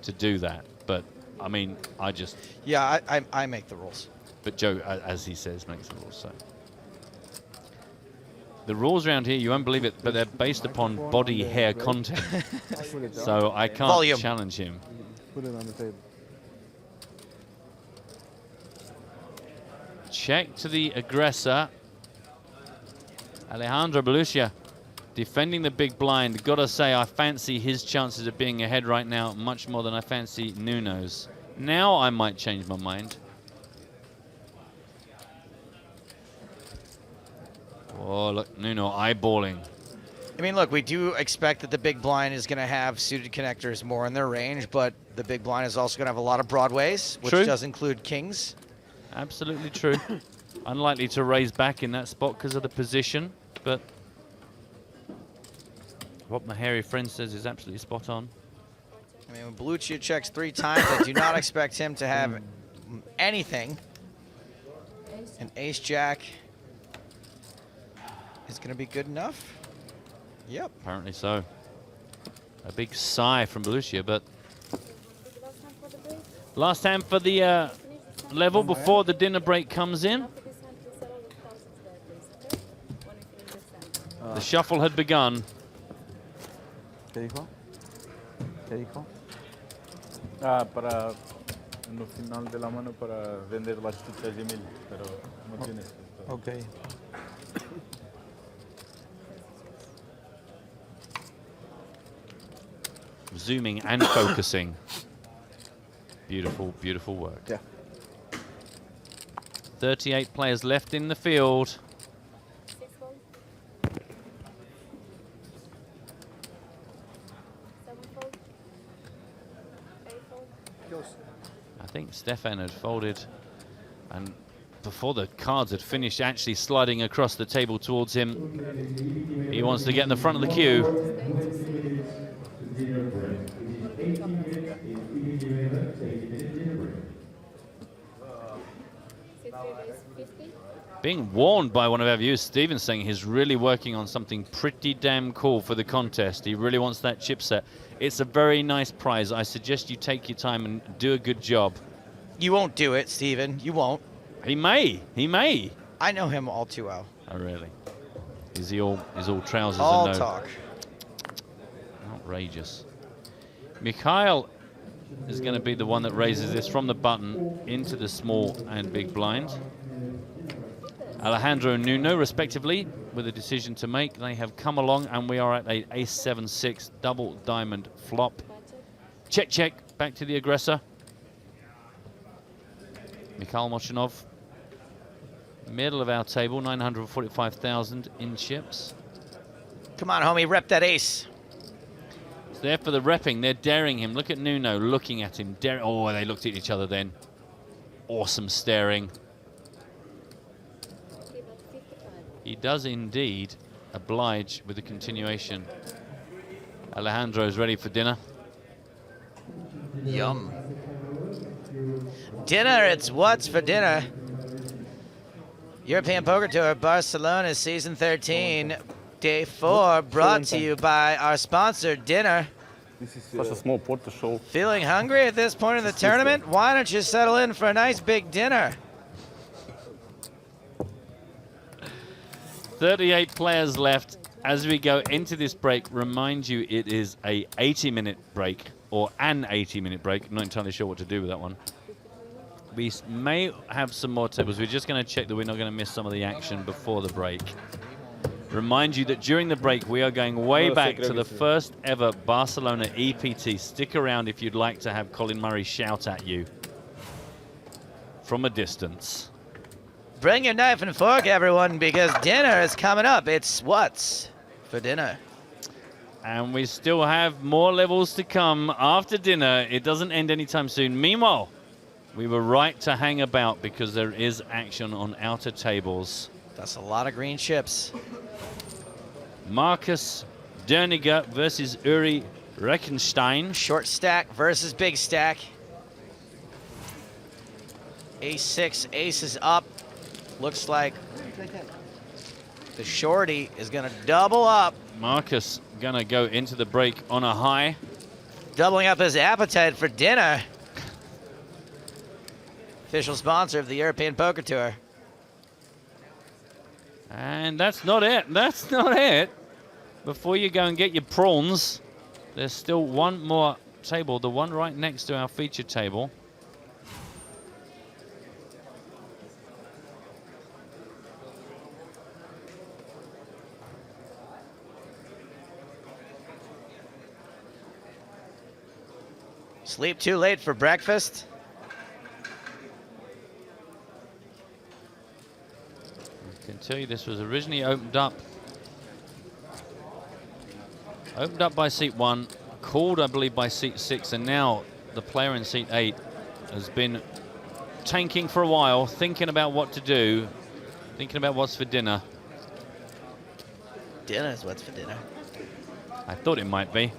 to do that, but I mean, I just... Yeah, I make the rules. But Joe, as he says, makes the rules. So the rules around here, you won't believe it, but they're based upon body hair content. So I can't challenge him. Put it on the table. Check to the aggressor. Alejandro Belluccia defending the big blind. Gotta say, I fancy his chances of being ahead right now much more than I fancy Nuno's. Now I might change my mind. Oh, look, Nuno eyeballing. I mean, look, we do expect that the big blind is going to have suited connectors more in their range, but the big blind is also going to have a lot of broadways, which does include kings. Absolutely true. Unlikely to raise back in that spot because of the position, but what my hairy friend says is absolutely spot on. I mean, when Belluccia checks 3 times, I do not expect him to have anything. An ace-jack is going to be good enough. Yep. Apparently so. A big sigh from Belluccia, but last hand for the level before the dinner break comes in. The shuffle had begun. ¿Qué dijo? ¿Qué dijo? Para no final de la mano para vender las fichas de 1000, pero no tienes. Okay. Zooming and focusing. Beautiful, beautiful work. Yeah. 38 players left in the field. I think Stefan had folded, and before the cards had finished actually sliding across the table towards him. He wants to get in the front of the queue. Being warned by one of our viewers, Stephen, saying he's really working on something pretty damn cool for the contest. He really wants that chip set. It's a very nice prize. I suggest you take your time and do a good job. You won't do it, Stephen. You won't. He may. He may. I know him all too well. Oh, really? Is he all trousers all and no? Talk. Outrageous. Mikhail is going to be the one that raises this from the button into the small and big blind. Alejandro and Nuno, respectively, with a decision to make. They have come along, and we are at a ace-7-6 double diamond flop. Check, check, back to the aggressor. Mikhail Mochinov, middle of our table, 945,000 in chips. Come on, homie, rep that ace. It's there for the repping. They're daring him. Look at Nuno looking at him. Oh, they looked at each other then. Awesome staring. He does indeed oblige with the continuation. Alejandro is ready for dinner. Yum. Dinner, it's what's for dinner. European Poker Tour, Barcelona, Season 13, Day 4, brought to you by our sponsor, Dinner. This is such a small pot to show. Feeling hungry at this point in the tournament? Why don't you settle in for a nice big dinner? 38 players left as we go into this break. Remind you, it is a 80-minute break, or an 80-minute break. I'm not entirely sure what to do with that one. We may have some more tables. We're just going to check that we're not going to miss some of the action before the break. Remind you that during the break, we are going way back to the first ever Barcelona EPT. Stick around if you'd like to have Colin Murray shout at you from a distance. Bring your knife and fork, everyone, because dinner is coming up. It's what's for dinner. And we still have more levels to come after dinner. It doesn't end anytime soon. Meanwhile, we were right to hang about because there is action on outer tables. That's a lot of green chips. Marcus Derniger versus Uri Reckenstein. Short stack versus big stack. Ace-6, ace is up. Looks like the shorty is going to double up. Marcus going to go into the break on a high. Doubling up his appetite for dinner. Official sponsor of the European Poker Tour. And that's not it. That's not it. Before you go and get your prawns, there's still one more table, the one right next to our featured table. Sleep too late for breakfast? I can tell you this was originally opened up by seat 1, called, I believe, by seat 6, and now the player in seat 8 has been tanking for a while, thinking about what to do, thinking about what's for dinner. Dinner is what's for dinner. I thought it might be.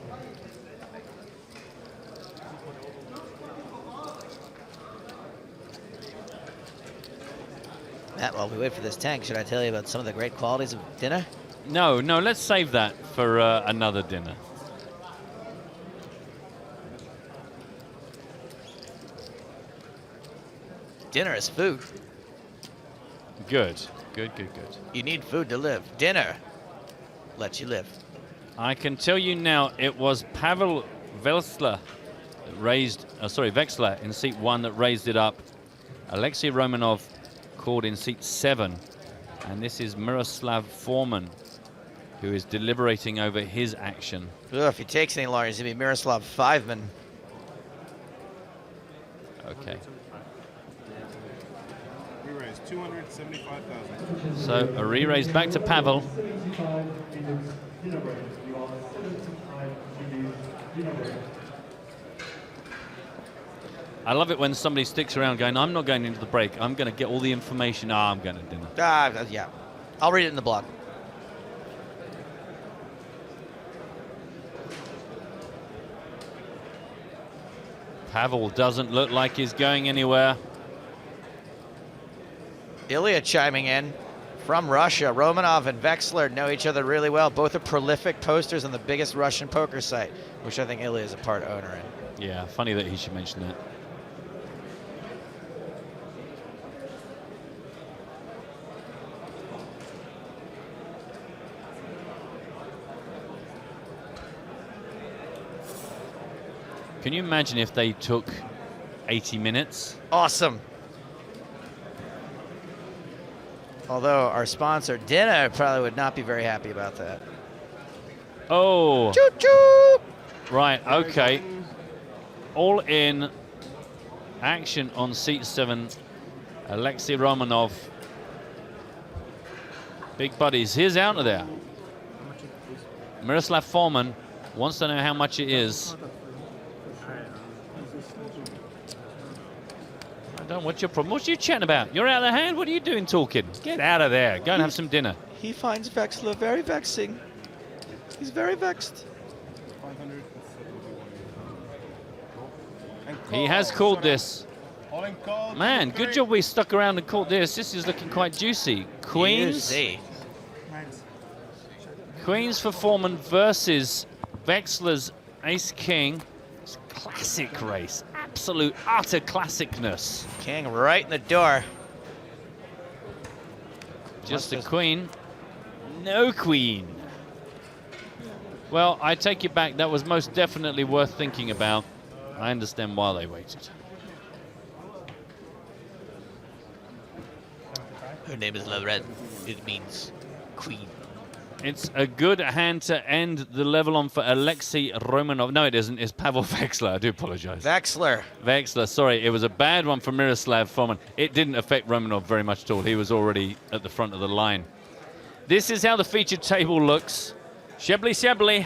Matt, while we wait for this tank, should I tell you about some of the great qualities of dinner? No, let's save that for another dinner. Dinner is food. Good. You need food to live. Dinner lets you live. I can tell you now, it was Pavel Vexler Vexler in seat 1 that raised it up. Alexei Romanov called in seat 7. And this is Miroslav Forman, who is deliberating over his action. Ugh, if he takes any longer, he's going to be Miroslav Fiveman. Okay. We raised 275,000. So a re-raise back to Pavel. I love it when somebody sticks around going, I'm not going into the break. I'm going to get all the information. I'm going to dinner. Yeah. I'll read it in the blog. Pavel doesn't look like he's going anywhere. Ilya chiming in from Russia. Romanov and Vexler know each other really well. Both are prolific posters on the biggest Russian poker site, which I think Ilya is a part owner in. Yeah, funny that he should mention that. Can you imagine if they took 80 minutes? Awesome. Although our sponsor, Dinner, probably would not be very happy about that. Oh. Choo-choo! Right, okay. All in action on seat 7. Alexei Romanov. Big buddies. Here's out of there. Miroslav Forman wants to know how much it is. What's your problem? What are you chatting about? You're out of hand? What are you doing talking? Get out of there. Go and have some dinner. He finds Vexler very vexing. He's very vexed. He has called this. Man, good job we stuck around and caught this. This is looking quite juicy. Queens. Queens for Foreman versus Vexler's Ace-King. It's a classic race. Absolute, utter classicness. King right in the door. Just a queen. No queen. Well, I take it back. That was most definitely worth thinking about. I understand why they waited. Her name is Lorette. It means queen. It's a good hand to end the level on for Alexei Romanov. No, it isn't. It's Pavel Vexler. I do apologize. Vexler, sorry. It was a bad one for Miroslav Forman. It didn't affect Romanov very much at all. He was already at the front of the line. This is how the featured table looks. Shebly.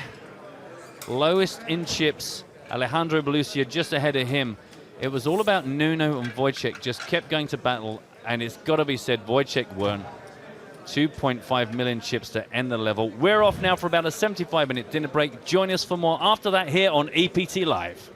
Lowest in chips. Alejandro Belluccia just ahead of him. It was all about Nuno and Wojciech. Just kept going to battle. And it's got to be said, Wojciech won. 2.5 million chips to end the level. We're off now for about a 75-minute dinner break. Join us for more after that here on EPT Live.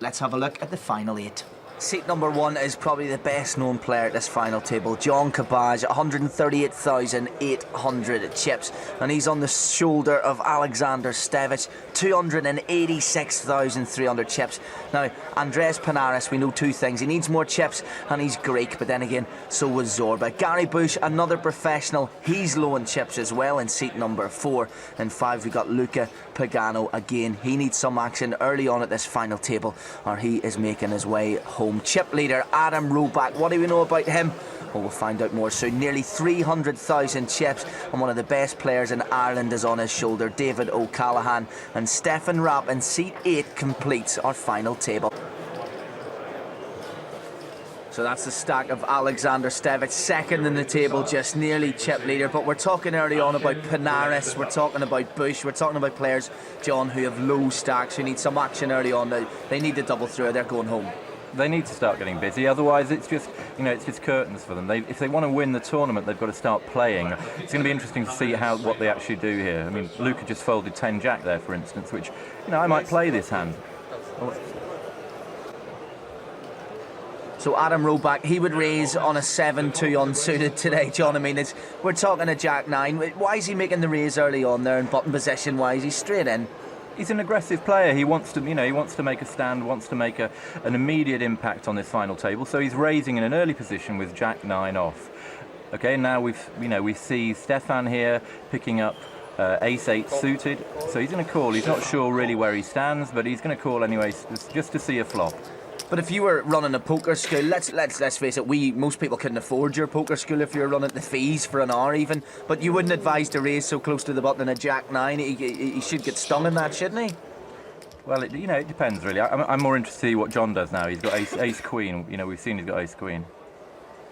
Let's have a look at the final 8. Seat number 1 is probably the best known player at this final table, John Capucho, 138,800 chips, and he's on the shoulder of Alexander Stevic, 286,300 chips. Now, Andres Panares, we know two things: he needs more chips and he's Greek, but then again, so was Zorba. Gary Bush, another professional, he's low in chips as well in seat number 4. And 5, we got Luca Pagano again. He needs some action early on at this final table, or he is making his way home. Chip leader Adam Roback, what do we know about him? Well, we'll find out more soon. Nearly 300,000 chips, and one of the best players in Ireland is on his shoulder, David O'Callaghan. And Stefan Rapp in seat 8 completes our final table. So that's the stack of Alexander Stevic, second in the table, just nearly chip leader. But we're talking early on about Panares, we're talking about Bush, we're talking about players, John, who have low stacks, who need some action early on. They need to double through, they're going home. They need to start getting busy, otherwise it's just, it's just curtains for them. If they want to win the tournament, they've got to start playing. It's going to be interesting to see what they actually do here. I mean, Luca just folded 10-jack there, for instance, which, I might play this hand. So Adam Roback, he would raise on a 7-2 unsuited today, John. I mean, we're talking a Jack-9. Why is he making the raise early on there in button position? Why is he straight in? He's an aggressive player. He wants to, he wants to make a stand, wants to make an immediate impact on this final table. So he's raising in an early position with Jack-9 off. Okay, now we see Stefan here picking up Ace-8 suited. So he's going to call. He's not sure really where he stands, but he's going to call anyway, just to see a flop. But if you were running a poker school, let's face it, most people couldn't afford your poker school if you were running the fees for an hour even. But you wouldn't advise to raise so close to the button in a Jack 9. He should get stung in that, shouldn't he? Well, it depends really. I'm more interested to see what John does now. He's got ace queen. We've seen he's got ace queen.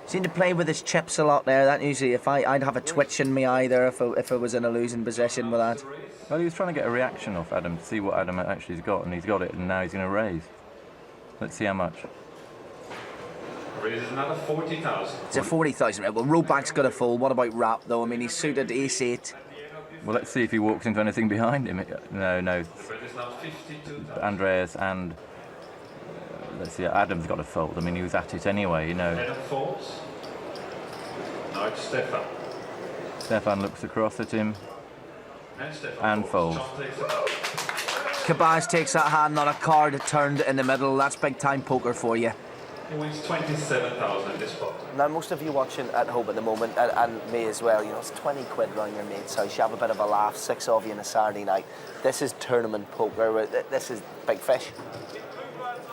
Seemed to play with his chips a lot there. That usually, I'd have a twitch in me eye there if I was in a losing position with that. Well, he was trying to get a reaction off Adam to see what Adam actually has got, and he's got it, and now he's going to raise. Let's see how much. Raises another 40,000. It's a 40,000. Well, Roback's got a fold. What about Rap though? I mean, he's suited ace 8. Well, let's see if he walks into anything behind him. No. Andreas and let's see. Adam's got a fold. I mean, he was at it anyway. Adam folds. Now it's Stefan. Stefan looks across at him and folds. Cabaz takes that hand, not a card turned in the middle. That's big time poker for you. He wins 27,000 at this spot. Now, most of you watching at home at the moment, and me as well, it's 20 quid round your mate's house. You have a bit of a laugh, 6 of you on a Saturday night. This is tournament poker. This is big fish.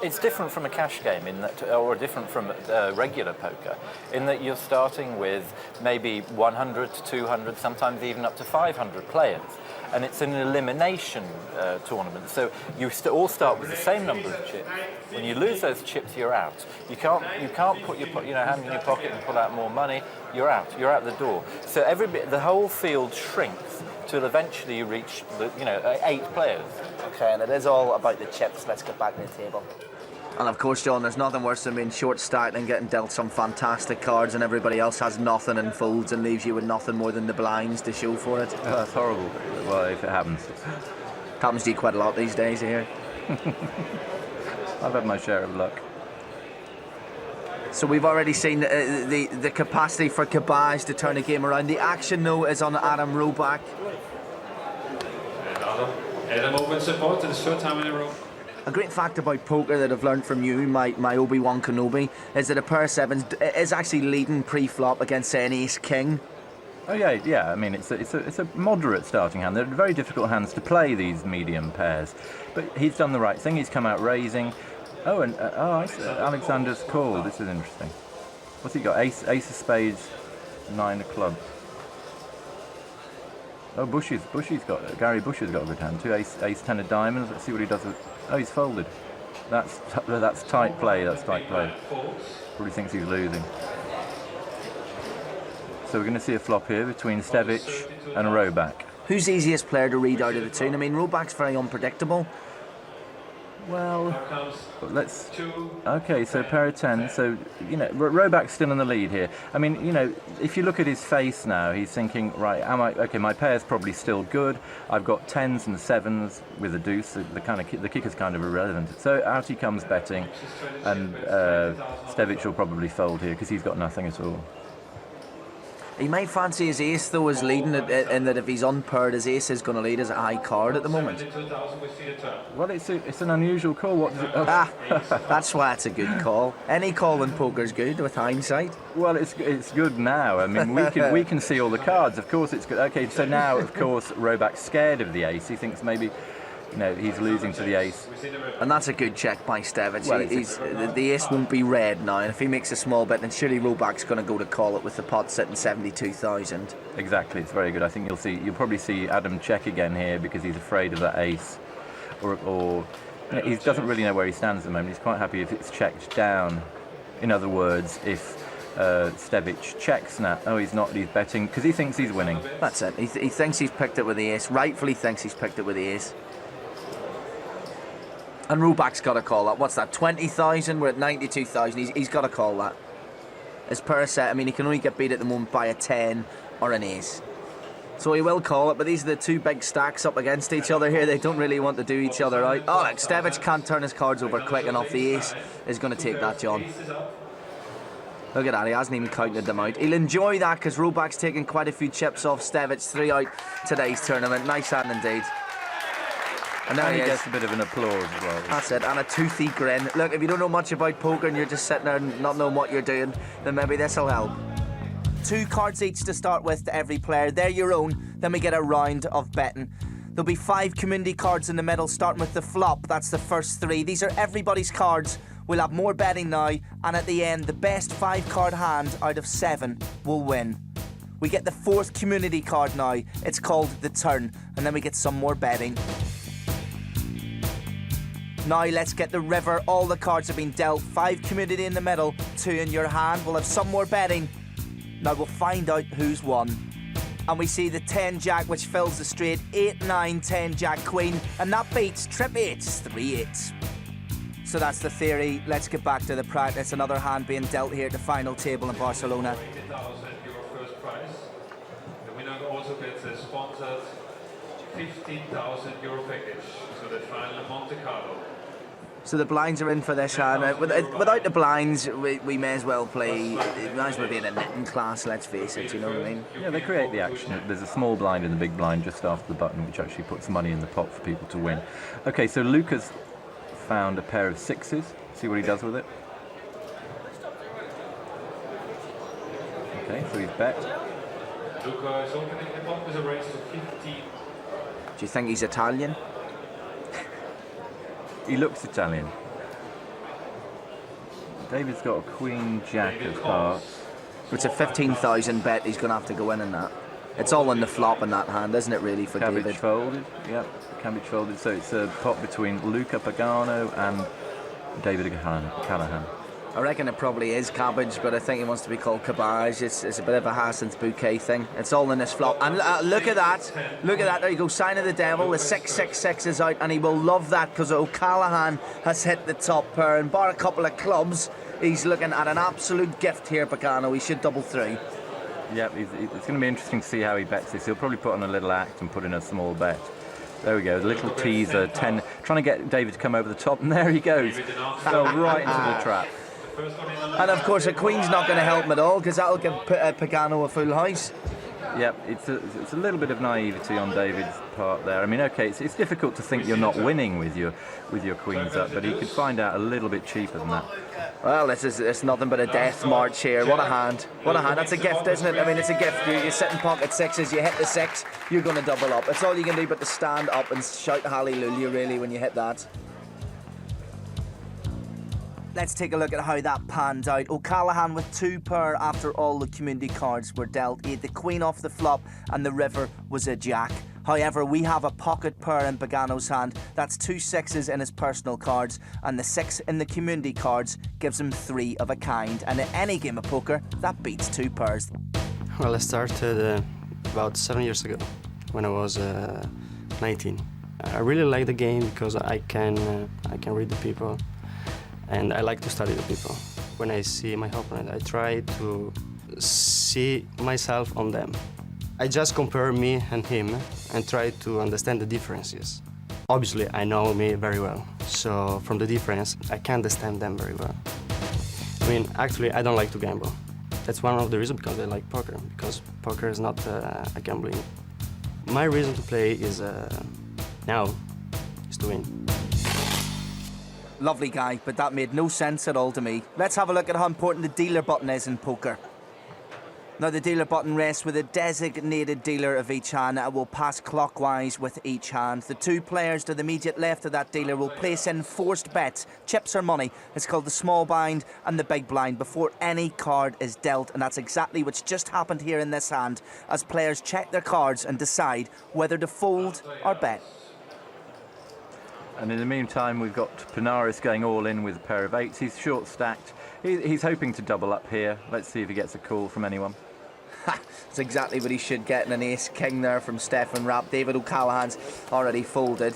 It's different from a cash game or different from regular poker, in that you're starting with maybe 100 to 200, sometimes even up to 500 players. And it's an elimination tournament, so you all start with the same number of chips. When you lose those chips, you're out. You can't put your hand in your pocket and pull out more money. You're out. You're out the door. So the whole field shrinks till eventually you reach 8 players. Okay, and it is all about the chips. Let's get back to the table. And of course, John, there's nothing worse than being short-stacked and getting dealt some fantastic cards and everybody else has nothing and folds and leaves you with nothing more than the blinds to show for it. Oh, that's horrible. Well, if it happens. Happens to you quite a lot these days here. I've had my share of luck. So we've already seen the capacity for Cabaz to turn the game around. The action, though, is on Adam Roback. Adam opens support, and it's 3rd time in a row. A great fact about poker that I've learned from you, my Obi-Wan Kenobi, is that a pair of sevens is actually leading pre-flop against, say, an ace-king. Oh yeah. I mean, it's a moderate starting hand. They're very difficult hands to play, these medium pairs. But he's done the right thing. He's come out raising. Oh, and Alexander's call. This is interesting. What's he got? Ace of spades, 9 of clubs. Oh, Gary Bush has got a good hand too. Ace 10 of diamonds. Let's see what he does with. Oh, he's folded. That's tight play. Probably thinks he's losing. So we're going to see a flop here between Stevic and Roback. Who's the easiest player to read out of the two? I mean, Roback's very unpredictable. Well, let's. Okay, so pair of 10. So Roback's still in the lead here. I mean, if you look at his face now, he's thinking, right, okay, my pair's probably still good. I've got 10s and 7s with a deuce. The kicker's kind of irrelevant. So out he comes betting, and Stevic will probably fold here because he's got nothing at all. He might fancy his ace, though, as leading, in that if he's unpaired, his ace is going to lead as a high card at the moment. Well, it's an unusual call. What does it? That's why it's a good call. Any call in poker's good with hindsight. Well, it's good now. I mean, we can see all the cards. Of course, it's good. Okay, so now, of course, Roback's scared of the ace. He thinks maybe, he's losing to the ace. And that's a good check by Stevic. Well, the ace won't be red now, and if he makes a small bet, then surely Roback's going to go to call it with the pot sitting 72,000. Exactly, it's very good. I think you'll probably see Adam check again here because he's afraid of that ace, or he doesn't really know where he stands at the moment. He's quite happy if it's checked down. In other words, if Stevic checks now. Oh, he's not. He's betting because he thinks he's winning. That's it. He thinks he's picked it with the ace. Rightfully thinks he's picked it with the ace. And Roback's got to call that. What's that, 20,000? We're at 92,000. He's got to call that. As per set, I mean, he can only get beat at the moment by a 10 or an ace. So he will call it, but these are the two big stacks up against each other here. They don't really want to do each other out. Oh, look, Stevic can't turn his cards over quick enough. The ace is going to take that, John. Look at that, he hasn't even counted them out. He'll enjoy that because Roback's taken quite a few chips off Stevic throughout today's tournament. Nice hand indeed. And there he gets a bit of an applause as well. That's it, and a toothy grin. Look, if you don't know much about poker and you're just sitting there and not knowing what you're doing, then maybe this will help. 2 cards each to start with to every player. They're your own. Then we get a round of betting. There'll be 5 community cards in the middle, starting with the flop. That's the first 3. These are everybody's cards We'll have more betting now, and at the end, the best 5-card hand out of 7 will win. We get the 4th community card now. It's called the turn, and then we get some more betting. Now let's get the river. All the cards have been dealt. 5 community in the middle, 2 in your hand. We'll have some more betting. Now we'll find out who's won. And we see the 10 jack, which fills the straight. 8, 9, 10 jack queen, and that beats trip 8s, 3 8s. So that's the theory. Let's get back to the practice. Another hand being dealt here at the final table in Barcelona. Your first prize. The winner also gets a sponsored 15,000 euro package. So the final Monte Carlo. So the blinds are in for this hand. Without the blinds, we may as well play. It might as well be in a knitting class, let's face it, you know what I mean? Yeah, they create the action. There's a small blind and the big blind just after the button, which actually puts money in the pot for people to win. Okay, so Luca's found a pair of 6s. See what he does with it. Okay, so he's bet. Luca is opening the pot with a raise to 15. Do you think he's Italian? He looks Italian. David's got a queen jack of hearts. It's a 15,000 bet. He's going to have to go in that. It's all in the flop in that hand, isn't it, really, for Cabbage David? folded, yep. Cabbage folded. So it's a pot between Luca Pagano and David Callahan. I reckon it probably is Cabbage, but I think he wants to be called Cabbage. It's a bit of a Hassan's bouquet thing. It's all in this flop. And look at that. Look at that. There you go. Sign of the devil. The 666 is out, and he will love that because O'Callaghan has hit the top pair. And bar a couple of clubs, he's looking at an absolute gift here, Pagano. He should double through. Yep, it's going to be interesting to see how he bets this. He'll probably put on a little act and put in a small bet. There we go, a little teaser, 10, trying to get David to come over the top, and there he goes. Fell right into the trap. And of course, a queen's not going to help him at all because that'll give Pagano a full house. Yep, it's a little bit of naivety on David's part there. I mean, okay, it's difficult to think you're not winning with your queens up, but he could find out a little bit cheaper than that. Well, it's nothing but a death march here. What a hand. What a hand. That's a gift, isn't it? I mean, it's a gift. You sit in pocket 6s, you hit the 6, you're going to double up. It's all you can do but to stand up and shout hallelujah, really, when you hit that. Let's take a look at how that panned out. O'Callaghan with 2 pair after all the community cards were dealt. He had the queen off the flop and the river was a jack. However, we have a pocket pair in Pagano's hand. That's 2 6s in his personal cards, and the 6 in the community cards gives him 3 of a kind. And in any game of poker, that beats 2 pairs. Well, I started about 7 years ago, when I was 19. I really like the game because I can read the people, and I like to study the people. When I see my opponent, I try to see myself on them. I just compare me and him and try to understand the differences. Obviously, I know me very well, so from the difference, I can understand them very well. I mean, actually, I don't like to gamble. That's one of the reasons because I like poker, because poker is not a gambling. My reason to play is now is to win. Lovely guy, but that made no sense at all to me. Let's have a look at how important the dealer button is in poker. Now the dealer button rests with a designated dealer of each hand and will pass clockwise with each hand. The 2 players to the immediate left of that dealer will place in forced bets, chips or money. It's called the small blind and the big blind before any card is dealt, and that's exactly what's just happened here in this hand as players check their cards and decide whether to fold or bet. And in the meantime, we've got Panares going all in with a pair of 8s. He's short stacked. He's hoping to double up here. Let's see if he gets a call from anyone. That's exactly what he should get, an ace king there from Stefan Rapp. David O'Callaghan's already folded.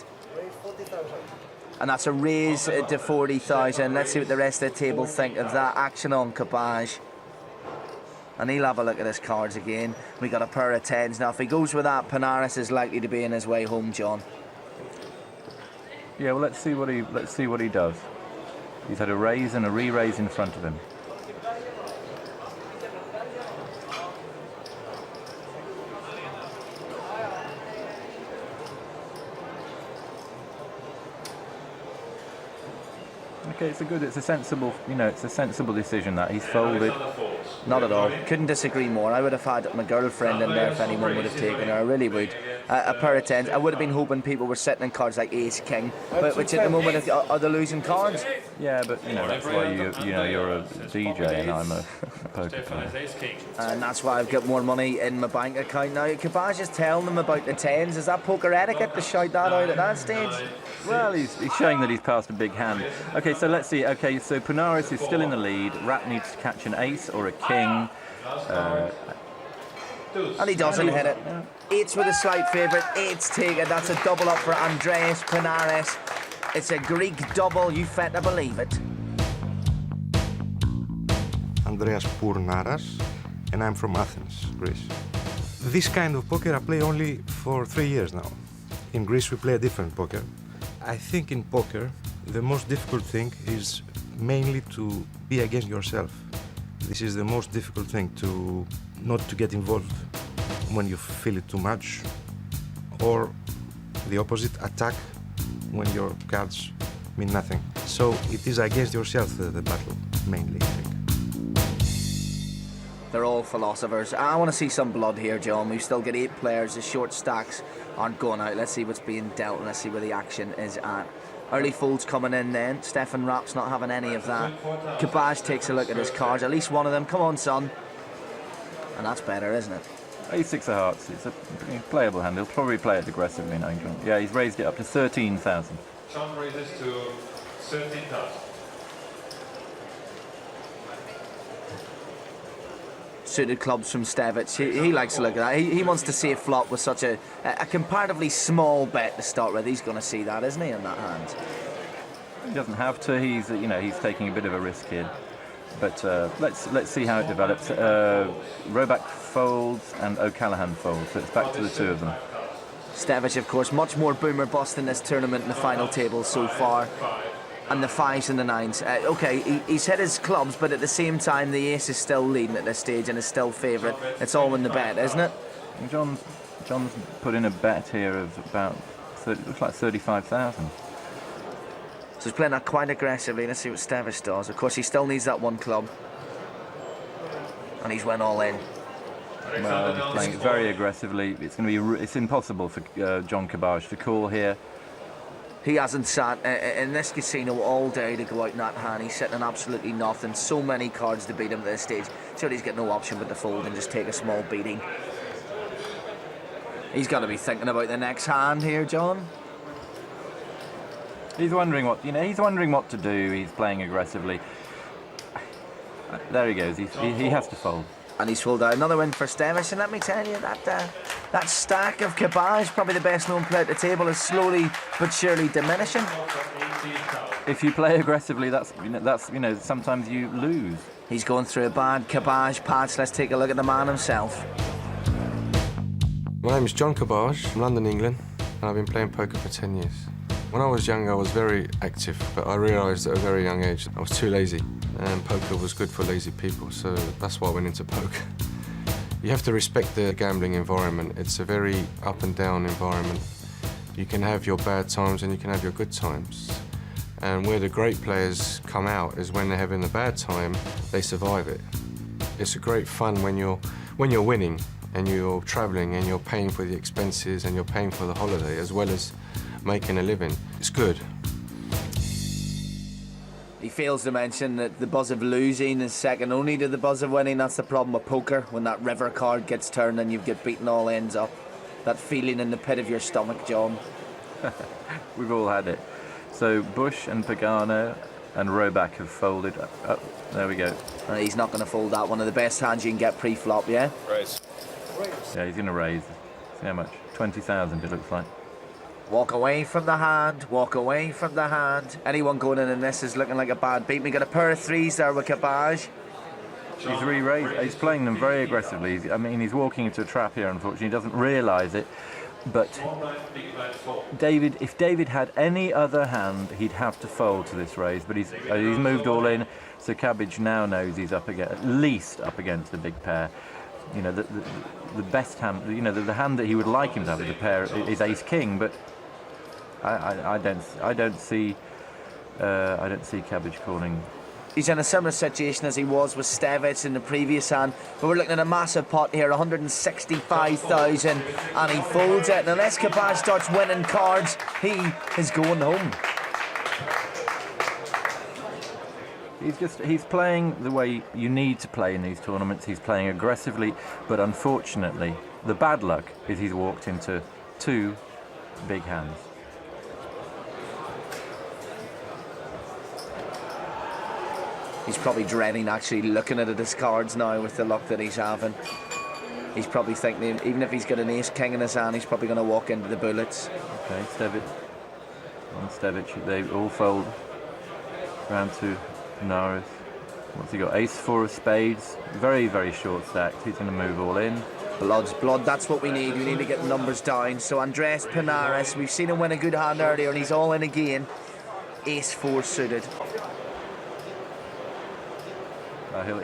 And that's a raise to 40,000. Let's see what the rest of the table think of that action on Cabbage. And he'll have a look at his cards again. We got a pair of 10s. Now, if he goes with that, Panares is likely to be in his way home, John. Yeah, well, let's see what he does. He's had a raise and a re-raise in front of him. Okay, it's a sensible, it's a sensible decision that he's folded. Not at all. Couldn't disagree more. I would have had my girlfriend in there if anyone would have taken her. I really would. a pair of tens. I would have been hoping people were sitting in cards like ace king, but which at the moment are the losing cards. Yeah, but you know that's why you're a DJ and I'm a poker player. And that's why I've got more money in my bank account now. Capucho is telling them about the tens. Is that poker etiquette to shout that out at that stage? Well, he's showing that he's passed a big hand. Okay, so let's see. Okay, so Panares is still in the lead. Rat needs to catch an ace or a king. And he doesn't hit it. Eights with a slight favourite. Eights taken. That's a double up for Andreas Panares. It's a Greek double. You fit to believe it. Andreas Panares, and I'm from Athens, Greece. This kind of poker I play only for 3 years now. In Greece we play a different poker. I think in poker the most difficult thing is mainly to be against yourself. This is the most difficult thing, to not to get involved when you feel it too much, or the opposite, attack when your cards mean nothing. So it is against yourself the battle, mainly, I think. They're all philosophers. I want to see some blood here, John. We've still got 8 players. The short stacks aren't going out. Let's see what's being dealt and let's see where the action is at. Early folds coming in then. Stefan Rapp's not having any of that. Capucho takes a look at his cards. At least one of them. Come on, son. And that's better, isn't it? Ace-6 of hearts. It's a playable hand. He'll probably play it aggressively now. Yeah, he's raised it up to 13,000. John raises to 13,000. Suited clubs from Stevich. He likes to look at that. He wants to see it flop with such a comparatively small bet to start with. He's going to see that, isn't he, in that hand? He doesn't have to. He's he's taking a bit of a risk here. But let's see how it develops. Roback folds and O'Callaghan folds. So it's back to the 2 of them. Stevich, of course, much more boomer bust in this tournament in the final table so far. And the 5s and the 9s. Okay, he's hit his clubs, but at the same time, the ace is still leading at this stage and is still favourite. It's all in the bet, isn't it? John's put in a bet here of about, looks like 35,000. So he's playing that quite aggressively. Let's see what Stevich does. Of course, he still needs that 1 club. And he's went all in. Well, he's playing it very aggressively. It's going to be it's impossible for John Capucho to call here. He hasn't sat in this casino all day to go out in that hand. He's sitting on absolutely nothing. So many cards to beat him at this stage. So he's got no option but to fold and just take a small beating. He's got to be thinking about the next hand here, John. He's wondering what He's wondering what to do. He's playing aggressively. There he goes. He has to fold. And he's folded out. Another win for Stevich. And let me tell you that stack of Capucho, probably the best known player at the table, is slowly but surely diminishing. If you play aggressively, that's sometimes you lose. He's going through a bad Capucho patch. Let's take a look at the man himself. My name is John Capucho from London, England, and I've been playing poker for 10 years. When I was young, I was very active, but I realised at a very young age I was too lazy, and poker was good for lazy people, so that's why I went into poker. You have to respect the gambling environment. It's a very up and down environment. You can have your bad times and you can have your good times. And where the great players come out is when they're having a bad time, they survive it. It's a great fun when you're winning and you're travelling and you're paying for the expenses and you're paying for the holiday as well as making a living. It's good. He fails to mention that the buzz of losing is second only to the buzz of winning. That's the problem with poker. When that river card gets turned and you get beaten all ends up. That feeling in the pit of your stomach, John. We've all had it. So Bush and Pagano and Roback have folded. Oh, there we go. And he's not going to fold that. One of the best hands you can get pre-flop, yeah? Raise. Yeah, he's going to raise. See how much? 20,000 it looks like. Walk away from the hand, walk away from the hand. Anyone going in this is looking like a bad beat. We got a pair of 3s there with Capucho. He's re-raised. He's playing them very aggressively. He's walking into a trap here, unfortunately. He doesn't realise it. But if David had any other hand, he'd have to fold to this raise. But he's moved all in, so Cabbage now knows he's up against, at least up against the big pair. The best hand, the hand that he would like him to have as a pair is Ace King, but I don't see Cabbage calling He's in a similar situation as he was with Stevic in the previous hand, but we're looking at a massive pot here, 165,000, and he folds it. And unless Chimkovich starts winning cards, he is going home. He's playing the way you need to play in these tournaments. He's playing aggressively, but unfortunately, the bad luck is he's walked into 2 big hands. He's probably dreading actually looking at his cards now with the luck that he's having. He's probably thinking, even if he's got an ace-king in his hand, he's probably going to walk into the bullets. Okay, Stevic. On Stevic, they all fold. Round to Panares. What's he got? Ace-4 of spades. Very, very short stacked. He's going to move all in. Blood's blood, that's what we need. We need to get the numbers down. So Andres Panares, we've seen him win a good hand earlier, and he's all in again. Ace-4 suited.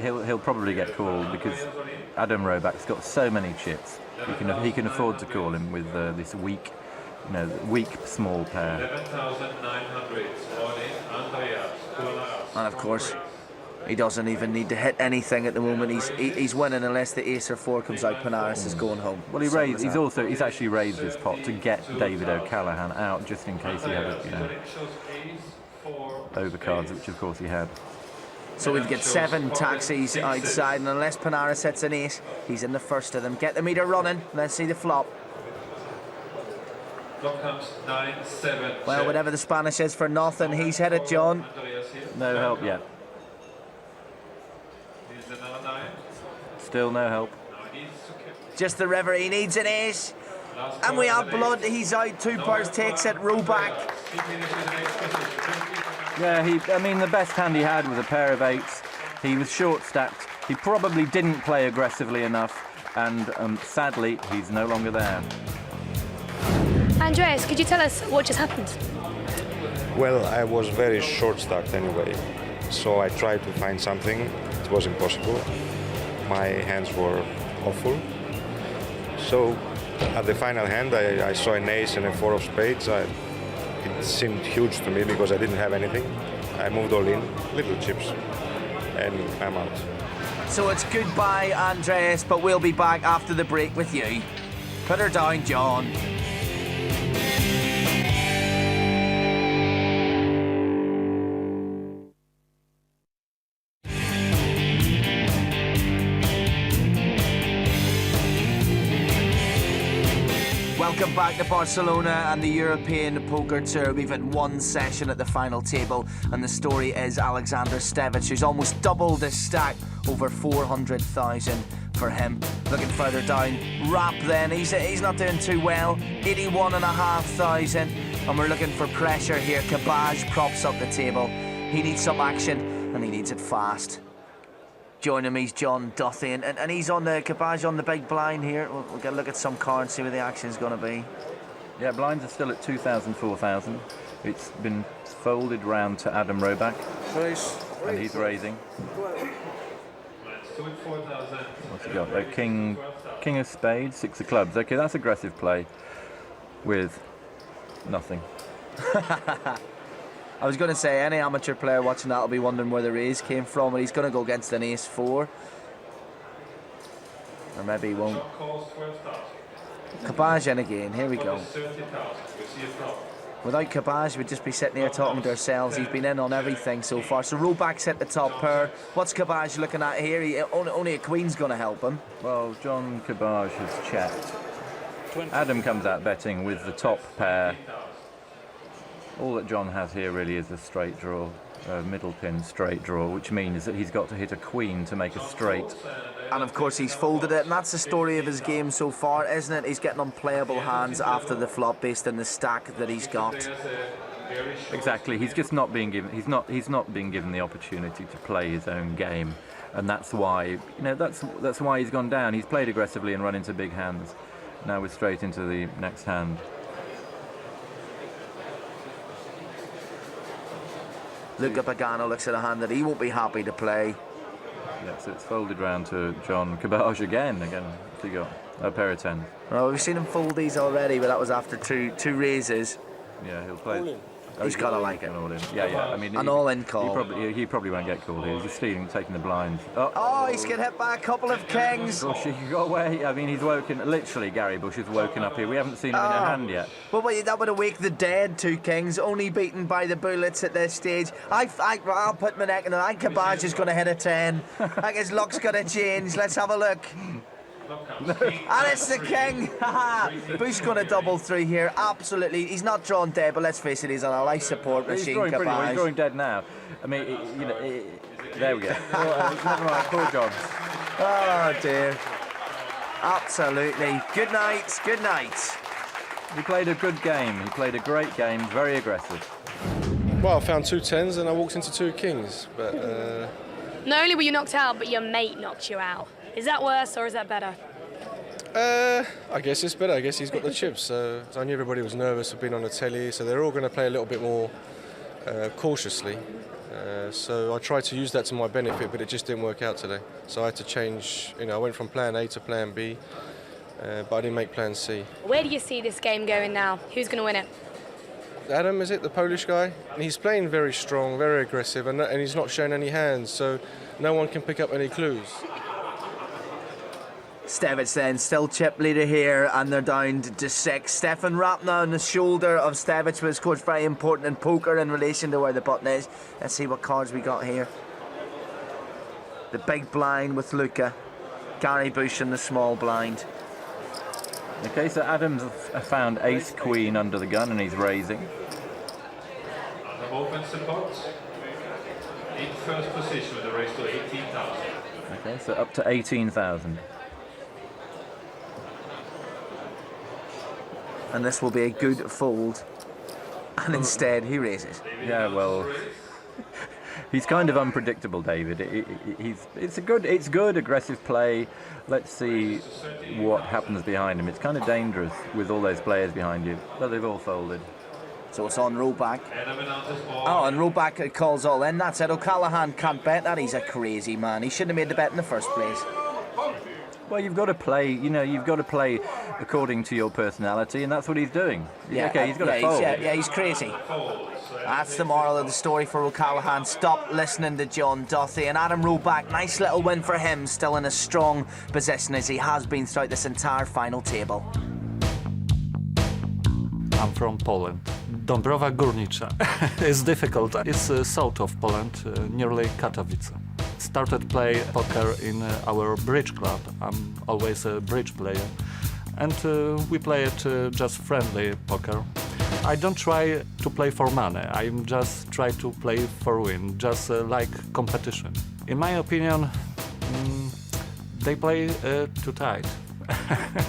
He'll probably get called because Adam Roback's got so many chips. He can afford to call him with this weak, weak small pair. 11,900. And of course, he doesn't even need to hit anything at the moment. He's winning unless the ace or 4 comes out. Panares is going home. Well, he's actually raised this pot to get David O'Callaghan out just in case he had overcards, which of course he had. So we've got 7 taxis outside, and unless Panares hits an ace, he's in the first of them. Get the meter running. Let's see the flop. Flop comes 9-7. Well, whatever the Spanish is for nothing, he's hit it, John. No help yet. Still no help. Just the river. He needs an ace. And we have blood. He's out. 2 pairs, takes it. Roback. Yeah, the best hand he had was a pair of 8s. He was short stacked. He probably didn't play aggressively enough, and sadly, he's no longer there. Andreas, could you tell us what just happened? Well, I was very short stacked anyway, so I tried to find something. It was impossible. My hands were awful. So at the final hand, I saw an ace and a 4 of spades. It seemed huge to me because I didn't have anything. I moved all in, little chips, and I'm out. So it's goodbye, Andreas, but we'll be back after the break with you. Put her down, John. Welcome back to Barcelona and the European Poker Tour. We've had 1 session at the final table, and the story is Alexander Stevic, who's almost doubled his stack, over 400,000 for him. Looking further down, Rap then, he's not doing too well, 81,500, and we're looking for pressure here. Chimkovich props up the table. He needs some action, and he needs it fast. Joining me is John Duthie, and he's on the Chimkovich on the big blind here. We'll get a look at some cards, see where the action's going to be. Yeah, blinds are still at 2,000, 4,000. It's been folded round to Adam Roback, and he's raising. What's he got? A king of spades, 6 of clubs. Okay, that's aggressive play with nothing. I was going to say, any amateur player watching that will be wondering where the raise came from, and he's going to go against an ace-4. Or maybe he won't. Chimkovich in again, here we go. Without Chimkovich, we'd just be sitting here talking to ourselves. He's been in on everything so far. So Roback's hit the top pair. What's Chimkovich looking at here? Only a queen's going to help him. Well, John Chimkovich has checked. Adam comes out betting with the top pair. All that John has here really is a straight draw, a middle pin straight draw, which means that he's got to hit a queen to make a straight. And of course he's folded it, and that's the story of his game so far, isn't it? He's getting unplayable hands after the flop based on the stack that he's got. Exactly. He's just not being given. He's not being given the opportunity to play his own game, and that's why that's why he's gone down. He's played aggressively and run into big hands. Now we're straight into the next hand. Luca Pagano looks at a hand that he won't be happy to play. Yeah, so it's folded round to John Chimkovich again. What's he got? A pair of 10. Well, we've seen him fold these already, but that was after two raises. Yeah, he'll play. He's got to like it. An all-in. Yeah. I mean, an all-in call. He probably won't get called here. He's just stealing, taking the blinds. Oh, he's getting hit by a couple of kings. Bush, he got away. I mean, he's woken. Literally, Gary Bush has woken up here. We haven't seen him in a hand yet. Well, wait, that would awake the dead. 2 kings, only beaten by the bullets at this stage. I'll put my neck in it. I think Capucho is going to hit a 10. I think his luck's going to change. Let's have a look. And it's the king. Bush going to double 3 here. Absolutely. He's not drawn dead, but let's face it, he's on a life support machine. He's drawing pretty well. He's drawing dead now. I mean, there we go. Never mind. Poor John. Oh dear. Absolutely. Good night. Good night. He played a good game. He played a great game. Very aggressive. Well, I found 2 10s and I walked into 2 kings, but. Not only were you knocked out, but your mate knocked you out. Is that worse or is that better? I guess it's better. I guess he's got the chips. So I knew everybody was nervous of being on the telly, so they're all going to play a little bit more cautiously. So I tried to use that to my benefit, but it just didn't work out today. So I had to change. I went from plan A to plan B, but I didn't make plan C. Where do you see this game going now? Who's going to win it? Adam, is it, the Polish guy? And he's playing very strong, very aggressive, and he's not showing any hands, so no one can pick up any clues. Stevic then, still chip leader here, and they're down to 6. Stefan Rapna on the shoulder of Stevic was, of course, very important in poker in relation to where the button is. Let's see what cards we got here. The big blind with Luca. Gary Bush in the small blind. Okay, so Adams found ace-queen under the gun, and he's raising. Adam opens the pot in first position with a raise to 18,000. Okay, so up to 18,000. And this will be a good fold. And instead, he raises. Yeah, well, he's kind of unpredictable, David. It's good aggressive play. Let's see what happens behind him. It's kind of dangerous with all those players behind you, but they've all folded. So it's on rollback. Oh, and rollback calls all in. That's it. O'Callaghan can't bet that. He's a crazy man. He shouldn't have made the bet in the first place. Well, you've got to play, you've got to play according to your personality, and that's what he's doing. Yeah, okay, he's got to fold. He's crazy. That's the moral of the story for O'Callaghan. Stop listening to John Duthie. And Adam Rollback, nice little win for him, still in a strong position as he has been throughout this entire final table. I'm from Poland. Dąbrowa Górnicza. It's difficult. It's south of Poland, nearly Katowice. Started play poker in our bridge club. I'm always a bridge player. And we play it just friendly poker. I don't try to play for money. I just try to play for win, just like competition. In my opinion, they play too tight.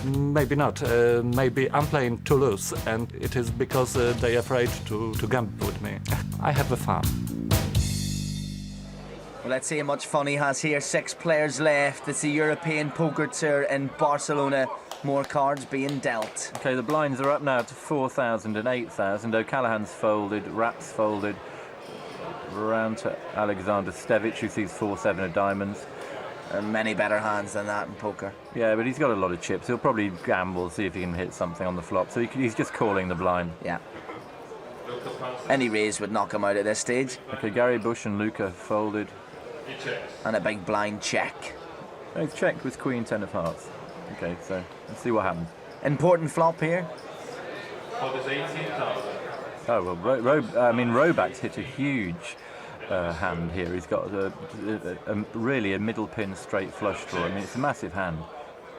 Maybe not. Maybe I'm playing too loose, and it is because they're afraid to gamble with me. I have a fun. Well, let's see how much fun he has here. 6 players left. It's the European Poker Tour in Barcelona. More cards being dealt. Okay, the blinds are up now to 4,000 and 8,000. O'Callaghan's folded, Rapp's folded. Round to Alexander Stevic, who sees 4-7 of diamonds. And many better hands than that in poker. Yeah, but he's got a lot of chips. He'll probably gamble, see if he can hit something on the flop. So he's just calling the blind. Yeah. Any raise would knock him out at this stage. Okay, Gary Bush and Luca folded. And a big blind check. Oh, he's checked with Queen 10 of hearts. Okay, so let's see what happens. Important flop here. Pot is 18,000. Oh, well, Roback's hit a huge hand here. He's got really a middle pin straight flush draw. I mean, it's a massive hand.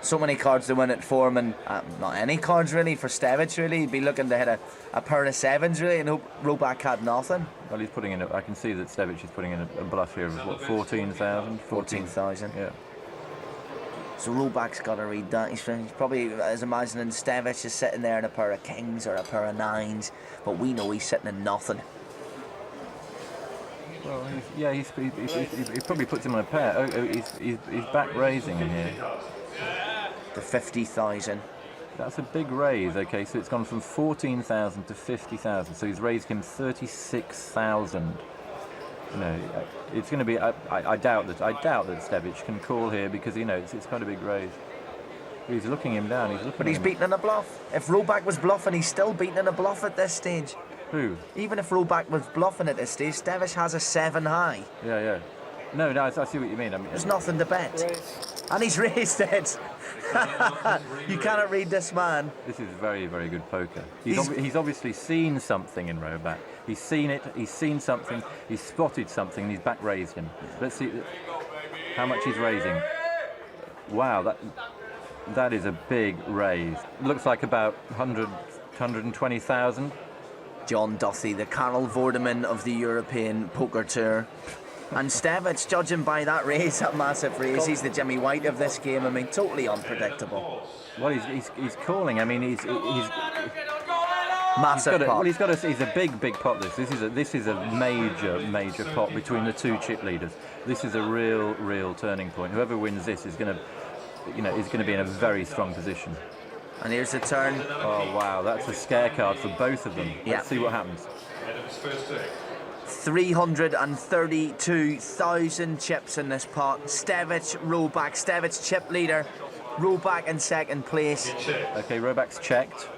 So many cards to win it for him, and not any cards really for Stevic, really. He'd be looking to hit a pair of 7s, really, and hope Roback had nothing. Well, he's putting in I can see that Stevic is putting in a bluff here of, what, 14,000? 14,000. Yeah. So Roback's got to read that. He's probably is imagining Stevic is sitting there in a pair of kings or a pair of 9s, but we know he's sitting in nothing. Well, he probably puts him on a pair. Oh, he's back raising in here. To 50,000. That's a big raise. Okay, so it's gone from 14,000 to 50,000. So he's raised him 36,000. It's going to be. I doubt that Stevic can call here because it's quite a big raise. He's looking him down. But he's beaten in a bluff. If Roback was bluffing, he's still beaten in a bluff at this stage. Who? Even if Roback was bluffing at this stage, Stevic has a 7 high. Yeah. No, I see what you mean. I mean, there's nothing to bet. And he's raised it. You cannot read this man. This is very, very good poker. He's obviously seen something in Roback. He's seen it, he's seen something, he's spotted something, and he's back raised him. Let's see how much he's raising. Wow, that is a big raise. Looks like about 120,000. John Duthie, the Karel Vorderman of the European Poker Tour. And Stevic, judging by that raise, that massive raise, he's the Jimmy White of this game. I mean, totally unpredictable. Well, he's calling. I mean, he's massive pot. Well, he's a big pot. This is a major pot between the two chip leaders. This is a real turning point. Whoever wins this is going to, is going to be in a very strong position. And here's the turn. Oh wow, that's a scare card for both of them. Yeah. Let's see what happens. 332,000 chips in this pot. Stevic, Roback. Stevic chip leader. Roback in second place. Okay, Roback's checked.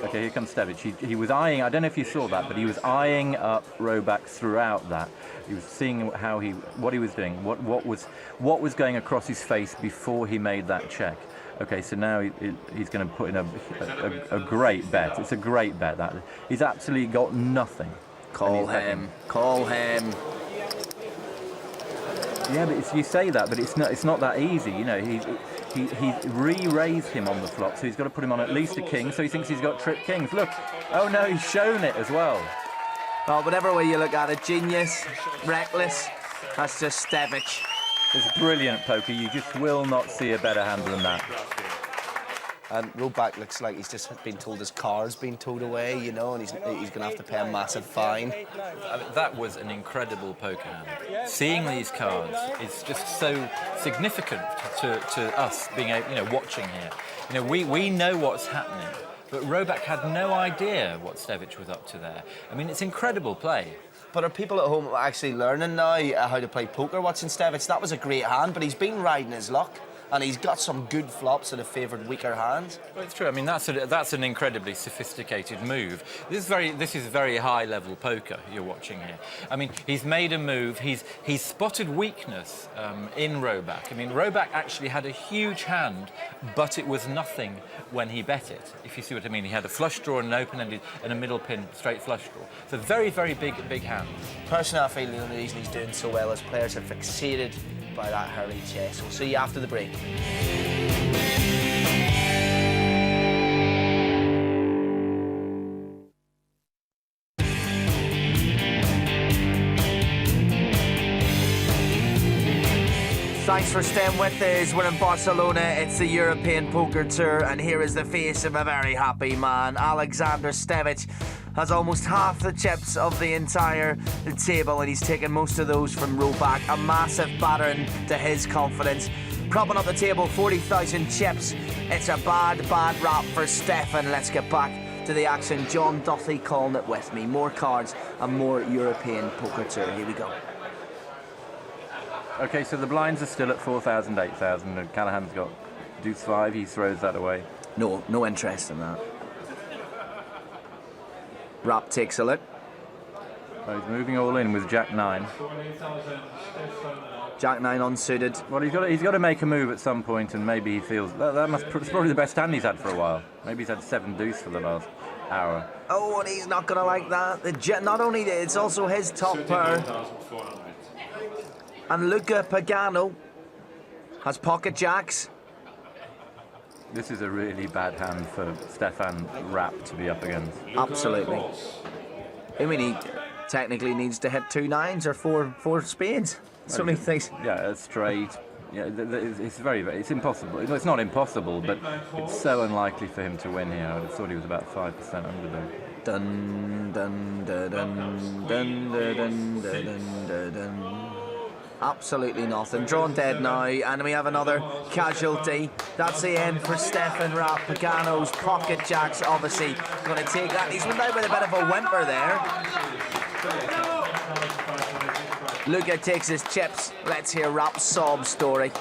Okay, here comes Stevic. He was eyeing, I don't know if you saw that, but he was eyeing up Roback throughout that. He was seeing what he was doing, what was going across his face before he made that check. Okay, so now he's going to put in a great bet. It's a great bet. That he's absolutely got nothing. Call him. Yeah, but you say that, but it's not that easy. He re-raised him on the flop, so he's got to put him on at least a king. So he thinks he's got trip kings. Look, oh no, he's shown it as well. Well, whatever way you look at it, genius, reckless. That's just Stevic. It's brilliant poker. You just will not see a better hand than that. And Roback looks like he's just been told his car's been towed away, and he's going to have to pay a massive fine. I mean, that was an incredible poker hand. Seeing these cards is just so significant to us being watching here. We know what's happening, but Roback had no idea what Stevic was up to there. I mean, it's incredible play. But are people at home actually learning now how to play poker watching Stevic? That was a great hand, but he's been riding his luck. And he's got some good flops that have favoured weaker hands. Well, it's true. I mean, that's an incredibly sophisticated move. This is very high-level poker you're watching here. I mean, he's made a move. He's spotted weakness in Roback. I mean, Roback actually had a huge hand, but it was nothing when he bet it. If you see what I mean, he had a flush draw and an open-ended and a middle pin straight flush draw. It's a very, very big hand. Personally, I feel the only reason he's doing so well is players are fixated by that hurried chess. We'll see you after the break. Thanks for staying with us. We're in Barcelona. It's the European Poker Tour, and here is the face of a very happy man. Alexander Stevic has almost half the chips of the entire table, and he's taken most of those from Roback. A massive battering to his confidence. Propping up the table, 40,000 chips. It's a bad rap for Stefan. Let's get back to the action. John Duthie calling it with me. More cards and more European Poker Tour. Here we go. Okay, so the blinds are still at 4,000, 8,000, and Callahan's got deuce 5, he throws that away. No interest in that. Rap takes a look. Oh, he's moving all in with Jack 9. Jack 9 unsuited. Well, he's got to make a move at some point, and maybe he feels it's probably the best hand he's had for a while. Maybe he's had 7 deuce for the last hour. Oh, and he's not going to like that. Not only it's also his top pair. And Luca Pagano has pocket jacks. This is a really bad hand for Stefan Rapp to be up against. Absolutely. I mean, he technically needs to hit 2 9s or four spades. So many things. Yeah, straight. Yeah, it's impossible. It's not impossible, but it's so unlikely for him to win here. I would have thought he was about 5% underdog. Dun dun dun dun dun dun dun dun. Absolutely nothing. Drawn dead now, and we have another casualty. That's the end for Stefan Rapp. Pagano's pocket jacks obviously going to take that. He's went out with a bit of a whimper there. Luca takes his chips. Let's hear Rapp's sob story.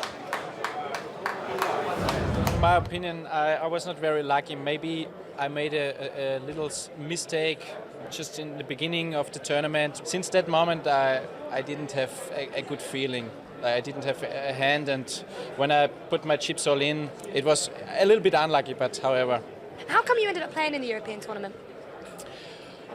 In my opinion, I was not very lucky. Maybe I made a little mistake just in the beginning of the tournament. Since that moment, I didn't have a good feeling. I didn't have a hand, and when I put my chips all in, it was a little bit unlucky, but however. How come you ended up playing in the European tournament?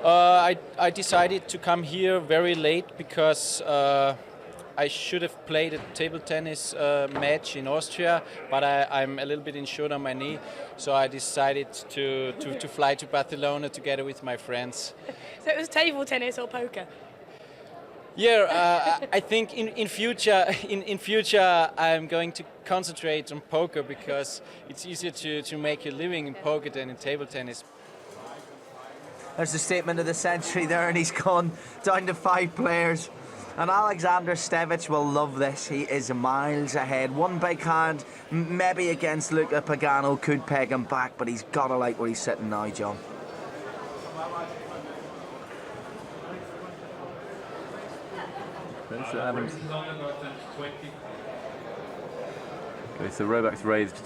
I decided to come here very late because I should have played a table tennis match in Austria, but I'm a little bit injured on my knee, so I decided to fly to Barcelona together with my friends. So it was table tennis or poker? Yeah, I think in future I'm going to concentrate on poker because it's easier to make a living in poker than in table tennis. There's the statement of the century there, and he's gone down to 5 players. And Alexander Stevic will love this. He is miles ahead. One big hand, maybe against Luca Pagano, could peg him back, but he's got to like where he's sitting now, John. Okay, so Roback's raised to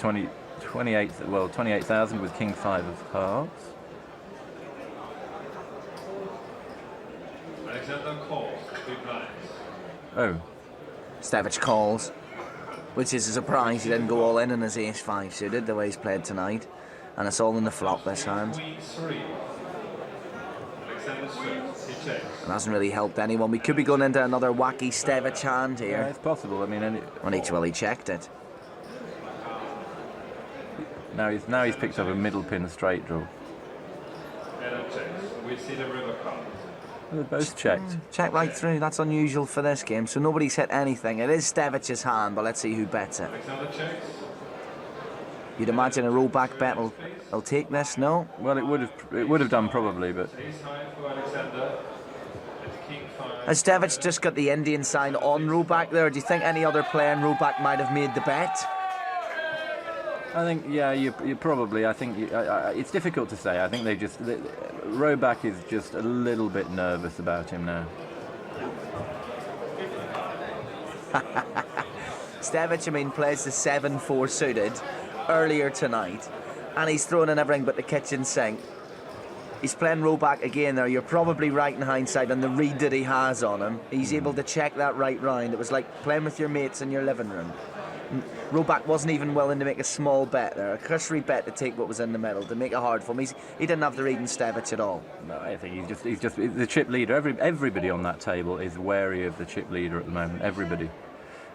28,000 with King 5 of hearts. Alexander calls, 3 blinds. Oh. Stevic calls, which is a surprise. He didn't go all in his ace-5 suited the way he's played tonight. And it's all in the flop this hand. It hasn't really helped anyone. We could be going into another wacky Stevic hand here. Yeah, it's possible. I mean, he checked it. Now he's picked up a middle pin straight draw. We see the river card. They're both checked. Check right through. That's unusual for this game. So nobody's hit anything. It is Stevic's hand, but let's see who bets it. You'd imagine a rollback bet will take this, no? Well, it would have done probably, but. Has Stevic just got the Indian sign on rollback there? Or do you think any other player in rollback might have made the bet? I think, yeah, you probably. I think it's difficult to say. I think Roback is just a little bit nervous about him now. Stevic, I mean, plays the 7-4 suited earlier tonight, and he's throwing in everything but the kitchen sink. He's playing Roback again there. You're probably right in hindsight on the read that he has on him. He's able to check that right round. It was like playing with your mates in your living room. Roback wasn't even willing to make a small bet there, a cursory bet to take what was in the middle, to make it hard for him. He didn't have the read in Stevic at all. No, I think he's just the chip leader. Everybody on that table is wary of the chip leader at the moment. Everybody.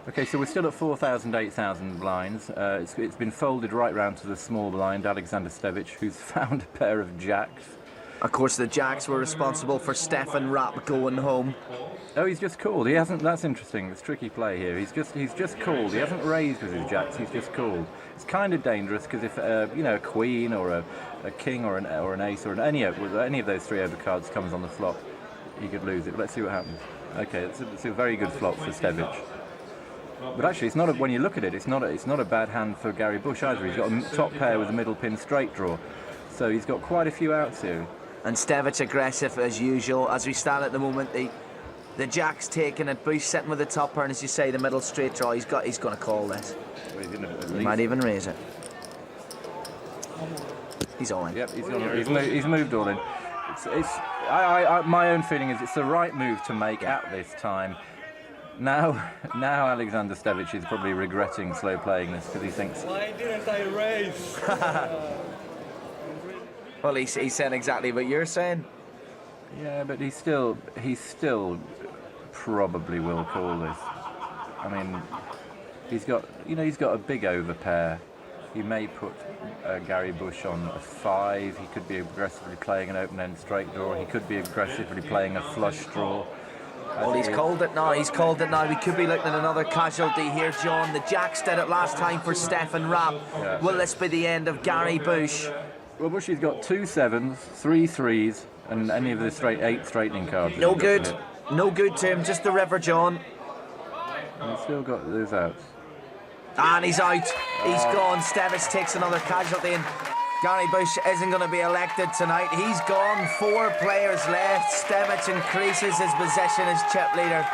Okay, so we're still at 4,000, 8,000 blinds. It's been folded right round to the small blind, Alexander Stevic, who's found a pair of jacks. Of course, the jacks were responsible for Stefan Rapp going home. Oh, he's just called. He hasn't. That's interesting. It's tricky play here. He's just called. He hasn't raised with his jacks. He's just called. It's kind of dangerous because if a queen or a king or an ace or any of those 3 overcards comes on the flop, he could lose it. But let's see what happens. Okay, it's a very good flop for Stevic. But actually, it's not. When you look at it, it's not a bad hand for Gary Bush either. He's got a top pair with a middle pin straight draw, so he's got quite a few outs here. And Stevic aggressive as usual. As we stand at the moment, the jack's taking it. Bush sitting with the top pair, and as you say, the middle straight draw. He's going to call this. He might even raise it. He's all in. Yep, he's moved all in. My own feeling is it's the right move to make at this time. Now Alexander Stevic is probably regretting slow playing this because he thinks, why didn't I raise? Well, he's saying exactly what you're saying. Yeah, but he still probably will call this. I mean, he's got a big overpair. He may put Gary Bush on a 5. He could be aggressively playing an open-end straight draw. He could be aggressively playing a flush draw. Well, he's called it now. We could be looking at another casualty here, John. The jacks did it last time for Stefan Rapp. Yeah. Will this be the end of Gary Bush? Well, Bushy's got 2 7s, 3 3s, and any of the 8 straightening cards. No good. No good to him. Just the river, John. And he's still got those outs. And he's out. He's gone. Stevic takes another casualty, and Gary Bush isn't going to be elected tonight. He's gone. 4 players left. Stevic increases his position as chip leader.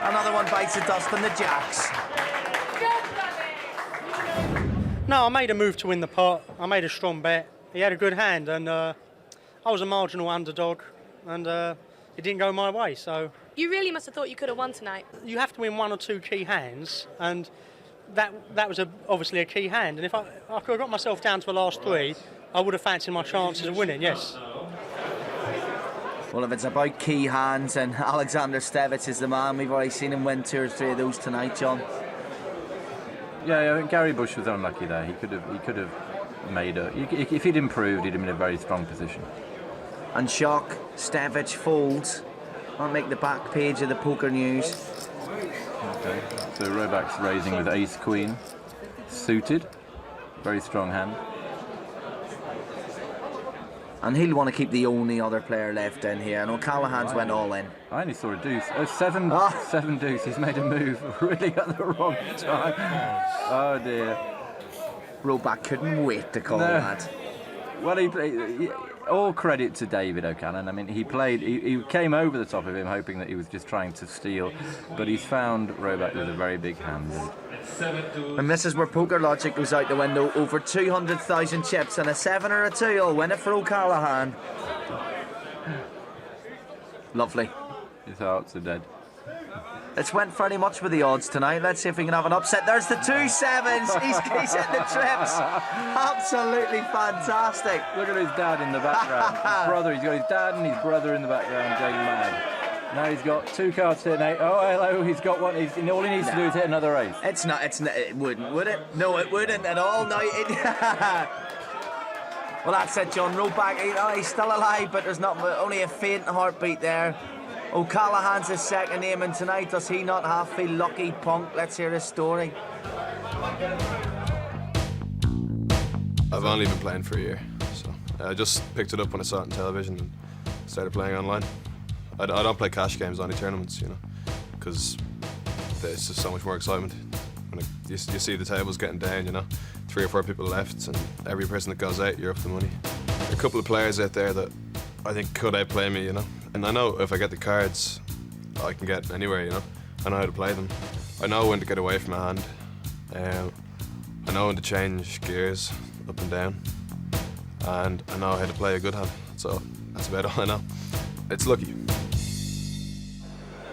Another one bites the dust on the jacks. No, I made a move to win the pot. I made a strong bet. he had a good hand, and I was a marginal underdog, and it didn't go my way. So You really must have thought you could have won tonight. you have to win one or two key hands, and that was obviously a key hand. And if I could have got myself down to the last three, I would have fancied my chances of winning. Yes. Well, if it's about key hands, and Alexander Stevic is the man, we've already seen him win 2 or 3 of those tonight, John. Yeah, I think Gary Bush was unlucky there. He could have made a. If he'd improved, he'd have been in a very strong position. And shock, Stevic folds. I'll make the back page of the Poker News. Okay, so Roback's raising with ace queen, suited, very strong hand. And he'll want to keep the only other player left in here. And O'Callaghan's went all in. I only saw a deuce. Oh, seven deuce. He's made a move really at the wrong time. Oh dear. Roback couldn't wait to call that. Well, all credit to David O'Callaghan. I mean, he came over the top of him, hoping that he was just trying to steal, but he's found Roback with a very big hand. And this is where poker logic goes out the window. Over 200,000 chips, and a 7 or a 2 will win it for O'Callaghan. Lovely. His hearts are dead. It's went fairly much with the odds tonight. Let's see if we can have an upset. There's the 2 sevens. He's hitting the trips. Absolutely fantastic. Look at his dad in the background. His brother. He's got his dad and his brother in the background going mad. Now he's got 2 cards to hit an 8. Oh, hello, he's got one. All he needs to do is hit another ace. It's not, it wouldn't, would it? No, it wouldn't at all. No, well, that's it, John. Roback, he's still alive, but there's only a faint heartbeat there. O'Callaghan's his second name, and tonight does he not half feel lucky, punk? Let's hear his story. I've only been playing for a year, so I just picked it up when I saw it on television and started playing online. I don't play cash games, only tournaments, because there's just so much more excitement. When you see the tables getting down, 3 or 4 people left, and every person that goes out, you're up the money. There are a couple of players out there that I think could outplay me, and I know if I get the cards, I can get anywhere, I know how to play them. I know when to get away from a hand. I know when to change gears up and down, and I know how to play a good hand. So that's about all I know. It's lucky.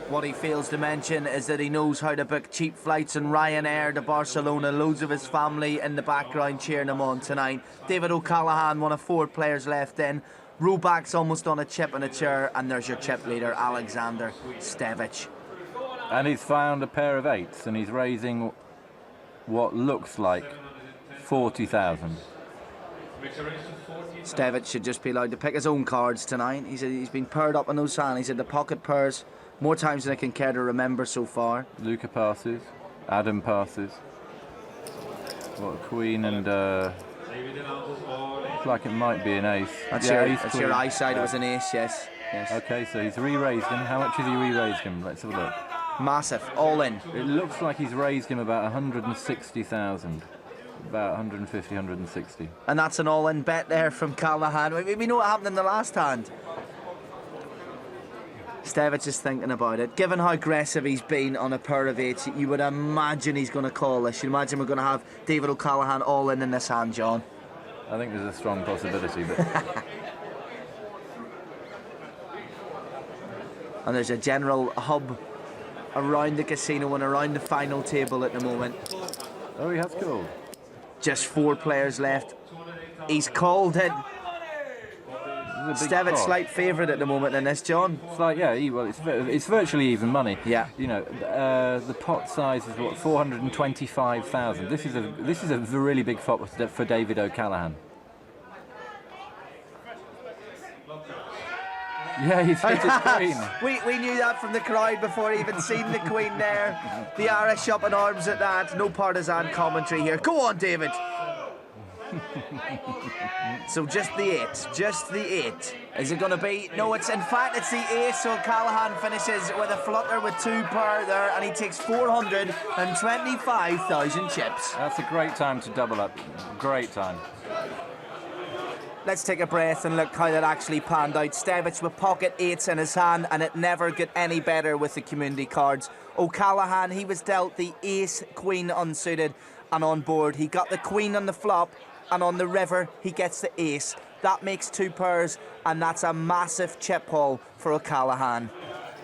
What he fails to mention is that he knows how to book cheap flights and Ryanair to Barcelona. Loads of his family in the background cheering him on tonight. David O'Callaghan, one of 4 players left in. Roback's almost on a chip and a chair, and there's your chip leader, Alexander Stevic. And he's found a pair of 8s, and he's raising what looks like 40,000. Stevic should just be allowed to pick his own cards tonight. He's been paired up in those hands. He's in the pocket pairs more times than I can care to remember so far. Luca passes, Adam passes. What, queen and looks like it might be an ace. That's your eyesight. It was an ace, yes. Okay, so he's re-raised him. How much has he re-raised him? Let's have a look. Massive, all in. It looks like he's raised him about 160,000. About 150, 160. And that's an all-in bet there from Callaghan. We know what happened in the last hand. Stevic is thinking about it. Given how aggressive he's been on a pair of 8s, you would imagine he's going to call this. You imagine we're going to have David O'Callaghan all in this hand, John. I think there's a strong possibility, but... And there's a general hub around the casino and around the final table at the moment. Oh, he has called. Just 4 players left. He's called it. Stevic slight favourite at the moment in this, John. It's like, it's virtually even money. Yeah. The pot size is what, 425,000. This is a really big pot for David O'Callaghan. Yeah, he's hit his queen. We knew that from the crowd before even seen the queen there. The Irish up in arms at that. No partisan commentary here. Go on, David. So just the 8, just the 8. Is it going to be? No, in fact it's the ace. So Callaghan finishes with a flutter with 2 pair there, and he takes 425,000 chips. That's a great time to double up. Great time. Let's take a breath and look how that actually panned out. Stevic with pocket 8s in his hand, and it never got any better with the community cards. O'Callaghan, he was dealt the ace queen unsuited and on board. He got the queen on the flop, and on the river he gets the ace. That makes 2 pairs, and that's a massive chip haul for O'Callaghan.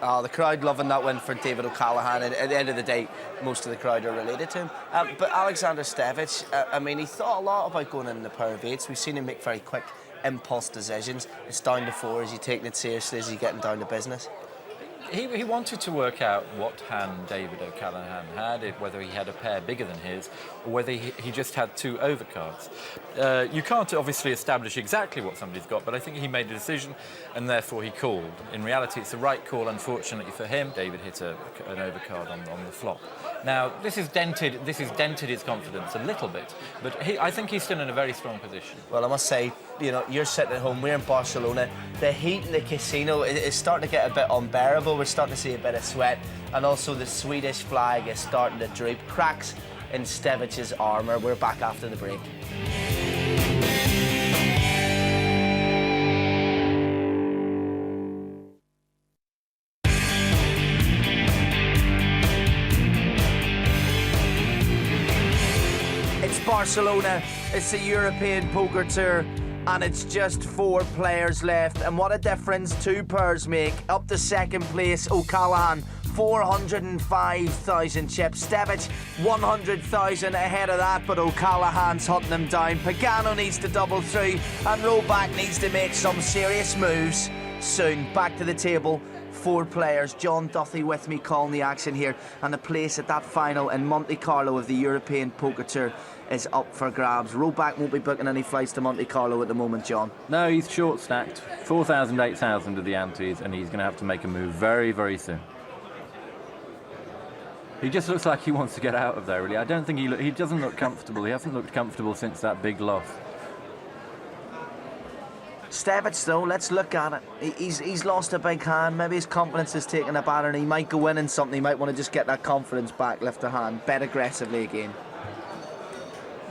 Oh, the crowd loving that win for David O'Callaghan, and at the end of the day, most of the crowd are related to him. But Alexander Stevic, I mean, he thought a lot about going in the pair of 8s. We've seen him make very quick impulse decisions. It's down to 4. Is he taking it seriously? Is he getting down to business? He wanted to work out what hand David O'Callaghan had, whether he had a pair bigger than his, or whether he just had 2 overcards. You can't obviously establish exactly what somebody's got, but I think he made a decision, and therefore he called. In reality, it's the right call. Unfortunately for him, David hit an overcard on the flop. Now, this has dented his confidence a little bit, but I think he's still in a very strong position. Well, I must say, you know, you're sitting at home, we're in Barcelona, the heat in the casino is starting to get a bit unbearable. We're starting to see a bit of sweat, and also the Swedish flag is starting to droop. Cracks in Stevic's armour. We're back after the break. It's Barcelona, it's the European Poker Tour, and it's just 4 players left. And what a difference 2 pairs make. Up to second place, O'Callaghan, 405,000 chips. Stevic, 100,000 ahead of that, but O'Callaghan's hunting him down. Pagano needs to double through, and Roback needs to make some serious moves soon. Back to the table. 4 players. John Duthie with me calling the action here, and the place at that final in Monte Carlo of the European Poker Tour is up for grabs. Roback won't be booking any flights to Monte Carlo at the moment, John. No, he's short stacked. 4,000, 8,000 of the antes, and he's going to have to make a move very, very soon. He just looks like he wants to get out of there, really. I don't think he doesn't look comfortable. He hasn't looked comfortable since that big loss. Stevic, though, let's look at it. He's lost a big hand. Maybe his confidence is taking a batter, and he might go in something. He might want to just get that confidence back, lift a hand, bet aggressively again.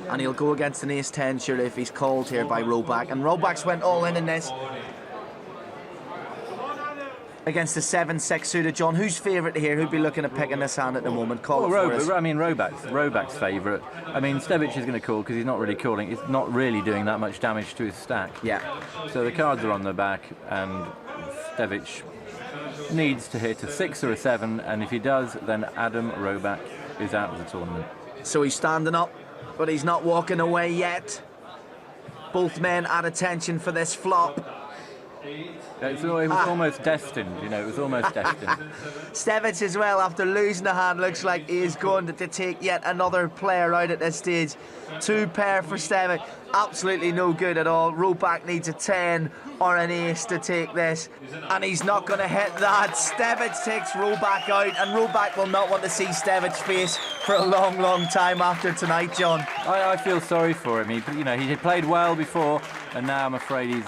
And he'll go against an ace-10, surely, if he's called here by Roback. And Roback's went all in this. Against the 7-6 suited, John. Who's favourite here? Who'd be looking at picking this hand at the moment? Call it for us. I mean, Roback's favourite. I mean, Stevic is going to call because he's not really calling. He's not really doing that much damage to his stack. Yeah. So the cards are on the back, and Stevic needs to hit a 6 or a 7, and if he does, then Adam Roback is out of the tournament. So he's standing up, but he's not walking away yet. Both men at attention for this flop. It was almost destined, you know, it was almost destined. Stevic as well, after losing the hand, looks like he is going to take yet another player out at this stage. 2 pair for Stevic, absolutely no good at all. Roback needs a 10 or an ace to take this, and he's not going to hit that. Stevic takes Roback out, and Roback will not want to see Stevic's face for a long, long time after tonight, John. I feel sorry for him. He had played well before, and now I'm afraid he's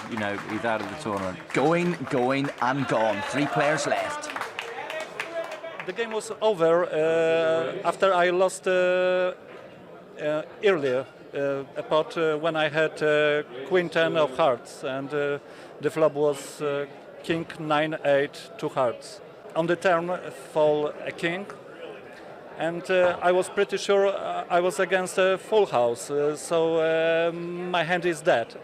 out of the tournament. Going, and gone. 3 players left. The game was over after I lost earlier a pot when I had Queen 10 of hearts, and the flop was King 9-8 2 hearts. On the turn fall a king, and I was pretty sure I was against a full house, so my hand is dead.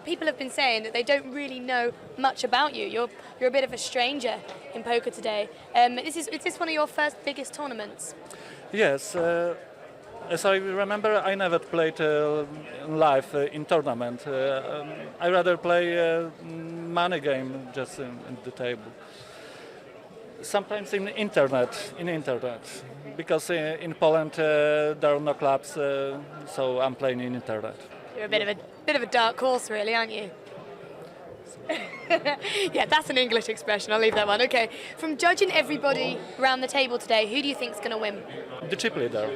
People have been saying that they don't really know much about you. You're a bit of a stranger in poker today. Is this one of your first biggest tournaments? Yes. As I remember, I never played live in tournament. I rather play money game just in the table. Sometimes in internet, because in Poland there are no clubs, so I'm playing in internet. You're a bit of a dark horse, really, aren't you? Yeah, that's an English expression. I'll leave that one. Okay. From judging everybody around the table today, who do you think's going to win? The chip leader.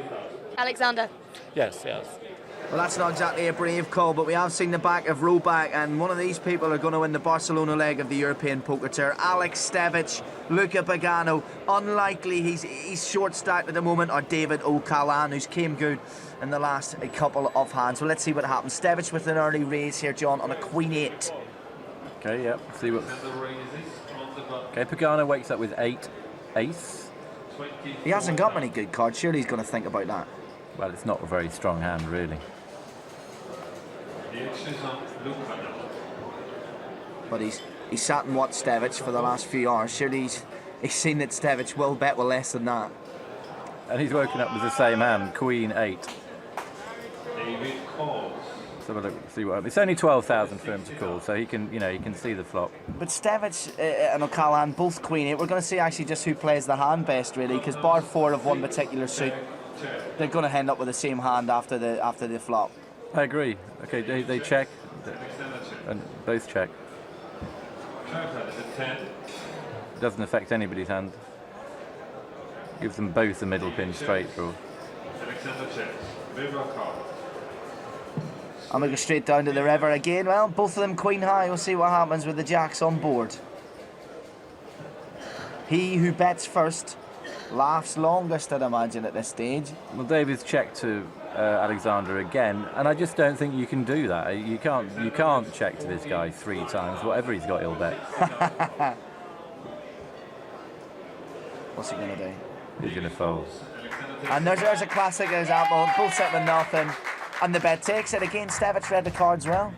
Alexander. Yes. Well, that's not exactly a brave call, but we have seen the back of Roback, and one of these people are going to win the Barcelona leg of the European Poker Tour. Alex Stevic, Luca Pagano. Unlikely he's short stacked at the moment, or David O'Callaghan, who's came good in the last couple of hands. So let's see what happens. Stevic with an early raise here, John, on a Queen 8. Okay, yeah. See what. Okay, Pagano wakes up with 8 ace. He hasn't got many good cards. Surely he's going to think about that. Well, it's not a very strong hand, really. The action is on Luca now. But he's sat and watched Stevic for the last few hours. Surely he's seen that Stevic will bet with less than that. And he's woken up with the same hand, Queen 8. David calls. So we'll see what happens. It's only 12,000 for him to call, so he can, you know, he can see the flop. But Stevic and O'Callaghan, both Queen 8. We're going to see actually just who plays the hand best, really, because bar 4 of one particular suit, they're going to end up with the same hand after the flop. I agree. Okay, they check, and both check. Doesn't affect anybody's hand. Gives them both a middle pin straight draw. I'm going to go straight down to the river again. Well, both of them Queen high. We'll see what happens with the jacks on board. He who bets first laughs longest, I'd imagine, at this stage. Well, David's checked to Alexander again, and I just don't think you can do that. You can't check to this guy 3 times. Whatever he's got, he'll bet. What's he going to do? He's going to fold. And there's a classic example. Both set with nothing. And the bet takes it again. Stevic read the cards well.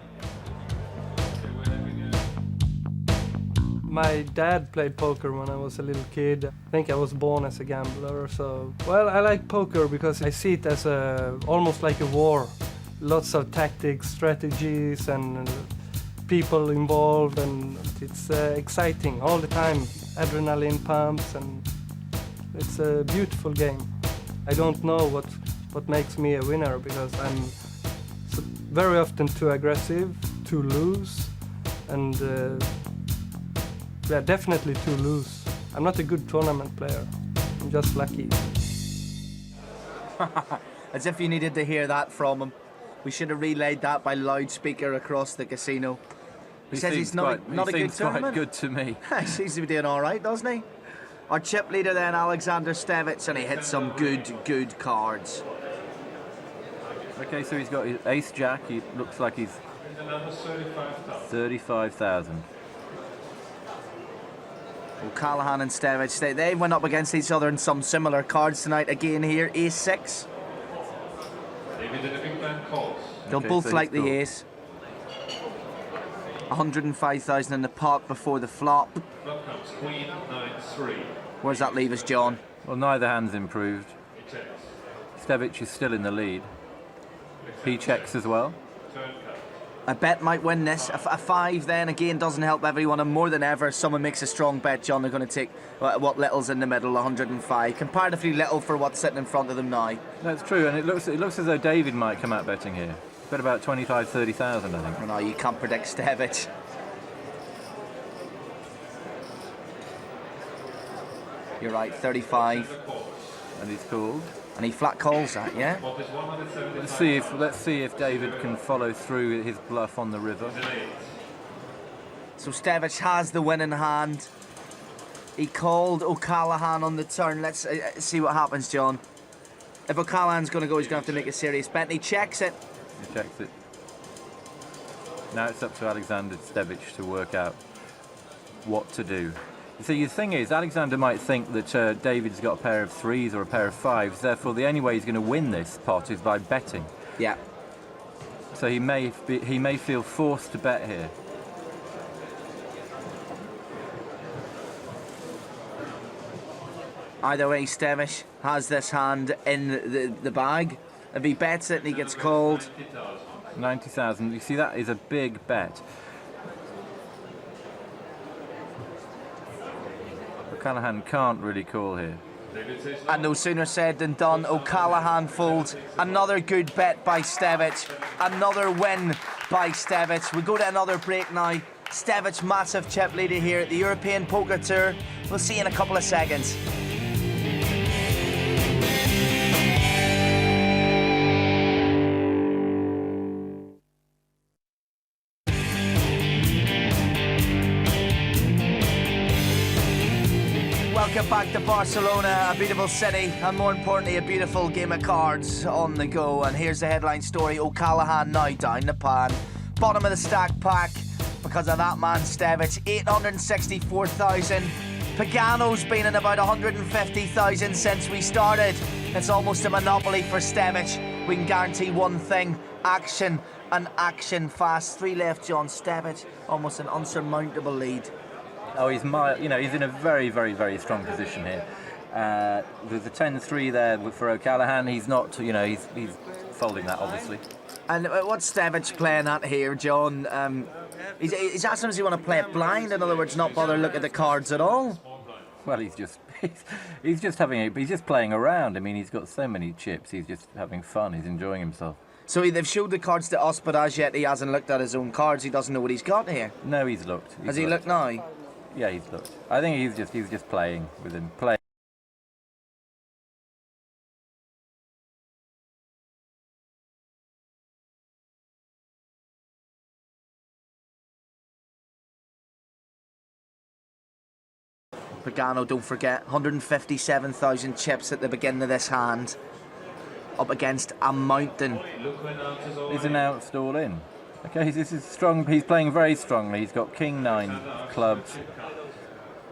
My dad played poker when I was a little kid. I think I was born as a gambler, so... Well, I like poker because I see it as almost like a war. Lots of tactics, strategies, and people involved, and it's exciting all the time. Adrenaline pumps, and it's a beautiful game. I don't know what makes me a winner, because I'm very often too aggressive, too loose, and yeah, definitely too loose. I'm not a good tournament player. I'm just lucky. As if you needed to hear that from him. We should have relayed that by loudspeaker across the casino. He says he's not a good tournament. Seems quite good to me. He seems to be doing all right, doesn't he? Our chip leader then, Alexander Stevic, and he hits some good cards. Okay, so he's got his ace-jack. He looks like he's 35,000. O'Callaghan and Stevic, they went up against each other in some similar cards tonight. Again here, ace-6. They'll both like the ace. 105,000 in the pot before the flop. Where's that leave us, John? Well, neither hand's improved. Stevic is still in the lead. He checks as well. A bet might win this. A 5 then again doesn't help everyone, and more than ever someone makes a strong bet, John, they're going to take what little's in the middle, 105. Comparatively little for what's sitting in front of them now. That's true, and it looks as though David might come out betting here. Bet about 25,000-30,000, I think. Well, no, you can't predict Stevic. You're right, 35. And he's called. And he flat calls that, yeah? Let's see if David can follow through his bluff on the river. So Stevic has the winning hand. He called O'Callaghan on the turn. Let's see what happens, John. If O'Callaghan's going to go, he's going to have to make a serious bet. And he checks it. He checks it. Now it's up to Alexander Stevic to work out what to do. See, the thing is, Alexander might think that David's got a pair of 3s or a pair of 5s, therefore the only way he's going to win this pot is by betting. Yeah. So he may feel forced to bet here. Either way, Stevic has this hand in the bag. If he bets it and he gets called... 90,000. You see, that is a big bet. O'Callaghan can't really call here. And no sooner said than done. O'Callaghan folds. Another good bet by Stevic. Another win by Stevic. We go to another break now. Stevic, massive chip leader here at the European Poker Tour. We'll see you in a couple of seconds. Welcome back to Barcelona, a beautiful city, and more importantly, a beautiful game of cards on the go. And here's the headline story: O'Callaghan now down the pan. Bottom of the stack pack because of that man Stevic, 864,000. Pagano's been in about 150,000 since we started. It's almost a monopoly for Stevic. We can guarantee one thing: action and action fast. 3 left, John Stevic, almost an unsurmountable lead. Oh, he's he's in a very, very, very strong position here. There's a 10-3 there for O'Callaghan. He's not, he's folding that obviously. And what's Stevic playing at here, John? He's asking us if you want to play it blind. In other words, not bother look at the cards at all. Well, he's just playing around. I mean, he's got so many chips. He's just having fun. He's enjoying himself. So they've showed the cards to us, but as yet he hasn't looked at his own cards. He doesn't know what he's got here. No, he's looked. Has he looked now? Yeah, he's looked. I think he's just playing with him. Pagano, don't forget, 157,000 chips at the beginning of this hand, up against a mountain. He's announced all in. Okay, this is strong. He's playing very strongly. He's got King 9 clubs.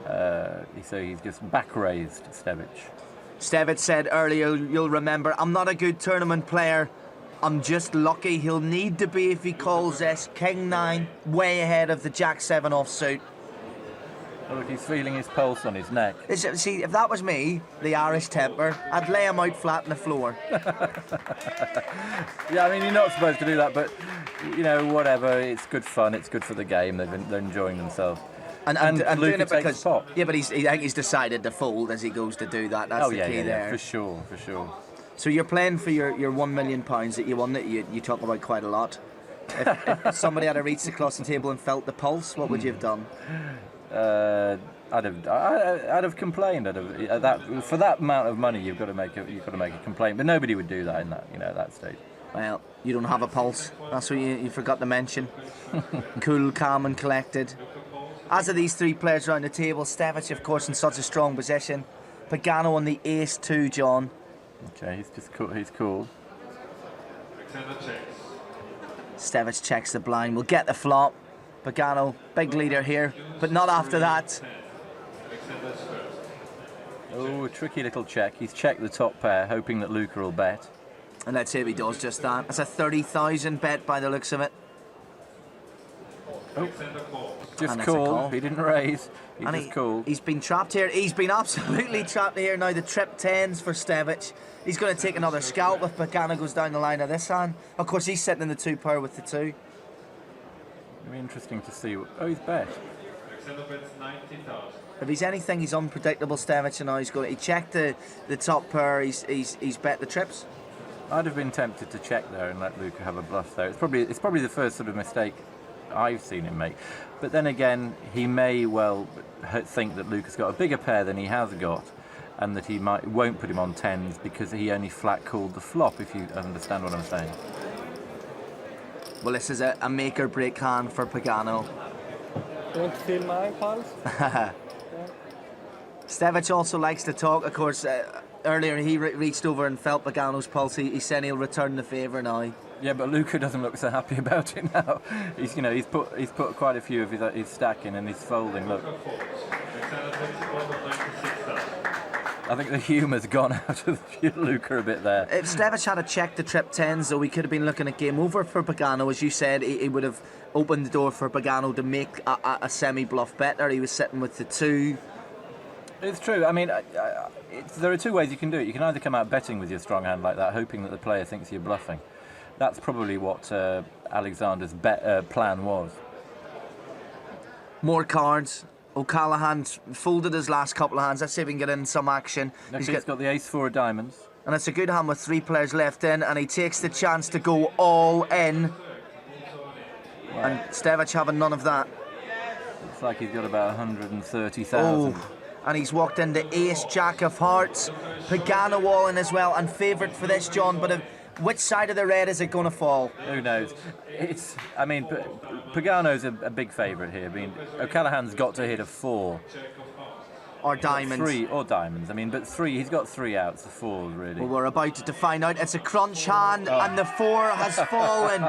So he's just back raised, Stevic. Stevic said earlier, you'll remember, I'm not a good tournament player. I'm just lucky. He'll need to be if he calls this. King 9, way ahead of the Jack 7 offsuit. Look, he's feeling his pulse on his neck. See, if that was me, the Irish temper, I'd lay him out flat on the floor. Yeah, I mean, you're not supposed to do that, but, whatever. It's good fun. It's good for the game. They're enjoying themselves. And doing it because... Yeah, but I think he's decided to fold as he goes to do that. That's the key there. For sure. So you're playing for your £1 million that you won that you talk about quite a lot. If somebody had reached across the table and felt the pulse, what would you have done? I'd have complained. For that amount of money, you've got to make a complaint. But nobody would do that in that that stage. Well, you don't have a pulse. That's what you forgot to mention. Cool, calm, and collected. As are these 3 players around the table. Stevic, of course, in such a strong position. Pagano on the ace-2, John. Okay, he's just cool. He's cool. Stevic checks the blind. We'll get the flop. Pagano, big leader here, but not after that. Oh, a tricky little check. He's checked the top pair, hoping that Luca will bet. And let's see if he does just that. That's a 30,000 bet by the looks of it. Oh, just call. He didn't raise. He called. He's been trapped here. He's been absolutely trapped here. Now the trip 10s for Stevic. He's going to take another scalp if Pagano goes down the line of this hand. Of course, he's sitting in the 2 pair with the 2. It'll be interesting to see. Oh, he's bet. If he's anything, he's unpredictable, Stevic, and now he checked the top pair. He's bet the trips. I'd have been tempted to check there and let Luca have a bluff there. It's probably the first sort of mistake I've seen him make. But then again, he may well think that Luca's got a bigger pair than he has got, and that he won't put him on 10s because he only flat called the flop. If you understand what I'm saying. Well, this is a make or break hand for Pagano. You want to feel my pulse? Stevic also likes to talk. Of course, earlier he reached over and felt Pagano's pulse. He said he'll return the favour now. Yeah, but Luca doesn't look so happy about it now. He's put quite a few of his stack in and he's folding. Look. I think the humour's gone out of Luca a bit there. If Stevic had checked the trip 10s, though, we could have been looking at game over for Pagano. As you said, he would have opened the door for Pagano to make a semi-bluff bet there. He was sitting with the 2. It's true. I mean, there are 2 ways you can do it. You can either come out betting with your strong hand like that, hoping that the player thinks you're bluffing. That's probably what Alexander's plan was. More cards. O'Callaghan folded his last couple of hands. Let's see if we can get in some action. He's got the ace-4 of diamonds. And it's a good hand with 3 players left in, and he takes the chance to go all in. Wow. And Stevic having none of that. Looks like he's got about 130,000. Oh, and he's walked into ace, jack of hearts. Pagano all in as well, and favoured for this, John, but which side of the red is it going to fall? Who knows? Pagano's a big favourite here. I mean, O'Callaghan's got to hit a 4. Or diamonds. 3 or diamonds. I mean, but 3, he's got 3 outs, the 4s really. Well, we're about to find out. It's a crunch hand, and the 4 has fallen.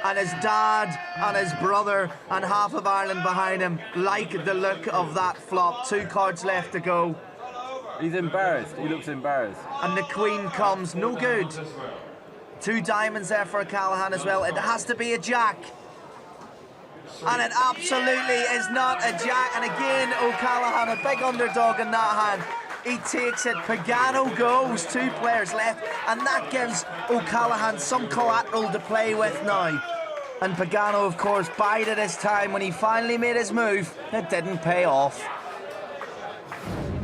And his dad and his brother and half of Ireland behind him like the look of that flop. 2 cards left to go. He's embarrassed. He looks embarrassed. And the queen comes. No good. 2 diamonds there for O'Callaghan as well. It has to be a jack. And it absolutely is not a jack. And again, O'Callaghan, a big underdog in that hand. He takes it. Pagano goes. 2 players left. And that gives O'Callaghan some collateral to play with now. And Pagano, of course, bided his time when he finally made his move. It didn't pay off.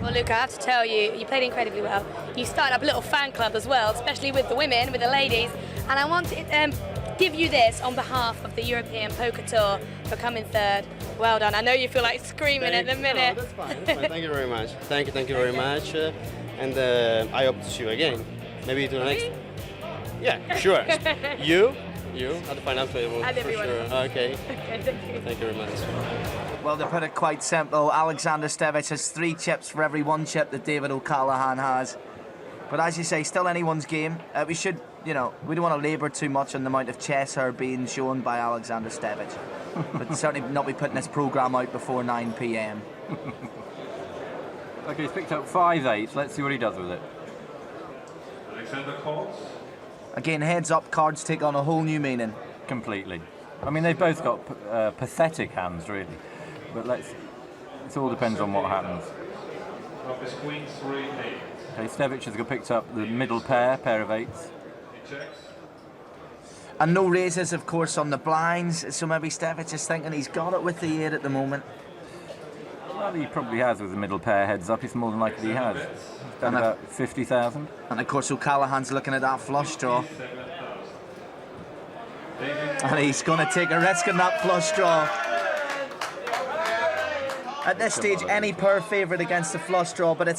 Well, Luke, I have to tell you, you played incredibly well. You started up a little fan club as well, especially with the women, with the ladies. And I want to give you this on behalf of the European Poker Tour for coming 3rd. Well done. I know you feel like screaming at the minute. No, that's fine. That's fine. Thank you very much. Thank you very much. And I hope to see you again. Maybe to the next. Yeah, sure. you at the final table. And everyone sure. else. Okay. Okay, thank you. Thank you very much. Well, to put it quite simple, Alexander Stevic has 3 chips for every 1 chip that David O'Callaghan has. But as you say, still anyone's game. We should, we don't want to labour too much on the amount of chess here being shown by Alexander Stevic. But certainly not be putting this programme out before 9 p.m. Okay, he's picked up 5-8. Let's see what he does with it. Alexander calls. Again, heads up cards take on a whole new meaning. Completely. I mean, they've both got pathetic hands, really. But it all depends on what happens. Flop is Queen 3-8. Okay, Stevic has picked up the middle pair of 8s. He checks. And no raises, of course, on the blinds, so maybe Stevic is thinking he's got it with the 8 at the moment. Well, he probably has with the middle pair heads up. It's more than likely he has. He's done about 50,000. And of course, O'Callaghan's looking at that flush draw. And he's going to take a risk on that flush draw. At this stage, any pair favourite against the flush draw, but at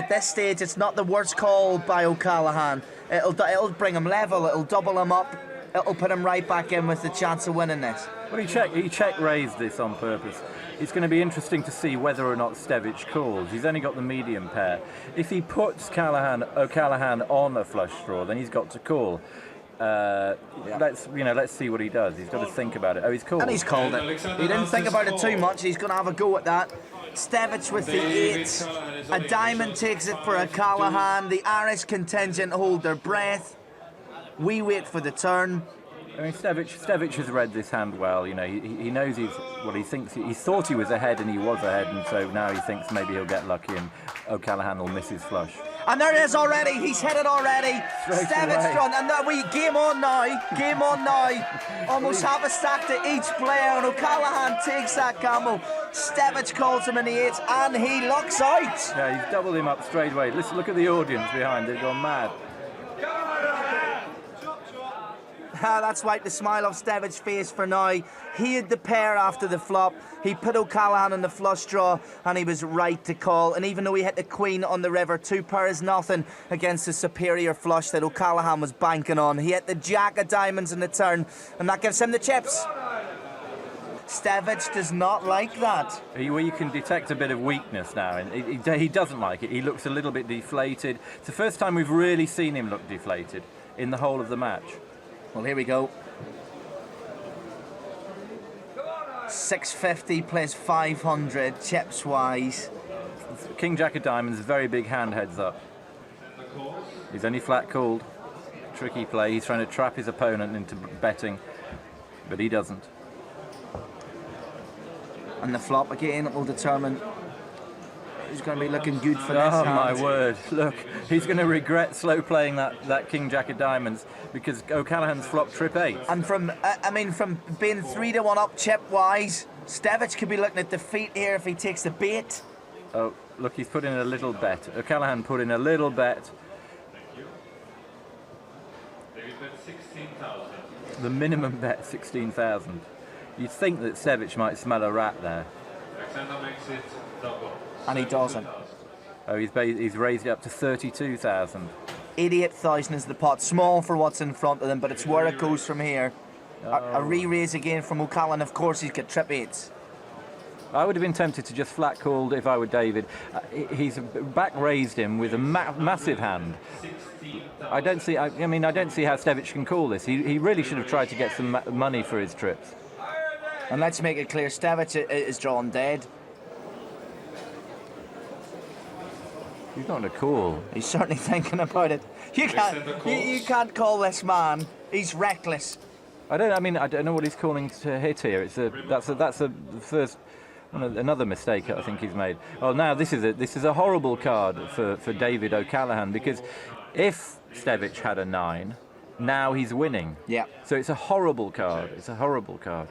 this stage, it's not the worst call by O'Callaghan. It'll bring him level. It'll double him up. It'll put him right back in with the chance of winning this. Well, he check raised this on purpose. It's going to be interesting to see whether or not Stevic calls. He's only got the medium pair. If he puts O'Callaghan on a flush draw, then he's got to call. Let's see what he does. He's got to think about it. Oh, he's called. And he's called it. He didn't think about it too much. He's going to have a go at that. Stevic with the 8. A diamond takes it for O'Callaghan. The Irish contingent hold their breath. We wait for the turn. I mean, Stevic has read this hand well. He knows he thinks he thought he was ahead and he was ahead, and so now he thinks maybe he'll get lucky and O'Callaghan will miss his flush. And there it is already. He's hit it already. Stevic drawn, and we game on now. Game on now. Almost half a stack to each player, and O'Callaghan takes that gamble. Stevic calls him in the 8, and he lucks out. Yeah, he's doubled him up straight away. Listen, look at the audience behind. They've gone mad. That's wiped the smile off Stevic's face for now. He had the pair after the flop. He put O'Callaghan on the flush draw, and he was right to call. And even though he hit the queen on the river, 2 pair is nothing against the superior flush that O'Callaghan was banking on. He hit the jack of diamonds in the turn, and that gives him the chips. Stevic does not like that. Well, you can detect a bit of weakness now, and he doesn't like it. He looks a little bit deflated. It's the first time we've really seen him look deflated in the whole of the match. Well, here we go. 650 plays 500, chips wise. King Jack of Diamonds, very big hand, heads up. He's only flat called. Tricky play. He's trying to trap his opponent into betting, but he doesn't. And the flop again will determine who's going to be looking good for this hand. Oh my word, look, he's going to regret slow playing that King Jack of Diamonds because O'Callaghan's flop trip 8. And from being 3-1 up chip wise, Stevic could be looking at defeat here if he takes the bait. Oh, look, he's put in a little bet. O'Callaghan put in a little bet. David bet 16,000. The minimum bet 16,000. You'd think that Stevic might smell a rat there. Alexander makes it double. And he doesn't. Oh, he's raised it up to 32,000. 88,000 is the pot. Small for what's in front of them, but it's where it goes from here. A re-raise again from O'Callaghan. Of course, he's got trip 8s. I would have been tempted to just flat called if I were David. He's back raised him with a massive hand. I don't see how Stevic can call this. He really should have tried to get some money for his trips. And let's make it clear, Stevic is drawn dead. He's not going to call. He's certainly thinking about it. You can't call this man. He's reckless. I don't know what he's calling to hit here. That's a first another mistake I think he's made. Oh, now this is a horrible card for David O'Callaghan, because if Stevic had a 9, now he's winning. Yeah. So it's a horrible card. It's a horrible card.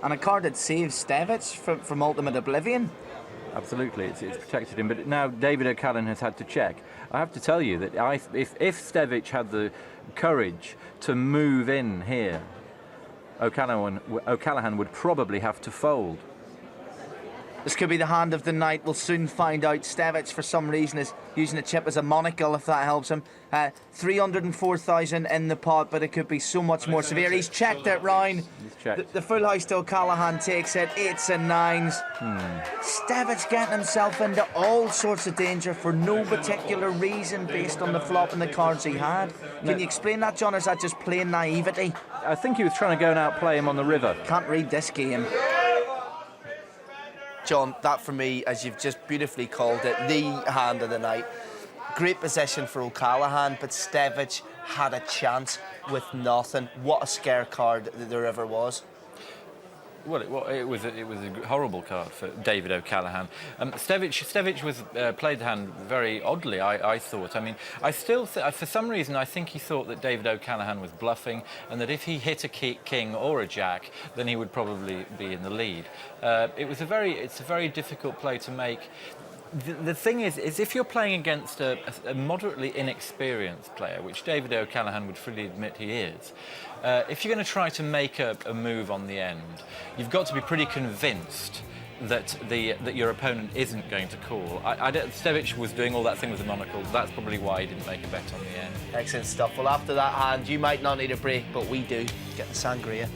And a card that saves Stevic from ultimate oblivion. Absolutely, it's protected him. But now David O'Callaghan has had to check. I have to tell you that if Stevic had the courage to move in here, O'Callaghan would probably have to fold. This could be the hand of the night. We'll soon find out. Stevic, for some reason, is using the chip as a monocle, if that helps him. 304,000 in the pot, but it could be so much more severe. He's checked it, Ryan. He's checked. The full house to O'Callaghan takes it. 8s and 9s. Stevic getting himself into all sorts of danger for no particular reason based on the flop and the cards he had. Can you explain that, John, or is that just plain naivety? I think he was trying to go and outplay him on the river. Can't read this game. John, that for me, as you've just beautifully called it, the hand of the night. Great position for O'Callaghan, but Stevic had a chance with nothing. What a scare card there ever was. Well, it was a horrible card for David O'Callaghan. Stevic was played the hand very oddly, I thought. I mean, for some reason, I think he thought that David O'Callaghan was bluffing, and that if he hit a king or a jack, then he would probably be in the lead. It's a very difficult play to make. The thing is if you're playing against a moderately inexperienced player, which David O'Callaghan would freely admit he is, if you're going to try to make a move on the end, you've got to be pretty convinced that your opponent isn't going to call. Stevic was doing all that thing with the monocle. That's probably why he didn't make a bet on the end. Excellent stuff. Well, after that hand, you might not need a break, but we do. Get the sangria.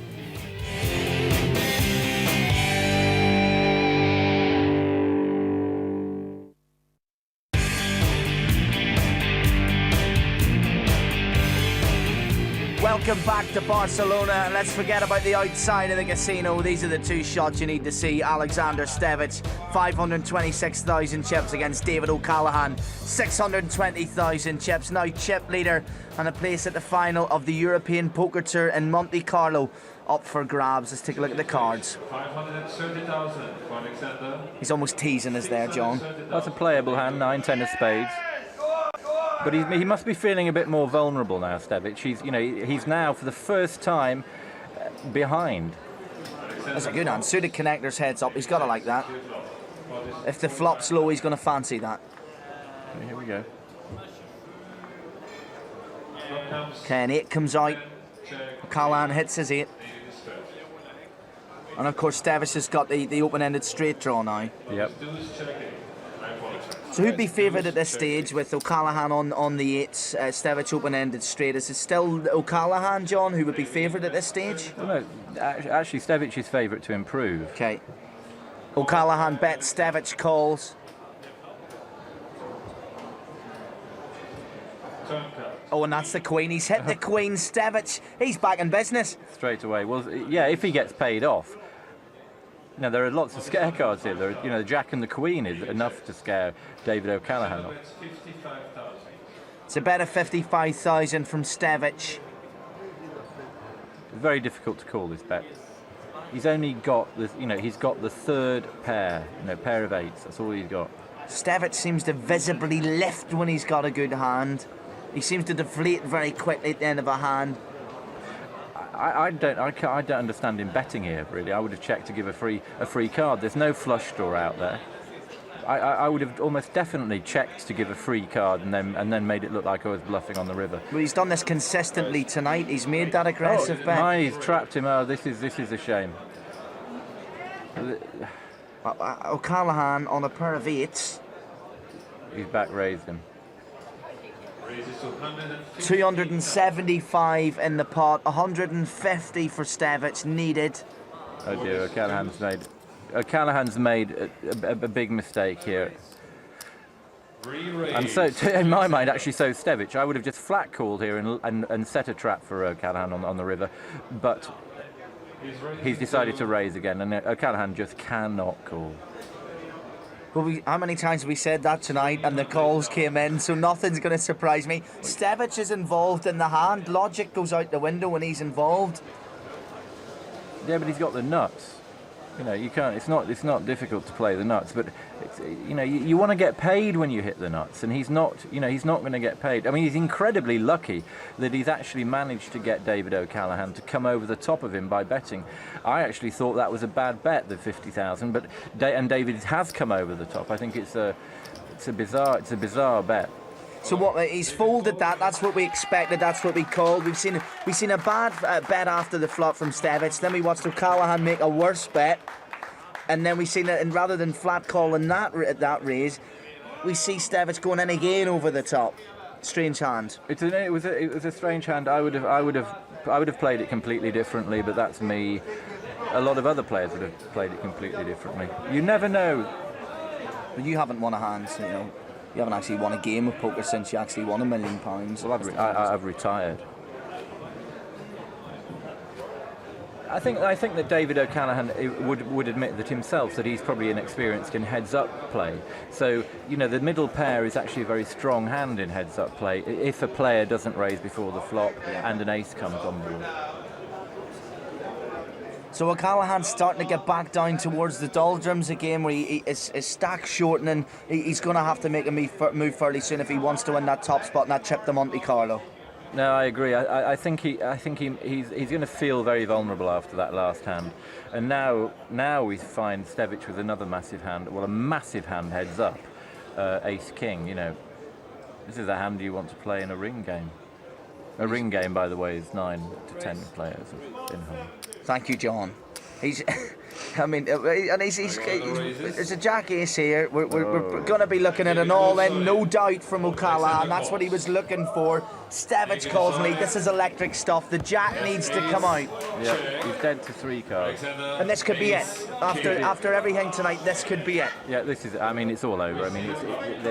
Welcome back to Barcelona, and let's forget about the outside of the casino. These are the two shots you need to see. Alexander Stevic, 526,000 chips against David O'Callaghan, 620,000 chips. Now chip leader and a place at the final of the European Poker Tour in Monte Carlo up for grabs. Let's take a look at the cards. 530,000 for Alexander. He's almost teasing us there, John. That's a playable hand, 9-10 of spades. But he must be feeling a bit more vulnerable now, Stevic. He's now, for the first time, behind. That's a good hand. Suited connectors heads up. He's got to like that. If the flop's low, he's going to fancy that. Okay, here we go. Okay, an 8 comes out. O'Callaghan hits his 8. And of course, Stevic has got the open-ended straight draw now. Yep. So who'd be favoured at this stage with O'Callaghan on the 8s, Stevic open-ended straight? Is it still O'Callaghan, John, who would be favoured at this stage? Well, no, actually Stevic is favourite to improve. Okay. O'Callaghan bets, Stevic calls. Oh, and that's the queen. He's hit the queen. Stevic, he's back in business. Straight away. Well, yeah, if he gets paid off. Now, there are lots of scare cards here. The Jack and the Queen is enough to scare David O'Callaghan off. It's a bet of 55,000 from Stevic. It's very difficult to call this bet. He's only got he's got the third pair, pair of 8s. That's all he's got. Stevic seems to visibly lift when he's got a good hand. He seems to deflate very quickly at the end of a hand. I don't understand him betting here, really. I would have checked to give a free card. There's no flush draw out there. I would have almost definitely checked to give a free card and then made it look like I was bluffing on the river. Well, he's done this consistently tonight. He's made that aggressive bet. No, he's trapped him. Oh, this is a shame. O'Callaghan on a pair of 8s. He's back raised him. 275 in the pot, 150 for Stevic needed. Oh dear, O'Callaghan's made a big mistake here. And so, in my mind, actually, so Stevic, I would have just flat called here and set a trap for O'Callaghan on the river, but he's decided to raise again, and O'Callaghan just cannot call. Well, how many times have we said that tonight and the calls came in, so nothing's going to surprise me. Stevic is involved in the hand. Logic goes out the window when he's involved. Yeah, but he's got the nuts. You know, you can't. It's not difficult to play the nuts, but it's, you know, you want to get paid when you hit the nuts, and he's not. You know, he's not going to get paid. I mean, he's incredibly lucky that he's actually managed to get David O'Callaghan to come over the top of him by betting. I actually thought that was a bad bet, the 50,000, but David has come over the top. I think it's a bizarre bet. So what? He's folded that. That's what we expected. That's what we called. We've seen a bad bet after the flop from Stevic. Then we watched O'Callaghan make a worse bet, and then we seen it. And rather than flat calling that raise, we see Stevic going in again over the top. Strange hand. It was a strange hand. I would have played it completely differently, but that's me. A lot of other players would have played it completely differently. You never know. But you haven't won a hand, so, you know. You haven't actually won a game of poker since you actually won £1 million. Well, I've retired. I think that David O'Callaghan would admit that himself, that he's probably inexperienced in heads-up play. So, you know, the middle pair is actually a very strong hand in heads-up play if a player doesn't raise before the flop and an ace comes on board. So O'Callaghan's starting to get back down towards the doldrums again, where his stack shortening. He's going to have to make a move fairly soon if he wants to win that top spot and that trip to Monte Carlo. No, I agree. I think he's going to feel very vulnerable after that last hand. And now we find Stevic with another massive hand. Well, a massive hand heads up, Ace King. You know, this is a hand you want to play in a ring game. A ring game, by the way, is 9 to 10 players in home. Thank you, John. He's, I mean, and he's there's a jack ace here. We're going to be looking at an all-in, no doubt, from O'Callaghan. That's what he was looking for. Stevic calls me. This is electric stuff. The jack needs to come out. Yeah, he's dead to 3 cards. And this could be it. After everything tonight, this could be it. Yeah, this is. I mean, it's all over. I mean,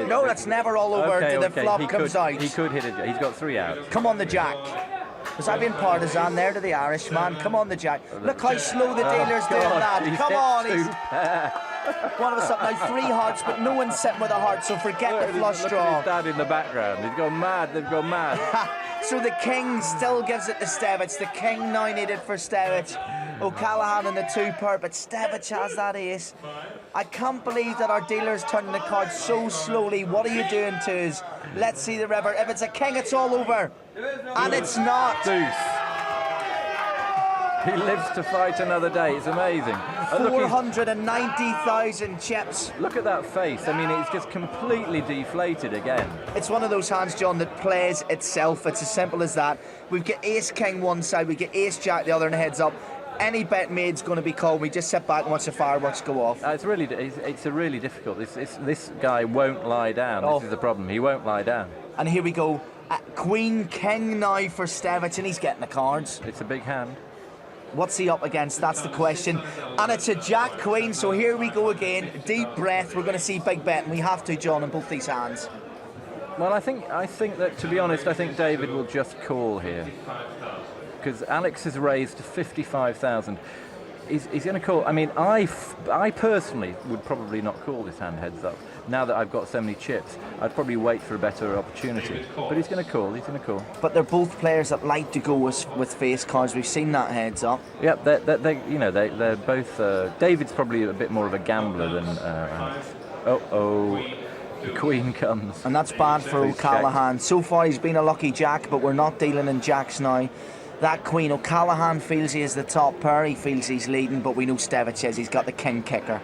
no, that's never all over till the flop comes out. He could hit it. He's got 3 outs. Come on, the jack. Was I being partisan there to the Irishman? Come on, the jack. Look how slow the dealer's doing that. Come on, he's one of us up now, 3 hearts, but no one's sitting with a heart, so forget the flush draw. Look at his dad in the background. He's gone mad. They've gone mad. So the king still gives it to Stevic. The king now needed for Stevic. O'Callaghan in the 2-pair, but Stevic has that ace. I can't believe that our dealer's turning the cards so slowly. What are you doing to us? Let's see the river. If it's a king, it's all over. And it's not. Deuce. He lives to fight another day. It's amazing. 490,000 chips. Look at that face. I mean, it's just completely deflated again. It's one of those hands, John, that plays itself. It's as simple as that. We've got ace king one side, we get ace jack the other, and heads up. Any bet made's going to be called. We just sit back and watch the fireworks go off. It's a really difficult. This guy won't lie down. This is the problem. He won't lie down. And here we go. Queen king now for Stevic, and he's getting the cards. It's a big hand. What's he up against? That's the question. And it's a jack queen, so here we go again. Deep breath. We're going to see big bet, and we have to, John, in both these hands. Well, I think that, to be honest, I think David will just call here, because Alex has raised 55,000. He's going to call. I mean, I personally would probably not call this hand heads up. Now that I've got so many chips, I'd probably wait for a better opportunity. But he's going to call. He's going to call. But they're both players that like to go with face cards. We've seen that heads up. Yep, they're both. David's probably a bit more of a gambler than Alex. The queen comes. And that's bad for O'Callaghan. So far, he's been a lucky jack, but we're not dealing in jacks now. That queen, O'Callaghan feels he is the top pair. He feels he's leading, but we know Stevic says he's got the king kicker.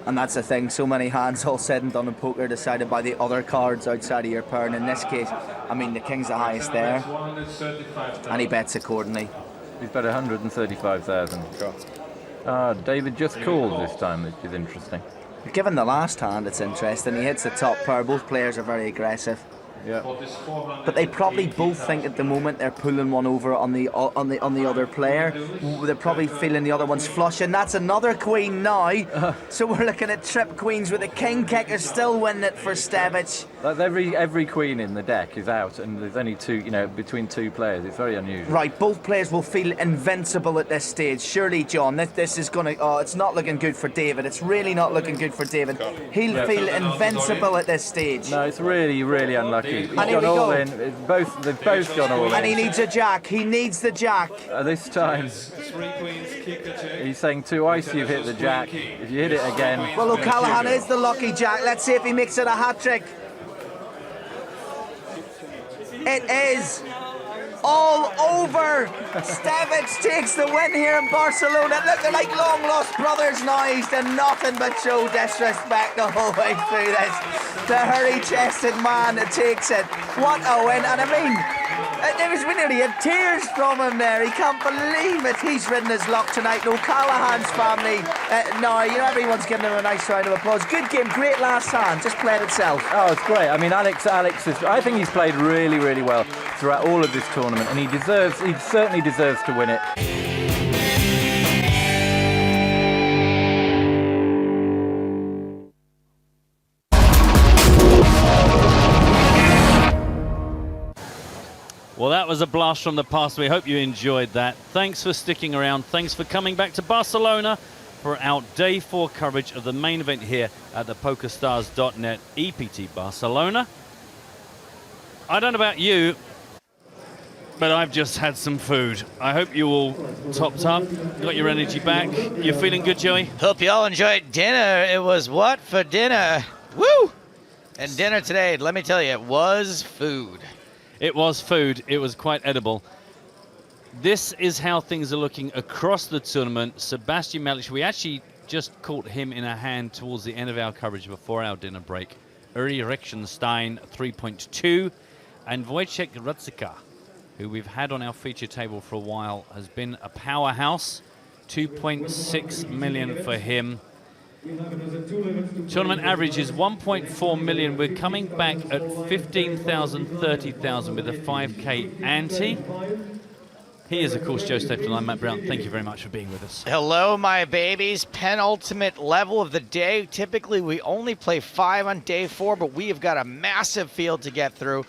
And that's the thing, so many hands all said and done in poker decided by the other cards outside of your pair. And in this case, I mean, the king's the highest there. And he bets accordingly. He's bet 135,000. David just called this time, which is interesting. Given the last hand, it's interesting. He hits the top pair. Both players are very aggressive. Yeah. But they probably both think at the moment they're pulling one over on the other player. They're probably feeling the other one's flush, and that's another queen now. So we're looking at trip queens with the king kicker still winning it for Stevic. Like every queen in the deck is out, and there's only two, between two players. It's very unusual. Right, both players will feel invincible at this stage. Surely, John, this is going to... Oh, it's not looking good for David. It's really not looking good for David. He'll feel invincible at this stage. No, it's really, really unlucky. He's And here gone we all go. in. They've both gone all in. And he needs a jack. He needs the jack. This time, he's saying to ice, you've hit the jack. If you hit it again... Well, O'Callaghan is the lucky jack. Let's see if he makes it a hat-trick. It is all over. Stevic takes the win here in Barcelona. Look, they're like long-lost brothers now. He's done nothing but show disrespect the whole way through this. The hairy-chested man that takes it. What a win. And I mean, there was nearly tears from him there. He can't believe it. He's ridden his luck tonight. And O'Callaghan's family, everyone's giving him a nice round of applause. Good game, great last hand. Just played itself. Oh, it's great. I mean, Alex I think he's played really, really well throughout all of this tournament, and he certainly deserves to win it. Well, that was a blast from the past. We hope you enjoyed that. Thanks for sticking around. Thanks for coming back to Barcelona for our Day 4 coverage of the main event here at the PokerStars.net EPT Barcelona. I don't know about you, but I've just had some food. I hope you all topped up, got your energy back. You feeling good, Joey? Hope you all enjoyed dinner. It was what for dinner? Woo! And dinner today, let me tell you, it was food. It was food. It was quite edible. This is how things are looking across the tournament. Sebastian Melic, we actually just caught him in a hand towards the end of our coverage before our dinner break. Uri Rechtenstein, 3.2. And Wojciech Rudzika, who we've had on our feature table for a while, has been a powerhouse. 2.6 million for him. Tournament average is 1.4 million. We're coming back at 15,000, 30,000 with a 5K ante. He is, of course, Joe Stapleton. I'm Matt Brown. Thank you very much for being with us. Hello, my babies. Penultimate level of the day. Typically, we only play 5 on day 4, but we have got a massive field to get through.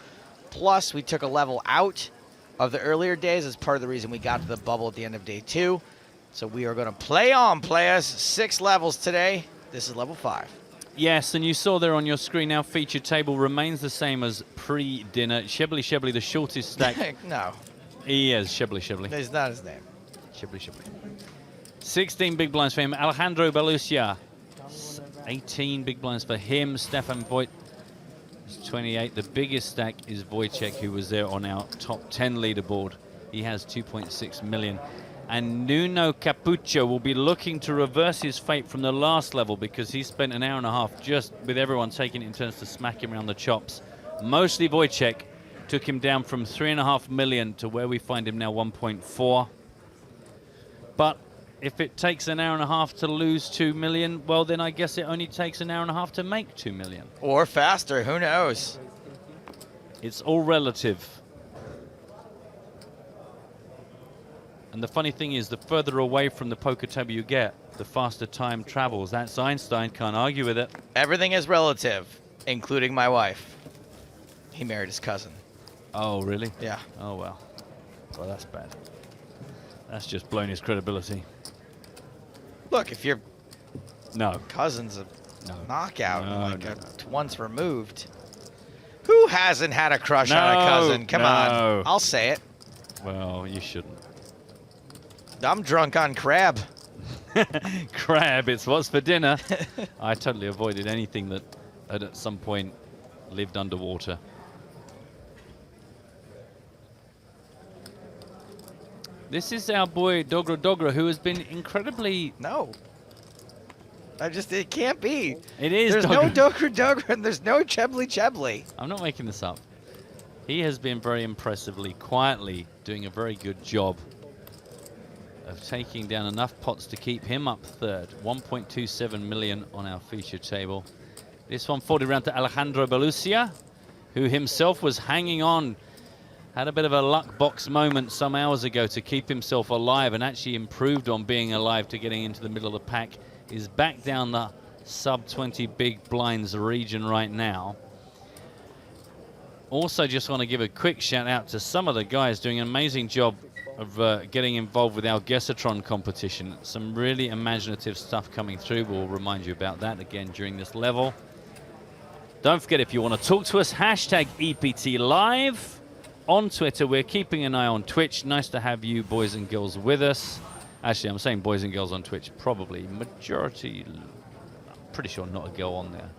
Plus, we took a level out of the earlier days as part of the reason we got to the bubble at the end of day 2. So we are going to play on, players. 6 levels today. This is level 5. Yes, and you saw there on your screen, our feature table remains the same as pre-dinner. Shebly, the shortest stack. No. He is Shebly. That's not his name. Shebly. 16 big blinds for him. Alejandro Belluccia. 18 big blinds for him. Stefan Voigt is 28. The biggest stack is Wojciech, who was there on our top 10 leaderboard. He has 2.6 million. And Nuno Capucho will be looking to reverse his fate from the last level because he spent an hour and a half just with everyone taking it in turns to smack him around the chops. Mostly Wojciech took him down from 3.5 million to where we find him now, 1.4. But if it takes an hour and a half to lose 2 million, well, then I guess it only takes an hour and a half to make 2 million. Or faster, who knows? It's all relative. And the funny thing is, the further away from the poker table you get, the faster time travels. That's Einstein, can't argue with it. Everything is relative, including my wife. He married his cousin. Oh, really? Yeah. Oh, well. Well, that's bad. That's just blown his credibility. Look, if your No. cousin's a knockout, No. once removed, who hasn't had a crush on a cousin? Come on, I'll say it. Well, you shouldn't. I'm drunk on crab. Crab, it's what's for dinner. I totally avoided anything that had at some point lived underwater. This is our boy Dogra, who has been incredibly... No. It can't be. It is There's no Dogra and there's no Chebly. I'm not making this up. He has been very impressively, quietly doing a very good job of taking down enough pots to keep him up third. 1.27 million on our feature table. This one folded around to Alejandro Belluccia, who himself was hanging on. Had a bit of a luck box moment some hours ago to keep himself alive and actually improved on being alive to getting into the middle of the pack. Is back down the sub 20 big blinds region right now. Also, just want to give a quick shout out to some of the guys doing an amazing job of getting involved with our Guessatron competition. Some really imaginative stuff coming through. We'll remind you about that again during this level. Don't forget, if you want to talk to us, hashtag EPT Live on Twitter. We're keeping an eye on Twitch. Nice to have you boys and girls with us. Actually, I'm saying boys and girls on Twitch. Probably majority, I'm pretty sure not a girl on there.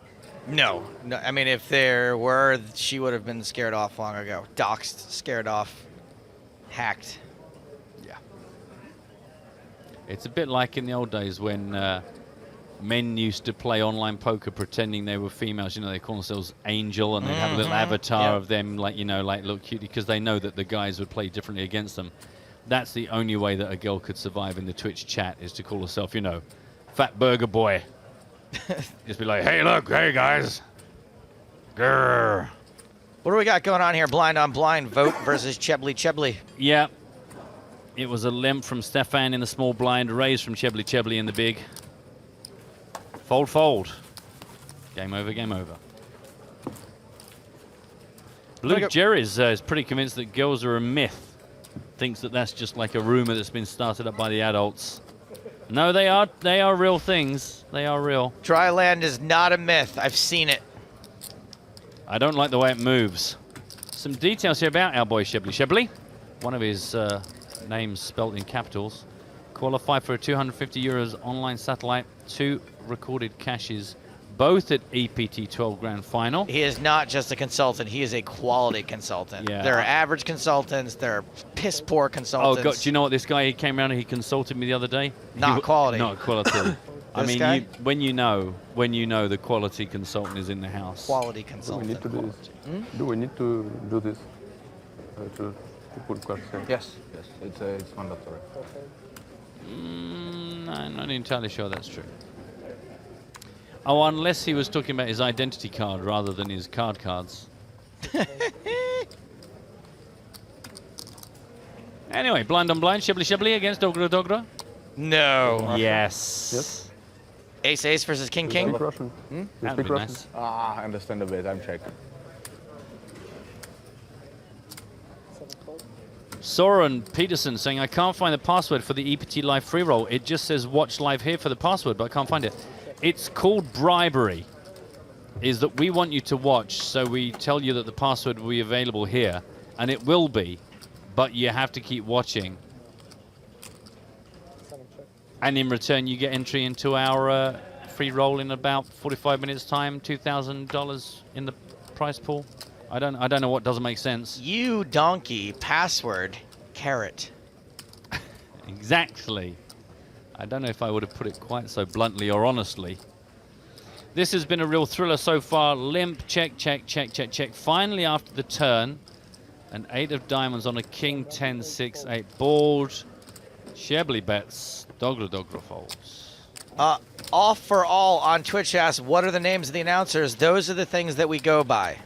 No, I mean, if there were, she would have been scared off long ago. Doxed, scared off, hacked. Yeah. It's a bit like in the old days when men used to play online poker pretending they were females. You know, they call themselves Angel, and they'd have a little avatar of them, like, you know, like look cute, because they know that the guys would play differently against them. That's the only way that a girl could survive in the Twitch chat, is to call herself, you know, Fat Burger Boy. Just be like, hey, look, hey, guys. Grrr. What do we got going on here? Blind on blind vote versus Chebly. Yeah. It was a limp from Stefan in the small blind, raise from Chebly in the big. Fold, fold. Game over, game over. Blue Jerry's is pretty convinced that girls are a myth. Thinks that that's just like a rumor that's been started up by the adults. No, they are real things. They are real. Dry land is not a myth. I've seen it. I don't like the way it moves. Some details here about our boy Chebly. One of his names spelt in capitals. Qualified for a €250 online satellite. 2 recorded cashes, both at EPT 12 Grand Final. He is not just a consultant. He is a quality consultant. Yeah. There are average consultants. There are piss poor consultants. Oh, God, do you know what? This guy, he came around and he consulted me the other day. Not quality. Not quality. I mean, when you know the quality consultant is in the house. Quality consultant. Do we need to do this? Do we need to do this to put questions? Yes, it's mandatory. I'm not entirely sure that's true. Oh, unless he was talking about his identity card rather than his cards. Anyway, blind on blind, Chebly against Dogra. No. Yes. Ace versus King. Russian? That'd be nice. I understand a bit. I'm checking. Soren Peterson saying, I can't find the password for the EPT Live free roll. It just says watch live here for the password, but I can't find it. It's called bribery. Is that we want you to watch, so we tell you that the password will be available here, and it will be, but you have to keep watching. And in return, you get entry into our free roll in about 45 minutes time, $2,000 in the prize pool. I don't know what doesn't make sense. You donkey, password, carrot. Exactly. I don't know if I would have put it quite so bluntly or honestly. This has been a real thriller so far. Limp, check. Finally, after the turn, an 8 of diamonds on a king, 10, 6, 8 board. Chebly bets, Dogra folds. All for All on Twitch asks, what are the names of the announcers? Those are the things that we go by.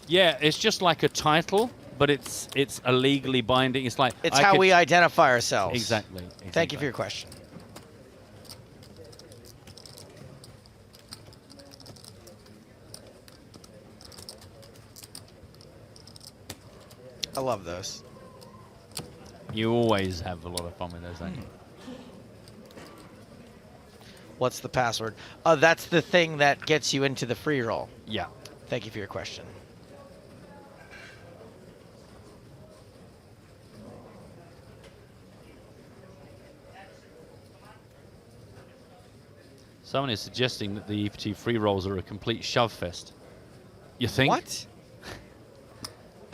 Yeah, it's just like a title, but it's a legally binding. It's like it's how we identify ourselves. Exactly. Thank you for your question. I love those. You always have a lot of fun with those, don't you? What's the password? Oh, that's the thing that gets you into the free roll. Yeah. Thank you for your question. Someone is suggesting that the EPT free rolls are a complete shove fest. You think? What?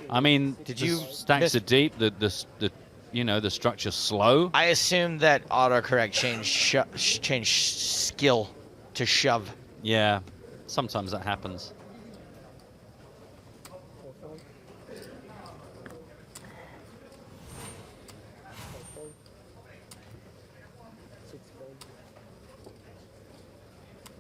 I mean, stacks are deep. The structure's slow. I assume that autocorrect changed skill to shove. Yeah, sometimes that happens.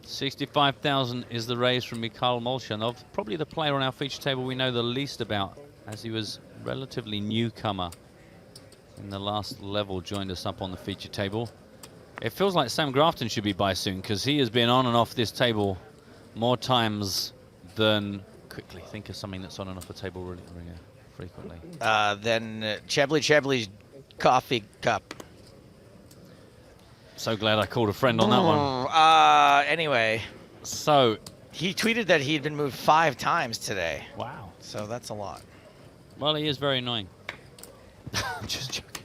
$65,000 is the raise from Mikhail Molchanov, probably the player on our feature table we know the least about, as he was relatively newcomer in the last level, joined us up on the feature table. It feels like Sam Grafton should be by soon, because he has been on and off this table more times than quickly. Think of something that's on and off the table really frequently. Then Chebly's coffee cup. So glad I called a friend on that one. Anyway. So. He tweeted that he'd been moved 5 times today. Wow. So that's a lot. Well, he is very annoying. Just joking.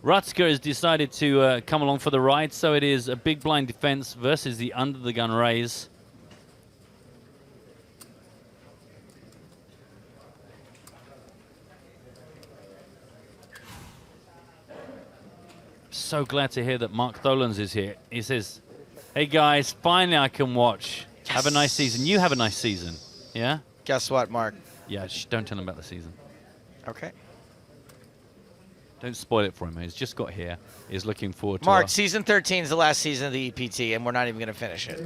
Rutsker has decided to come along for the ride, so it is a big blind defense versus the under the gun raise. So glad to hear that Mark Tholens is here. He says, hey guys, finally I can watch. Yes. Have a nice season. You have a nice season. Yeah? Guess what, Mark? Yeah, don't tell him about the season. Okay. Don't spoil it for him. He's just got here. He's looking forward to Mark, season 13 is the last season of the EPT, and we're not even going to finish it.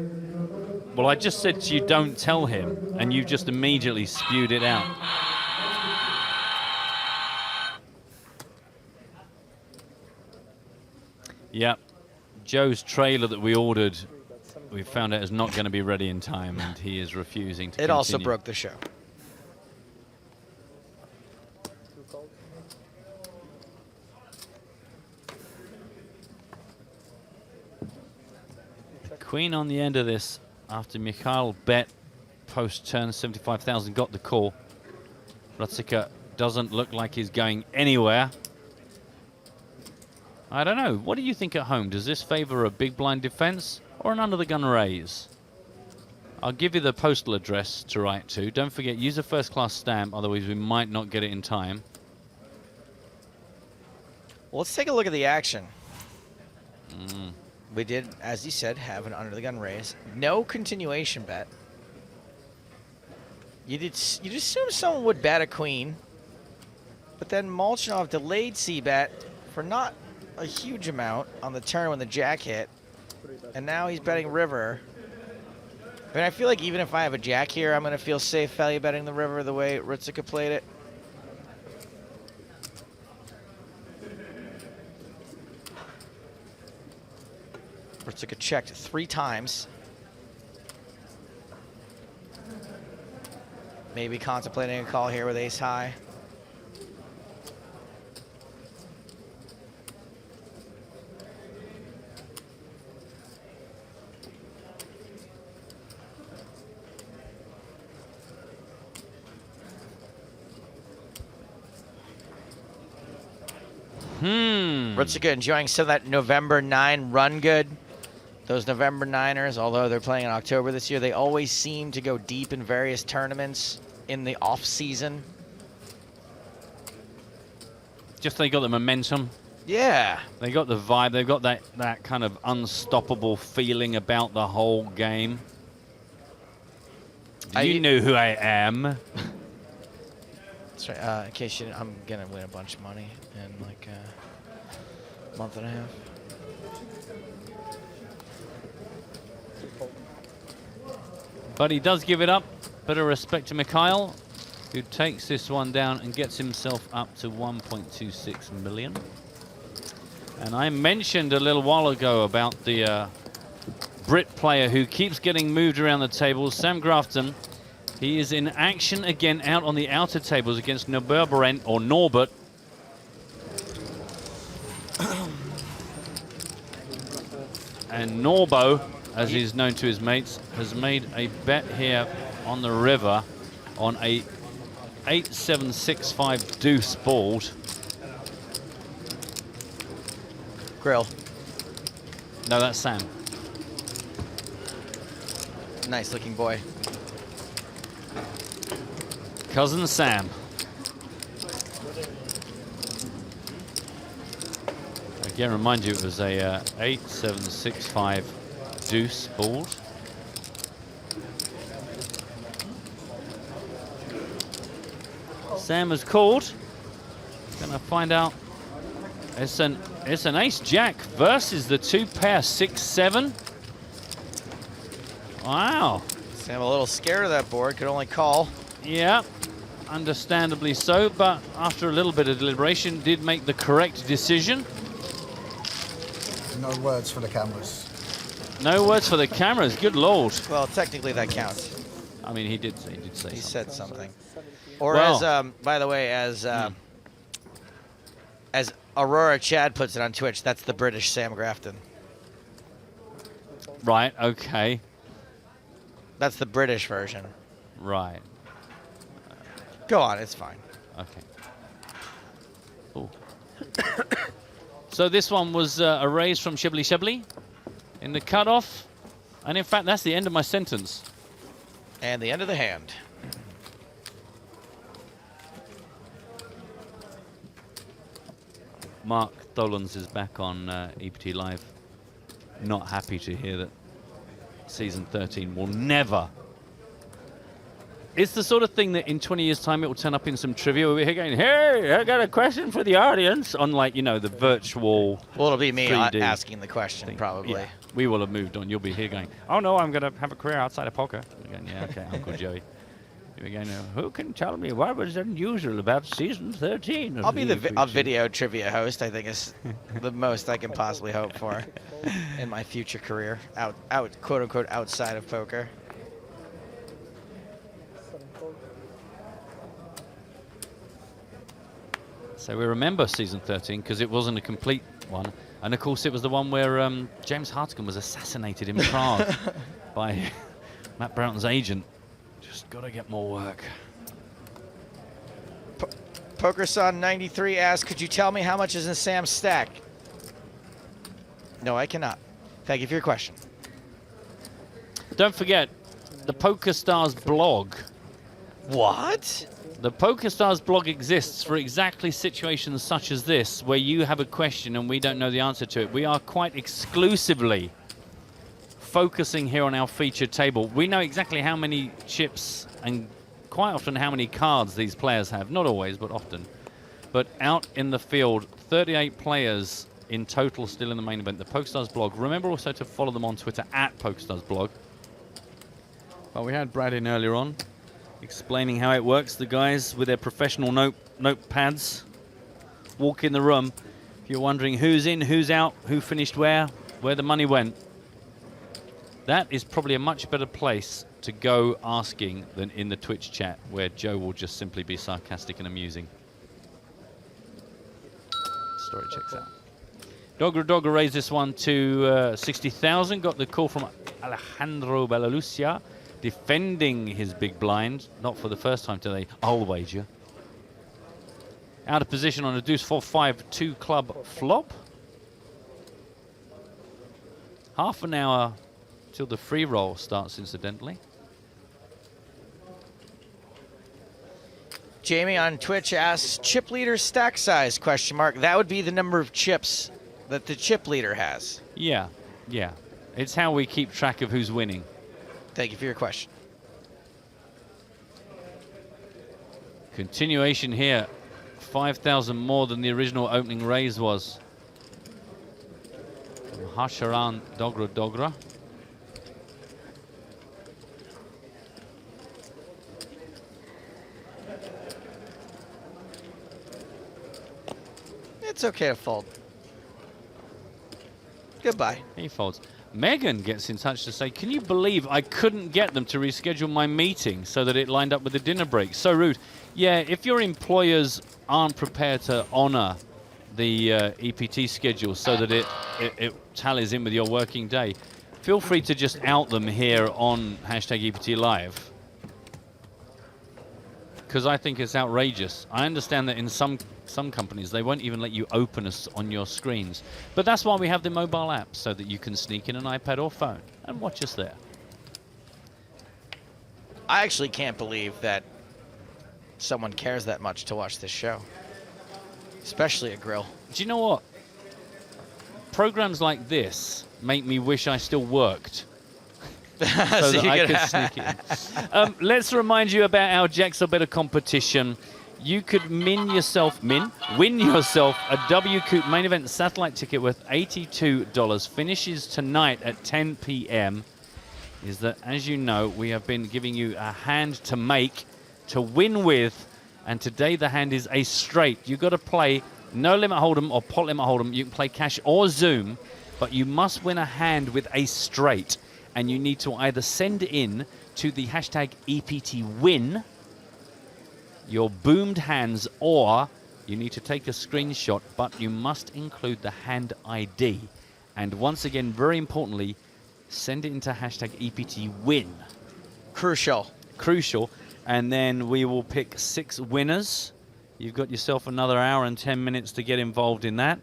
Well, I just said to you, don't tell him, and you just immediately spewed it out. Yep. Joe's trailer that we ordered, we found out is not going to be ready in time, and he is refusing to continue. Also broke the show. Queen on the end of this after Mikhail bet post turn 75,000 got the call. Rutsker doesn't look like he's going anywhere. I don't know. What do you think at home? Does this favor a big blind defense or an under the gun raise? I'll give you the postal address to write to. Don't forget, use a first class stamp, otherwise we might not get it in time. Well, let's take a look at the action. We did, as you said, have an under the gun raise. No continuation bet. You'd assume someone would bet a queen, but then Molchanov delayed c-bet for not a huge amount on the turn when the jack hit, and now he's betting river. I mean, I feel like even if I have a jack here, I'm going to feel safe value betting the river the way Rutsker played it. Rutsker checked 3 times. Maybe contemplating a call here with ace high. Rutsker enjoying some of that November 9 run good. Those November 9ers, although they're playing in October this year, they always seem to go deep in various tournaments in the off season. Just they got the momentum. Yeah. They got the vibe. They've got that kind of unstoppable feeling about the whole game. You know who I am. That's right. In case you didn't, I'm going to win a bunch of money in like a month and a half. But he does give it up. Bit of respect to Mikhail, who takes this one down and gets himself up to 1.26 million. And I mentioned a little while ago about the Brit player who keeps getting moved around the tables, Sam Grafton. He is in action again out on the outer tables against Berent or Norbert. And Norbo, as he's known to his mates, has made a bet here on the river on a 8-7-6-5 deuce board. Grill. No, that's Sam. Nice looking boy. Cousin Sam. Again, remind you, it was a 8-7-6-5 deuce board. Sam has called. Gonna find out. It's an ace jack versus the 2 pair 6-7. Wow. Sam a little scared of that board, could only call. Yeah, understandably so, but after a little bit of deliberation, did make the correct decision. No words for the cameras. No words for the cameras, good lord. Well, technically that counts. I mean, he did say He something. said something. Or Well, as, by the way, as Aurora Chad puts it on Twitch, that's the British Sam Grafton. Right, okay. That's the British version. Right. Go on, it's fine. Okay. Ooh. So this one was a raise from Shibli Shibli in the cutoff. And in fact, that's the end of my sentence. And the end of the hand. Mark Dolans is back on EPT Live. Not happy to hear that season 13 will never. It's the sort of thing that in 20 years' time it will turn up in some trivia. We'll be here going, hey, I got a question for the audience on, like, you know, the virtual. Well, it'll be me 3D asking the question, thing. probably. Yeah, we will have moved on. You'll be here going, oh no, I'm going to have a career outside of poker. We're going, yeah, okay, Uncle Joey. You're going, who can tell me what was unusual about season 13? Of I'll be a EPT? video trivia host. I think is the most I can possibly hope for in my future career, out quote unquote outside of poker. So we remember season 13 because it wasn't a complete one. And of course it was the one where James Hartigan was assassinated in Prague by Matt Broughton's agent. Just got to get more work. PokerSon93 asks, could you tell me how much is in Sam's stack? No, I cannot. Thank you for your question. Don't forget the PokerStars blog. What? The PokerStars blog exists for exactly situations such as this, where you have a question and we don't know the answer to it. We are quite exclusively focusing here on our featured table. We know exactly how many chips and quite often how many cards these players have. Not always, but often. But out in the field, 38 players in total still in the main event. The PokerStars blog. Remember also to follow them on Twitter at PokerStars blog. Well, we had Brad in earlier on, explaining how it works. The guys with their professional notepads walk in the room. If you're wondering who's in, who's out, who finished where the money went, that is probably a much better place to go asking than in the Twitch chat, where Joe will just simply be sarcastic and amusing. Story checks out. Dogra raised this one to 60,000. Got the call from Alejandro Belluccia, defending his big blind, not for the first time today, I'll wager. Out of position on a deuce 4-5 2 club flop. Half an hour till the free roll starts, incidentally. Jamie on Twitch asks, chip leader stack size, question mark. That would be the number of chips that the chip leader has. Yeah, yeah. It's how we keep track of who's winning. Thank you for your question. Continuation here. 5,000 more than the original opening raise was. Hasharan Dogra. It's okay to fold. Goodbye. He folds. Megan gets in touch to say, can you believe I couldn't get them to reschedule my meeting so that it lined up with the dinner break? So rude. Yeah, if your employers aren't prepared to honor the EPT schedule so that it tallies in with your working day, feel free to just out them here on #EPT Live. Because I think it's outrageous. I understand that in some companies, they won't even let you open us on your screens. But that's why we have the mobile app, so that you can sneak in an iPad or phone and watch us there. I actually can't believe that someone cares that much to watch this show. Especially a grill. Do you know what? Programs like this make me wish I still worked. so that I could sneak in. Let's remind you about our Jax or Better competition. You could win yourself a W Coop main event satellite ticket worth $82. Finishes tonight at 10 p.m. Is that, as you know, we have been giving you a hand to make, to win with, and today the hand is a straight. You've got to play no limit hold'em or pot limit hold'em. You can play cash or zoom, but you must win a hand with a straight. and you need to either send in to the hashtag EPT win your boomed hands, or you need to take a screenshot, but you must include the hand ID. And once again, very importantly, send it into hashtag EPT win. Crucial. Crucial. And then we will pick 6 winners. You've got yourself another hour and 10 minutes to get involved in that.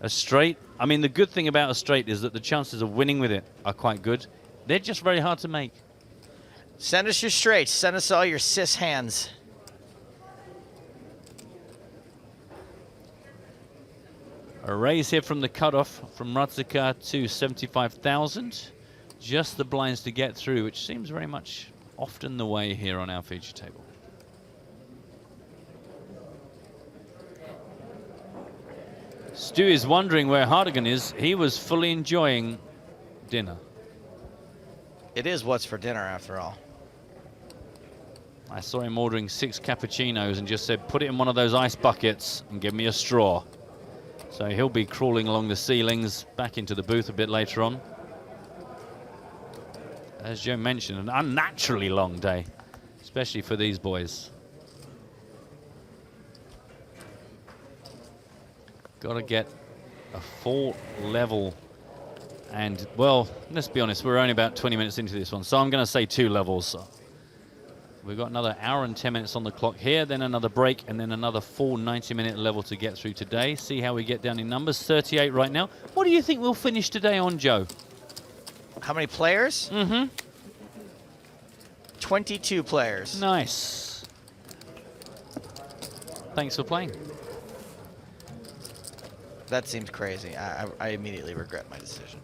A straight. I mean, the good thing about a straight is that the chances of winning with it are quite good. They're just very hard to make. Send us your straights. Send us all your cis hands. A raise here from the cutoff from Radzika to 75,000. Just the blinds to get through, which seems very much often the way here on our feature table. Stu is wondering where Hardigan is. He was fully enjoying dinner. It is what's for dinner, after all. I saw him ordering 6 cappuccinos and just said, put it in one of those ice buckets and give me a straw. So he'll be crawling along the ceilings back into the booth a bit later on. As Joe mentioned, an unnaturally long day, especially for these boys. Got to get a full level. And, well, let's be honest, we're only about 20 minutes into this one, so I'm going to say 2 levels. We've got another hour and 10 minutes on the clock here, then another break, and then another full 90-minute level to get through today. See how we get down in numbers. 38 right now. What do you think we'll finish today on, Joe? How many players? 22 players. Nice. Thanks for playing. That seems crazy. I immediately regret my decision.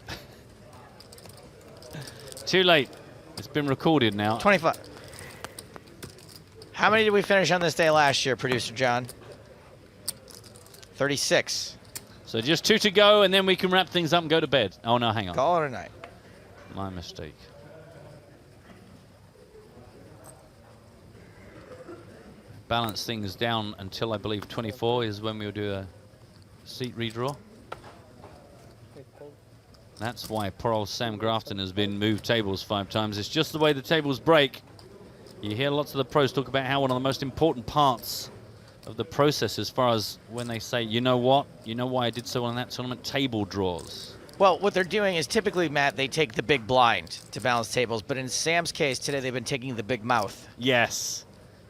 Too late. It's been recorded now. 25. How many did we finish on this day last year, Producer John? 36. So just 2 to go, and then we can wrap things up and go to bed. Oh, no, hang on. Call it a night. My mistake. Balance things down until I believe 24 is when we'll do a seat redraw. That's why poor old Sam Grafton has been moved tables 5 times. It's just the way the tables break. You hear lots of the pros talk about how one of the most important parts of the process as far as when they say, you know what, you know why I did so well in that tournament, table draws. Well, what they're doing is typically, Matt, they take the big blind to balance tables, but in Sam's case today, they've been taking the big mouth. Yes.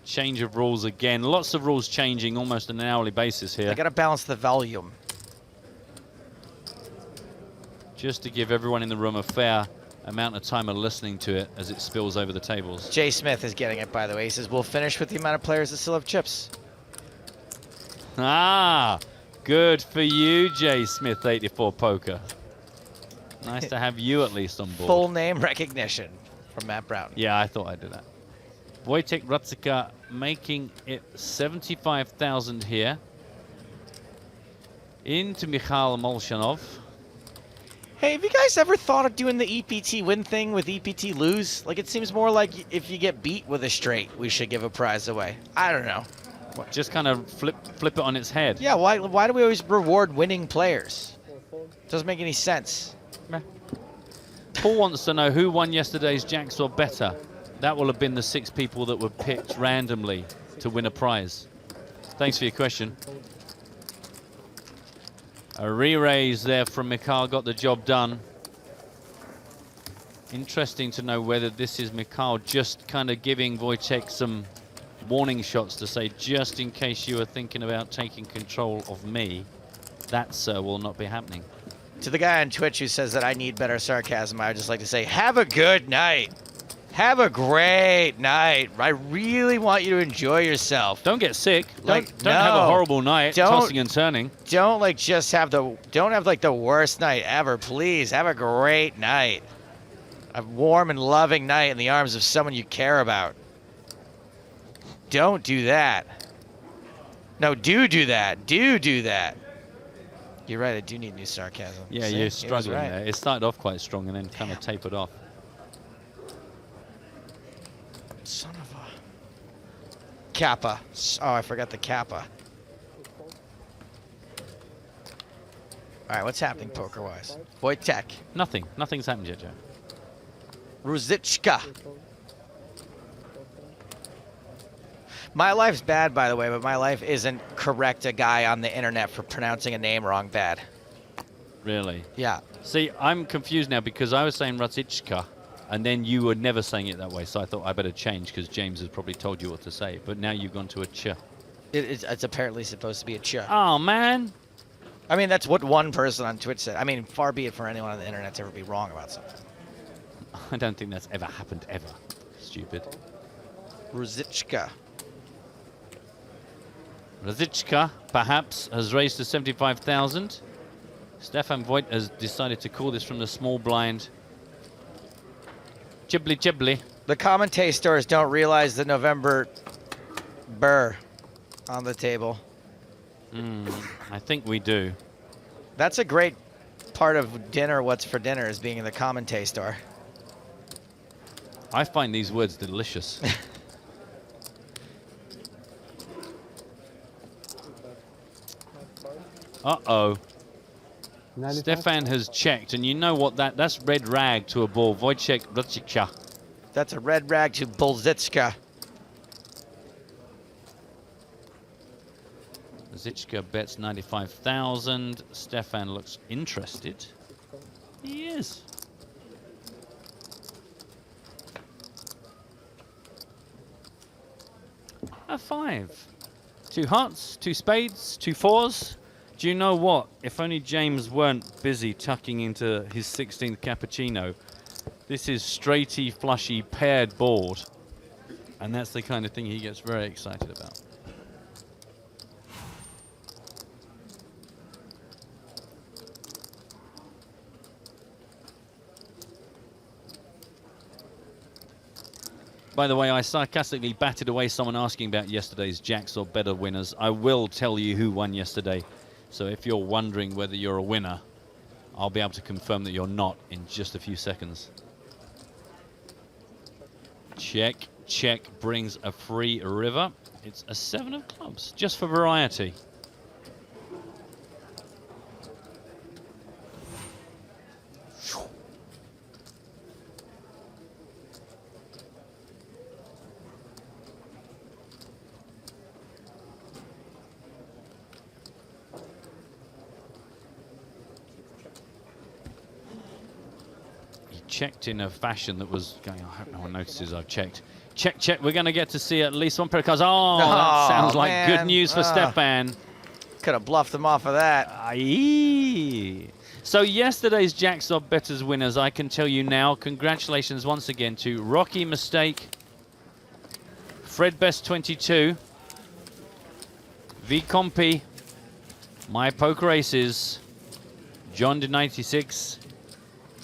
Change of rules again. Lots of rules changing almost on an hourly basis here. They got to balance the volume. Just to give everyone in the room a fair amount of time of listening to it as it spills over the tables. Jay Smith is getting it, by the way. He says, we'll finish with the amount of players that still have chips. Ah, good for you, Jay Smith 84 Poker. Nice to have you at least on board. Full name recognition from Matt Brown. Yeah, I thought I'd do that. Wojtek Radzika making it 75,000 here. Into Michal Molchanov. Hey, have you guys ever thought of doing the EPT win thing with EPT lose? Like, it seems more like if you get beat with a straight, we should give a prize away. I don't know. What, just kind of flip it on its head? Yeah, why do we always reward winning players? Doesn't make any sense. Paul wants to know who won yesterday's Jacks or better. That will have been the 6 people that were picked randomly to win a prize. Thanks for your question. A re-raise there from Mikhail got the job done. Interesting to know whether this is Mikhail just kind of giving Wojtek some warning shots to say, just in case you were thinking about taking control of me, that, sir, will not be happening. To the guy on Twitch who says that I need better sarcasm, I would just like to say, have a good night. Have a great night. I really want you to enjoy yourself. Don't get sick. Don't have a horrible night, tossing and turning. Don't like just have like the worst night ever. Please have a great night. A warm and loving night in the arms of someone you care about. Don't do that. No, do that. Do that. You're right, I do need new sarcasm. Yeah, See? you're struggling right. there. It started off quite strong and then kind of tapered off. Son of a... Kappa. Oh, I forgot the Kappa. All right, what's happening poker-wise? Wojtek. Nothing's happened yet, Joe. Ruzicka. My life's bad, by the way, but my life isn't correct a guy on the internet for pronouncing a name wrong bad. Really? Yeah. See, I'm confused now because I was saying Ruzicka, and then you were never saying it that way, so I thought I better change because James has probably told you what to say. But now you've gone to a ch. It's apparently supposed to be a ch. Oh, man. I mean, that's what one person on Twitch said. I mean, far be it for anyone on the internet to ever be wrong about something. I don't think that's ever happened, ever. Stupid. Ruzicka. Ruzicka, perhaps, has raised to 75,000. Stefan Voigt has decided to call this from the small blind. Chibli chibli. The commentators don't realize the November burr on the table. I think we do. That's a great part of dinner. What's for dinner is being in the commentator. I find these words delicious. Uh-oh. Stefan has checked, and you know what that's red rag to a ball. Wojciech Ruzicka. That's a red rag to Bolzicka. Ruzicka bets 95,000. Stefan looks interested. He is. A 5. 2 hearts, 2 spades, 2 fours. Do you know what? If only James weren't busy tucking into his 16th cappuccino, this is straighty, flushy, paired board. And that's the kind of thing he gets very excited about. By the way, I sarcastically batted away someone asking about yesterday's jacks or better winners. I will tell you who won yesterday. So if you're wondering whether you're a winner, I'll be able to confirm that you're not in just a few seconds. Check, check brings a free river. It's a 7 of clubs, just for variety. Checked in a fashion that was going, I hope no one notices I've checked. Check, check. We're going to get to see at least one pair of cards. Oh, that sounds like good news for Stefan. Could have bluffed him off of that. Aye. So yesterday's Jacks of Betters winners, I can tell you now, congratulations once again to Rocky Mistake, Fred Best 22, V Compy, My Poker Aces, John de 96,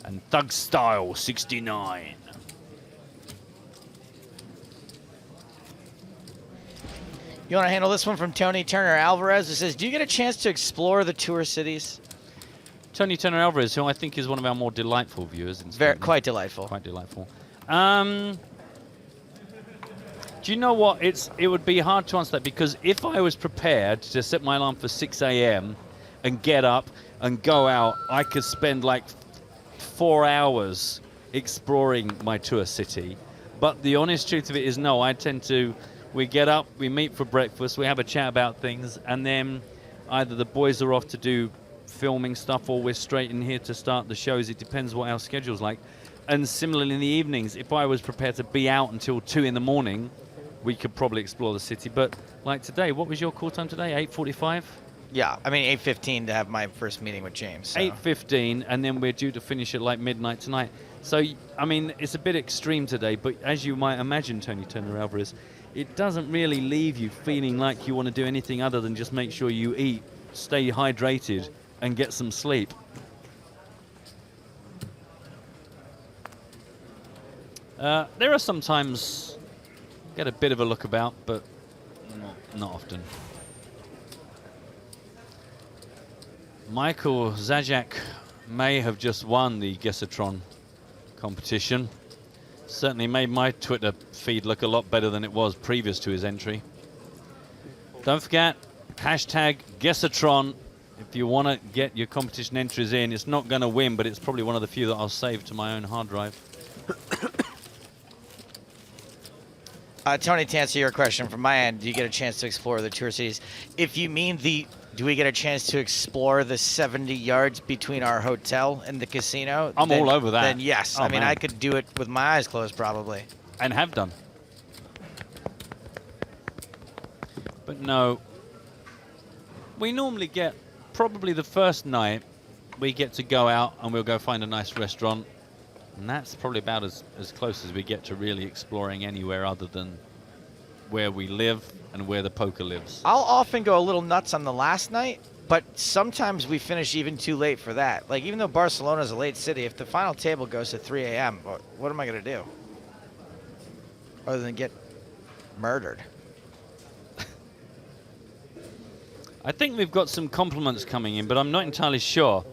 and Thug Style 69. You want to handle this one from Tony Turner Alvarez, who says, do you get a chance to explore the tour cities? Tony Turner Alvarez, who I think is one of our more delightful viewers. Quite delightful. Quite delightful. Do you know what? It would be hard to answer that, because if I was prepared to set my alarm for 6 a.m. and get up and go out, I could spend like 4 hours exploring my tour city. But the honest truth of it is, no, we get up, we meet for breakfast, we have a chat about things, and then either the boys are off to do filming stuff or we're straight in here to start the shows. It depends what our schedule's like. And similarly in the evenings, if I was prepared to be out until 2 in the morning, we could probably explore the city. But like today, what was your call time today? 8:45? Yeah, I mean 8:15 to have my first meeting with James. So. 8:15, and then we're due to finish at like midnight tonight. So, I mean, it's a bit extreme today, but as you might imagine, Tony Turner Alvarez, it doesn't really leave you feeling like you want to do anything other than just make sure you eat, stay hydrated, and get some sleep. There are sometimes get a bit of a look about, but not often. Michael Zajac may have just won the Gesatron competition. Certainly made my Twitter feed look a lot better than it was previous to his entry. Don't forget, hashtag Gesatron if you want to get your competition entries in. It's not going to win, but it's probably one of the few that I'll save to my own hard drive. Tony, to answer your question from my end, do you get a chance to explore the tour cities? If you mean do we get a chance to explore the 70 yards between our hotel and the casino? I'm all over that. Then yes. Oh, I mean, man. I could do it with my eyes closed probably. And have done. But no, we normally get, probably the first night, we get to go out and we'll go find a nice restaurant. And that's probably about as close as we get to really exploring anywhere other than where we live and where the poker lives. I'll often go a little nuts on the last night, but sometimes we finish even too late for that. Like, even though Barcelona is a late city, if the final table goes to 3 a.m., what am I going to do? Other than get murdered. I think we've got some compliments coming in, but I'm not entirely sure.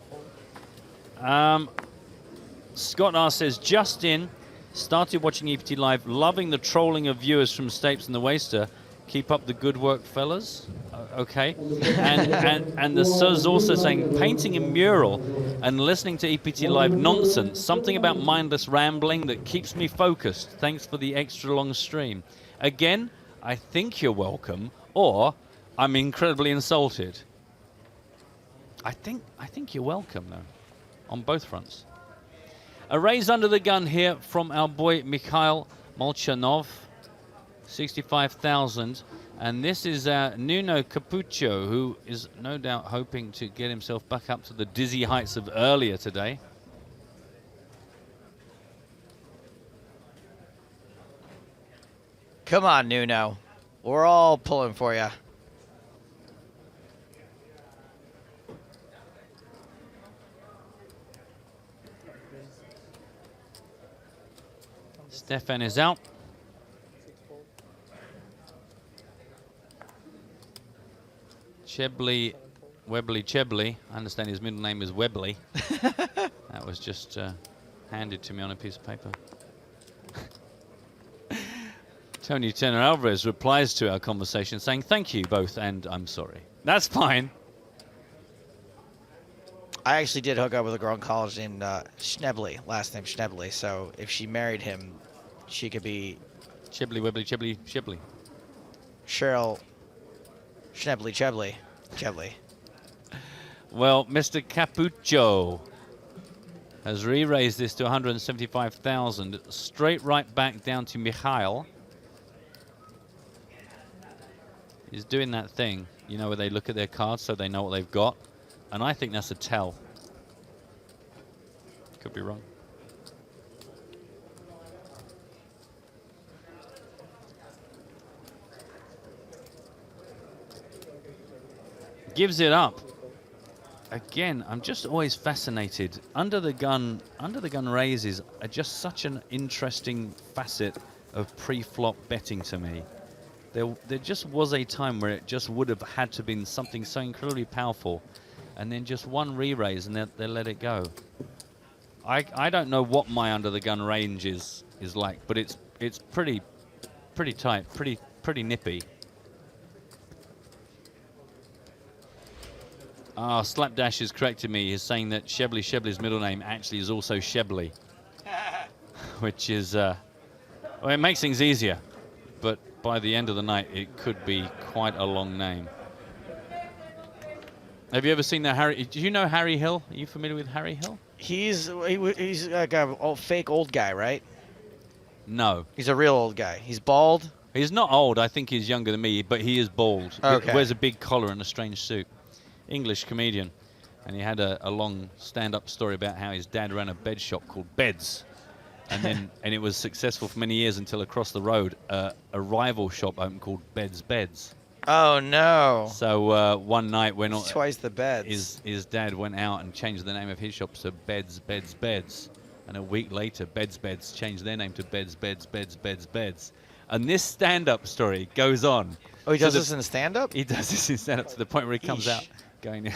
Scott R says, just in, started watching EPT Live, loving the trolling of viewers from Stapes and the Waster. Keep up the good work, fellas. Okay. And the Suz also saying, painting a mural and listening to EPT Live nonsense, something about mindless rambling that keeps me focused. Thanks for the extra long stream. Again, I think you're welcome, or I'm incredibly insulted. I think you're welcome, though, on both fronts. A raise under the gun here from our boy Mikhail Molchanov, 65,000. And this is Nuno Capucho, who is no doubt hoping to get himself back up to the dizzy heights of earlier today. Come on, Nuno. We're all pulling for you. Stefan is out. Webley, Chebly. I understand his middle name is Webley. That was just handed to me on a piece of paper. Tony Turner Alvarez replies to our conversation saying, thank you both, and I'm sorry. That's fine. I actually did hook up with a girl in college named Schnebley, last name Schnebley, so if she married him, she could be... Chebly, Webley, Chebly, Chebly. Cheryl Schnebley, Chebly. Well, Mr. Capucho has re-raised this to 175,000. Straight right back down to Mikhail. He's doing that thing, you know, where they look at their cards so they know what they've got. And I think that's a tell. Could be wrong. Gives it up. Again, I'm just always fascinated. Under the gun raises are just such an interesting facet of pre-flop betting to me. There just was a time where it just would have had to been something so incredibly powerful, and then just one re-raise and they let it go. I don't know what my under the gun range is like, but it's pretty tight, pretty nippy. Slapdash has corrected me. He's saying that Shebly's middle name actually is also Shebly, which is well, it makes things easier, but by the end of the night it could be quite a long name. Have you ever seen that Harry? Do you know Harry Hill? Are you familiar with Harry Hill? He's like a fake old guy, right? No. He's a real old guy. He's bald? He's not old. I think he's younger than me, but he is bald. Okay. Wears a big collar and a strange suit. English comedian. And he had a long stand-up story about how his dad ran a bed shop called Beds. And then and it was successful for many years until across the road a rival shop opened called Beds. Oh, no. So one night when twice the beds. His dad went out and changed the name of his shop to Beds. And a week later, Beds changed their name to Beds. And this stand-up story goes on. Oh, he does this in stand-up? He does this in stand-up to the point where he comes out going,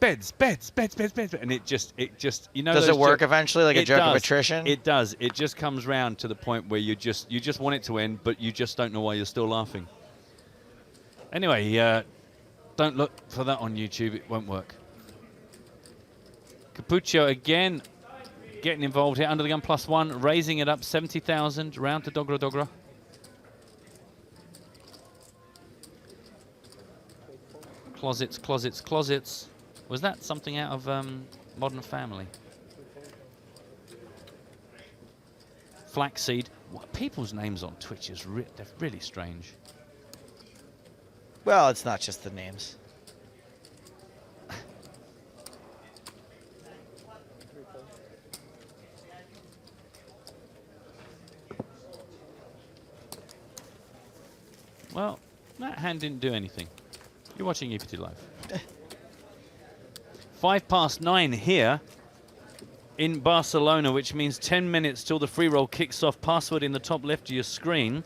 Beds. And it just, you know. Does it work eventually, like a joke of attrition? It does. It just comes round to the point where you just want it to end, but you just don't know why you're still laughing. Anyway, don't look for that on YouTube. It won't work. Capucho again getting involved here. Under the gun +1, raising it up 70,000. Round to Dogra. closets, closets, closets. Was that something out of Modern Family? Flaxseed. What, people's names on Twitch is they're really strange. Well, it's not just the names. Well, that hand didn't do anything. You're watching EPT Live. 9:05 here in Barcelona, which means 10 minutes till the free roll kicks off. Password in the top left of your screen.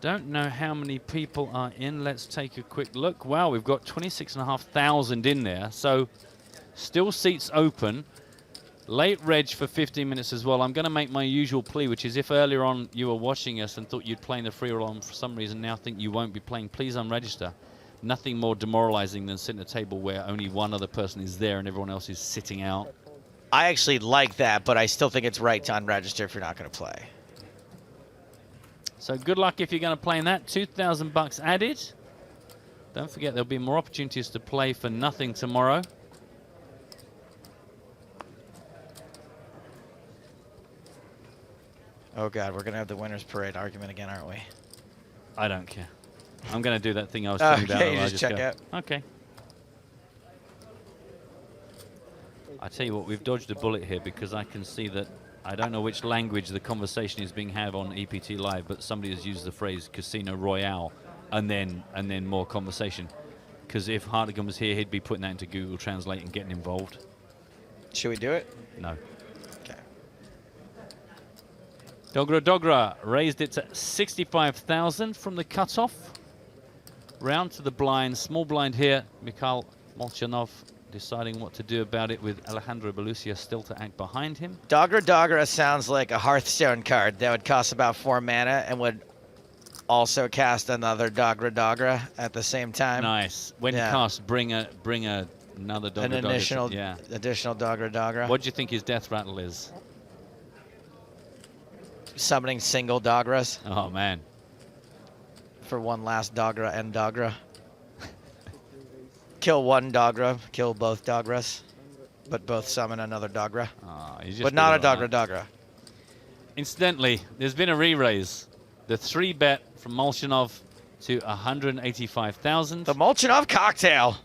Don't know how many people are in. Let's take a quick look. Wow, we've got 26,500 in there. So still seats open. Late reg for 15 minutes as well. I'm going to make my usual plea, which is if earlier on you were watching us and thought you'd play in the free roll and for some reason now think you won't be playing, please unregister. Nothing more demoralizing than sitting at a table where only one other person is there and everyone else is sitting out. I actually like that, but I still think it's right to unregister if you're not going to play. So good luck if you're going to play in that. 2,000 bucks added. Don't forget there'll be more opportunities to play for nothing tomorrow. Oh God, we're gonna have the winners parade argument again, aren't we? I don't care. I'm going to do that thing I was telling you about. Okay, you just check out. Okay. I tell you what, we've dodged a bullet here because I can see that I don't know which language the conversation is being had on EPT Live, but somebody has used the phrase Casino Royale and then more conversation. Because if Hartigan was here, he'd be putting that into Google Translate and getting involved. Should we do it? No. Okay. Dogra raised it to 65,000 from the cutoff. Round to the blind, small blind here. Mikhail Molchanov deciding what to do about it with Alejandro Belluccia still to act behind him. Dogra sounds like a Hearthstone card that would cost about 4 mana and would also cast another Dogra at the same time. Nice. When you cast, bring another Dogra. An additional Dogra. What do you think his death rattle is? Summoning single Dogras. Oh man. For one last Dogra and Dogra. Kill one Dogra, kill both Dogras, but both summon another Dogra. But not a Dogra. Incidentally, there's been a re-raise. The 3-bet from Molchanov to 185,000. The Molchanov cocktail.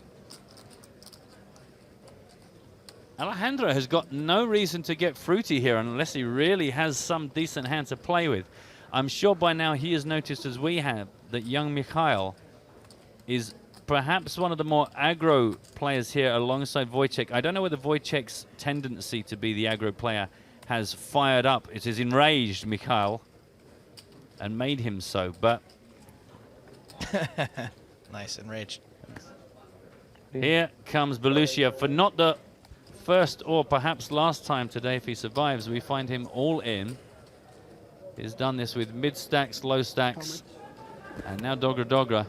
Alejandro has got no reason to get fruity here unless he really has some decent hand to play with. I'm sure by now he has noticed, as we have, that young Mikhail is perhaps one of the more aggro players here alongside Wojciech. I don't know whether Wojciech's tendency to be the aggro player has fired up. It has enraged Mikhail and made him so, but... Nice, enraged. Here comes Belluccia for not the first or perhaps last time today. If he survives, we find him all in. He's done this with mid stacks, low stacks, and now Dogra,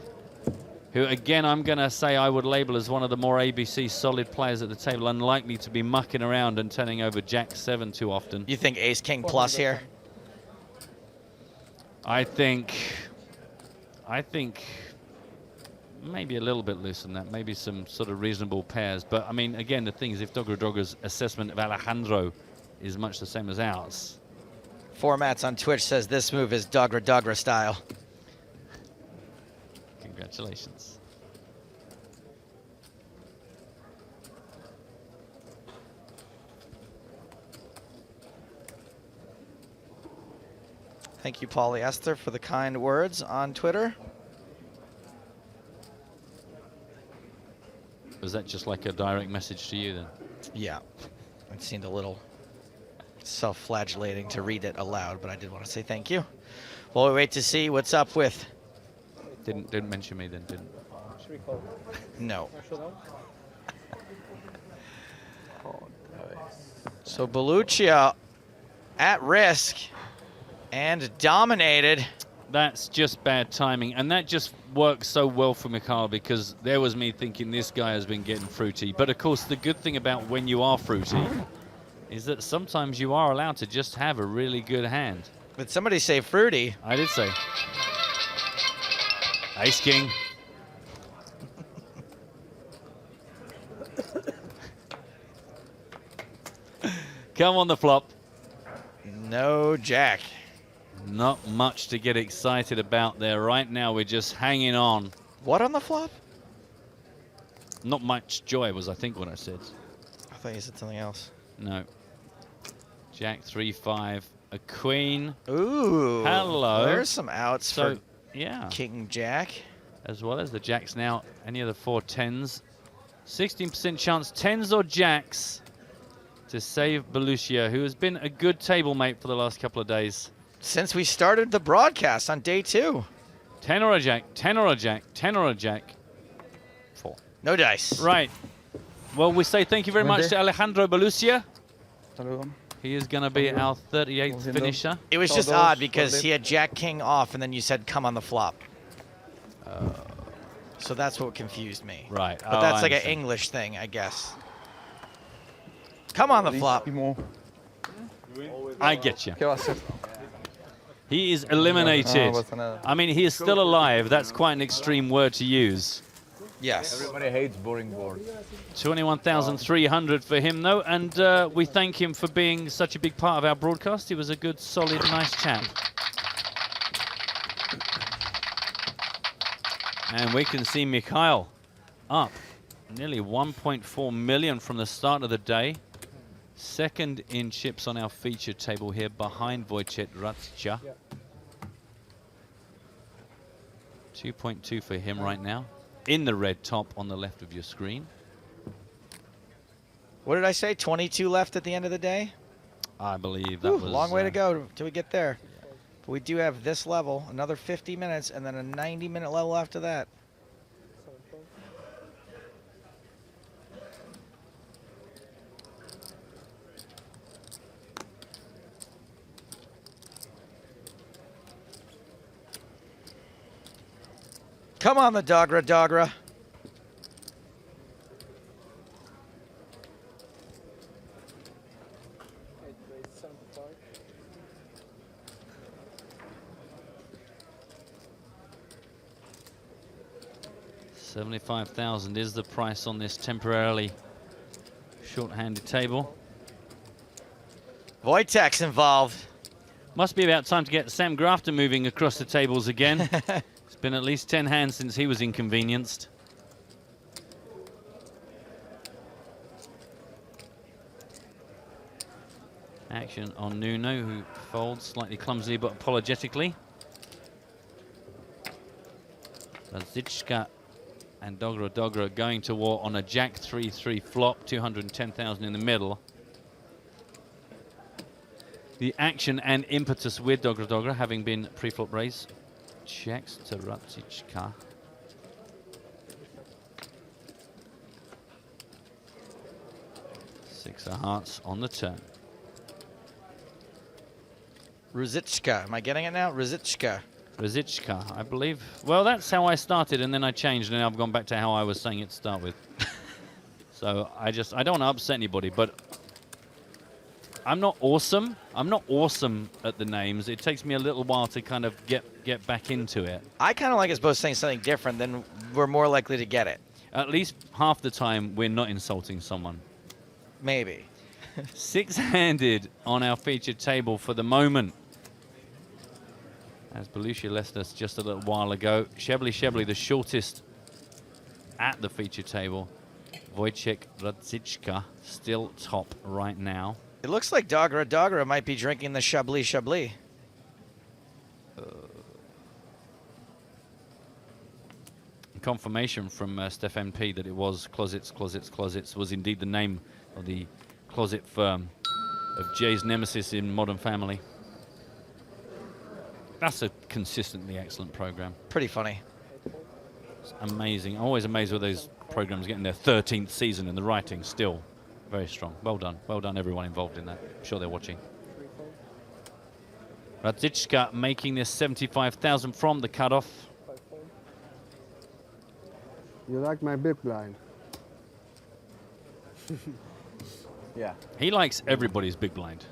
who again I'm going to say I would label as one of the more ABC solid players at the table, unlikely to be mucking around and turning over Jack 7 too often. You think Ace King plus here? I think maybe a little bit loose than that, maybe some sort of reasonable pairs. But I mean, again, the thing is, if Dogra's assessment of Alejandro is much the same as ours. Formats on Twitch says this move is Dogra style. Congratulations. Thank you, Polyester, for the kind words on Twitter. Was that just like a direct message to you then? Yeah. It seemed a little self-flagellating to read it aloud, but I did want to say thank you. While we wait to see what's up with... Didn't mention me then, didn't? No. So Belluccia at risk and dominated. That's just bad timing, and that just works so well for Mikhail, because there was me thinking this guy has been getting fruity. But of course, the good thing about when you are fruity is that sometimes you are allowed to just have a really good hand. Did somebody say fruity? I did say. Ace King. Come on the flop. No jack. Not much to get excited about there. Right now, we're just hanging on. What on the flop? Not much joy was, I think, what I said. I thought you said something else. No. Jack 3-5. A queen. Ooh. Hello. There's some outs So, for yeah. King Jack. As well as the jacks now. Any of the 4 10s. 16% chance, 10s or jacks, to save Belluccia, who has been a good table mate for the last couple of days. Since we started the broadcast on day 2. 10 or a jack, 10 or a jack, 10 or a jack. 4. No dice. Right. Well, we say thank you very much to Alejandro Belluccia. He is going to be our 38th finisher. It was just odd because he had Jack King off, and then you said come on the flop. So that's what confused me. Right. But that's like an English thing, I guess. Come on the flop. I get you. He is eliminated. I mean, he is still alive. That's quite an extreme word to use. Yes. Everybody hates boring boards. 21,300 for him, though, and we thank him for being such a big part of our broadcast. He was a good, solid, nice chap. And we can see Mikhail up nearly 1.4 million from the start of the day. Second in chips on our feature table here behind Wojciech Ratscha. 2.2 for him right now. In the red top on the left of your screen. What did I say? 22 left at the end of the day? I believe that was... Long way to go till we get there. But we do have this level, another 50 minutes, and then a 90-minute level after that. Come on, the Dogra. 75,000 is the price on this temporarily short-handed table. Wojtek's involved. Must be about time to get Sam Grafton moving across the tables again. It's been at least 10 hands since he was inconvenienced. Action on Nuno, who folds slightly clumsily but apologetically. Zichka and Dogra going to war on a Jack 3-3 flop, 210,000 in the middle. The action and impetus with Dogra having been pre-flop raise. Checks to Radzichka. Six of hearts on the turn. Ruzichka, am I getting it now? Ruzichka. Ruzichka, I believe. Well, that's how I started, and then I changed, and I've gone back to how I was saying it to start with. So I don't want to upset anybody, but I'm not awesome. I'm not awesome at the names. It takes me a little while to kind of get back into it. I kind of like us both saying something different, then we're more likely to get it. At least half the time, we're not insulting someone. Maybe. Six-handed on our featured table for the moment. As Belluccia left us just a little while ago. Shebly, the shortest at the feature table. Wojciech Radzichka still top right now. It looks like Dogra might be drinking the Chablis. Confirmation from Stefan P that it was Closets was indeed the name of the closet firm of Jay's nemesis in Modern Family. That's a consistently excellent program. Pretty funny. It's amazing. I'm always amazed with those programs getting their 13th season and the writing still very strong. Well done. Well done, everyone involved in that. I'm sure they're watching. Radzichka making this 75,000 from the cutoff. You like my big blind? Yeah. He likes everybody's big blind.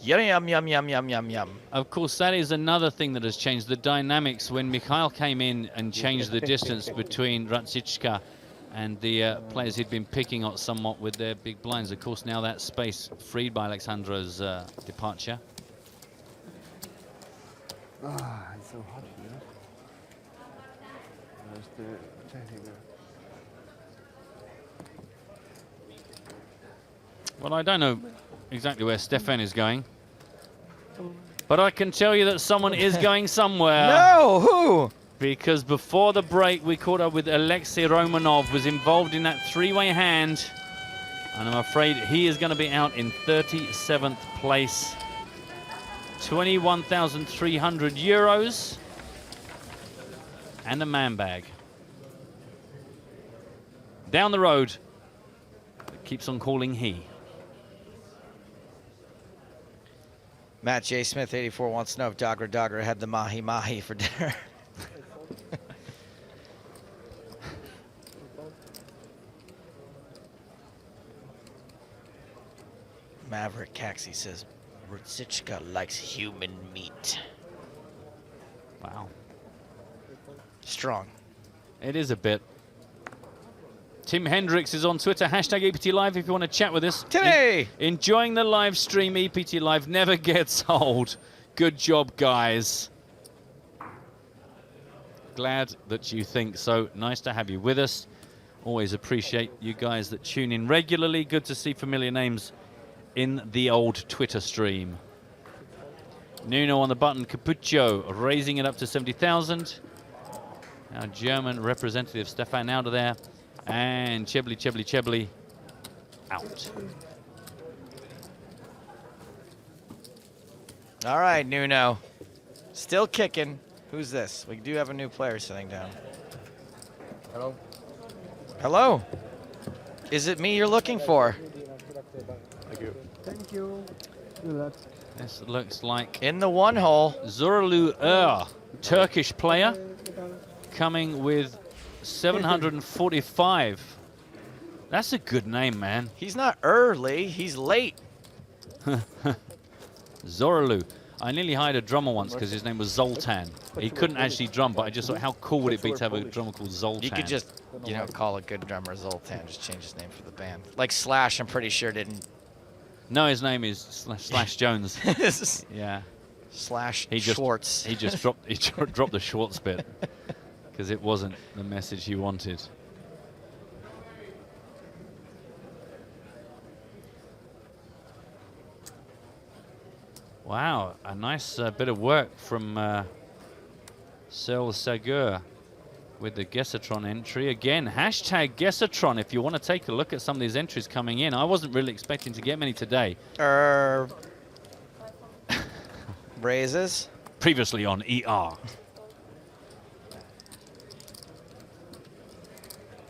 Yum. Of course, that is another thing that has changed the dynamics when Mikhail came in and changed the distance between Radzichka and the players he'd been picking on somewhat with their big blinds. Of course, now that space freed by Alexandra's departure. Ah, it's so hot here. Where's the technical? Well, I don't know exactly where Stefan is going, but I can tell you that someone is going somewhere. No, who? Because before the break, we caught up with Alexei Romanov, was involved in that three-way hand, and I'm afraid he is going to be out in 37th place. 21,300 euros and a man bag. Down the road, it keeps on calling he. Matt J. Smith, 84, wants to know if Dogra had the mahi-mahi for dinner. Maverick Caxi says, Rutsichka likes human meat. Wow. Strong. It is a bit. Tim Hendricks is on Twitter, hashtag EPT Live if you want to chat with us. Timmy! Enjoying the live stream, EPT Live never gets old. Good job, guys. Glad that you think so. Nice to have you with us. Always appreciate you guys that tune in regularly. Good to see familiar names in the old Twitter stream. Nuno on the button, Capucho raising it up to 70,000. Our German representative Stefan out of there. And Chebly out. All right, Nuno. Still kicking. Who's this? We do have a new player sitting down. Hello. Hello. Is it me you're looking for? Thank you. Thank you. Good luck. This looks like in the one hole. Zorlu Turkish player, coming with 745. That's a good name, man. He's not early, he's late. Zorlu. I nearly hired a drummer once because his name was Zoltan. He couldn't actually drum, but I just thought, how cool would it be to have a drummer called Zoltan? You could just, you know, call a good drummer Zoltan, just change his name for the band. Like Slash, I'm pretty sure didn't. No, his name is Slash Jones. Yeah. Slash Schwartz. He just dropped the Schwartz bit because it wasn't the message he wanted. Wow, a nice bit of work from Cel Sagur with the Gesatron entry. Again, hashtag Gesatron if you want to take a look at some of these entries coming in. I wasn't really expecting to get many today. Raises? Previously on ER.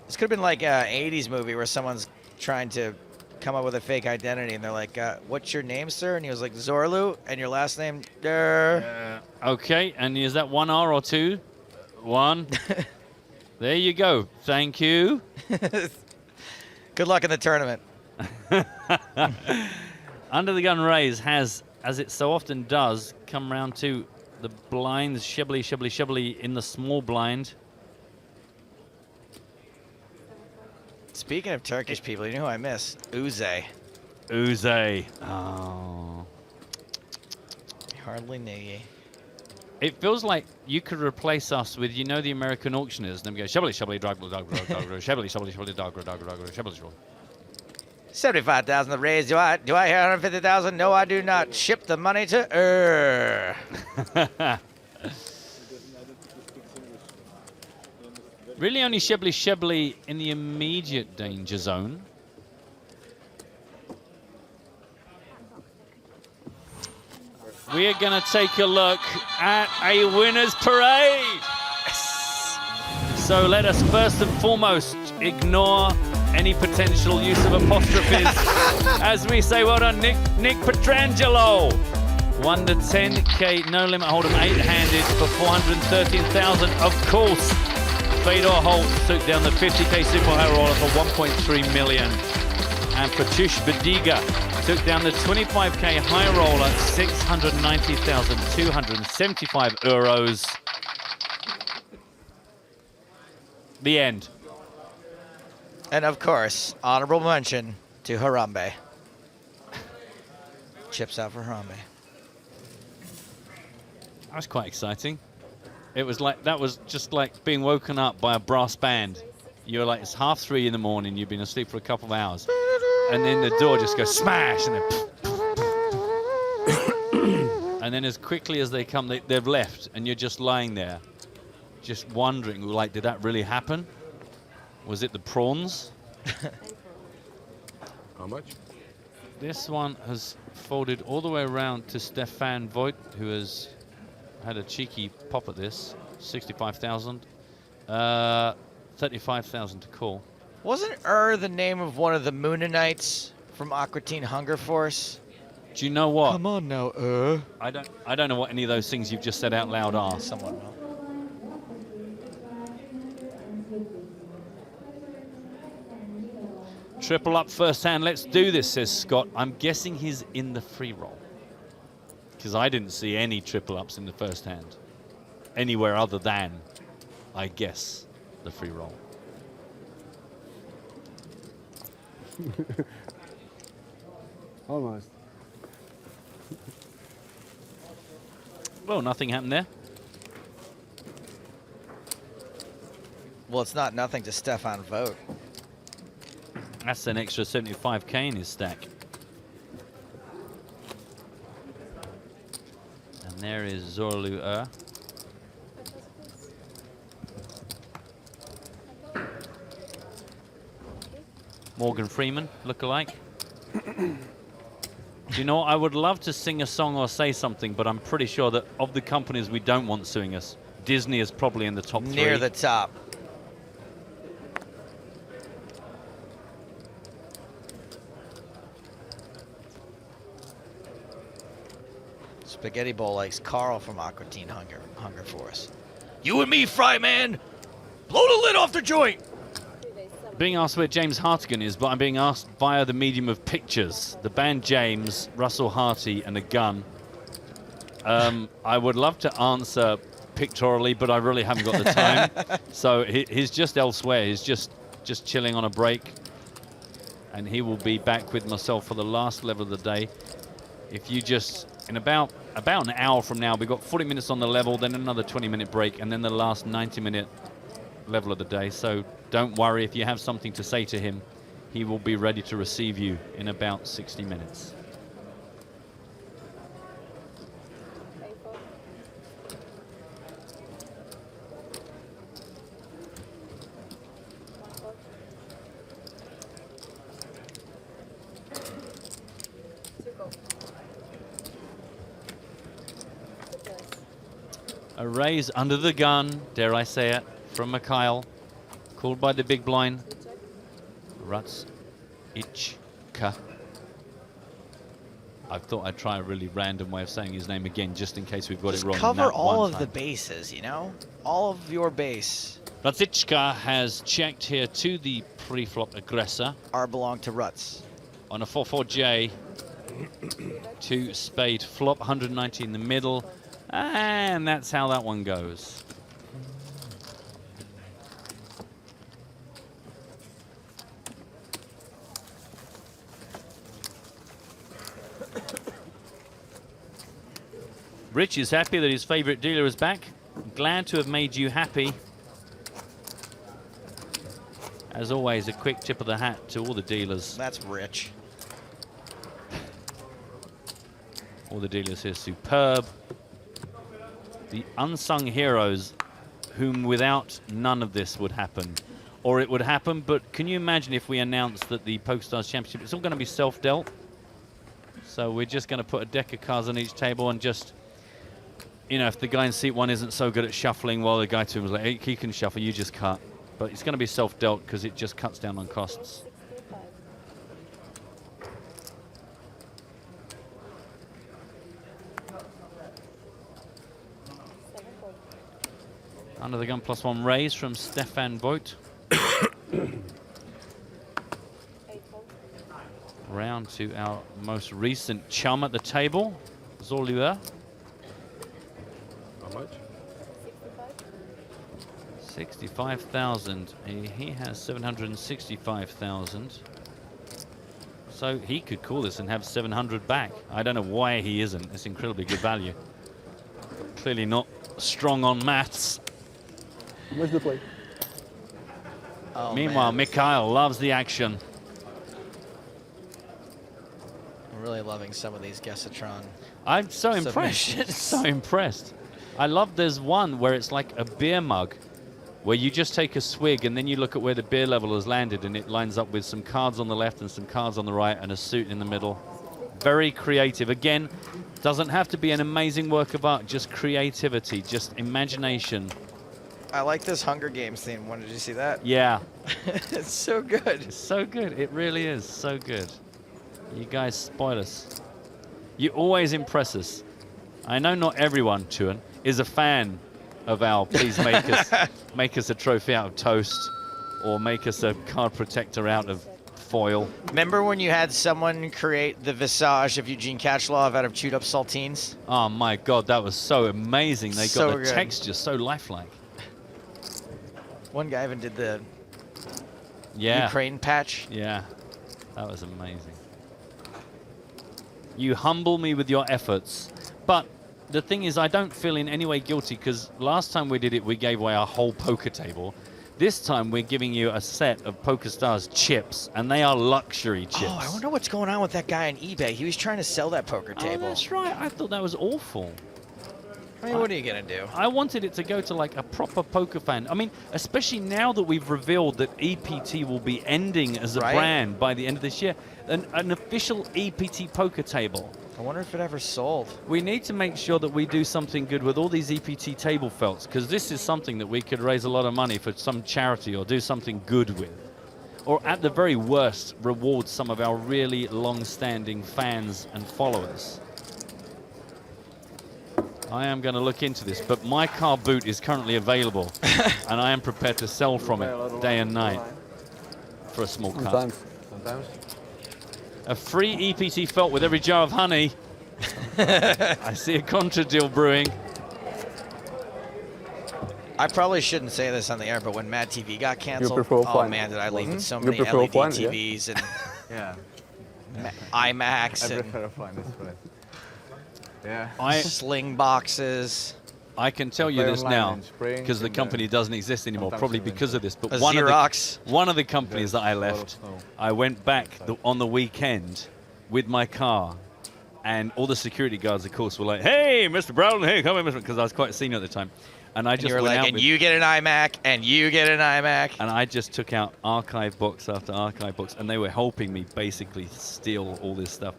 This could have been like an 80s movie where someone's trying to come up with a fake identity and they're like, what's your name, sir? And he was like, Zorlu, and your last name? Okay, and is that 1 R or 2? 1. There you go. Thank you. Good luck in the tournament. Under the gun raise has, as it so often does, come round to the blinds. Shibli in the small blind. Speaking of Turkish people, you know who I miss? Uze. Uze. Oh. Hardly knew ye. It feels like you could replace us with, you know, the American auctioneers. And then we go, Shibli, dog, Shibli, dog. 75,000 the raise. Do I hear 150,000? No, I do not. Ship the money to Really only Shibli in the immediate danger zone. We are going to take a look at a winner's parade. So let us first and foremost ignore any potential use of apostrophes as we say well done, Nick Petrangelo. Won the 10K no limit hold'em 8-handed for 413,000. Of course, Fedor Holtz took down the 50K super high roller for 1.3 million. And Pratush Bediga took down the 25K high roller, 690,275 euros. The end. And of course, honorable mention to Harambe. Chips out for Harambe. That was quite exciting. It was like, that was just like being woken up by a brass band. You're like, it's 3:30 in the morning, you've been asleep for a couple of hours. And then the door just goes smash, and then and then as quickly as they come, they've left, and you're just lying there, just wondering, like, did that really happen? Was it the prawns? How much? This one has folded all the way around to Stefan Voigt, who has had a cheeky pop at this. 65,000. 35,000 to call. Wasn't the name of one of the Moonanites from Aqua Teen Hunger Force? Do you know what? Come on now, I don't know what any of those things you've just said out loud are. Someone will. Triple up first hand, let's do this, says Scott. I'm guessing he's in the free roll, because I didn't see any triple ups in the first hand. Anywhere other than, I guess, the free roll. Almost. Well, nothing happened there. Well, it's not nothing to Stefan Vogt. That's an extra 75k in his stack. And there is Zorlu. Morgan Freeman, look-alike. Do you know what? I would love to sing a song or say something, but I'm pretty sure that of the companies we don't want suing us, Disney is probably in the top 3. Near the top. Spaghetti Bowl likes Carl from Aqua Teen Hunger Force. You and me, Fry Man! Blow the lid off the joint! Being asked where James Hartigan is, but I'm being asked via the medium of pictures. The band James, Russell Harty, and a gun. I would love to answer pictorially, but I really haven't got the time. So he's just elsewhere. He's just chilling on a break. And he will be back with myself for the last level of the day. If you just, in about an hour from now, we've got 40 minutes on the level, then another 20-minute break, and then the last 90-minute level of the day. So don't worry, if you have something to say to him, he will be ready to receive you in about 60 minutes. A raise under the gun, dare I say it, from Mikhail, called by the big blind. Ruts Ichka. I thought I'd try a really random way of saying his name again, just in case we've got it wrong. Cover all of the bases, you know? All of your base. Rutsichka has checked here to the pre-flop aggressor. R belong to Ruts. On a 4-4J, 2 spade flop, 190 in the middle. And that's how that one goes. Rich is happy that his favorite dealer is back. Glad to have made you happy. As always, a quick tip of the hat to all the dealers. That's Rich. All the dealers here, superb. The unsung heroes, whom without none of this would happen. Or it would happen, but can you imagine if we announced that the PokerStars Championship, it's all going to be self-dealt. So we're just going to put a deck of cards on each table and just, you know, if the guy in seat 1 isn't so good at shuffling, well, the guy 2 was like, hey, he can shuffle, you just cut. But it's going to be self-dealt because it just cuts down on costs. Under the gun +1 raise from Stefan Voigt. Round to our most recent chum at the table, Zorlu. How much? 65,000. He has 765,000. So he could call this and have 700 back. I don't know why he isn't. It's incredibly good value. Clearly not strong on maths. Where's the play? Oh, Meanwhile, man. Mikhail loves the action. I'm really loving some of these Guessatron. I'm so impressed. submissions. So impressed. I love there's one where it's like a beer mug where you just take a swig and then you look at where the beer level has landed and it lines up with some cards on the left and some cards on the right and a suit in the middle. Very creative. Again, doesn't have to be an amazing work of art, just creativity, just imagination. I like this Hunger Games theme one. Did you see that? Yeah. It's so good. It's so good. It really is so good. You guys spoil us. You always impress us. I know not everyone, Chuan, is a fan of our please make us a trophy out of toast or make us a card protector out of foil. Remember when you had someone create the visage of Eugene Kachlov out of chewed up saltines? Oh my God, that was so amazing. They got So the good. texture so lifelike. One guy even did the Yeah. Ukraine patch. Yeah, that was amazing. You humble me with your efforts, but the thing is, I don't feel in any way guilty because last time we did it, we gave away our whole poker table. This time, we're giving you a set of PokerStars chips, and they are luxury chips. Oh, I wonder what's going on with that guy on eBay. He was trying to sell that poker table. Oh, that's right. I thought that was awful. I mean, what are you going to do? I wanted it to go to like a proper poker fan. I mean, especially now that we've revealed that EPT will be ending as a brand by the end of this year. An official EPT poker table. I wonder if it ever sold. We need to make sure that we do something good with all these EPT table felts, because this is something that we could raise a lot of money for some charity or do something good with. Or at the very worst, reward some of our really long-standing fans and followers. I am going to look into this, but my car boot is currently available, and I am prepared to sell from it day and night for a small cut. Sometimes. A free EPT felt with every jar of honey. I see a contra deal brewing. I probably shouldn't say this on the air, but when Mad TV got canceled, offline. Man, did I leave with so You many prefer LED offline, yeah? TVs and Yeah. IMAX I and prefer offline this way. Yeah. sling boxes. I can tell you play this online now in spring because the and, company doesn't exist anymore, sometimes probably even because of this. But a one Xerox. of the companies that I left, I went back on the weekend with my car, and all the security guards, of course, were like, "Hey, Mr. Brown, hey, come in, Mr." Because I was quite senior at the time, and I And just you were went like, out and with, you get an iMac, and you get an iMac. and I just took out archive box after archive box, and they were helping me basically steal all this stuff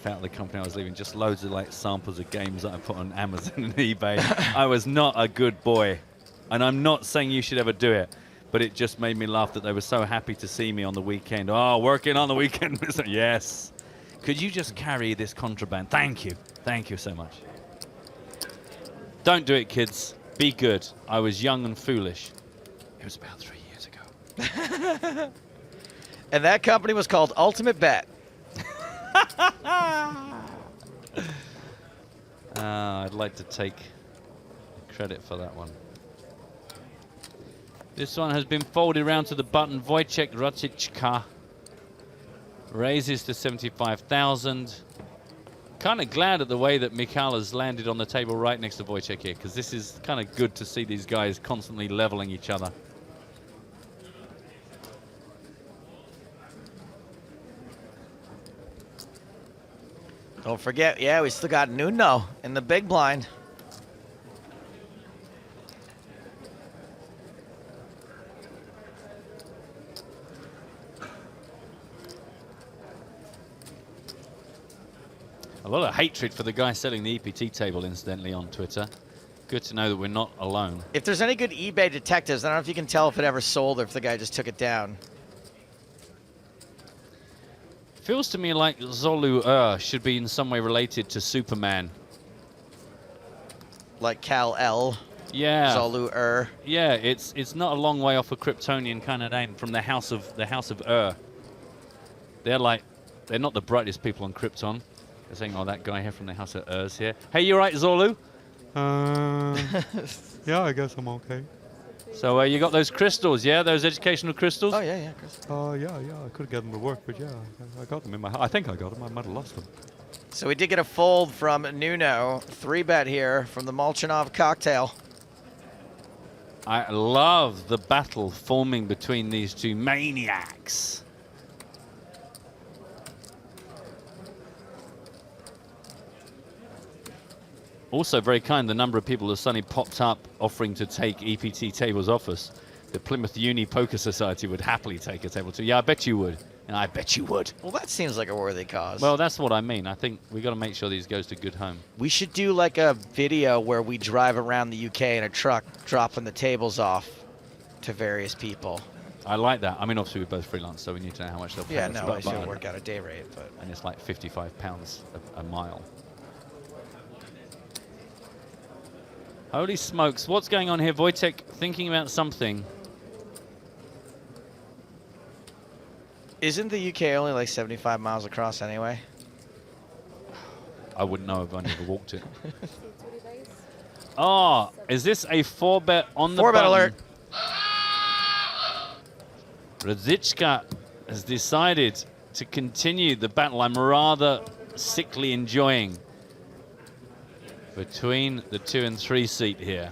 out of the company I was leaving. Just loads of like samples of games that I put on Amazon and eBay. I was not a good boy, and I'm not saying you should ever do it, but it just made me laugh that they were so happy to see me on the weekend. Oh, working on the weekend. Yes. Could you just carry this contraband? Thank you. Thank you so much. Don't do it, kids. Be good. I was young and foolish. It was about 3 years ago. And that company was called Ultimate Bet. I'd like to take credit for that one. This one has been folded around to the button. Wojciech Rociczka raises to 75,000. Kind of glad at the way that Mikhail has landed on the table right next to Wojciech here, because this is kind of good to see these guys constantly leveling each other. Don't forget, yeah, we still got Nuno in the big blind. A lot of hatred for the guy selling the EPT table, incidentally, on Twitter. Good to know that we're not alone. If there's any good eBay detectives, I don't know if you can tell if it ever sold or if the guy just took it down. Feels to me like Zolu should be in some way related to Superman. Like Kal-El. Yeah. Zolu Yeah, it's not a long way off a Kryptonian kind of name from the House of They're not the brightest people on Krypton. They're saying, oh, that guy here from the House of Ur's here. Hey, you right, Zolu? Yeah, I guess I'm okay. So you got those crystals, yeah? Those educational crystals? Oh, yeah, crystals. Yeah. I could have got them to work, but yeah, I got them in my. I think I got them. I might have lost them. So we did get a fold from Nuno. 3-bet here from the Molchanov cocktail. I love the battle forming between these two maniacs. Also very kind, the number of people that suddenly popped up offering to take EPT tables off us. The Plymouth Uni Poker Society would happily take a table too. Yeah, I bet you would. And I bet you would. Well, that seems like a worthy cause. Well, that's what I mean. I think we got to make sure these goes to good home. We should do like a video where we drive around the UK in a truck, dropping the tables off to various people. I like that. I mean, obviously we're both freelance, so we need to know how much they'll pay us. I should work out a day rate, but and it's like £55 a mile. Holy smokes! What's going on here? Wojtek thinking about something. Isn't the UK only like 75 miles across anyway? I wouldn't know if I never walked it. Oh, is this a 4-bet on the 4-bet button? alert. Radzicka has decided to continue the battle I'm rather sickly enjoying between the 2 and 3 seat here.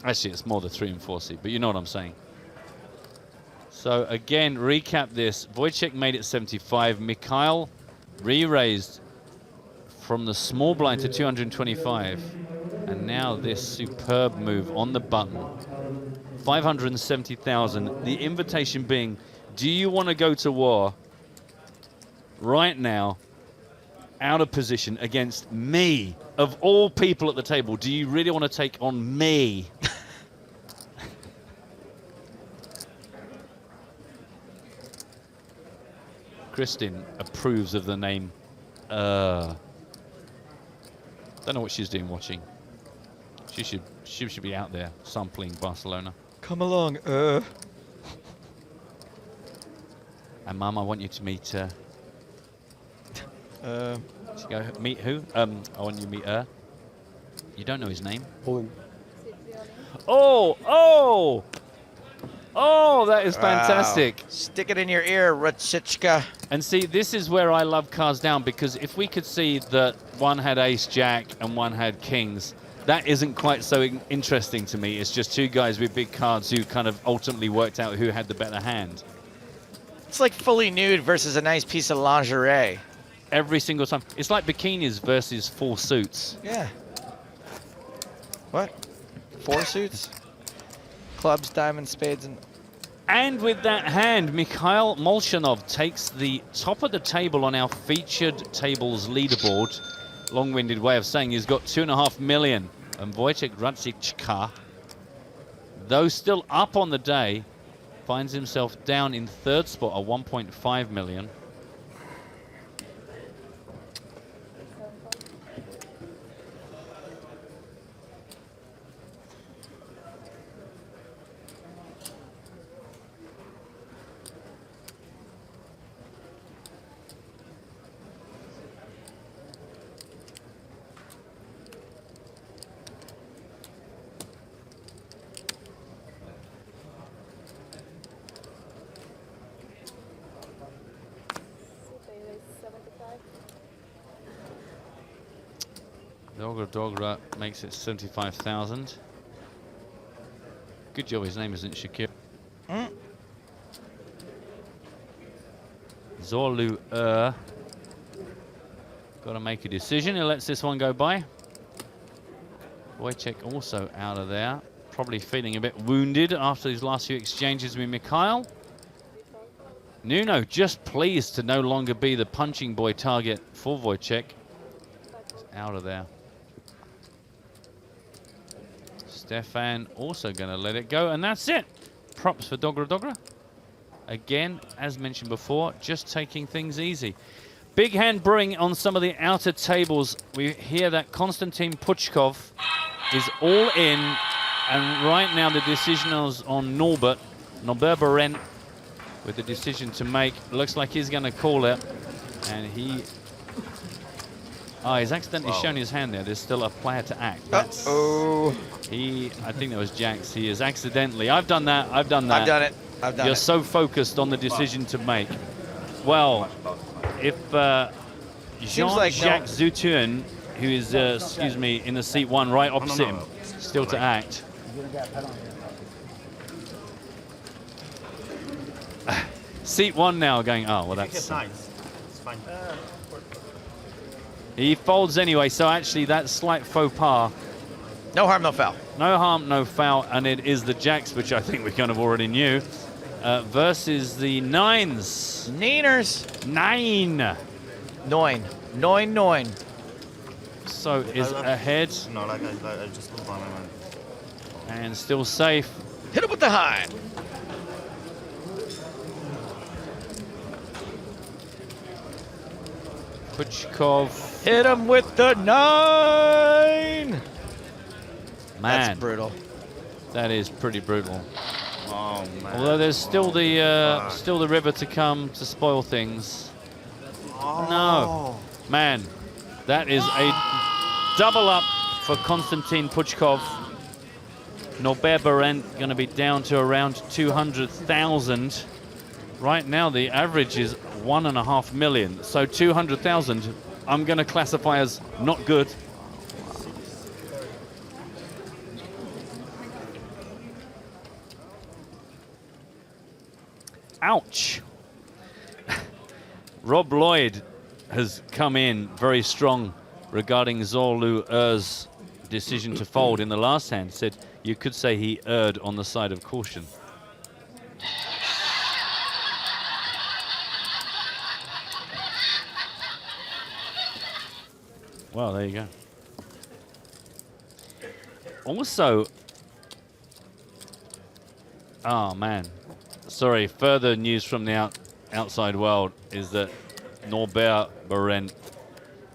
Actually, it's more the 3 and 4 seat, but you know what I'm saying. So again, recap this. Wojtek made it 75. Mikhail re-raised from the small blind to 225. And now this superb move on the button. 570,000. The invitation being, do you want to go to war right now, out of position against me? Of all people at the table, do you really want to take on me? Kristin approves of the name. Don't know what she's doing watching. She should be out there sampling Barcelona. Come along, And Mum, I want you to meet she go, meet who? I want you to meet her. You don't know his name? Owen. Oh, that is fantastic. Wow. Stick it in your ear, Radzicka. And see, this is where I love cards down, because if we could see that one had ace-jack and one had kings, that isn't quite so interesting to me. It's just two guys with big cards who kind of ultimately worked out who had the better hand. It's like fully nude versus a nice piece of lingerie. Every single time. It's like bikinis versus 4 suits. Yeah. What? 4 suits? Clubs, diamonds, spades, and... And with that hand, Mikhail Molchanov takes the top of the table on our featured tables leaderboard. Long-winded way of saying he's got 2.5 million. And Wojtek Radzicka, though still up on the day, finds himself down in 3rd spot at 1.5 million. Dogra makes it 75,000. Good job his name isn't Shakir. Zorlu got to make a decision. He lets this one go by. Wojtek also out of there. Probably feeling a bit wounded after his last few exchanges with Mikhail. Nuno just pleased to no longer be the punching boy target for Wojtek. Out of there. Stefan also going to let it go, and that's it. Props for Dogra. Again, as mentioned before, just taking things easy. Big hand brewing on some of the outer tables. We hear that Konstantin Puchkov is all in, and right now the decision is on Norbert Berent with the decision to make. Looks like he's going to call it, and he Oh, he's accidentally shown his hand there. There's still a player to act. Oh. I think that was Jack's. He is accidentally. I've done that. I've done that. I've done it. I've done You're it. so focused on the decision to make. Well, if Jean-Jacques Zoutun, who is, excuse me, in the seat 1 right opposite him, still to act. Seat 1 now going, oh, well, that's... It's fine. He folds anyway, so actually that slight faux pas. No harm, no foul. No harm, no foul, and it is the jacks, which I think we kind of already knew, versus the nines. Niners. 9. 9. 9, 9. So is ahead. No, like I just moved on my mind. And still safe. Hit him with the high. Puchkov. Hit him with the 9. Man. That's brutal. That is pretty brutal. Oh man. Although there's still the river to come to spoil things. Oh. No. Man, that is a double up for Konstantin Puchkov. Norbert Berent going to be down to around 200,000. Right now the average is 1.5 million. So 200,000 I'm going to classify as not good. Ouch. Rob Lloyd has come in very strong regarding Zorlu Er's decision to fold in the last hand. Said you could say he erred on the side of caution. Well, there you go. Also, oh man, sorry, further news from the outside world is that Norbert Berent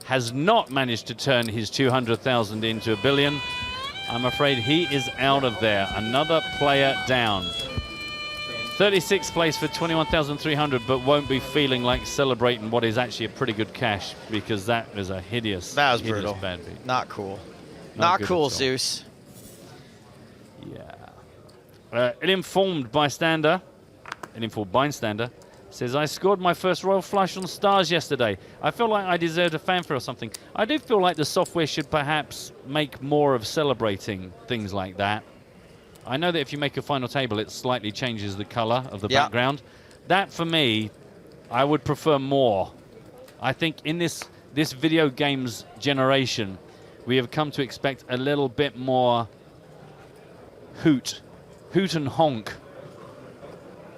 has not managed to turn his 200,000 into $1 billion. I'm afraid he is out of there. Another player down. 36th place for 21,300, but won't be feeling like celebrating what is actually a pretty good cash, because that was a hideous, that was hideous brutal. bad beat. Not cool. Not cool, Zeus. Yeah. Ill-informed bystander says, I scored my first royal flush on stars yesterday. I feel like I deserved a fanfare or something. I do feel like the software should perhaps make more of celebrating things like that. I know that if you make a final table, it slightly changes the color of the background. That, for me, I would prefer more. I think in this video games generation, we have come to expect a little bit more hoot and honk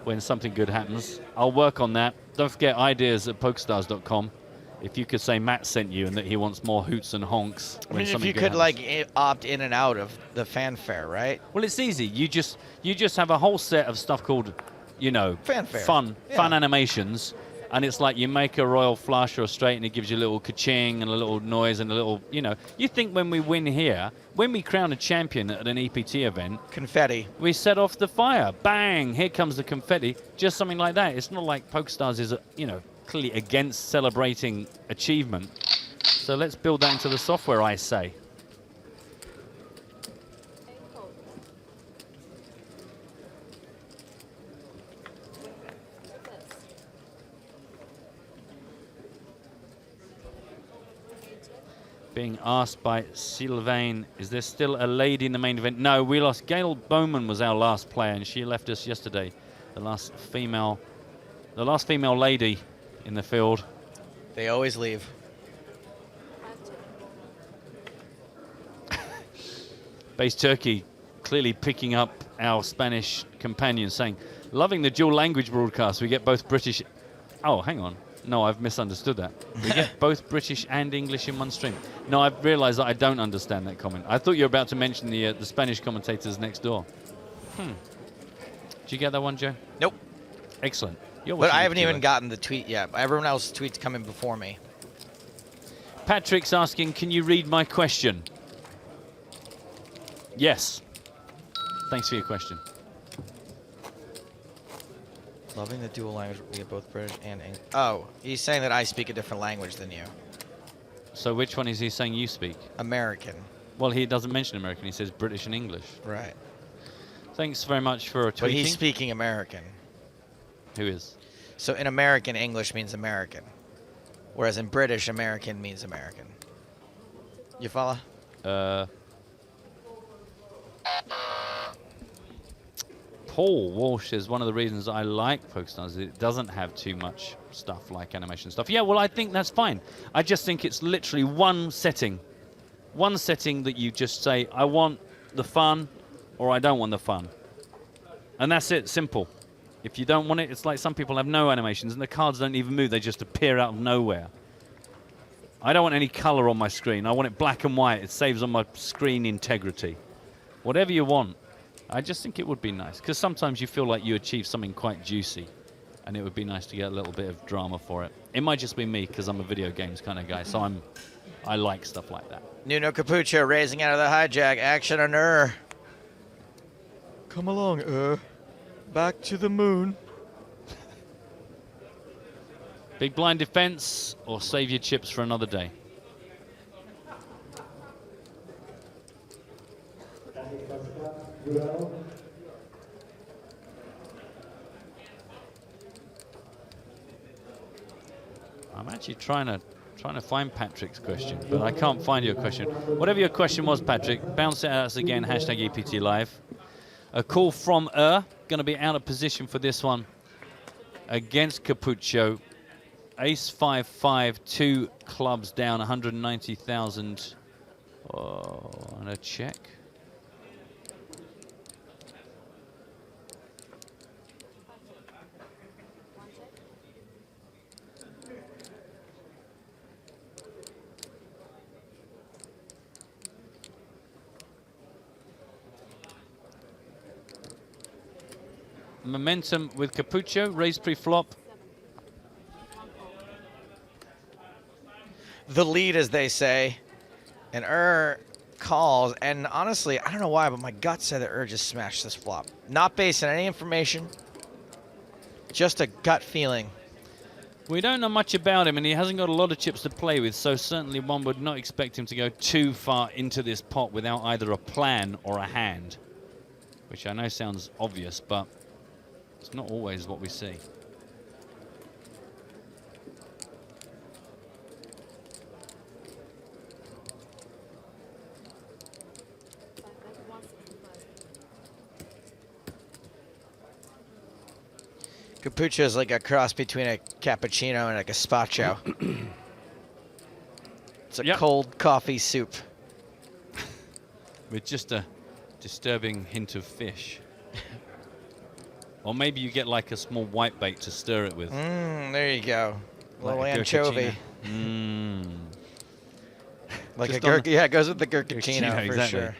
when something good happens. I'll work on that. Don't forget ideas at PokerStars.com. If you could say Matt sent you and that he wants more hoots and honks. I mean, if you could like opt in and out of the fanfare, right? Well, it's easy. You just have a whole set of stuff called, you know, fanfare. fun animations, and it's like you make a royal flush or a straight, and it gives you a little ka-ching and a little noise and a little, you know. You think when we win here, when we crown a champion at an EPT event, confetti. We set off the fire. Bang! Here comes the confetti. Just something like that. It's not like PokerStars is, you know, clearly against celebrating achievement. So let's build that into the software, I say. Being asked by Sylvain, is there still a lady in the main event? No, we lost. Gail Bowman was our last player, and she left us yesterday. The last female lady in the field. They always leave. Base Turkey clearly picking up our Spanish companion, saying, loving the dual language broadcast. We get both British. Oh, hang on. No, I've misunderstood that. We get both British and English in one stream. No, I've realized that I don't understand that comment. I thought you were about to mention the Spanish commentators next door. Did you get that one, Joe? Nope. Excellent. But I haven't even gotten the tweet yet. Everyone else's tweets coming before me. Patrick's asking, can you read my question? Yes. Thanks for your question. Loving the dual language. We get both British and English. Oh, he's saying that I speak a different language than you. So which one is he saying you speak? American. Well, he doesn't mention American. He says British and English. Right. Thanks very much for tweeting. But he's speaking American. Who is? So in American, English means American. Whereas in British, American means American. You follow? Paul Walsh is one of the reasons I like PokerStars is it doesn't have too much stuff like animation stuff. Yeah, well, I think that's fine. I just think it's literally one setting that you just say, I want the fun or I don't want the fun. And that's it, simple. If you don't want it, it's like some people have no animations and the cards don't even move. They just appear out of nowhere. I don't want any color on my screen. I want it black and white. It saves on my screen integrity. Whatever you want. I just think it would be nice, because sometimes you feel like you achieve something quite juicy, and it would be nice to get a little bit of drama for it. It might just be me, because I'm a video games kind of guy, so I like stuff like that. Nuno Capucho raising out of the hijack. Action on Come along, Back to the moon. Big blind defense, or save your chips for another day. I'm actually trying to find Patrick's question, but I can't find your question. Whatever your question was, Patrick, bounce it at us again, hashtag EPT Live. A call from going to be out of position for this one against Capucho. Ace 5-5, 2 clubs down, 190,000. Oh, and a check. Momentum with Capucho, raise pre-flop. The lead, as they say. And calls, and honestly, I don't know why, but my gut said that just smashed this flop. Not based on any information, just a gut feeling. We don't know much about him, and he hasn't got a lot of chips to play with, so certainly one would not expect him to go too far into this pot without either a plan or a hand, which I know sounds obvious, but it's not always what we see. Capucho is like a cross between a cappuccino and a gazpacho. It's a cold coffee soup. With just a disturbing hint of fish. Or maybe you get like a small white bait to stir it with. There you go. Little Like a anchovy. Like Just a gherkin. Yeah, it goes with the gherkicino for exactly. sure.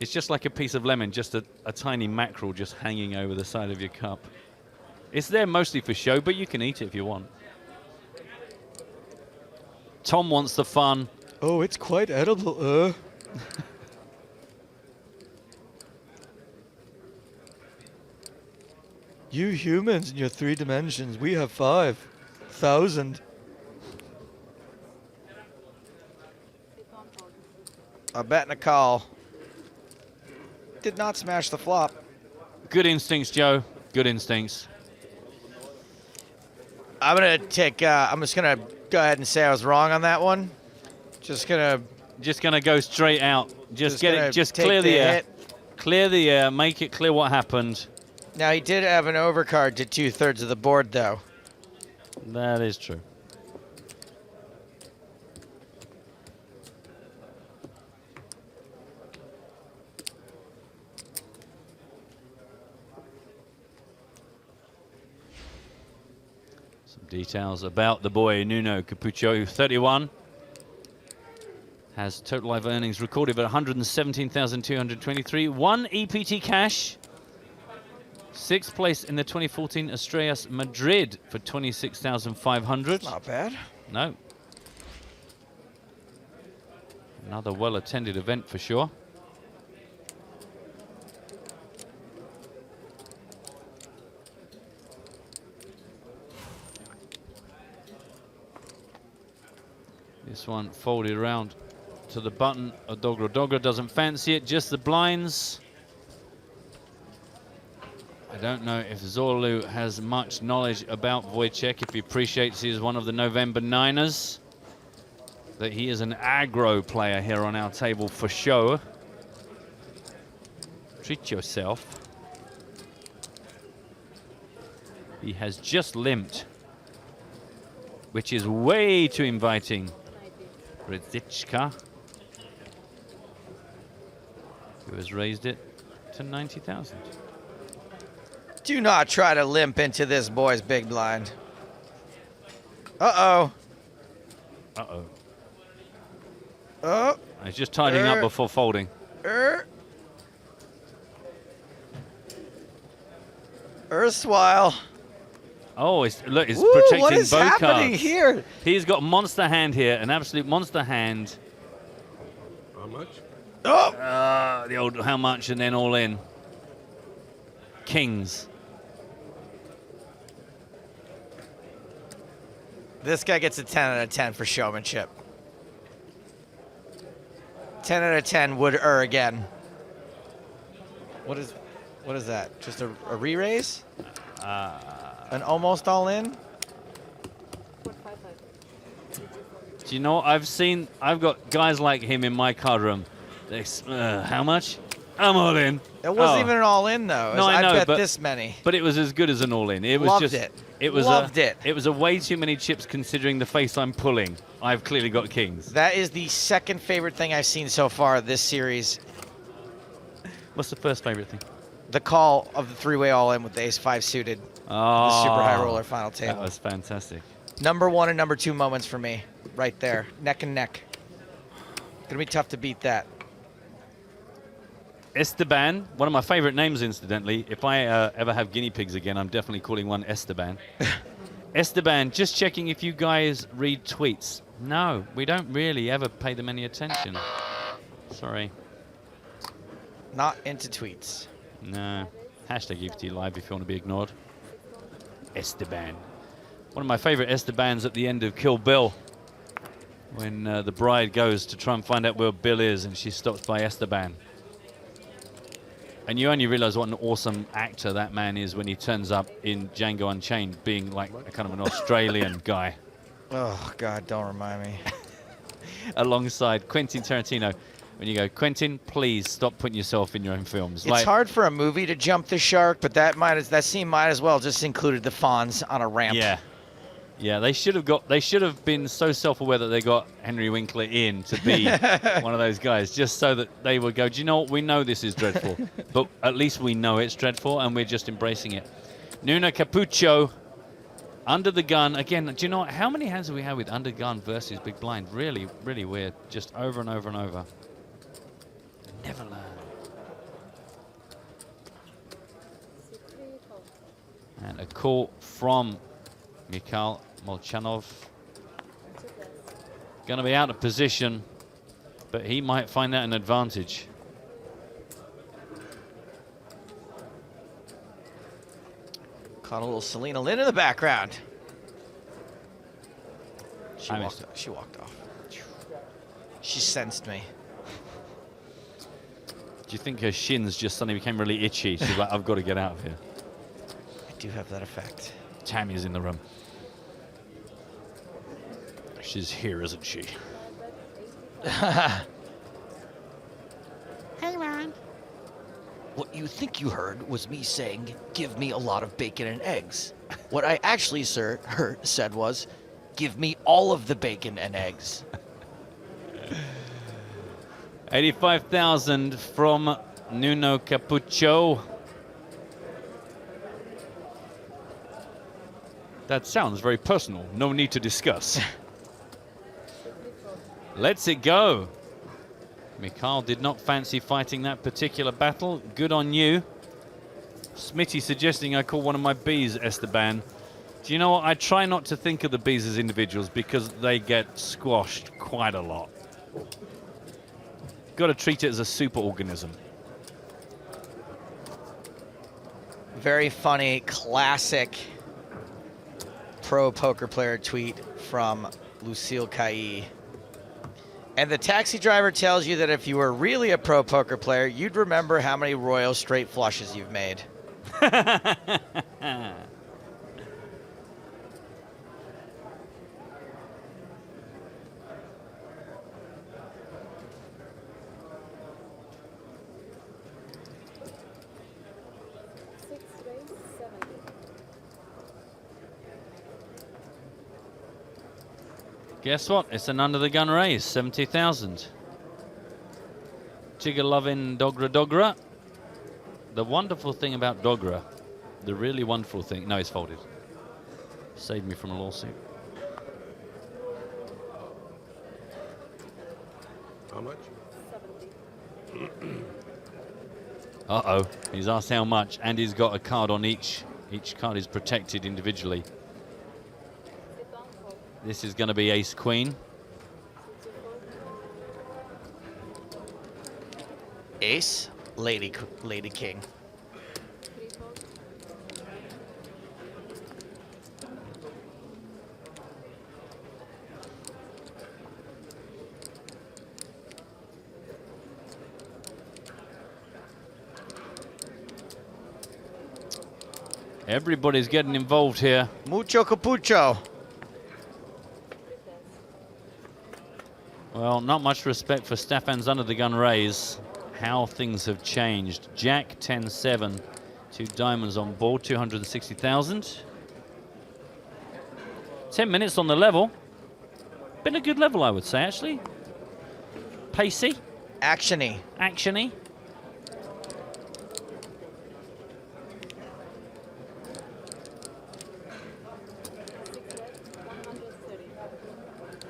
It's just like a piece of lemon, just a tiny mackerel just hanging over the side of your cup. It's there mostly for show, but you can eat it if you want. Tom wants the fun. Oh, it's quite edible, You humans in your 3 dimensions, we have 5,000. A bet and a call. Did not smash the flop. Good instincts, Joe. Good instincts. I'm gonna take. I'm just gonna go ahead and say I was wrong on that one. Just gonna go straight out. Just get it. Just take clear the air. hit. Clear the air. Make it clear what happened. Now he did have an overcard to 2/3 of the board, though. That is true. Some details about the boy Nuno Capucho, 31. Has total live earnings recorded at 117,223. 1 EPT cash. 6th place in the 2014 Estrellas Madrid for 26,500. Not bad. No. Another well-attended event for sure. This one folded around to the button. Odogra Dogra doesn't fancy it, just the blinds. I don't know if Zorlu has much knowledge about Wojciech, if he appreciates he is one of the November Niners. That he is an aggro player here on our table for show. Treat yourself. He has just limped, which is way too inviting. Rzichka, who has raised it to 90,000. Do not try to limp into this boy's big blind. Uh-oh. Uh-oh. Oh. He's just tidying up before folding. Erstwhile. Oh, look, it's Woo, protecting what is both happening cards. here? He's got monster hand here, an absolute monster hand. How much? Oh! The old how much and then all in. Kings. This guy gets a 10 out of 10 for showmanship. 10 out of 10 would again. What is that? Just a re-raise? An almost all in? Do you know what I've got guys like him in my card room. How much? I'm all in. It wasn't even an all in though. No, I know, bet but this many. But it was as good as an all in. It was Loved just it. It was Loved it. It was a way too many chips considering the face I'm pulling. I've clearly got kings. That is the second favorite thing I've seen so far this series. What's the first favorite thing? The call of the three-way all-in with the ace-5 suited. Oh, The super high roller final table. That was fantastic. Number 1 and number 2 moments for me, right there, neck and neck. Gonna be tough to beat that. Esteban, one of my favorite names, incidentally. If I ever have guinea pigs again, I'm definitely calling one Esteban. Esteban, just checking if you guys read tweets. No, we don't really ever pay them any attention. Sorry. Not into tweets. No. Hashtag EPT Live if you want to be ignored. Esteban. One of my favorite Estebans at the end of Kill Bill. When the bride goes to try and find out where Bill is and she stops by Esteban. And you only realize what an awesome actor that man is when he turns up in Django Unchained, being like a kind of an Australian guy. Oh, God, don't remind me. Alongside Quentin Tarantino. When you go, Quentin, please stop putting yourself in your own films. It's hard for a movie to jump the shark, but that scene might as well just included the Fonz on a ramp. Yeah. Yeah, they should have been so self-aware that they got Henry Winkler in to be one of those guys, just so that they would go, do you know what, we know this is dreadful, but at least we know it's dreadful and we're just embracing it. Nuno Capucho, under the gun. Again, do you know what, how many hands have we had with under gun versus big blind? Really, really weird, just over and over and over. Never learn. And a call from Mikhail Molchanov. Going to be out of position, but he might find that an advantage. Caught a little Selena Lynn in the background. She walked off. She sensed me. Do you think her shins just suddenly became really itchy? She's like, I've got to get out of here. I do have that effect. Tammy's in the room. She's here, isn't she? Hey, Ron. What you think you heard was me saying, give me a lot of bacon and eggs. What I actually said was, give me all of the bacon and eggs. 85,000 from Nuno Capucho. That sounds very personal. No need to discuss. Let's it go. Mikhail did not fancy fighting that particular battle. Good on you. Smitty suggesting I call one of my bees Esteban. Do you know what? I try not to think of the bees as individuals because they get squashed quite a lot. Got to treat it as a super organism. Very funny, classic pro poker player tweet from Lucille Cailly. And the taxi driver tells you that if you were really a pro poker player, you'd remember how many royal straight flushes you've made. Guess what? It's an under-the-gun raise, 70,000. Chigalovin Dogra Dogra. The wonderful thing about Dogra, the really wonderful thing... No, he's folded. Saved me from a lawsuit. How much? Uh-oh. He's asked how much, and he's got a card on each. Each card is protected individually. This is going to be ace-queen. Ace, lady king. Everybody's getting involved here. Mucho Capucho. Well, not much respect for Stefan's under-the-gun raise. How things have changed. Jack 10-7, 2 diamonds on board, 260,000. 10 minutes on the level. Been a good level, I would say, actually. Pacey. Actiony. Actiony.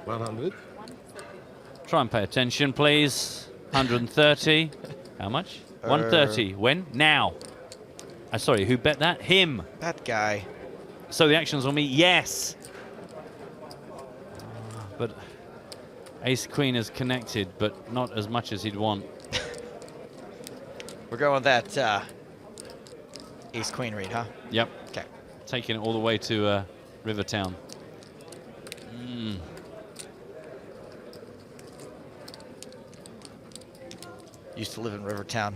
$100. Try and pay attention, please. 130. How much? 130. When? Now. Sorry, who bet that? Him. That guy. So the action's on me? Yes. But ace-queen is connected, but not as much as he'd want. We're going with that ace-queen read, huh? Yep. Okay. Taking it all the way to Rivertown. Used to live in Rivertown.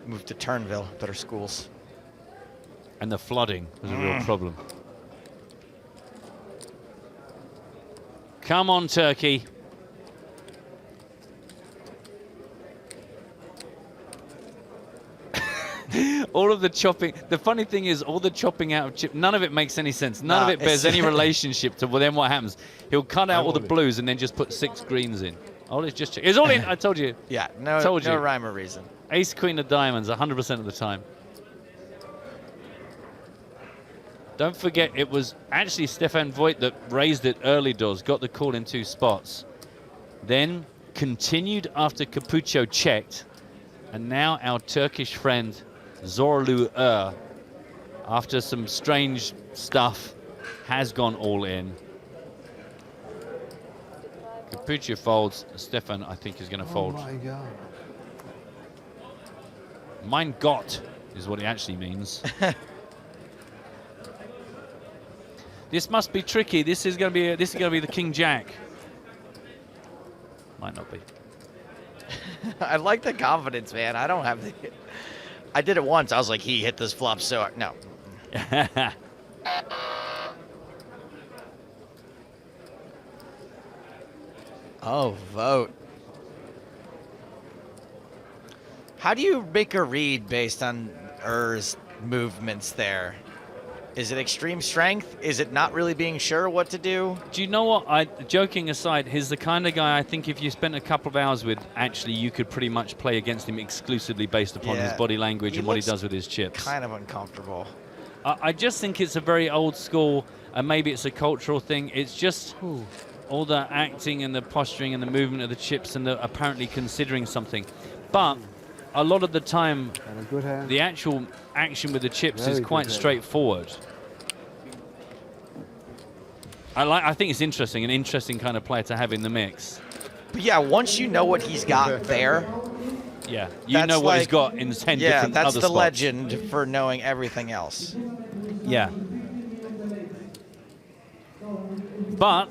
Moved to Turnville. Better schools. And the flooding was a real problem. Come on, Turkey. All of the chopping. The funny thing is, all the chopping out of chip, none of it makes any sense. None of it bears any relationship to then what happens. He'll cut out all the blues and then just put 6 greens in. Oh, it's just it's all in. I told you. Yeah, no rhyme or reason. Ace, queen of diamonds, 100% of the time. Don't forget, it was actually Stefan Voigt that raised it early doors, got the call in 2 spots. Then continued after Capucho checked. And now our Turkish friend, Zorlu after some strange stuff, has gone all in. Capucho folds. Stefan, I think, is going to fold. Oh my God. Mein Gott is what it actually means. This must be tricky. This is going to be the King Jack. Might not be. I like the confidence, man. I don't have the... I did it once. I was like, he hit this flop, so... No. Oh, vote. How do you make a read based on Er's movements there? Is it extreme strength? Is it not really being sure what to do? Do you know what? Joking aside, he's the kind of guy I think if you spent a couple of hours with, actually you could pretty much play against him exclusively based upon his body language and what he does with his chips. Kind of uncomfortable. I just think it's a very old school, and maybe it's a cultural thing. It's just all the acting and the posturing and the movement of the chips and the apparently considering something. But a lot of the time, the actual action with the chips is quite straightforward. I think it's interesting, an interesting kind of player to have in the mix. But yeah, once you know what he's got there, yeah, you know what he's got in 10 different other spots. Yeah, that's the legend for knowing everything else. Yeah. But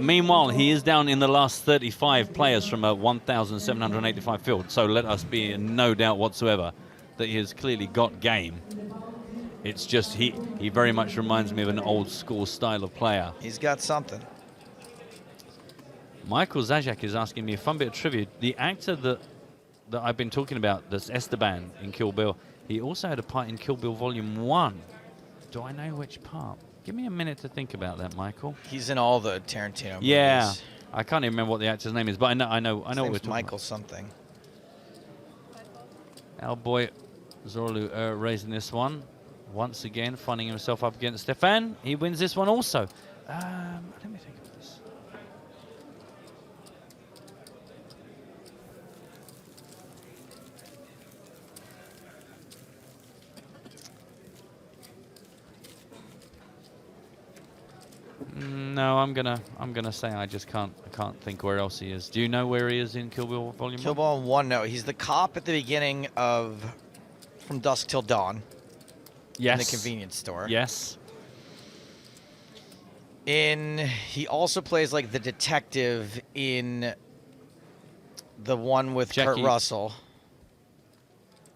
Meanwhile, he is down in the last 35 players from a 1,785 field. So let us be in no doubt whatsoever that he has clearly got game. It's just he very much reminds me of an old school style of player. He's got something. Michael Zajac is asking me a fun bit of trivia. The actor that I've been talking about, that's Esteban in Kill Bill, he also had a part in Kill Bill Volume 1. Do I know which part? Give me a minute to think about that, Michael. He's in all the Tarantino movies. Yeah, I can't even remember what the actor's name is, but I know what we're talking Michael about. something. Our boy Zorlu raising this one. Once again, finding himself up against Stefan. He wins this one also. Let me think of this. No, I'm gonna say I can't think where else he is. Do you know where he is in Kill Bill Volume 1? Kill Bill 1, no. He's the cop at the beginning of From Dusk Till Dawn. Yes. In the convenience store. Yes. He also plays like the detective in the one with Jackie. Kurt Russell.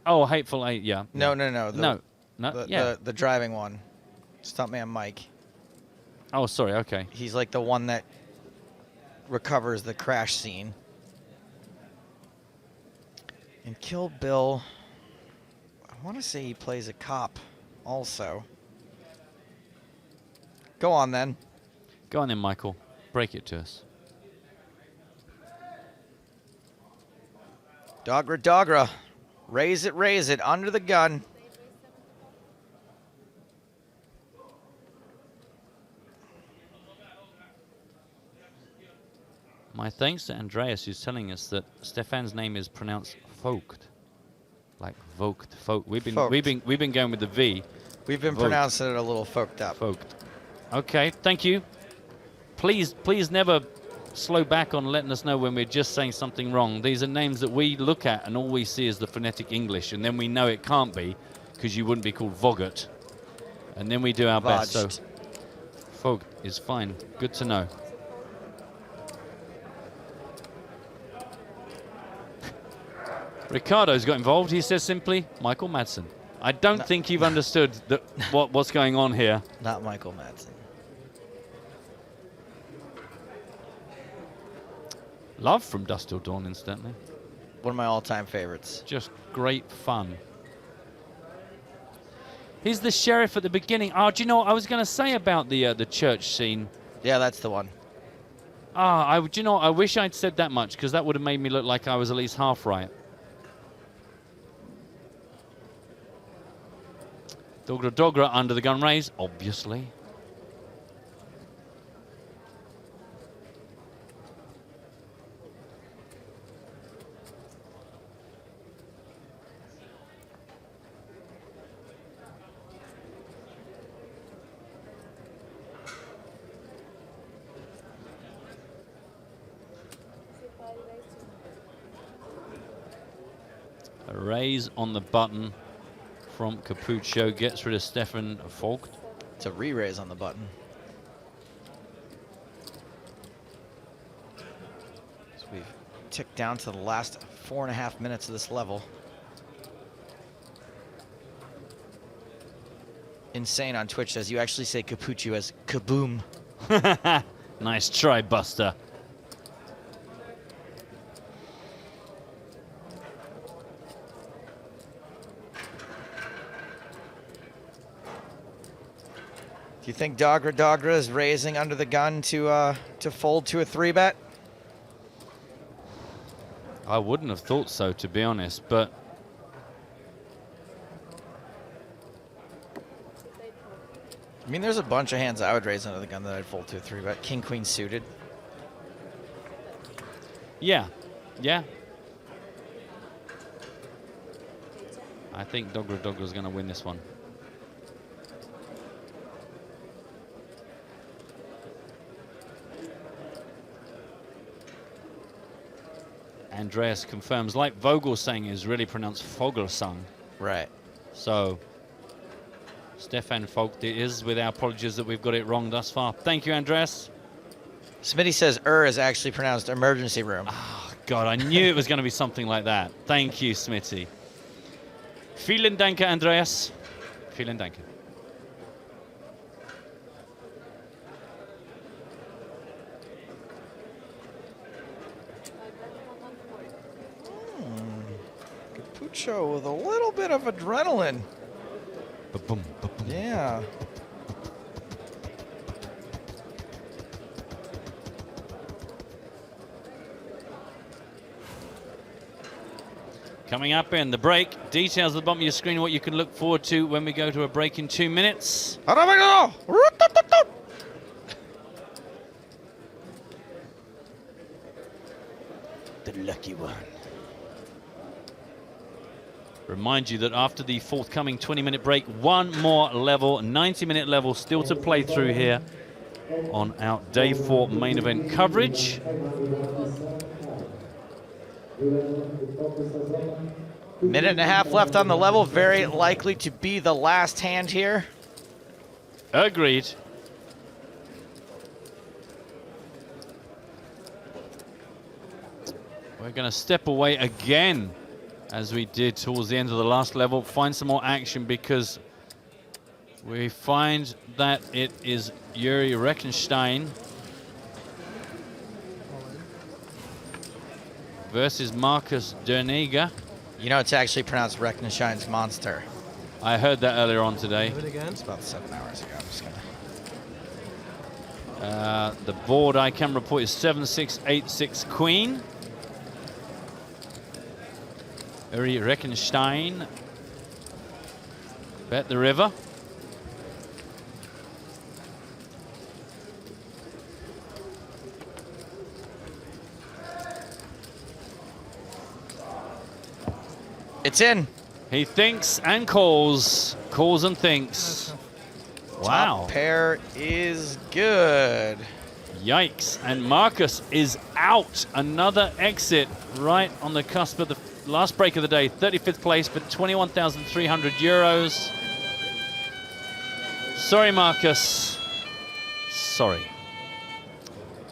Oh, Hateful Eight, yeah. No. The driving one. Stuntman Mike. Oh, sorry, okay. He's like the one that recovers the crash scene. In Kill Bill, I want to say he plays a cop also. Go on then. Go on then, Michael. Break it to us. Dogra. Raise it, under the gun. My thanks to Andreas, who's telling us that Stefan's name is pronounced Vogt, like Vogt. We've been going with the V. We've been Vogt. pronouncing it a little folked up. Vogt. Okay, thank you. Please never slow back on letting us know when we're just saying something wrong. These are names that we look at and all we see is the phonetic English, and then we know it can't be because you wouldn't be called Vogt. And then we do our best. So Vogt is fine. Good to know. Ricardo's got involved. He says simply, Michael Madsen. I don't think you've understood what's going on here. Not Michael Madsen. Love From Dusk Till Dawn, incidentally. One of my all-time favorites. Just great fun. He's the sheriff at the beginning. Oh, do you know what I was going to say about the church scene? Yeah, that's the one. Do you know what? I wish I'd said that much because that would have made me look like I was at least half right. Dogra under the gun raise, obviously. A raise on the button from Capucho, gets rid of Stefan Vogt. It's a re-raise on the button. So we've ticked down to the last 4.5 minutes of this level. Insane on Twitch says you actually say Capucho as kaboom. Nice try, Buster. Do you think Dogra is raising under the gun to fold to a 3-bet? I wouldn't have thought so, to be honest, but I mean, there's a bunch of hands I would raise under the gun that I'd fold to a 3-bet. King, queen suited. yeah. I think Dogra's going to win this one. Andreas confirms, like Vogel saying, is really pronounced Vogelsang. Right. So, Stefan Vogt it is, with our apologies that we've got it wrong thus far. Thank you, Andreas. Smitty says is actually pronounced emergency room. Oh, God, I knew it was going to be something like that. Thank you, Smitty. Vielen Dank, Andreas. Vielen Dank. Capucho with a little bit of adrenaline. Ba-boom, ba-boom. Yeah. Coming up in the break, details at the bottom of your screen, what you can look forward to when we go to a break in 2 minutes. The lucky one. Remind you that after the forthcoming 20-minute break, one more level, 90-minute level still to play through here on our Day 4 main event coverage. Minute and a half left on the level. Very likely to be the last hand here. Agreed. We're going to step away again, as we did towards the end of the last level, find some more action, because we find that it is Yuri Reckenstein versus Marcus Derniga. You know, it's actually pronounced Reckenstein's monster. I heard that earlier on today. Do it again? It's about 7 hours ago. I'm just gonna. The board I can report is 7-6-8-6 Queen. Uri Reckenstein. Bet the river. It's in. He thinks and calls. Calls and thinks. Wow. Top pair is good. Yikes. And Marcus is out. Another exit right on the cusp of the last break of the day. 35th place, but 21,300 euros. Sorry, Marcus. Sorry.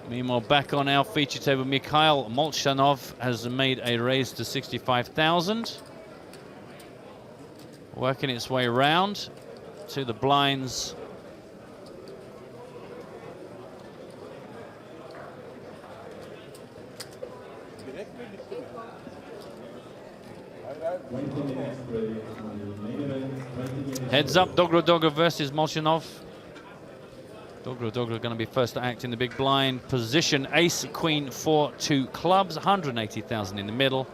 Meanwhile, back on our feature table, Mikhail Molchanov has made a raise to 65,000. Working its way round to the blinds. Heads up, Dogra versus Molchanov. Dogra going to be first to act in the big blind position. Ace, Queen, 4, 2 clubs, 180,000 in the middle.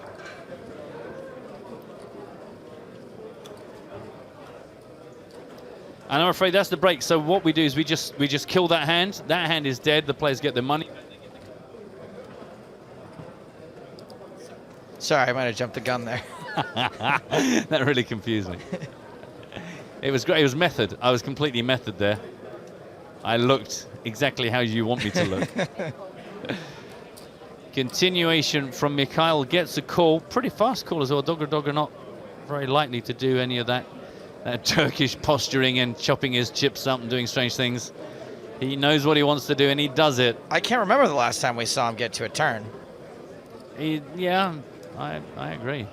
And I'm afraid that's the break. So what we do is we just kill that hand. That hand is dead. The players get their money. Sorry, I might have jumped the gun there. That really confused me. It was great. It was method. I was completely method there. I looked exactly how you want me to look. Continuation from Mikhail, gets a call. Pretty fast call as well. Dogra not very likely to do any of that Turkish posturing and chopping his chips up and doing strange things. He knows what he wants to do and he does it. I can't remember the last time we saw him get to a turn. Yeah, I agree.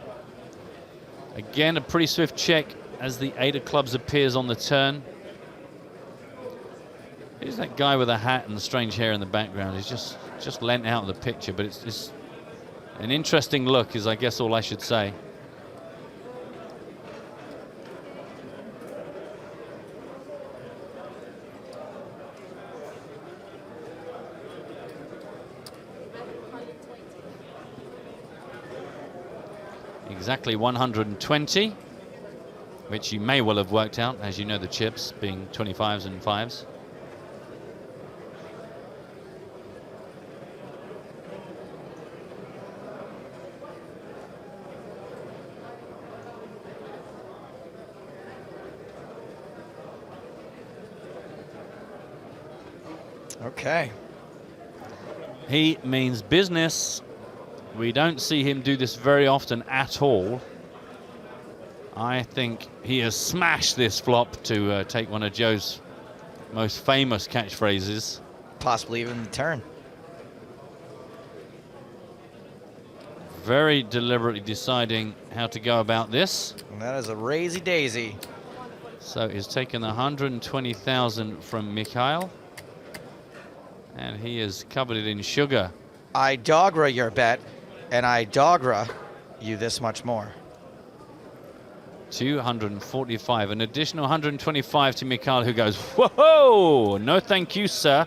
Again, a pretty swift check as the 8 of clubs appears on the turn. Who's that guy with a hat and strange hair in the background? He's just lent out of the picture, but it's an interesting look, is I guess all I should say. Exactly 120, which you may well have worked out, as you know the chips being 25s and 5s. Okay. He means business. We don't see him do this very often at all. I think he has smashed this flop to take one of Joe's most famous catchphrases. Possibly even the turn. very deliberately deciding how to go about this. And that is a raisy daisy. So he's taken 120,000 from Mikhail. And he is covered it in sugar. I dogra your bet, and I dogra you this much more. 245, an additional 125 to Mikhail, who goes, whoa, no thank you, sir.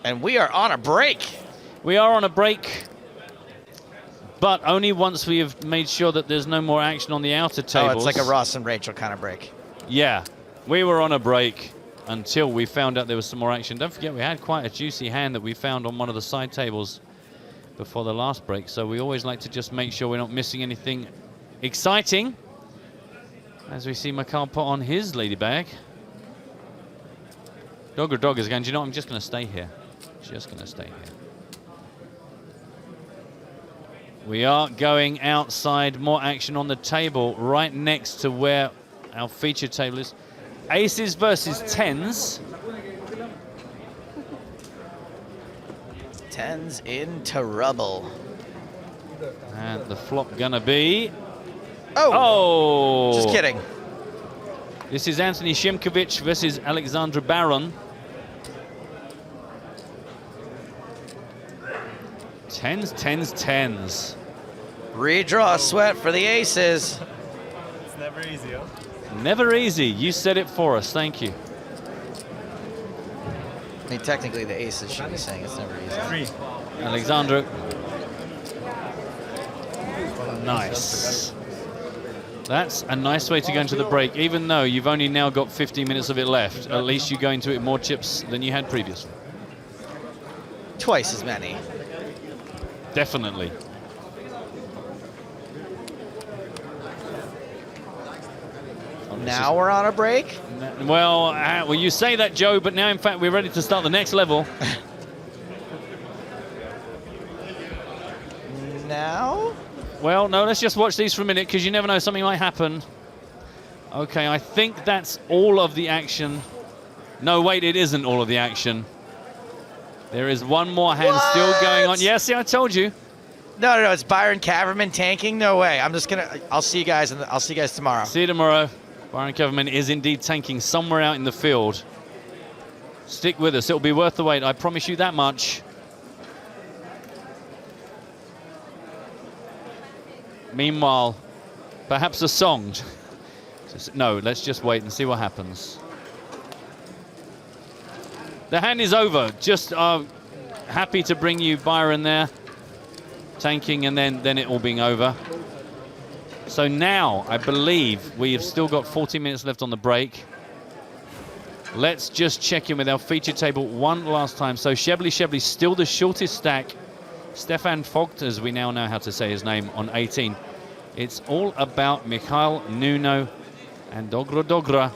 And we are on a break. We are on a break, but only once we have made sure that there's no more action on the outer tables. Oh, it's like a Ross and Rachel kind of break. Yeah, we were on a break until we found out there was some more action. Don't forget, we had quite a juicy hand that we found on one of the side tables before the last break, so we always like to just make sure we're not missing anything exciting. As we see Mikhail put on his lady bag. Dog is going, do you know, I'm just going to stay here. Just going to stay here. We are going outside, more action on the table, right next to where our feature table is. Aces versus tens. Tens in trouble. And the flop gonna be... Oh! Just kidding. This is Anthony Chimkovich versus Alexander Barent. Tens, tens, tens. Redraw sweat for the aces. It's never easy, huh? Never easy. You said it for us. Thank you. I mean, technically the aces should be saying it's never easy. Alexander. Nice. That's a nice way to go into the break, even though you've only now got 15 minutes of it left. At least you go into it with more chips than you had previously. Twice as many. Definitely. Now we're on a break? Well, you say that, Joe, but now, in fact, we're ready to start the next level. Now? Well, no, let's just watch these for a minute, because you never know, something might happen. Okay, I think that's all of the action. No, wait, it isn't all of the action. There is one more hand still going on. Yes, see, I told you. No, it's Byron Caverman tanking. No way. I'll see you guys tomorrow. See you tomorrow. Byron Caverman is indeed tanking somewhere out in the field. Stick with us. It'll be worth the wait. I promise you that much. Meanwhile, perhaps a song. No, let's just wait and see what happens. The hand is over. Just happy to bring you Byron there. Tanking and then it all being over. So now, I believe we have still got 40 minutes left on the break. Let's just check in with our feature table one last time. So Shebly still the shortest stack. Stefan Vogt, as we now know how to say his name, on 18. It's all about Mikhail, Nuno, and Dogra.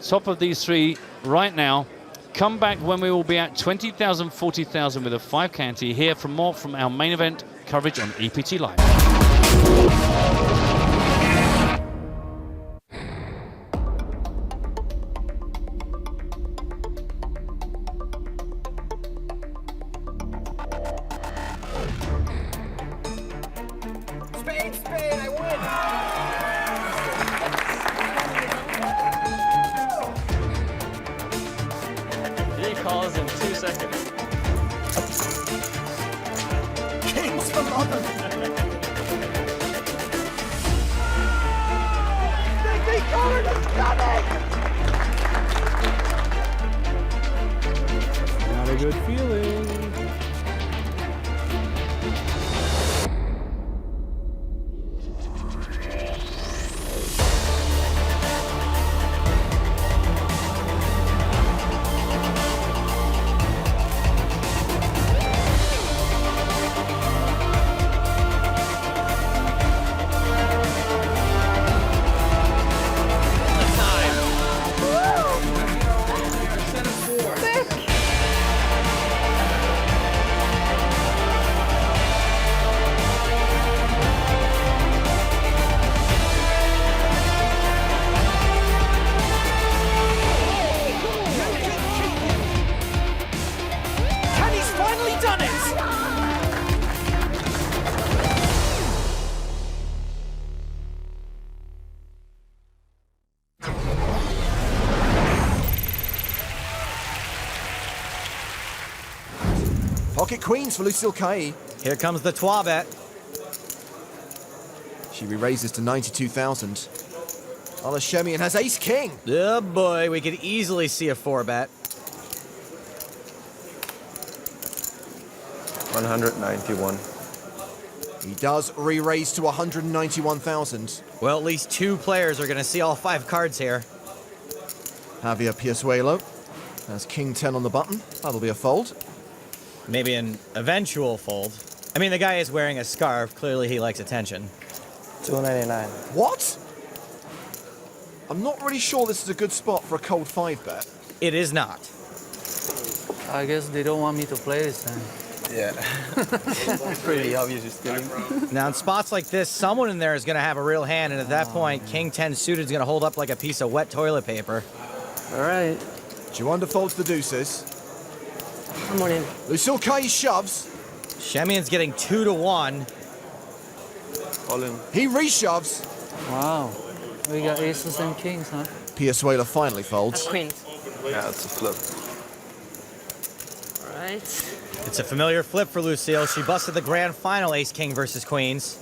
Top of these three right now. Come back when we will be at 20,000, 40,000 with a 5 ante. Hear from more from our main event coverage on EPT Live. Spade, I win! 3 calls in 2 seconds. Kings for London! They colored is coming! Not a good feeling. Time! Pocket queens for Lucille Kai. Here comes the trois bet. She re-raises to 92,000. Ola Shemian has ace king. Oh boy, we could easily see a 4-bet. 191. He does re-raise to 191,000. Well, at least 2 players are going to see all 5 cards here. Javier Piazuelo has king 10 on the button. That'll be a fold. Maybe an eventual fold. I mean, the guy is wearing a scarf. Clearly he likes attention. 299. What? I'm not really sure this is a good spot for a cold 5-bet. It is not. I guess they don't want me to play this time. Yeah. It's pretty obvious he's stealing. Now, in spots like this, someone in there is going to have a real hand, and at that point, king 10 suited is going to hold up like a piece of wet toilet paper. All right. Juanda folds the deuces. Come on in. Lucille Kai shoves. Shemian's getting 2 to 1. All in. He reshoves. Wow. We got aces and kings, huh? Piazuelo finally folds. Queens. Yeah, it's a flip. All right. It's a familiar flip for Lucille. She busted the grand final ace-king versus queens.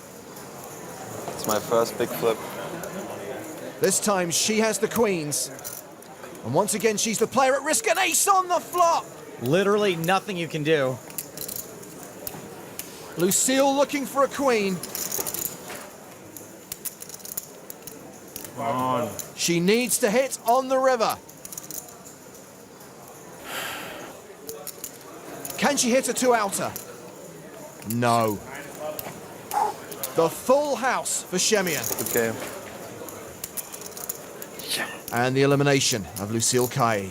It's my first big flip. This time she has the queens. And once again, she's the player at risk. An ace on the flop. Literally nothing you can do. Lucille looking for a queen. Come on. She needs to hit on the river. Can she hit a 2-outer? No. The full house for Shemian. Good game. And the elimination of Lucille Kai.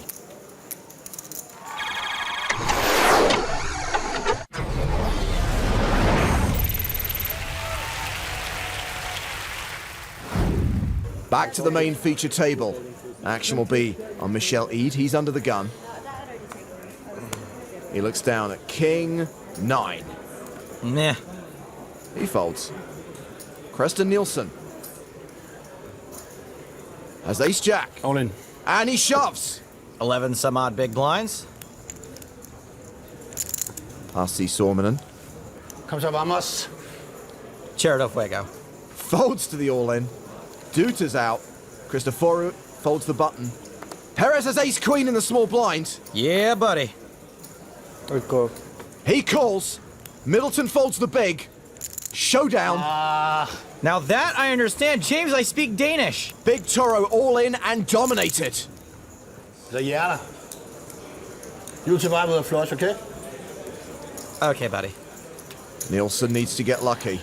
Back to the main feature table. Action will be on Michel Eid. He's under the gun. He looks down at king 9. Nah. He folds. Creston Nielsen has ace jack. All in. And he shoves. 11 some odd big blinds. R.C. Sormanen Comes up, vamos. Cerdo Fuego. folds to the all-in. Duta's out. Cristoforu folds the button. Perez has ace queen in the small blind. Yeah, buddy. Good call. He calls. Middleton folds the big. Showdown. Now that I understand. James, I speak Danish. Big Toro all in and dominated. Så hjerter. You til vej med at flush, okay? Okay, buddy. Nielsen needs to get lucky.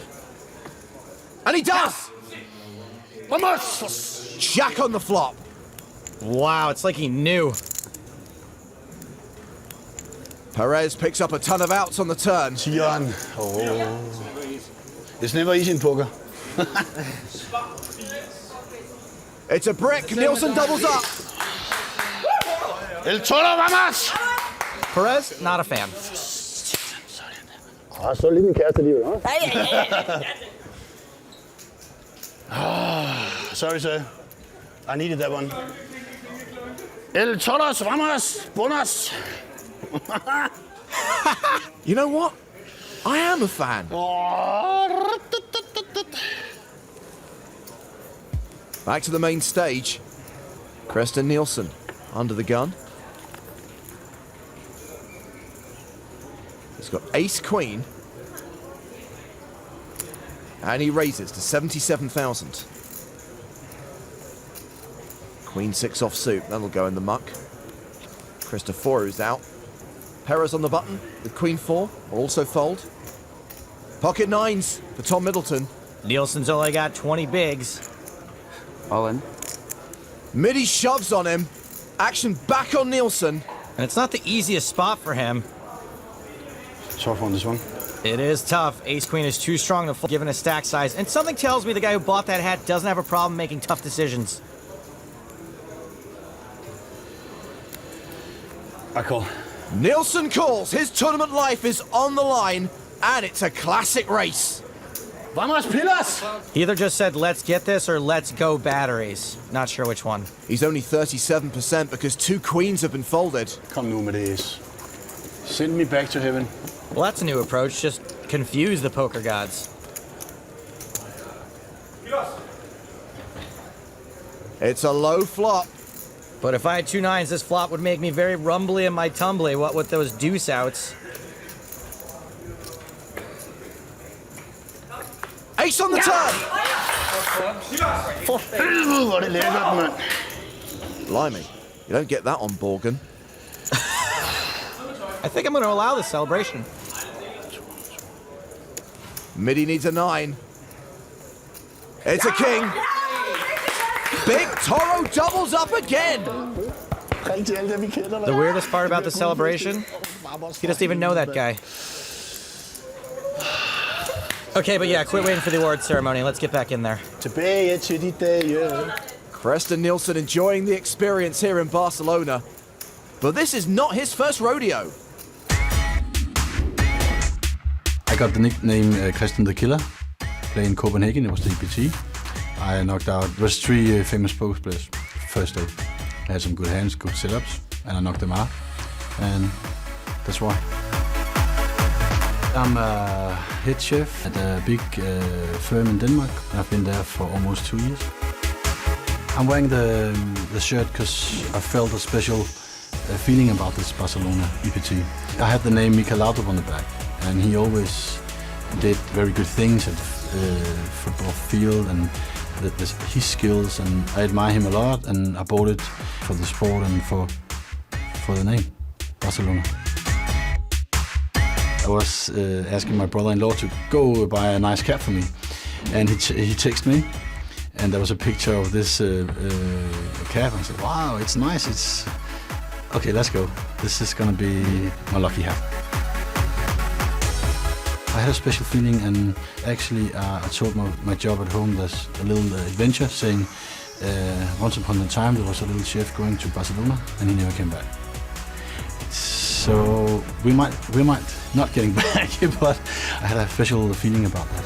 And he does! Vamos! Jack on the flop. Wow, it's like he knew. Perez picks up a ton of outs on the turn. Tieren. Oh. It's never easy in poker. It's a brick. Nielsen doubles up. El Toro, vamos! Perez, not a fan. Så lige min kæreste alligevel, hva'? Sorry, sir. I needed that one. El Toros, vamos! Bonus! You know what? I am a fan. Back to the main stage. Creston Nielsen under the gun. He's got ace queen. And he raises to 77,000. Queen 6 offsuit. That'll go in the muck. Cristoforu's out. Perez on the button with queen 4 will also fold. Pocket 9s for Tom Middleton. Nielsen's only got 20 bigs. All in. Midi shoves on him. Action back on Nielsen. And it's not the easiest spot for him. Tough on this one. It is tough. Ace-Queen is too strong to fold given a stack size. And something tells me the guy who bought that hat doesn't have a problem making tough decisions. I call. Nielsen calls. His tournament life is on the line. And it's a classic race. Vamos, pilas! He either just said, let's get this, or let's go batteries. Not sure which one. He's only 37% because 2 queens have been folded. Kom nu med det, Ace. Send me back to heaven. Well, that's a new approach. Just confuse the poker gods. It's a low flop. But if I had 2 9s, this flop would make me very rumbly in my tumbly. What with those deuce outs? Ace on the turn! For helvede, hvor er det lækkert, mand. Blimey, you don't get that on Borgen. I think I'm going to allow this celebration. Midi needs a 9. It's a king. Big Toro doubles up again. The weirdest part about the celebration, he doesn't even know that guy. Okay, but yeah, quit waiting for the award ceremony. Let's get back in there. Tilbage til de dage. Preston Nielsen enjoying the experience here in Barcelona. But this is not his first rodeo. I got the nickname Christian the Killer, playing Copenhagen. It was the EPT. I knocked out, it was 3 famous poker players first day. I had some good hands, good setups, and I knocked them out. And that's why. I'm a head chef at a big firm in Denmark. I've been there for almost 2 years. I'm wearing the shirt because I felt a special feeling about this Barcelona EPT. I had the name Mikael Laudrup on the back, and he always did very good things at football field and his skills, and I admire him a lot, and I bought it for the sport and for the name, Barcelona. I was asking my brother-in-law to go buy a nice cap for me, and he texted me, and there was a picture of this cap, and I said, wow, it's nice, it's... Okay, let's go. This is gonna be my lucky hat. I had a special feeling, and actually I told my job at home there's a little adventure saying once upon a time there was a little chef going to Barcelona and he never came back. So we might not getting back, but I had a special feeling about that.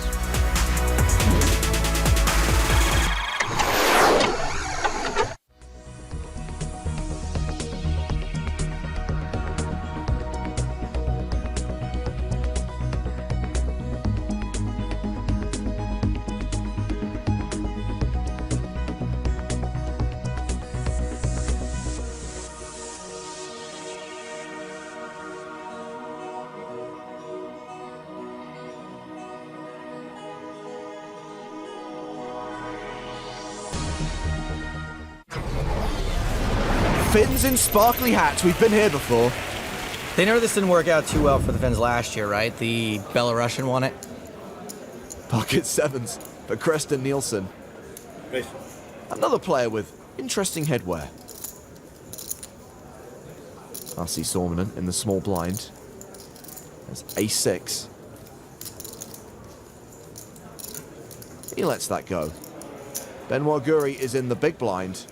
Finns in sparkly hats, we've been here before. They know this didn't work out too well for the Finns last year, right? The Belarusian won it. Pocket 7s for Preston Nielsen. Another player with interesting headwear. Arsi Sormanen in the small blind. There's A6. He lets that go. Benoit Guri is in the big blind.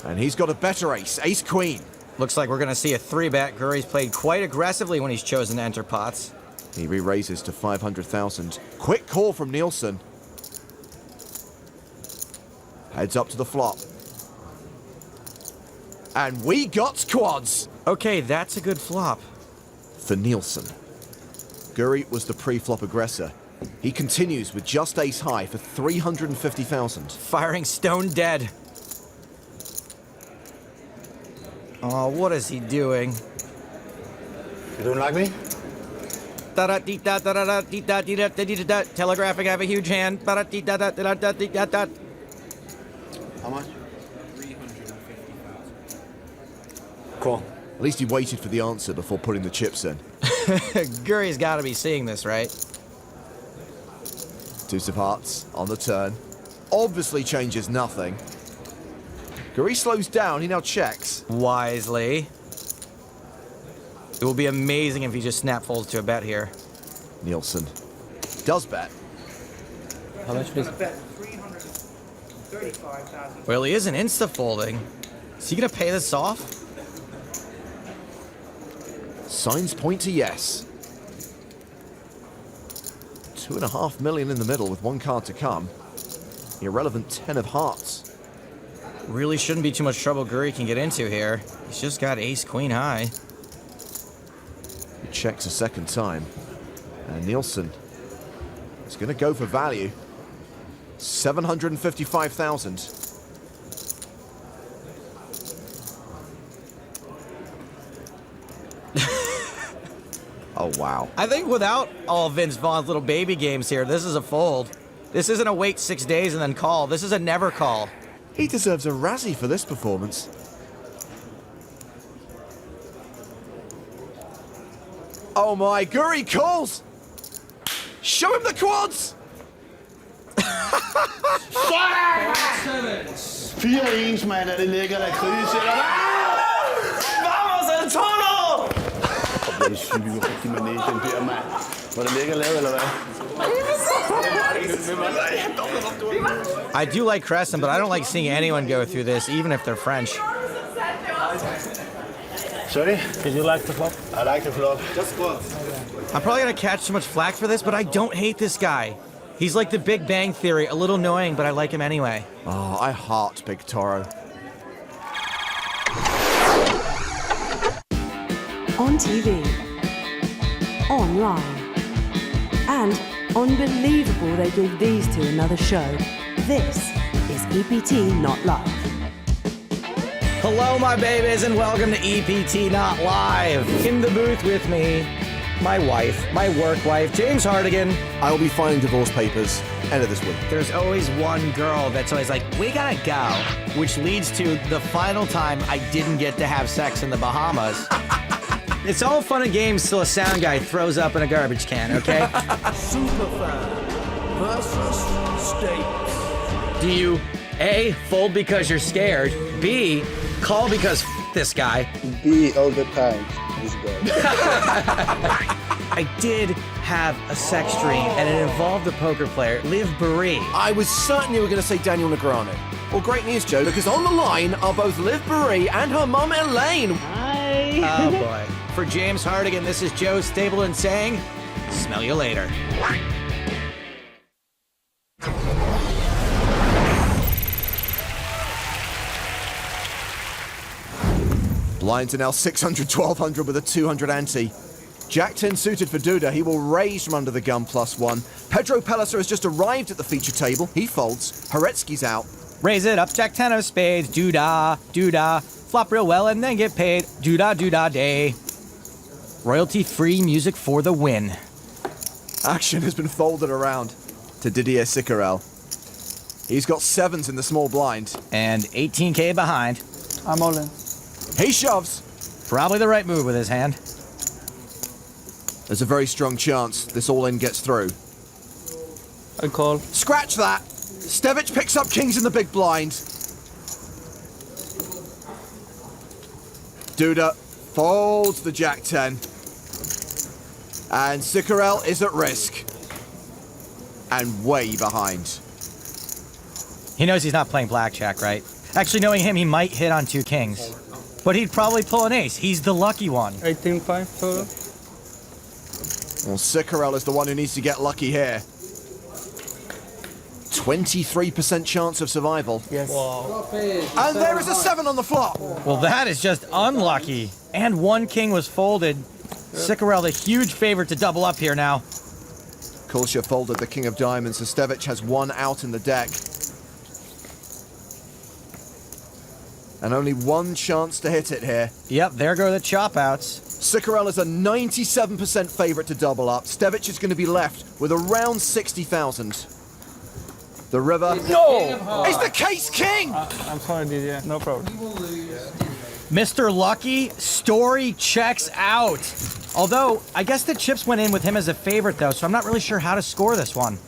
And he's got a better ace, ace-queen. Looks like we're going to see a 3-bet. Guri's played quite aggressively when he's chosen to enter pots. He re-raises to 500,000. Quick call from Nielsen. Heads up to the flop. And we got quads. Okay, that's a good flop. For Nielsen. Guri was the pre-flop aggressor. He continues with just ace high for 350,000. Firing stone dead. Oh, what is he doing? You don't like me? Telegraphing, I have a huge hand. How much? 350,000. Cool. At least he waited for the answer before putting the chips in. Guri's got to be seeing this, right? Deuce of hearts on the turn. Obviously changes nothing. Guri slows down, he now checks. Wisely. It will be amazing if he just snap folds to a bet here. Nielsen does bet. How much is it? Well, he isn't insta-folding. Is he going to pay this off? Signs point to yes. 2.5 million in the middle with one card to come. Irrelevant 10 of hearts. Really shouldn't be too much trouble Guri can get into here. He's just got ace-queen high. He checks a second time. And Nielsen is going to go for value. 755,000. Oh, wow. I think without all Vince Vaughn's little baby games here, this is a fold. This isn't a wait 6 days and then call. This is a never call. He deserves a Razzie for this performance. Oh my, Guri calls! Show him the quads! 4-1, mand. Det ligger der krise. Vamos, Antonio! Det er sygt, vi var rigtig mané, den der, mand. Var det lækker lavet, eller hvad? I do like Crescent, but I don't like seeing anyone go through this, even if they're French. Sorry? Did you like the flop? I like the flop. Just squats. I'm probably going to catch so much flack for this, but I don't hate this guy. He's like the Big Bang Theory, a little annoying, but I like him anyway. Oh, I heart Big Toro. On TV, online, and unbelievable they gave these two another show. This is EPT Not Live. Hello, my babies, and welcome to EPT Not Live. In the booth with me, my wife, my work wife, James Hardigan. I will be filing divorce papers end of this week. There's always one girl that's always like, we gotta go, which leads to the final time I didn't get to have sex in the Bahamas. It's all fun and games till a sound guy throws up in a garbage can, okay? Superfan versus States. Do you, A, fold because you're scared, B, call because this guy? B all the time, this guy. I did have a sex dream, and it involved a poker player, Liv Barry. I was certain you were going to say Daniel Negreanu. Well, great news, Joe, because on the line are both Liv Barry and her mum, Elaine. Hi. Oh, boy. For James Hardigan, this is Joe Stapleton saying, smell you later. Blinds are now 600, 1200 with a 200 ante. Jack 10 suited for Duda. He will raise from under the gun +1. Pedro Pellicer has just arrived at the feature table. He folds. Horetsky's out. Raise it up, Jack 10 of spades, doo-dah, doo-dah. Flop real well and then get paid, doo-dah, doo-dah day. Royalty-free music for the win. Action has been folded around to Didier Sicarel. He's got 7s in the small blind. And 18K behind. I'm all in. He shoves. Probably the right move with his hand. There's a very strong chance this all-in gets through. I call. Scratch that. Stevic picks up kings in the big blind. Duda folds the Jack 10. And Sicarel is at risk. And way behind. He knows he's not playing blackjack, right? Actually, knowing him, he might hit on 2 kings. But he'd probably pull an ace. He's the lucky one. 18.5 total. Well, Sicarel is the one who needs to get lucky here. 23% chance of survival. Yes. Wow. And there is a 7 on the flop. Well, that is just unlucky. And 1 king was folded. Sicarel, the huge favorite to double up here now. Kulsha folded the king of diamonds, so Stevic has 1 out in the deck. And only 1 chance to hit it here. Yep, there go the chop outs. Sicarel is a 97% favorite to double up. Stevic is going to be left with around 60,000. The river. No! It's the case king! I'm sorry, Didier. No problem. Mr. Lucky, story checks out. Although, I guess the chips went in with him as a favorite, though, so I'm not really sure how to score this one.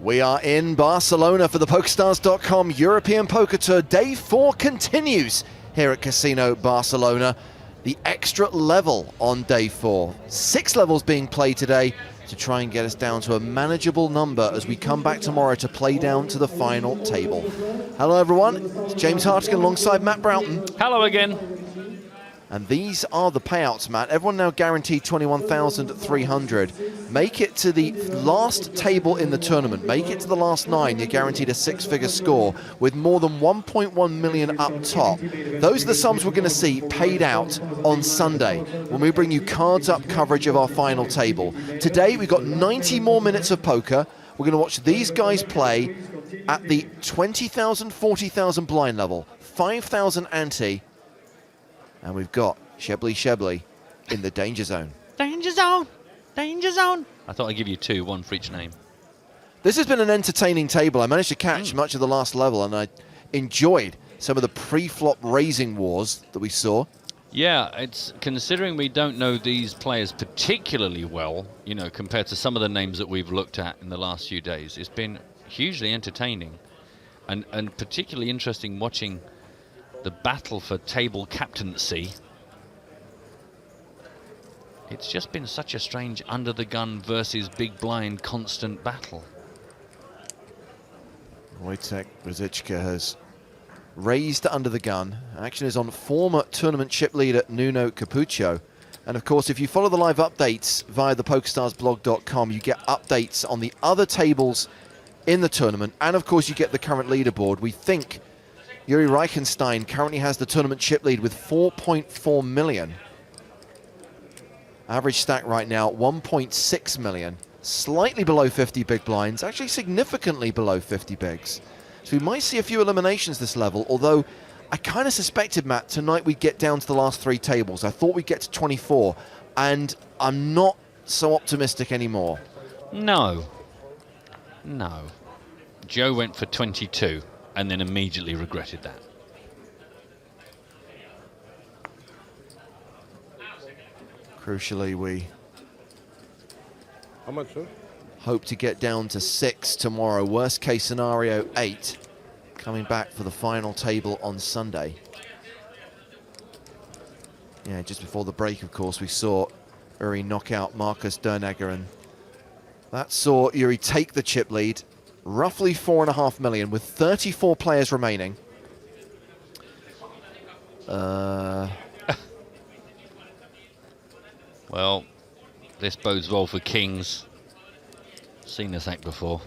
We are in Barcelona for the PokerStars.com European Poker Tour. Day 4 continues here at Casino Barcelona. The extra level on day 4. 6 levels being played today to try and get us down to a manageable number as we come back tomorrow to play down to the final table. Hello everyone, it's James Hartigan alongside Matt Broughton. Hello again. And these are the payouts, Matt. Everyone now guaranteed 21,300. make it to the last table in the tournament, make it to the last 9, you're guaranteed a 6-figure score with more than 1.1 million up top. Those are the sums we're going to see paid out on Sunday when we bring you cards up coverage of our final table. Today we've got 90 more minutes of poker. We're going to watch these guys play at the 20,000, 40,000 blind level, 5,000 ante, and we've got Shebly in the danger zone. Danger zone! Danger zone! I thought I'd give you 2, 1 for each name. This has been an entertaining table. I managed to catch much of the last level, and I enjoyed some of the pre-flop raising wars that we saw. Yeah, it's considering we don't know these players particularly well, you know, compared to some of the names that we've looked at in the last few days. It's been hugely entertaining and particularly interesting watching the battle for table captaincy. It's just been such a strange under the gun versus big blind constant battle. Wojtek Brzezica has raised under the gun. Action is on former tournament chip leader Nuno Capucho. And of course, if you follow the live updates via the PokerStarsblog.com, you get updates on the other tables in the tournament. And of course, you get the current leaderboard. We think Yuri Reichenstein currently has the tournament chip lead with 4.4 million. Average stack right now, 1.6 million. Slightly below 50 big blinds, actually significantly below 50 bigs. So we might see a few eliminations this level, although I kind of suspected, Matt, tonight we'd get down to the last 3 tables. I thought we'd get to 24, and I'm not so optimistic anymore. No. No. Joe went for 22 and then immediately regretted that. Crucially, we How much, sir? hope to get down to 6 tomorrow. Worst case scenario, 8. Coming back for the final table on Sunday. Yeah, just before the break, of course, we saw Uri knock out Marcus Derniger, and that saw Uri take the chip lead, roughly 4.5 million, with 34 players remaining. Well, this bodes well for Kings. Seen this act before.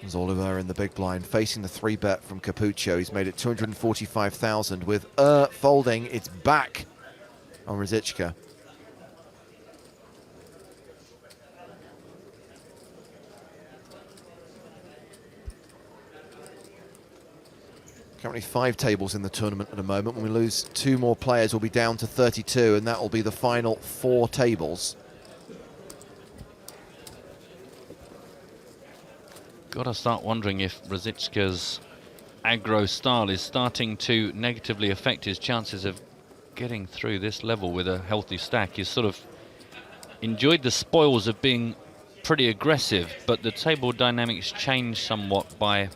There's Oliver in the big blind, facing the 3-bet from Capucho. He's made it 245,000 with folding. It's back on Brzezica. Currently 5 tables in the tournament at the moment. When we lose 2 more players, we'll be down to 32, and that will be the final 4 tables. Gotta start wondering if Brzezica's aggro style is starting to negatively affect his chances of getting through this level with a healthy stack. He's sort of enjoyed the spoils of being pretty aggressive, but the table dynamics changed somewhat by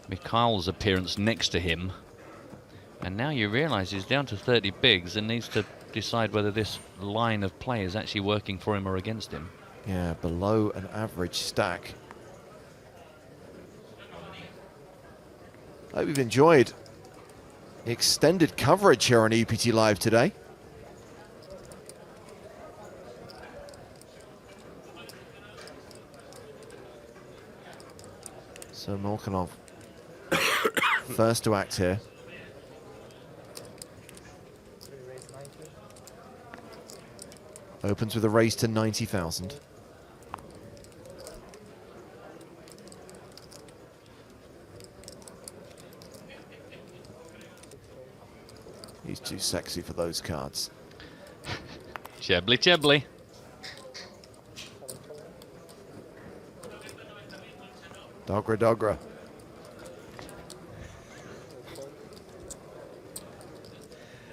Mikhail's appearance next to him, and now you realize he's down to 30 bigs and needs to decide whether this line of play is actually working for him or against him. Yeah, below an average stack. I hope you've enjoyed the extended coverage here on EPT Live today. So Molchanov first to act here. Opens with a raise to 90,000. He's too sexy for those cards. Chebly, chebly. Dogra, dogra.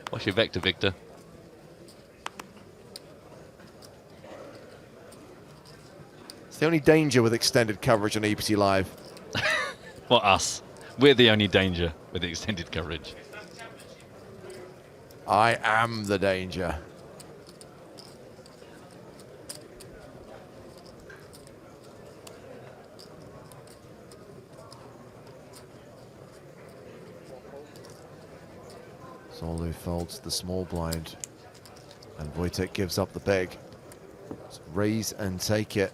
What's your vector, Victor? It's the only danger with extended coverage on EPT Live. Well, us. We're the only danger with the extended coverage. I am the danger. Zolu folds the small blind, and Wojtek gives up the big. Raise and take it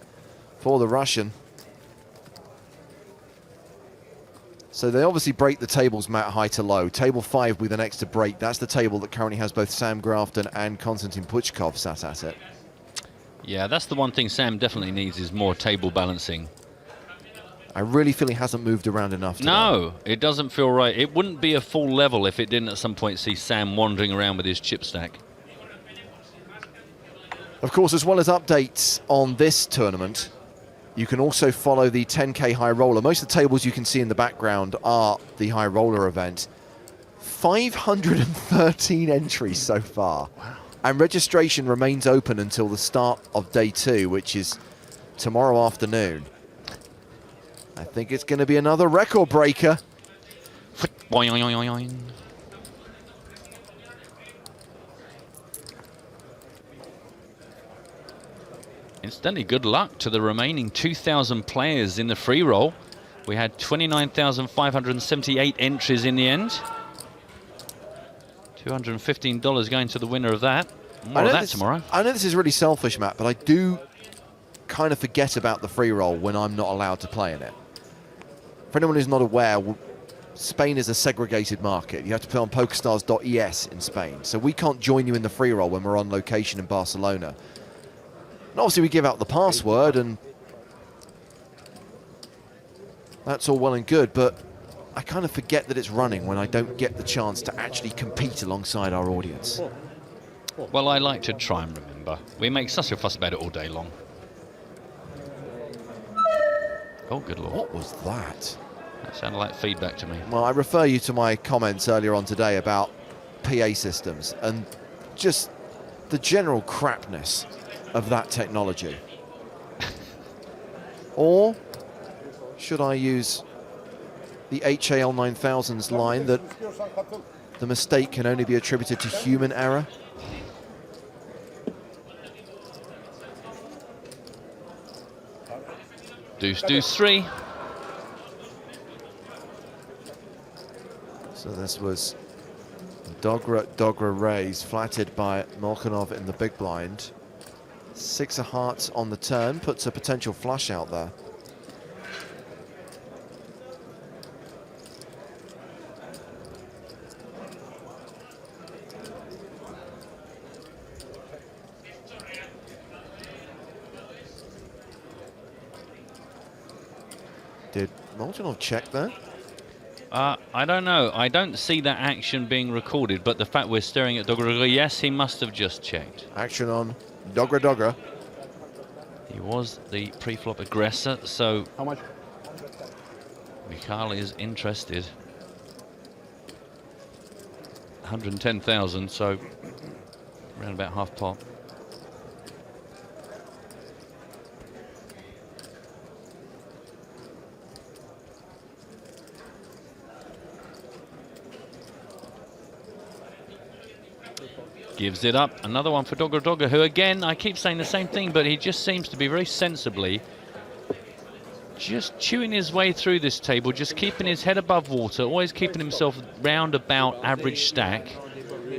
for the Russian. So they obviously break the tables, Matt, high to low. Table 5 with the next to break. That's the table that currently has both Sam Grafton and Konstantin Puchkov sat at it. Yeah, that's the one thing Sam definitely needs is more table balancing. I really feel he hasn't moved around enough today. No, it doesn't feel right. It wouldn't be a full level if it didn't at some point see Sam wandering around with his chip stack. Of course, as well as updates on this tournament, you can also follow the 10K High Roller. Most of the tables you can see in the background are the High Roller event. 513 entries so far. Wow. And registration remains open until the start of day 2, which is tomorrow afternoon. I think it's going to be another record breaker. Incidentally, good luck to the remaining 2,000 players in the free roll. We had 29,578 entries in the end. $215 going to the winner of that. More of that tomorrow. I know this is really selfish, Matt, but I do kind of forget about the free roll when I'm not allowed to play in it. For anyone who's not aware, Spain is a segregated market. You have to play on PokerStars.es in Spain. So we can't join you in the free roll when we're on location in Barcelona. And obviously we give out the password and that's all well and good, but I kind of forget that it's running when I don't get the chance to actually compete alongside our audience. Well, I like to try and remember. We make such a fuss about it all day long. Oh, good lord. What was that? That sounded like feedback to me. Well, I refer you to my comments earlier on today about PA systems and just the general crapness of that technology. Or should I use the HAL 9000's line that the mistake can only be attributed to human error? Deuce, deuce, 3. So this was Dogra raise, flatted by Molchanov in the big blind. 6 of hearts on the turn, puts a potential flush out there. Did Molchanov check there? I don't know. I don't see that action being recorded, but the fact we're staring at Dogra, yes, he must have just checked. Action on Dogra. He was the pre-flop aggressor, so How much? Mikhail is interested. 110,000, so around about half pot. Gives it up. Another one for Dogra, who again, I keep saying the same thing, but he just seems to be very sensibly just chewing his way through this table, just keeping his head above water, always keeping himself round about average stack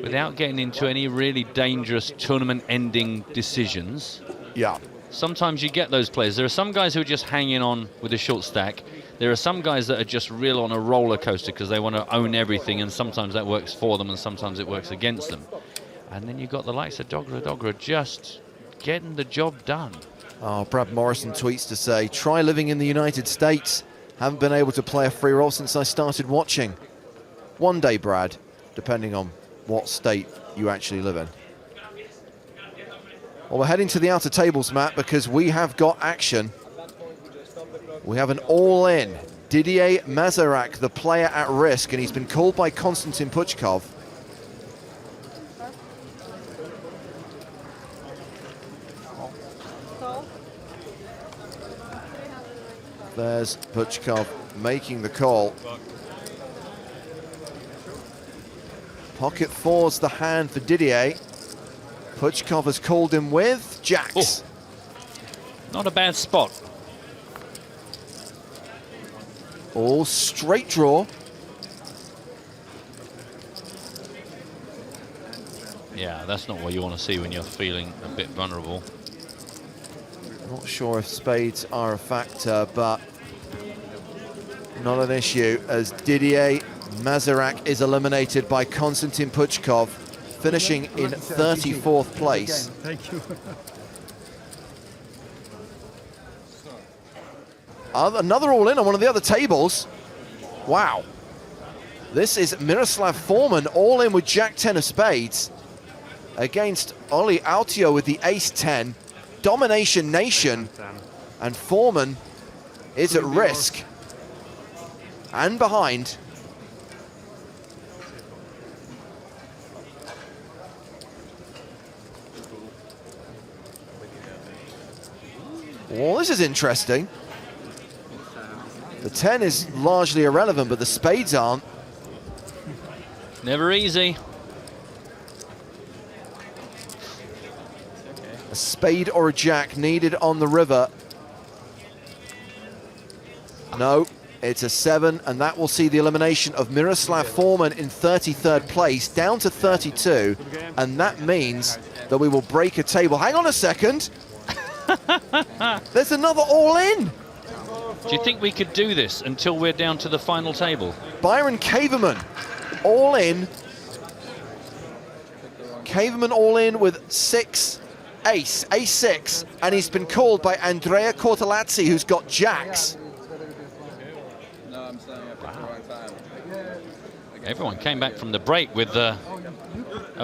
without getting into any really dangerous tournament-ending decisions. Yeah. Sometimes you get those players. There are some guys who are just hanging on with a short stack. There are some guys that are just real on a roller coaster because they want to own everything, and sometimes that works for them and sometimes it works against them. And then you've got the likes of Dogra just getting the job done. Oh, Brad Morrison tweets to say, try living in the United States. Haven't been able to play a free roll since I started watching. One day, Brad, depending on what state you actually live in. Well, we're heading to the outer tables, Matt, because we have got action. We have an all-in. Didier Mazarak, the player at risk, and he's been called by Konstantin Puchkov. There's Puchkov making the call. Pocket four's the hand for Didier. Puchkov has called him with jacks. Oh. Not a bad spot. All straight draw. Yeah, that's not what you want to see when you're feeling a bit vulnerable. Not sure if spades are a factor, but not an issue as Didier Mazarak is eliminated by Konstantin Puchkov, finishing in 34th place. Thank you. Another all-in on one of the other tables. Wow. This is Miroslav Forman all in with Jack-10 of spades against Oli Autio with the ace-10. Domination nation, and Forman is at risk and behind. Well, this is interesting. The 10 is largely irrelevant, but the spades aren't. Never easy. A spade or a jack needed on the river. No, it's a 7, and that will see the elimination of Miroslav Forman in 33rd place, down to 32, and that means that we will break a table. Hang on a second. There's another all-in. Do you think we could do this until we're down to the final table? Bren Kenny, all in. Caverman all in with 6, ace, ace-6, and he's been called by Andrea Cortellazzi, who's got jacks. Everyone came back from the break with a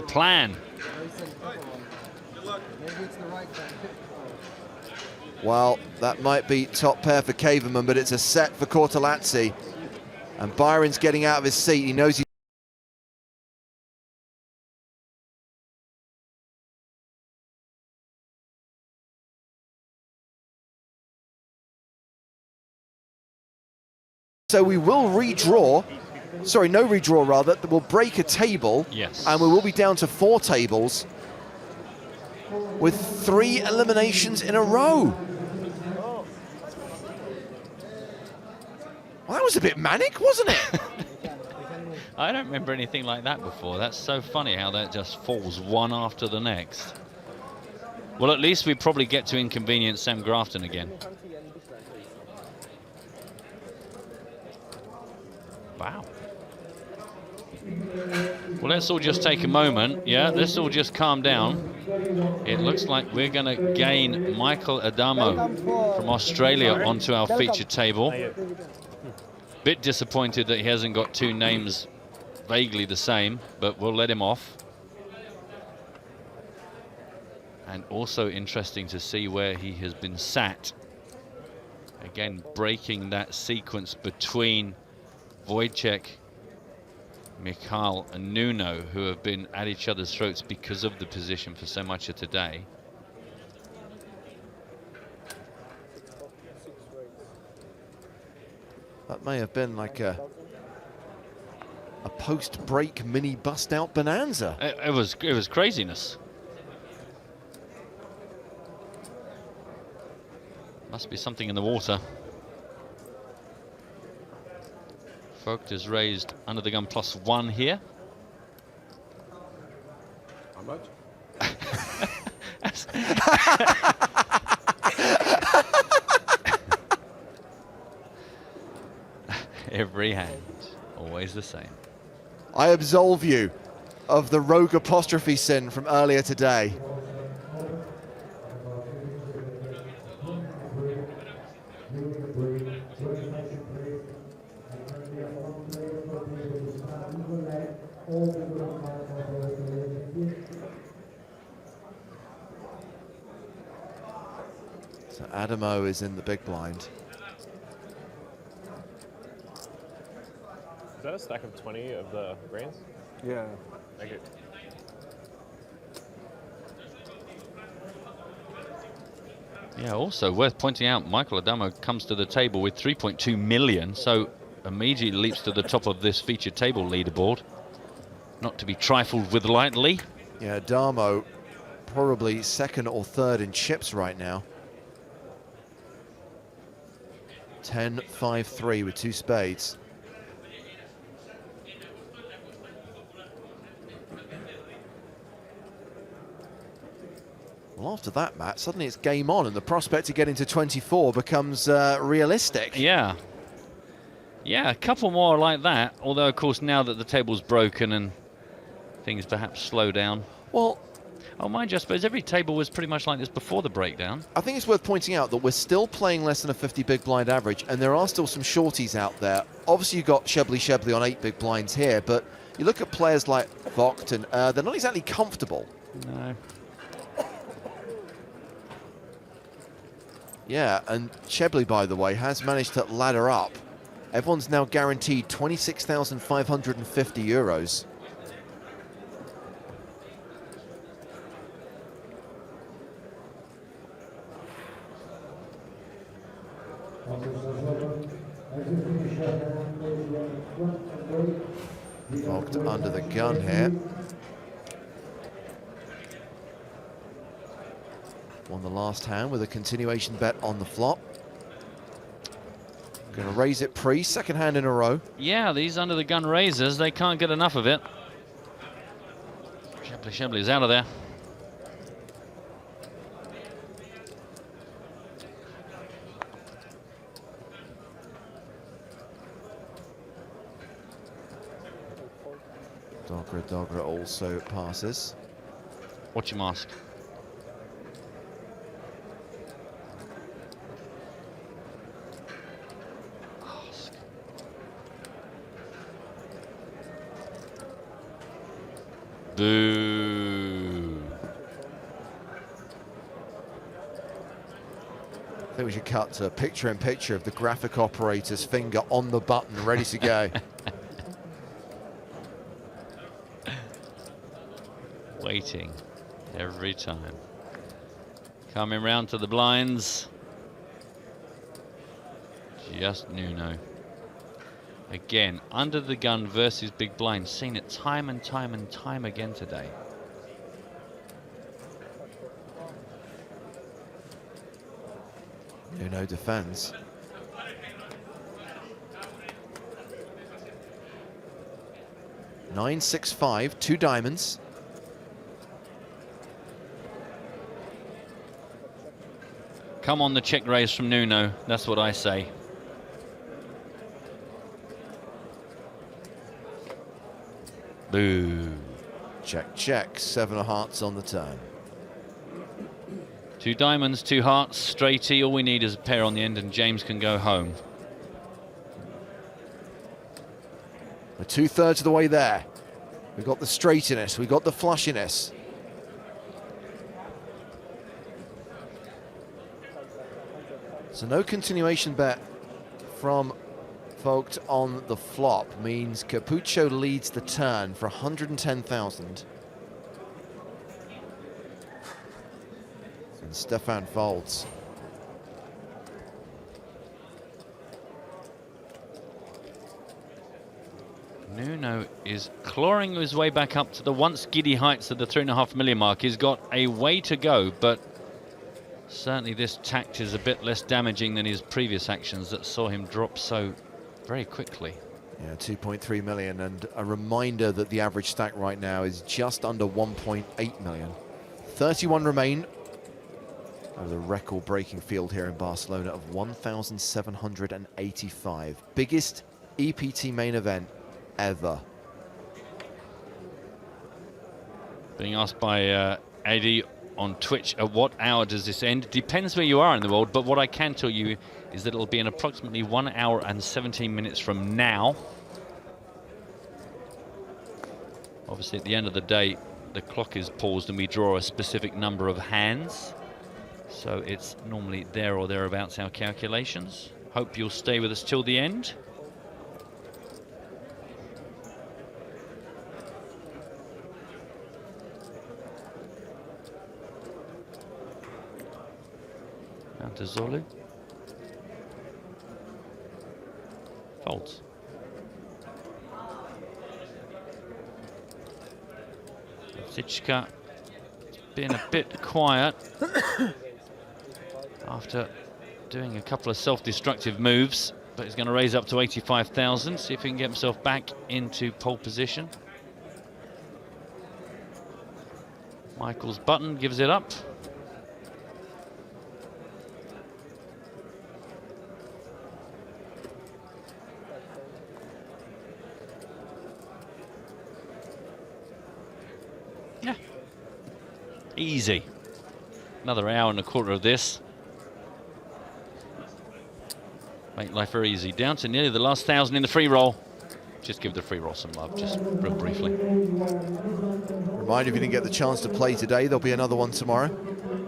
plan. Well, that might be top pair for Caverman, but it's a set for Cortellazzi. And Byron's getting out of his seat. He knows he's... So we will redraw. Sorry, no redraw rather. We'll break a table. Yes. And we will be down to 4 tables with 3 eliminations in a row. Well, that was a bit manic, wasn't it? I don't remember anything like that before. That's so funny how that just falls one after the next. Well, at least we probably get to inconvenience Sam Grafton again. Wow. Well, let's all just take a moment. Yeah, let's all just calm down. It looks like we're going to gain Michael Adamo from Australia onto our featured table. Bit disappointed that he hasn't got 2 names vaguely the same, but we'll let him off. And also interesting to see where he has been sat. Again, breaking that sequence between Wojciech, Michal and Nuno, who have been at each other's throats because of the position for so much of today. That may have been like a post-break mini bust-out bonanza. It was craziness. Must be something in the water. Vogt is raised under the gun +1 here. How much? Every hand, always the same. I absolve you of the rogue apostrophe sin from earlier today. So Adamo is in the big blind. Is that a stack of 20 of the grains? Yeah. Thank you. Yeah, also worth pointing out, Michael Adamo comes to the table with 3.2 million, so immediately leaps to the top of this featured table leaderboard. Not to be trifled with lightly. Yeah, Adamo probably 2nd or 3rd in chips right now. 10-5-3 with 2 spades. Well, after that, Matt, suddenly it's game on, and the prospect of getting to 24 becomes realistic. Yeah. Yeah, a couple more like that. Although, of course, now that the table's broken and things perhaps slow down. Well, oh, mind you, I suppose every table was pretty much like this before the breakdown. I think it's worth pointing out that we're still playing less than a 50 big blind average, and there are still some shorties out there. Obviously, you've got Shebley on 8 big blinds here, but you look at players like Vogt, and they're not exactly comfortable. No. Yeah, and Shebley, by the way, has managed to ladder up. Everyone's now guaranteed 26,550 euros. Vogt under the gun here. Won the last hand with a continuation bet on the flop. Going to raise it pre, second hand in a row. Yeah, these under the gun raisers, they can't get enough of it. Shebley's out of there. Dogra also passes. Watch him ask. Boo. I think we should cut to picture-in-picture of the graphic operator's finger on the button, ready to go. Waiting every time. Coming round to the blinds. Just Nuno. Again, under the gun versus big blind. Seen it time and time and time again today. Nuno defends. Nine, 6, 5, 2 diamonds. Come on, the check raise from Nuno. That's what I say. Boo. Check, check. 7 of hearts on the turn. 2 diamonds, 2 hearts, straighty. All we need is a pair on the end and James can go home. We're 2/3 of the way there. We've got the straightiness, we've got the flushiness. So no continuation bet from Vogt on the flop means Capucho leads the turn for 110,000. And Stefan folds. Nuno is clawing his way back up to the once giddy heights of the 3.5 million mark. He's got a way to go, but certainly this tact is a bit less damaging than his previous actions that saw him drop so very quickly. Yeah, 2.3 million, and a reminder that the average stack right now is just under 1.8 million. 31 remain over the record-breaking field here in Barcelona of 1,785. Biggest EPT main event ever. Being asked by Eddie on Twitch, at what hour does this end? Depends where you are in the world, but what I can tell you is that it'll be in approximately 1 hour and 17 minutes from now. Obviously, at the end of the day, the clock is paused and we draw a specific number of hands. So it's normally there or thereabouts our calculations. Hope you'll stay with us till the end. Now to Zolu. Folds. Zichka been a bit quiet after doing a couple of self-destructive moves, but he's going to raise up to 85,000, see if he can get himself back into pole position. Michael's button gives it up. Yeah. Easy. Another hour and a quarter of this. Make life very easy. Down to nearly the last 1,000 in the free roll. Just give the free roll some love, just real briefly. Reminder, if you didn't get the chance to play today, there'll be another one tomorrow.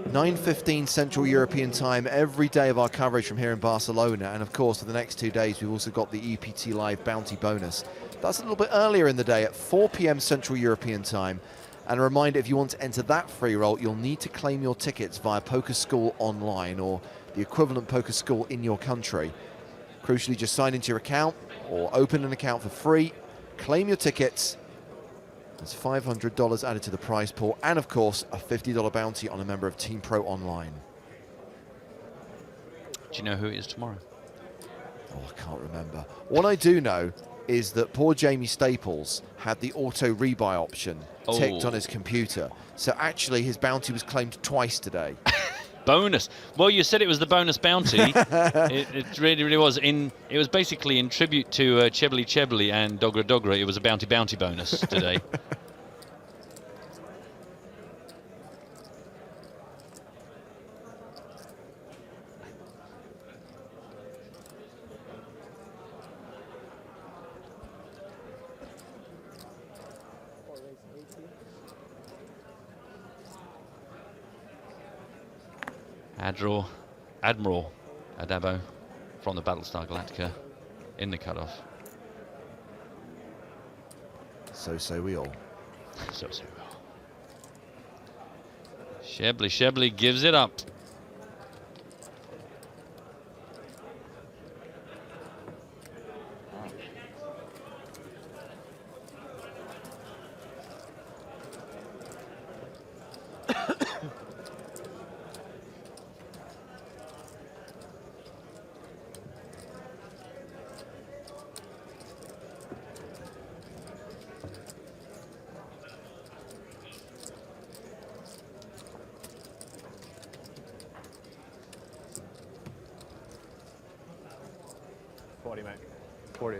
9:15 Central European Time every day of our coverage from here in Barcelona. And of course, for the next 2 days, we've also got the EPT Live Bounty Bonus. That's a little bit earlier in the day at 4 p.m. Central European Time. And a reminder, if you want to enter that free roll, you'll need to claim your tickets via Poker School Online or the equivalent poker school in your country. Crucially, just sign into your account or open an account for free, claim your tickets. There's $500 added to the prize pool, and of course, a $50 bounty on a member of Team Pro Online. Do you know who it is tomorrow? Oh, I can't remember. What I do know is that poor Jamie Staples had the auto rebuy option ticked on his computer. So actually, his bounty was claimed twice today. Bonus. Well, you said it was the bonus bounty. it really was. It was basically in tribute to Chebly Chebly and Dogra Dogra. It was a bounty bonus today. Admiral Adabo from the Battlestar Galactica in the cutoff. So say we all. So say we all. Chebly gives it up. Mac. 40.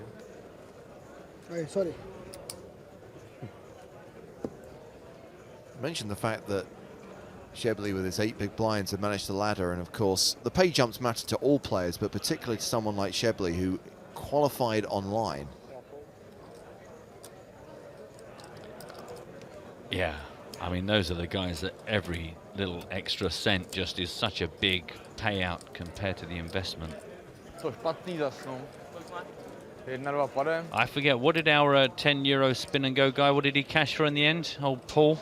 Hey, sorry. I mentioned the fact that Chebly with his 8 big blinds had managed the ladder, and of course the pay jumps matter to all players, but particularly to someone like Chebly who qualified online. Yeah, I mean, those are the guys that every little extra cent just is such a big payout compared to the investment. I forget, what did our 10 euro spin and go guy, what did he cash for in the end? Old Paul?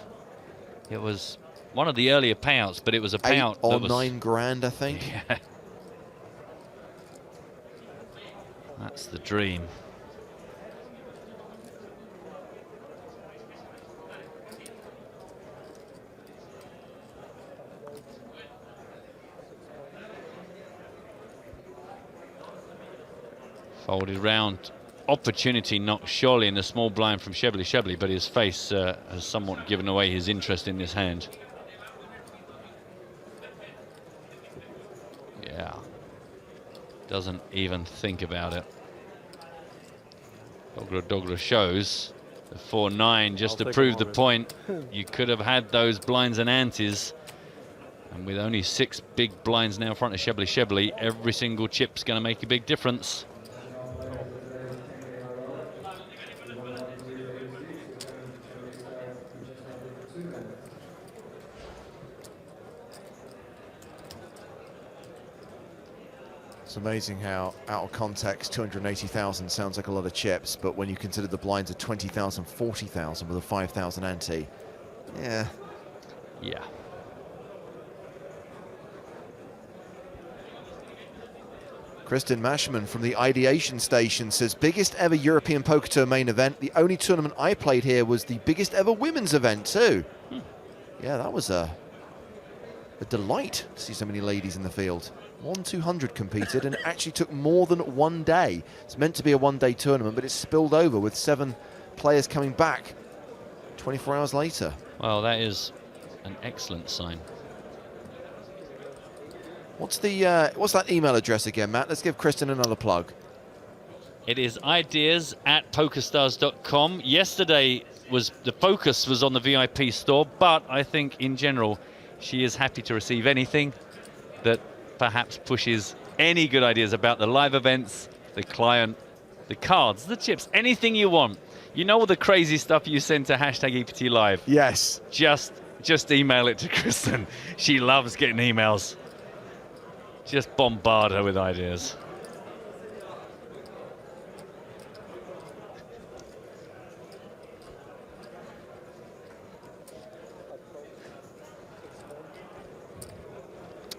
It was one of the earlier payouts, but it was a payout 8 or that was 9 grand, I think. Yeah. That's the dream. Folded round. Opportunity knocked surely in the small blind from Chebly, but his face has somewhat given away his interest in this hand. Yeah. Doesn't even think about it. Dogra shows the 4-9 just to prove the point. You could have had those blinds and antes. And with only 6 big blinds now in front of Chebly, every single chip's going to make a big difference. It's amazing how, out of context, 280,000 sounds like a lot of chips, but when you consider the blinds are 20,000, 40,000 with a 5,000 ante, yeah. Yeah. Kristen Mashman from the Ideation Station says, biggest ever European Poker Tour main event. The only tournament I played here was the biggest ever women's event too. Yeah, that was a delight to see so many ladies in the field. 1,200 competed, and it actually took more than 1 day. It's meant to be a one-day tournament, but it's spilled over with 7 players coming back 24 hours later. Well, that is an excellent sign. What's that email address again, Matt? Let's give Kristen another plug. It is ideas@pokerstars.com. Yesterday, the focus was on the VIP store, but I think in general she is happy to receive anything that perhaps pushes any good ideas about the live events, the client, the cards, the chips, anything you want. You know all the crazy stuff you send to #EPT Live? Yes. Just email it to Kristen. She loves getting emails. Just bombard her with ideas.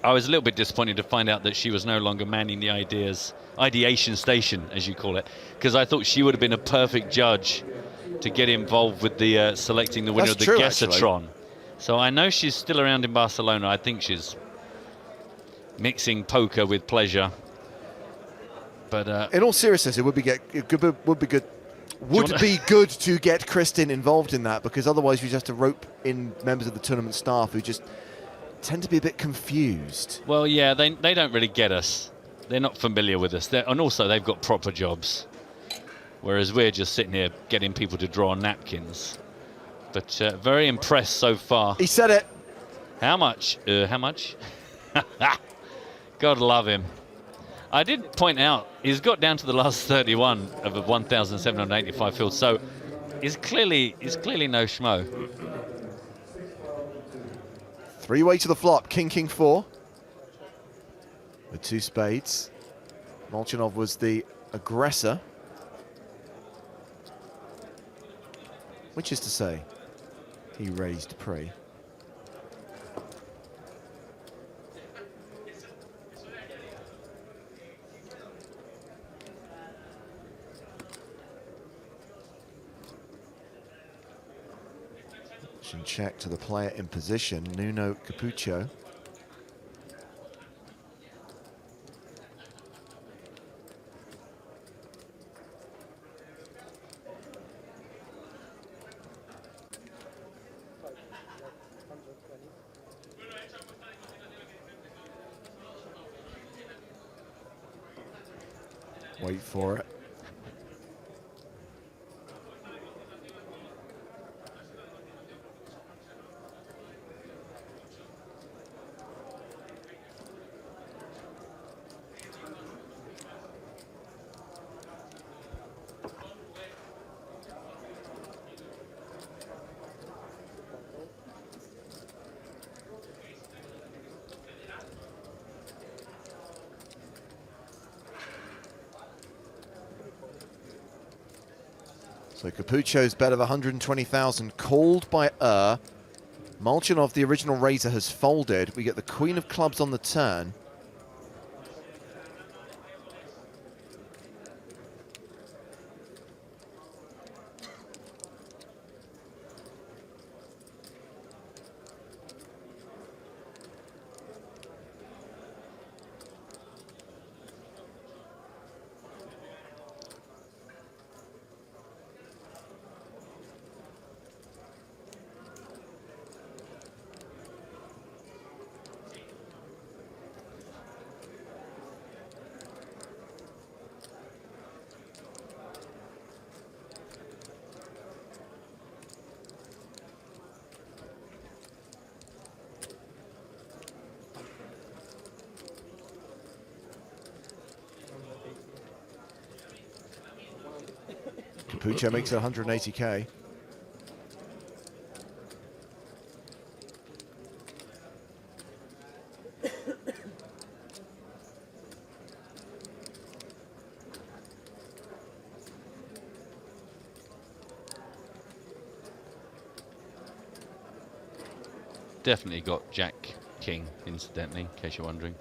I was a little bit disappointed to find out that she was no longer manning the ideation station, as you call it, because I thought she would have been a perfect judge to get involved with the selecting the winner of the Guessatron. So I know she's still around in Barcelona. I think she's mixing poker with pleasure. But in all seriousness, it would be good to get Kristen involved in that, because otherwise you just have to rope in members of the tournament staff who just tend to be a bit confused. Well, yeah, they don't really get us. They're not familiar with us. And also, they've got proper jobs, whereas we're just sitting here getting people to draw napkins. But very impressed so far. He said it. How much? How much? God love him. I did point out he's got down to the last 31 of a 1,785 field, so he's clearly no schmo. Three-way to the flop, King, King, 4. With 2 spades. Molchanov was the aggressor. Which is to say, he raised pre. Check to the player in position, Nuno Capucho. Wait for it. So Capucho's bet of 120,000 called by Molchanov, the original raiser, has folded. We get the Queen of Clubs on the turn. Capucho makes it 180k. Definitely got Jack King, incidentally, in case you're wondering.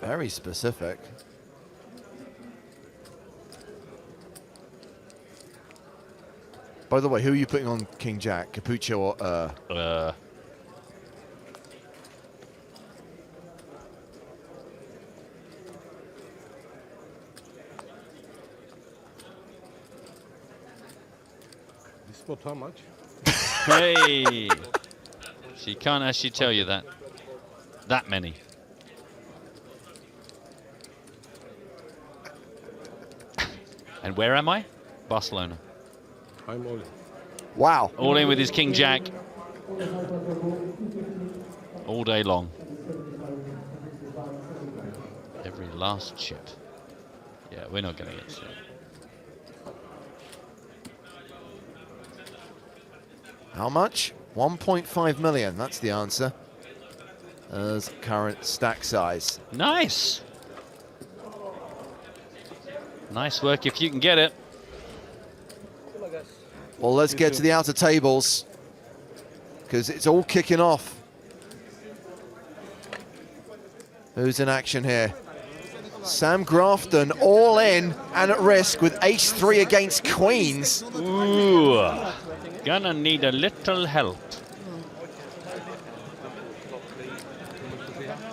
Very specific. By the way, who are you putting on King Jack? Capucho or This spot how much? Hey! She can't actually tell you that. That many. And where am I? Barcelona. I'm all in. Wow. All in with his King Jack. All day long. Every last chip. Yeah, we're not going to get to it. How much? 1.5 million. That's the answer. As current stack size. Nice. Nice work if you can get it. Well, let's get to the outer tables, because it's all kicking off. Who's in action here? Sam Grafton all in and at risk with ace-3 against queens. Ooh, gonna need a little help.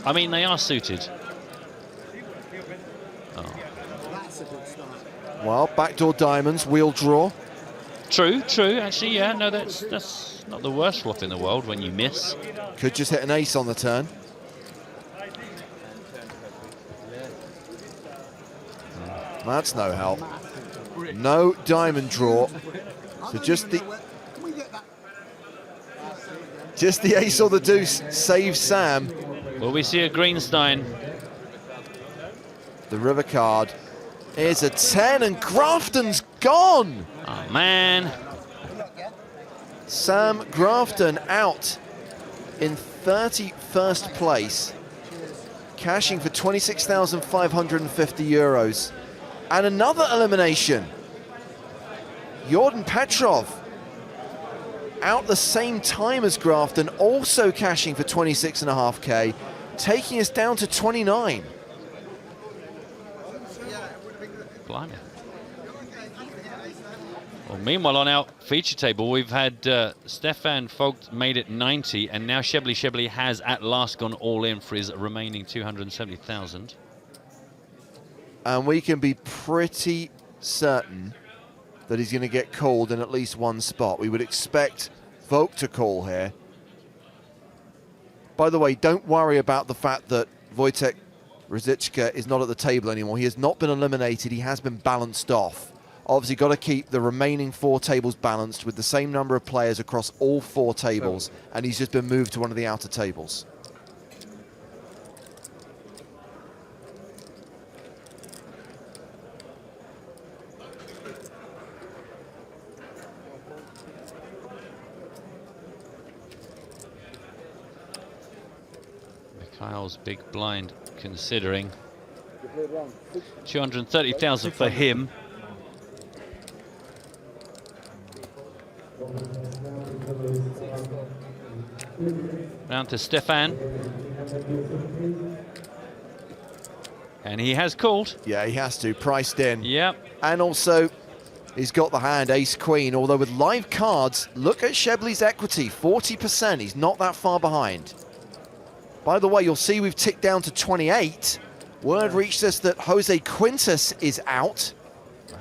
I mean, they are suited. Oh. Well, backdoor diamonds, wheel draw. True, true. Actually, yeah, no, that's not the worst flop in the world when you miss. Could just hit an ace on the turn. That's no help. No diamond draw. So just the ace or the deuce saves Sam. Will we see a Greenstein? The river card is a 10 and Grafton's gone. Oh, man. Sam Grafton out in 31st place, cashing for 26,550 euros. And another elimination. Jordan Petrov out the same time as Grafton, also cashing for 26.5k, taking us down to 29. Blimey. Well, meanwhile, on our feature table, we've had Stefan Vogt made it 90, and now Shebly has at last gone all in for his remaining 270,000. And we can be pretty certain that he's going to get called in at least one spot. We would expect Vogt to call here. By the way, don't worry about the fact that Wojtek Rzycka is not at the table anymore. He has not been eliminated. He has been balanced off. Obviously, got to keep the remaining 4 tables balanced with the same number of players across all 4 tables, and he's just been moved to one of the outer tables. Kyle's big blind considering 230,000 for him. Round to Stefan. And he has called. Yeah, he has to, priced in. Yep. And also, he's got the hand, ace-queen, although with live cards, look at Shebly's equity, 40%. He's not that far behind. By the way, you'll see we've ticked down to 28. Word reached us that Jose Quintus is out.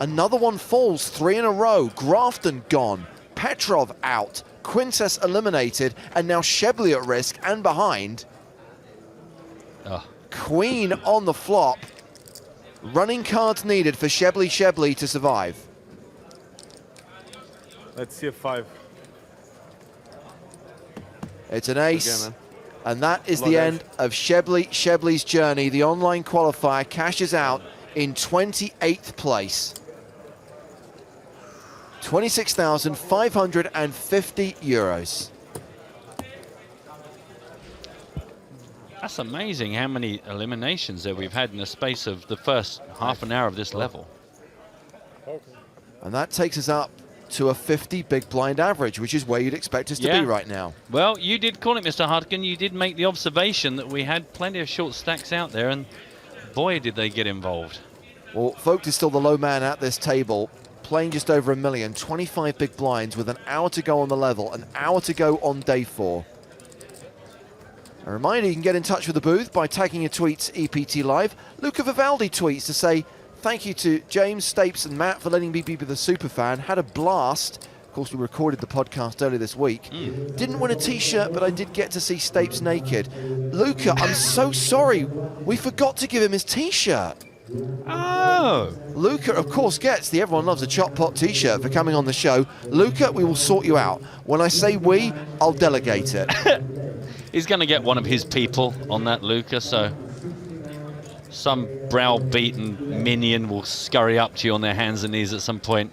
Another one falls, 3 in a row. Grafton gone, Petrov out, Quintus eliminated, and now Shebly at risk and behind. Oh. Queen on the flop. Running cards needed for Shebly to survive. Let's see a 5. It's an ace. Again, and that is the end of Shebly's journey. The online qualifier cashes out in 28th place. 26,550 euros. That's amazing how many eliminations that we've had in the space of the first half an hour of this level. And that takes us up to a 50 big blind average, which is where you'd expect us to be right now. Well, you did call it, Mr. Hartgen. You did make the observation that we had plenty of short stacks out there, and boy, did they get involved. Well, Vogt is still the low man at this table, playing just over $1 million, 25 big blinds with an hour to go on the level, an hour to go on day 4. A reminder, you can get in touch with the booth by tagging your tweets EPT Live. Luca Vivaldi tweets to say, thank you to James, Stapes and Matt for letting me be the superfan. Had a blast. Of course, we recorded the podcast earlier this week. Didn't win a t-shirt, but I did get to see Stapes naked. Luca, I'm so sorry. We forgot to give him his t-shirt. Oh! Luca, of course, gets the Everyone Loves a Chop Pot t-shirt for coming on the show. Luca, we will sort you out. When I say we, I'll delegate it. He's going to get one of his people on that, Luca, so some browbeaten minion will scurry up to you on their hands and knees at some point.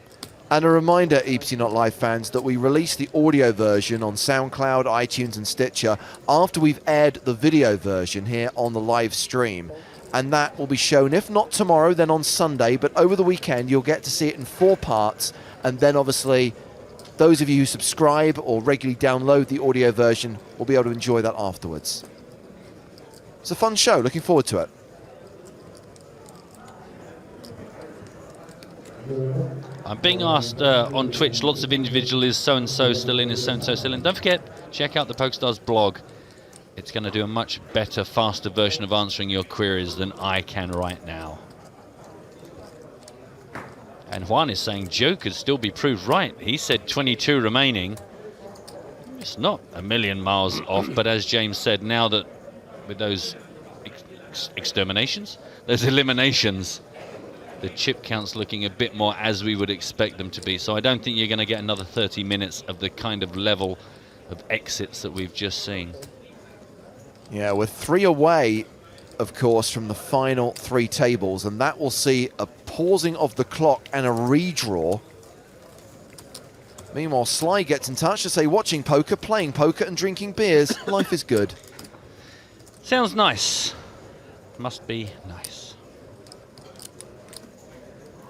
And a reminder, EPT Not Live fans, that we release the audio version on SoundCloud, iTunes and Stitcher after we've aired the video version here on the live stream. And that will be shown, if not tomorrow, then on Sunday. But over the weekend, you'll get to see it in 4 parts. And then, obviously, those of you who subscribe or regularly download the audio version will be able to enjoy that afterwards. It's a fun show. Looking forward to it. I'm being asked on Twitch, lots of individual is so-and-so still in, is so-and-so still in. Don't forget, check out the PokerStars blog. It's going to do a much better, faster version of answering your queries than I can right now. And Juan is saying Joe could still be proved right. He said 22 remaining. It's not a million miles off, but as James said, now that with those exterminations, those eliminations, the chip count's looking a bit more as we would expect them to be. So I don't think you're going to get another 30 minutes of the kind of level of exits that we've just seen. Yeah, we're 3 away, of course, from the final 3 tables, and that will see a pausing of the clock and a redraw. Meanwhile, Sly gets in touch to say, watching poker, playing poker and drinking beers, life is good. Sounds nice. Must be nice.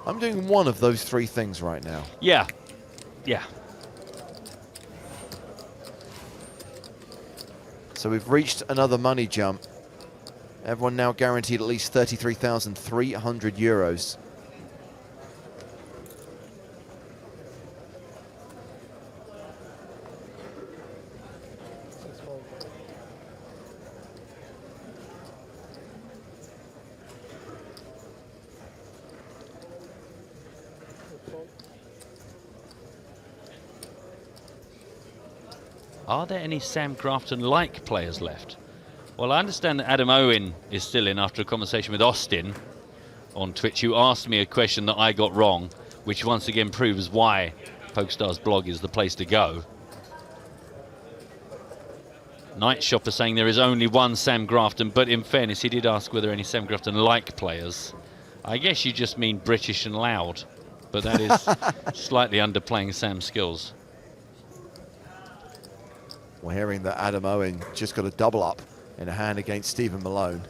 I'm doing one of those 3 things right now. Yeah. Yeah. So we've reached another money jump. Everyone now guaranteed at least 33,300 euros. Are there any Sam Grafton-like players left? Well, I understand that Adam Owen is still in after a conversation with Austin on Twitch, who asked me a question that I got wrong, which once again proves why PokerStars blog is the place to go. Night Shopper saying there is only one Sam Grafton, but in fairness, he did ask whether any Sam Grafton-like players. I guess you just mean British and loud, but that is slightly underplaying Sam's skills. We're hearing that Adam Owen just got a double up in a hand against Stephen Malone.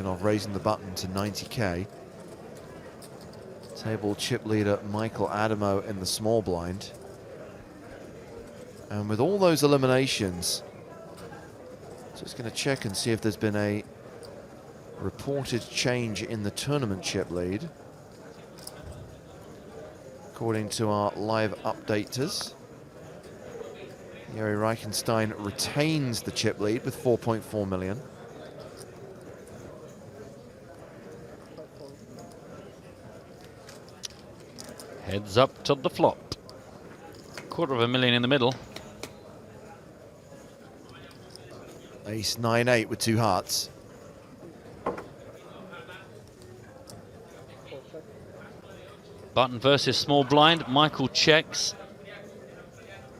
Of raising the button to 90k. Table chip leader Michael Adamo in the small blind. And with all those eliminations, just going to check and see if there's been a reported change in the tournament chip lead. According to our live updaters, Yuri Reichenstein retains the chip lead with 4.4 million. Heads up to the flop. $250,000 in the middle. Ace 9-8 with 2 hearts. Button versus small blind. Michael checks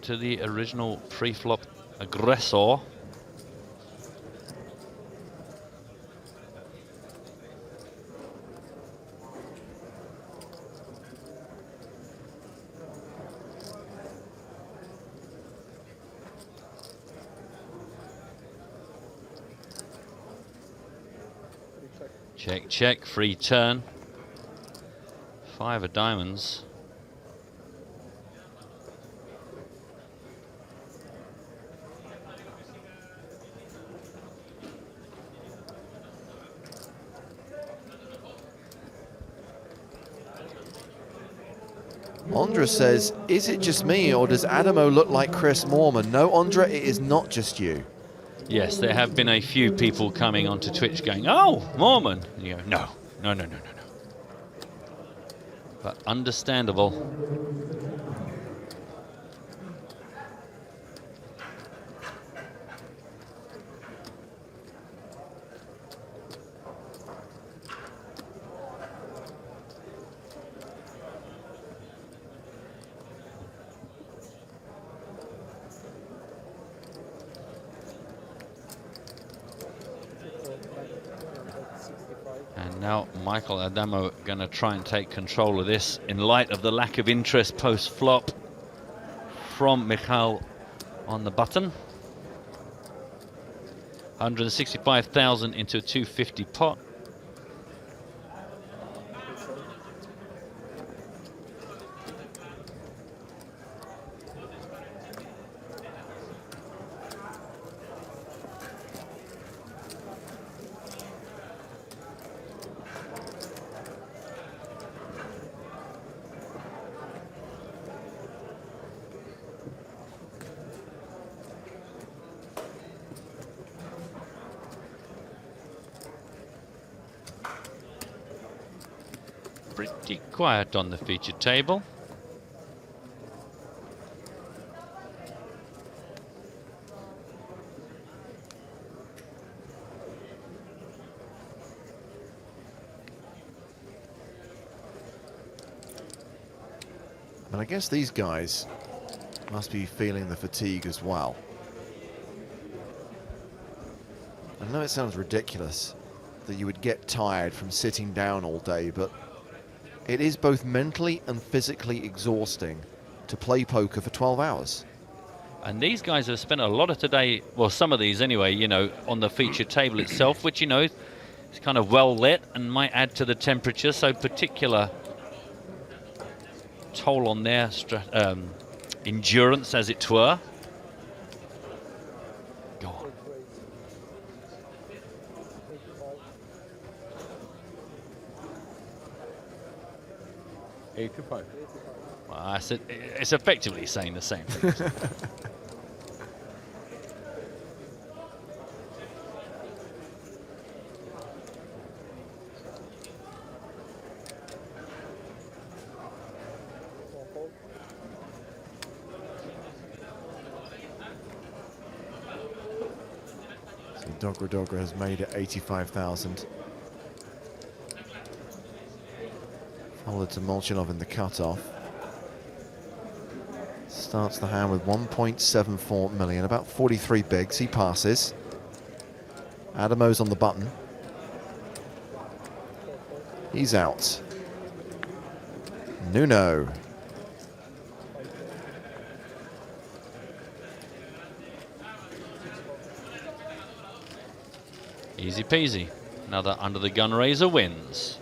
to the original pre-flop aggressor. Check, check, free turn. 5 of diamonds. Ondra says, is it just me or does Adamo look like Chris Moorman? No, Ondra, it is not just you. Yes, there have been a few people coming onto Twitch going, oh, Moorman. And you go, no. But understandable. And now Michael Adamo going to try and take control of this in light of the lack of interest post-flop from Michal on the button. 165,000 into a 250 pot. Pretty quiet on the featured table. And I guess these guys must be feeling the fatigue as well. I know it sounds ridiculous that you would get tired from sitting down all day, but it is both mentally and physically exhausting to play poker for 12 hours. And these guys have spent a lot of today, well, some of these anyway, you know, on the featured table itself, which, you know, is kind of well lit and might add to the temperature, so particular toll on their endurance, as it were. Go on. $85. Well, it's effectively saying the same thing. Dogra has made it 85,000. Followed to Molchanov in the cutoff. Starts the hand with 1.74 million, about 43 bigs. He passes. Adamo's on the button. He's out. Nuno. Easy peasy. Another under the gun raiser wins.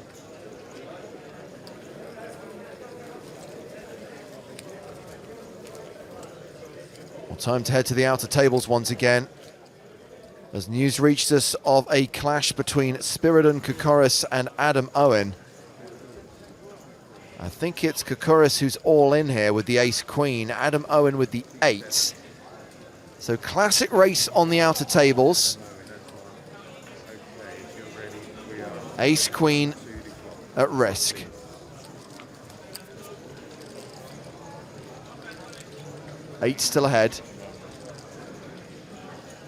Well, time to head to the outer tables once again, as news reached us of a clash between Spiridon Kokoris and Adam Owen. I think it's Kokoris who's all in here with the ace-queen, Adam Owen with the eight. So classic race on the outer tables. Ace-queen at risk. Eight still ahead.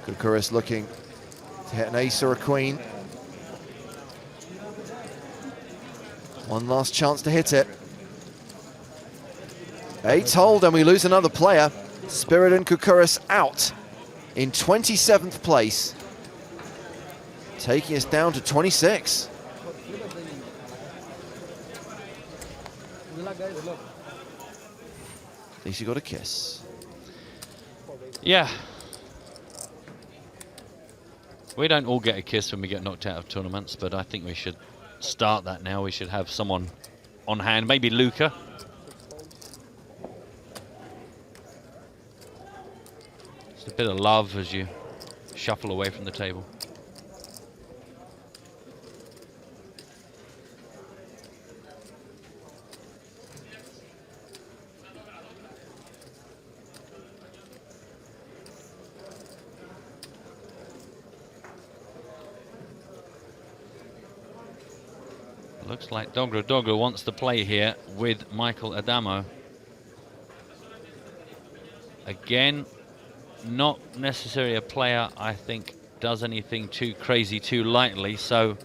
Kokoris looking to hit an ace or a queen. One last chance to hit it. Eight hold and we lose another player. Spiridon Kokoris out in 27th place, taking us down to 26. At least you got a kiss. Yeah. We don't all get a kiss when we get knocked out of tournaments, but I think we should start that now. We should have someone on hand, maybe Luca. Just a bit of love as you shuffle away from the table. Looks like Dogra wants to play here with Michael Adamo. Again, not necessarily a player I think does anything too crazy too lightly, so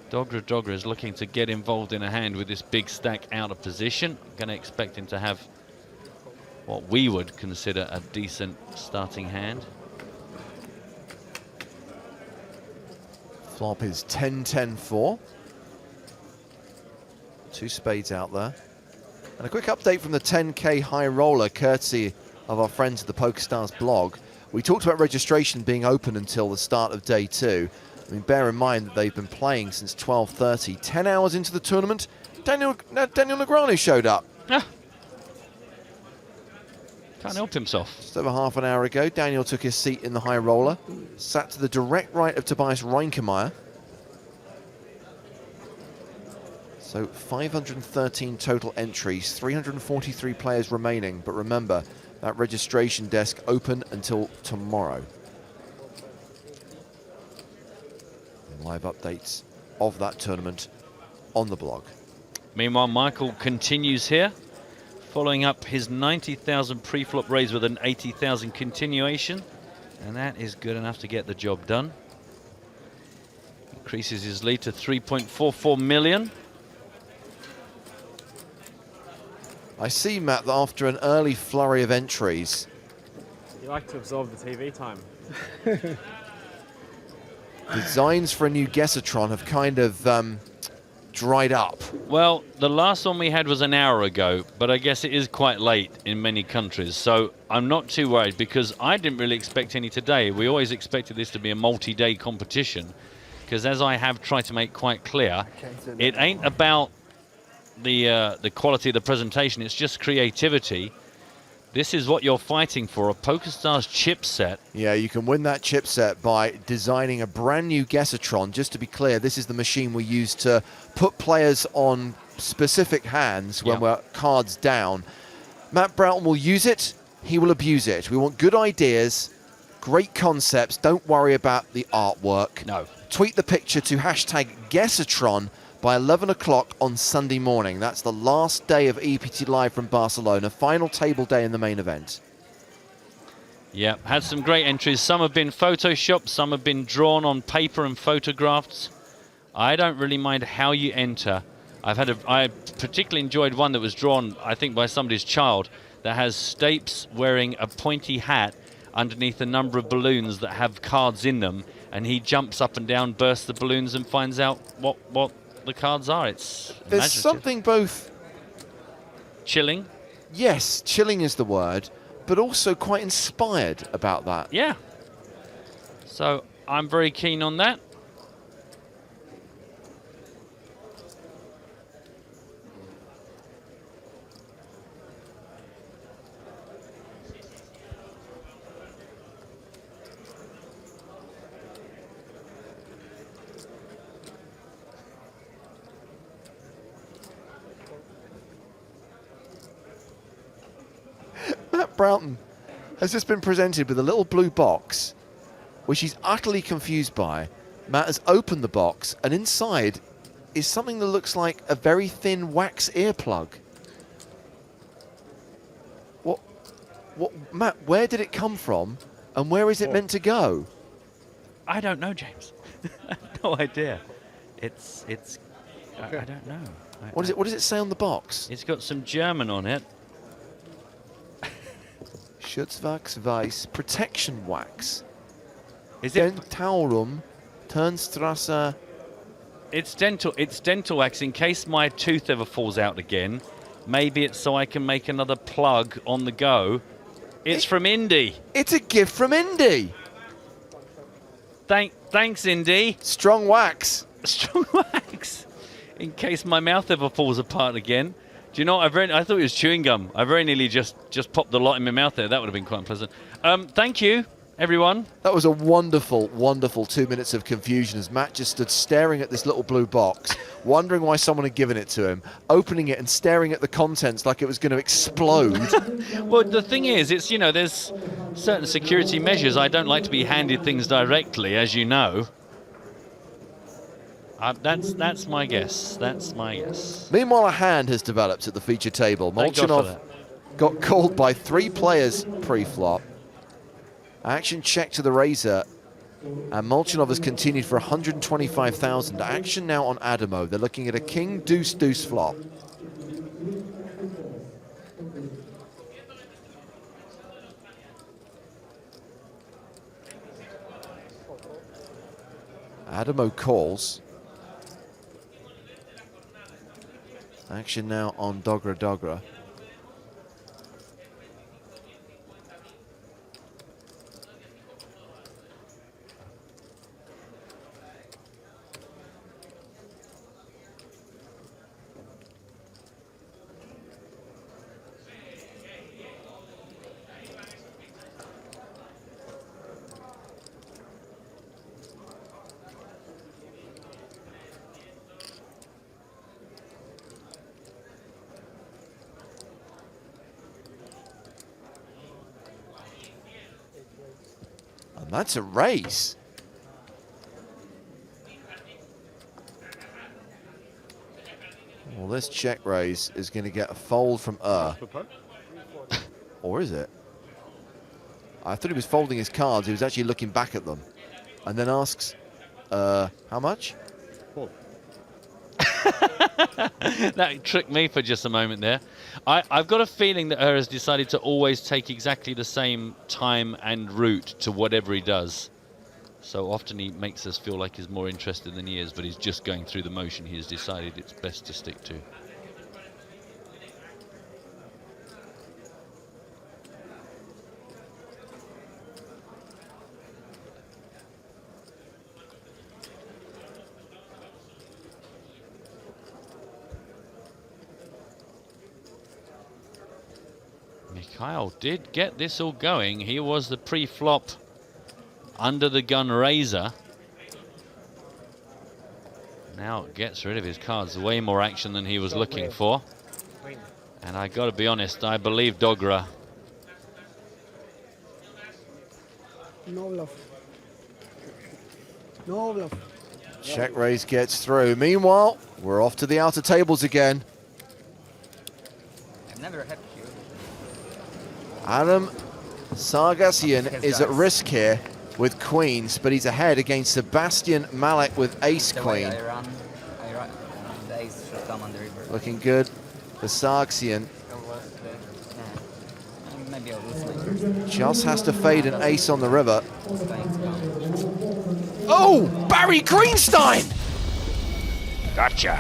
Dogra is looking to get involved in a hand with this big stack out of position. I'm going to expect him to have what we would consider a decent starting hand. Flop is 10-10-4. 2 spades out there. And a quick update from the 10K high roller, courtesy of our friends at the PokerStars blog. We talked about registration being open until the start of day 2. I mean, bear in mind that they've been playing since 12:30. 10 hours into the tournament, Daniel Negreanu showed up. Ah. Can't help himself. Just over half an hour ago, Daniel took his seat in the high roller, sat to the direct right of Tobias Rettenmaier. So 513 total entries, 343 players remaining. But remember, that registration desk open until tomorrow. And live updates of that tournament on the blog. Meanwhile, Michael continues here, following up his 90,000 pre-flop raise with an 80,000 continuation, and that is good enough to get the job done. Increases his lead to 3.44 million. I see, Matt, that after an early flurry of entries... You like to absorb the TV time. Designs for a new Guessatron have kind of dried up. Well, the last one we had was an hour ago, but I guess it is quite late in many countries, so I'm not too worried because I didn't really expect any today. We always expected this to be a multi-day competition because, as I have tried to make quite clear, it ain't about the quality of the presentation, it's just creativity. This is what you're fighting for, a PokerStars chipset. Yeah, you can win that chipset by designing a brand new Guessatron. Just to be clear, this is the machine we use to put players on specific hands when we're cards down. Matt Broughton will use it, he will abuse it. We want good ideas, great concepts, don't worry about the artwork. No. Tweet the picture to hashtag Guessatron by 11 o'clock on Sunday morning. That's the last day of EPT Live from Barcelona, final table day in the main event. Yeah, had some great entries. Some have been photoshopped, some have been drawn on paper and photographed. I don't really mind how you enter. I particularly enjoyed one that was drawn, I think, by somebody's child, that has Stapes wearing a pointy hat underneath a number of balloons that have cards in them, and he jumps up and down, bursts the balloons, and finds out what the cards are. It's There's something both chilling. Yes, chilling is the word, but also quite inspired about that. Yeah. So I'm very keen on that. Matt Broughton has just been presented with a little blue box, which he's utterly confused by. Matt has opened the box, and inside is something that looks like a very thin wax earplug. What, Matt, where did it come from, and where is it meant to go? I don't know, James. I have no idea. It's I don't know. What does it say on the box? It's got some German on it. Schutzwachs protection wax. Is it Dentaurum Turnstrasse? It's dental wax in case my tooth ever falls out again. Maybe it's so I can make another plug on the go. It's from Indy. It's a gift from Indy. Thanks, Indy. Strong wax. Strong wax. In case my mouth ever falls apart again. Do you know what? I thought it was chewing gum. I very nearly just popped the lot in my mouth there. That would have been quite unpleasant. Thank you, everyone. That was a wonderful, wonderful 2 minutes of confusion as Matt just stood staring at this little blue box, wondering why someone had given it to him, opening it and staring at the contents like it was going to explode. Well, the thing is, it's, you know, there's certain security measures. I don't like to be handed things directly, as you know. That's my guess. That's my guess. Meanwhile, a hand has developed at the feature table. Thank God for Molchanov that. got called by 3 players pre-flop. Action check to the razor. And Molchanov has continued for 125,000. Action now on Adamo. They're looking at a king, deuce, deuce flop. Adamo calls. Action now on Dogra Dogra. That's a raise. Well, this check raise is going to get a fold from Or is it? I thought he was folding his cards. He was actually looking back at them. And then asks, how much? That tricked me for just a moment there. I've got a feeling that has decided to always take exactly the same time and route to whatever he does. So often he makes us feel like he's more interested than he is, but he's just going through the motion he has decided it's best to stick to. Kyle did get this all going. He was the pre-flop under the gun razor. Now gets rid of his cards. Way more action than he was looking for. And I got to be honest, I believe Dogra. No bluff. No bluff. Check raise gets through. Meanwhile, we're off to the outer tables again. I've never had. Adam Sargassian is at risk here with queens, but he's ahead against Sebastian Malek with ace queen. I run, the ace should come on the river. Looking good for Sargassian. Maybe I'll lose my first. Just has to fade an ace on the river. Oh, Barry Greenstein! Gotcha.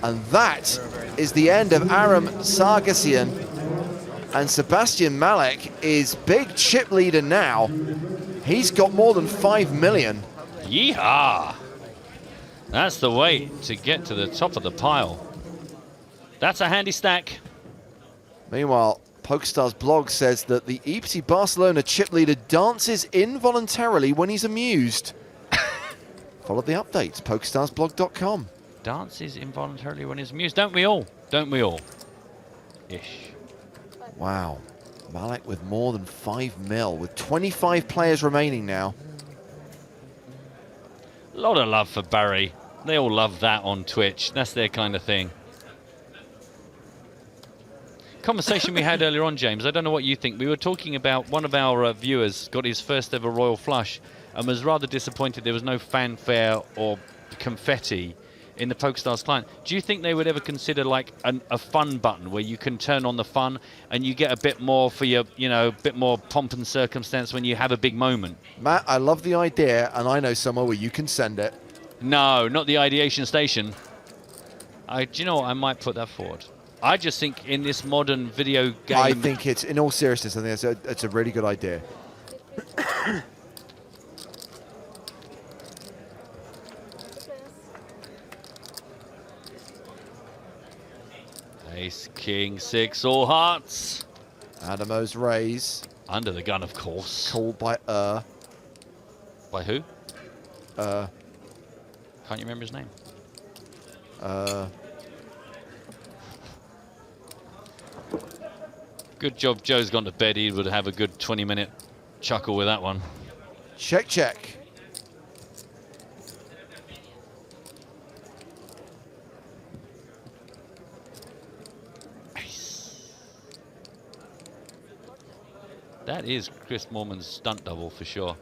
And that is the end of Aram Sargassian. And Sebastian Malek is big chip leader now. He's got more than 5 million. Yeehaw! That's the way to get to the top of the pile. That's a handy stack. Meanwhile, PokerStars blog says that the EPT Barcelona chip leader dances involuntarily when he's amused. Follow the updates, PokerStarsblog.com. Dances involuntarily when he's amused. Don't we all? Don't we all? Ish. Wow. Malek with more than 5 mil, with 25 players remaining now. A lot of love for Barry. They all love that on Twitch. That's their kind of thing. Conversation we had earlier on, James. I don't know what you think. We were talking about one of our viewers got his first ever Royal Flush and was rather disappointed there was no fanfare or confetti in the PokerStars client. Do you think they would ever consider like a fun button where you can turn on the fun and you get a bit more for your, you know, bit more pomp and circumstance when you have a big moment? Matt, I love the idea, and I know somewhere where you can send it. No, not the ideation station. Do you know what? I might put that forward. I just think in this modern video game... I think it's, in all seriousness, I think it's a really good idea. Ace, king, six, all hearts. Adamo's raise. Under the gun, of course. Called by By who? Can't you remember his name? Good job Joe's gone to bed. He would have a good 20-minute chuckle with that one. Check, check. That is Chris Moorman's stunt double for sure.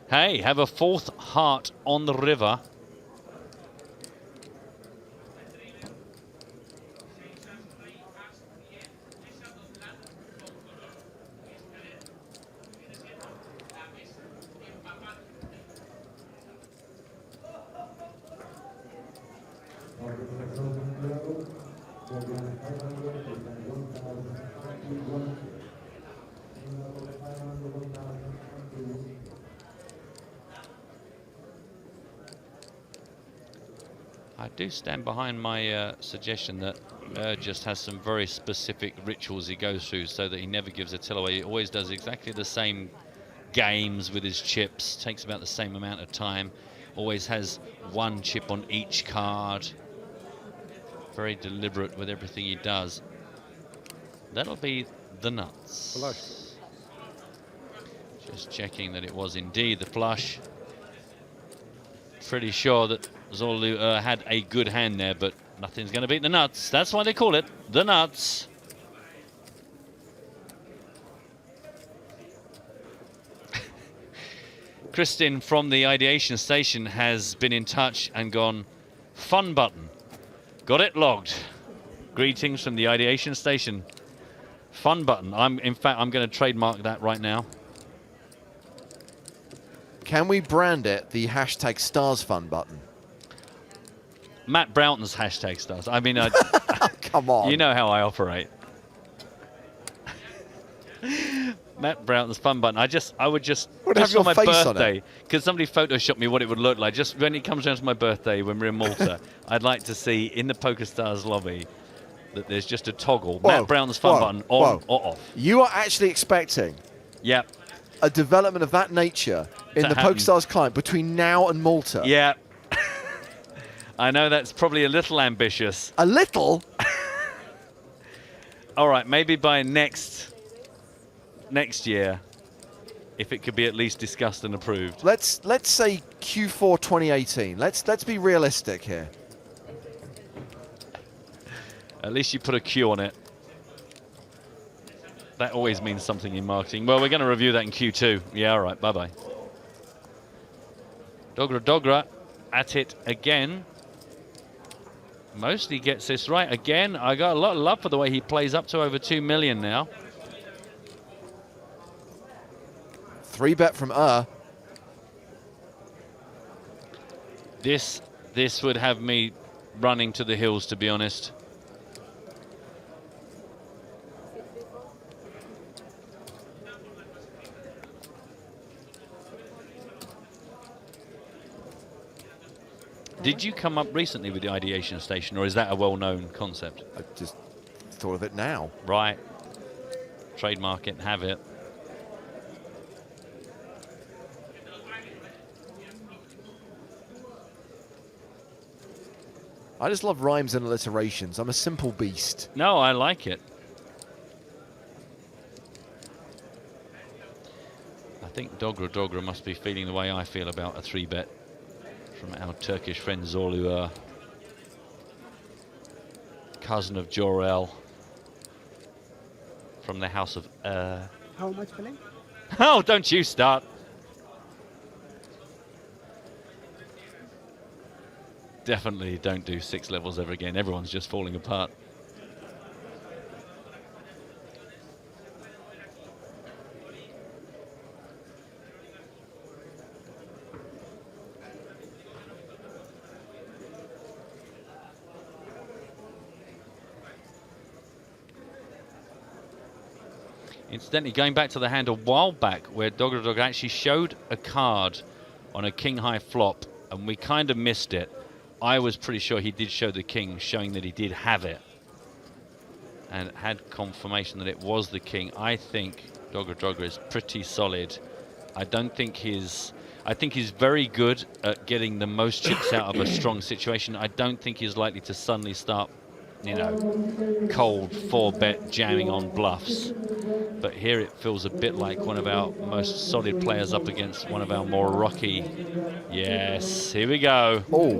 Hey, have a fourth heart on the river. I do stand behind my suggestion that just has some very specific rituals he goes through so that he never gives a till away. He always does exactly the same games with his chips, takes about the same amount of time, always has one chip on each card. Very deliberate with everything he does. That'll be the nuts. Flush. Just checking that it was indeed the flush. Pretty sure that Zolu had a good hand there, but nothing's going to beat the nuts. That's why they call it the nuts. Kristin from the ideation station has been in touch and gone, fun button. Got it logged. Greetings from the ideation station. Fun button. In fact, I'm going to trademark that right now. Can we brand it the hashtag stars fun button? Matt Broughton's hashtag stars. I mean, come on. You know how I operate. Matt Broughton's fun button. I would just have your for my face on birthday, because somebody photoshopped me what it would look like. Just when it comes down to my birthday, when we're in Malta, I'd like to see in the PokerStars lobby that there's just a toggle. Whoa, Matt Broughton's fun button on or off. You are actually expecting a development of that nature in the PokerStars client between now and Malta? Yeah. I know that's probably a little ambitious. A little? All right, maybe by next year, if it could be at least discussed and approved. Let's say Q4 2018. Let's be realistic here. At least you put a Q on it. That always means something in marketing. Well, we're going to review that in Q2. Yeah, all right, bye-bye. Dogra at it again. Mostly gets this right. Again, I got a lot of love for the way he plays up to over 2 million now. 3-bet from This would have me running to the hills, to be honest. Did you come up recently with the ideation station, or is that a well-known concept? I just thought of it now. Right. Trademark it, have it. I just love rhymes and alliterations. I'm a simple beast. No, I like it. I think Dogra must be feeling the way I feel about a 3-bet from our Turkish friend Zorlu, cousin of Jor-El, from the house of How much playing? Oh, don't you start. Definitely don't do 6 levels ever again. Everyone's just falling apart. Incidentally, going back to the hand a while back where Dogra actually showed a card on a king-high flop and we kind of missed it. I was pretty sure he did show the king, showing that he did have it and had confirmation that it was the king. I think Dogra is pretty solid. I think he's very good at getting the most chips out of a strong situation. I don't think he's likely to suddenly start, you know, cold 4-bet jamming on bluffs. But here it feels a bit like one of our most solid players up against one of our more rocky. Yes, here we go. Oh,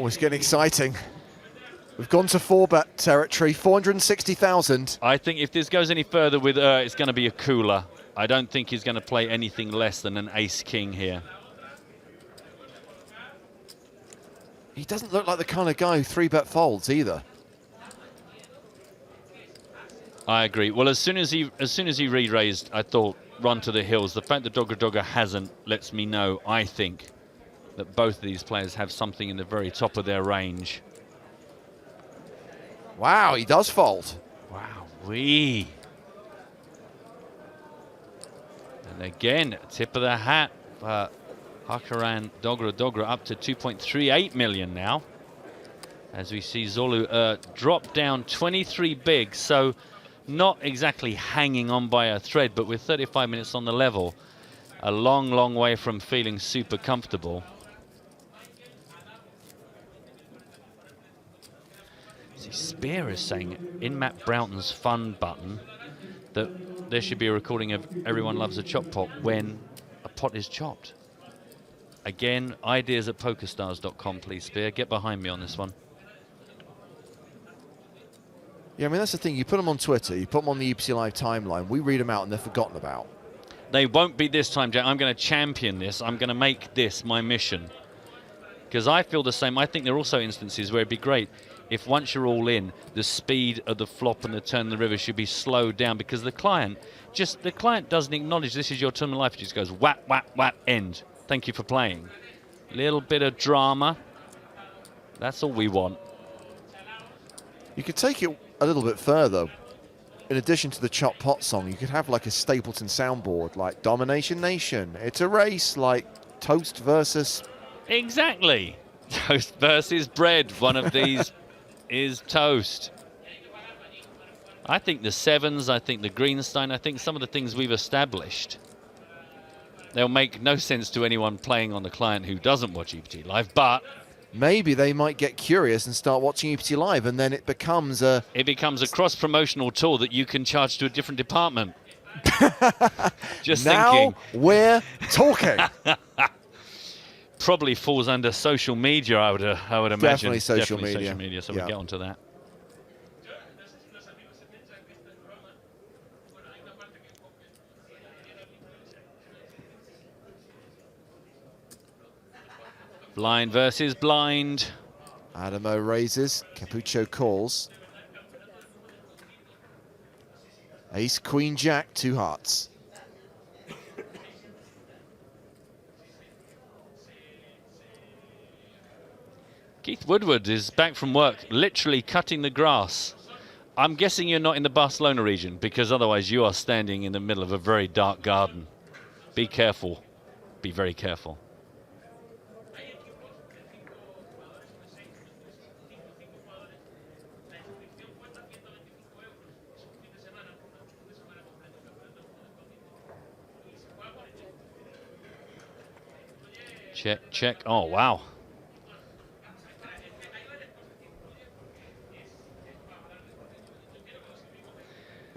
it's getting exciting. We've gone to 4-bet territory, 460,000. I think if this goes any further with it's going to be a cooler. I don't think he's going to play anything less than an ace-king here. He doesn't look like the kind of guy who 3-bet folds either. I agree. Well, as soon as he re-raised, I thought run to the hills. The fact that Dogger hasn't lets me know, I think, that both of these players have something in the very top of their range. Wow, he does fold. Wow, wee. And again, tip of the hat for Hakuran Dogra up to 2.38 million now. As we see Zolu drop down 23 big, so not exactly hanging on by a thread, but with 35 minutes on the level, a long, long way from feeling super comfortable. Spear is saying in Matt Broughton's fun button that there should be a recording of Everyone Loves a Chop Pot when a pot is chopped. Again, ideas at PokerStars.com, please, Spear. Get behind me on this one. Yeah, I mean, that's the thing. You put them on Twitter, you put them on the EPT Live timeline, we read them out and they're forgotten about. They won't be this time, Jack. I'm going to champion this. I'm going to make this my mission. Because I feel the same. I think there are also instances where it'd be great if once you're all in, the speed of the flop and the turn of the river should be slowed down, because the client doesn't acknowledge this is your tournament life. It just goes whap, whap, whap, end. Thank you for playing. Little bit of drama. That's all we want. You could take it a little bit further. In addition to the Chop Pot song, you could have like a Stapleton soundboard, like Domination Nation. It's a race, like Toast versus... Exactly. Toast versus bread. One of these is toast. I think the sevens, I think the Greenstein, I think some of the things we've established, they'll make no sense to anyone playing on the client who doesn't watch EPT Live, but maybe they might get curious and start watching EPT Live, and then it becomes a... It becomes a cross-promotional tool that you can charge to a different department. Just now thinking. We're talking. Probably falls under social media, I would imagine. Definitely social Definitely media. social media, so Yeah. we'll get onto that. Blind versus blind. Adamo raises, Capucho calls. Ace, Queen, Jack, 2 hearts. Keith Woodward is back from work, literally cutting the grass. I'm guessing you're not in the Barcelona region, because otherwise you are standing in the middle of a very dark garden. Be careful. Be very careful. Check, check. Oh, wow.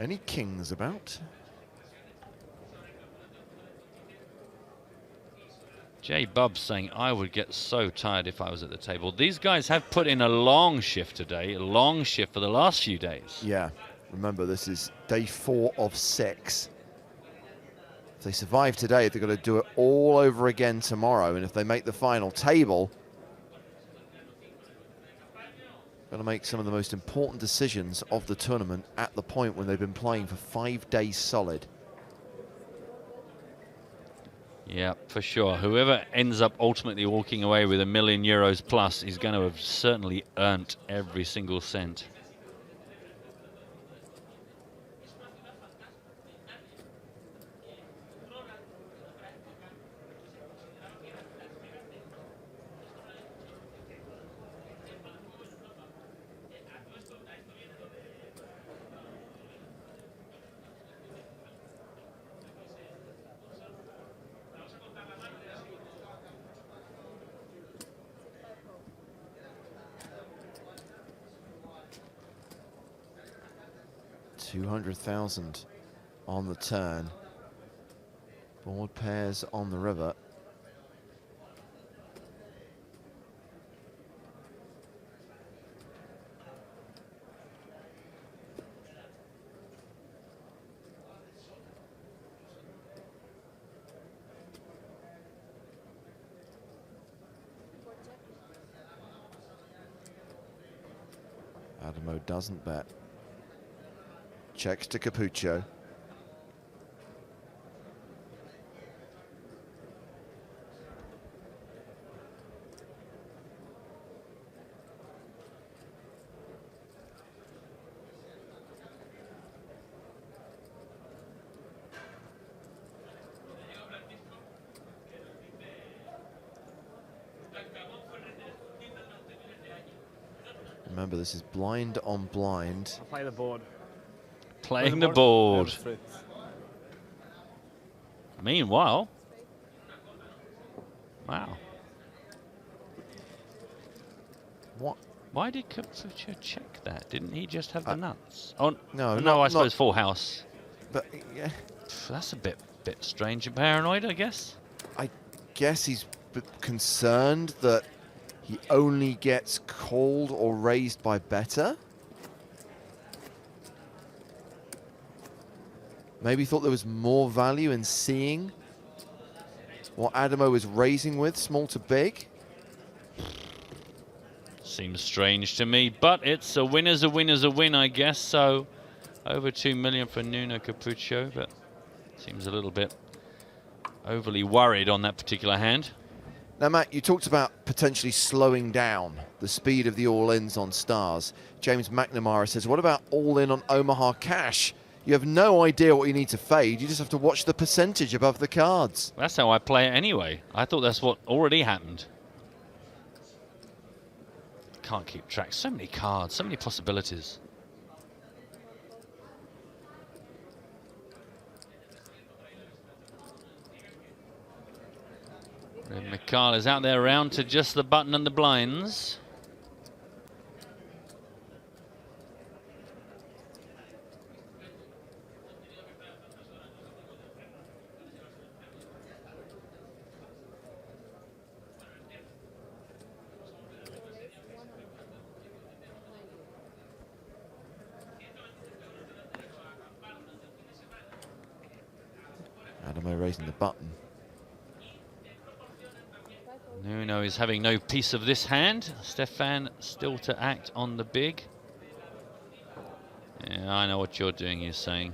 Any kings about? Jay Bubbs saying, I would get so tired if I was at the table. These guys have put in a long shift today, a long shift for the last few days. Yeah, remember this is day 4 of 6. If they survive today, they're going to do it all over again tomorrow. And if they make the final table, going to make some of the most important decisions of the tournament at the point when they've been playing for 5 days solid. Yeah, for sure. Whoever ends up ultimately walking away with €1 million plus is going to have certainly earned every single cent. $200,000 on the turn. Board pairs on the river. Adamo doesn't bet. Checks to Capucho. Remember, this is blind on blind. I'll play the board. Playing the board. Meanwhile, wow. What? Why did Capucho check that? Didn't he just have the nuts? Oh no, no, I suppose full house. But yeah, that's a bit strange and paranoid, I guess. I guess he's concerned that he only gets called or raised by better. Maybe thought there was more value in seeing what Adamo was raising with, small to big. Seems strange to me, but it's a winner's a winner's a win, I guess. So over 2 million for Nuno Capucho, but seems a little bit overly worried on that particular hand. Now, Matt, you talked about potentially slowing down the speed of the all-ins on stars. James McNamara says, what about all-in on Omaha Cash? You have no idea what you need to fade. You just have to watch the percentage above the cards. That's how I play it anyway. I thought that's what already happened. Can't keep track. So many cards, so many possibilities. And Mikhail is out there round to just the button and the blinds. Adamo raising the button. Nuno is having no piece of this hand. Stefan still to act on the big. Yeah, I know what you're doing, he's saying.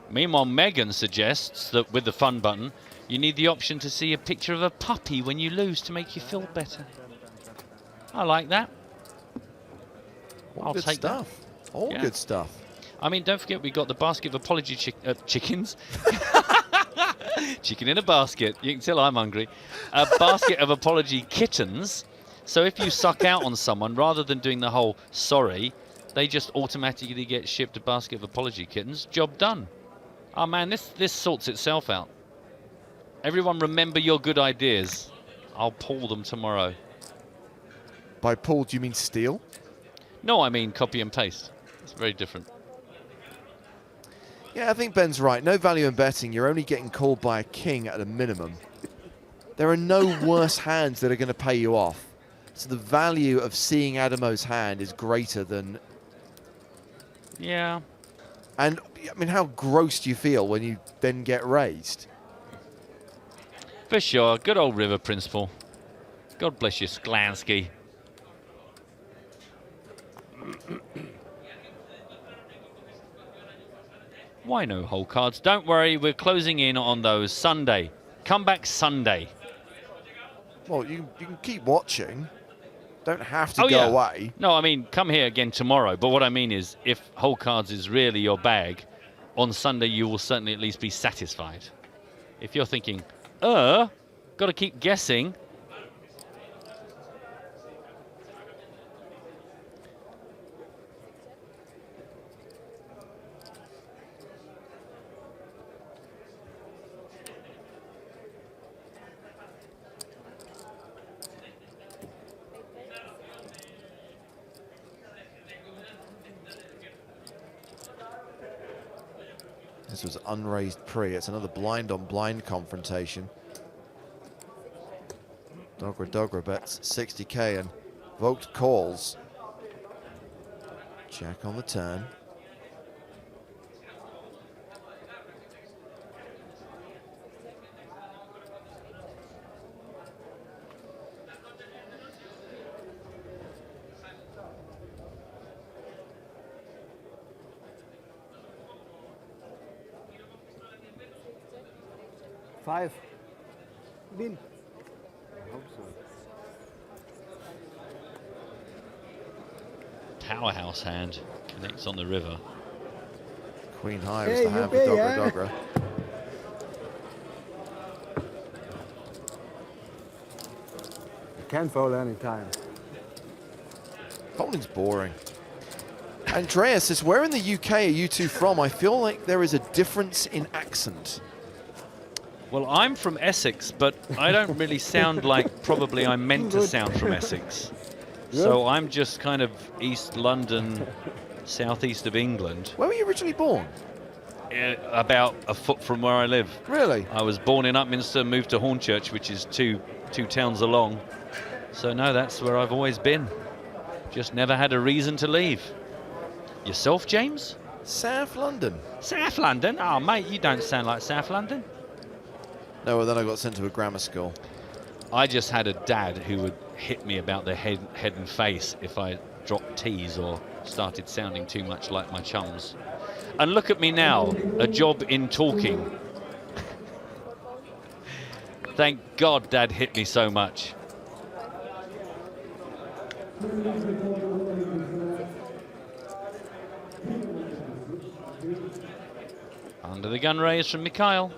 Meanwhile, Megan suggests that with the fun button, you need the option to see a picture of a puppy when you lose to make you feel better. I like that. I'll good take stuff. that. All Yeah. good stuff. I mean, don't forget we got the basket of apology chickens. Chicken in a basket. You can tell I'm hungry. A basket of apology kittens. So if you suck out on someone, rather than doing the whole sorry, they just automatically get shipped a basket of apology kittens. Job done. Oh man, this sorts itself out. Everyone remember your good ideas. I'll pull them tomorrow. By pull, do you mean steal? No, I mean copy and paste. It's very different. Yeah, I think Ben's right. No value in betting. You're only getting called by a king at a minimum. There are no worse hands that are going to pay you off. So the value of seeing Adamo's hand is greater than... Yeah. And, I mean, how gross do you feel when you then get raised? For sure. Good old river principle. God bless you, Sklansky. Why no whole cards? Don't worry, we're closing in on those Sunday. Come back Sunday. Well, you can keep watching. Don't have to go away. No, I mean, come here again tomorrow. But what I mean is, if whole cards is really your bag, on Sunday you will certainly at least be satisfied. If you're thinking, got to keep guessing. This was unraised pre. It's another blind on blind confrontation. Dogra bets 60k and Vogt calls. Jack on the turn. 5. Win. Powerhouse hand connects on the river. Queen high was the hand for Dogra. You can fold any time. Folding's boring. Andreas says, where in the UK are you two from? I feel like there is a difference in accent. Well, I'm from Essex, but I don't really sound like probably I'm meant to sound from Essex. So I'm just kind of East London, southeast of England. Where were you originally born? About a foot from where I live. Really? I was born in Upminster, moved to Hornchurch, which is two towns along. So no, that's where I've always been. Just never had a reason to leave. Yourself, James? South London. South London? Oh, mate, you don't sound like South London. No, well, then I got sent to a grammar school. I just had a dad who would hit me about the head and face if I dropped T's or started sounding too much like my chums. And look at me now, a job in talking. Thank God Dad hit me so much. Under the gun raise from Mikhail.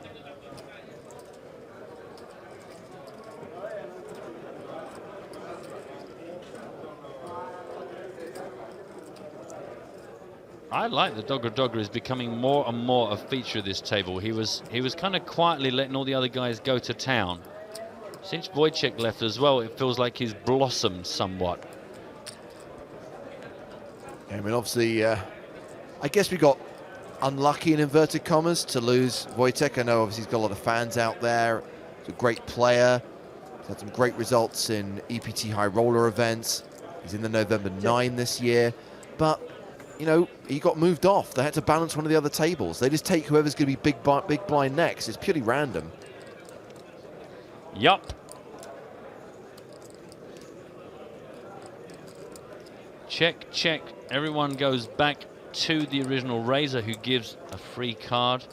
I like that Dogra is becoming more and more a feature of this table. He was kind of quietly letting all the other guys go to town. Since Wojciech left as well, it feels like he's blossomed somewhat. I mean, obviously, I guess we got unlucky in inverted commas to lose Wojciech. I know obviously he's got a lot of fans out there. He's a great player. He's had some great results in EPT high roller events. He's in the November 9 this year. But, you know, he got moved off. They had to balance one of the other tables. They just take whoever's going to be big blind next. It's purely random. Yup. Check, check. Everyone goes back to the original raiser who gives a free card.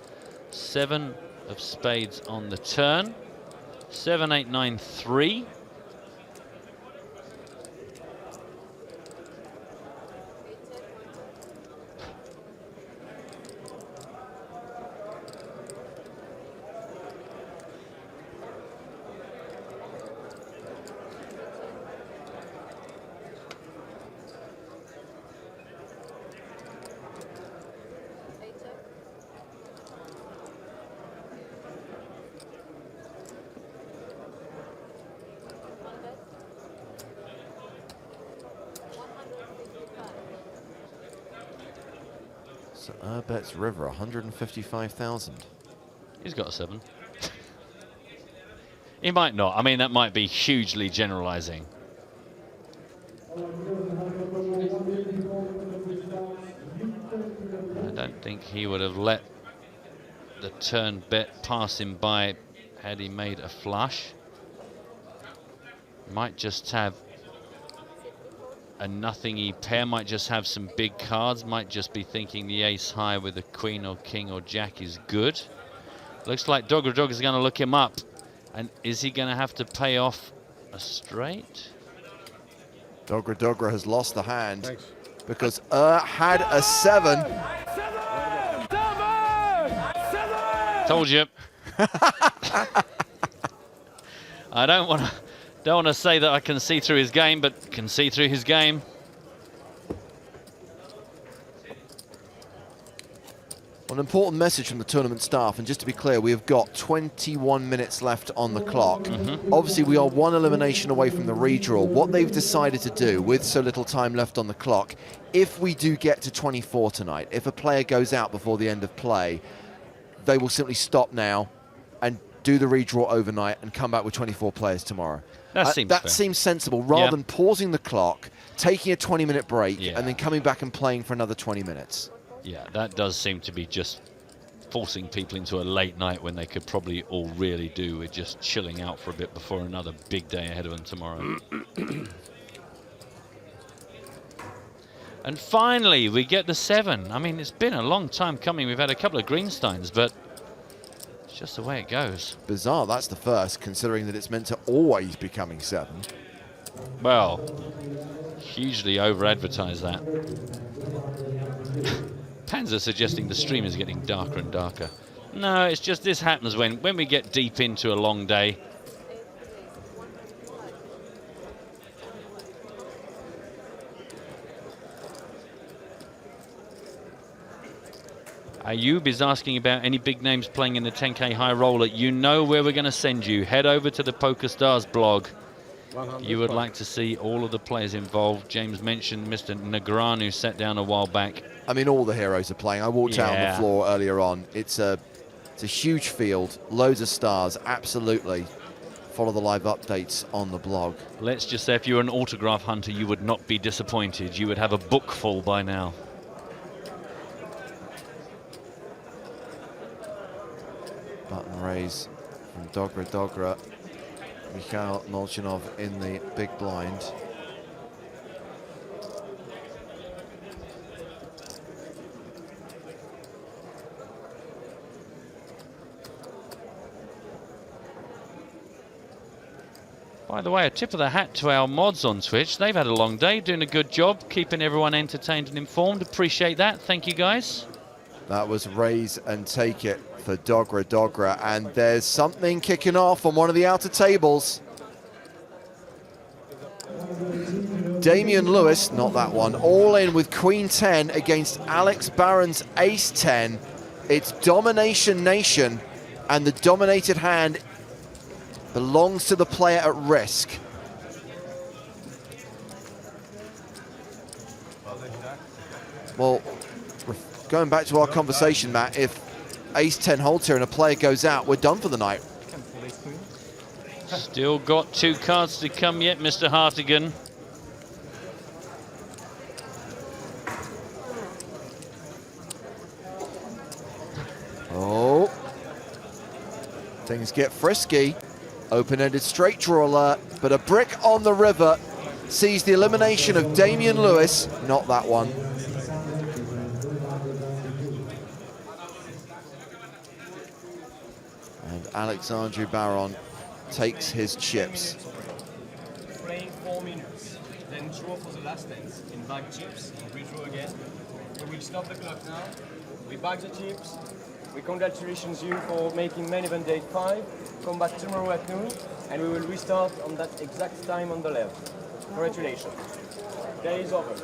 7 of spades on the turn. 7, 8, 9, 3. So Urbet's River, 155,000. He's got a 7. He might not. I mean, that might be hugely generalizing. I don't think he would have let the turn bet pass him by had he made a flush. Might just have a nothingy pair, might just have some big cards, might just be thinking the ace high with a queen or king or jack is good. Looks like Dogra is going to look him up. And is he going to have to pay off a straight? Dogra has lost the hand because had a 7. Told you. I don't want to say that I can see through his game, but can see through his game. An important message from the tournament staff, and just to be clear, we have got 21 minutes left on the clock. Obviously, we are 1 elimination away from the redraw. What they've decided to do with so little time left on the clock, if we do get to 24 tonight, if a player goes out before the end of play, they will simply stop now and do the redraw overnight and come back with 24 players tomorrow. That seems sensible, rather than pausing the clock, taking a 20-minute break, and then coming back and playing for another 20 minutes. Yeah, that does seem to be just forcing people into a late night when they could probably all really do with just chilling out for a bit before another big day ahead of them tomorrow. And finally, we get the 7. I mean, it's been a long time coming. We've had a couple of Greensteins, but It's just the way it goes. Bizarre, that's the first, considering that it's meant to always be coming 7. Well, hugely over-advertise that. Panzer suggesting the stream is getting darker and darker. No, it's just this happens when we get deep into a long day. Ayub is asking about any big names playing in the 10K high roller. You know where we're going to send you. Head over to the PokerStars blog. You would like to see all of the players involved. James mentioned Mr. Negreanu sat down a while back. I mean, all the heroes are playing. I walked out on the floor earlier on. It's a huge field, loads of stars, absolutely. Follow the live updates on the blog. Let's just say if you were an autograph hunter, you would not be disappointed. You would have a book full by now. Button raise from Dogra. Mikhail Molchanov in the big blind. By the way, a tip of the hat to our mods on Twitch. They've had a long day, doing a good job, keeping everyone entertained and informed. Appreciate that. Thank you, guys. That was raise and take it for Dogra, and there's something kicking off on one of the outer tables. Damian Lewis, not that one, all in with Queen 10 against Alex Barron's Ace 10. It's Domination Nation, and the dominated hand belongs to the player at risk. Well, going back to our conversation, Matt, if Ace 10 holds here and a player goes out, we're done for the night. Still got 2 cards to come yet, Mr. Hartigan. Oh, things get frisky. Open-ended straight draw alert, but a brick on the river sees the elimination of Damian Lewis. Not that one. And Alexandru Baron takes his chips. Playing 4 minutes, then draw for the last hands. In bag chips, redraw again. We will stop the clock now. We bag the chips. We congratulate you for making main event day 5. Come back tomorrow at noon, and we will restart on that exact time on the left. Congratulations. Day is over.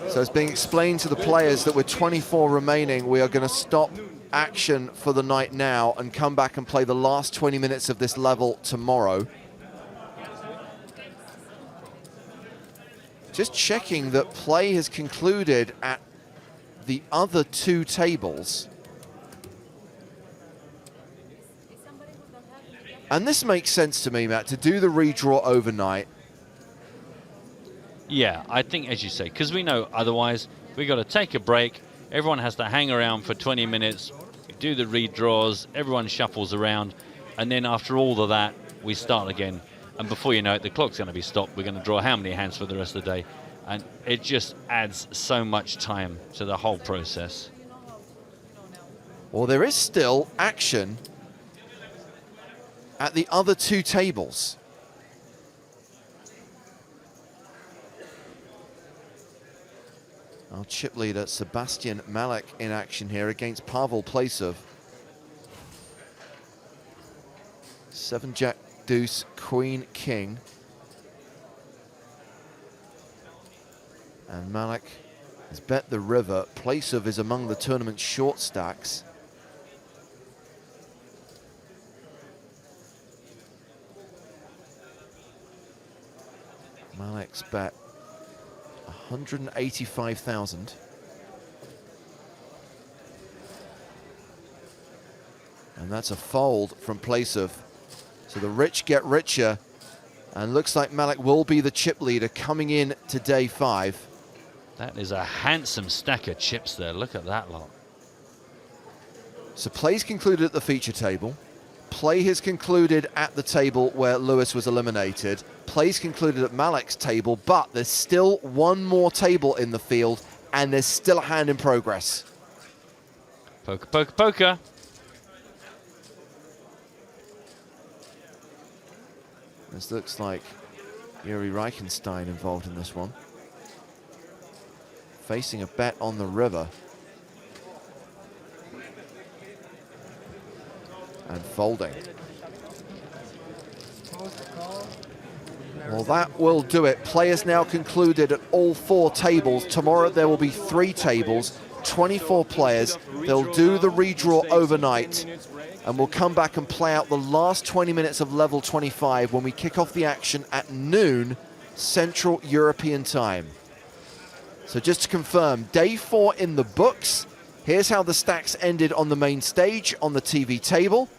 So it's being explained to the players that with 24 remaining, we are going to stop action for the night now and come back and play the last 20 minutes of this level tomorrow. Just checking that play has concluded at the other 2 tables. And this makes sense to me, Matt, to do the redraw overnight. Yeah, I think, as you say, because we know otherwise we got to take a break. Everyone has to hang around for 20 minutes, do the redraws, everyone shuffles around, and then after all of that, we start again. And before you know it, the clock's going to be stopped. We're going to draw how many hands for the rest of the day? And it just adds so much time to the whole process. Well, there is still action at the other 2 tables. Our chip leader, Sebastian Malek, in action here against Pavel Plesov. 7 Jack Deuce Queen King. And Malek has bet the river. Plesov is among the tournament's short stacks. Malek's bet 185,000. And that's a fold from Plesov. So the rich get richer. And looks like Malek will be the chip leader coming in to day 5. That is a handsome stack of chips there. Look at that lot. So play's concluded at the feature table. Play has concluded at the table where Lewis was eliminated. Play's concluded at Malek's table, but there's still one more table in the field, and there's still a hand in progress. Poker, poker, poker. This looks like Yuri Reichenstein involved in this one. Facing a bet on the river. And folding. Well, that will do it. Players now concluded at all 4 tables. Tomorrow there will be 3 tables, 24 players. They'll do the redraw overnight, and we'll come back and play out the last 20 minutes of level 25 when we kick off the action at noon Central European time. So just to confirm, day 4 in the books. Here's how the stacks ended on the main stage on the TV table.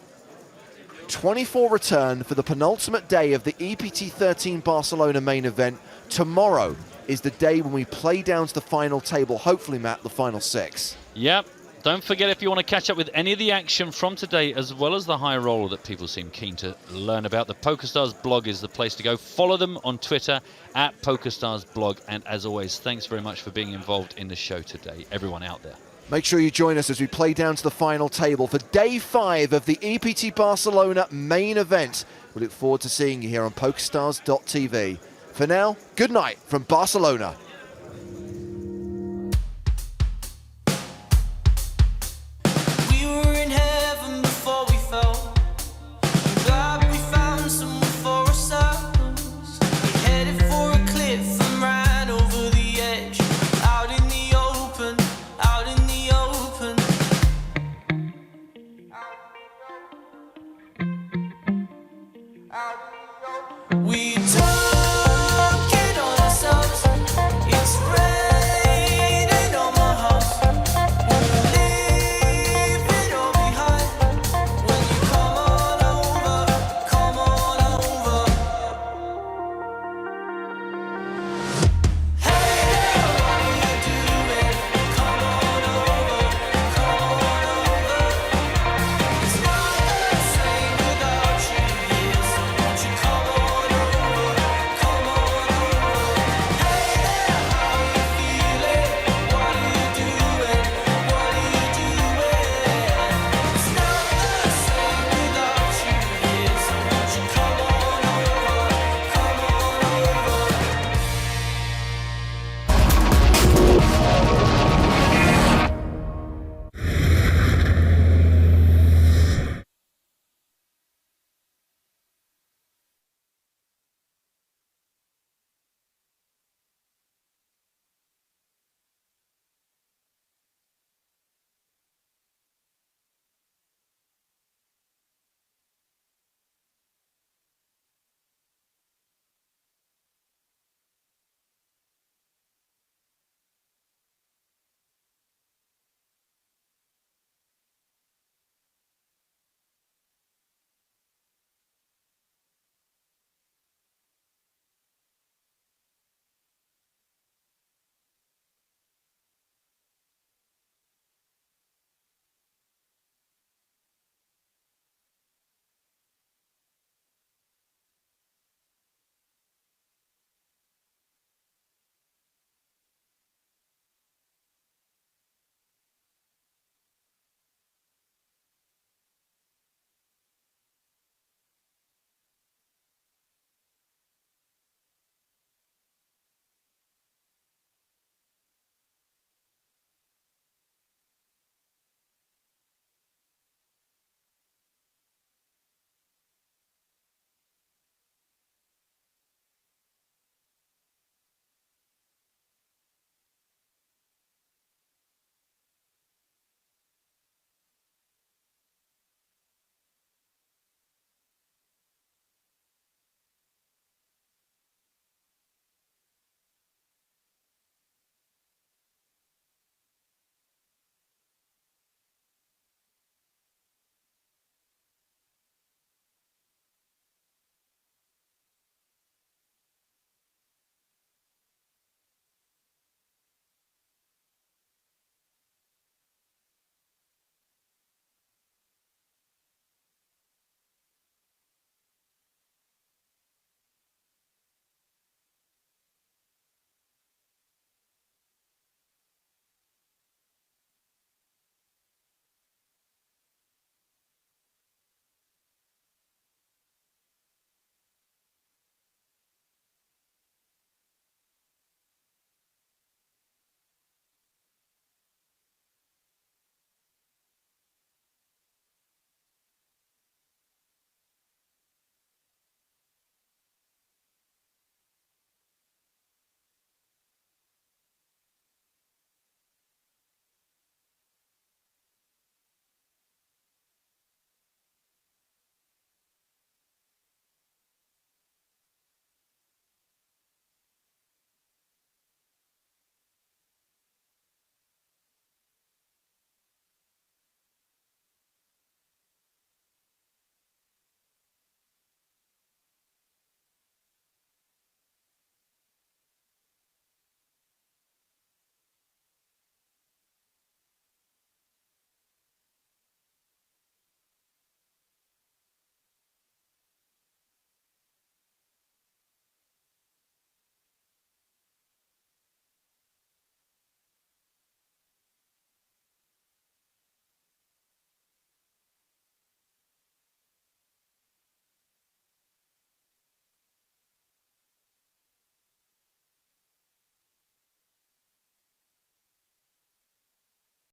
24 return for the penultimate day of the EPT 13 Barcelona main event. Tomorrow is the day when we play down to the final table, hopefully, Matt, the final 6. Yep. Don't forget, if you want to catch up with any of the action from today, as well as the high roller that people seem keen to learn about, the PokerStars blog is the place to go. Follow them on Twitter at PokerStars blog. And as always, thanks very much for being involved in the show today, everyone out there. Make sure you join us as we play down to the final table for day 5 of the EPT Barcelona main event. We look forward to seeing you here on PokerStars.tv. For now, good night from Barcelona.